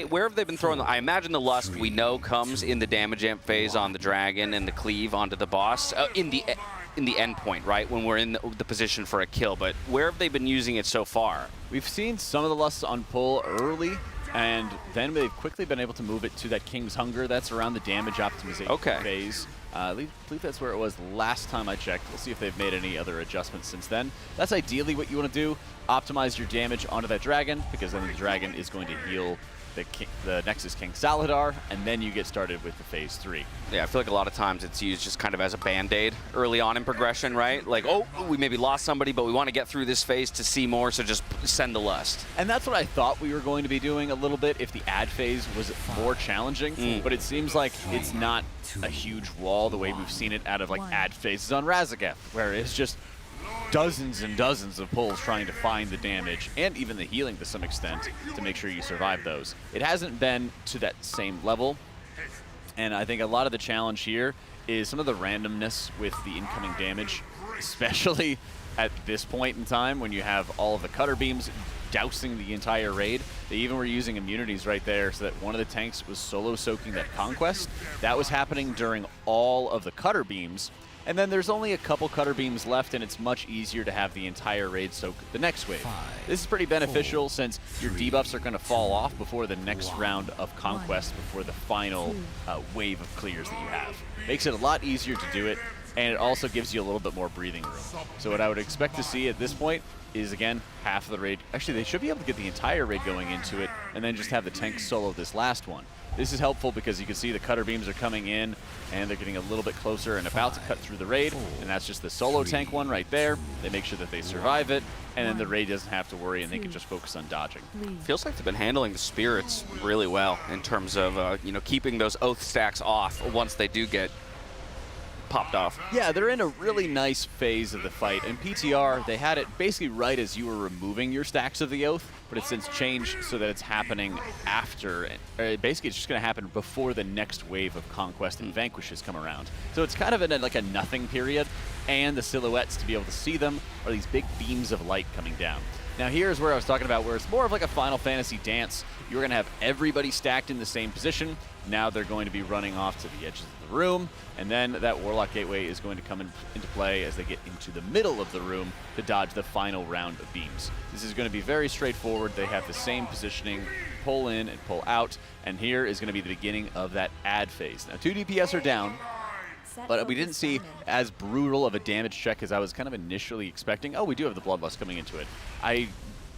Where have they been throwing? I imagine the Lust we know comes in the damage amp phase on the Dragon and the Cleave onto the boss in the end point, right? When we're in the position for a kill. But where have they been using it so far? We've seen some of the Lusts on pull early, and then they've quickly been able to move it to that King's Hunger. That's around the damage optimization phase. I believe that's where it was last time I checked. We'll see if they've made any other adjustments since then. That's ideally what you want to do. Optimize your damage onto that Dragon, because then the Dragon is going to heal the Nexus King Saladar, and then you get started with the phase 3. Yeah, I feel like a lot of times it's used just kind of as a band-aid early on in progression, right? Oh, we maybe lost somebody, but we want to get through this phase to see more, so just send the Lust. And that's what I thought we were going to be doing a little bit if the ad phase was more challenging, but it seems like it's not a huge wall the way we've seen it out of ad phases on Razageth, where it's just dozens and dozens of pulls trying to find the damage and even the healing to some extent to make sure you survive those. It hasn't been to that same level, and I think a lot of the challenge here is some of the randomness with the incoming damage, especially at this point in time when you have all of the cutter beams dousing the entire raid. They even were using immunities right there so that one of the tanks was solo soaking that Conquest. That was happening during all of the cutter beams. And then there's only a couple cutter beams left, and it's much easier to have the entire raid soak the next wave. This is pretty beneficial since your debuffs are going to fall off before the next round of Conquest, before the final wave of clears that you have. Makes it a lot easier to do it, and it also gives you a little bit more breathing room. So what I would expect to see at this point is, again, half of the raid. Actually, they should be able to get the entire raid going into it, and then just have the tank solo this last one. This is helpful because you can see the cutter beams are coming in, and they're getting a little bit closer and about to cut through the raid, and that's just the solo tank one right there. They make sure that they survive it, and then the raid doesn't have to worry, and they can just focus on dodging. Feels like they've been handling the spirits really well in terms of keeping those oath stacks off once they do get popped off. Yeah, they're in a really nice phase of the fight. In PTR, they had it basically right as you were removing your stacks of the Oath, but it's since changed so that it's happening after. Basically, it's just going to happen before the next wave of Conquest and Vanquishes come around. So it's kind of in like a nothing period, and the silhouettes, to be able to see them, are these big beams of light coming down. Now here's where I was talking about, where it's more of like a Final Fantasy dance. You're going to have everybody stacked in the same position. Now they're going to be running off to the edges of the room, and then that Warlock Gateway is going to come into play as they get into the middle of the room to dodge the final round of beams. This is going to be very straightforward. They have the same positioning, pull in and pull out, and here is going to be the beginning of that add phase. Now 2 DPS are down, but we didn't see as brutal of a damage check as I was kind of initially expecting. Oh, we do have the Bloodlust coming into it. I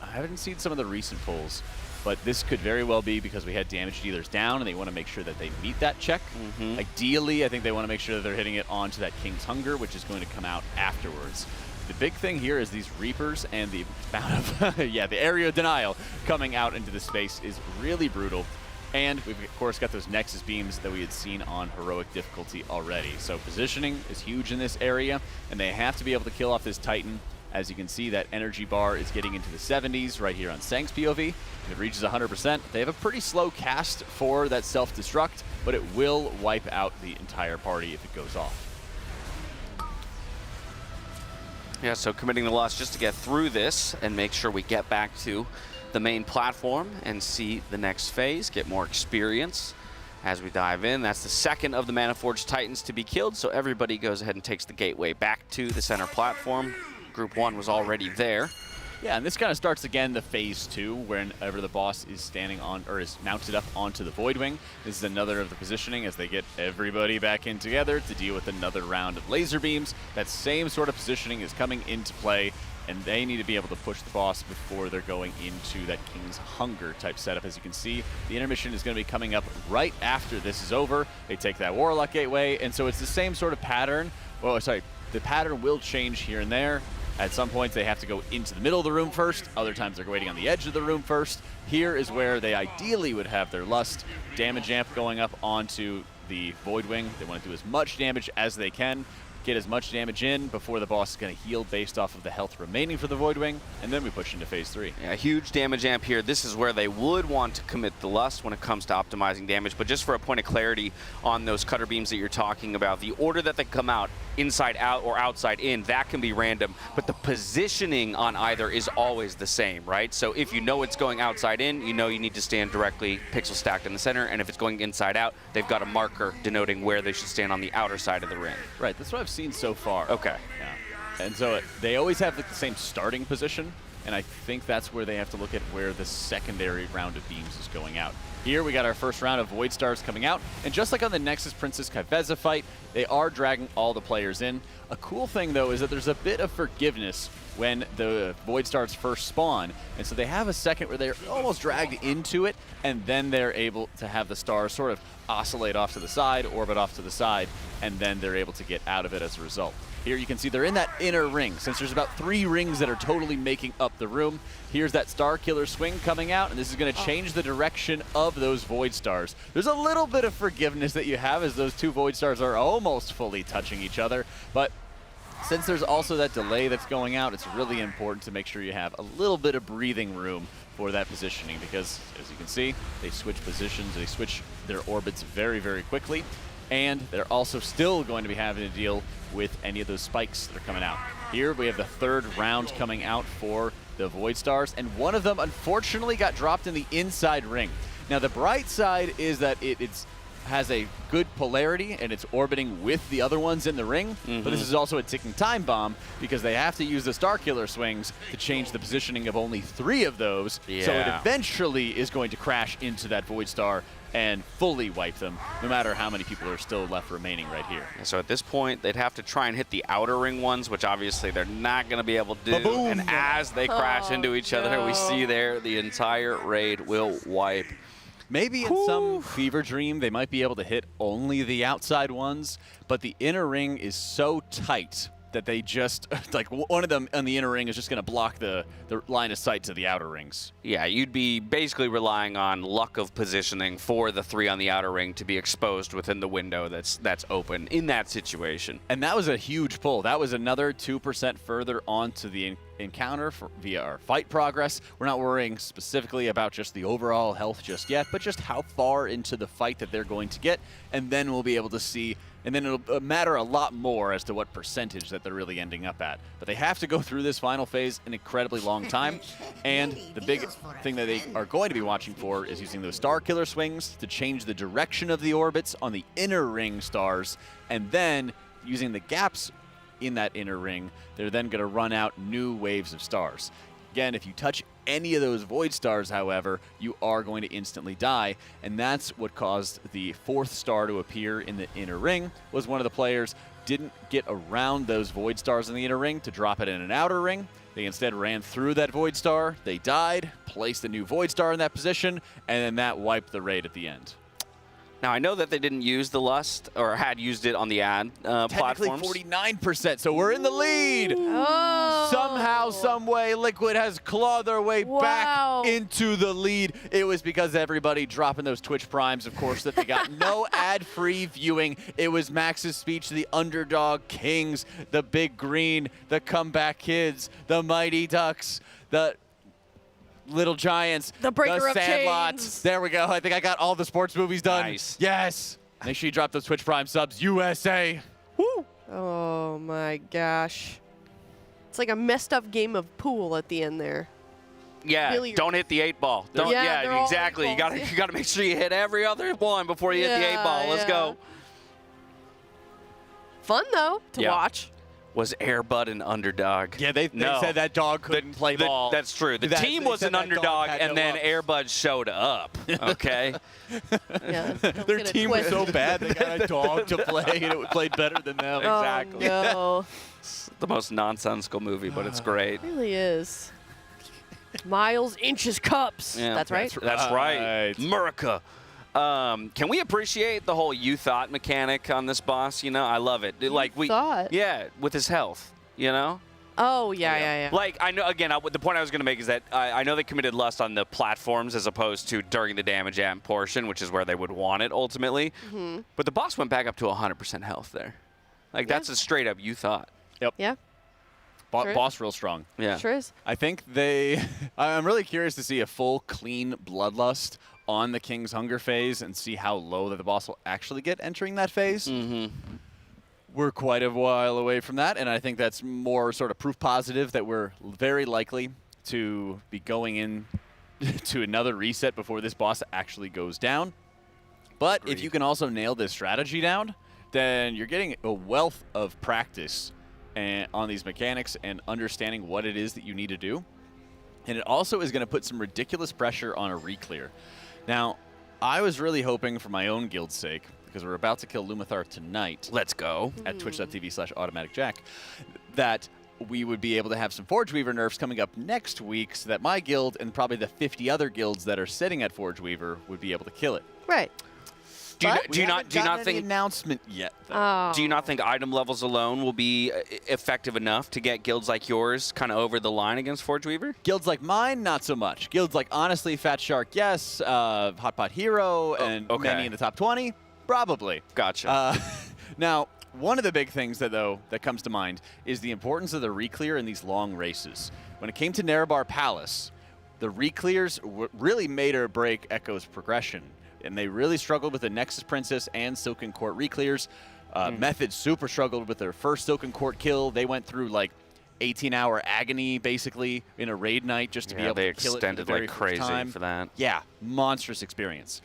haven't seen some of the recent pulls, but this could very well be because we had damage dealers down and they want to make sure that they meet that check. Ideally, I think they want to make sure that they're hitting it onto that King's Hunger, which is going to come out afterwards. The big thing here is these Reapers and the amount of, yeah, the area denial coming out into the space is really brutal. And we've, of course, got those Nexus beams that we had seen on heroic difficulty already. So positioning is huge in this area, and they have to be able to kill off this Titan. As you can see, that energy bar is getting into the 70s right here on Sang's POV. If it reaches 100%, they have a pretty slow cast for that self-destruct, but it will wipe out the entire party if it goes off. Yeah, so committing the loss just to get through this and make sure we get back to the main platform and see the next phase, get more experience as we dive in. That's the second of the Manaforge Titans to be killed, so everybody goes ahead and takes the gateway back to the center platform. Group 1 was already there. Yeah, and this kind of starts again the phase 2, whenever the boss is standing on, or is mounted up onto the Voidwing. This is another of the positioning as they get everybody back in together to deal with another round of laser beams. That same sort of positioning is coming into play, and they need to be able to push the boss before they're going into that King's Hunger type setup. As you can see, the intermission is going to be coming up right after this is over. They take that Warlock Gateway, and so it's the same sort of pattern. Well, sorry, the pattern will change here and there. At some points, they have to go into the middle of the room first. Other times, they're waiting on the edge of the room first. Here is where they ideally would have their Lust. Damage amp going up onto the Voidwing. They want to do as much damage as they can, get as much damage in before the boss is going to heal based off of the health remaining for the Voidwing, and then we push into phase 3. Yeah, huge damage amp here. This is where they would want to commit the Lust when it comes to optimizing damage, but just for a point of clarity on those cutter beams that you're talking about, the order that they come out, inside out or outside in, that can be random, but the positioning on either is always the same, right? So if you know it's going outside in, you know you need to stand directly pixel stacked in the center, and if it's going inside out, they've got a marker denoting where they should stand on the outer side of the ring. Right, that's what I've seen so far. Okay. Yeah. And so they always have like the same starting position, and I think that's where they have to look at where the secondary round of beams is going out. Here we got our first round of Void Stars coming out, and just like on the Nexus Princess Kai'Veza fight, they are dragging all the players in. A cool thing though is that there's a bit of forgiveness when the Void Stars first spawn, and so they have a second where they're almost dragged into it, and then they're able to have the stars sort of oscillate off to the side, orbit off to the side, and then they're able to get out of it as a result. Here you can see they're in that inner ring. Since there's about 3 rings that are totally making up the room, here's that Star Killer swing coming out, and this is going to change the direction of those Void Stars. There's a little bit of forgiveness that you have as those 2 Void Stars are almost fully touching each other, but since there's also that delay that's going out, it's really important to make sure you have a little bit of breathing room for that positioning, because as you can see, they switch positions, they switch their orbits very, very quickly, and they're also still going to be having to deal with any of those spikes that are coming out. Here we have the 3rd round coming out for the Void Stars, and one of them unfortunately got dropped in the inside ring. Now the bright side is that it has a good polarity and it's orbiting with the other ones in the ring, but this is also a ticking time bomb because they have to use the Star Killer swings to change the positioning of only 3 of those, so it eventually is going to crash into that Void Star and fully wipe them, no matter how many people are still left remaining right here. So at this point, they'd have to try and hit the outer ring ones, which obviously they're not going to be able to do. Ba-boom. And as they crash into each other, we see there the entire raid will wipe. Maybe in some fever dream, they might be able to hit only the outside ones, but the inner ring is so tight that they just, like, one of them on the inner ring is just going to block the line of sight to the outer rings. Yeah, you'd be basically relying on luck of positioning for the 3 on the outer ring to be exposed within the window that's open in that situation. And that was a huge pull. That was another 2% further onto the encounter via our fight progress. We're not worrying specifically about just the overall health just yet, but just how far into the fight that they're going to get, and then we'll be able to see. And then it'll matter a lot more as to what percentage that they're really ending up at. But they have to go through this final phase an incredibly long time. And the big thing that they are going to be watching for is using those star killer swings to change the direction of the orbits on the inner ring stars. And then using the gaps in that inner ring, they're then going to run out new waves of stars. Again, if you touch any of those void stars, however, you are going to instantly die, and that's what caused the 4th star to appear in the inner ring. Was one of the players didn't get around those void stars in the inner ring to drop it in an outer ring. They instead ran through that void star, they died, placed a new void star in that position, and then that wiped the raid at the end. Now, I know that they didn't use the Lust, or had used it on the ad platforms. Technically 49%, so we're in the lead. Oh. Somehow, some way, Liquid has clawed their way back into the lead. It was because everybody dropping those Twitch Primes, of course, that they got no ad-free viewing. It was Max's speech to the underdog Kings, the Big Green, the Comeback Kids, the Mighty Ducks, the Little Giants, the Breaker of Sandlots. Chains. There we go. I think I got all the sports movies done. Nice. Yes. Make sure you drop those Twitch Prime subs. USA. Woo. Oh my gosh. It's like a messed up game of pool at the end there. Yeah, Billiards. don't hit the 8 ball. Don't, Yeah, exactly. You gotta make sure you hit every other one before you hit the 8 ball. Let's go. Fun though to watch. Was Airbud an underdog? Yeah, they said that dog couldn't play ball. That's true. The team was an underdog, and then Airbud showed up. Okay. Yeah, their team was so bad they got a dog to play, and it played better than them. Exactly. Oh, no. It's the most nonsensical movie, but it's great. It really is. Miles, inches, cups. Yeah, that's right. That's right. America. Can we appreciate the whole you thought mechanic on this boss? You know, I love it. Yeah, with his health, you know? Oh, yeah. Like, I know, again, the point I was going to make is that I know they committed Lust on the platforms as opposed to during the damage amp portion, which is where they would want it ultimately. Mm-hmm. But the boss went back up to 100% health there. Like, that's a straight up you thought. Yep. Yeah. Boss real strong. Yeah. Sure is. I think I'm really curious to see a full, clean Bloodlust on the King's Hunger phase and see how low that the boss will actually get entering that phase. Mm-hmm. We're quite a while away from that, and I think that's more sort of proof positive that we're very likely to be going in to another reset before this boss actually goes down. But if you can also nail this strategy down, then you're getting a wealth of practice on these mechanics and understanding what it is that you need to do. And it also is going to put some ridiculous pressure on a reclear. Now, I was really hoping for my own guild's sake, because we're about to kill Lumathar tonight. Let's go. At twitch.tv/automaticjack, that we would be able to have some Forge Weaver nerfs coming up next week so that my guild and probably the 50 other guilds that are sitting at Forge Weaver would be able to kill it. Right. Do you not think any announcement yet? Though. Do you not think item levels alone will be effective enough to get guilds like yours kind of over the line against Forge Weaver? Guilds like mine, not so much. Guilds like honestly, Fat Shark, yes. Hot Pot Hero and many in the top 20, probably. Gotcha. Now, one of the big things that comes to mind is the importance of the reclear in these long races. When it came to Nerebar Palace, the reclears really made or break Echo's progression. And they really struggled with the Nexus Princess and Silken Court reclears. Method super struggled with their first Silken Court kill. They went through like 18-hour agony, basically, in a raid night just to be able to kill it for the very first time. For that. Yeah, monstrous experience.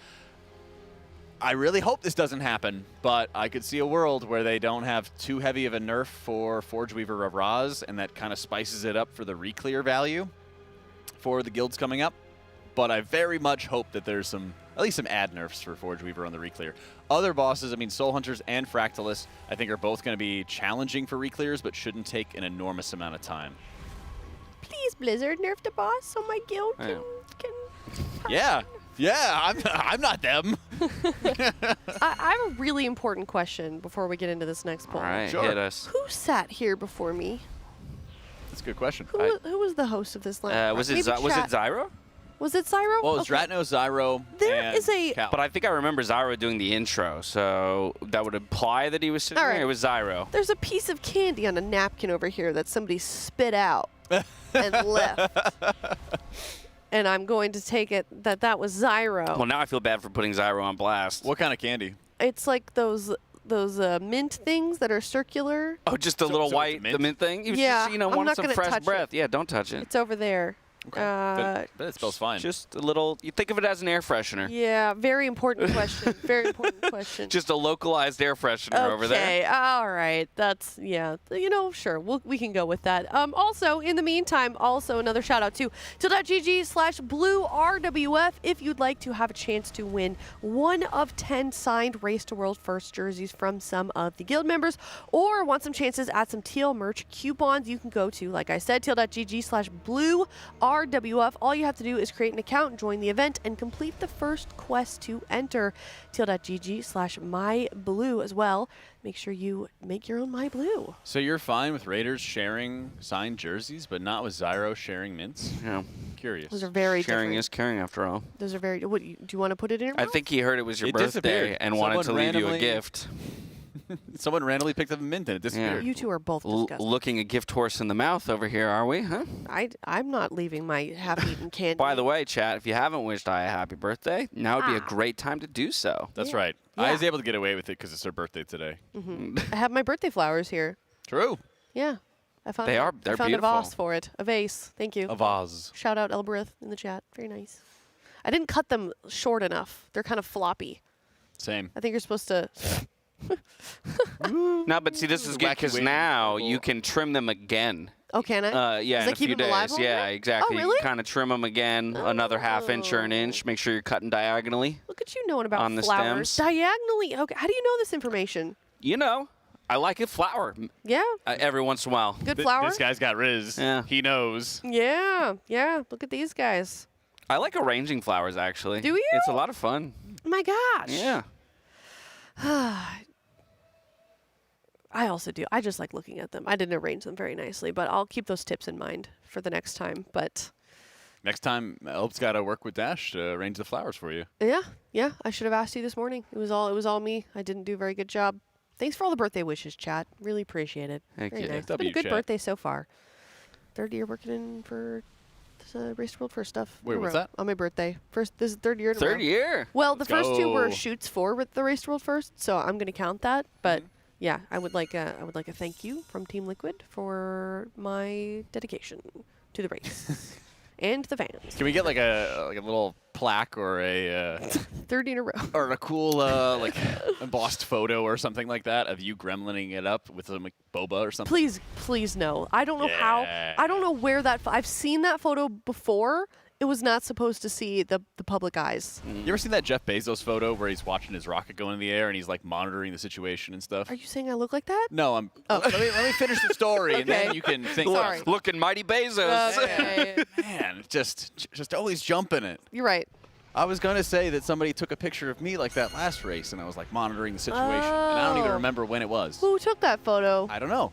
I really hope this doesn't happen, but I could see a world where they don't have too heavy of a nerf for Forge Weaver of Raz, and that kind of spices it up for the reclear value for the guilds coming up. But I very much hope that there's at least some ad nerfs for Forge Weaver on the reclear. Other bosses, I mean, Soul Hunters and Fractillus, I think are both going to be challenging for reclears, but shouldn't take an enormous amount of time. Please, Blizzard, nerf the boss so my guild can Yeah, I'm not them. I'm a really important question before we get into this next poll. All right, hit us. Who sat here before me? That's a good question. Who was the host of this line? Was it Zyro? Was it Zyro? Well, it was Ratno, Zyro, But I think I remember Zyro doing the intro, so that would imply that he was sitting there. It was Zyro. There's a piece of candy on a napkin over here that somebody spit out and left. And I'm going to take it that was Zyro. Well, now I feel bad for putting Zyro on blast. What kind of candy? It's like those mint things that are circular. Oh, just the little white, the mint thing? You Yeah, just, I'm wanted not some gonna fresh touch breath. it. Yeah, don't touch it. It's over there. But it smells fine. Just a little, you think of it as an air freshener. Yeah, very important question. Very important question. Just a localized air freshener over there. Okay, all right. That's, sure. We can go with that. Also, in the meantime, another shout out to Till.gg/BlueRWF if you'd like to have a chance to win 1 of 10 signed Race to World First jerseys from some of the guild members, or want some chances at some Teal merch coupons. You can go to, like I said, Till.gg/BlueRWF. All you have to do is create an account, join the event, and complete the first quest to enter. Till.gg/myblue as well. Make sure you make your own MyBlue. So you're fine with Raiders sharing signed jerseys, but not with Zyro sharing mints? Yeah. Curious. Those are very Sharing different. is caring, after all. Those are very. What do you want to put it in your I mouth? think he heard it was your It birthday disappeared. and wanted to Someone leave you a randomly- gift. Someone randomly picked up a mint and it disappeared. You two are both disgusting. Looking a gift horse in the mouth over here, are we? Huh? I'm not leaving my half-eaten candy. By the way, chat, if you haven't wished I a happy birthday, now would be a great time to do so. That's right. I was able to get away with it because it's her birthday today. I have my birthday flowers here. True. Yeah. I found They're I found beautiful. a vase for it. A vase. Thank you. A vase. Shout out Elbereth in the chat. Very nice. I didn't cut them short enough. They're kind of floppy. Same. I think you're supposed to... No, but see, this is good because now you can trim them again. Oh, can I? Yeah, Does in that a keep few them alive days. longer? Yeah, exactly. Oh, really? You kind of trim them again, another ½ inch or an inch. Make sure you're cutting diagonally. Look at you knowing about on the flowers. stems. Diagonally. Okay. How do you know this information? You know, I like a flower Yeah. every once in a while. Good flower? This guy's got Riz. Yeah. He knows. Yeah. Yeah. Look at these guys. I like arranging flowers, actually. Do you? It's a lot of fun. Oh my gosh. Yeah. I also do. I just like looking at them. I didn't arrange them very nicely, but I'll keep those tips in mind for the next time. But Next time, Elb's got to work with Dash to arrange the flowers for you. yeah. I should have asked you this morning. It was all me. I didn't do a very good job. Thanks for all the birthday wishes, chat. Really appreciate it. Thank Very you. nice. It's been a good chat. birthday so far. 3rd year working in for Race to World First stuff. Wait, in a what's row that? On my birthday. This is 3rd year in a row. 3rd year. Well, the Let's first 2 were go. shoots for with the Race to World First, so I'm going to count that. But yeah, I would like a thank you from Team Liquid for my dedication to the race and the fans. Can we get like a little plaque or a 3rd in a row. or a cool like embossed photo or something like that of you gremlining it up with some like, boba or something? Please no. I don't know how. I don't know where that. I've seen that photo before. It was not supposed to see the public eyes. You ever seen that Jeff Bezos photo where he's watching his rocket go in the air and he's like monitoring the situation and stuff? Are you saying I look like that? No, I'm. Let me finish the story and then you can think. Sorry. Looking mighty Bezos. Okay. Man, just always jumping it. You're right. I was going to say that somebody took a picture of me like that last race, and I was like monitoring the situation, and I don't even remember when it was. Who took that photo? I don't know.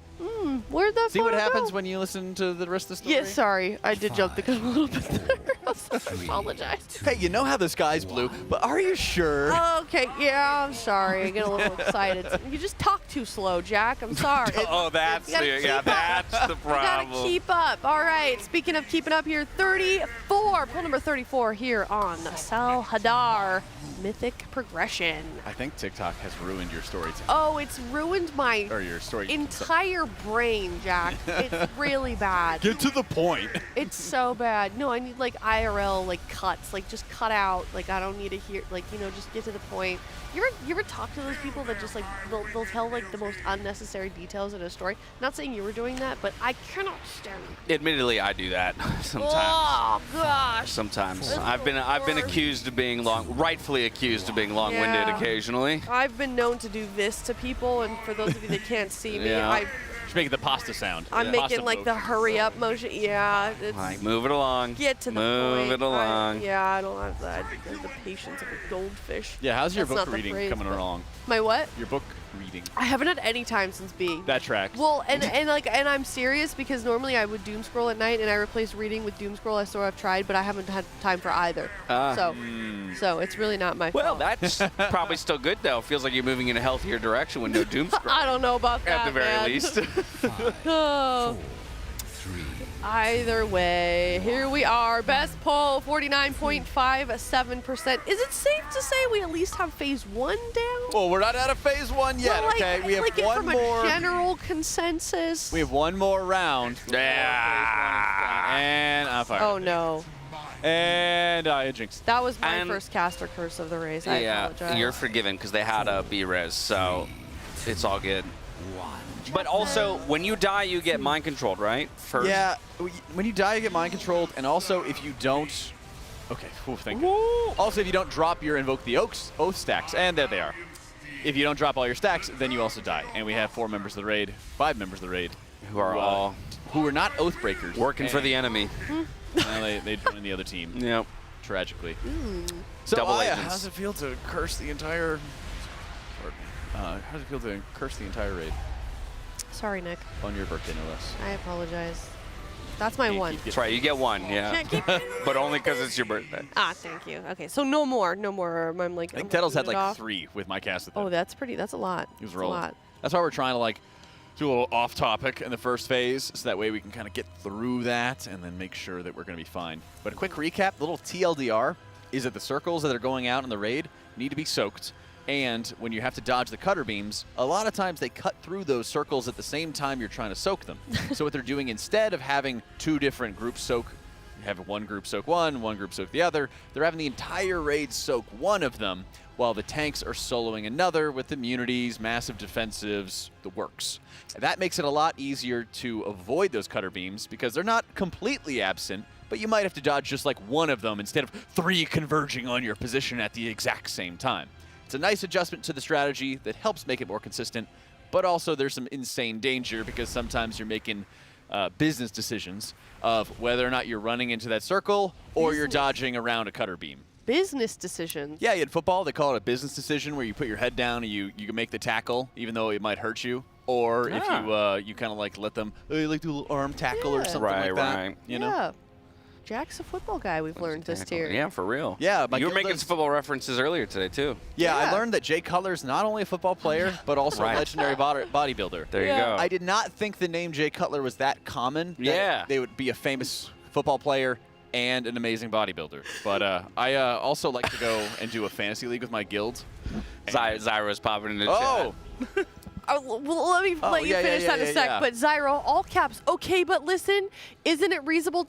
Where'd that See photo what happens go? when you listen to the rest of the story? Yeah, sorry. I did jump the gun a little bit there. I apologize. Hey, you know how the sky's blue, but are you sure? Okay, yeah, I'm sorry. I get a little excited. You just talk too slow, Jack. I'm sorry. Oh, that's You gotta the, keep yeah, up. that's the You problem. gotta keep up. All right. Speaking of keeping up here, 34, poll number 34 here on Sal Hadar, Mythic Progression. I think TikTok has ruined your storytelling. Oh, it's ruined my Or your story. entire brain, Jack. It's really bad. Get to the point. It's so bad. No, I need like IRL like cuts, like just cut out. Like I don't need to hear, like just get to the point. You ever talk to those people that just like they'll tell like the most unnecessary details in a story? Not saying you were doing that, but I cannot stand it. Admittedly, I do that sometimes. Oh gosh. Sometimes That's I've been the accused of being rightfully accused of being long-winded Yeah. occasionally. I've been known to do this to people, and for those of you that can't see me, Yeah. I You're making the pasta sound. I'm making like the hurry up motion. Yeah. It's, Like, move it along. Get to the point. Move it along. Yeah, I don't have that. The patience of a goldfish. Yeah, how's your That's book not the reading phrase, coming but- along? My what? Your book reading. I haven't had any time since B. That tracks. Well, and I'm serious because normally I would doom scroll at night, and I replaced reading with doom scroll. I sort of tried, but I haven't had time for either. So it's really not my Well, fault. that's probably still good, though. Feels like you're moving in a healthier direction with no doom scroll. I don't know about that, At the very man. least. Oh. Either way, here we are. Best poll, 49.57%. Is it safe to say we at least have phase 1 down? Well, we're not out of phase 1 yet, Well, okay? We have like one from more. a general consensus. We have one more round. Yeah. And I'm fired. Oh no. And I jinxed. That was my And- first caster curse of the race. I Yeah, apologize. you're forgiven because they had a B-res, so it's all good. But also, when you die, you get mind controlled, right? First. Yeah, when you die, you get mind controlled, and also if you don't. Okay, thank you. Also, if you don't drop your Invoke the Oath stacks, and there they are. If you don't drop all your stacks, then you also die. And we have 4 members of the raid, 5 members of the raid, who are not oath breakers, working for the enemy. Now they join the other team. Yep. Tragically. So Double Aya, agents. how does it feel to curse the entire? How does it feel to curse the entire raid Sorry, Nick. on your birthday, no less? I apologize. That's my one. That's right, you get 1, yeah. Can't keep But only because it's your birthday. Thank you. Okay, so no more. I'm like. I think I'm Tettles had moving it like off. 3 with my cast with him. Oh, that's a lot. He was That's a rolling. lot. That's why we're trying to like do a little off topic in the first phase, so that way we can kind of get through that and then make sure that we're going to be fine. But a quick recap, the little TLDR is that the circles that are going out in the raid need to be soaked. And when you have to dodge the cutter beams, a lot of times they cut through those circles at the same time you're trying to soak them. So what they're doing, instead of having 2 different groups soak, you have one group soak one group soak the other, they're having the entire raid soak one of them, while the tanks are soloing another with immunities, massive defensives, the works. And that makes it a lot easier to avoid those cutter beams because they're not completely absent, but you might have to dodge just like one of them instead of 3 converging on your position at the exact same time. It's a nice adjustment to the strategy that helps make it more consistent, but also there's some insane danger because sometimes you're making business decisions of whether or not you're running into that circle or you're dodging around a cutter beam. Business decisions. Yeah, in football, they call it a business decision where you put your head down and you can make the tackle even though it might hurt you. Or if you kind of like let them, like do a little arm tackle or something like that. Right. You know? Yeah. Jack's a football guy. We've learned this tier. Yeah, for real. Yeah, you were making some football references earlier today, too. Yeah, I learned that Jay Cutler's not only a football player, but also a legendary bodybuilder. There you go. I did not think the name Jay Cutler was that common. Yeah. They would be a famous football player and an amazing bodybuilder. But I also like to go and do a fantasy league with my guild. Zyro's popping in the chat. Well, let me let you finish that in a sec. But Zyro, all caps. Okay, but listen, isn't it reasonable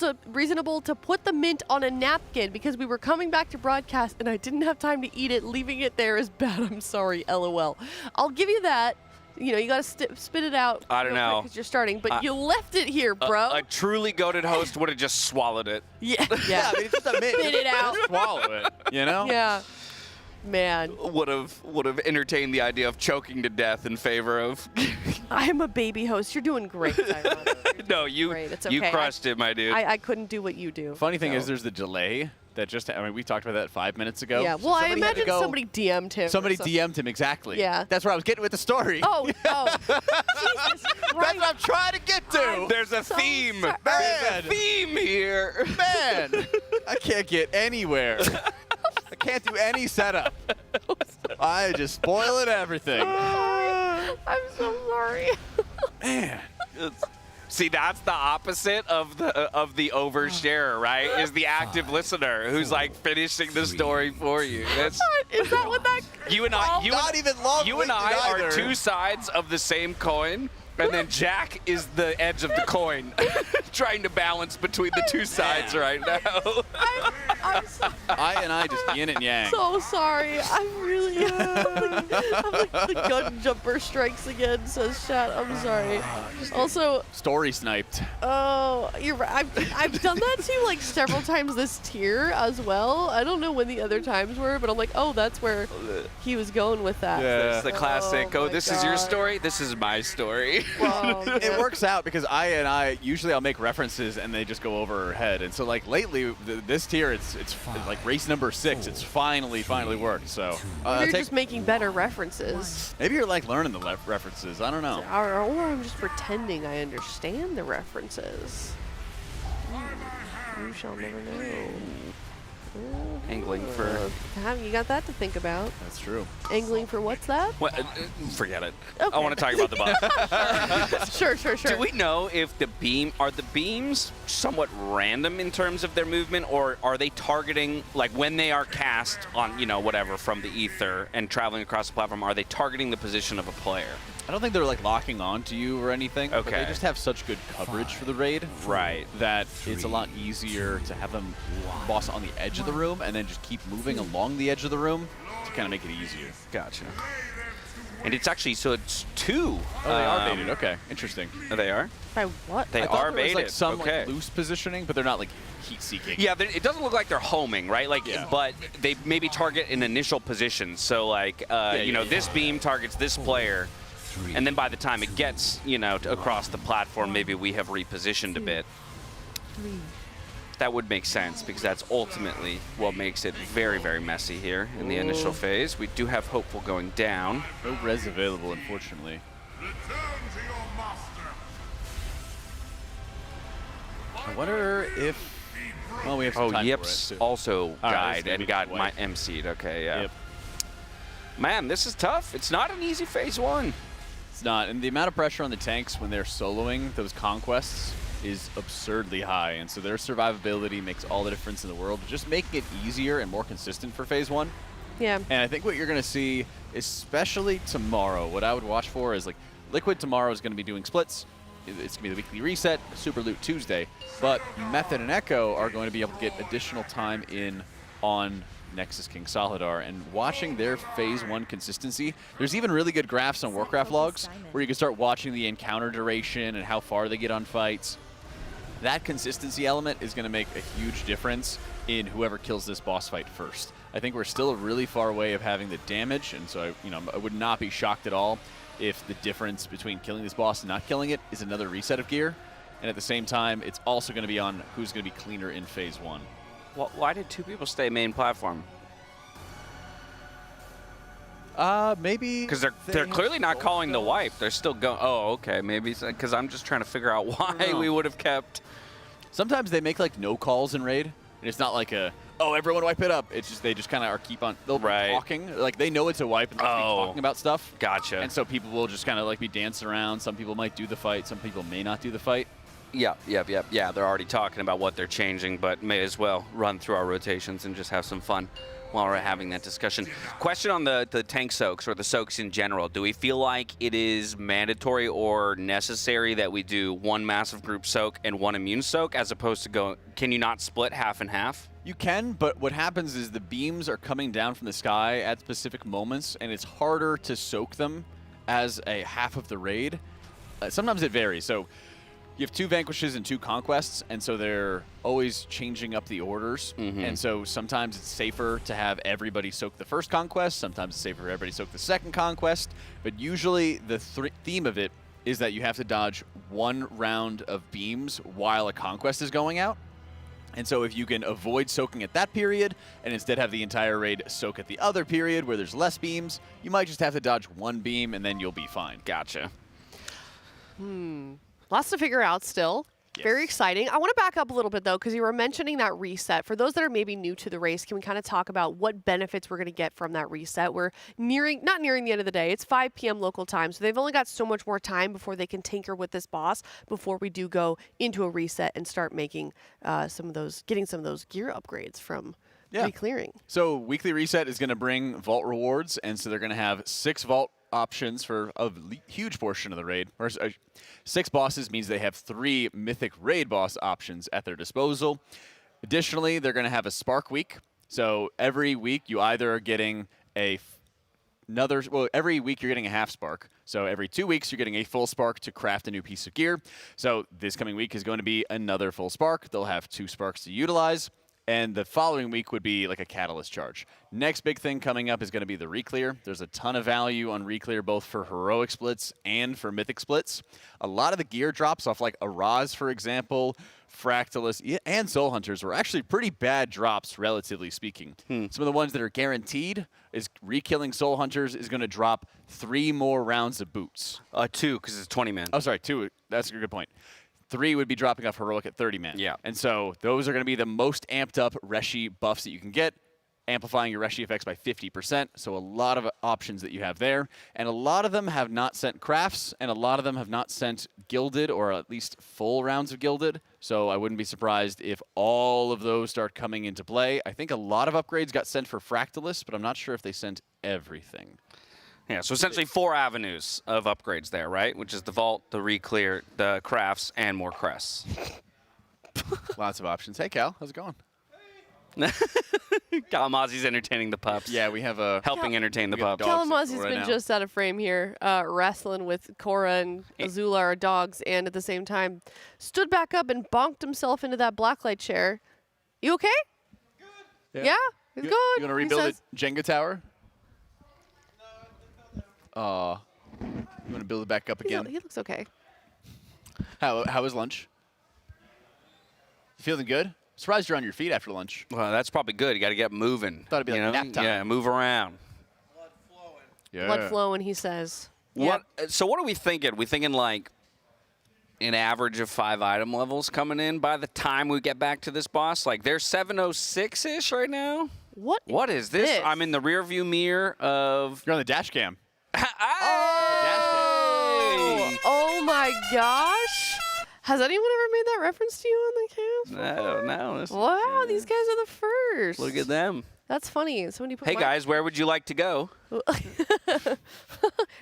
to put the mint on a napkin because we were coming back to broadcast and I didn't have time to eat it. Leaving it there is bad. I'm sorry. LOL. I'll give you that. You know, you got to spit it out. I don't know. Because you're starting, but you left it here, bro. A truly goated host would have just swallowed it. Yeah. Yeah, I mean, it's just a mint. Spit it out. Swallow it. You know? Yeah. Man. Would have entertained the idea of choking to death in favor of. I am a baby host. You're doing great, Zyro. No, you It's you okay. crushed it, my dude. I couldn't do what you do. Funny thing is, there's the delay that just. I mean, we talked about that 5 minutes ago. Yeah. So Well, I somebody had to imagine go- somebody DM'd him. or Somebody something. DM'd him, exactly. Yeah. That's where I was getting with the story. Oh. Jesus That's Christ. what I'm trying to get to. There's a theme. Man. There's a theme here. Man, I can't get anywhere. I can't do any setup. I just spoiling everything. I'm so sorry. Man. See, that's the opposite of the overshare, right? Is the active listener who's like finishing the story for you. That's Is that what that? you and I. You Not even long You and I either. are 2 sides of the same coin. And then Jack is the edge of the coin, trying to balance between the 2 sides right now. I'm so, I just yin and yang. so sorry. I'm really. I'm like, the gun jumper strikes again, says chat. I'm sorry. Also, story sniped. Oh, you're right. I've done that too, like several times this tier as well. I don't know when the other times were, but I'm like, oh, that's where he was going with that. Yeah. It's the classic. Oh, this is your God. story. This is my story. Well, It works out because I usually I'll make references and they just go over her head. And so like lately, this tier, it's like race number 6. It's finally worked. So you're just making better references. maybe you're like learning the references. I don't know. Or I'm just pretending I understand the references. You shall never know. Angling for... You got that to think about. That's true. Angling for what's that? What, forget it. Okay. I want to talk about the boss. Sure. Do we know if are the beams somewhat random in terms of their movement, or are they targeting, like when they are cast on, whatever, from the ether and traveling across the platform, are they targeting the position of a player? I don't think they're like locking on to you or anything. Okay. But they just have such good coverage for the raid. Right. That it's a lot easier to have them boss on the edge of the room and then just keep moving along the edge of the room to kind of make it easier. Gotcha. And it's actually, so it's 2. Oh, they are baited. Okay, interesting. They are? By what? They are there was, baited. like some okay. like, loose positioning, but they're not like heat-seeking. Yeah, it doesn't look like they're homing, right? Like, but they maybe target an initial position. So, like, this beam targets this player. And then by the time it gets, across the platform, maybe we have repositioned a bit. That would make sense because that's ultimately what makes it very, very messy here in the initial phase. We do have Hopeful going down. No res available, unfortunately. I wonder if... Well, we have some time Yips for it, also died right, and got my MC'd. Okay, yeah. Yep. Man, this is tough. It's not an easy phase 1. It's not, and the amount of pressure on the tanks when they're soloing those conquests is absurdly high, and so their survivability makes all the difference in the world. Just making it easier and more consistent for phase 1. Yeah. And I think what you're going to see, especially tomorrow, what I would watch for is like Liquid tomorrow is going to be doing splits. It's going to be the weekly reset, Super Loot Tuesday, but Method and Echo are going to be able to get additional time in on Nexus King Solidar, and watching their phase 1 consistency, there's even really good graphs on Warcraft logs where you can start watching the encounter duration and how far they get on fights. That consistency element is going to make a huge difference in whoever kills this boss fight first. I think we're still a really far away of having the damage, and so I would not be shocked at all if the difference between killing this boss and not killing it is another reset of gear. And at the same time, it's also going to be on who's going to be cleaner in phase 1. Why did 2 people stay main platform? Maybe because they're clearly not calling the wipe. They're still going. Oh, okay. Maybe because I'm just trying to figure out why we would have kept. Sometimes they make like no calls in raid, and it's not like a everyone wipe it up. It's just they just kind of keep on. They'll be talking like they know it's a wipe and they'll be talking about stuff. Gotcha. And so people will just kind of like be dancing around. Some people might do the fight. Some people may not do the fight. Yeah. They're already talking about what they're changing, but may as well run through our rotations and just have some fun while we're having that discussion. Question on the tank soaks or the soaks in general. Do we feel like it is mandatory or necessary that we do 1 massive group soak and 1 immune soak as opposed to can you not split half and half? You can, but what happens is the beams are coming down from the sky at specific moments, and it's harder to soak them as a half of the raid. Sometimes it varies. So you have 2 Vanquishes and 2 Conquests, and so they're always changing up the orders. And so sometimes it's safer to have everybody soak the first Conquest. Sometimes it's safer for everybody to soak the second Conquest. But usually the theme of it is that you have to dodge 1 round of beams while a Conquest is going out. And so if you can avoid soaking at that period and instead have the entire raid soak at the other period where there's less beams, you might just have to dodge 1 beam and then you'll be fine. Gotcha. Lots to figure out still. Yes. Very exciting. I want to back up a little bit, though, because you were mentioning that reset. For those that are maybe new to the race, can we kind of talk about what benefits we're going to get from that reset? We're not nearing the end of the day. It's 5 p.m. local time, so they've only got so much more time before they can tinker with this boss before we do go into a reset and start making getting some of those gear upgrades from re-clearing. So weekly reset is going to bring vault rewards, and so they're going to have 6 vault options for a huge portion of the raid. Or 6 bosses means they have 3 mythic raid boss options at their disposal. Additionally, they're going to have a Spark week. So every week you either are getting a every week you're getting a half spark. So every 2 weeks you're getting a full spark to craft a new piece of gear. So this coming week is going to be another full spark. They'll have 2 sparks to utilize. And the following week would be like a catalyst charge. Next big thing coming up is going to be the reclear. There's a ton of value on reclear, both for heroic splits and for mythic splits. A lot of the gear drops off like Araz, for example, Fractillus, and Soul Hunters were actually pretty bad drops, relatively speaking. Some of the ones that are guaranteed is re-killing Soul Hunters is going to drop 3 more rounds of boots. 2, because it's 20 man. Oh, sorry, 2. That's a good point. 3 would be dropping off heroic at 30 man. Yeah. And so those are going to be the most amped up Reshi buffs that you can get, amplifying your Reshi effects by 50%. So a lot of options that you have there. And a lot of them have not sent crafts, and a lot of them have not sent gilded, or at least full rounds of gilded. So I wouldn't be surprised if all of those start coming into play. I think a lot of upgrades got sent for Fractillus, but I'm not sure if they sent everything. Yeah, so essentially 4 avenues of upgrades there, right? Which is the vault, the reclear, the crafts, and more crests. Lots of options. Hey, Cal, how's it going? Kalamazi's entertaining the pups. Yeah, we have a helping entertain the pups. Kalamazi's been just out of frame here, wrestling with Korra and Azula, our dogs, and at the same time stood back up and bonked himself into that Blacklyte chair. You okay? Good. Yeah, he's good. You want to rebuild the Jenga tower? You want to build it back up again? He looks okay. How was lunch? You feeling good? Surprised you're on your feet after lunch. Well, that's probably good. You got to get moving. Thought it'd be like nap time. Yeah, move around. Yeah. Blood flowing, he says. So what are we thinking? We thinking like an average of 5 item levels coming in by the time we get back to this boss? Like they're 706-ish right now? What is this? I'm in the rear view mirror of... You're on the dash cam. Oh my gosh. Has anyone ever made that reference to you on the cast? I don't know. Wow, these guys are the first. Look at them. That's funny. Somebody put Hey guys, where would you like to go? Are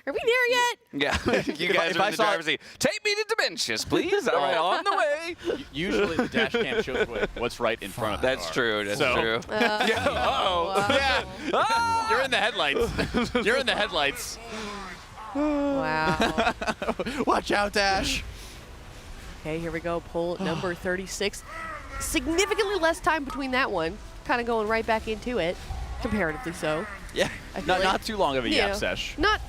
we there yet? Yeah. You guys are in the driver's seat. Take me to Dementius, please. All right, on the way. Usually the dash cam shows what's right in front of the That's car. true. That's true. Yeah. Wow. Yeah. You're in the headlights. You're in the headlights. Wow. Watch out, Dash. Okay, here we go. Pull number 36. Significantly less time between that one. Kind of going right back into it, comparatively so. Yeah, not too long of a yap sesh. Not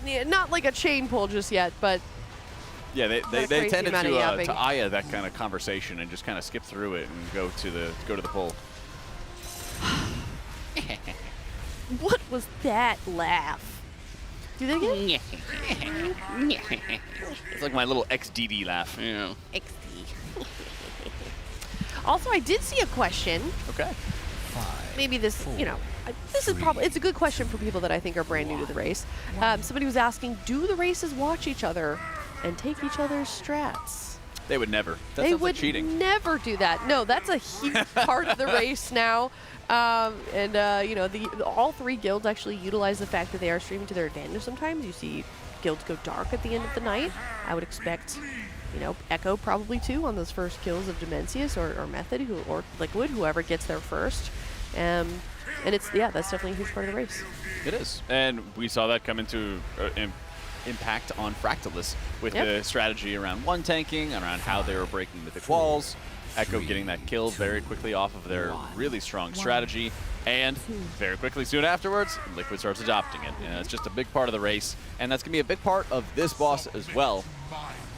like a chain pull just yet, but yeah, they tended to aya that kind of conversation and just kind of skip through it and go to the pull. What was that laugh? Do they get? It's like my little XDD laugh. Yeah. XD. Also, I did see a question. Okay. Maybe this, this is probably, it's a good question for people that I think are brand new to the race. Somebody was asking, do the races watch each other and take each other's strats? They would never. That they sounds would like cheating. Never do that. No, that's a huge part of the race now. All 3 guilds actually utilize the fact that they are streaming to their advantage sometimes. You see guilds go dark at the end of the night. I would expect, Echo probably too on those first kills of Dementius or Method or Liquid, whoever gets there first. And that's definitely a huge part of the race. It is. And we saw that come into impact on Fractillus with the strategy around one tanking, around how they were breaking mythic walls. Echo getting that kill very quickly off of their really strong strategy. And very quickly soon afterwards, Liquid starts adopting it. It's just a big part of the race. And that's going to be a big part of this boss as well,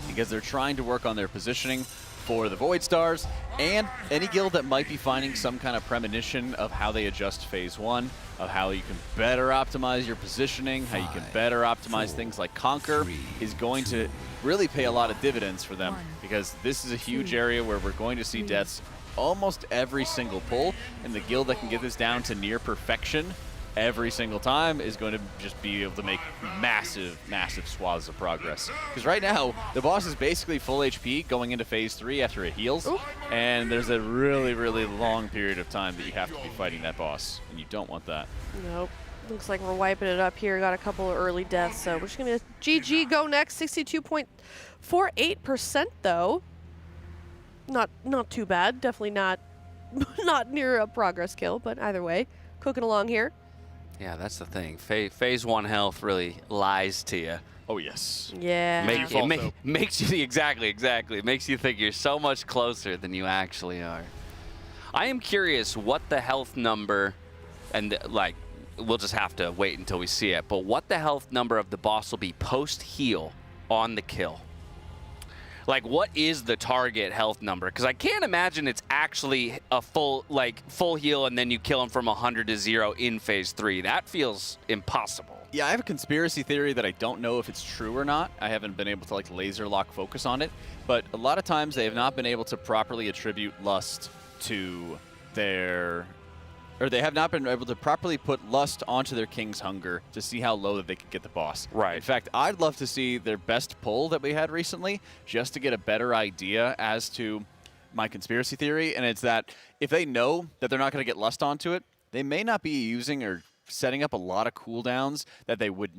because they're trying to work on their positioning for the Void Stars and any guild that might be finding some kind of premonition of how they adjust phase 1, of how you can better optimize your positioning, how you can better optimize things like Conquer, is going to really pay a lot of dividends for them, because this is a huge area where we're going to see deaths almost every single pull, and the guild that can get this down to near perfection every single time is going to just be able to make massive, massive swaths of progress. Because right now, the boss is basically full HP going into phase 3 after it heals, and there's a really, really long period of time that you have to be fighting that boss, and you don't want that. Nope. Looks like we're wiping it up here. Got a couple of early deaths, so we're just going to GG go next. 62.48% though. Not too bad. Definitely not near a progress kill, but either way, cooking along here. Yeah, that's the thing. Phase 1 health really lies to you. Oh, yes. Yeah. Makes you, exactly. It makes you think you're so much closer than you actually are. I am curious what the health number, and like, we'll just have to wait until we see it, but what the health number of the boss will be post-heal on the kill. Like, what is the target health number? Because I can't imagine it's actually a full heal and then you kill him from 100 to 0 in phase 3. That feels impossible. Yeah, I have a conspiracy theory that I don't know if it's true or not. I haven't been able to like laser lock focus on it, but a lot of times they have not been able to properly attribute lust to their, or they have not been able to properly put lust onto their King's Hunger to see how low that they could get the boss. Right. In fact, I'd love to see their best pull that we had recently just to get a better idea as to my conspiracy theory, and it's that if they know that they're not going to get lust onto it, they may not be using or setting up a lot of cooldowns that they would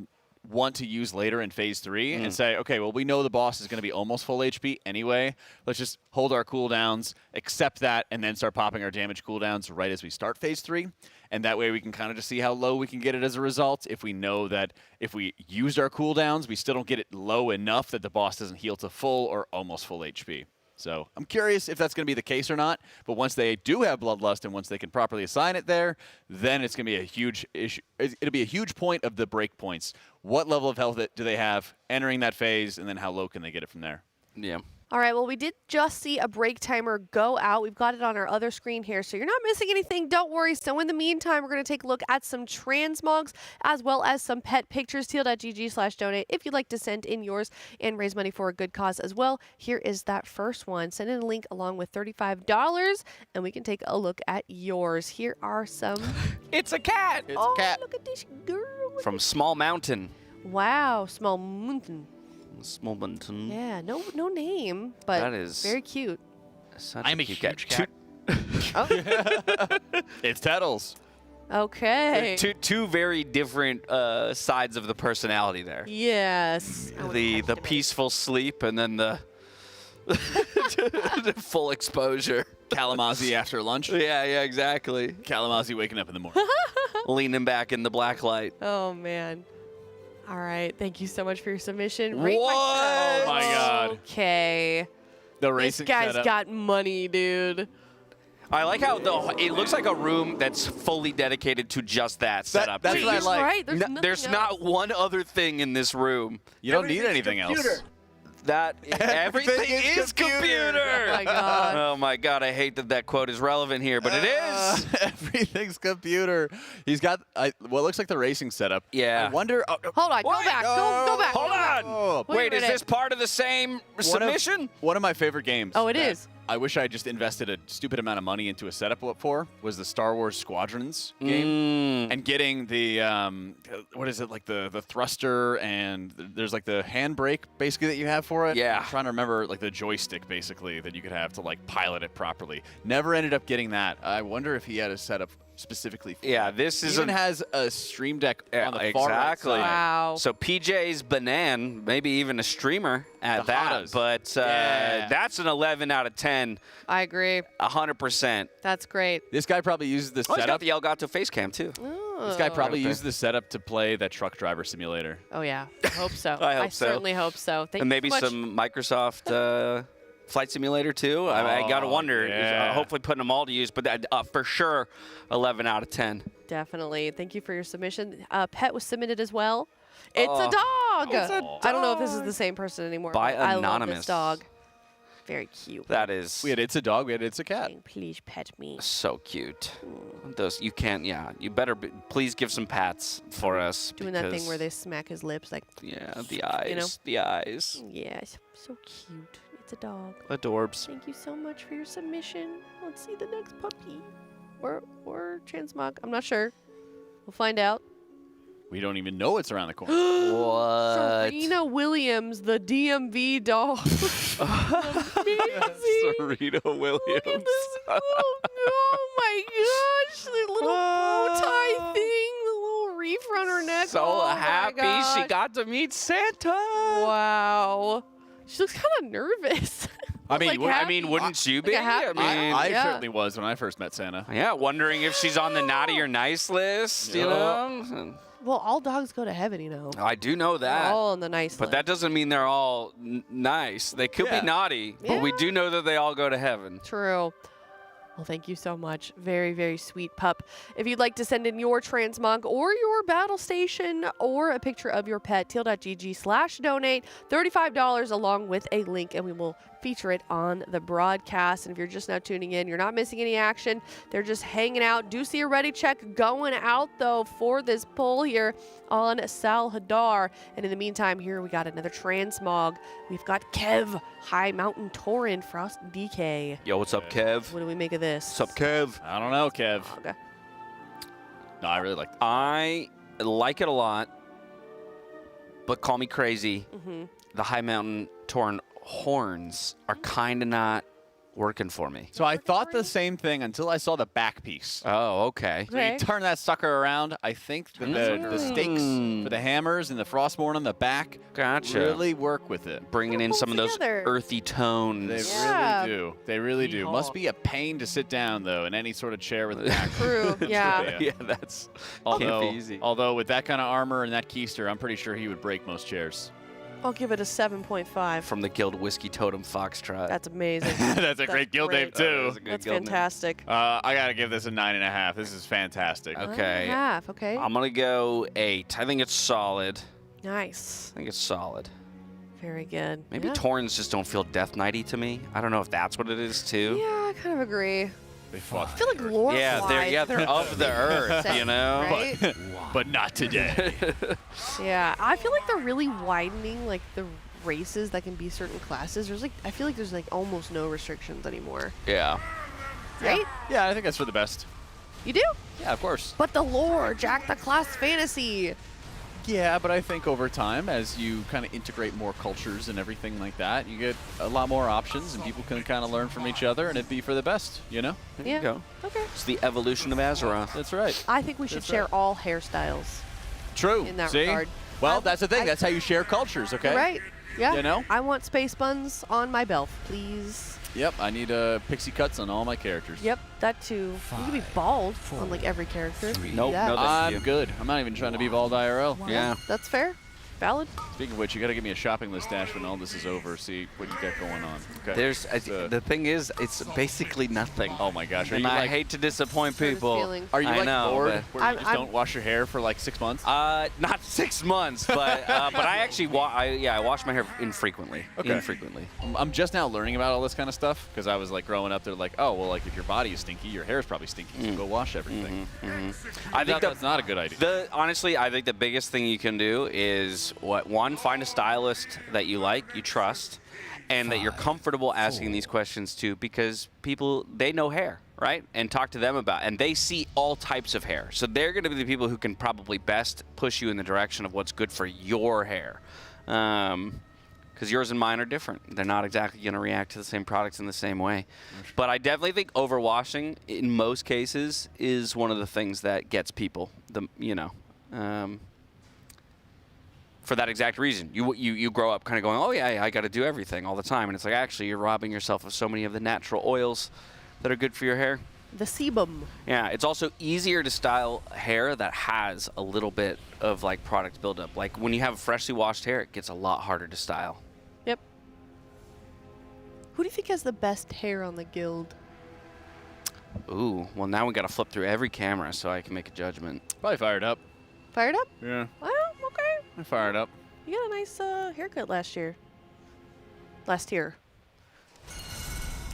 want to use later in phase 3 and say, okay, well, we know the boss is going to be almost full HP anyway. Let's just hold our cooldowns, accept that, and then start popping our damage cooldowns right as we start phase 3. And that way we can kind of just see how low we can get it as a result. If we know that if we used our cooldowns, we still don't get it low enough that the boss doesn't heal to full or almost full HP. So I'm curious if that's going to be the case or not. But once they do have Bloodlust and once they can properly assign it there, then it's going to be a huge issue. It'll be a huge point of the breakpoints. What level of health do they have entering that phase, and then how low can they get it from there? Yeah. All right, well, we did just see a break timer go out. We've got it on our other screen here, so you're not missing anything. Don't worry. So in the meantime, we're going to take a look at some transmogs as well as some pet pictures. Teal.gg/donate if you'd like to send in yours and raise money for a good cause as well. Here is that first one. Send in a link along with $35, and we can take a look at yours. Here are some. It's a cat. It's a cat. Look at this girl. From Small Mountain. Wow, Small Mountain. Small Mountain. Yeah, no name, but that is very cute. I'm a huge cat. Oh. It's Tettles. Okay. Two very different sides of the personality there. Yes. The peaceful sleep and then the full exposure. Kalamazoo after lunch. Yeah, exactly. Kalamazoo waking up in the morning. Leaning back in the Blacklyte. Oh, man. All right. Thank you so much for your submission. What? Oh, my God. Okay. The racing This guy's setup. got money, dude. I like how it looks like a room that's fully dedicated to just that setup. That's what I like. Right. There's not one other thing in this room. You don't need anything else. That everything is computer. Oh my God. Oh my God! I hate that quote is relevant here, but it is. Everything's computer. He's got what looks like the racing setup. Yeah. I wonder. Hold on. Go back. Go back. Hold on. Oh, Wait, is this part of the same submission? One of my favorite games. Oh, it is. I wish I just invested a stupid amount of money into a setup for was the Star Wars Squadrons game, and getting the what is it, like the thruster, and there's like the handbrake basically that you have for it. Yeah. I'm trying to remember like the joystick basically that you could have to like pilot it properly. Never ended up getting that. I wonder if he had a setup specifically for that. This is even has a Stream Deck on the far right side. Wow. So PJ's Banan, maybe even a streamer at that, but that's an 11 out of 10. I agree. 100%. That's great. This guy probably uses the He's got setup. the Elgato face cam too. This guy probably used the setup to play that truck driver simulator. Oh, yeah. I hope so. I hope so. certainly hope so. Thank And you maybe so much. some Microsoft Flight Simulator too. I got to wonder. Hopefully putting them all to use, but for sure, 11 out of 10. Definitely. Thank you for your submission. Pet was submitted as well. It's a dog. I don't know if this is the same person anymore. By but I love Anonymous. this dog. Very cute. That is. We had It's a Dog. We had It's a Cat. Please pet me. So cute. Those you can't. Yeah, you better please give some pats for us. Doing that thing where they smack his lips like. Yeah, the eyes. You know? The eyes. Yes, so cute. It's a dog. Adorbs. Thank you so much for your submission. Let's see the next puppy. Or transmog. I'm not sure. We'll find out. We don't even know it's around the corner. What? Serena Williams, the DMV dog. Serena Williams. Oh my gosh, the little bow tie thing, the little reef around her neck. So happy she got to meet Santa. Wow. She looks kind of nervous. I mean, like wouldn't you be? Like I certainly was when I first met Santa. Yeah, wondering if she's on the naughty or nice list, you know? Well, all dogs go to heaven, you know. I do know that. They're all on the nice But list. that doesn't mean they're all nice. They could be naughty, but we do know that they all go to heaven. True. Well, thank you so much. Very, very sweet pup. If you'd like to send in your transmog or your battle station or a picture of your pet, teal.gg/donate, $35 along with a link, and we will feature it on the broadcast. And if you're just now tuning in, you're not missing any action. They're just hanging out. Do see a ready check going out, though, for this pull here on Sal Hadar. And in the meantime, here we got another transmog. We've got Kev, High Mountain Tauren, Frost DK. Yo, what's up, Kev? What do we make of this? What's up, Kev? I don't know, Kev. Okay. No, I really like it. I like it a lot, but call me crazy. The High Mountain Tauren horns are kind of not working for me. So I thought the same thing until I saw the back piece. Oh, okay. So you turn that sucker around, I think that the stakes for the hammers and the Frostborn on the back really work with it. Bringing in some of those earthy tones. They really do. They really do. Must be a pain to sit down, though, in any sort of chair with a back. True, yeah. Yeah, that's can't be easy. Although with that kind of armor and that keister, I'm pretty sure he would break most chairs. I'll give it a 7.5. From the Guild Whiskey Totem Foxtrot. That's amazing. That's a great guild name, too. That's fantastic. I got to give this a 9.5. This is fantastic. Okay. 9.5, okay. I'm going to go 8. I think it's solid. Nice. I think it's solid. Very good. Maybe Taurens just don't feel Death Knighty to me. I don't know if that's what it is, too. Yeah, I kind of agree. They fought. I feel like lore they're of the earth, you know? Right? But not today. Yeah, I feel like they're really widening like the races that can be certain classes. I feel like there's like almost no restrictions anymore. Yeah. Right? Yeah, I think that's for the best. You do? Yeah, of course. But the lore, Jack the Class Fantasy. Yeah, but I think over time, as you kind of integrate more cultures and everything like that, you get a lot more options, and people can kind of learn from each other, and it'd be for the best, you know? There Yeah. you go. Okay. It's the evolution of Azeroth. That's right. I think we should share all hairstyles. True. In that See? regard. Well, that's the thing. That's how you share cultures, okay? Right. Yeah. You know? I want space buns on my belt, please. Yep, I need pixie cuts on all my characters. Yep, that too. You can be bald on like every character. Nope, Yeah. no, I'm good. I'm not even trying to be bald IRL. Yeah. That's fair. Valid. Speaking of which, you got to give me a shopping list, Dash, when all this is over. See what you got going on. Okay. There's the thing is, it's basically nothing. Oh my gosh! Are And you I like, hate to disappoint people. Are you I like know, bored but- where you just don't wash your hair for like 6 months? Not 6 months, but I actually I wash my hair infrequently. Okay. Infrequently. I'm just now learning about all this kind of stuff because I was like growing up. They're like, oh well, like if your body is stinky, your hair is probably stinky. So go wash everything. I think that's not a good idea. Honestly, I think the biggest thing you can do is find a stylist that you like, you trust, and that you're comfortable asking these questions to, because people, they know hair, right? And talk to them about, and they see all types of hair. So they're going to be the people who can probably best push you in the direction of what's good for your hair. Because yours and mine are different. They're not exactly going to react to the same products in the same way. But I definitely think overwashing, in most cases, is one of the things that gets people, for that exact reason. You grow up kind of going, oh yeah, I got to do everything all the time. And it's like, actually, you're robbing yourself of so many of the natural oils that are good for your hair. The sebum. Yeah, it's also easier to style hair that has a little bit of like product buildup. Like when you have freshly washed hair, it gets a lot harder to style. Yep. Who do you think has the best hair on the guild? Ooh, well now we got to flip through every camera so I can make a judgment. Probably Fired Up. Fired Up? Yeah. Well, okay. I Fired Up. You got a nice haircut last year. Last year.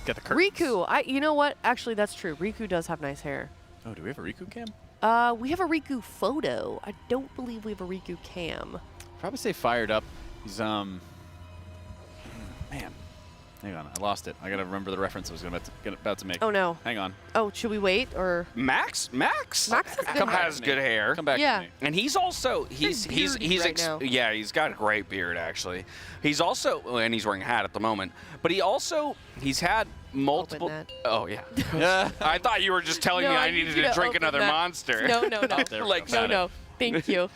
Got the curtains. Riku. You know what? Actually, that's true. Riku does have nice hair. Oh, do we have a Riku cam? We have a Riku photo. I don't believe we have a Riku cam. Probably say Fired Up. He's man. Hang on, I lost it. I gotta remember the reference I was about to make. Oh no. Hang on. Oh, should we wait or? Max has good hair. Come back to me. And he's also he's right now. yeah, he's got a great beard actually. He's also, and he's wearing a hat at the moment, but he's had multiple. Oh yeah. Yeah. I thought you were just telling me I needed to drink another monster. No. Like no. Thank you.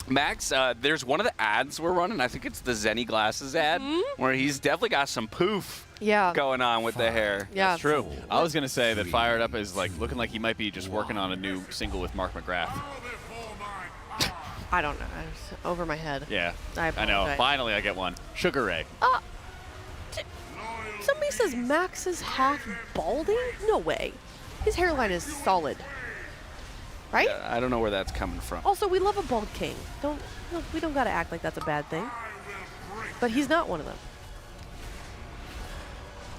Max, there's one of the ads we're running. I think it's the Zenni glasses ad, where he's definitely got some poof going on with the hair. Yeah, that's true. I was gonna say that Fired Up is like looking like he might be just working on a new single with Mark McGrath. I don't know. It's over my head. Yeah, I know. apologize. Finally, I get one. Sugar Ray. Somebody says Max is half balding? No way. His hairline is solid. Right? Yeah, I don't know where that's coming from. Also, we love a bald king. We don't gotta act like that's a bad thing. But he's not one of them.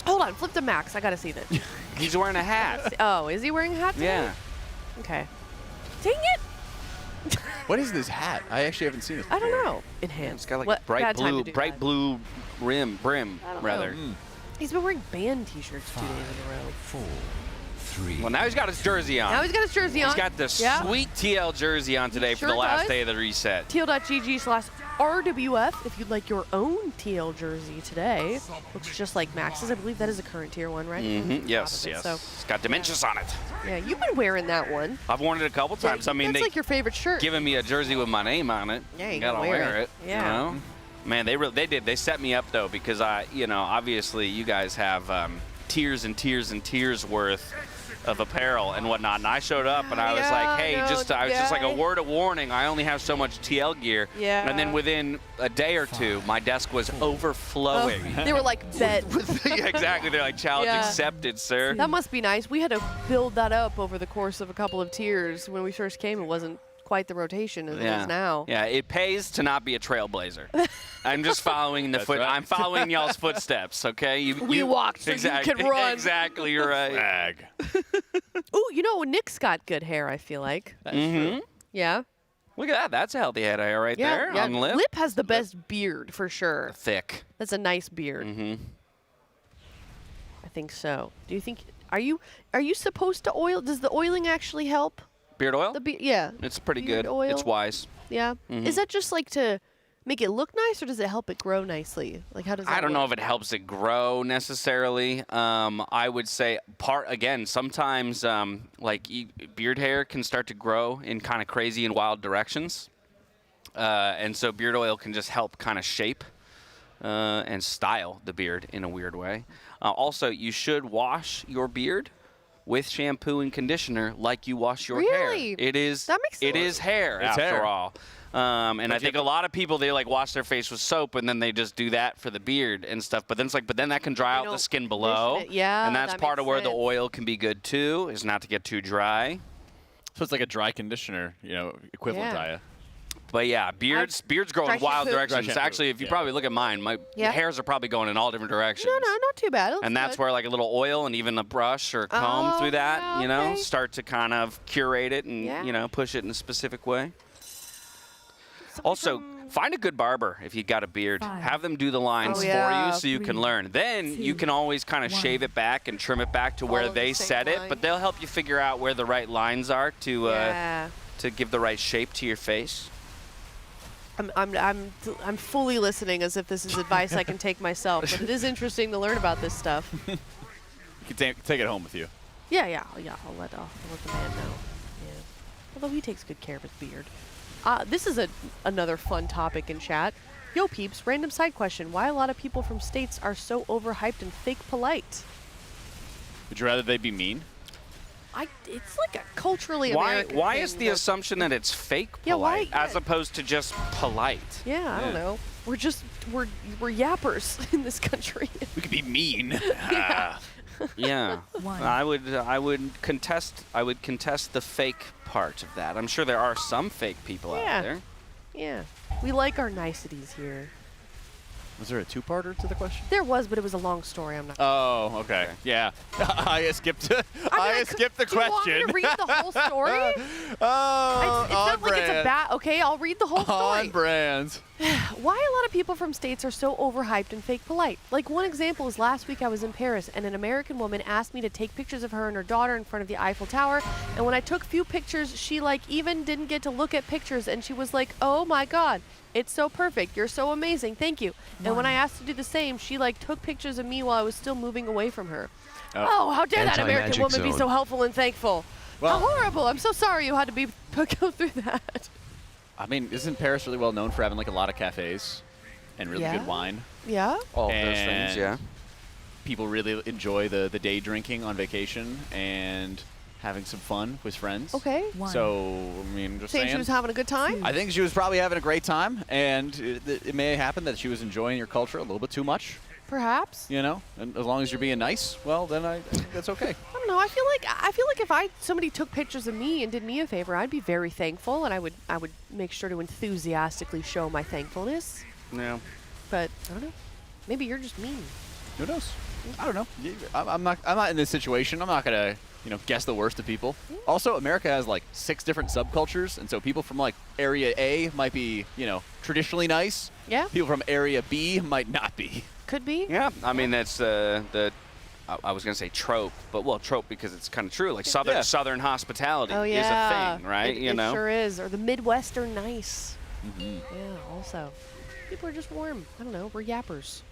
Hold on, flip to Max. I gotta see this. He's wearing a hat. Oh, is he wearing a hat today? Yeah. Okay. Dang it! What is this hat? I actually haven't seen it. I don't know. Enhanced. It's got like What? a bright Bad time blue, to do that. brim, I don't rather. know. He's been wearing band t-shirts 2 days in a row. 4, 3. Well, now he's got his jersey on. Now he's got his jersey on. He's got the sweet TL jersey on today for the last day of the reset. TL.gg/RWF if you'd like your own TL jersey today. Looks just like Max's. I believe that is a current tier 1, right? Mm-hmm. Yes, yes. So, it's got dimensions on it. yeah, you've been wearing that one. I've worn it a couple times. I mean, That's they like your favorite shirt. giving me a jersey with my name on it. Yeah, you gotta gotta wear it. You Yeah. know? Man, they did. They set me up though because obviously you guys have tiers and tiers and tiers worth of apparel and whatnot, and I showed up and I was like, hey, I was just like a word of warning. I only have so much TL gear. Yeah. And then within a day or two, my desk was overflowing. They were like, bet. Yeah, exactly. They're like, challenge Yeah. accepted, sir. That must be nice. We had to build that up over the course of a couple of tiers. When we first came, it wasn't quite the rotation as it is now. Yeah, it pays to not be a trailblazer. I'm just following the I'm following y'all's footsteps, okay? We walked so you could run. Exactly, you're right. Bag. Ooh, Nick's got good hair, I feel like. Mm-hmm. Yeah. Look at that. That's a healthy head hair right there on lip. Lip has the best beard, for sure. Thick. That's a nice beard. Mm-hmm. I think so. Do you think, are you supposed to oil? Does the oiling actually help? Beard oil? Yeah. It's pretty Beard good. oil? It's wise. Yeah. Mhm. Is that just like to make it look nice, or does it help it grow nicely? Like, how does that I don't know work? if it helps it grow necessarily. I would say sometimes beard hair can start to grow in kind of crazy and wild directions. And so beard oil can just help kind of shape and style the beard in a weird way. Also, you should wash your beard with shampoo and conditioner like you wash your hair. It is that makes sense. It is hair It's after hair. all. And I think a lot of people, they like wash their face with soap and then they just do that for the beard and stuff. But then it's like, but then that can dry out the skin below. Yeah, and that's that part of makes where the sense. oil can be good too, is not to get too dry. So it's like a dry conditioner, equivalent Yeah. to you. But yeah, beards grow Dry in wild shampoo. directions. Dry shampoo, Actually, if you probably look at mine, my Yeah. hairs are probably going in all different directions. No, not too bad. And that's where like a little oil and even a brush or comb through that, yeah, okay. start to kind of curate it and, Yeah. push it in a specific way. Also, find a good barber if you got a beard. Have them do the lines for you so you can learn. Then you can always kind of shave it back and trim it back to where Follow the they same set it, line. but they'll help you figure out where the right lines are to Yeah. to give the right shape to your face. I'm fully listening as if this is advice I can take myself, but it is interesting to learn about this stuff. You can take it home with you. Yeah. I'll let the man know. Yeah. Although he takes good care of his beard. This is another fun topic in chat. Yo peeps, random side question: why a lot of people from states are so overhyped and fake polite? Would you rather they be mean? It's like a culturally American Why thing, is the but- assumption that it's fake Yeah, why- polite as opposed to just polite? Yeah, I don't know. We're yappers in this country. We could be mean. Yeah. Yeah, I would contest the fake part of that. I'm sure there are some fake people out there. Yeah. We like our niceties here. Was there a two-parter to the question? There was, but it was a long story. I'm not. Oh, okay. Yeah. I skipped the Do you want me question. to read the whole story? Oh, It's not like it's a bad. Okay, I'll read the whole story. On brand. Why a lot of people from states are so overhyped and fake polite. Like, one example is last week I was in Paris and an American woman asked me to take pictures of her and her daughter in front of the Eiffel Tower, and when I took few pictures, she even didn't get to look at pictures, and she was like, oh my god, it's so perfect, you're so amazing, thank you. And when I asked to do the same, she took pictures of me while I was still moving away from her. Oh, how dare that American woman be so helpful and thankful. Well, how horrible. I'm so sorry you had to go through that. I mean, isn't Paris really well known for having like a lot of cafes and really good wine? Yeah. All of those things, yeah. People really enjoy the day drinking on vacation and having some fun with friends. Okay. So, I mean, just saying. She was having a good time? I think she was probably having a great time, and it may happen that she was enjoying your culture a little bit too much. Perhaps. You know, and as long as you're being nice, well, then I think that's okay. I don't know. I feel like if somebody took pictures of me and did me a favor, I'd be very thankful, and I would make sure to enthusiastically show my thankfulness. Yeah. But I don't know. Maybe you're just mean. Who knows? I don't know. I'm not in this situation. I'm not gonna, guess the worst of people. Also, America has like 6 different subcultures, and so people from like area A might be, traditionally nice. Yeah. People from area B might not be. Could be. Yeah. I mean, that's the I was gonna say trope, but trope because it's kind of true. Like Southern hospitality is a thing, right? It sure is. Or the Midwestern nice. Yeah. Also, people are just warm. I don't know. We're yappers.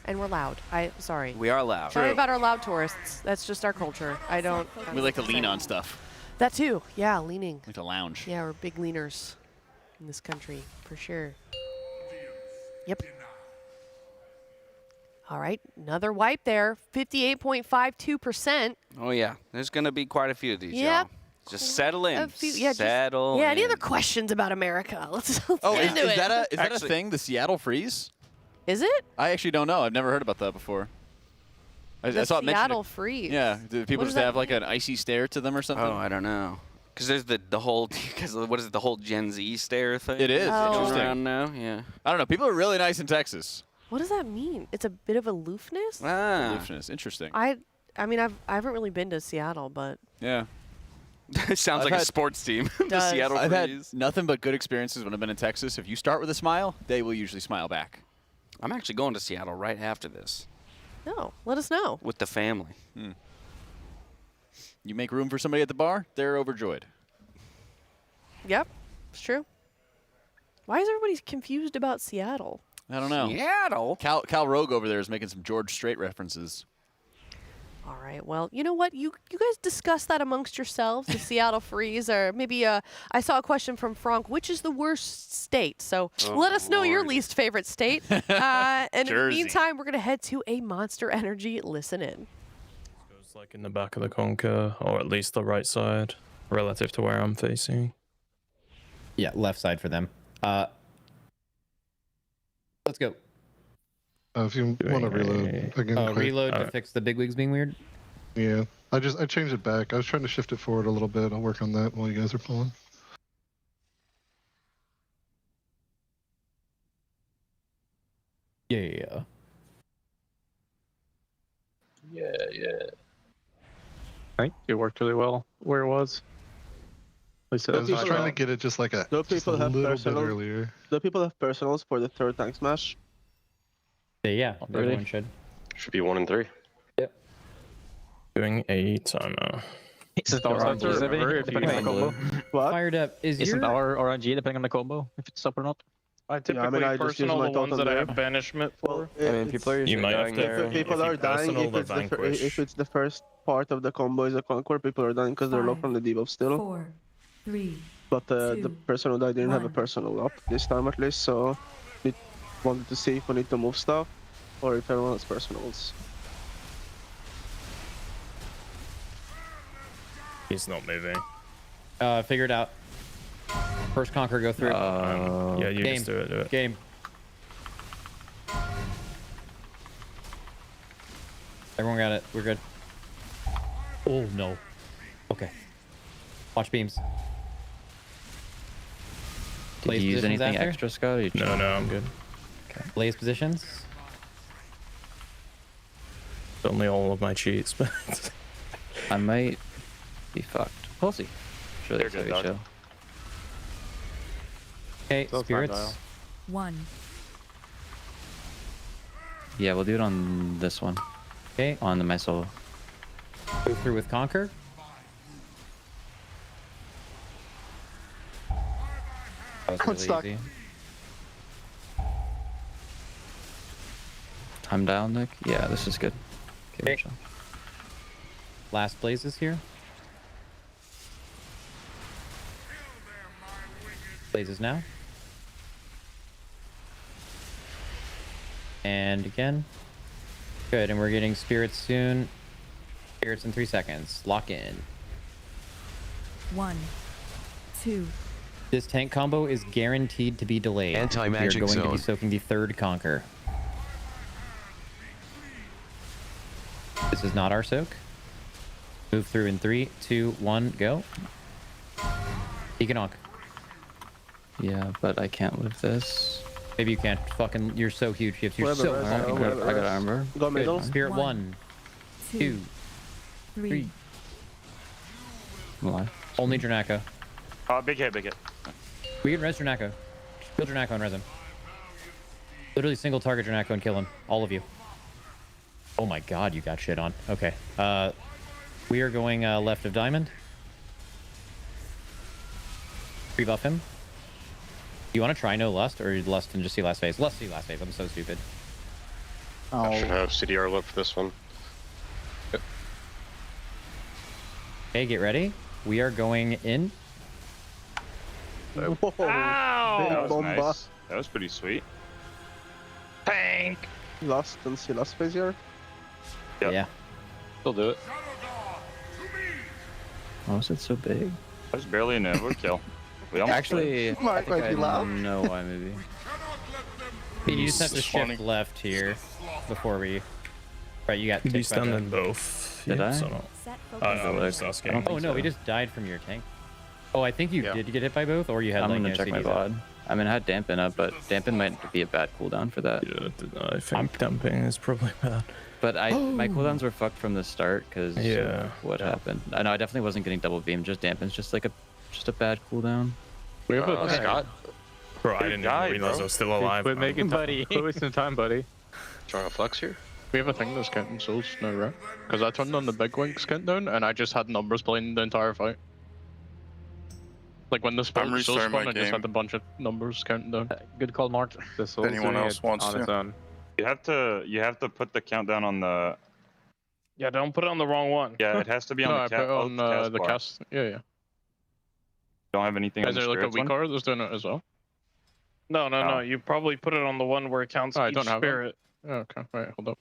And we're loud. Sorry. We are loud. Sorry about our loud tourists. That's just our culture. We like to lean on stuff. That too. Yeah, leaning. Like to lounge. Yeah, we're big leaners in this country, for sure. Yep. All right, another wipe there. 58.52%. Oh, yeah. There's going to be quite a few of these, Yep. y'all. Just settle in. Settle in. Any other questions about America? Let's get into it. Is that a thing, the Seattle freeze? Is it? I actually don't know. I've never heard about that before. I saw it mentioned. Seattle freeze. Yeah. Do people just have like an icy stare to them or something? Oh, I don't know. Because there's the whole, what is it, the whole Gen Z stare thing? It is. Interesting. Around now, yeah. I don't know. People are really nice in Texas. What does that mean? It's a bit of aloofness? Aloofness. Interesting. I mean, I haven't really been to Seattle, but. Yeah. It sounds like a sports team. The Seattle I've had Freeze. nothing but good experiences when I've been in Texas. If you start with a smile, they will usually smile back. I'm actually going to Seattle right after this. No, let us know. With the family. You make room for somebody at the bar, they're overjoyed. Yep, it's true. Why is everybody confused about Seattle? I don't know. Seattle? Cal Rogue over there is making some George Strait references. All right. Well, you know what? You guys discuss that amongst yourselves, the Seattle Freeze, or maybe I saw a question from Frank, which is the worst state? So let us know your least favorite state. And in the meantime, we're going to head to a Monster Energy Listen In. Goes like in the back of the Conquer, or at least the right side, relative to where I'm facing. Yeah, left side for them. Let's go. If you want to reload again. Oh, reload to fix the big wigs being weird? Yeah. I changed it back. I was trying to shift it forward a little bit. I'll work on that while you guys are pulling. Yeah. I think it worked really well where it was. I was just trying to get it just like a little bit earlier. Do people have personals for the third tank smash? Yeah, everyone should. Should be 1 and 3. Yep. Doing a timer. Fired up. Isn't our RNG depending on the combo if it's up or not? I typically personal the ones that I have banishment for. I mean, people are usually dying there. People are dying if it's the first part of the combo is a conquer. People are dying because they're low from the debuff still. 4, 3. But the person who died didn't have a personal up this time at least, so we wanted to see if we need to move stuff or if everyone has personals. He's not moving. Figure it out. First conquer, go through. Yeah, you Game. just do it. Game. Everyone got it. We're good. Oh, no. Okay. Watch beams. Did you use anything extra, Scott? No, I'm good. Okay. Blaze positions. It's only all of my cheats, but I might be fucked. We'll see. Sure, They're that's good, how we dog. chill. Okay, spirits. 1. Yeah, we'll do it on this one. Okay. On my solo. Go through with conquer. That was really easy. I'm down, Nick. Yeah, this is good. Okay. Chill. Last blazes here. Blazes now. And again. Good, and we're getting spirits soon. Spirits in 3 seconds. Lock in. 1, 2. This tank combo is guaranteed to be delayed. Anti-magic We are going to zone. be soaking the 3rd conquer. This is not our soak. Move through in 3, 2, 1, go. Economic. Yeah, but I can't live this. Maybe you can't. Fucking, you're so huge. You're so I got armor. Go middle. Good. Spirit 1, 2, 3. Why? Only Dranako. Big hit, big hit. We can res Dranako. Kill Dranako and res him. Literally single target Dranako and kill him. All of you. Oh my god, you got shit on. Okay. We are going left of diamond. Rebuff him. You want to try no lust, or lust and just see last phase? Lust see last phase. I'm so stupid. I should have CDR lit for this one. Yep. Okay, get ready. We are going in. Whoa. That was Bomba. nice. That was pretty sweet. Tank. Last and see last phase here. Yep. Yeah. Still do it. Why was it so big? That was barely an overkill. We almost Actually, won. I think I know why maybe. You just have to shift left here before we. Right, you got. Did you stun them both? Did I? So no. I was just asking. Oh no, we just died from your tank. Oh, I think you did get hit by both, or you had I'm like gonna no check my CDs VOD. I mean, I had dampen up, but dampen might be a bad cooldown for that. Yeah, I think damping is probably bad. But my cooldowns were fucked from the start because what happened. I know I definitely wasn't getting double beam. Just dampen's just like a bad cooldown. We have a Scott. Bro, I didn't even realize I was still alive. Quit making buddy. Quit wasting time, buddy. Trying to flex here. We have a thing that's counting souls now, right? Because I turned on the big wings countdown and I just had numbers playing the entire fight. Like when the soul spawned, I just had a bunch of numbers counting down. Good call, Mark. The soul's Anyone doing else it wants on to? its own. You have to put the countdown on the. Yeah, don't put it on the wrong one. Yeah, it has to be on No, the I put it on the bar. cast. Yeah. Don't have anything. Is on the there like a spirits weak one? card that's doing it as well? No. You probably put it on the one where it counts Oh, I each don't have spirit. it. Oh, okay, wait, hold up.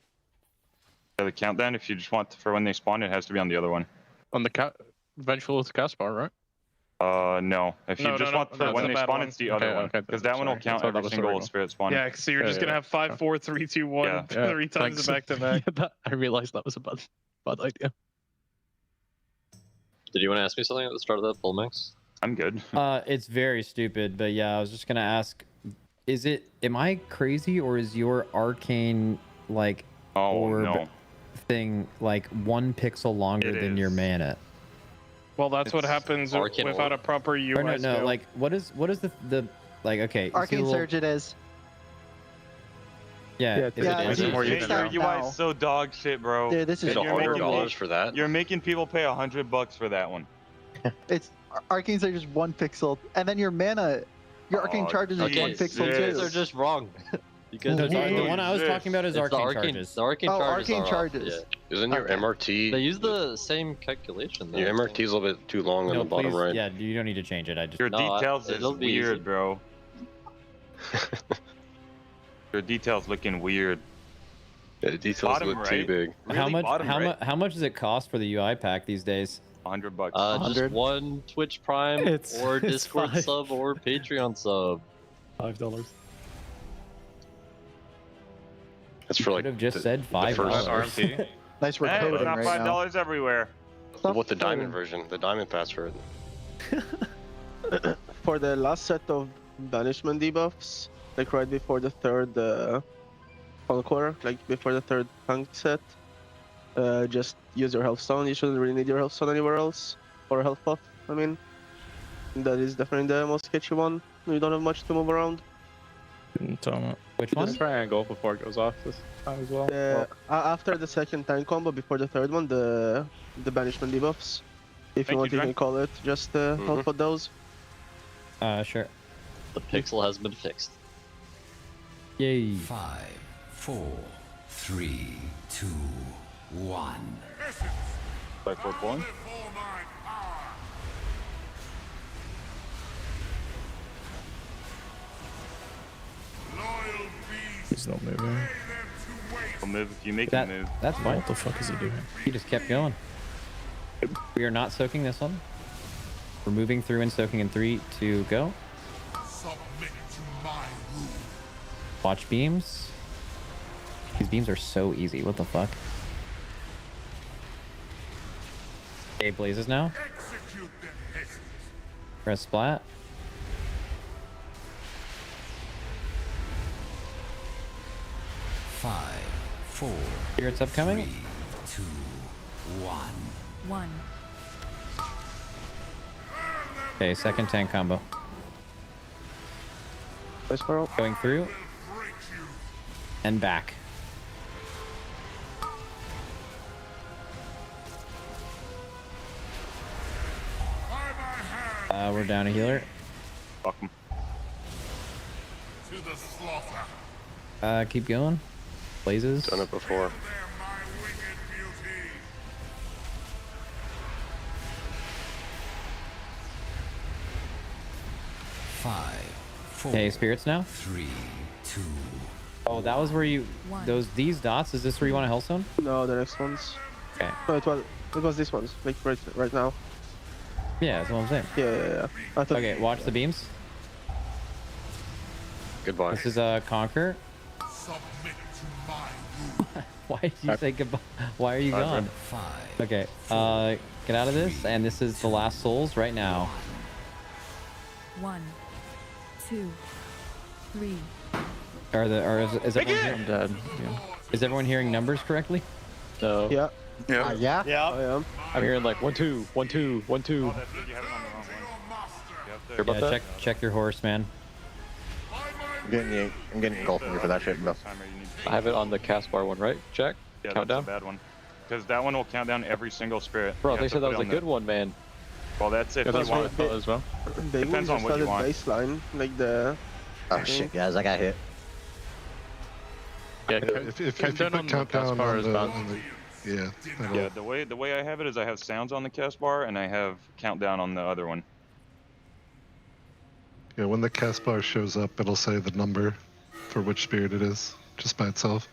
Yeah, the countdown. If you just want for when they spawn, it has to be on the other one. On the vengeful with the cast bar, right? No. If you just want for when they spawn, it's the other one. Because that one will count every single spirit spawn. Yeah, so you're just gonna have 5, 4, 3, 2, 1, 3 times back to back. I realized that was a bad idea. Did you want to ask me something at the start of that poll mix? I'm good. It's very stupid, but yeah, I was just gonna ask, am I crazy, or is your arcane like orb thing like 1 pixel longer than your mana? Well, that's what happens without a proper UI. Or no, skill. like what is the like? Okay, Arcane Surge it is. Yeah, Your UI is so dog shit, bro. Dude, this is $100 for that. You're making people pay $100 for that one. It's Arcane Surge is 1 pixel, and then your mana, your arcane charges is 1 pixel too. You guys are just wrong. The one I was talking about is arcane charges. The arcane charges. Arcane are charges. Off, yeah. Isn't your MRT? They use the same calculation. Your MRT is a little bit too long on the bottom right. Yeah, you don't need to change it. I just Your details is it'll be weird, easy. bro. Your details looking weird. Yeah, the details Bottom look right? too big. Really, how much does it cost for the UI pack these days? $100. Just one Twitch Prime or Discord sub or Patreon sub. $5. That's for like. Could have just said $5. RMP. Nice Hey, recoding it's not right now. $5 everywhere. What the diamond version? The diamond password. For the last set of banishment debuffs, like right before the third conqueror, like before the third tank set, just use your health stone. You shouldn't really need your health stone anywhere else, or a health buff. I mean, that is definitely the most sketchy one. You don't have much to move around. Which one? Just triangle before it goes off this time as well. After the second tank combo, before the third one, the banishment debuffs. If you want, you can call it just help with those. Sure. The pixel has been fixed. Yay. 5, 4, 3, 2, 1. 5, 4, 1. He's not moving. He'll move if you make him move. That's fine. What the fuck is he doing? He just kept going. We are not soaking this one. We're moving through and soaking in 3, 2, go. Watch beams. These beams are so easy. What the fuck? Okay, blazes now. Press splat. Five, 4. Spirits upcoming. 3, 2, 1. 1. Okay, second tank combo. Going through. And back. We're down a healer. Fuck him. Keep going. Blazes. Done it before. Five, 4. Okay, spirits now. 3, 2. Oh, that was where you these dots. Is this where you want a hellstone? No, the next ones. Okay. No, it was this ones, like right now. Yeah, that's what I'm saying. Yeah. Okay, watch the beams. Goodbye. This is Conquer. Why did you say goodbye? Why are you gone? 5. Okay, get out of this, and this is the last souls right now. 1, 2, 3. Is everyone hearing? I'm dead. Yeah. Is everyone hearing numbers correctly? No. Yeah. Yeah. I am. I'm hearing like 1, 2, 1, 2, 1, 2. You have it on the wrong one. Yeah, check your horse, man. I'm getting engulfed for that shit, bro. I have it on the cast bar one, right? Check. Yeah, Countdown. that's a bad one. Because that one will count down every single spirit. Bro, they said that was a good one, man. Well, that's if Yeah, that's you what I want. thought as well. They Depends on what you want. Baseline, like the. Oh shit, guys, I got hit. Yeah, If you put countdown on the yeah. Yeah, the way I have it is I have sounds on the cast bar and I have countdown on the other one. Yeah, when the cast bar shows up, it'll say the number for which spirit it is, just by itself.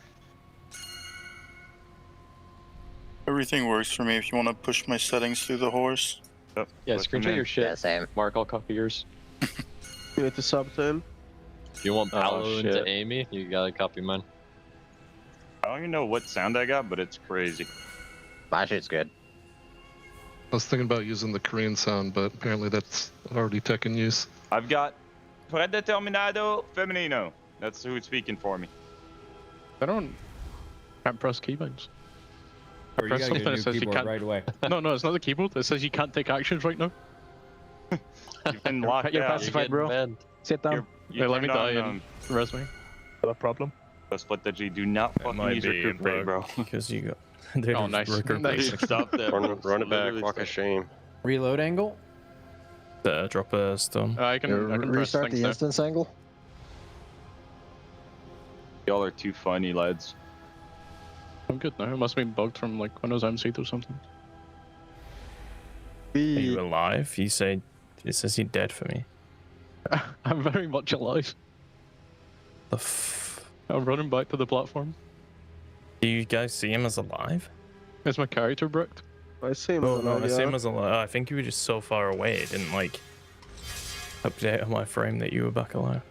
Everything works for me if you want to push my settings through the horse. Yep. Yeah, screenshot your shit. Yeah, same. Mark, I'll copy yours. You need to sub to him. If you want Paladin to aim me, you gotta copy mine. I don't even know what sound I got, but it's crazy. My shit's good. I was thinking about using the Korean sound, but apparently that's already tech in use. I've got Predeterminado Femenino. That's who's speaking for me. I can't press keyboards. Or you gotta get a new keyboard right away. No, it's not the keyboard. It says you can't take actions right now. You've been locked You're out. pacified, bro. Sit down. You let me turned die on, and res me. No problem. Split the G. Do not fucking use your coup rate, bro. Because you got. Oh, nice. Stop that. Run it back, walk of shame. Reload angle. Drop a stone. I can restart the instance angle. Y'all are too funny, lads. I'm good now. It must have been bugged from like when I was MC'd or something. Are you alive? It says you're dead for me. I'm very much alive. I'm running back to the platform. Do you guys see him as alive? Is my character bricked? I see him. I see him as alive. I think you were just so far away. It didn't like update on my frame that you were back alive.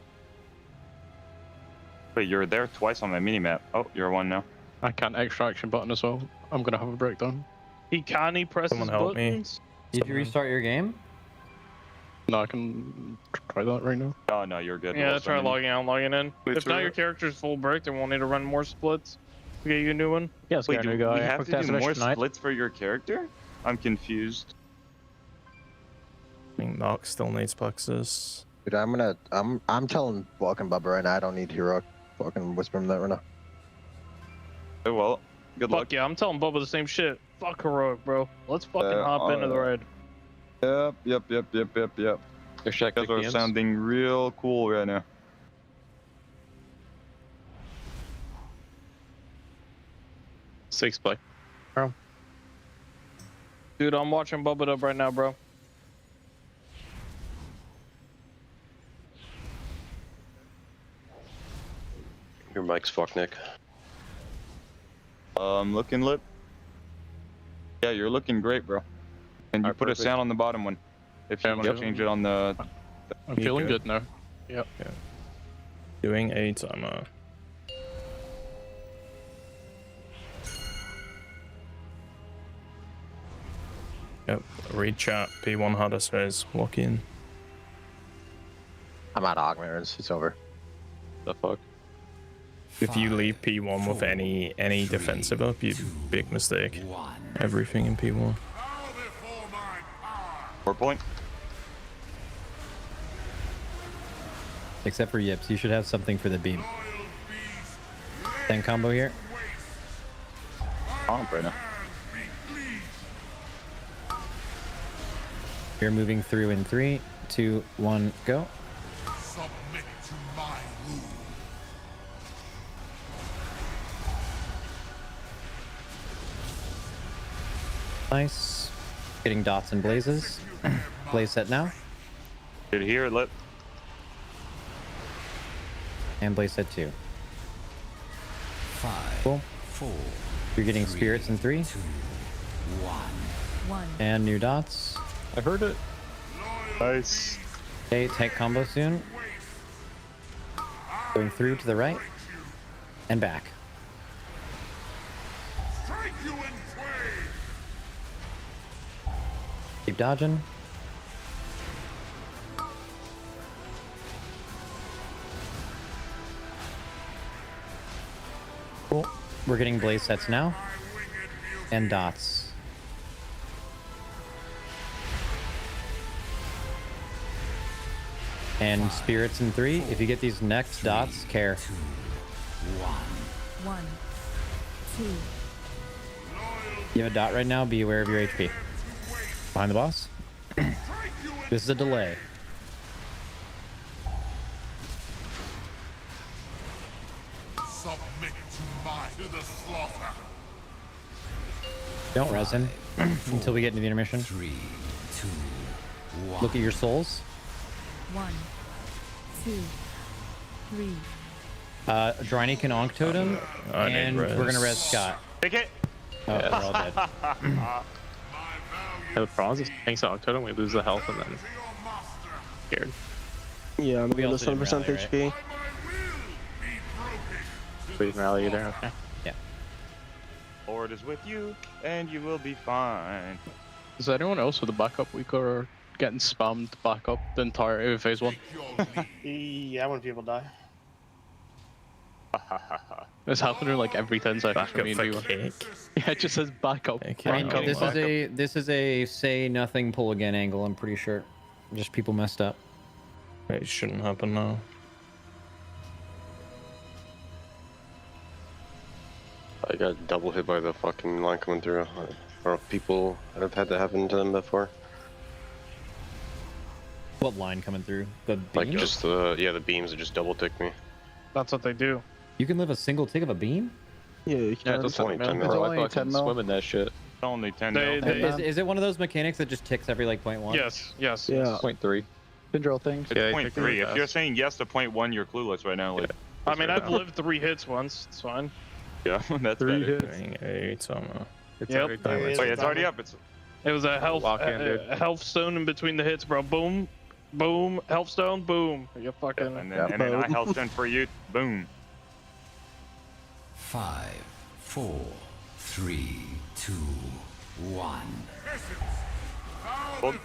Wait, you're there twice on my minimap. Oh, you're one now. I can't extraction button as well. I'm gonna have a breakdown. He can't press his buttons. Did you restart your game? No, I can try that right now. Oh no, you're good. Yeah, try logging out and logging in. If not, your character's full bricked and we'll need to run more splits to get you a new one. Yeah, wait, do we have to do more splits for your character? I'm confused. I think Mark still needs plexus. Dude, I'm telling fucking Bubba right now, I don't need heroic. Fucking whisper him that right now. Oh well, good luck. Fuck yeah, I'm telling Bubba the same shit. Fuck heroic, bro. Let's fucking hop into the raid. Yep. You guys are sounding real cool right now. Six play. Bro. Dude, I'm watching Bubba up right now, bro. Your mic's fucked, Nick. Looking lit. Yeah, you're looking great, bro. And you put a sound on the bottom one. If you want to change it on the... I'm feeling good now. Yep. Yeah. Doing a timer. Yep, read chat. P1 Hada says, walk in. I'm out of augmenters. It's over. The fuck? If you leave P1 with any defensive up, you big mistake. Everything in P1. 4 point. Except for Yips, you should have something for the beam. 10 combo here. On right now. You're moving through in 3, 2, 1, go. Submit to my rule. Nice. Getting dots and blazes. Blaze set now. Did hear it lit. And blaze set 2. 5, Cool. 4. You're getting spirits in 3. 2, 1. And new dots. I heard it. Nice. Okay, tank combo soon. Going through to the right. And back. Keep dodging. Cool. We're getting blaze sets now. And dots. And spirits in 3. If you get these next dots, care. 2, 1. 1, 2. You have a dot right now, be aware of your HP. Behind the boss. This is a delay. Submit to the slaughter. Don't res him until we get into the intermission. 3, 2, 1. Look at your souls. 1, 2, 3. Dryny can Onk Totem, and we're gonna res Scott. Take it! Oh, we're all dead. The problem is, thanks to October, we lose the health and then scared. Yeah, I'm We gonna also lose 100% didn't rally, HP. We didn't rally you there, okay. Yeah. Lord is with you, and you will be fine. Is there anyone else with a backup week or getting spammed back up the entirety of phase 1? Yeah, when people die. It's happening like every 10 seconds for me and you. Yeah, it just says backup. This is a say nothing pull again angle, I'm pretty sure. Just people messed up. It shouldn't happen now. I got double hit by the fucking line coming through. Or people that have had that happen to them before. What line coming through? The beam? Like just the beams that just double tick me. That's what they do. You can live a single tick of a beam? Yeah, you Yeah, can. it's only 10 mil. I fucking swim in that shit. Only 10 mil. Is it one of those mechanics that just ticks every like 0.1? Yes, yes. Yeah. 0.3. Syndrome things. It's 0.3. If you're saying yes to 0.1, you're clueless right now. Like, I mean, I've lived 3 hits once. It's fine. Yeah, that's 3 better. hits. It's already up. It was a health Lock in, dude. a health stone in between the hits, bro. Boom, boom, health stone, boom. You fucking. And then I health stone for you. Boom. 5, 4, 3, 2, 1. Hold.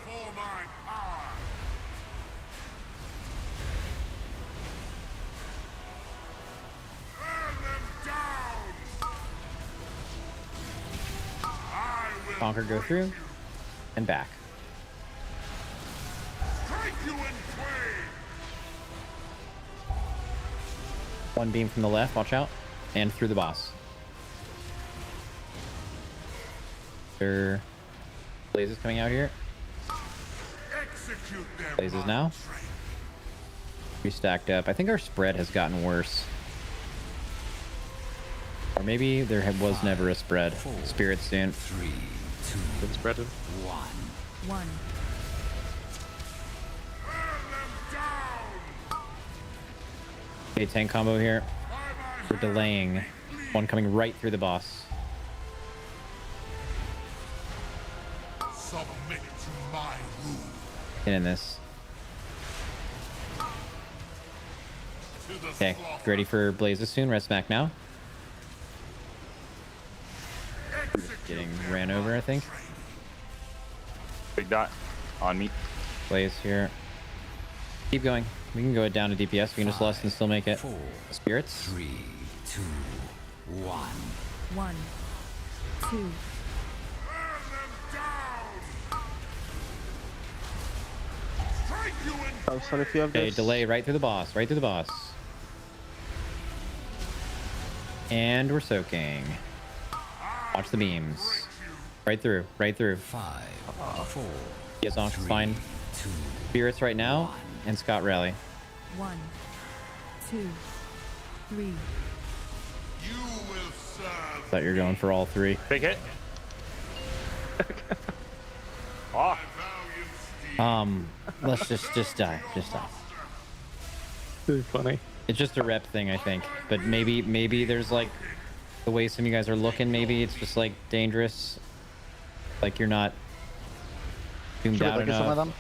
Conquer, go through, and back. One beam from the left, watch out, and through the boss. There, blazes coming out here. Blazes now. We stacked up. I think our spread has gotten worse. Or maybe there was never a spread. Spirit soon. 3, 2, Been spreaded. 1. Okay, tank combo here. We're delaying. One coming right through the boss. Submit to my rule. Get in this. Okay, ready for blazes soon. Red smack now. Getting ran over, I think. Big dot on me. Blaze here. Keep going. We can go down to DPS. We can just lust and still make it. 4, Spirits. 3, 2, 1. 1, 2. Oh, son, if you have Okay, this. delay right through the boss. Right through the boss. And we're soaking. Watch the beams. Right through. Right through. 5, 4. Yes, Onk is fine. 2. Spirits right now. And Scott rally. 1, 2, 3. You will serve. Thought you were going for all three. Big hit. Oh. Let's just die. Just die. Really funny. It's just a rep thing, I think. But maybe there's like the way some of you guys are looking. Maybe it's just like dangerous. Like you're not zoomed out enough. Some of them?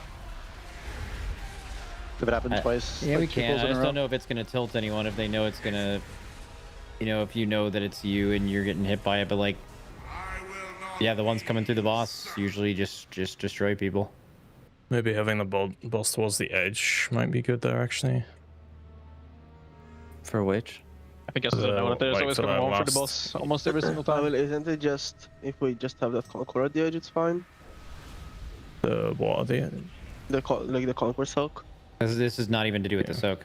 If it happens twice. Yeah, like we two can. pulls I in a just row. don't know if it's gonna tilt anyone. If they know it's gonna, you know, if you know that it's you and you're getting hit by it. But like, yeah, the ones coming through the boss usually just destroy people. Maybe having the boss towards the edge might be good there, actually. For which? I guess there's always for gonna that go for the last- boss almost every single time. Well, isn't it just if we just have that conqueror at the edge, it's fine. The what are they? The conqueror soak. This is not even to do with the soak.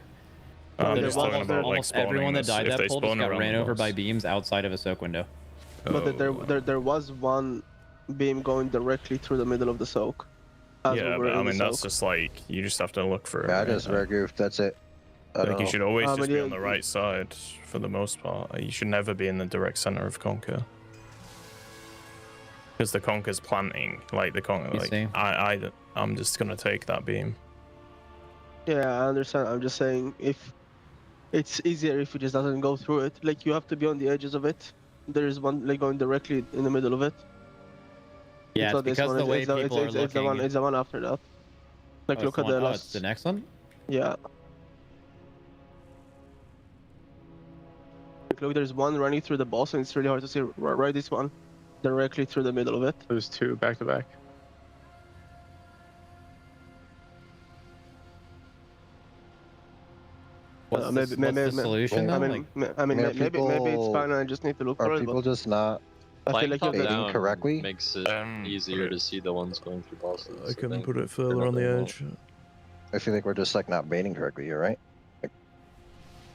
I'm just talking about like Almost everyone that died that pull just got ran the over boss. by beams outside of a soak window. But there was one beam going directly through the middle of the soak. as Yeah, we were but I in the mean that's soak. just like you just have to look for it. Yeah, I right? just rare goofed. That's it. I Like don't you know. should always just but be yeah, on the right side for the most part. You should never be in the direct center of Conquer. Because the Conquer's planting, like the Conquer, like I'm just gonna take that beam. Yeah, I understand. I'm just saying if it's easier if it just doesn't go through it. Like you have to be on the edges of it. There is one like going directly in the middle of it. Yeah, So it's this because one the is- way it's the- people are it's the looking. one. It's the one after that. Like Oh, look it's at the one- oh, last. it's the next one? Yeah. Look, there's one running through the boss, and it's really hard to see. Right, this one, directly through the middle of it. There's two back to back. What's Maybe the solution I though? mean, Like- maybe people- it's fine. I just need to look for Are it. people but just not I feel like top you're down correctly? makes it easier to see the ones going through bosses. I couldn't think put it they're further not on the that edge. I feel like we're just like not baiting correctly here, right? Like,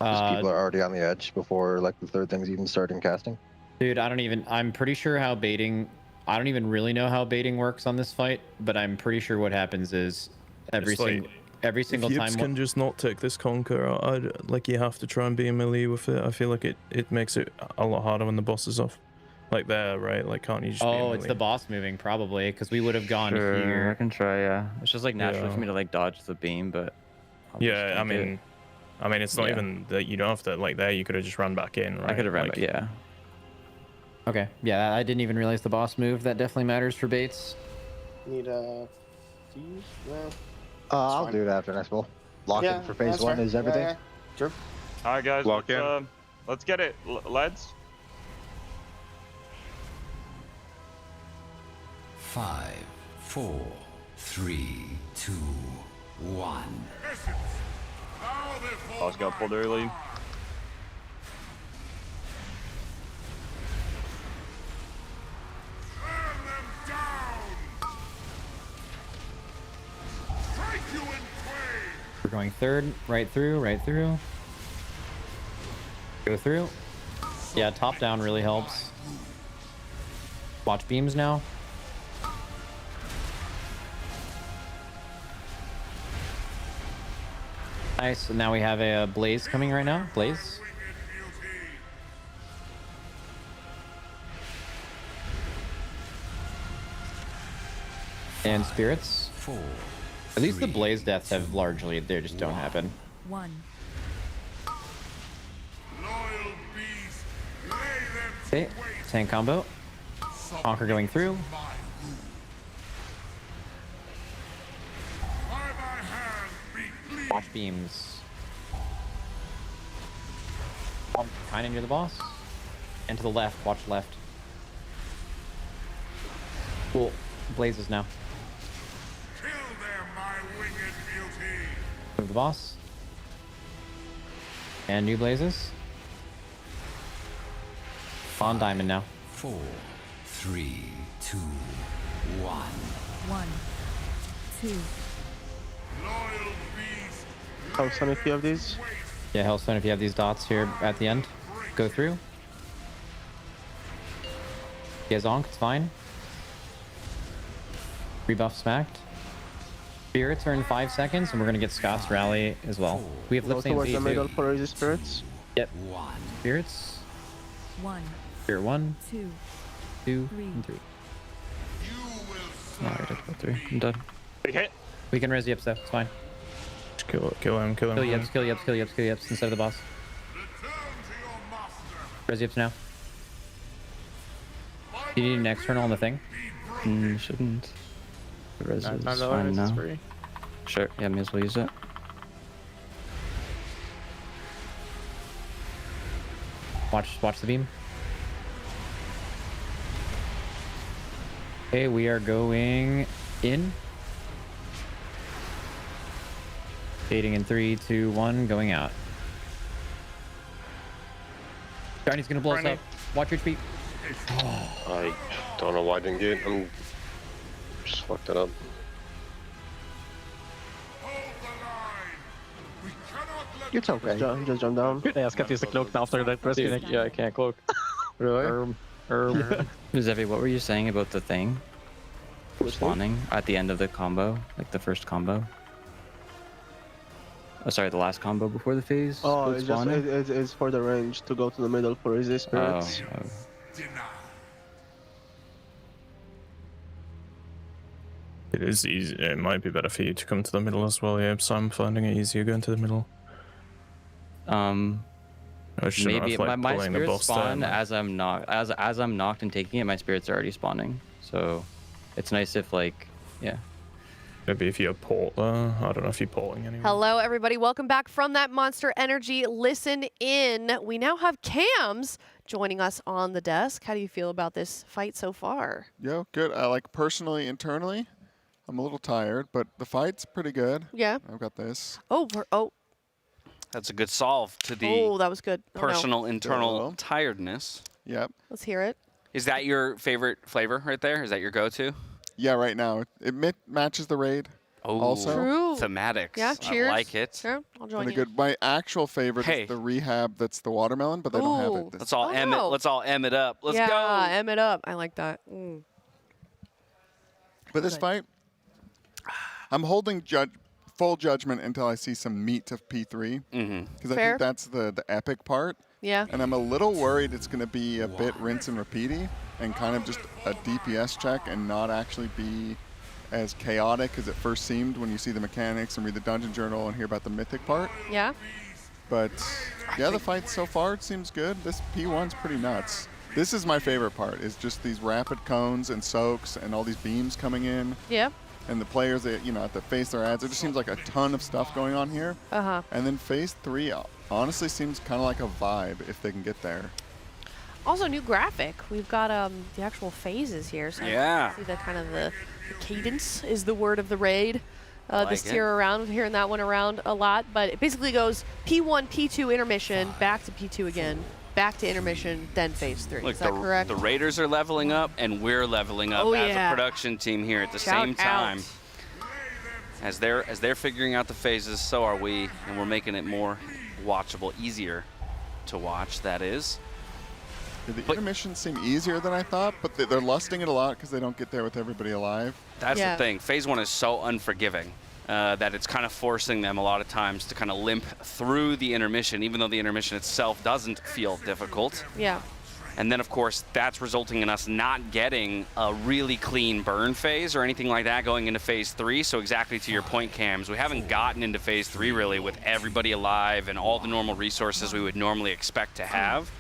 just people are already on the edge before like the third thing's even starting casting. Dude, I'm pretty sure how baiting, I don't even really know how baiting works on this fight, but I'm pretty sure what happens is every It's like, single if time. Yips can just not take this Conquer, like you have to try and be a melee with it. I feel like it makes it a lot harder when the boss is off. Like there, right? Like can't you just be a Oh, it's the melee? boss moving probably, because we would have gone Sure, I here. can try, yeah. It's just like natural Yeah. for me to like dodge the beam, but I'll just Yeah, I tank it. mean, it's not Yeah. even that you don't have to like there. You could have just run back in, right? I could have ran like, back, yeah. Okay, yeah, I didn't even realize the boss moved. That definitely matters for baits. Need a fuse? Yeah. I'll fine. do it after next pull. Lock Yeah, in for phase that's one fair. is everything. Yeah, True. All right, guys. Lock Let's get it, lads. 5, 4, 3, 2, 1. Boss got pulled early. We're going third, right through, right through. Go through. Yeah, top down really helps. Watch beams now. Nice, and now we have a Blaze coming right now. Blaze. And spirits. 4. At least the Blaze deaths have largely, they just don't happen. 1. Okay, tank combo. Conquer going through. Watch beams. Kind of near the boss. And to the left, watch left. Cool. Blazes now. Move the boss. And new blazes. On diamond now. 4, 3, 2, 1. 1, 2. Hellstone if you have these. Yeah, Hellstone if you have these dots here at the end. Go through. He has Onk, it's fine. Rebuff smacked. Spirits are in 5 seconds, and we're gonna get Scott's rally as well. We have lip sync towards Z the middle too. for resist spirits. Yep. Spirits. 1. Spirit 1, 2, 2, 3. and 3. Alright, I got 3. I'm done. Big hit. We can res Yips though, it's fine. Just kill him, kill him. Kill Yips, kill Yips, kill Yips, kill Yips instead of the boss. Res Yips now. Do you need an external on the thing? Shouldn't. The res is No, fine it's now. free. Sure, yeah, may as well use it. Watch the beam. Okay, we are going in. Fading in 3, 2, 1, going out. Darny's gonna blow us up. Watch your feet. I don't know why I didn't get it. I'm just fucked it up. It's okay. Just jump down. Yeah, I use the cloak after that press Dude, connect. yeah, I can't cloak. Really? Zevi, what were you saying about the thing? Which Spawning at the end of the combo, like the first combo. Oh, sorry, the last combo before the phase. Oh, was it's just spawning? it's for the range to go to the middle for resist spirits. Oh. It is easy. It might be better for you to come to the middle as well, yeah. So I'm finding it easier going to the middle. Maybe my pulling the spirits boss spawn down. as I'm knocked. As I'm knocked and taking it, my spirits are already spawning. So it's nice if yeah. Maybe if you're porter, I don't know if you're porting anyway. Hello, everybody. Welcome back from that Monster Energy Listen In. We now have Cams joining us on the desk. How do you feel about this fight so far? Yeah, good. I like personally, internally, I'm a little tired, but the fight's pretty good. Yeah. I've got this. Oh. That's a good solve to the Oh, that was good. Oh, no. personal internal tiredness. Yep. Let's hear it. Is that your favorite flavor right there? Is that your go-to? Yeah, right now. It matches the raid. Oh, also. True. Thematics. Yeah, cheers. I like it. Sure, I'll join Really you. good. My actual favorite Hey. is the rehab that's the watermelon, but they don't have it. Let's all M it. Let's all M it up. Let's yeah, go. M it up. I like that. Mm. But this fight, I'm holding full judgment until I see some meat to P3. Because I Fair. think that's the epic part. Yeah. And I'm a little worried it's going to be a bit rinse and repeaty and kind of just a DPS check and not actually be as chaotic as it first seemed when you see the mechanics and read the dungeon journal and hear about the mythic part. Yeah. But yeah, the fight so far it seems good. This P1's pretty nuts. This is my favorite part, is just these rapid cones and soaks and all these beams coming in. Yeah. And the players that, have to face their ads. It just seems like a ton of stuff going on here. Uh-huh. And then phase 3 honestly seems kind of like a vibe if they can get there. Also, new graphic. We've got the actual phases here. So Yeah. see the kind of the cadence is the word of the raid. This like tier around, we're hearing that one around a lot. But it basically goes P1, P2 intermission, back to P2 again, back to intermission, then phase 3. Look, is that correct? The Raiders are leveling up, and we're leveling up Oh, as yeah. a production team here at the Shout same time. out. As they're figuring out the phases, so are we, and we're making it more watchable, easier to watch. That is. Yeah, the intermissions seem easier than I thought, but they're lusting it a lot because they don't get there with everybody alive. That's the thing. Phase 1 is so unforgiving that it's kind of forcing them a lot of times to kind of limp through the intermission, even though the intermission itself doesn't feel difficult. Yeah. And then, of course, that's resulting in us not getting a really clean burn phase or anything like that going into phase 3. So exactly to your point, Cams, we haven't gotten into phase 3 really with everybody alive and all the normal resources we would normally expect to have.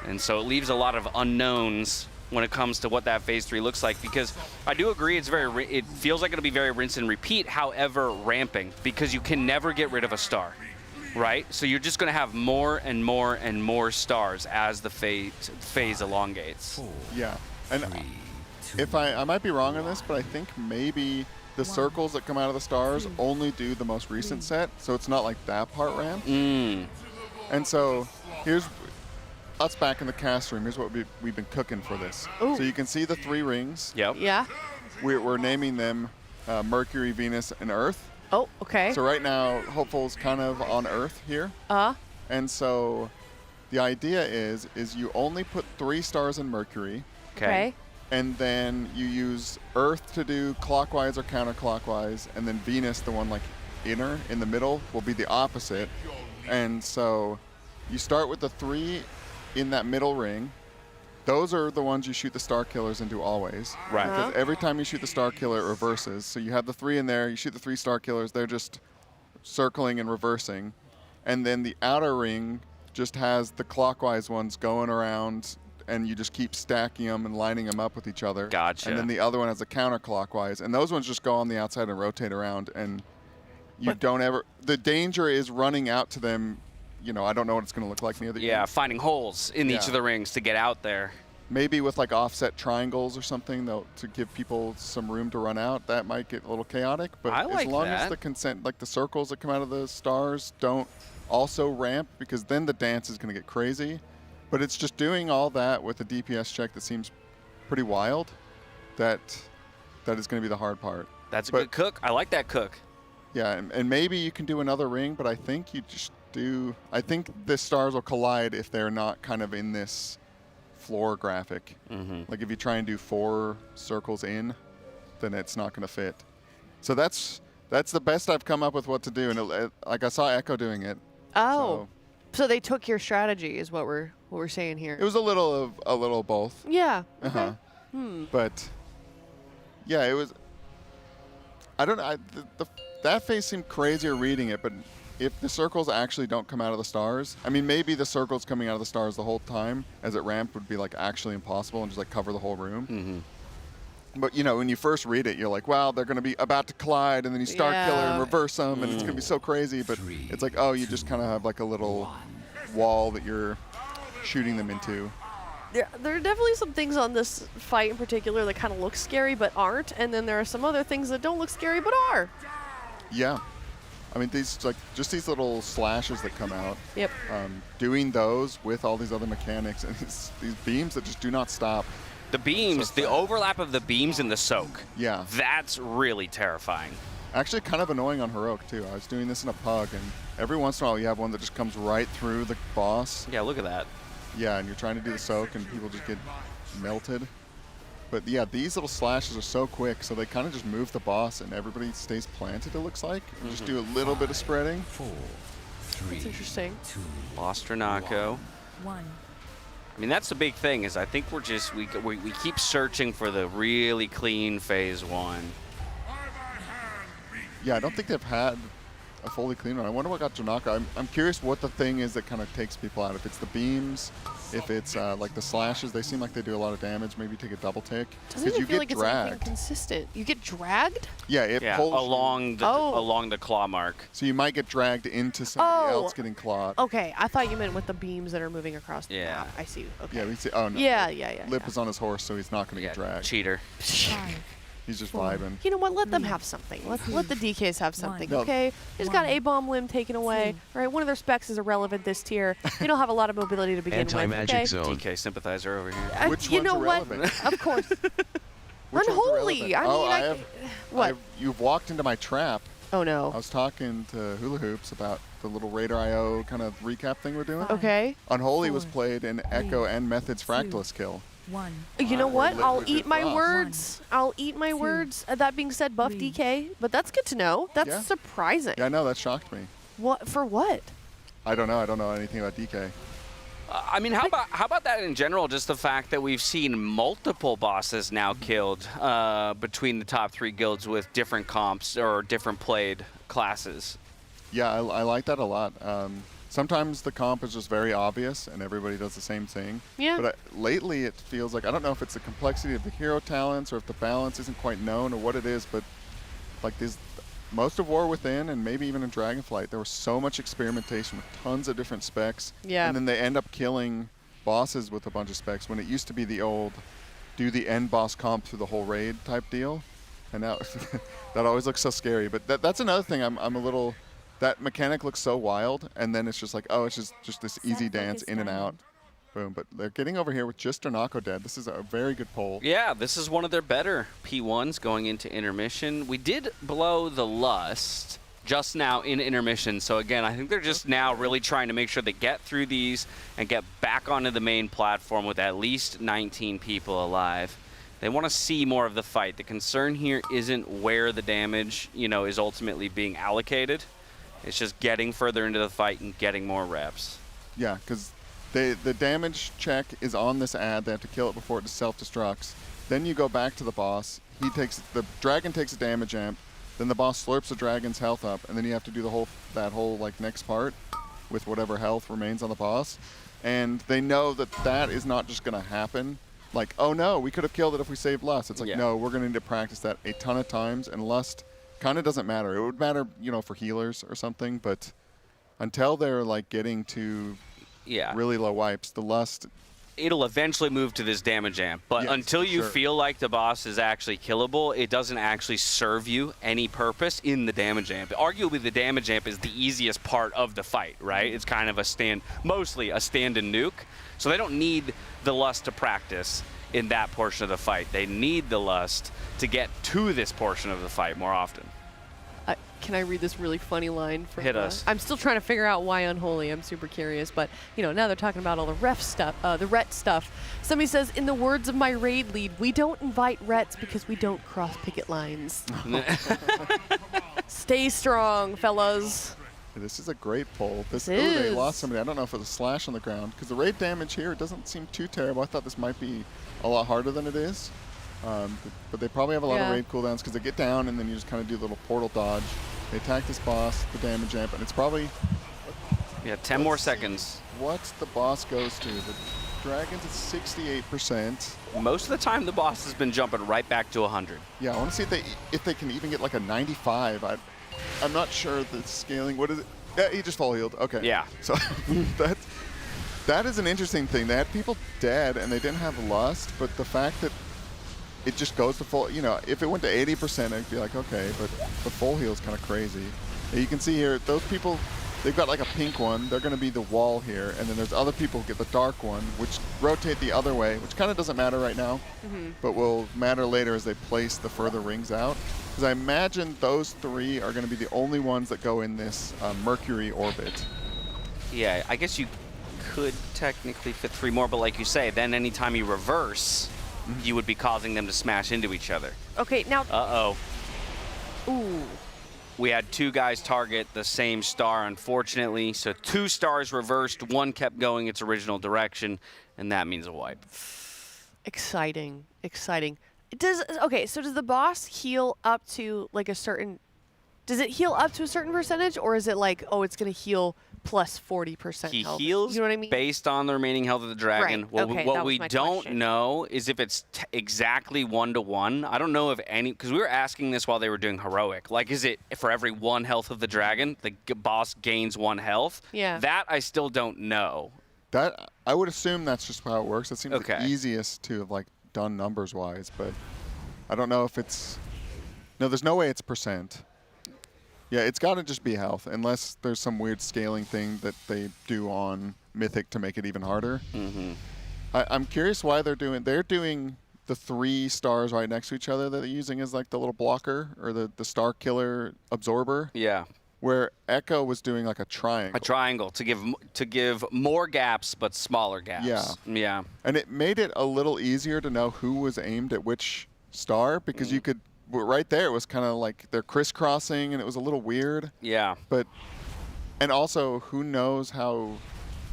And so it leaves a lot of unknowns when it comes to what that phase 3 looks like, because I do agree it feels like it'll be very rinse and repeat, however ramping, because you can never get rid of a star, right? So you're just going to have more and more and more stars as the phase elongates. Yeah, and if I might be wrong on this, but I think maybe the circles that come out of the stars only do the most recent set, so it's not like that part ramped. And so here's us back in the cast room. Here's what we've been cooking for this. Ooh. So you can see the 3 rings. Yep. Yeah. We're naming them Mercury, Venus, and Earth. Oh, okay. So right now, Hopeful's kind of on Earth here. And so the idea is you only put 3 stars in Mercury. Okay. And then you use Earth to do clockwise or counterclockwise, and then Venus, the one like inner in the middle, will be the opposite. And so you start with the 3 in that middle ring. Those are the ones you shoot the star killers into always. Right. Because every time you shoot the star killer, it reverses. So you have the 3 in there, you shoot the 3 star killers, they're just circling and reversing. And then the outer ring just has the clockwise ones going around, and you just keep stacking them and lining them up with each other. Gotcha. And then the other one has a counterclockwise. And those ones just go on the outside and rotate around, and you don't ever... The danger is running out to them. You know, I don't know what it's going to look like near the end. Finding holes in each of the rings to get out there. Maybe with like offset triangles or something to give people some room to run out. That might get a little chaotic, but as long as the consent, like the circles that come out of the stars don't also ramp, because then the dance is going to get crazy. But it's just doing all that with a DPS check that seems pretty wild. That is going to be the hard part. That's a good cook. I like that cook. Yeah, and maybe you can do another ring, but I think you just do... I think the stars will collide if they're not kind of in this floor graphic. Like if you try and do 4 circles in, then it's not going to fit. So that's the best I've come up with what to do, and like I saw Echo doing it. Oh, so they took your strategy, is what we're saying here. It was a little of both. Yeah. Okay. But yeah, it was. I don't know. That phase seemed crazier reading it, but if the circles actually don't come out of the stars, I mean, maybe the circles coming out of the stars the whole time as it ramped would be like actually impossible and just like cover the whole room. But you know, when you first read it, you're like, wow, they're going to be about to collide, and then you start killer and reverse them, and it's going to be so crazy. But it's like, oh, you just kind of have like a little wall that you're shooting them into. Yeah, there are definitely some things on this fight in particular that kind of look scary but aren't, and then there are some other things that don't look scary but are. Yeah. I mean, these these little slashes that come out. Yep. Doing those with all these other mechanics and these beams that just do not stop. The beams, the overlap of the beams in the soak. Yeah. That's really terrifying. Actually, kind of annoying on Heroic too. I was doing this in a pug, and every once in a while you have one that just comes right through the boss. Yeah, look at that. Yeah, and you're trying to do the soak, and people just get melted. But yeah, these little slashes are so quick, so they kind of just move the boss, and everybody stays planted, it looks like. And just do a little bit of spreading. 4, 3, That's interesting. 2, Lost Renako. 1. I mean, that's the big thing, is I think we're just, we keep searching for the really clean phase 1. Yeah, I don't think they've had a fully clean one. I wonder what got Janaka. I'm curious what the thing is that kind of takes people out. If it's the beams, if it's like the slashes, they seem like they do a lot of damage. Maybe take a double tick. Doesn't even feel like it's anything consistent. You get dragged? Yeah, it pulls along the claw mark. So you might get dragged into somebody else getting clawed. Okay, I thought you meant with the beams that are moving across the Yeah. I see. Okay. Yeah, we see. Oh no. Yeah. Lip is on his horse, so he's not going to get dragged. Cheater. 5. He's just vibing. You know what? Let them have something. Let the DKs have something, No. okay? They just got A-bomb limb taken away. All right, one of their specs is irrelevant this tier. They don't have a lot of mobility to begin with, okay? DK sympathizer over here. Which you one's know irrelevant? what? Of course. Which one's Unholy. irrelevant? What? You've walked into my trap. Oh no. I was talking to Hula Hoops about the little RaiderIO kind of recap thing we're doing. Okay. Unholy was played in Echo and Method's Fractillus kill. 1. You know what? I'll literally eat my frost. words. I'll eat my words. That being said, buff DK, but that's good to know. That's Yeah. surprising. Yeah, I know, that shocked me. What for? What? I don't know. I don't know anything about DK. I mean, how about that in general? Just the fact that we've seen multiple bosses now killed between the top 3 guilds with different comps or different played classes. Yeah, I like that a lot. sometimes the comp is just very obvious and everybody does the same thing. Yeah. But lately it feels like, I don't know if it's the complexity of the hero talents or if the balance isn't quite known or what it is, but like most of War Within and maybe even in Dragonflight, there was so much experimentation with tons of different specs. Yeah. And then they end up killing bosses with a bunch of specs when it used to be the old do the end boss comp through the whole raid type deal. And now that always looks so scary. But that's another thing I'm a little, that mechanic looks so wild, and then it's just like, oh, it's just this easy dance in and out. Boom. But they're getting over here with just Donako dead. This is a very good poll. Yeah, this is one of their better P1s going into intermission. We did blow the Lust just now in intermission. So again, I think they're just now really trying to make sure they get through these and get back onto the main platform with at least 19 people alive. They want to see more of the fight. The concern here isn't where the damage, is ultimately being allocated. It's just getting further into the fight and getting more reps. Yeah, because the damage check is on this ad. They have to kill it before it self-destructs. Then you go back to the boss. The dragon takes a damage amp. Then the boss slurps the dragon's health up, and then you have to do that whole like next part with whatever health remains on the boss. And they know that is not just gonna happen. Like, oh no, we could have killed it if we saved Lust. It's like, no, we're gonna need to practice that a ton of times, and Lust kind of doesn't matter. It would matter, for healers or something, but until they're like getting to really low wipes, the Lust. It'll eventually move to this damage amp, but until you feel like the boss is actually killable, it doesn't actually serve you any purpose in the damage amp. Arguably, the damage amp is the easiest part of the fight, right? It's kind of mostly a stand-and nuke, so they don't need the Lust to practice in that portion of the fight. They need the Lust to get to this portion of the fight more often. Can I read this really funny line from Hit us. I'm still trying to figure out why Unholy. I'm super curious, but now they're talking about all the ref stuff, the ret stuff. Somebody says, in the words of my raid lead, we don't invite rets because we don't cross picket lines. Stay strong, fellas. This is a great poll. They lost somebody. I don't know if it was a slash on the ground because the raid damage here, it doesn't seem too terrible. I thought this might be a lot harder than it is. But they probably have a lot of raid cooldowns because they get down and then you just kind of do a little portal dodge. They attack this boss, the damage amp, and it's probably... 10 more seconds. What the boss goes to. The dragon's at 68%. Most of the time, the boss has been jumping right back to 100. Yeah, I want to see if they can even get like a 95. I'm not sure the scaling. What is it? Yeah, he just full healed. Okay. Yeah. So that is an interesting thing. They had people dead and they didn't have Lust, but the fact that it just goes to full, if it went to 80%, I'd be like, okay, but the full heal is kind of crazy. And you can see here, those people, they've got like a pink one. They're going to be the wall here. And then there's other people who get the dark one, which rotate the other way, which kind of doesn't matter right now, but will matter later as they place the further rings out. Because I imagine those three are going to be the only ones that go in this Mercury orbit. Yeah, I guess you could technically fit 3 more, but like you say, then anytime you reverse, you would be causing them to smash into each other. Okay, now... Uh-oh. Ooh. We had 2 guys target the same star, unfortunately. So 2 stars reversed, 1 kept going its original direction, and that means a wipe. Exciting. Okay, so does the boss heal up to like a certain... Does it heal up to a certain percentage, or is it like, oh, it's going to heal plus 40% He health? heals You know what I mean? based on the remaining health of the dragon. Right. Okay, What that was we my don't question. know is if it's exactly 1-to-1. I don't know if any, because we were asking this while they were doing heroic. Like, is it for every 1 health of the dragon, the boss gains 1 health? Yeah. That I still don't know. That I would assume that's just how it works. That seems the easiest to have like done numbers wise, but I don't know if it's. No, there's no way it's percent. Yeah, it's got to just be health, unless there's some weird scaling thing that they do on Mythic to make it even harder. I'm curious why they're doing the 3 stars right next to each other that they're using as like the little blocker or the star killer absorber. Yeah. Where Echo was doing like a triangle. A triangle to give more gaps but smaller gaps. Yeah. And it made it a little easier to know who was aimed at which star because you could. Right there, it was kind of like they're crisscrossing, and it was a little weird. Yeah. And also, who knows how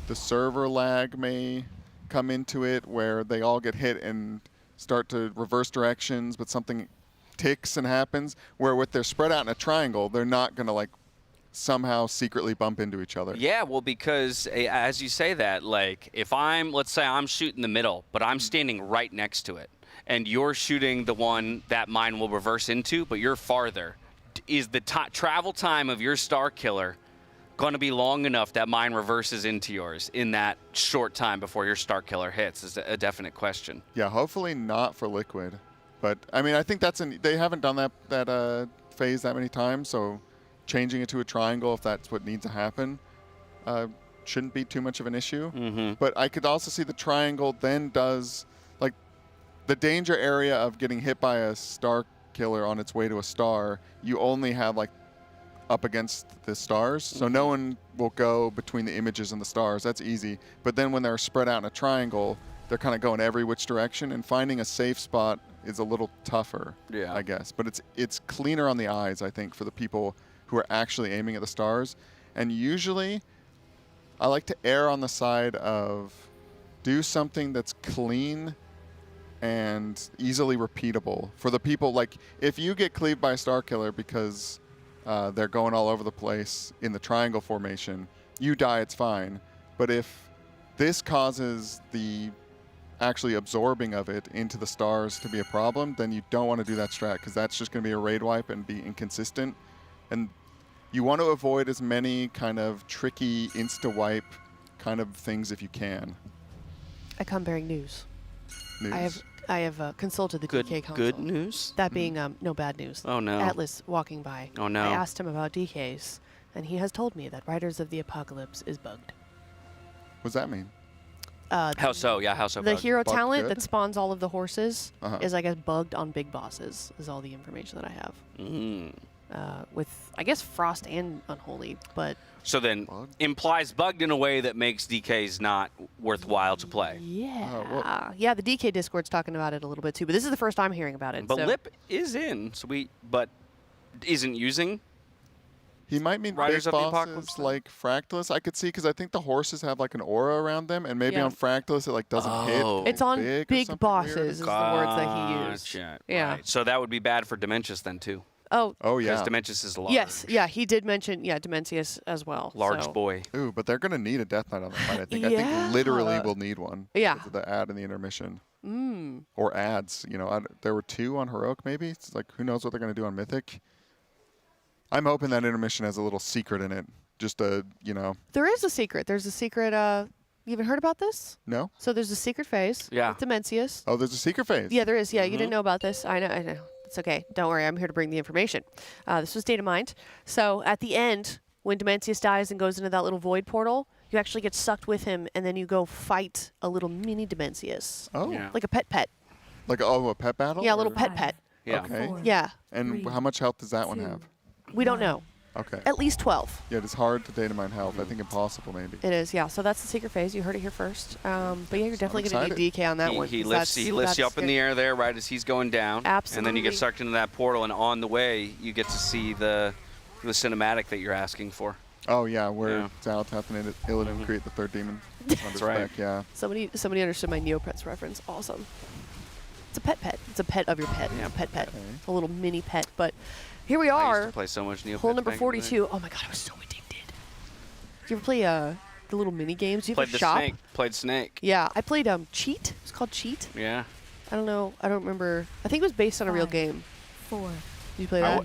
the server lag may come into it, where they all get hit and start to reverse directions, but something ticks and happens. Where with their spread out in a triangle, they're not gonna like somehow secretly bump into each other. Yeah, well, because as you say that, like if let's say I'm shooting the middle, but I'm standing right next to it, and you're shooting the one that mine will reverse into, but you're farther, is the travel time of your Star Killer going to be long enough that mine reverses into yours in that short time before your Star Killer hits? Is a definite question. Yeah, hopefully not for Liquid. But, I mean, I think they haven't done that phase that many times, so changing it to a triangle, if that's what needs to happen, shouldn't be too much of an issue. Mm-hmm. But I could also see the triangle then does, like, the danger area of getting hit by a Star Killer on its way to a star, you only have, like, up against the stars, so no one will go between the images and the stars. That's easy. But then when they're spread out in a triangle, they're kind of going every which direction, and finding a safe spot is a little tougher, I guess. But it's cleaner on the eyes, I think, for the people who are actually aiming at the stars. And usually, I like to err on the side of do something that's clean and easily repeatable. For the people, like, if you get cleaved by a Star Killer because they're going all over the place in the triangle formation, you die, it's fine. But if this causes the actually absorbing of it into the stars to be a problem, then you don't want to do that strat, because that's just going to be a raid wipe and be inconsistent. And you want to avoid as many kind of tricky insta-wipe kind of things if you can. I come bearing news. News. I have consulted the DK console. Good news? That being no bad news. Oh, no. Atlas walking by. Oh, no. I asked him about DKs, and he has told me that Riders of the Apocalypse is bugged. What does that mean? How so? Yeah, how so? The hero Bugged talent good? that spawns all of the horses Uh-huh. is, I guess, bugged on big bosses, is all the information that I have. Mm. With, I guess, Frost and Unholy, but... So then implies bugged in a way that makes DKs not worthwhile to play. Yeah. Yeah, the DK Discord's talking about it a little bit too, but this is the first I'm hearing about it. But so. Lip is in, but isn't using. He might mean Riders big of the bosses Apocalypse like Fractillus. I could see, because I think the horses have like an aura around them, and maybe Yeah. on Fractillus it like doesn't hit. It's on big, big bosses is the words that he used. Gotcha. Yeah. Right. So that would be bad for Dementius then too. Oh yeah. Because Dementius is large. Yes, yeah, he did mention, Dementius as well. Large so. boy. Ooh, but they're gonna need a Death Knight on the fight. I think. I Yeah. think literally we'll need one. Yeah. because of the ad and the intermission. Mm. Or ads. You know, there were 2 on Heroic maybe. It's like, who knows what they're gonna do on Mythic. I'm hoping that intermission has a little secret in it. Just a, you know. There is a secret. There's a secret, you haven't heard about this? No. So there's a secret phase. Yeah. With Dementius. Oh, there's a secret phase. Yeah, there is. Yeah, you didn't know about this. I know. It's okay. Don't worry. I'm here to bring the information. This was data mined. So at the end, when Dementius dies and goes into that little void portal, you actually get sucked with him, and then you go fight a little mini Dementius. Oh. Yeah. Like a pet. Like, a pet battle? Yeah, a little or- pet. Yeah. Okay. Yeah. And how much health does that one have? We don't know. Okay. At least 12. Yeah, it's hard to data mine health. I think impossible maybe. It is, yeah. So that's the secret phase. You heard it here first. But yeah, you're definitely going to need DK on that one. He 'cause lifts you up in the air there right as he's going down. Absolutely. And then you get sucked into that portal, and on the way you get to see the cinematic that you're asking for. Oh yeah, where Zalatath and Illidan create the third demon. That's right. Yeah. Somebody understood my Neopets reference. Awesome. It's a pet. It's a pet of your pet. Yeah, pet. A little mini pet. But here we I are. used to play so much Neopets. Hole number back in the day. 42. Oh my god, I was so addicted. Did you ever play the little mini games? Do you have Played a the shop? snake. Played Snake. Yeah, I played Cheat. It's called Cheat. Yeah. I don't know. I don't remember. I think it was based on a real game. 4. Did you play that?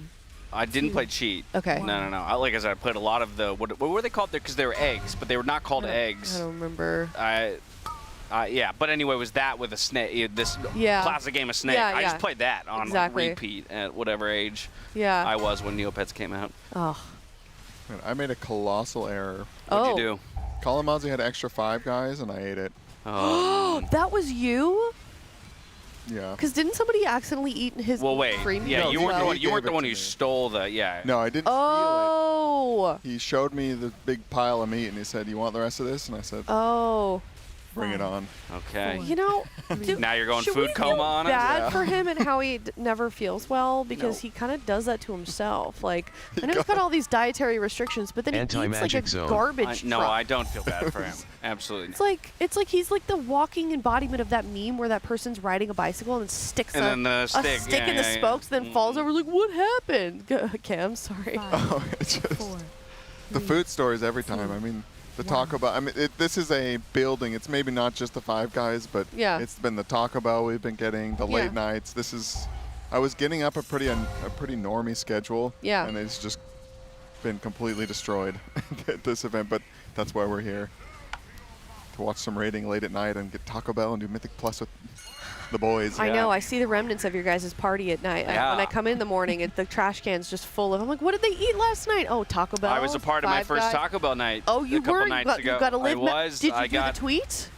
I didn't play Cheat. Okay. No. Like I said, I played a lot of the what were they called? Because they were eggs, but they were not called eggs. I don't remember. Yeah, but anyway, it was that with a snake. This classic game of Snake. Yeah, I yeah. just played that on Exactly. repeat at whatever age Yeah. I was when Neopets came out. Oh. Man, I made a colossal error. What'd you do? Kalamazi had extra 5 guys, and I ate it. Oh. That was you? Yeah. Because didn't somebody accidentally eat his Well, wait. free Yeah, No, you he weren't the one. You gave weren't the it one to who me. stole the. Yeah. No, I didn't Oh. steal it. He showed me the big pile of meat, and he said, "You want the rest of this?" And I said, Oh. "Bring it on." Okay. You know, Now you're going should food we coma feel on it? bad Yeah. for him and how he never feels well because he kind of does that to himself. Like, I know he's got all these dietary restrictions, but then he eats like a Anti-magic zone. garbage No, truck. I don't feel bad for him. Absolutely. It's like he's like the walking embodiment of that meme where that person's riding a bicycle and then sticks And then the stick, stick yeah, in the yeah, yeah. spokes, then falls over. Like, what happened? Okay, I'm sorry. Oh, it's just. The food stories every time. I mean, the Taco Bell. I mean, this is a building. It's maybe not just the Five Guys, but it's been the Taco Bell we've been getting, the late nights. This is. I was getting up a pretty normie schedule. Yeah. And it's just been completely destroyed at this event, but that's why we're here. To watch some raiding late at night and get Taco Bell and do Mythic Plus with the boys. I know. I see the remnants of your guys' party at night. When I come in the morning, the trash can's just full of. I'm like, what did they eat last night? Oh, Taco Bell. I was a part of my Five first Guys. Taco Bell night. Oh, you a couple were. nights ago. You got to live. I was. Did you I do got, the tweet?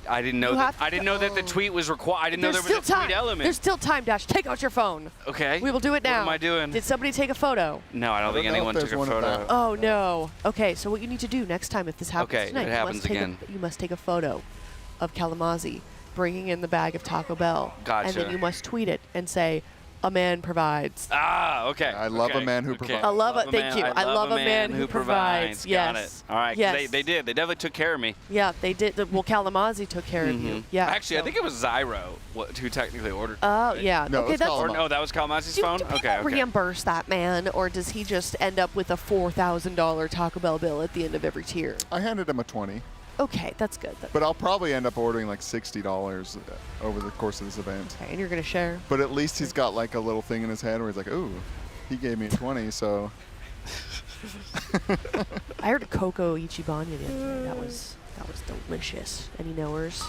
I didn't know that. I didn't know that the tweet was required. I didn't know there was a tweet element. There's still time, Dash. Take out your phone. Okay. We will do it now. What am I doing? Did somebody take a photo? No, I don't think anyone took a photo. Oh no. Okay, so what you need to do next time, if this happens tonight, it happens again. You must take a photo of Kalamazoo bringing in the bag of Taco Bell. Gotcha. And then you must tweet it and say, "A man provides." Ah, okay. I love a man who provides. I love it. Thank you. I love a man who provides. Yes. Got it. All right. Yes. They did. They definitely took care of me. Yeah, they did. Well, Kalamazoo took care of you. Yeah. Actually, I think it was Zyro who technically ordered. Oh, yeah. No, okay, that's. Or no, that was Kalamazoo's phone. Do people Okay. reimburse that man, or does he just end up with a $4,000 Taco Bell bill at the end of every tier? I handed him a 20. Okay, that's good. But I'll probably end up ordering like $60 over the course of this event. Okay, and you're gonna share. But at least he's got like a little thing in his head where he's like, ooh, he gave me a 20, so. I heard a Coco Ichibanya the other day. That was delicious. Any knowers?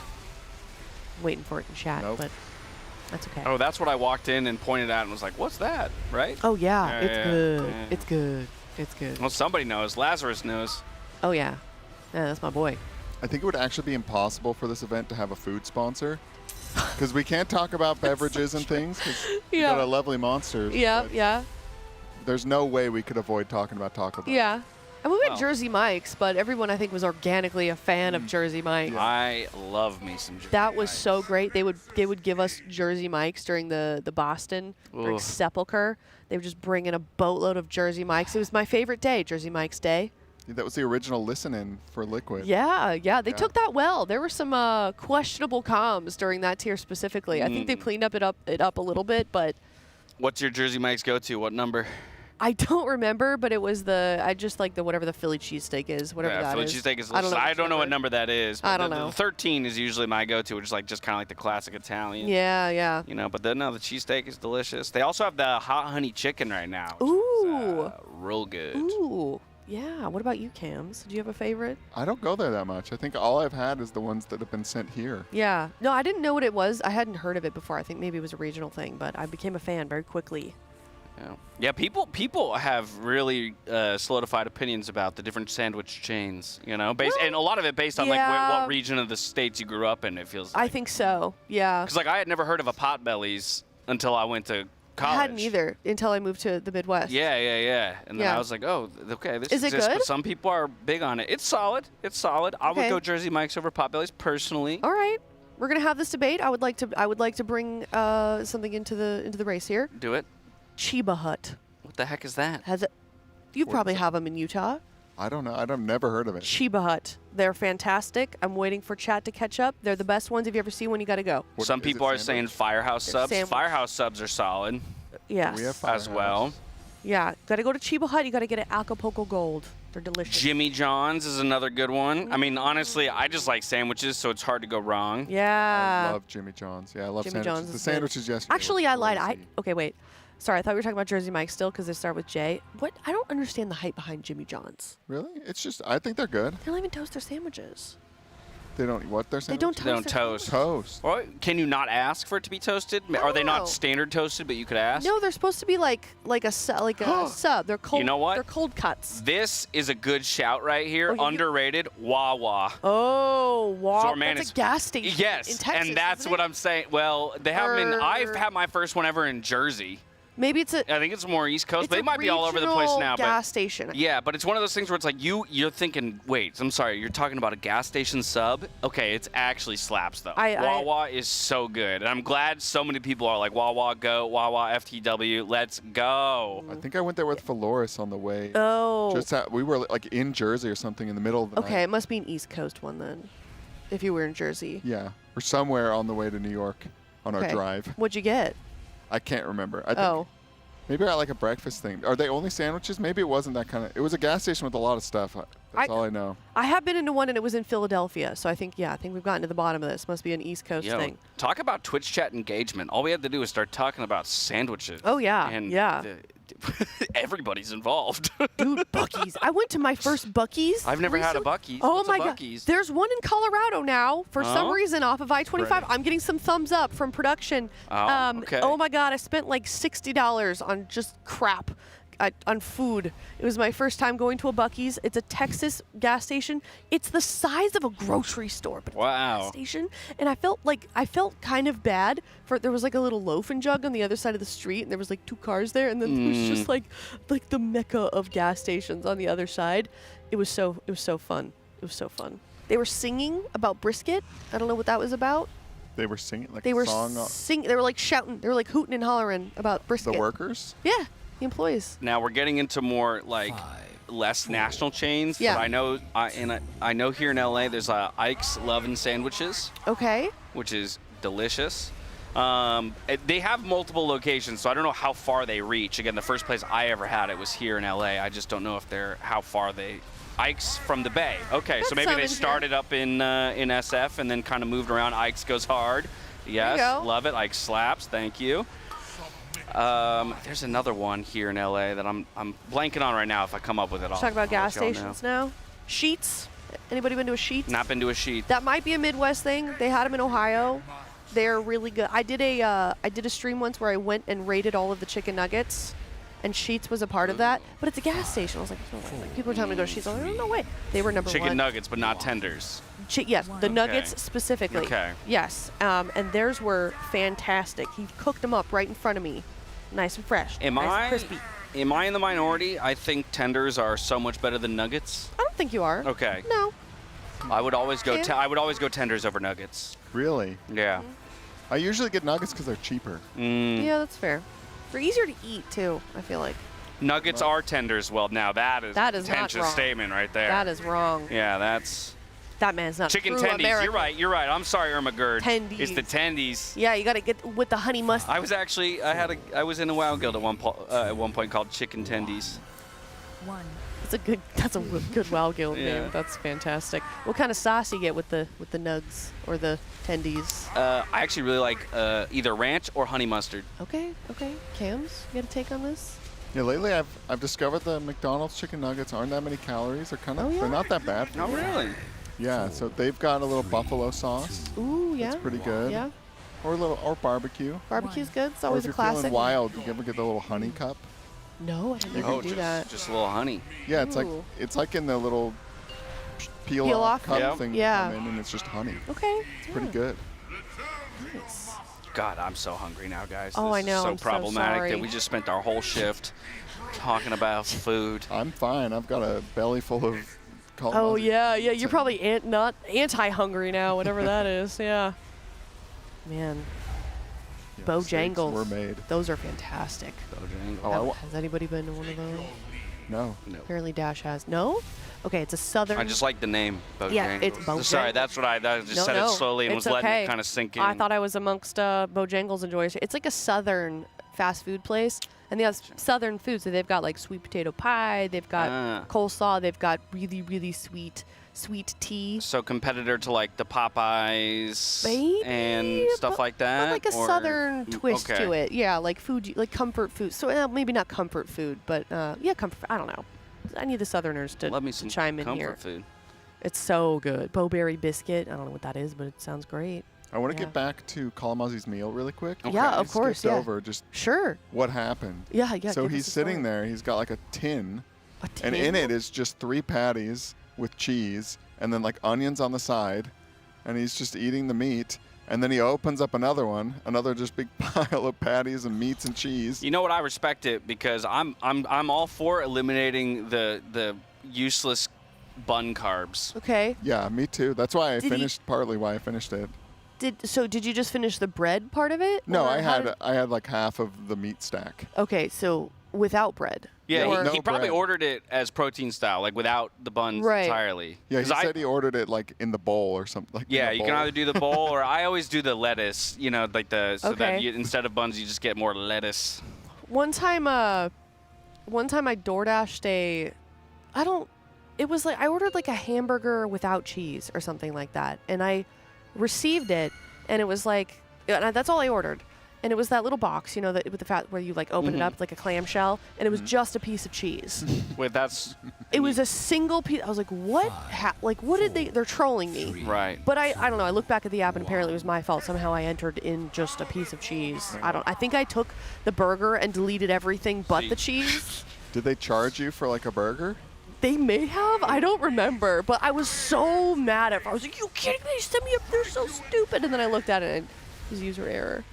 I'm waiting for it in chat, but that's okay. Oh, that's what I walked in and pointed at and was like, "What's that?" Right? Oh yeah, Yeah, it's yeah, good. yeah. It's good. It's good. Well, somebody knows. Lazarus knows. Oh yeah, yeah, that's my boy. I think it would actually be impossible for this event to have a food sponsor. Because we can't talk about beverages and things. Because we got our lovely monsters. Yeah, yeah. There's no way we could avoid talking about Taco Bell. Yeah. And we went Jersey Mike's, but everyone I think was organically a fan of Jersey Mike's. I love me some Jersey That was so great. They would give us Jersey Mike's during the Boston, during Oof. Sepulcher. They would just bring in a boatload of Jersey Mike's. It was my favorite day, Jersey Mike's Day. That was the original listen-in for Liquid. Yeah, yeah. They took that well. There were some questionable comms during that tier specifically. I think they cleaned it up a little bit, but What's your Jersey Mike's go-to? What number? I don't remember, but it was I just like whatever the Philly cheesesteak is, whatever that Philly is. cheesesteak is I don't know. I don't know what number that is. But I don't the know. 13 is usually my go-to, which is like just kind of like the classic Italian. Yeah, yeah. You know, but then no, the cheesesteak is delicious. They also have the hot honey chicken right now. Ooh. Real good. Ooh. Yeah. What about you, Cams? Do you have a favorite? I don't go there that much. I think all I've had is the ones that have been sent here. Yeah. No, I didn't know what it was. I hadn't heard of it before. I think maybe it was a regional thing, but I became a fan very quickly. Yeah, people have really solidified opinions about the different sandwich chains, you know, and a lot of it based on like what region of the states you grew up in. It feels like. I think so. Yeah. Because like I had never heard of a Potbelly's until I went to college. I hadn't either until I moved to the Midwest. Yeah. And then I was like, oh, okay, this Is it exists, good? but some people are big on it. It's solid. I would go Jersey Mike's over Potbelly's personally. All right. We're gonna have this debate. I would like to bring something into the race here. Do it. Chiba Hut. What the heck is that? You probably have them in Utah. I don't know. I've never heard of it. Chiba Hut. They're fantastic. I'm waiting for chat to catch up. They're the best ones. If you ever see one, you got to go. Some people are saying Firehouse subs. Sandwich. Firehouse subs are solid. Yes. We have as well. Yeah. Got to go to Chiba Hut. You got to get it Acapulco Gold. They're delicious. Jimmy John's is another good one. I mean, honestly, I just like sandwiches, so it's hard to go wrong. Yeah. I love Jimmy John's. Yeah, I love Jimmy sandwiches. John's The is good. sandwiches yesterday. Actually, I lied. Okay, wait. Sorry, I thought we were talking about Jersey Mike's still because they start with J. What? I don't understand the hype behind Jimmy John's. Really? It's just, I think they're good. They don't even toast their sandwiches. They don't, what they're saying? They don't toast. They don't toast. Toast. Well, can you not ask for it to be toasted? Are they know. not standard toasted, but you could ask? No, they're supposed to be like a sub. They're cold. You know what? They're cold cuts. This is a good shout right here. Underrated. Wawa. Oh, wow. Zorman That's is- a gas station. Yes, in Texas, and that's isn't what it? I'm saying. Well, they have them in. I've had my first one ever in Jersey. Maybe it's a. I think it's more East Coast, It's but a it might be all over the place regional now. gas station. Yeah, but it's one of those things where it's like you're thinking, wait, I'm sorry, you're talking about a gas station sub? Okay, it's actually slaps though. Wawa is so good, and I'm glad so many people are like Wawa go, Wawa FTW, let's go. I think I went there with Faloris on the way. Oh. We were like in Jersey or something in the middle of the night. Okay, it must be an East Coast one then. If you were in Jersey. Yeah, or somewhere on the way to New York on our Okay. drive. What'd you get? I can't remember. I think Oh. Maybe I like a breakfast thing. Are they only sandwiches? Maybe it wasn't that kind of. It was a gas station with a lot of stuff. That's all I know. I have been into one, and it was in Philadelphia. So I think we've gotten to the bottom of this. Must be an East Coast thing. Talk about Twitch chat engagement. All we had to do was start talking about sandwiches. Oh yeah, and yeah. Everybody's involved. Dude, Buc-ee's. I went to my first Buc-ee's. I've never had a recently. Buc-ee's. Oh What's my a God. Buc-ee's? There's one in Colorado now. For some reason, off of I-25. Right. I'm getting some thumbs up from production. Okay. Oh my God, I spent like $60 on just crap. On food. It was my first time going to a Buc-ee's. It's a Texas gas station. It's the size of a grocery store, but it's a gas station. And I felt kind of bad for there was like a little loaf and jug on the other side of the street, and there was like 2 cars there, and then there was just like the mecca of gas stations on the other side. It was so fun. It was so fun. They were singing about brisket. I don't know what that was about. They were singing like They a were song. They were like shouting. They were like hooting and hollering about brisket. The workers? Yeah. The employees. Now we're getting into more like less national chains. Yeah. But I know here in LA there's Ike's Lovin' Sandwiches. Okay. Which is delicious. They have multiple locations, so I don't know how far they reach. Again, the first place I ever had it was here in LA. I just don't know if how far they. Ike's from the Bay. Okay, so maybe they started up in SF and then kind of moved around. Ike's goes hard. Yes, love it. Ike's slaps. Thank you. There's another one here in LA that I'm blanking on right now. If I come up with it, Let's talk about gas stations now. Sheets. Anybody been to a Sheets? Not been to a Sheets. That might be a Midwest thing. They had them in Ohio. They're really good. I did a stream once where I went and rated all of the chicken nuggets, and Sheets was a part of that. But it's a gas station. I was like, no way. Like, people were telling me to go to Sheets. I was like, no way. They were number one. Chicken nuggets, but not tenders. Yes, the nuggets specifically. Okay. Yes, and theirs were fantastic. He cooked them up right in front of me, nice and fresh, nice and crispy. Am I in the minority? I think tenders are so much better than nuggets. I don't think you are. Okay. No. I would always go. I would always go tenders over nuggets. Really? Yeah. I usually get nuggets because they're cheaper. Yeah, that's fair. They're easier to eat too. I feel like. Nuggets are tenders. Well, now that is not contentious wrong. Statement right there. That is wrong. Yeah, that's. That man's not chicken true tendies. American. You're right. I'm sorry, Irma Gerd. Tendies. It's the tendies. Yeah, you gotta get with the honey mustard. I was actually I was in a WoW guild at one point called Chicken Tendies. That's a good WoW guild name. That's fantastic. What kind of sauce you get with the nugs or the tendies? I actually really like either ranch or honey mustard. Okay. Cams, you got a take on this? Yeah, lately I've discovered the McDonald's chicken nuggets aren't that many calories. They're they're not that bad. Oh, really? Yeah, so they've got a little buffalo sauce. Ooh, yeah. It's pretty good. Yeah. Or barbecue. Barbecue's good. It's always or a if classic. you're feeling wild, you ever get the little honey cup? No, I didn't ever do that. Just a little honey. Yeah, it's like in the little peel off cup thing. Yeah. And it's just honey. Okay. It's pretty good. Nice. God, I'm so hungry now, guys. Oh, this I know. Is so I'm so problematic sorry. that we just spent our whole shift talking about food. I'm fine. I've got a belly full of. Oh yeah. You're probably not anti-hungry now, whatever that is. Yeah. Man. Bojangles. Were made. Those are fantastic. Bojangles. Has anybody been to one of those? No. Apparently Dash has. No? Okay, it's a southern. I just like the name. Bojangles. Yeah, it's Bojangles. Sorry, that's what I just said it slowly and was letting it kind of sink in. I thought I was amongst Bojangles enjoyers. It's like a southern fast food place, and they have southern food. So they've got like sweet potato pie, they've got coleslaw, they've got really, really sweet tea. So competitor to like the Popeyes Maybe, and stuff like that? But like a southern twist to it. Yeah, like food, like comfort food. So maybe not comfort food, but yeah, comfort. I don't know. I need the Southerners to chime in here. Comfort food. It's so good. Bowberry biscuit. I don't know what that is, but it sounds great. I want to get back to Kalamazi's meal really quick. Yeah, of course. Yeah. Over just what happened. Yeah. So he's sitting there. He's got like a tin, and in it is just 3 patties with cheese, and then like onions on the side, and he's just eating the meat. And then he opens up another just big pile of patties and meats and cheese. You know what? I respect it because I'm all for eliminating the useless bun carbs. Okay. Yeah, me too. That's why partly why I finished it. Did you just finish the bread part of it? No, I had like half of the meat stack. Okay, so without bread. Yeah, he probably ordered it as protein style, like without the buns entirely. Yeah, he said he ordered it like in the bowl or something. Like yeah, you can either do the bowl or I always do the lettuce. You know, like so that instead of buns you just get more lettuce. One time I DoorDashed it was like, I ordered like a hamburger without cheese or something like that. And I received it and it was like, that's all I ordered. And it was that little box, you know, that with the fat where you like open it up, it's like a clamshell, and it was just a piece of cheese. Wait, it was a single piece. I was like, what? What did they're trolling me. Right. But I don't know. I looked back at the app and apparently it was my fault. Somehow I entered in just a piece of cheese. I think I took the burger and deleted everything but the cheese. Did they charge you for like a burger? They may have. I don't remember. But I was so mad at it. I was like, you kidding me? They sent me up. They're so stupid. And then I looked at it and it was user error.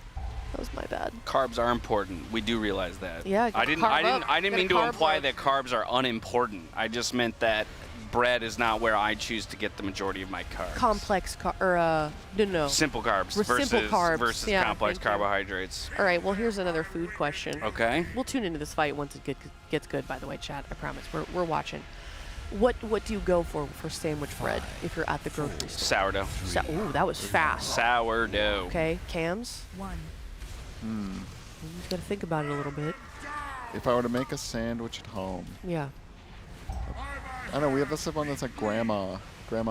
That was my bad. Carbs are important. We do realize that. Yeah. I didn't mean to imply that carbs are unimportant. I just meant that bread is not where I choose to get the majority of my carbs. Complex no. Simple carbs Simple carbs versus yeah, complex carbohydrates. All right. Well, here's another food question. Okay. We'll tune into this fight once it gets good. By the way, chat. I promise. We're watching. What do you go for sandwich bread if you're at the grocery store? Sourdough. Ooh, that was fast. Sourdough. Okay. Cams. 1. You got to think about it a little bit. If I were to make a sandwich at home. Yeah. I don't know. We have this one that's like Grandma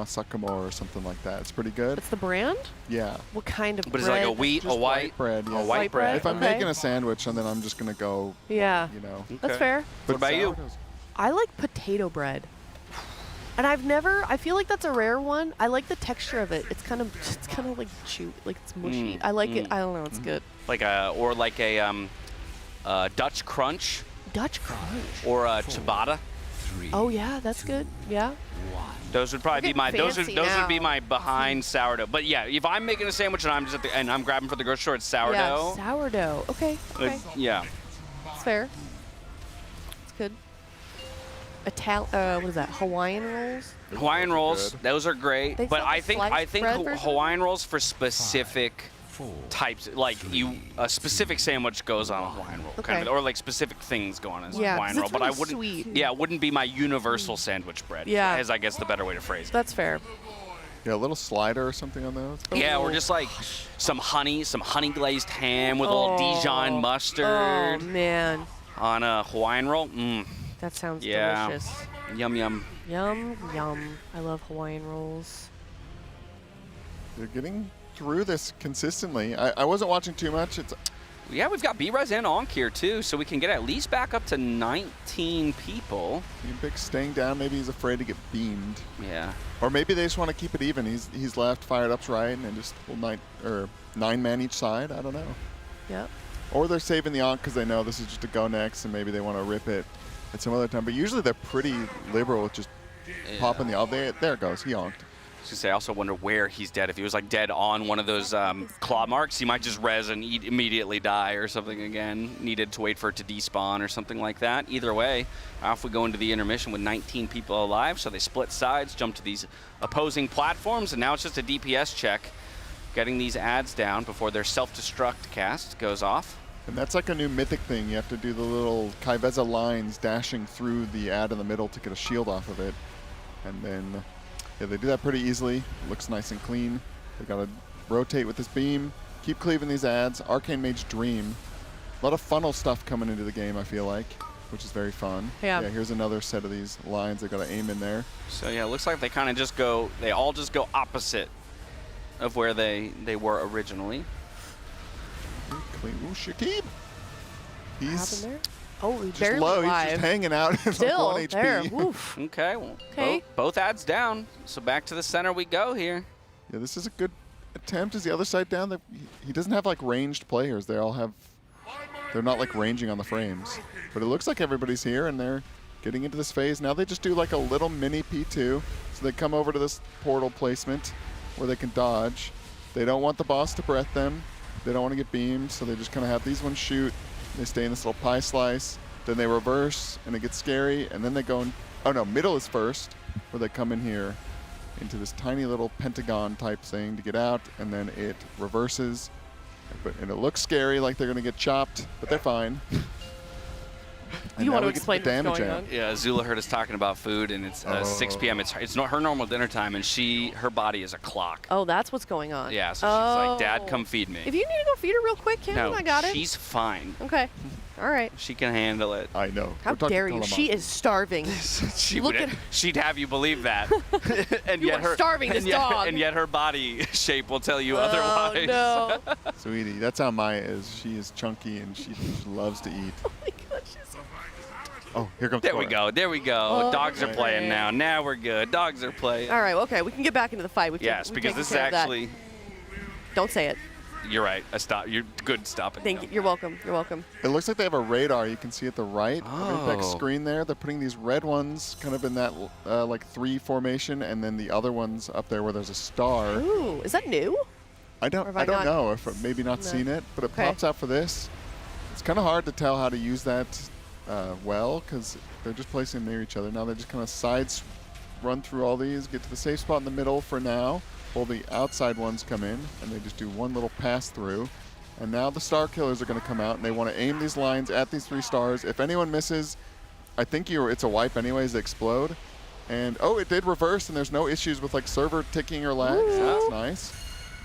Sycamore or something like that. It's pretty good. It's the brand? Yeah. What kind of bread? But it's like a wheat, Just a white bread. Yeah. A white bread. If I'm making a sandwich, and then I'm just gonna go. Yeah. You know. That's fair. What about you? I like potato bread. And I feel like that's a rare one. I like the texture of it. It's kind of like chew, like it's mushy. I like it. I don't know. It's good. Like a Dutch crunch. Dutch crunch. Or a ciabatta. Oh yeah, that's good. Yeah. Those would probably be my those would be my behind sourdough. But yeah, if I'm making a sandwich and I'm just and I'm grabbing for the grocery store, it's sourdough. Yeah, sourdough. Okay. Yeah. It's fair. It's good. What is that? Hawaiian rolls? Hawaiian rolls, those are great. They But sell I the think sliced bread version? Hawaiian rolls for specific types, like a specific sandwich goes on a Hawaiian roll, kind of, or like specific things go on a Hawaiian roll. It's But I really wouldn't. sweet. Yeah, it wouldn't be my universal sandwich bread. Yeah. Is I guess the better way to phrase it. That's fair. Yeah, a little slider or something on those. Yeah, or just like some honey glazed ham with a little Dijon mustard. Oh man. On a Hawaiian roll. That sounds yeah. delicious. Yum yum. Yum yum. I love Hawaiian rolls. You're getting through this consistently. I wasn't watching too much. Yeah, we've got B-Res and Onk here too, so we can get at least back up to 19 people. Big staying down. Maybe he's afraid to get beamed. Yeah. Or maybe they just want to keep it even. He's left, fired up's right, and just 9-man each side. I don't know. Yep. Or they're saving the Onk because they know this is just a go next, and maybe they want to rip it at some other time. But usually they're pretty liberal with just popping the Onk. There it goes. He onked. I was gonna say, I also wonder where he's dead. If he was like dead on one of those claw marks, he might just res and immediately die or something again. Needed to wait for it to despawn or something like that. Either way, off we go into the intermission with 19 people alive. So they split sides, jump to these opposing platforms, and now it's just a DPS check, getting these ads down before their self-destruct cast goes off. And that's like a new mythic thing. You have to do the little Kaiveza lines dashing through the ad in the middle to get a shield off of it. And then, yeah, they do that pretty easily. Looks nice and clean. They gotta rotate with this beam, keep cleaving these ads. Arcane Mage Dream. A lot of funnel stuff coming into the game, I feel like, which is very fun. Yeah. Yeah, here's another set of these lines they gotta aim in there. So yeah, it looks like they kind of just go, they all just go opposite of where they were originally. Clean. Ooh, Shakib. He's he's just barely low. alive. He's just hanging out. Still like 1 there. HP. Oof. Okay, well, Okay. both ads down. So back to the center we go here. Yeah, this is a good attempt. Is the other side down? He doesn't have like ranged players. They all have. They're not like ranging on the frames. But it looks like everybody's here and they're getting into this phase. Now they just do like a little mini P2. So they come over to this portal placement where they can dodge. They don't want the boss to breath them. They don't want to get beamed, so they just kind of have these ones shoot. They stay in this little pie slice. Then they reverse, and it gets scary. And then they go in. Oh no, middle is first, where they come in here into this tiny little pentagon type thing to get out, and then it reverses. And it looks scary, like they're going to get chopped, but they're fine. You want to explain what's going on? Yeah, Zula heard us talking about food, and it's 6 p.m. It's not her normal dinner time, and her body is a clock. Oh, that's what's going on. Yeah, so she's like, Dad, come feed me. If you need to go feed her real quick, Cameron, No, I got it. she's fine. Okay. All right. She can handle it. I know. How dare you? She is starving. She'd have you believe that. And You yet are her starving this dog. And yet her body shape will tell you otherwise. No. Sweetie, that's how Maya is. She is chunky and she loves to eat. Oh my gosh. Oh, here comes There we Cora. go. There we go. Oh, Dogs are playing okay. now. Now we're good. Dogs are playing. All right. Okay. We can get back into the fight. Yes, because this is actually. Don't say it. You're right. You're good. Stop it. Thank you. You're welcome. You're welcome. It looks like they have a radar. You can see at the right, right back Oh. screen there. They're putting these red ones kind of in that like 3 formation, and then the other ones up there where there's a star. Ooh, is that new? I Or don't have I not- know if I've maybe not No. seen it, but it Okay. pops out for this. It's kind of hard to tell how to use that well because they're just placing near each other. Now they just kind of sides run through all these, get to the safe spot in the middle for now. While the outside ones come in, and they just do one little pass through. And now the star killers are going to come out, and they want to aim these lines at these 3 stars. If anyone misses, I think it's a wipe anyways. They explode. And oh, it did reverse, and there's no issues with like server ticking or lag. So that's nice.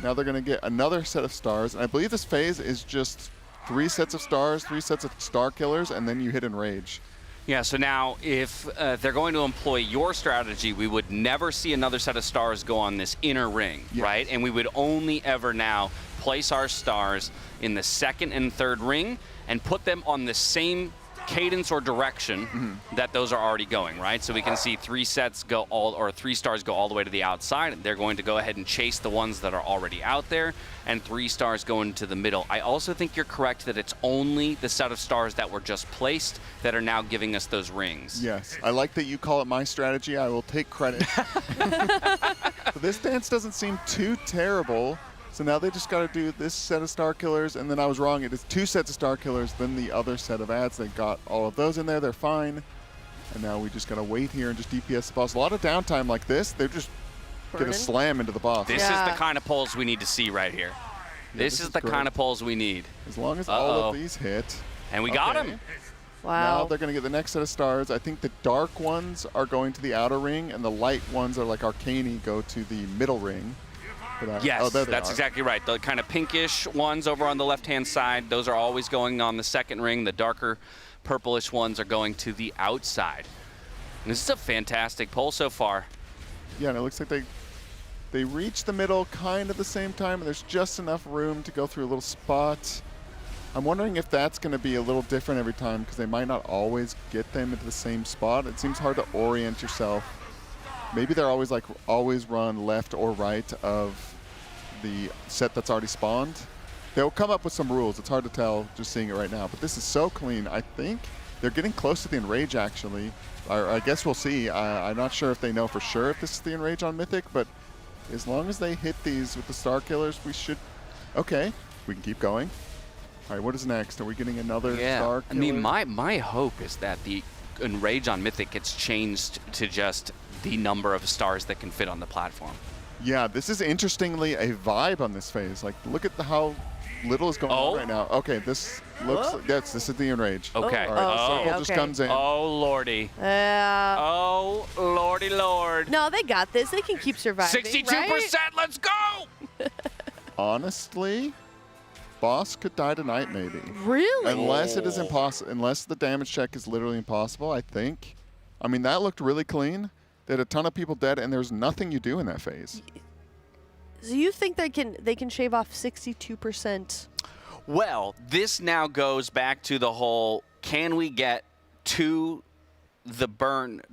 Now they're going to get another set of stars, and I believe this phase is just 3 sets of stars, 3 sets of star killers, and then you hit Enrage. Yeah, so now if they're going to employ your strategy, we would never see another set of stars go on this inner ring, right? And we would only ever now place our stars in the 2nd and 3rd ring and put them on the same cadence or direction that those are already going, right? So we can see 3 sets go or 3 stars go all the way to the outside. They're going to go ahead and chase the ones that are already out there, and 3 stars go into the middle. I also think you're correct that it's only the set of stars that were just placed that are now giving us those rings. Yes, I like that you call it my strategy. I will take credit. So this dance doesn't seem too terrible. So now they just got to do this set of star killers, and then I was wrong. It is 2 sets of star killers, then the other set of ads. They got all of those in there. They're fine. And now we just got to wait here and just DPS the boss. A lot of downtime like this, they're just going to slam into the boss. This is the kind of pulls we need to see right here. This is the great. kind of pulls we need. As long as all of these hit. And we got him. Wow. Now they're going to get the next set of stars. I think the dark ones are going to the outer ring, and the light ones are like Arcane go to the middle ring. Yes, oh, there they that's are. exactly right. The kind of pinkish ones over on the left-hand side, those are always going on the 2nd ring. The darker purplish ones are going to the outside. And this is a fantastic pull so far. Yeah, and it looks like they reach the middle kind of the same time, and there's just enough room to go through a little spot. I'm wondering if that's going to be a little different every time because they might not always get them into the same spot. It seems hard to orient yourself. Maybe they're always run left or right of the set that's already spawned. They'll come up with some rules. It's hard to tell just seeing it right now, but this is so clean. I think they're getting close to the Enrage actually. I guess we'll see. I'm not sure if they know for sure if this is the Enrage on Mythic, but as long as they hit these with the Star Killers, we should. Okay, we can keep going. All right, what is next? Are we getting another Star Killer? I mean, my hope is that the Enrage on Mythic gets changed to just the number of stars that can fit on the platform. Yeah, this is interestingly a vibe on this phase. Like, look at how little is going on right now. Okay, this looks. Yes, this is the Enrage. Okay. All right, Circle just comes in. Oh lordy. Oh lordy lord. No, they got this. They can keep surviving. 62%. Right? Let's go. Honestly, boss could die tonight, maybe. Really? Unless it is impossible. Unless the damage check is literally impossible, I think. I mean, that looked really clean. They had a ton of people dead, and there's nothing you do in that phase. So you think they can shave off 62%? Well, this now goes back to the whole, can we get to the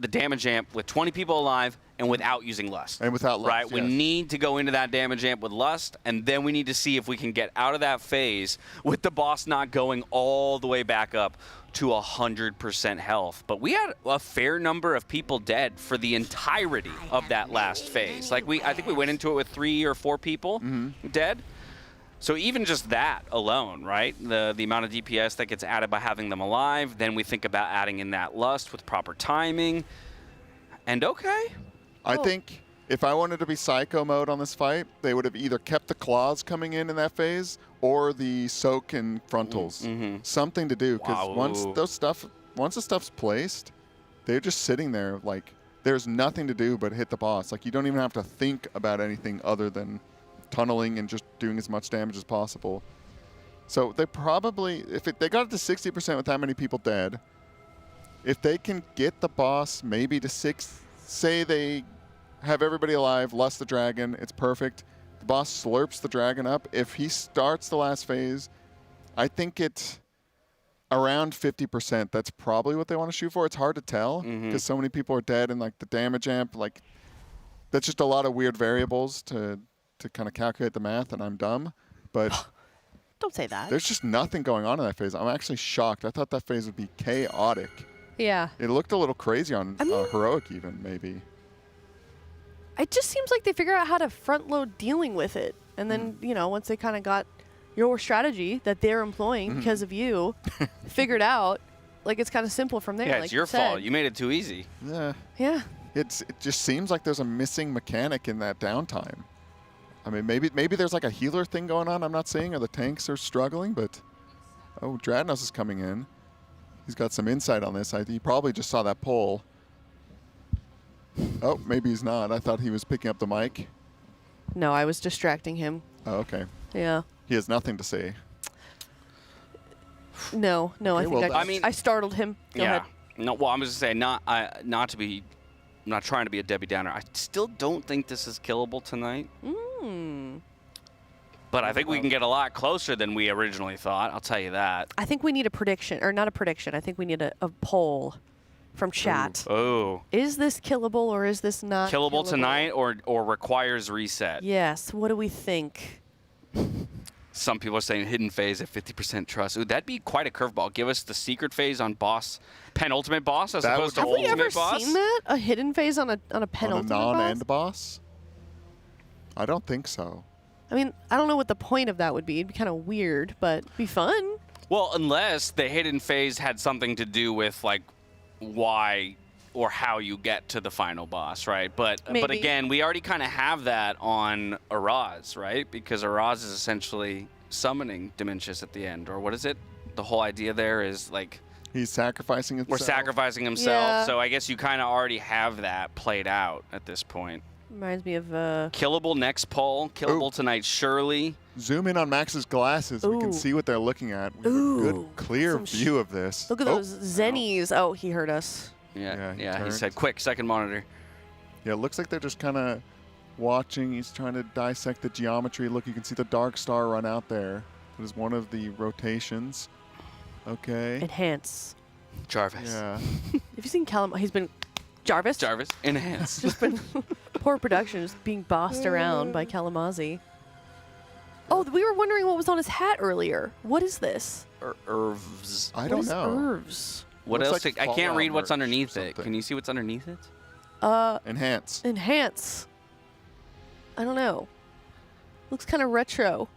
damage amp with 20 people alive and without using Lust? And without Lust, right? We need to go into that damage amp with Lust, and then we need to see if we can get out of that phase with the boss not going all the way back up to 100% health. But we had a fair number of people dead for the entirety of that last phase. Like I think we went into it with 3 or 4 people dead. So even just that alone, right? The amount of DPS that gets added by having them alive, then we think about adding in that Lust with proper timing. And okay. I think if I wanted to be psycho mode on this fight, they would have either kept the claws coming in that phase or the soak and frontals. Something to do, because once the stuff's placed, they're just sitting there like there's nothing to do but hit the boss. Like you don't even have to think about anything other than tunneling and just doing as much damage as possible. So they probably, they got it to 60% with that many people dead, if they can get the boss maybe to 6, say they have everybody alive, lust the dragon, it's perfect. The boss slurps the dragon up. If he starts the last phase, I think it's around 50%. That's probably what they want to shoot for. It's hard to tell because so many people are dead and like the damage amp, like that's just a lot of weird variables to kind of calculate the math, and I'm dumb. But don't say that. There's just nothing going on in that phase. I'm actually shocked. I thought that phase would be chaotic. Yeah. It looked a little crazy on heroic even, maybe. It just seems like they figure out how to front load dealing with it. And then, you know, once they kind of got your strategy that they're employing because of you figured out, like it's kind of simple from there. Yeah, like it's your fault. You made it too easy. Yeah. Yeah. It just seems like there's a missing mechanic in that downtime. I mean, maybe there's like a healer thing going on I'm not seeing, or the tanks are struggling, but... Oh, Dradnos is coming in. He's got some insight on this. He probably just saw that poll. Oh, maybe he's not. I thought he was picking up the mic. No, I was distracting him. Oh, okay. Yeah. He has nothing to say. No, I think I startled him. Go ahead. No, well, I'm just saying, not trying to be a Debbie Downer. I still don't think this is killable tonight. But I think we can get a lot closer than we originally thought. I'll tell you that. I think we need a prediction, or not a prediction. I think we need a poll from chat. Oh. Is this killable or is this not killable tonight or requires reset? Yes. What do we think? Some people are saying hidden phase at 50% trust. Ooh, that'd be quite a curveball. Give us the secret phase on boss, penultimate boss, as opposed to ultimate boss. Have we ever seen that? A hidden phase on a penultimate boss? On a non-end boss? I don't think so. I mean, I don't know what the point of that would be. It'd be kind of weird, but it'd be fun. Well, unless the hidden phase had something to do with like why or how you get to the final boss, right? But again, we already kind of have that on Araz, right? Because Araz is essentially summoning Dimensius at the end, or what is it? The whole idea there is like he's sacrificing himself. We're sacrificing himself, Yeah. so I guess you kind of already have that played out at this point. Reminds me of Killable next poll. Killable tonight, surely. Zoom in on Max's glasses. We can see what they're looking at. We have a good, clear view of this. Look at those Zennies. Oh, he heard us. Yeah, he said, quick, second monitor. Yeah, it looks like they're just kind of watching. He's trying to dissect the geometry. Look, you can see the Dark Star run out there. That is one of the rotations. Okay. Enhance. Jarvis. Yeah. Have you seen Callum? He's been... Jarvis? Jarvis. Enhance. Just been poor production, just being bossed around by Kalamazzi. Oh, we were wondering what was on his hat earlier. What is this? Irvs. I don't know. Irvs? What Looks else? like I can't read what's Fallout underneath merch or it. Can you see what's underneath it? Enhance. Enhance. I don't know. Looks kind of retro.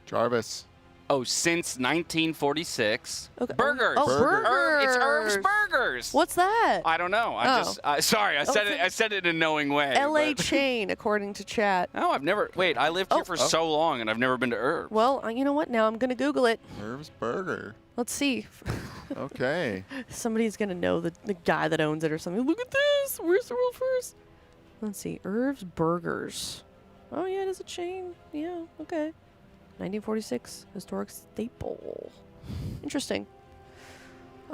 Jarvis. Oh, since 1946. Okay. Burgers. Oh, burgers. It's Irv's Burgers. What's that? I don't know. Sorry, I said it in a knowing way. LA chain, according to chat. No, I've never. Wait, I lived here for so long, and I've never been to Irv. Well, you know what? Now I'm going to Google it. Irv's Burger. Let's see. Okay. Somebody's going to know the guy that owns it or something. Look at this. Where's the world first? Let's see. Irv's Burgers. Oh, yeah, it is a chain. Yeah, okay. 1946 historic staple. Interesting.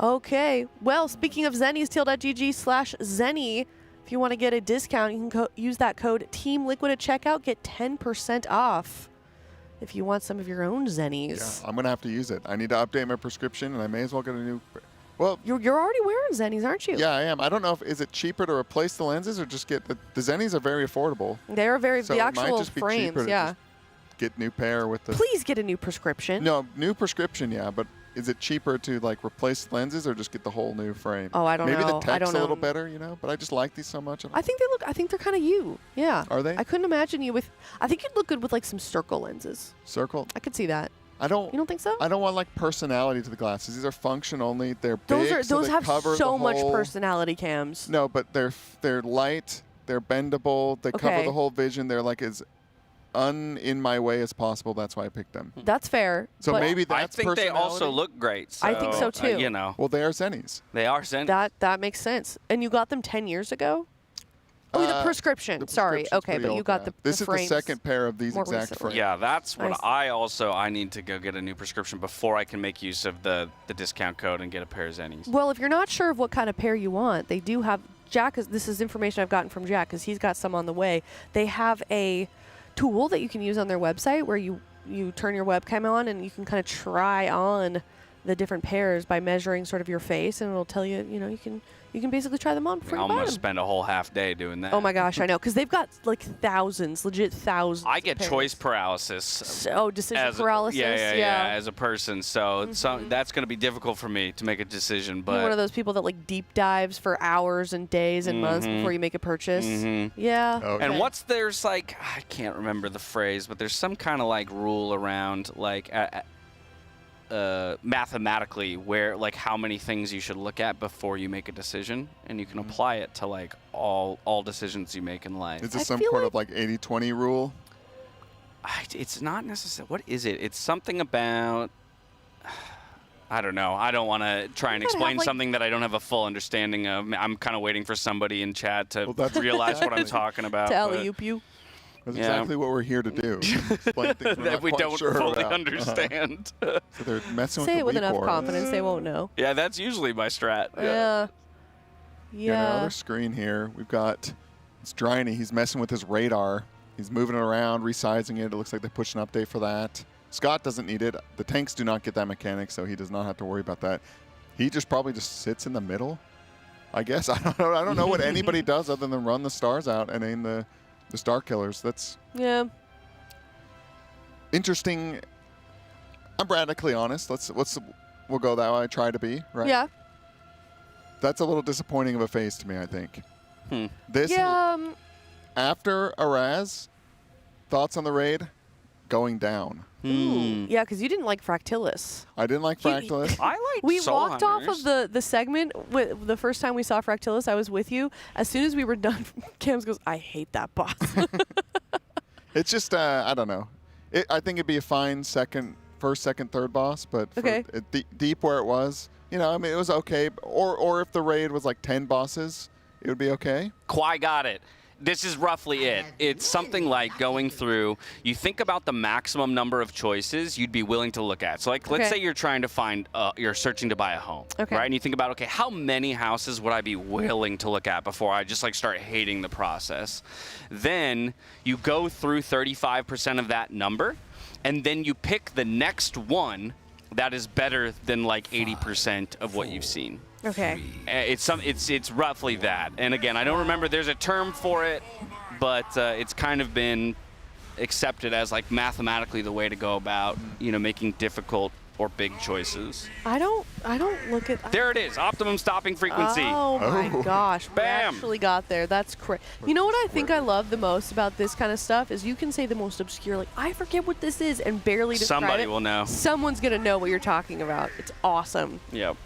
Okay. Well, speaking of Zennies, teal.gg/Zenni. If you want to get a discount, you can use that code TEAMLIQUID at checkout. Get 10% off if you want some of your own Zennies. Yeah, I'm going to have to use it. I need to update my prescription, and I may as well get a new... Well, you're already wearing Zennies, aren't you? Yeah, I am. I don't know if is it cheaper to replace the lenses or just get... The Zennies are very affordable. They're very... So the it might actual just be frames, cheaper to yeah. just get new pair with the... Please get a new prescription. No, new prescription, yeah, but is it cheaper to like replace lenses or just get the whole new frame? Oh, I don't know. Maybe the I tech's don't a know. little better, you know, but I just like these so much. I think they're kind of you. Yeah. Are they? I couldn't imagine you with... I think you'd look good with like some circle lenses. Circle? I could see that. I don't... You don't think so? I don't want like personality to the glasses. These are function only. They're big, so those they have cover so the much whole... personality, Cams. No, but they're light. They're bendable. They cover Okay. the whole vision. They're like as in my way as possible. That's why I picked them. That's fair. So but maybe that's I think they also personality? look great. So, I think so, too. You know. Well, they are Zennies. They are Zennies. That makes sense. And you got them 10 years ago? Oh, the prescription. Sorry. Okay, but you got the This is the frames second pair of these more exact recently. frames. Yeah, that's what Nice. I need to go get a new prescription before I can make use of the discount code and get a pair of Zennies. Well, if you're not sure of what kind of pair you want, they do have this is information I've gotten from Jack because he's got some on the way. They have a tool that you can use on their website where you turn your webcam on and you can kind of try on the different pairs by measuring sort of your face, and it'll tell you, you can basically try them on before you I'm buy gonna them. spend a whole half day doing that. Oh my gosh, I know, because they've got like thousands, legit thousands. I of get pairs. choice paralysis. So decision paralysis. Yeah, as a person. So that's going to be difficult for me to make a decision. But You're one of those people that like deep dives for hours and days and months before you make a purchase. Yeah. And there's like, I can't remember the phrase, but there's some kind of like rule around like mathematically where like how many things you should look at before you make a decision, and you can apply it to like all decisions you make in life. Is this some sort of like 80-20 rule? It's not necessarily. What is it? It's something about. I don't know. I don't want to try and explain something that I don't have a full understanding of. I'm kind of waiting for somebody in chat to realize what I'm talking about. To alley-oop you. That's exactly what we're here to do. Explain things we're that not we quite don't sure fully about. understand. So they're messing Say it with with the enough weak confidence, they won't know. Yeah, that's usually my strat. Yeah. Yeah. On our other screen here, we've got it's Dryny. He's messing with his radar. He's moving it around, resizing it. It looks like they pushed an update for that. Scott doesn't need it. The tanks do not get that mechanic, so he does not have to worry about that. He probably just sits in the middle, I guess. I don't know what anybody does other than run the stars out and aim the star killers. That's interesting. I'm radically honest. We'll go that way. I try to be, right? Yeah. That's a little disappointing of a phase to me, I think. This after Araz, thoughts on the raid? Going down. Ooh. Yeah, because you didn't like Fractillus. I didn't like Fractillus. I like We Soul walked off Hunters. of the segment the first time we saw Fractillus. I was with you. As soon as we were done, Cams goes, "I hate that boss." It's just I don't know. I think it'd be a fine first, second, third boss, but for deep where it was, I mean, it was okay. Or if the raid was like 10 bosses, it would be okay. Kwai got it. This is roughly it. It's something like going through, you think about the maximum number of choices you'd be willing to look at. So like, let's say you're trying to find, you're searching to buy a home, right? And you think about, okay, how many houses would I be willing to look at before I just like start hating the process? Then you go through 35% of that number, and then you pick the next one that is better than like 80% of what you've seen. Okay. It's roughly that. And again, I don't remember. There's a term for it, but it's kind of been accepted as like mathematically the way to go about making difficult or big choices. I don't look at. There it is. Optimum stopping frequency. Oh my gosh. Bam. We actually got there. That's crazy. You know what I think I love the most about this kind of stuff is you can say the most obscure, like, I forget what this is, and barely describe it. Somebody will know. Someone's going to know what you're talking about. It's awesome. Yep.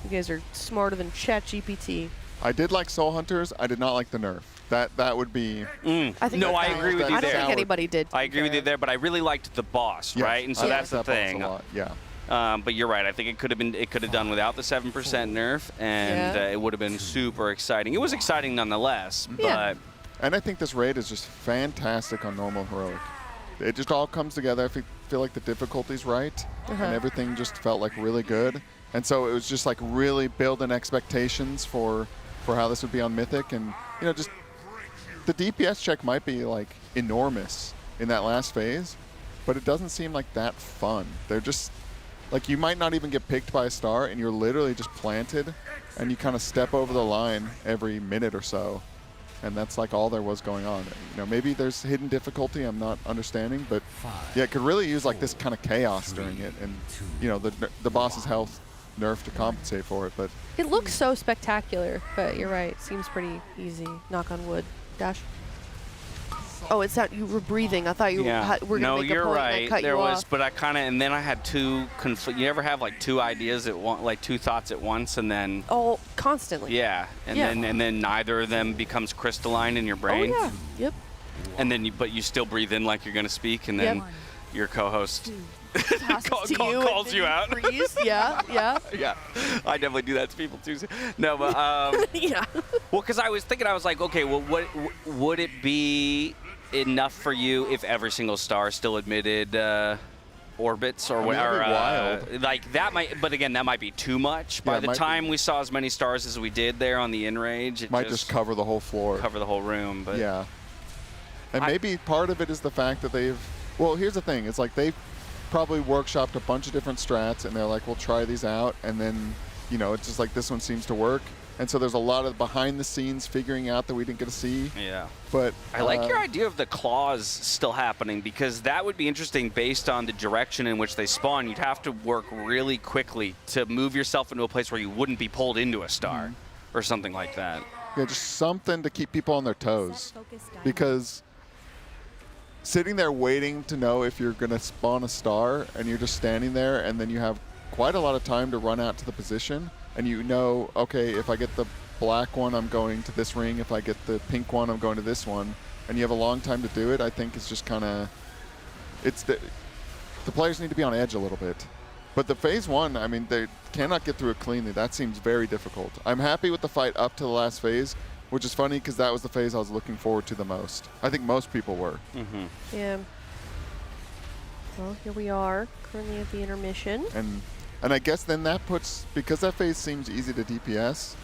You guys are smarter than ChatGPT. I did like Soul Hunters. I did not like the nerf. That would be. I think I agree with you there. I don't think anybody did. I agree with you there, but I really liked the boss, right? And so that's the thing. Yeah. But you're right. I think it could have done without the 7% nerf, and it would have been super exciting. It was exciting nonetheless, but. And I think this raid is just fantastic on normal heroic. It just all comes together. I feel like the difficulty's right, and everything just felt like really good. And so it was just like really building expectations for how this would be on Mythic, and just the DPS check might be like enormous in that last phase, but it doesn't seem like that fun. They're just like, you might not even get picked by a star, and you're literally just planted, and you kind of step over the line every minute or so, and that's like all there was going on. Maybe there's hidden difficulty I'm not understanding, but yeah, it could really use like this kind of chaos during it, and the boss's health nerf to compensate for it. But it looks so spectacular, but you're right. Seems pretty easy. Knock on wood. Dash. Oh, it's that you were breathing. I thought you were going to make a point and I cut there you was, off. but I kind of, and then I had two you ever have like two ideas at once, like two thoughts at once, and then constantly. Yeah, and then neither of them becomes crystalline in your brain. Oh yeah. Yep. And then but you still breathe in like you're going to speak, and then your co-host Tosses to you. Calls you out. Freeze. Yeah, yeah. Yeah, I definitely do that to people too. No, but yeah. Well, because I was thinking, I was like, okay, well, what would it be enough for you if every single star still admitted orbits or whatever? Wild. Like that might, but again, that might be too much. By the time we saw as many stars as we did there on the in-range, it might just cover the whole floor. Cover the whole room, but yeah. And maybe part of it is the fact that they've. Well, here's the thing: it's like they've probably workshopped a bunch of different strats, and they're like, "We'll try these out," and then, you know, it's just like this one seems to work. And so there's a lot of behind the scenes figuring out that we didn't get to see. Yeah. But I like your idea of the claws still happening, because that would be interesting based on the direction in which they spawn. You'd have to work really quickly to move yourself into a place where you wouldn't be pulled into a star or something like that. Yeah, just something to keep people on their toes. Because sitting there waiting to know if you're going to spawn a star, and you're just standing there, and then you have quite a lot of time to run out to the position, and you know, okay, if I get the black one, I'm going to this ring. If I get the pink one, I'm going to this one. And you have a long time to do it. I think it's just kind of, it's the players need to be on edge a little bit. But the phase one, I mean, they cannot get through it cleanly. That seems very difficult. I'm happy with the fight up to the last phase, which is funny because that was the phase I was looking forward to the most. I think most people were. Yeah. Well, here we are, currently at the intermission. And I guess then that puts, because that phase seems easy to DPS,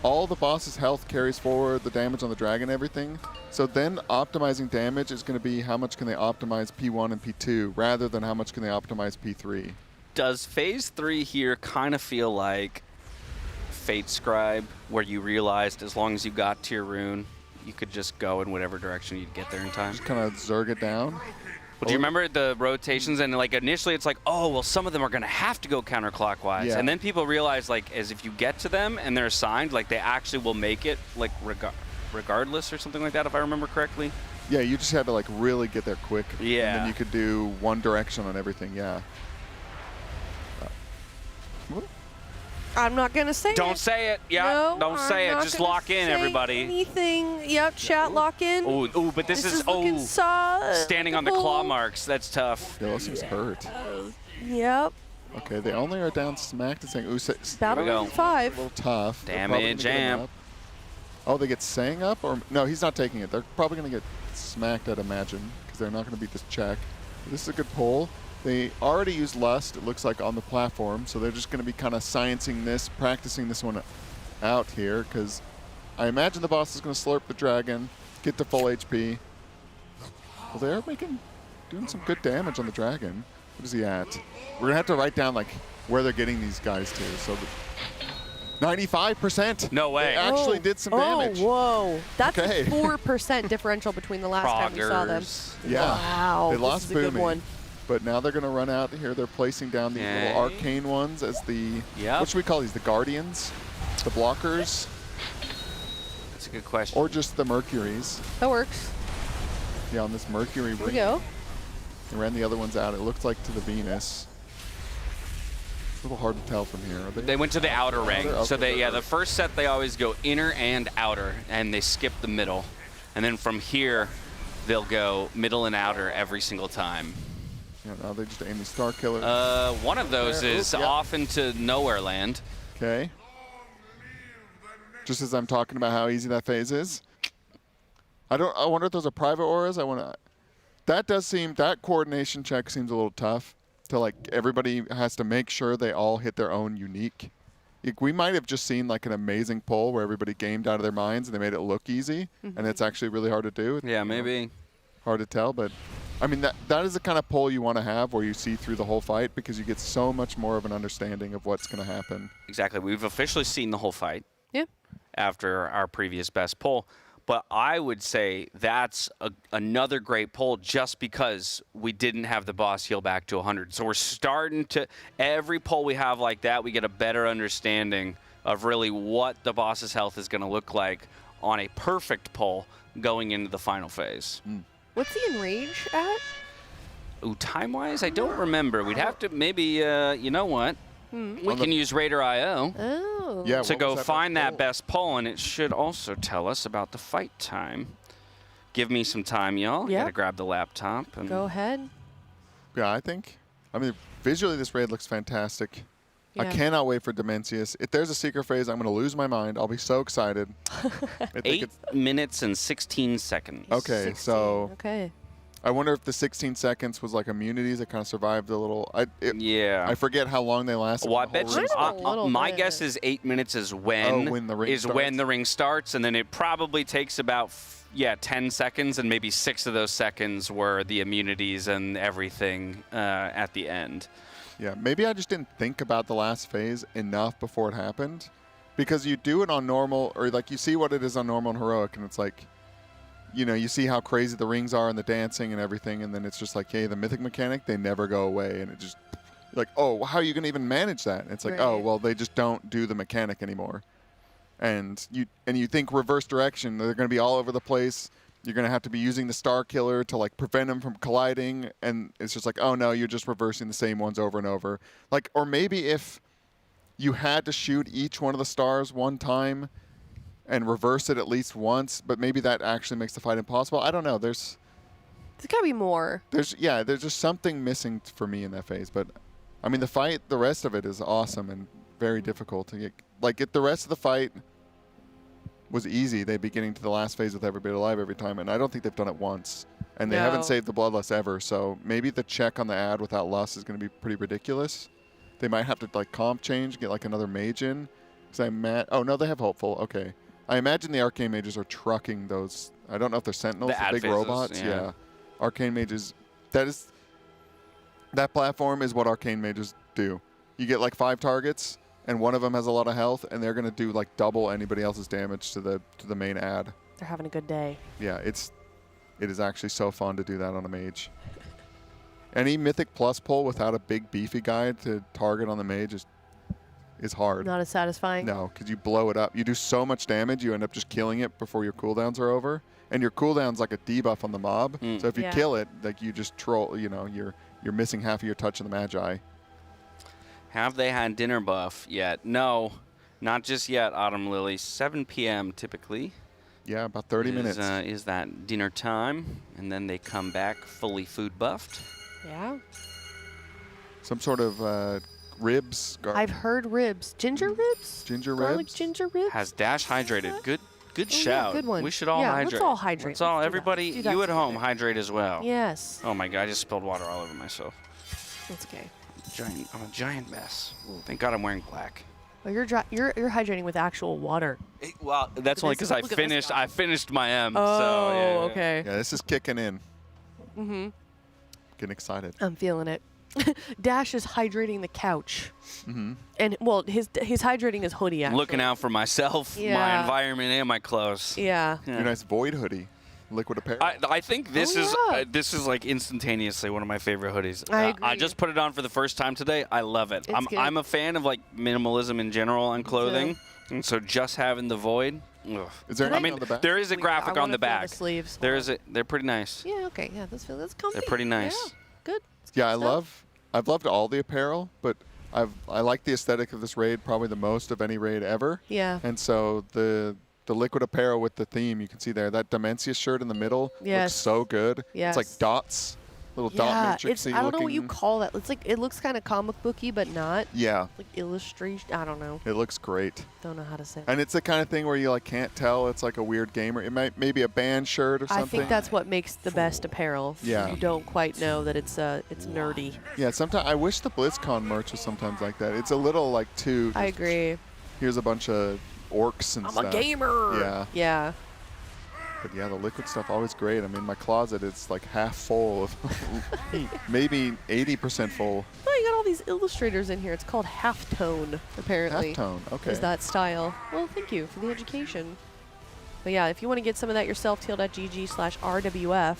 all the boss's health carries forward, the damage on the dragon, everything. So then optimizing damage is going to be how much can they optimize P1 and P2 rather than how much can they optimize P3. Does phase 3 here kind of feel like Fate Scribe, where you realized as long as you got to your rune, you could just go in whatever direction you'd get there in time? Just kind of zerg it down? Well, do you remember the rotations? And like initially it's like, oh, well, some of them are going to have to go counterclockwise. Yeah. And then people realize, like, as if you get to them and they're assigned, like they actually will make it, like, regardless or something like that, if I remember correctly. Yeah, you just had to like really get there quick. Yeah. And then you could do one direction on everything, yeah. I'm not gonna say Don't it. say it. Yeah, No, don't say I'm it. not Just gonna lock in, say everybody. Anything? Yep, chat lock in. Ooh, but this is looking standing on the claw marks. That's tough. Yeah, those things hurt. Yep. Okay, they only are down smacked and saying, ooh, Battle 5. A little tough. They're probably Damage gonna get him amp. up. Oh, they get Sang up? Or no, he's not taking it. They're probably going to get smacked, I'd imagine, because they're not going to beat this check. This is a good pull. They already used Lust, it looks like, on the platform, so they're just going to be kind of sciencing this, practicing this one out here, because I imagine the boss is going to slurp the dragon, get to full HP. Well, they're doing some good damage on the dragon. What is he at? We're going to have to write down, like, where they're getting these guys to. So 95%. No way. They actually did some damage. Oh, whoa. That's Okay. a 4% differential between the last time we saw them. Yeah. Wow. They lost this is a good Boomy. one. But now they're going to run out here. They're placing down the little arcane ones as the, Yep. what should we call these? The guardians? The blockers? That's a good question. Or just the Mercuries? That works. Yeah, on this Mercury Here we ring. go. They ran the other ones out. It looked like to the Venus. It's a little hard to tell from here. Are They went to the outer ring. Outer? So Okay. the first set they always go inner and outer, and they skip the middle. And then from here, they'll go middle and outer every single time. Yeah, now they just aim the Star Killers. One of those There. is Oop, yeah. off into nowhere land. Okay. Just as I'm talking about how easy that phase is. I wonder if those are private auras. That coordination check seems a little tough. To like everybody has to make sure they all hit their own unique. Like, we might have just seen like an amazing pull where everybody gamed out of their minds and they made it look easy, and it's actually really hard to do. Yeah, maybe. Hard to tell, but I mean that is the kind of pull you want to have where you see through the whole fight because you get so much more of an understanding of what's going to happen. Exactly. We've officially seen the whole fight. Yeah. After our previous best pull. But I would say that's another great pull just because we didn't have the boss heal back to 100. So we're starting to, every pull we have like that, we get a better understanding of really what the boss's health is going to look like on a perfect pull going into the final phase. What's the enrage at? Ooh, time-wise, I don't remember. We'd have to maybe, you know what? We can use RaiderIO to go find that best pull, and it should also tell us about the fight time. Give me some time, y'all. Yeah. Gotta grab the laptop. And Go ahead. Yeah, I think I mean, visually this raid looks fantastic. I Yeah. cannot wait for Dimensius. If there's a secret phase, I'm going to lose my mind. I'll be so excited. 8 minutes and 16 seconds. Okay, so Okay. I wonder if the 16 seconds was like immunities that kind of survived a little. Yeah. I forget how long they lasted. Well, I the bet whole you, ring. my guess is 8 minutes is when, when the ring when the ring starts, and then it probably takes about 10 seconds, and maybe 6 of those seconds were the immunities and everything at the end. Yeah, maybe I just didn't think about the last phase enough before it happened, because you do it on normal, or like you see what it is on normal and heroic, and it's like, you know, you see how crazy the rings are and the dancing and everything, and then it's just like, hey, the mythic mechanic, they never go away, and it just like, oh, how are you gonna even manage that? And it's like, oh, well, they just don't do the mechanic anymore, and you think reverse direction, they're gonna be all over the place. You're going to have to be using the Star Killer to, like, prevent them from colliding. And it's just like, oh, no, you're just reversing the same ones over and over. Like, or maybe if you had to shoot each one of the stars one time and reverse it at least once, but maybe that actually makes the fight impossible. I don't know. There's got to be more. There's just something missing for me in that phase. But, I mean, the rest of it is awesome and very difficult to get. Like, if the rest of the fight was easy, they'd be getting to the last phase with everybody alive every time, and I don't think they've done it once. And they haven't saved the Bloodlust ever, so maybe the check on the ad without Lust is going to be pretty ridiculous. They might have to, like, comp change, get, like, another mage in. Oh, no, they have Hopeful. Okay. I imagine the Arcane Mages are trucking those. I don't know if they're Sentinels, the big phases, robots. Yeah. Arcane Mages. That platform is what Arcane Mages do. You get, like, 5 targets, and one of them has a lot of health, and they're going to do like double anybody else's damage to the main ad. They're having a good day. Yeah, it is actually so fun to do that on a mage. Any Mythic Plus pull without a big beefy guy to target on the mage is hard. Not as satisfying. No, because you blow it up. You do so much damage, you end up just killing it before your cooldowns are over. And your cooldown's like a debuff on the mob. So if you kill it, like you just troll, you know, you're missing half of your touch of the Magi. Have they had dinner buff yet? No, not just yet, Autumn Lily. 7 p.m. typically. Yeah, about 30 minutes. Is that dinner time, and then they come back fully food buffed. Yeah. Some sort of ribs. I've heard ribs. Ginger ribs? Ginger Garlic ribs? ginger ribs? Has Dash hydrated? Good shout. Good one. We should all hydrate. Let's all hydrate. Let's all, everybody, do that you at together. home, hydrate as well. Yes. Oh my God, I just spilled water all over myself. That's okay. I'm a giant mess. Thank God I'm wearing black. Well, you're hydrating with actual water. Well, that's only because I finished my M. Oh, so, yeah. okay. Yeah, this is kicking in. Mm-hmm. Getting excited. I'm feeling it. Dash is hydrating the couch. Mm-hmm. And, well, he's hydrating his hoodie, actually. Looking out for myself, my Yeah. environment, and my clothes. Yeah. Your nice void hoodie. Liquid apparel. I think this is like instantaneously one of my favorite hoodies. I agree. I just put it on for the first time today. I love it. It's good. I'm a fan of like minimalism in general on clothing, and so just having the void. Ugh. Is there I mean, on the back? there is a graphic on the wanna feel back. the sleeves. They're pretty nice. Yeah, okay. Yeah, that's comfy. They're pretty nice. Yeah, good. Yeah, I've loved all the apparel, but I like the aesthetic of this raid probably the most of any raid ever. Yeah. And so the liquid apparel with the theme, you can see there, that Dimensius shirt in the middle looks so good. Yes. It's like dots, little dot matrixy I don't know what you looking. call that. It's like, it looks kind of comic booky, but not. Yeah. Like illustration. I don't know. It looks great. Don't know how to say it. And it's the kind of thing where you like can't tell it's like a weird gamer. It might maybe a band shirt or something. I think that's what makes the best apparel. Yeah. You don't quite know that it's nerdy. Yeah, sometimes I wish the BlizzCon merch was sometimes like that. It's a little like too. I agree. Here's a bunch of orcs and stuff. I'm a gamer. Yeah. Yeah. But yeah, the liquid stuff always great. I mean, my closet is like half full of, maybe 80% full. Oh, you got all these illustrators in here. It's called halftone, apparently. Halftone, okay. Is that style? Well, thank you for the education. But yeah, if you want to get some of that yourself, teal.gg/RWF.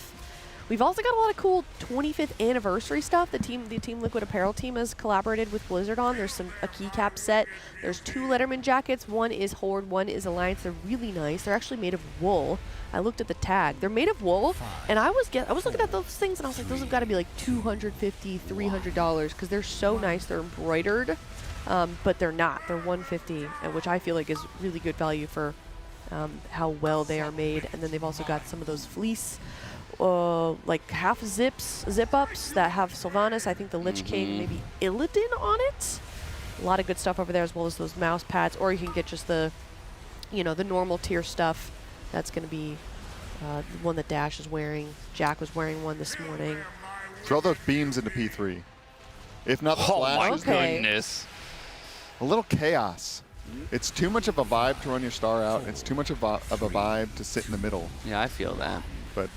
We've also got a lot of cool 25th anniversary stuff. The Team Liquid Apparel team has collaborated with Blizzard on. There's a keycap set. There's 2 Letterman jackets. One is Horde, one is Alliance. They're really nice. They're actually made of wool. I looked at the tag. They're made of wool, and I was looking at those things, and I was like, those have got to be like $250, $300 because they're so nice. They're embroidered, but they're not. They're $150, which I feel like is really good value for how well they are made. And then they've also got some of those fleece like half zip ups that have Sylvanas. I think the Lich King, maybe Illidan on it. A lot of good stuff over there, as well as those mouse pads. Or you can get just the, you know, the normal tier stuff. That's going to be the one that Dash is wearing. Jack was wearing one this morning. Throw those beams into P3. If not the flashes, goodness. A little chaos. It's too much of a vibe to run your star out. It's too much of a vibe to sit in the middle. Yeah, I feel that. But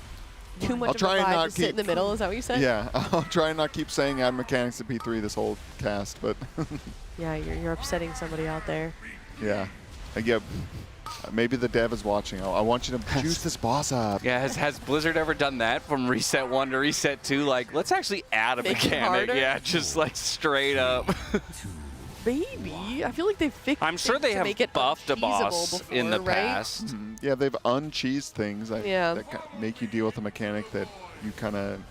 too much of a vibe to sit in the middle, is that what you said? Yeah, I'll try and not keep saying add mechanics to P3 this whole cast, but... yeah, you're upsetting somebody out there. Yeah. Maybe the dev is watching. I want you to juice this boss up. Yeah, has Blizzard ever done that from reset 1 to reset 2? Like, let's actually add a mechanic. Yeah, just like straight up. Maybe. I feel like they've fixed. I'm sure they have buffed a boss before, in the right? past. Yeah, they've uncheesed things that make you deal with a mechanic that you kind of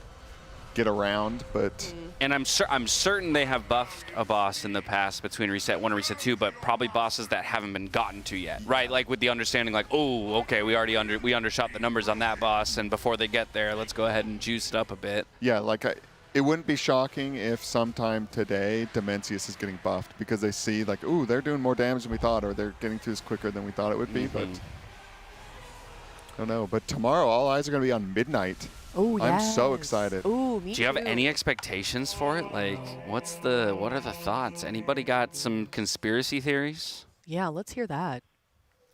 get around, but... And I'm certain they have buffed a boss in the past between reset 1 and reset 2, but probably bosses that haven't been gotten to yet, right? Like with the understanding, like, oh, okay, we undershot the numbers on that boss, and before they get there, let's go ahead and juice it up a bit. Yeah, like it wouldn't be shocking if sometime today Demencius is getting buffed because they see like, ooh, they're doing more damage than we thought, or they're getting through this quicker than we thought it would be. But I don't know. But tomorrow, all eyes are going to be on Midnight. Oh, yeah. I'm so excited. Ooh, me Do you have too. any expectations for it? Like, what are the thoughts? Anybody got some conspiracy theories? Yeah, let's hear that.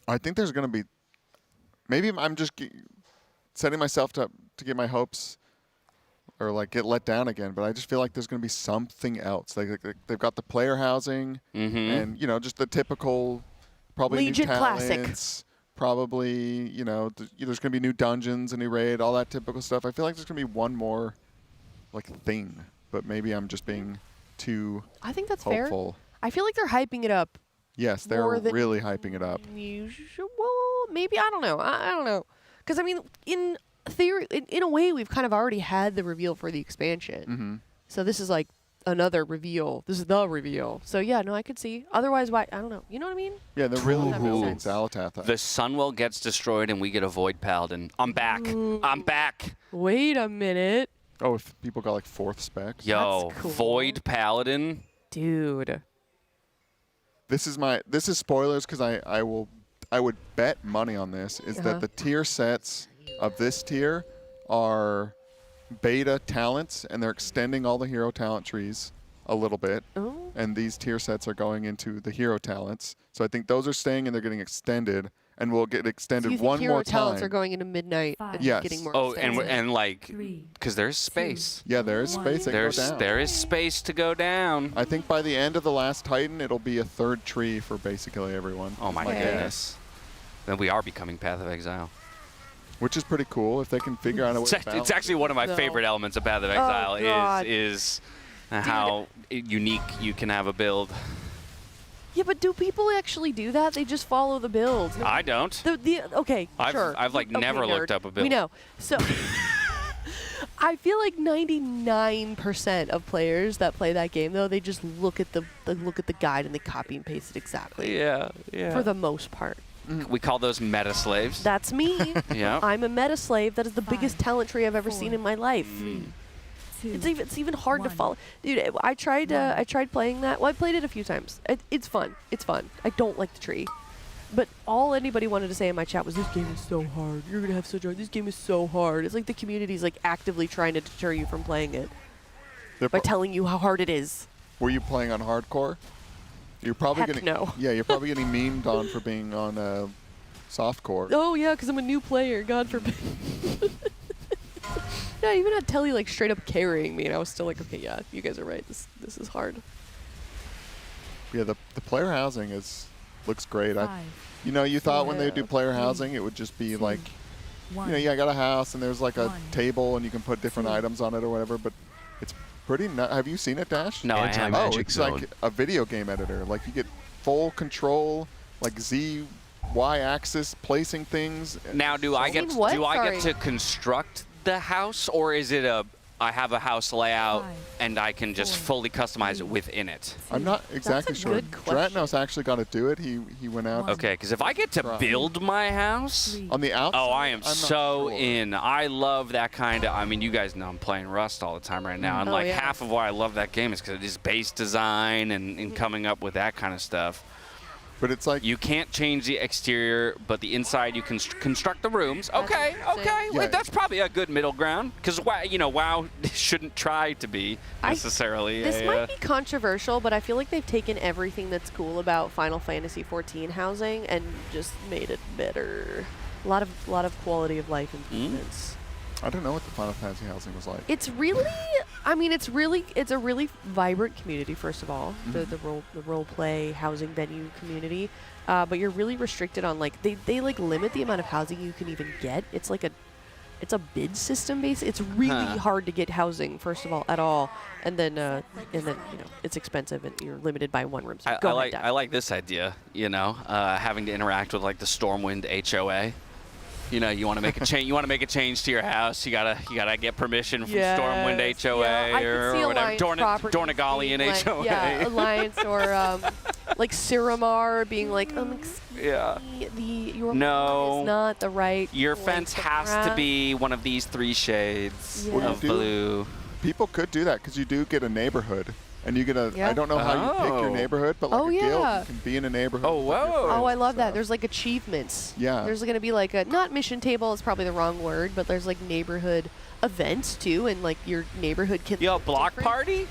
I think there's going to be, maybe I'm just setting myself to get my hopes or like get let down again, but I just feel like there's going to be something else. Like they've got the player housing and, you know, just the typical, probably Legion new talents. Classic. Probably, you know, there's going to be new dungeons, a new raid, all that typical stuff. I feel like there's going to be one more, like, thing. But maybe I'm just being too I think that's hopeful. fair. I feel like they're hyping it up. Yes, they're really hyping it up. Usual, maybe, I don't know. I don't know. Because, I mean, in theory, in a way, we've kind of already had the reveal for the expansion. So this is like another reveal. This is the reveal. So yeah, no, I could see. Otherwise, why? I don't know. You know what I mean? Yeah, they're really building Xalatath. The Sunwell gets destroyed and we get a Void Paladin. I'm back. I'm back. Wait a minute. Oh, if people got like 4th specs. Yo, That's cool. Void Paladin. Dude. This is spoilers because I would bet money on this is that the tier sets of this tier are beta talents, and they're extending all the hero talent trees a little bit. Oh. And these tier sets are going into the hero talents. So I think those are staying and they're getting extended, and will get extended So you think one hero more time. talents are going into Midnight and Yes. getting more Oh, extensive. and like, because there's space. Yeah, there is space that goes down. There is space to go down. I think by the end of the last Titan, it'll be a 3rd tree for basically everyone. Oh my goodness. Then we are becoming Path of Exile. Which is pretty cool if they can figure out a way to balance It's actually one of my favorite elements of Path of Exile is how unique you can have a build. Yeah, but do people actually do that? They just follow the build. I don't. Okay, sure. I've like never nerd. looked up a build. We know. So I feel like 99% of players that play that game, though, they just look at the guide and they copy and paste it exactly. Yeah. For the most part. We call those meta slaves. That's me. Yeah. I'm a meta slave. That is the biggest talent tree I've ever seen in my life. It's even hard to follow. Dude, I tried playing that. Well, I played it a few times. It's fun. It's fun. I don't like the tree. But all anybody wanted to say in my chat was, this game is so hard. You're going to have such a hard. This game is so hard. It's like the community's like actively trying to deter you from playing it by telling you how hard it is. Were you playing on hardcore? You're probably Heck no. Yeah, you're probably getting memed on for being on softcore. Oh, yeah, because I'm a new player. God forbid. Yeah, I even had Telly like straight up carrying me, and I was still like, okay, yeah, you guys are right. This is hard. Yeah, the player housing looks great. You know, you thought when they do player housing, it would just be like, you know, yeah, I got a house and there's like a table and you can put different items on it or whatever, but it's pretty. Have you seen it, Dash? No, I haven't. Oh, it's like a video game editor. Like you get full control, like Z, Y axis placing things. Now, do I get to construct the house, or is it I have a house layout and I can just fully customize it within it? I'm not exactly sure. Dratnos actually got to do it. He went out. Okay, because if I get to build my house on the outside, oh, I am so in. I love that kind of. I mean, you guys know I'm playing Rust all the time right now, and like half of why I love that game is because it is base design and coming up with that kind of stuff. But it's like you can't change the exterior, but the inside you can construct the rooms. Okay, okay, Yeah. like, that's probably a good middle ground because WoW shouldn't try to be necessarily. This might be controversial, but I feel like they've taken everything that's cool about Final Fantasy XIV housing and just made it better. A lot of quality of life improvements. I don't know what the Final Fantasy housing was like. It's really, I mean, it's a really vibrant community. First of all, the role play housing venue community, but you're really restricted on like they like limit the amount of housing you can even get. It's like it's a bid system basically. It's really hard to get housing first of all at all, and then it's expensive and you're limited by one room. So I like this idea. You know, having to interact with like the Stormwind HOA. You know, you want to make a change. You want to make a change to your house. You gotta get permission from Stormwind HOA or whatever. Dornegalian HOA. Yeah, Alliance or like Siramar being like, yeah, your lawn is not the right. Your fence has to be one of these 3 shades of blue. People could do that because you do get a neighborhood. And you get a, I don't know how you pick your neighborhood, but like a guild, you can be in a neighborhood. Oh, whoa. Oh, I love that. There's like achievements. Yeah. There's going to be like not mission table is probably the wrong word, but there's like neighborhood events too, and like your neighborhood can. Yo, block party?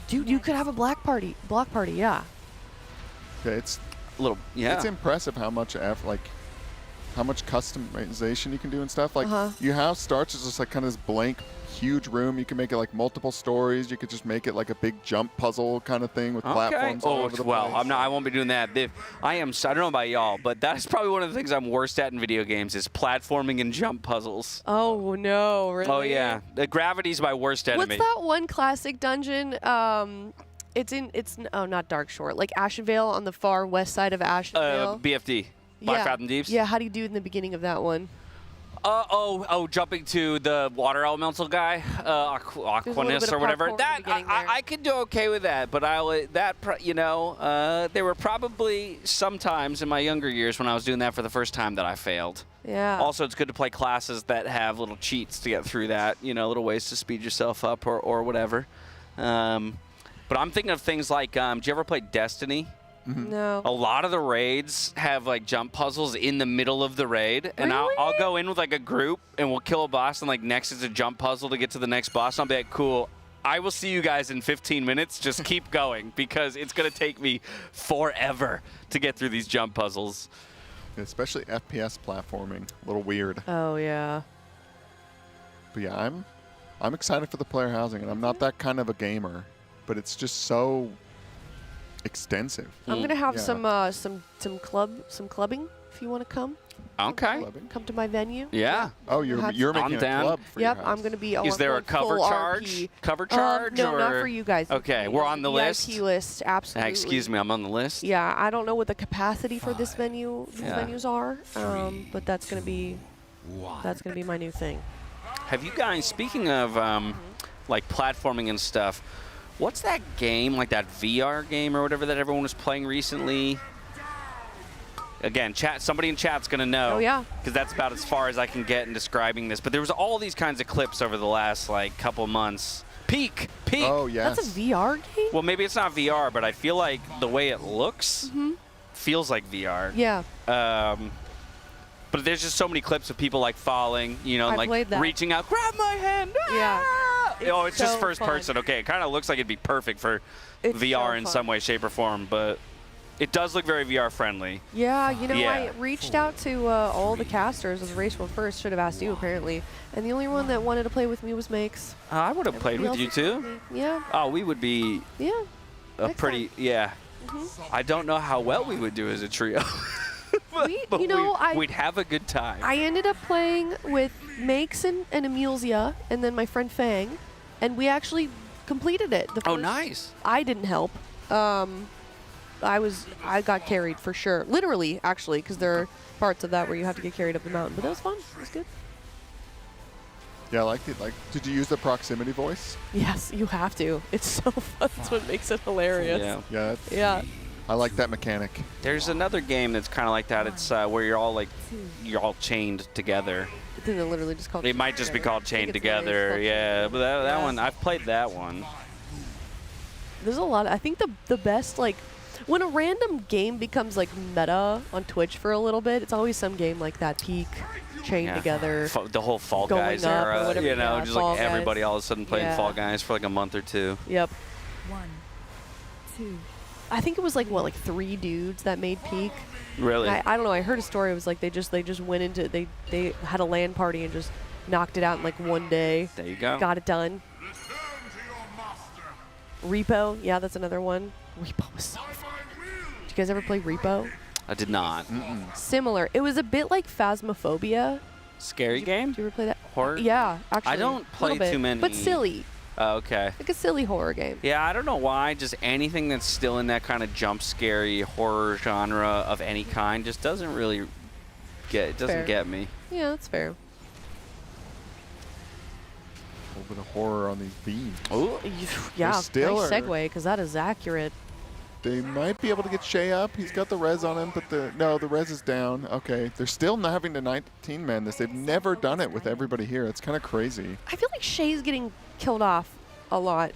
Dude, you could have a block party, yeah. Okay, it's a little, It's impressive how much how much customization you can do and stuff. Like your house starts as just like kind of this blank, huge room. You can make it like multiple stories. You could just make it like a big jump puzzle kind of thing with platforms all over the place. I won't be doing that. I don't know about y'all, but that is probably one of the things I'm worst at in video games is platforming and jump puzzles. Oh no, really? Oh yeah, the gravity's my worst enemy. What's that one classic dungeon? It's not Dark Shore, like Ashenvale on the far west side of Ashenvale. BFD, Black Fathom Deeps. Yeah, how do you do it in the beginning of that one? Jumping to the water elemental guy, Aquanus or whatever. That I could do okay with that, but there were probably some times in my younger years when I was doing that for the first time that I failed. Yeah. Also, it's good to play classes that have little cheats to get through that. You know, little ways to speed yourself up or whatever. But I'm thinking of things like, do you ever play Destiny? No. A lot of the raids have like jump puzzles in the middle of the raid, and I'll go in with like a group and we'll kill a boss, and like next is a jump puzzle to get to the next boss. And I'll be like, cool, I will see you guys in 15 minutes. Just keep going because it's gonna take me forever to get through these jump puzzles. Especially FPS platforming, a little weird. Oh yeah. But yeah, I'm excited for the player housing, and I'm not that kind of a gamer, but it's just so extensive. I'm gonna have some clubbing if you want to come. Okay. Come to my venue. Yeah. Oh, you're making a club for your house. I'm gonna be. Is there a cover charge? Cover charge? No, or? not for you guys. Okay, we're on the list. VIP list, absolutely. Excuse me, I'm on the list. Yeah, I don't know what the capacity for this venue, these venues are, but that's gonna be my new thing. Have you guys? Speaking of like platforming and stuff. What's that game, like that VR game or whatever that everyone was playing recently? Again, somebody in chat's going to know. Oh, yeah. Because that's about as far as I can get in describing this. But there was all these kinds of clips over the last, like, couple months. Peak! Oh, yes. That's a VR game? Well, maybe it's not VR, but I feel like the way it looks feels like VR. Yeah. But there's just so many clips of people, like, falling, you know, like, reaching out, grab my hand! Yeah. It's just first person. Okay, it kind of looks like it'd be perfect for VR in some way, shape, or form, but it does look very VR friendly. Yeah, you know, I reached out to all the casters of the Race World First, should have asked you apparently, and the only one that wanted to play with me was Makes. I would have played with you too. Yeah. Oh, we would be a pretty, I don't know how well we would do as a trio. We'd have a good time. I ended up playing with Makes and Emilsia, and then my friend Fang, and we actually completed it. Nice. I didn't help. I got carried for sure. Literally, actually, because there are parts of that where you have to get carried up the mountain. But that was fun. It was good. Yeah, I liked it. Like, did you use the proximity voice? Yes, you have to. It's so fun. That's what makes it hilarious. Yeah. Yeah. I like that mechanic. There's another game that's kind of like that. It's where you're all chained together. I think they're literally just called. It might just be called Chained Together. Yeah, but that one, I've played that one. There's a lot. I think the best, like, when a random game becomes like meta on Twitch for a little bit, it's always some game like that. Peak, Chained Together. The whole Fall Going Guys Up or era. whatever, You know, yeah, just Fall like everybody Guys. all of a sudden playing Yeah. Fall Guys for like a month or two. Yep. 1, 2. I think it was like what, like 3 dudes that made Peak. Really? I don't know. I heard a story. It was like they just went into they had a LAN party and just knocked it out in like one day. There you go. Got it done. Repo, yeah, that's another one. Repo was so fun. Did you guys ever play Repo? I did not. Similar. It was a bit like Phasmophobia. Scary game? Did you ever play that? Horror? Yeah, actually. I don't a play little bit, too many. But silly. Oh, okay. Like a silly horror game. Yeah, I don't know why. Just anything that's still in that kind of jump scary horror genre of any kind just doesn't really Fair. get me. Yeah, that's fair. A little bit of horror on these beams. Oh, Yeah, They still nice are- segue, because that is accurate. They might be able to get Shay up. He's got the res on him, but the res is down. Okay, they're still not having to 19-man this. They've never done it with everybody here. It's kind of crazy. I feel like Shay's getting killed off a lot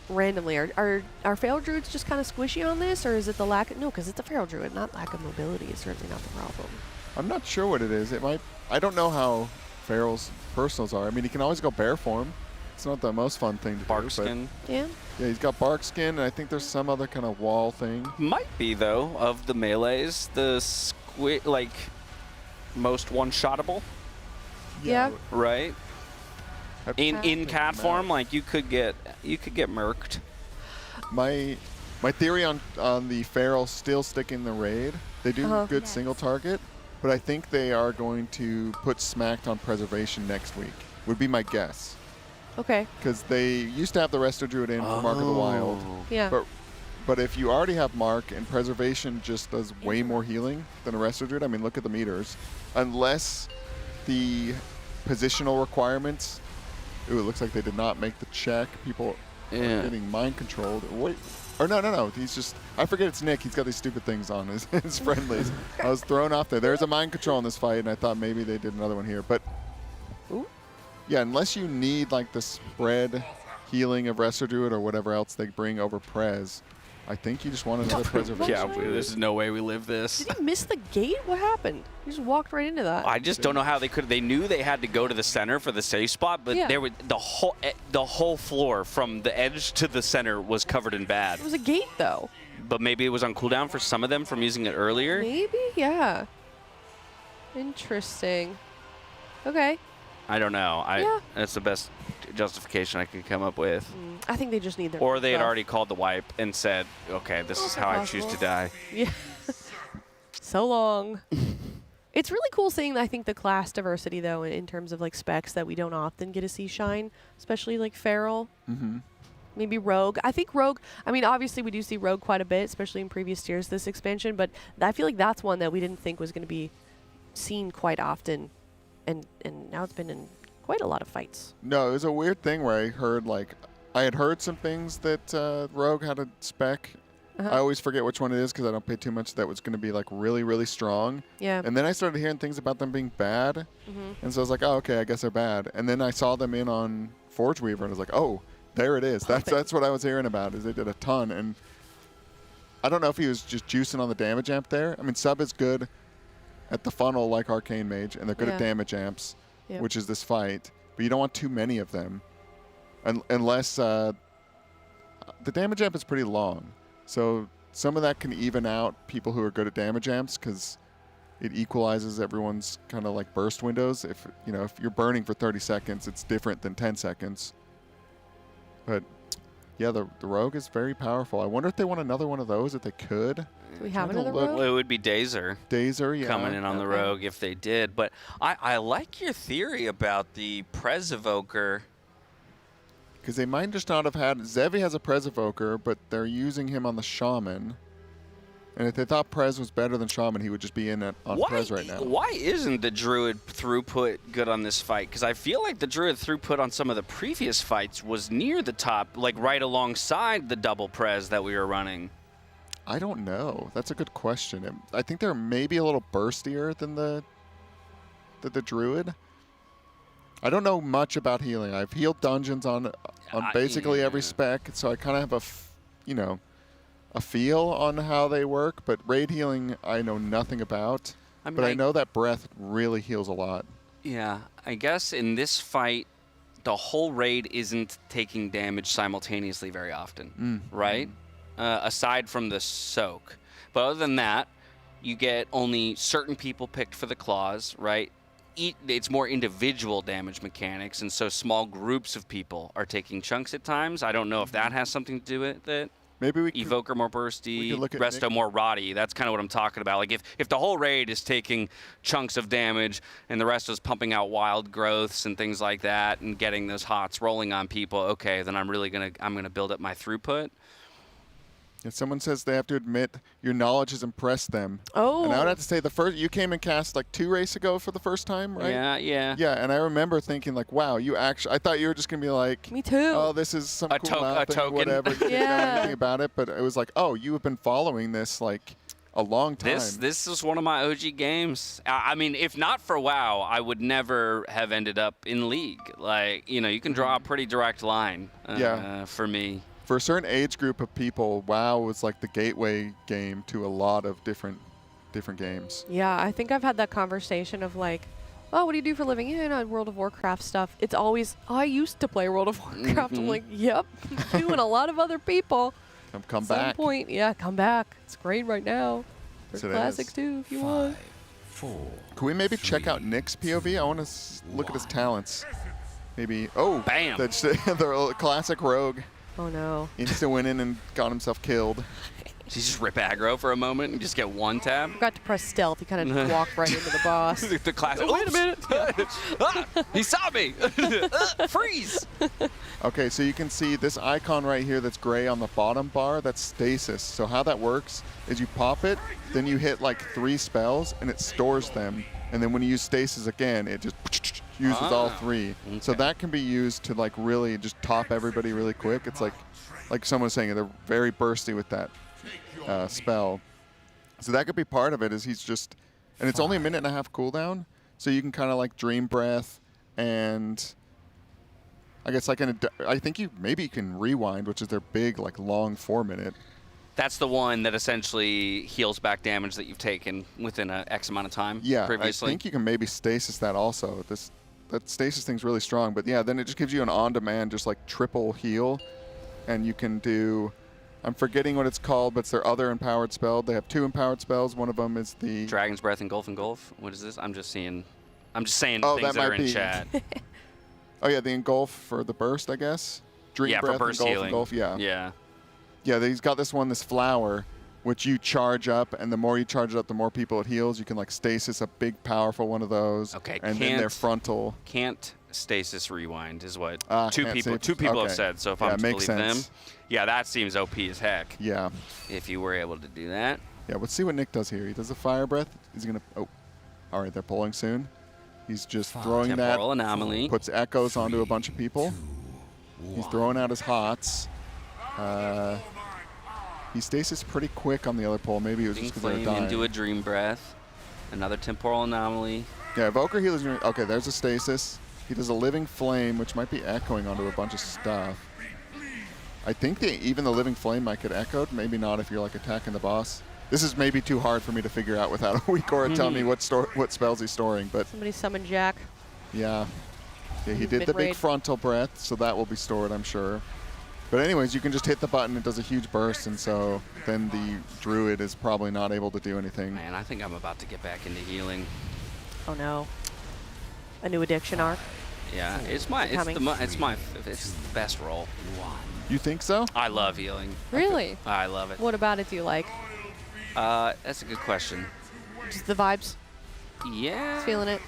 randomly. Are Feral Druids just kind of squishy on this, or is it the lack of... No, because it's a Feral Druid, not lack of mobility is certainly not the problem. I'm not sure what it is. It might. I don't know how Feral's personals are. I mean, he can always go bear form. It's not the most fun thing to Bark do. skin. Yeah. Yeah, he's got bark skin, and I think there's some other kind of wall thing. Might be, though, of the melees, the most one-shottable. Yeah. Right? In cat Mad. form, like you could get murked. My theory on the Feral still sticking the raid. They do good single target, but I think they are going to put Smacked on preservation next week. Would be my guess. Okay. Because they used to have the Resto Druid in for Mark of the Wild. Yeah. But if you already have Mark and preservation just does way more healing than a Resto Druid, I mean, look at the meters. Unless the positional requirements, ooh, it looks like they did not make the check. People are getting mind controlled. Wait. Or no. He's just, I forget it's Nick. He's got these stupid things on his friendlies. I was thrown off there. There's a mind control in this fight, and I thought maybe they did another one here. But yeah, unless you need like the spread healing of Resto Druid or whatever else they bring over Prez, I think you just want another preservation. Yeah, there's no way we live this. Did he miss the gate? What happened? He just walked right into that. I just don't know how they could. They knew they had to go to the center for the safe spot, but Yeah. there was the whole floor from the edge to the center was covered in bad. It was a gate, though. But maybe it was on cooldown for some of them from using it earlier. Maybe, yeah. Interesting. Okay. I don't know. Yeah. That's the best justification I could come up with. I think they just need their... Or they had buff. already called the wipe and said, "Okay, this is how I choose to die." Yeah. So long. It's really cool seeing, I think, the class diversity, though, in terms of, like, specs that we don't often get to see shine, especially, like, Feral. Mm-hmm. Maybe Rogue. I think Rogue, I mean, obviously we do see Rogue quite a bit, especially in previous tiers this expansion, but I feel like that's one that we didn't think was going to be seen quite often, and now it's been in quite a lot of fights. No, it was a weird thing where I heard, like, I had heard some things that Rogue had a spec. I always forget which one it is because I don't pay too much. That was going to be, like, really, really strong. Yeah. And then I started hearing things about them being bad. And so I was like, oh, okay, I guess they're bad. And then I saw them in on Forge Weaver, and I was like, oh, there it is. That's what I was hearing about, is they did a ton. And I don't know if he was just juicing on the damage amp there. I mean, Sub is good at the funnel like Arcane Mage, and they're good at damage amps, which is this fight. But you don't want too many of them unless the damage amp is pretty long. So some of that can even out people who are good at damage amps because it equalizes everyone's kind of like burst windows. If you're burning for 30 seconds, it's different than 10 seconds. But yeah, the Rogue is very powerful. I wonder if they want another one of those, if they could. Do we have Trying to another look- Rogue? Well, it would be Dazer. Dazer, yeah. Coming in on the Rogue if they did. But I like your theory about the Prez Evoker. Because they might just not have had... Zevi has a Prez Evoker, but they're using him on the Shaman. And if they thought Prez was better than Shaman, he would just be in it on Prez right now. Why isn't the Druid throughput good on this fight? Because I feel like the Druid throughput on some of the previous fights was near the top, like right alongside the double Prez that we were running. I don't know. That's a good question. I think they're maybe a little burstier than the Druid. I don't know much about healing. I've healed dungeons on basically every spec, so I kind of have a feel on how they work, but raid healing I know nothing about. But I know that breath really heals a lot. Yeah, I guess in this fight, the whole raid isn't taking damage simultaneously very often, right? Aside from the soak. But other than that, you get only certain people picked for the claws, right? It's more individual damage mechanics, and so small groups of people are taking chunks at times. I don't know if that has something to do with it. Maybe we Evoker more bursty, Resto more roddy. That's kind of what I'm talking about. Like if the whole raid is taking chunks of damage and the rest is pumping out wild growths and things like that and getting those hots rolling on people, okay, then I'm gonna build up my throughput. If someone says they have to admit your knowledge has impressed them. Oh. And I would have to say you came and cast like 2 races ago for the first time, right? Yeah. Yeah, and I remember thinking like, wow, I thought you were just going to be like, me too. Oh, this is some cool map thing, whatever. You didn't know anything about it, but it was like, oh, you have been following this like a long time. This is one of my OG games. I mean, if not for WoW, I would never have ended up in League. Like, you can draw a pretty direct line for me. For a certain age group of people, WoW was like the gateway game to a lot of different games. Yeah, I think I've had that conversation of like, oh, what do you do for a living? Yeah, World of Warcraft stuff. It's always, I used to play World of Warcraft. I'm like, yep, you and a lot of other people. Come At some point, yeah, come back. It's great right now. Yes, There's classics too, if you want. 4. Can we maybe check out Nick's POV? I want to look at his talents. Maybe. Oh, bam! That's the classic rogue. Oh no. He just went in and got himself killed. Did you just rip aggro for a moment and just get one tab? Forgot to press stealth. He kind of walked right into the boss. The classic. Oh, wait a minute! He saw me! Freeze! Okay, so you can see this icon right here that's gray on the bottom bar, that's stasis. So how that works is you pop it, then you hit like 3 spells, and it stores them. And then when you use stasis again, it just uses all 3. Okay. So that can be used to like really just top everybody really quick. It's like someone was saying, they're very bursty with that spell. So that could be part of it, is he's just, and it's only a 1.5 minute cooldown. So you can kind of like Dream Breath, and I guess I think maybe you can Rewind, which is their big like long 4-minute. That's the one that essentially heals back damage that you've taken within an X amount of time previously. I think you can maybe stasis that also. That stasis thing's really strong, but yeah, then it just gives you an on-demand just like triple heal, and you can do, I'm forgetting what it's called, but it's their other empowered spell. They have 2 empowered spells. One of them is the Dragon's Breath, Engulf. What is this? I'm just saying things that are in chat. Oh yeah, the Engulf for the burst, I guess. Dream Breath, for burst healing. Engulf, yeah. Yeah, he's got this flower, which you charge up, and the more you charge it up, the more people it heals. You can like stasis a big, powerful one of those. Okay, and then their frontal. Can't stasis rewind is what two can't people have said. So if I'm to believe them, yeah, that seems OP as heck. Yeah. If you were able to do that. Yeah, let's see what Nick does here. He does a fire breath. He's gonna. Oh, all right, they're pulling soon. He's just throwing Temporal that. Anomaly. Puts echoes onto a bunch of people. He's throwing out his hots. He stasis pretty quick on the other pole. Maybe it was just because they were dying. Into a Dream Breath. Another Temporal Anomaly. Yeah, Evoker healers. Okay, there's a stasis. He does a Living Flame, which might be echoing onto a bunch of stuff. I think even the Living Flame might get echoed. Maybe not if you're like attacking the boss. This is maybe too hard for me to figure out without a Weakora telling me what spells he's storing. But somebody summon Jack. Yeah, he did the big frontal breath, so that will be stored, I'm sure. But anyways, you can just hit the button. It does a huge burst, and so then the Druid is probably not able to do anything. Man, I think I'm about to get back into healing. Oh no. A new addiction arc. Yeah, it's the best role. You think so? I love healing. Really? I love it. What about it do you like? That's a good question. Just the vibes? Yeah. Just feeling it?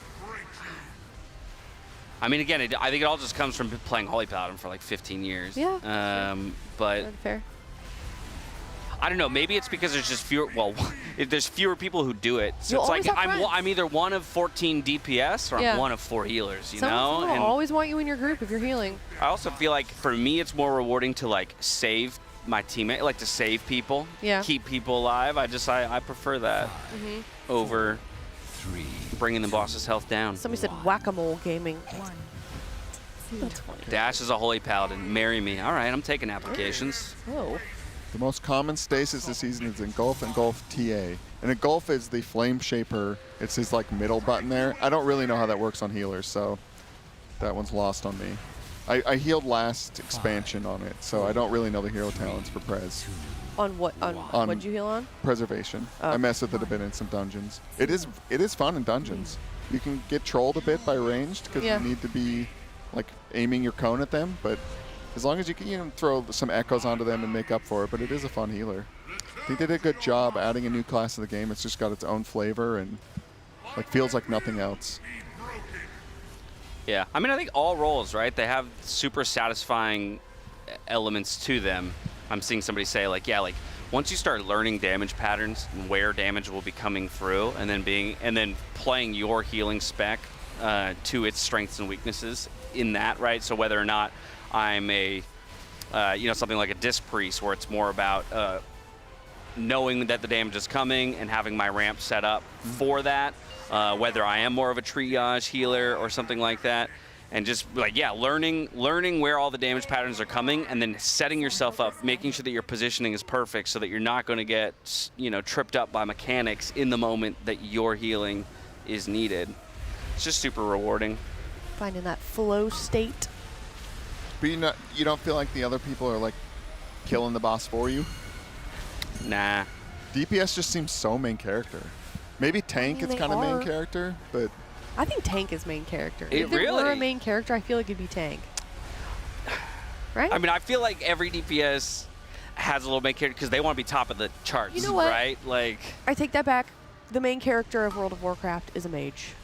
I mean, again, I think it all just comes from playing Holy Paladin for like 15 years. Yeah. But fair. I don't know. Maybe it's because there's just fewer. Well, there's fewer people who do it. So You'll it's like always have I'm either one of 14 DPS or Yeah. I'm one of 4 healers. You Someone know. will And always want you in your group if you're healing. I also feel like for me, it's more rewarding to like save my teammate, like to save people, Yeah. keep people alive. I prefer that over bringing the boss's health down. Somebody said whack-a-mole gaming. That's funny. Dash is a holy paladin. Marry me. All right, I'm taking applications. Whoa. The most common stasis this season is Engulf and Engulf TA. And Engulf is the Flame Shaper. It's his like middle button there. I don't really know how that works on healers, so that one's lost on me. I healed last expansion on it, so I don't really know the hero talents for Prez. On what? On what'd you heal on? Preservation. Oh. I messed with it a bit in some dungeons. It is fun in dungeons. You can get trolled a bit by ranged because Yeah. you need to be like aiming your cone at them, but as long as you can throw some echoes onto them and make up for it, but it is a fun healer. I think they did a good job adding a new class to the game. It's just got its own flavor and like feels like nothing else. Yeah, I mean, I think all roles, right? They have super satisfying elements to them. I'm seeing somebody say, like, yeah, like once you start learning damage patterns and where damage will be coming through, and then playing your healing spec to its strengths and weaknesses in that, right? So whether or not I'm a, something like a disc priest, where it's more about knowing that the damage is coming and having my ramp set up for that. Whether I am more of a triage healer or something like that, and just like, yeah, learning where all the damage patterns are coming, and then setting yourself up, making sure that your positioning is perfect so that you're not going to get, tripped up by mechanics in the moment that your healing is needed. It's just super rewarding. Finding that flow state. But you don't feel like the other people are like killing the boss for you? Nah. DPS just seems so main character. Maybe Tank is they kind of are. main character, but I think Tank is main character. It If there were really? a main character, I feel like it'd be Tank. Right? I mean, I feel like every DPS has a little main character because they want to be top of the charts, You know what? right? Like, I take that back. The main character of World of Warcraft is a mage.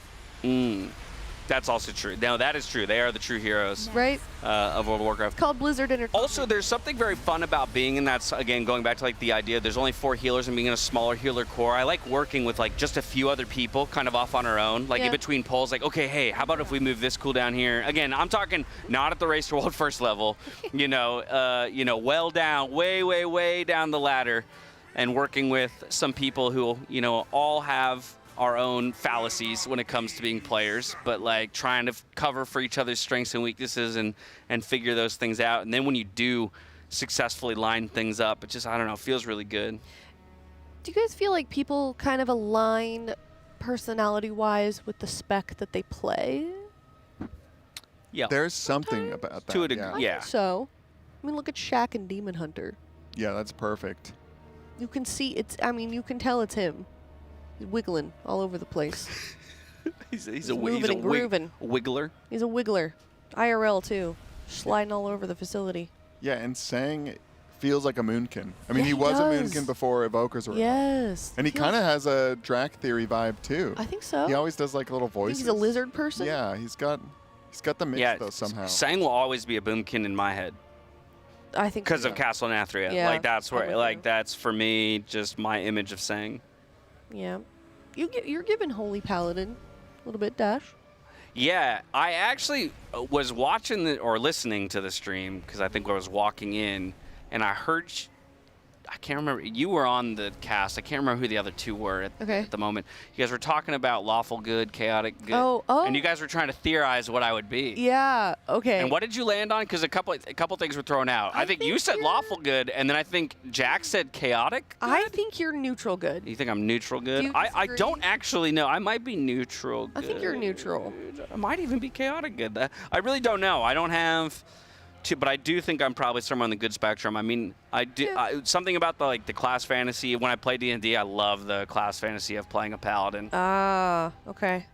that's also true. No, that is true. They are the true heroes, Right? Of World of Warcraft. Called Blizzard Entertainment. Also, there's something very fun about being in that, again, going back to like the idea, there's only 4 healers and being in a smaller healer core. I like working with like just a few other people kind of off on our own, like in between polls, like, okay, hey, how about if we move this cooldown here? Again, I'm talking not at the Race to World first level, well down, way down the ladder, and working with some people who, all have our own fallacies when it comes to being players, but like trying to cover for each other's strengths and weaknesses and figure those things out. And then when you do successfully line things up, it just, I don't know, feels really good. Do you guys feel like people kind of align personality-wise with the spec that they play? Yeah. There's something about that. To a degree, I yeah. think so. I mean, look at Shaq and Demon Hunter. Yeah, that's perfect. You can see you can tell it's him. He's wiggling all over the place. he's moving and grooving. Wiggler. He's a wiggler. IRL too. Sliding all over the facility. Yeah, and Sang feels like a Moonkin. I mean, Yeah, he was a does. Moonkin before Evokers were out. Yes. And he kind of has a Drac Theory vibe too. I think so. He always does like little voices. He's a lizard person. Yeah, he's got the mix though somehow. Sang will always be a boomkin in my head. I think because of Castle Nathria. Yeah, like that's where, I'm with like that's for me just my image of Sang. Yeah. You're giving Holy Paladin a little bit, Dash. Yeah, I actually was watching or listening to the stream because I think I was walking in and I heard. I can't remember. You were on the cast. I can't remember who the other two were at the moment. You guys were talking about lawful good, chaotic good. Oh. And you guys were trying to theorize what I would be. Yeah. Okay. And what did you land on? Because a couple things were thrown out. I think you said lawful good, and then I think Jack said chaotic. I think you're neutral good. You think I'm neutral good? Do you I disagree? don't actually know. I might be neutral good. I think you're neutral. I might even be chaotic good. I really don't know. I don't have. But I do think I'm probably somewhere on the good spectrum. I mean, something about the class fantasy. When I play D&D, I love the class fantasy of playing a paladin. Ah, okay.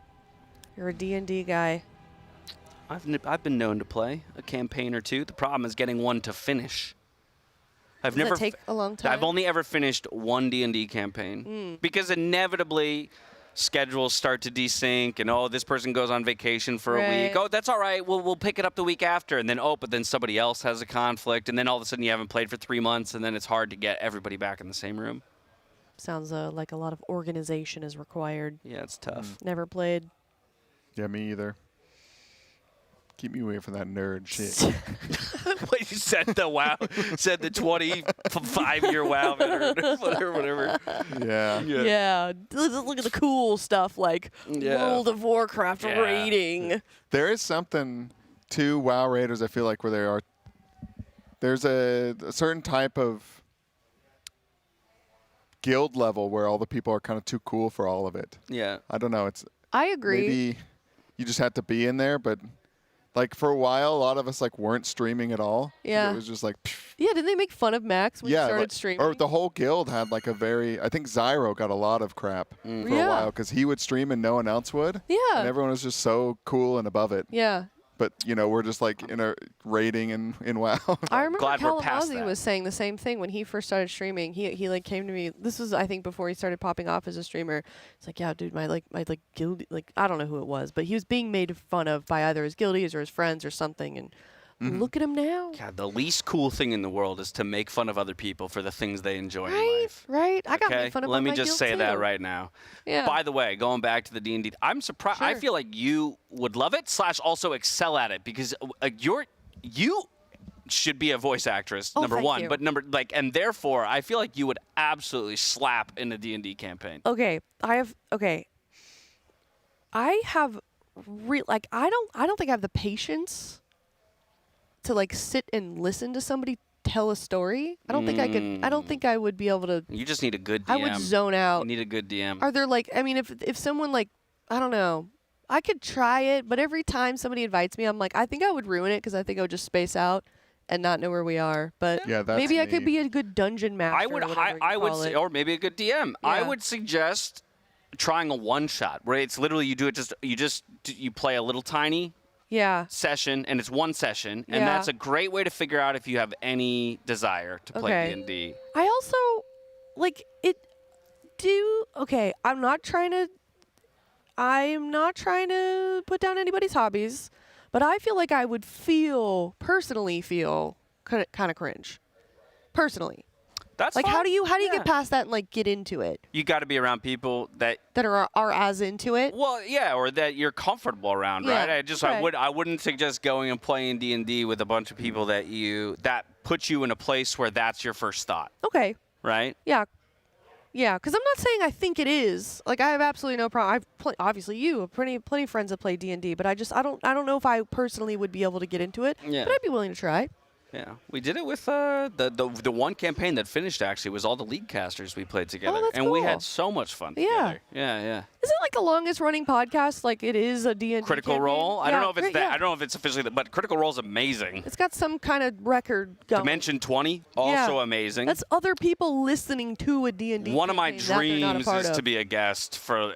You're a D&D guy. I've been known to play a campaign or two. The problem is getting one to finish. Does that take a long time? I've only ever finished one D&D campaign because inevitably schedules start to desync, and oh, this person goes on vacation for a week. Oh, that's all right. We'll pick it up the week after, and then but then somebody else has a conflict, and then all of a sudden you haven't played for 3 months, and then it's hard to get everybody back in the same room. Sounds like a lot of organization is required. Yeah, it's tough. Never played. Yeah, me either. Keep me away from that nerd shit. What you said the 25-year WoW veteran, whatever. Yeah. Yeah. Look at the cool stuff like World of Warcraft raiding. There is something to WoW Raiders, I feel like, where there's a certain type of guild level where all the people are kind of too cool for all of it. Yeah. I don't know. I agree. Maybe you just had to be in there, but like for a while, a lot of us like weren't streaming at all. Yeah. It was just like. Yeah, didn't they make fun of Max when he started streaming? Or the whole guild had like I think Zyro got a lot of crap for a while because he would stream and no one else would. Yeah. And everyone was just so cool and above it. Yeah. But, we're just like in a raiding in WoW. I remember Kalamazoo was saying the same thing when he first started streaming. He like came to me. This was, I think, before he started popping off as a streamer. It's like, yeah, dude, my guild, like, I don't know who it was, but he was being made fun of by either his guildies or his friends or something. And look at him now. God, the least cool thing in the world is to make fun of other people for the things they enjoy in life. Right. I got made fun of. Let me my just guild say too. that right now. Yeah. By the way, going back to the D&D, I'm surprised. I feel like you would love it / also excel at it because you should be a voice actress, number one. You. But and therefore, I feel like you would absolutely slap in a D&D campaign. Okay, I have I don't think I have the patience to like sit and listen to somebody tell a story. I don't think I could. I don't think I would be able to. You just need a good DM. I would zone out. You need a good DM. Are there like? I mean, if someone like, I don't know, I could try it, but every time somebody invites me, I'm like, I think I would ruin it because I think I would just space out and not know where we are. But maybe I could be a good dungeon master. I would say, or maybe a good DM. Yeah. I would suggest trying a one shot where it's literally you play a little tiny session, and it's one session, and that's a great way to figure out if you have any desire to play D&D. I also like it. I'm not trying to put down anybody's hobbies, but I feel like I would personally feel kind of cringe. Personally. That's like fine. how do you get past that and like get into it? You got to be around people that are as into it. Well, yeah, or that you're comfortable around, right? I wouldn't suggest going and playing D&D with a bunch of people that puts you in a place where that's your first thought. Okay. Right? Yeah. Yeah, because I'm not saying I think it is. Like I have absolutely no problem. Obviously you have plenty of friends that play D&D, but I don't know if I personally would be able to get into it. Yeah. But I'd be willing to try. Yeah, we did it with the one campaign that finished. Actually, was all the league casters we played together, and we had so much fun together. Yeah. Is it like the longest running podcast? Like it is a D&D Critical campaign? Role. I Yeah, don't know if it's great, that. I don't know if it's officially that, but Critical Role is amazing. It's got some kind of record going. Dimension 20, also amazing. That's other people listening to a D&D. One of my campaign dreams is to be a guest for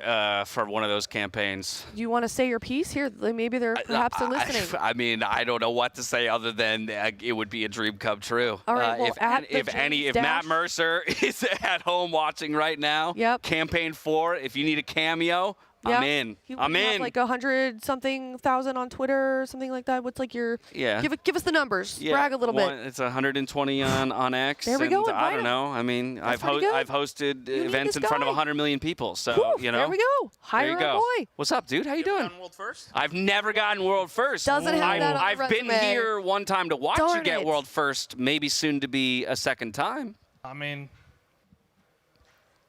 one of those campaigns. Do you want to say your piece here? Maybe they're listening. I mean, I don't know what to say other than it would be a dream come true. All right, well, if Matt Mercer is at home watching right now, campaign 4, if you need a cameo, I'm in. I'm in. Have like 100-something,000 on Twitter or something like that. What's like your? Yeah. Give us the numbers. Brag a little bit. It's 120 on X. There we go. I don't know. I mean, I've hosted events in front of 100 million people. So there we go. There you go. Boy. What's up, dude? How you doing? World first? I've never gotten world first. Doesn't have that on I've the been resume. here one time to watch Darn you get it. world first. Maybe soon to be a second time. I mean,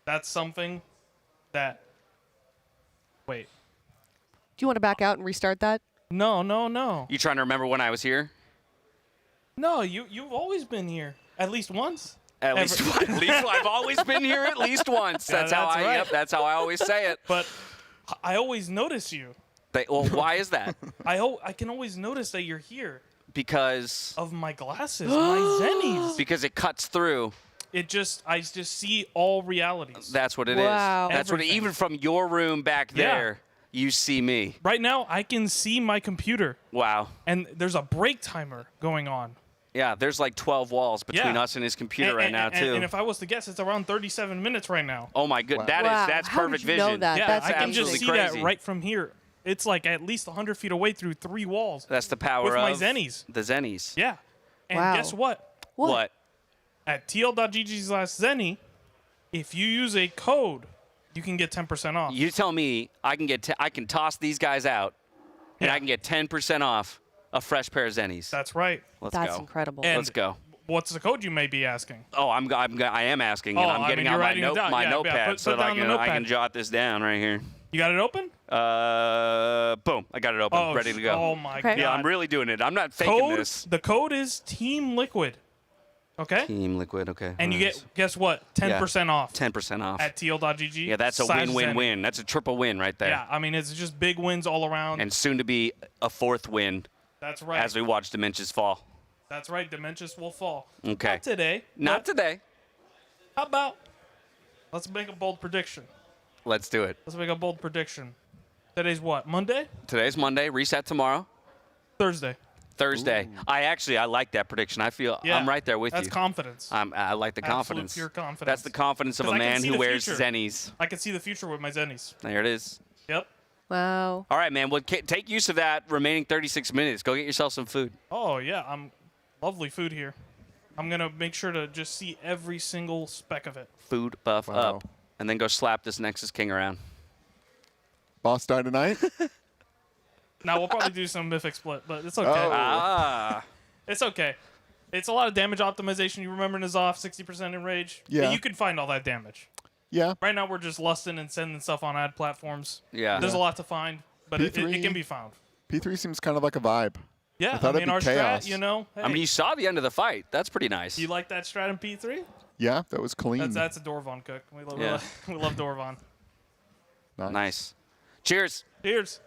that's something that. Wait. Do you want to back out and restart that? No. You trying to remember when I was here? No, you've always been here at least once. At least I've always been here at least once. Yeah, That's how that's how I always say it. But I always notice you. Well, why is that? I can always notice that you're here. Because of my glasses, my Zennis. Because it cuts through. I just see all realities. That's what it is. That's what even from your room back there, you see me. Right now, I can see my computer. Wow. And there's a break timer going on. Yeah, there's like 12 walls between us and his computer right now, too. And if I was to guess, it's around 37 minutes right now. Oh, my good. Wow. That's How perfect did you know vision. that? Yeah, That's I can just see crazy. that right from here. It's like at least 100 feet away through 3 walls. That's the power with of my Zennies. The Zennies. Yeah. And Wow. guess what? What? At tl.gg/Zenni, if you use a code, you can get 10% off. You tell me I can toss these guys out, and I can get 10% off a fresh pair of Zennies. That's right. Let's That's go. incredible. And Let's go. What's the code, you may be asking? Oh, I am asking, and I'm getting you're out my, writing it down. my Yeah, notepad put so that down the I notepad. can jot this down right here. You got it open? Boom. I got it open, Oh, ready to go. oh my Okay. God. Yeah, I'm really doing it. I'm not faking Code, this. The code is Team Liquid. Okay? Team Liquid, okay. And you get, guess what? 10% off 10% off. at tl.gg. Yeah, that's a win-win-win. That's a triple win right there. Yeah, I mean, it's just big wins all around. And soon to be a 4th win That's right. as we watch Dementias fall. That's right. Dementias will fall. Okay. Not today. Not but today. How about, let's make a bold prediction. Let's do it. Let's make a bold prediction. Today's what? Monday? Today's Monday. Reset tomorrow. Thursday. Thursday. I like that prediction. I feel Yeah, I'm right there with that's you. confidence. I like the Absolute confidence. pure confidence. That's the confidence of 'Cause a I can man see who the wears future. Zennies. I can see the future with my Zennies. There it is. Yep. Wow. All right, man. Well, take use of that remaining 36 minutes. Go get yourself some food. Oh, yeah. Lovely food here. I'm going to make sure to just see every single speck of it. Food buff up. And then go slap this Nexus King around. Boss die tonight? Now, we'll probably do some Mythic Split, but it's okay. Ah. It's okay. It's a lot of damage optimization. You remember N'Zoth, 60% in rage? Yeah. You can find all that damage. Yeah. Right now, we're just lusting and sending stuff on ad platforms. Yeah. There's a lot to find, but it P3 can be found. P3 seems kind of like a vibe. Yeah, I thought it'd be our chaos. strat, you know. I mean, you saw the end of the fight. That's pretty nice. You like that strat in P3? Yeah, that was clean. That's a Dorvon cook. We love, Yeah. we love Dorvon. Nice. Cheers. Cheers.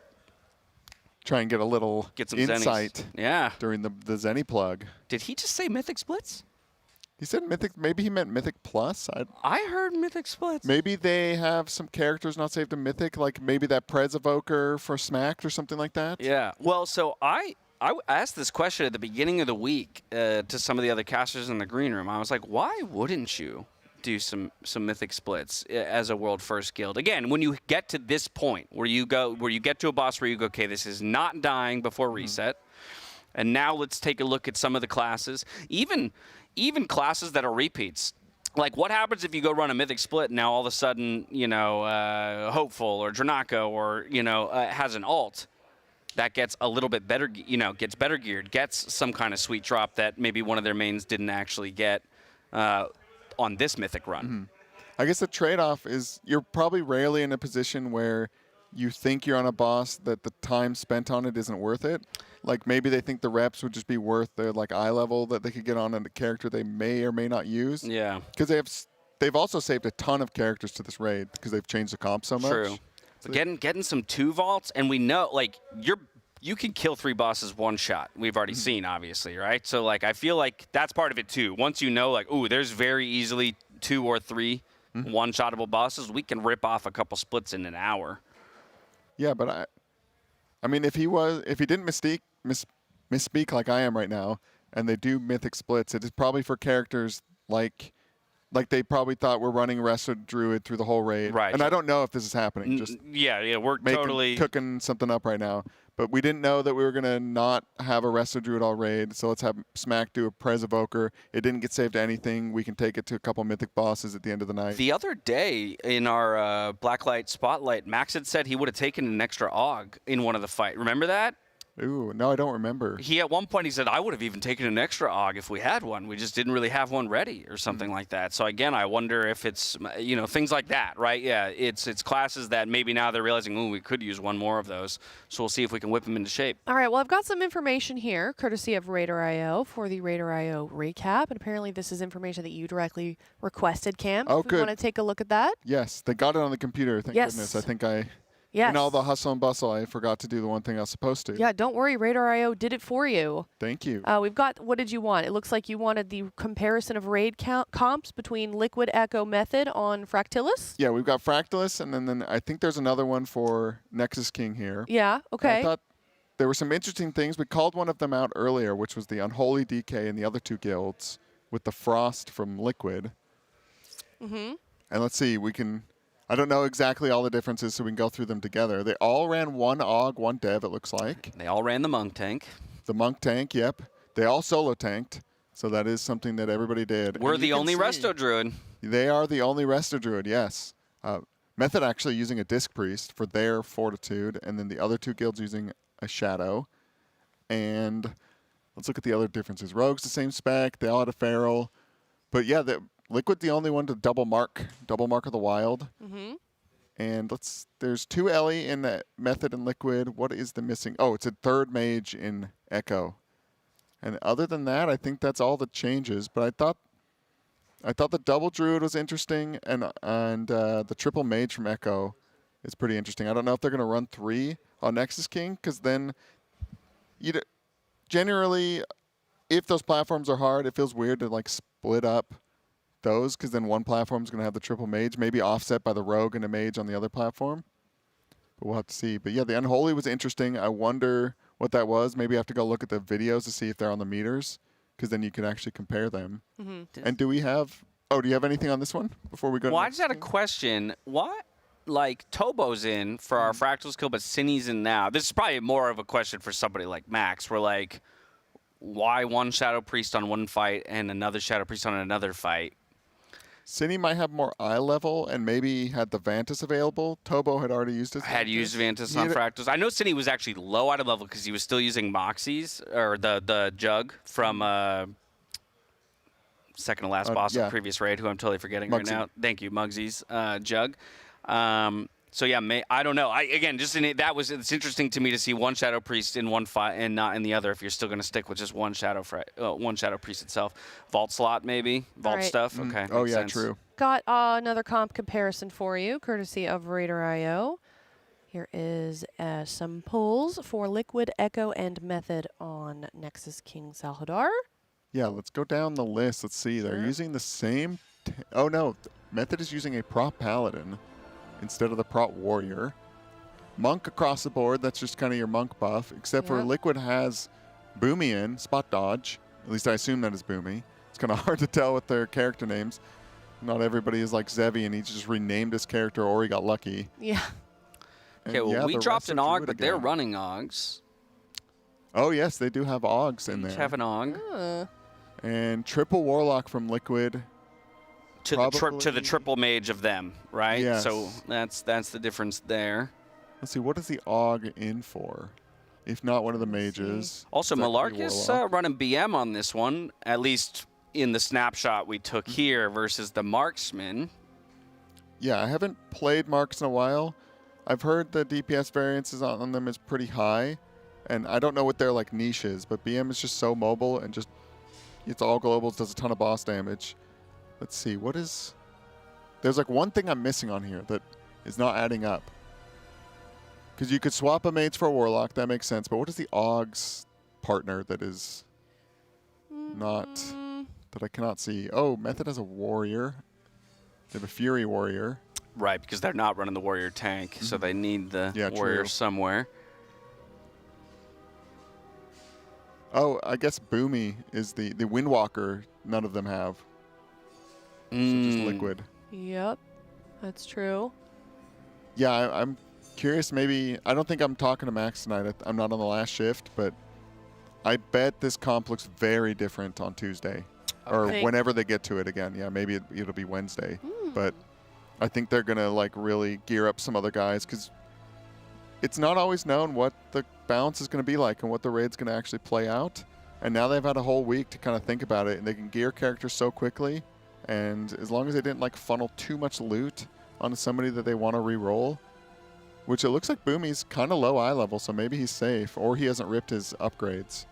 Try and get a little Some insight Zennies. Yeah. during the Zenni plug. Did he just say Mythic Splits? He said Mythic. Maybe he meant Mythic Plus. I heard Mythic Splits. Maybe they have some characters not saved to Mythic, like maybe that Prez Evoker for Smacked or something like that. Yeah. Well, so I asked this question at the beginning of the week to some of the other casters in the green room. I was like, why wouldn't you do some Mythic Splits as a world first guild? Again, when you get to this point where you get to a boss where you go, okay, this is not dying before reset, and now let's take a look at some of the classes, even classes that are repeats. Like, what happens if you go run a Mythic Split and now all of a sudden, Hopeful or Dranaco or, has an alt that gets a little bit better, gets better geared, gets some kind of sweet drop that maybe one of their mains didn't actually get on this Mythic run. I guess the trade-off is you're probably rarely in a position where you think you're on a boss that the time spent on it isn't worth it. Like maybe they think the reps would just be worth their eye level that they could get on a character they may or may not use. Yeah. Because they've also saved a ton of characters to this raid because they've changed the comp so much. True. So getting some 2 vaults, and we know you can kill 3 bosses one shot. We've already seen, obviously, right? So I feel like that's part of it too. Once you know, there's very easily 2 or 3 one-shottable bosses, we can rip off a couple splits in an hour. Yeah, but I mean, if he didn't misspeak like I am right now, and they do Mythic Splits, it is probably for characters like they probably thought we're running Resto Druid through the whole raid. Right. And I don't know if this is happening. Just yeah, we're totally cooking something up right now. But we didn't know that we were going to not have a Resto Druid all raid, so let's have Smack do a Prez Evoker. It didn't get saved to anything. We can take it to a couple Mythic bosses at the end of the night. The other day in our Blacklyte Spotlight, Max had said he would have taken an extra AUG in one of the fight. Remember that? Ooh, no, I don't remember. At one point he said, I would have even taken an extra AUG if we had one. We just didn't really have one ready or something like that. So again, I wonder if it's, things like that, right? Yeah, it's classes that maybe now they're realizing, ooh, we could use one more of those. So we'll see if we can whip them into shape. All right, well, I've got some information here, courtesy of RaiderIO for the RaiderIO recap. And apparently this is information that you directly requested, Cam. Oh, if we good. want to take a look at that? Yes, they got it on the computer, thank goodness. I think in all the hustle and bustle, I forgot to do the one thing I was supposed to. Yeah, don't worry. RaiderIO did it for you. Thank you. We've got, what did you want? It looks like you wanted the comparison of raid comps between Liquid Echo Method on Fractillus. Yeah, we've got Fractillus, and then I think there's another one for Nexus King here. Yeah, okay. I thought there were some interesting things. We called one of them out earlier, which was the Unholy DK in the other two guilds with the Frost from Liquid. Mm-hmm. And let's see, I don't know exactly all the differences, so we can go through them together. They all ran one AUG, one Dev, it looks like. They all ran the Monk tank. The Monk tank, yep. They all solo tanked, so that is something that everybody did. We're the only Resto Druid. They are the only Resto Druid, yes. Method actually using a Disc Priest for their Fortitude, and then the other two guilds using a Shadow. And let's look at the other differences. Rogue's the same spec. They all had a Feral. But yeah, Liquid the only one to double mark of the Wild. Mm-hmm. And there's 2 Ellie in the Method and Liquid. What is the missing? Oh, it's a 3rd Mage in Echo. And other than that, I think that's all the changes. But I thought the double Druid was interesting, and the triple Mage from Echo is pretty interesting. I don't know if they're going to run 3 on Nexus King, because then generally, if those platforms are hard, it feels weird to like split up those, because then one platform is going to have the triple Mage, maybe offset by the Rogue and a Mage on the other platform. But we'll have to see. But yeah, the Unholy was interesting. I wonder what that was. Maybe I have to go look at the videos to see if they're on the meters, because then you can actually compare them. Mm-hmm. And do you have anything on this one before we go? Well, I just had a question. What, like, Tobo's in for our Fractillus kill, but Cinny's in now? This is probably more of a question for somebody like Max. We're like, why one Shadow Priest on one fight and another Shadow Priest on another fight? Cinny might have more eye level and maybe had the Vantus available. Tobo had already used it. Had used Vantus on Fractillus. I know Cinny was actually low out of level because he was still using Moxies, or the Jug from second to last boss of the previous raid, who I'm totally forgetting right now. Thank you, Mugsy's Jug. So yeah, I don't know. It's interesting to me to see one Shadow Priest in one fight and not in the other. If you're still going to stick with just one Shadow Priest itself, Vault slot maybe, Vault stuff. Okay. Oh yeah, sense. true. Got another comp comparison for you, courtesy of RaiderIO. Here is some polls for Liquid, Echo, and Method on Nexus King Salhadar. Yeah, let's go down the list. Let's see. They're using the same. Oh no, Method is using a prop Paladin instead of the prop Warrior. Monk across the board, that's just kind of your Monk buff, except for Liquid has Boomy in, Spot Dodge. At least I assume that is Boomy. It's kind of hard to tell with their character names. Not everybody is like Zevi and he just renamed his character or he got lucky. Yeah. Okay, well, we dropped an AUG, but they're running AUGs. Oh, yes, they do have AUGs in there. Each have an AUG. And triple Warlock from Liquid. To the triple Mage of them, right? Yes. So that's the difference there. Let's see, what is the AUG in for? If not one of the mages. Also, Malarkus running BM on this one, at least in the snapshot we took here versus the Marksman. Yeah, I haven't played Marks in a while. I've heard the DPS variances on them is pretty high, and I don't know what their like niche is, but BM is just so mobile and just it's all globals, does a ton of boss damage. Let's see, there's like one thing I'm missing on here that is not adding up. Because you could swap a mage for a warlock, that makes sense, but what is the AUG's partner that is not, that I cannot see? Oh, Method has a warrior. They have a Fury warrior. Right, because they're not running the warrior tank, so they need the warrior somewhere. Oh, I guess Boomy is the Windwalker none of them have. So just Liquid. Yep, that's true. Yeah, I'm curious, maybe, I don't think I'm talking to Max tonight. I'm not on the last shift, but I bet this comp looks very different on Tuesday. Or whenever they get to it again. Yeah, maybe it'll be Wednesday. But I think they're going to like really gear up some other guys because it's not always known what the balance is going to be like and what the raid's going to actually play out. And now they've had a whole week to kind of think about it, and they can gear characters so quickly. And as long as they didn't like funnel too much loot onto somebody that they want to re-roll, which it looks like Boomy's kind of low eye level, so maybe he's safe, or he hasn't ripped his upgrades.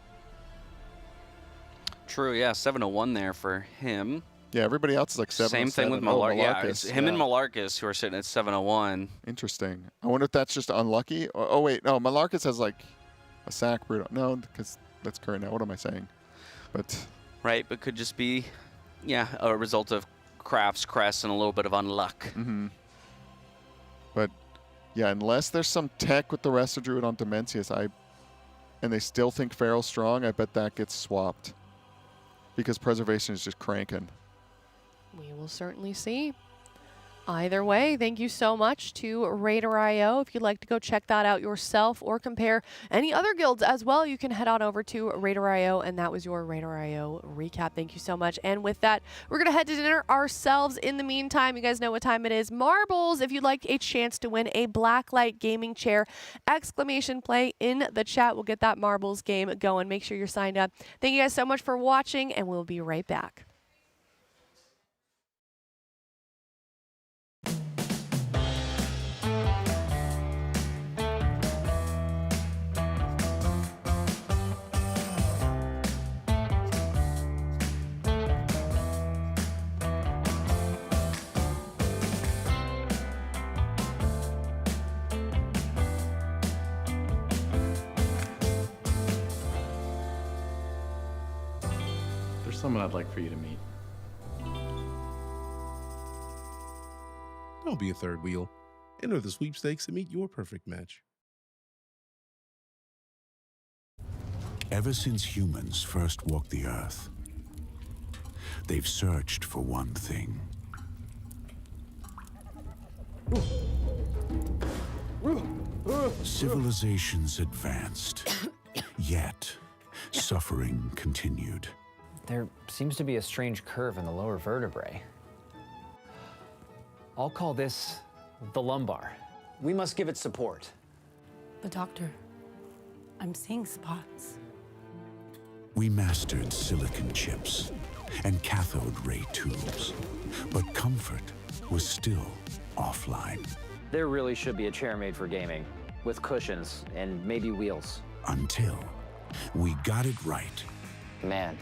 True, yeah, 701 there for him. Yeah, everybody else is like 707. Same thing with Malarkus. Yeah, it's him and Malarkus who are sitting at 701. Interesting. I wonder if that's just unlucky. Oh, wait, no, Malarkus has like a sack brute. No, because that's current now. What am I saying? But right, but could just be, yeah, a result of Craft's crest and a little bit of unluck. But yeah, unless there's some tech with the Resto Druid on Dimensius, and they still think Feral's strong, I bet that gets swapped. Because Preservation is just cranking. We will certainly see. Either way, thank you so much to RaiderIO. If you'd like to go check that out yourself or compare any other guilds as well, you can head on over to RaiderIO, and that was your RaiderIO recap. Thank you so much. And with that, we're going to head to dinner ourselves. In the meantime, you guys know what time it is. Marbles, if you'd like a chance to win a Blacklyte gaming chair, exclamation play in the chat. We'll get that Marbles game going. Make sure you're signed up. Thank you guys so much for watching, and we'll be right back. Someone I'd like for you to meet. Don't be a third wheel. Enter the sweepstakes and meet your perfect match. Ever since humans first walked the earth, they've searched for one thing. Civilizations advanced, yet suffering continued. There seems to be a strange curve in the lower vertebrae. I'll call this the lumbar. We must give it support. But doctor, I'm seeing spots. We mastered silicon chips and cathode ray tubes, but comfort was still offline. There really should be a chair made for gaming, with cushions and maybe wheels. Until we got it right. Man,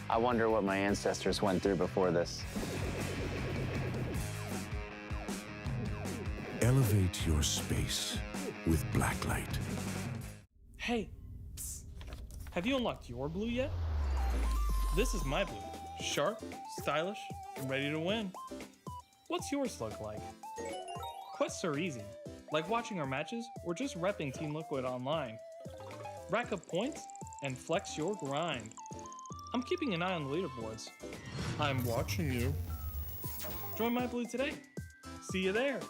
I wonder what my ancestors went through before this. Elevate your space with Blacklyte. Hey, psst. Have you unlocked your blue yet? This is my blue. Sharp, stylish, and ready to win. What's yours look like? Quests are easy, like watching our matches or just repping Team Liquid online. Rack up points and flex your grind. I'm keeping an eye on the leaderboards. I'm watching you. Join my blue today. See you there.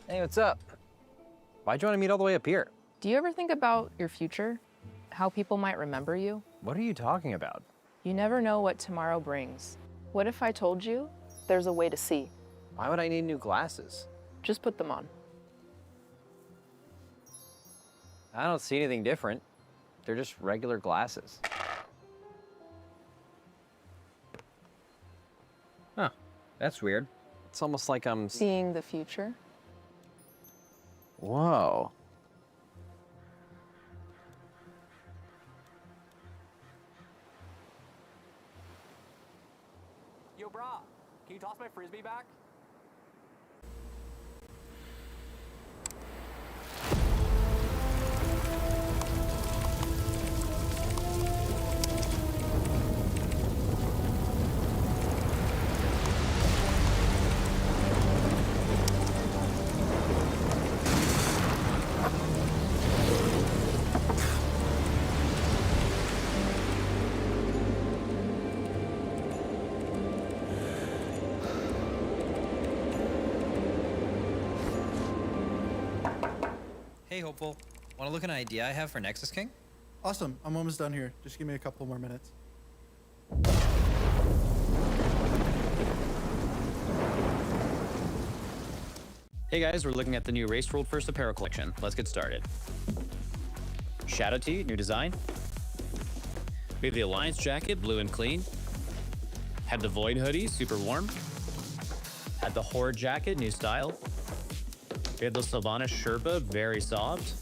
Hey, what's up? Why'd you want to meet all the way up here? Do you ever think about your future? How people might remember you? What are you talking about? You never know what tomorrow brings. What if I told you there's a way to see? Why would I need new glasses? Just put them on. I don't see anything different. They're just regular glasses. Huh, that's weird. It's almost like I'm seeing the future. Whoa. Yo, brah, can you toss my frisbee back? Hey, Hopeful. Want to look at an idea I have for Nexus King? Awesome. I'm almost done here. Just give me a couple more minutes. Hey guys, we're looking at the new Race World First apparel collection. Let's get started. Shadow Tee, new design. We have the Alliance jacket, blue and clean. Had the Void hoodie, super warm. Had the Horde jacket, new style. We have the Sylvanas Sherpa, very soft.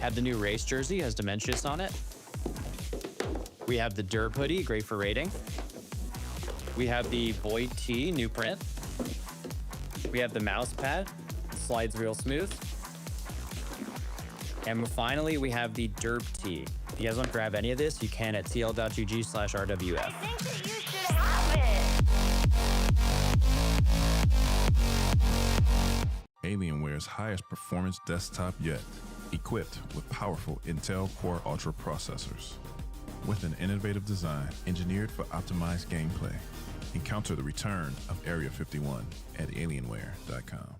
Had the new race jersey, has Dementius on it. We have the Derp hoodie, great for raiding. We have the Void tee, new print. We have the mouse pad, slides real smooth. And finally, we have the Derp tee. If you guys want to grab any of this, you can at tl.gg/RWF. Alienware's highest performance desktop yet, equipped with powerful Intel Core Ultra processors. With an innovative design engineered for optimized gameplay, encounter the return of Area 51 at Alienware.com.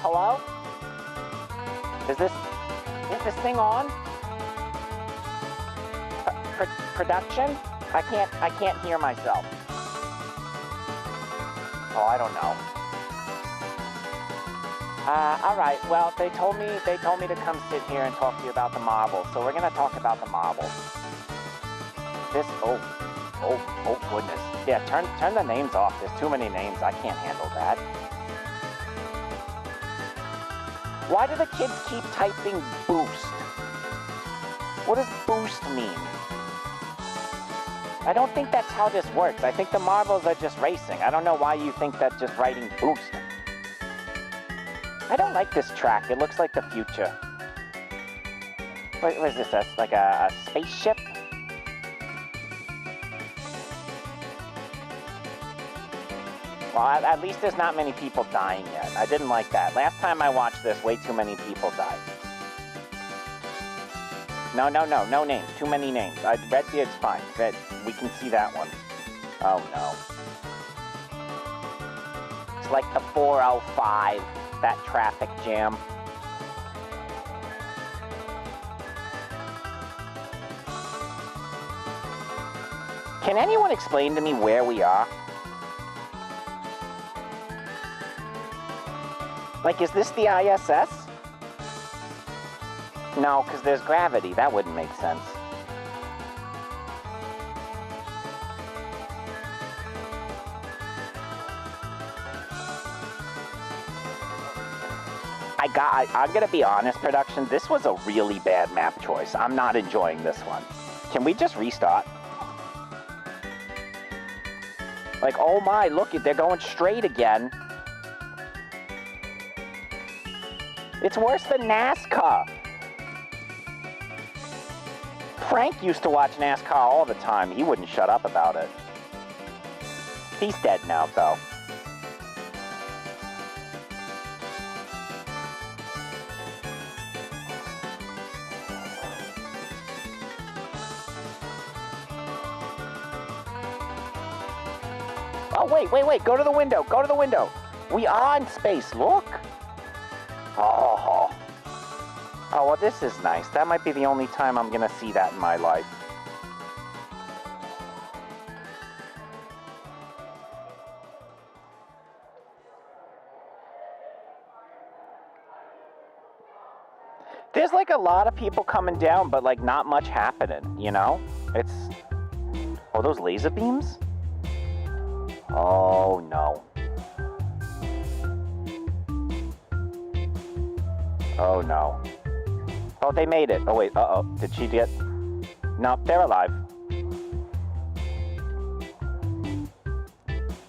Hello? Is this thing on? Production? I can't hear myself. Oh, I don't know. All right. Well, they told me to come sit here and talk to you about the marbles. So we're gonna talk about the marbles. Oh goodness. Yeah, turn the names off. There's too many names. I can't handle that. Why do the kids keep typing boost? What does boost mean? I don't think that's how this works. I think the marbles are just racing. I don't know why you think that just writing boost. I don't like this track. It looks like the future. What is this? That's like a spaceship? Well, at least there's not many people dying yet. I didn't like that. Last time I watched this, way too many people died. No names. Too many names. Redbeard's fine. We can see that one. Oh no. It's like the 405, that traffic jam. Can anyone explain to me where we are? Like, is this the ISS? No, because there's gravity. That wouldn't make sense. I'm gonna be honest, production, this was a really bad map choice. I'm not enjoying this one. Can we just restart? Like, oh my, look, they're going straight again. It's worse than NASCAR. Frank used to watch NASCAR all the time. He wouldn't shut up about it. He's dead now, though. Oh, wait. Go to the window. Go to the window. We are in space. Look. Oh, well, this is nice. That might be the only time I'm going to see that in my life. There's like a lot of people coming down, but like not much happening, you know? It's... Oh, those laser beams? Oh, no. Oh, no. Oh, they made it. Oh, wait. Uh-oh. Did she get... No, they're alive.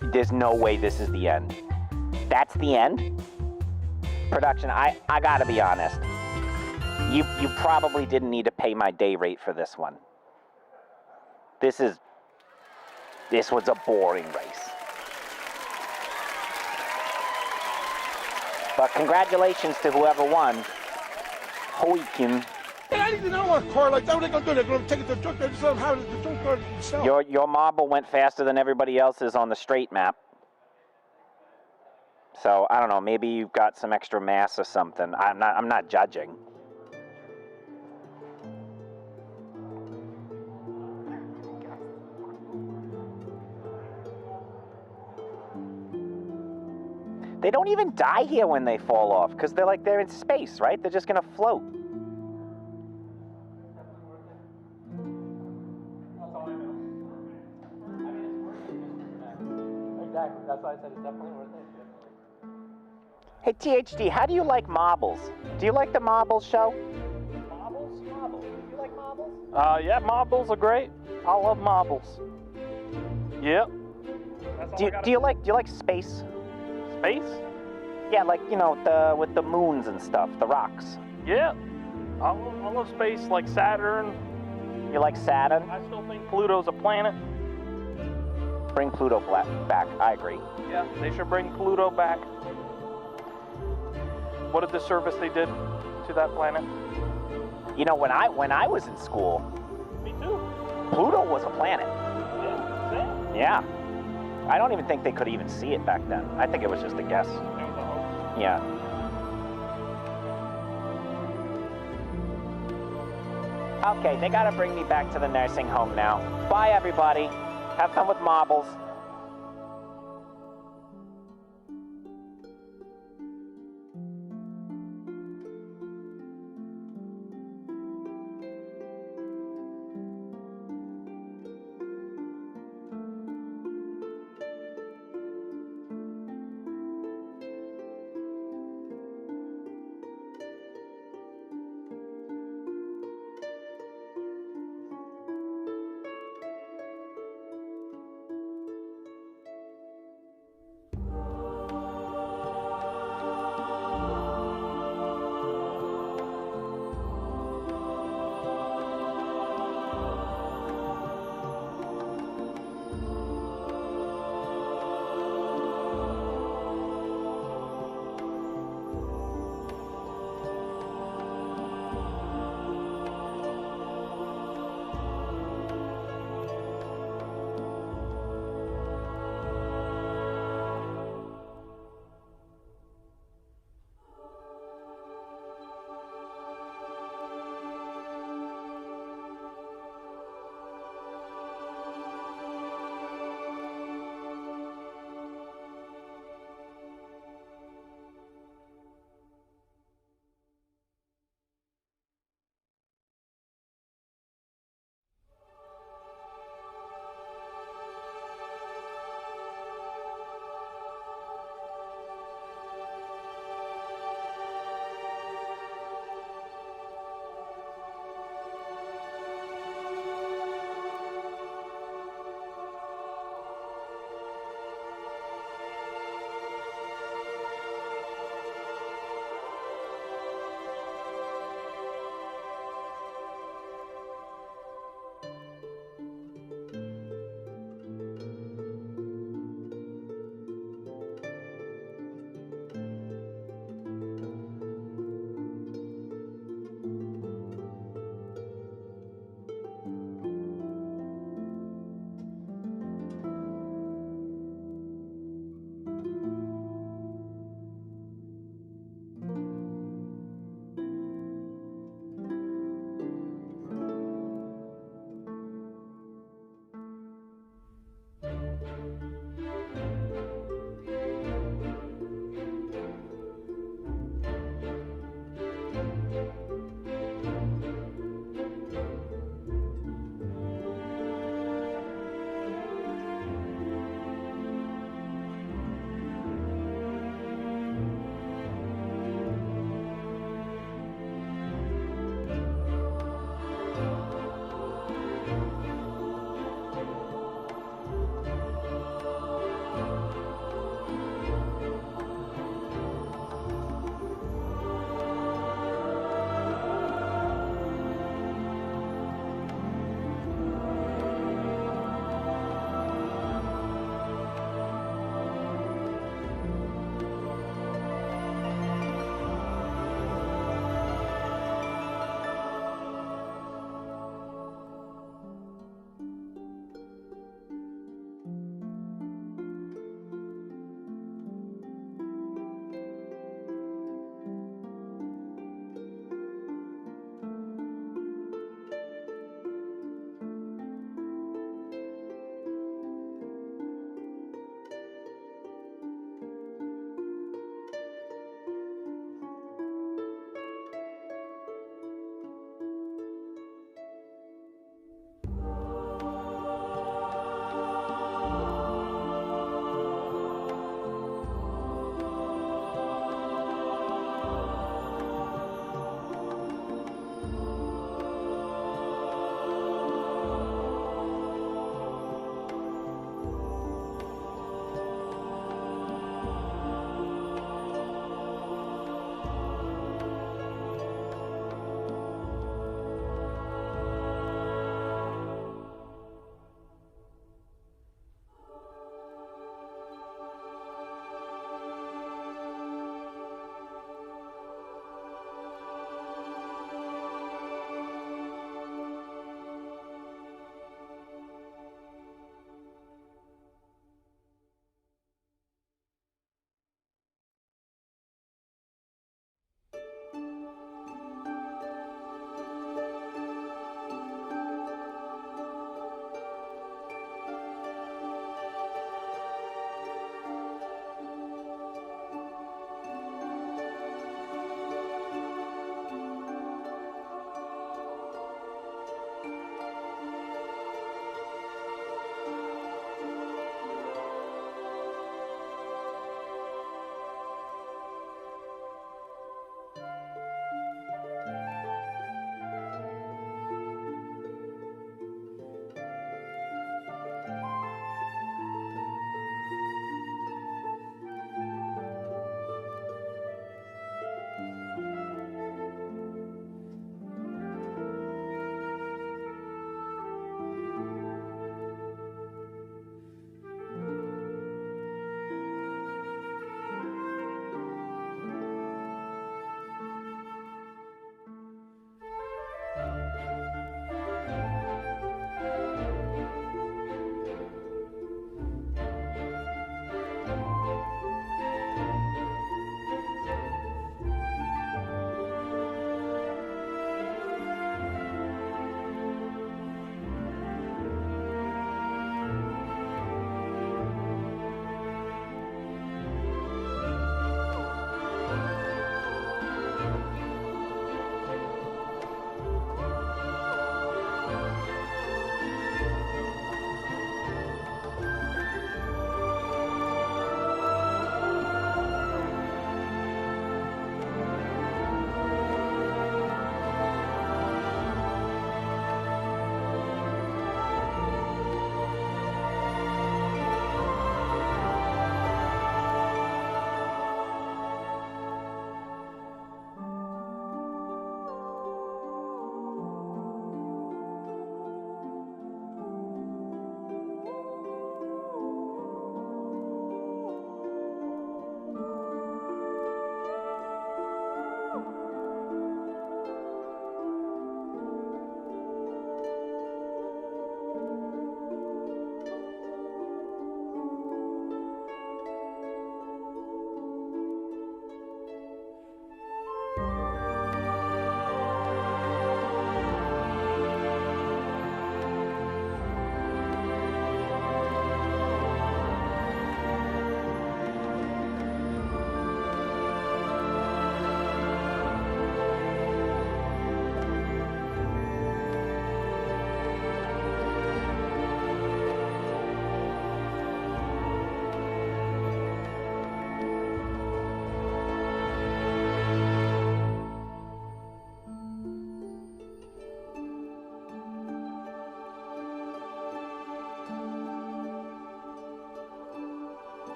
There's no way this is the end. That's the end? Production, I gotta be honest. You probably didn't need to pay my day rate for this one. This was a boring race. But congratulations to whoever won. Hoikin. Hey, I didn't know a car like that. What are they going to do? They're going to take it to the junkyard and sell them. How does the junkyard sell? Your marble went faster than everybody else's on the straight map. So I don't know. Maybe you've got some extra mass or something. I'm not judging. They don't even die here when they fall off, because they're in space, right? They're just gonna float. Exactly. That's why I said it's definitely worth it. Hey, THD, how do you like marbles? Do you like the marbles show? Marbles? Marbles. Do you like marbles? Yeah, marbles are great. I love marbles. Yep. Do you like space? Space? Yeah, like, you know, with the moons and stuff, the rocks. Yeah. I love space, like Saturn. You like Saturn? I still think Pluto's a planet. Bring Pluto back. I agree. Yeah, they should bring Pluto back. What a disservice they did to that planet. You know, when I was in school, Me too. Pluto was a planet. Yeah, same. Yeah. I don't even think they could even see it back then. I think it was just a guess. Yeah. Okay, they gotta bring me back to the nursing home now. Bye, everybody. Have fun with marbles.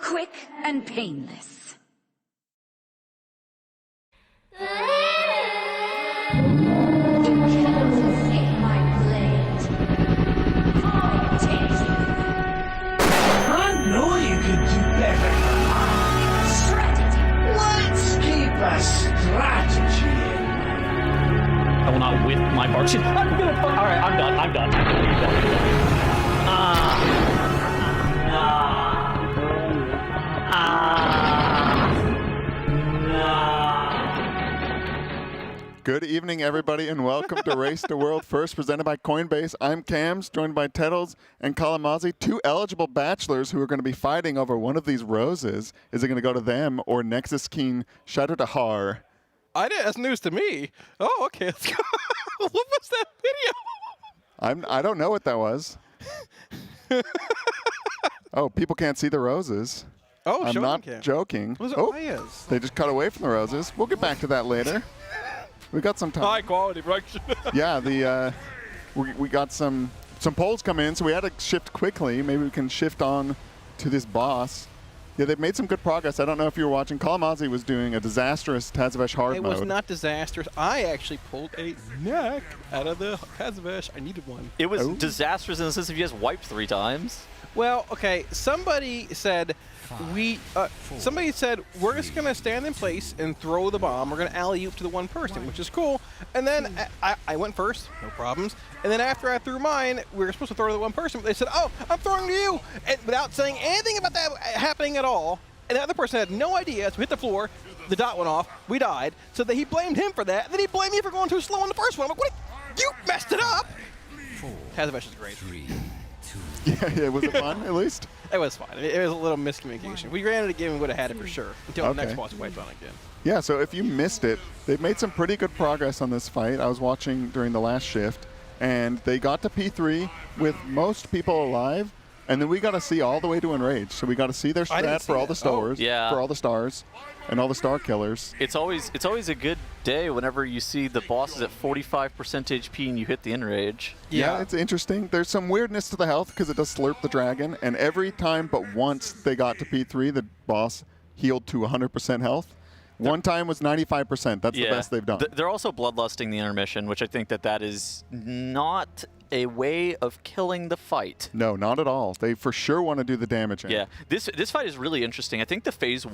Quick and painless. I know you could do better than that. Strategy. Let's keep a strategy in mind. I will not whip my bark. I'm gonna fuck. All right, I'm done. I'm done. Good evening, everybody, and welcome to Race to World First, presented by Coinbase. I'm Cams, joined by Tettles and Kalamazi, two eligible bachelors who are going to be fighting over one of these roses. Is it going to go to them or Nexus King Shadow Dahar? That's news to me. Oh, okay, let's go. What was that video? I don't know what that was. Oh, people can't see the roses. Oh, I'm not joking. Those are Ayas. They just cut away from the roses. We'll get back to that later. We got some time. High quality production. Yeah, we got some polls come in, so we had to shift quickly. Maybe we can shift on to this boss. Yeah, they've made some good progress. I don't know if you were watching. Kalamazi was doing a disastrous Tazavesh hard mode. It was not disastrous. I actually pulled a neck out of the Tazavesh. I needed one. It was disastrous in the sense if you just wiped 3 times. Well, okay. Somebody said we're just gonna stand in place and throw the bomb. We're gonna alley-oop to the one person, which is cool. And then I went first, no problems. And then after I threw mine, we were supposed to throw to the one person. But they said, "Oh, I'm throwing to you," and without saying anything about that happening at all. And the other person had no idea, so we hit the floor. The dot went off. We died. So he blamed him for that. And then he blamed me for going too slow on the first one. I'm like, "What? You messed it up." Tazavesh is great. 3, 2. Yeah, was it fun at least? It was fine. It was a little miscommunication. We ran it again, we would have had it for sure until the next boss wiped on again. Yeah, so if you missed it, they've made some pretty good progress on this fight. I was watching during the last shift, and they got to P3 with most people alive, and then we got to see all the way to Enrage. So we got to see their strat for all the stars, for all the stars, and all the star killers. It's always a good day whenever you see the bosses at 45% HP and you hit the Enrage. Yeah, it's interesting. There's some weirdness to the health because it does slurp the dragon, and every time but once they got to P3, the boss healed to 100% health. One time was 95%. That's the best they've done. They're also bloodlusting the intermission, which I think that is not a way of killing the fight. No, not at all. They for sure want to do the damaging. Yeah, this fight is really interesting. I think the phase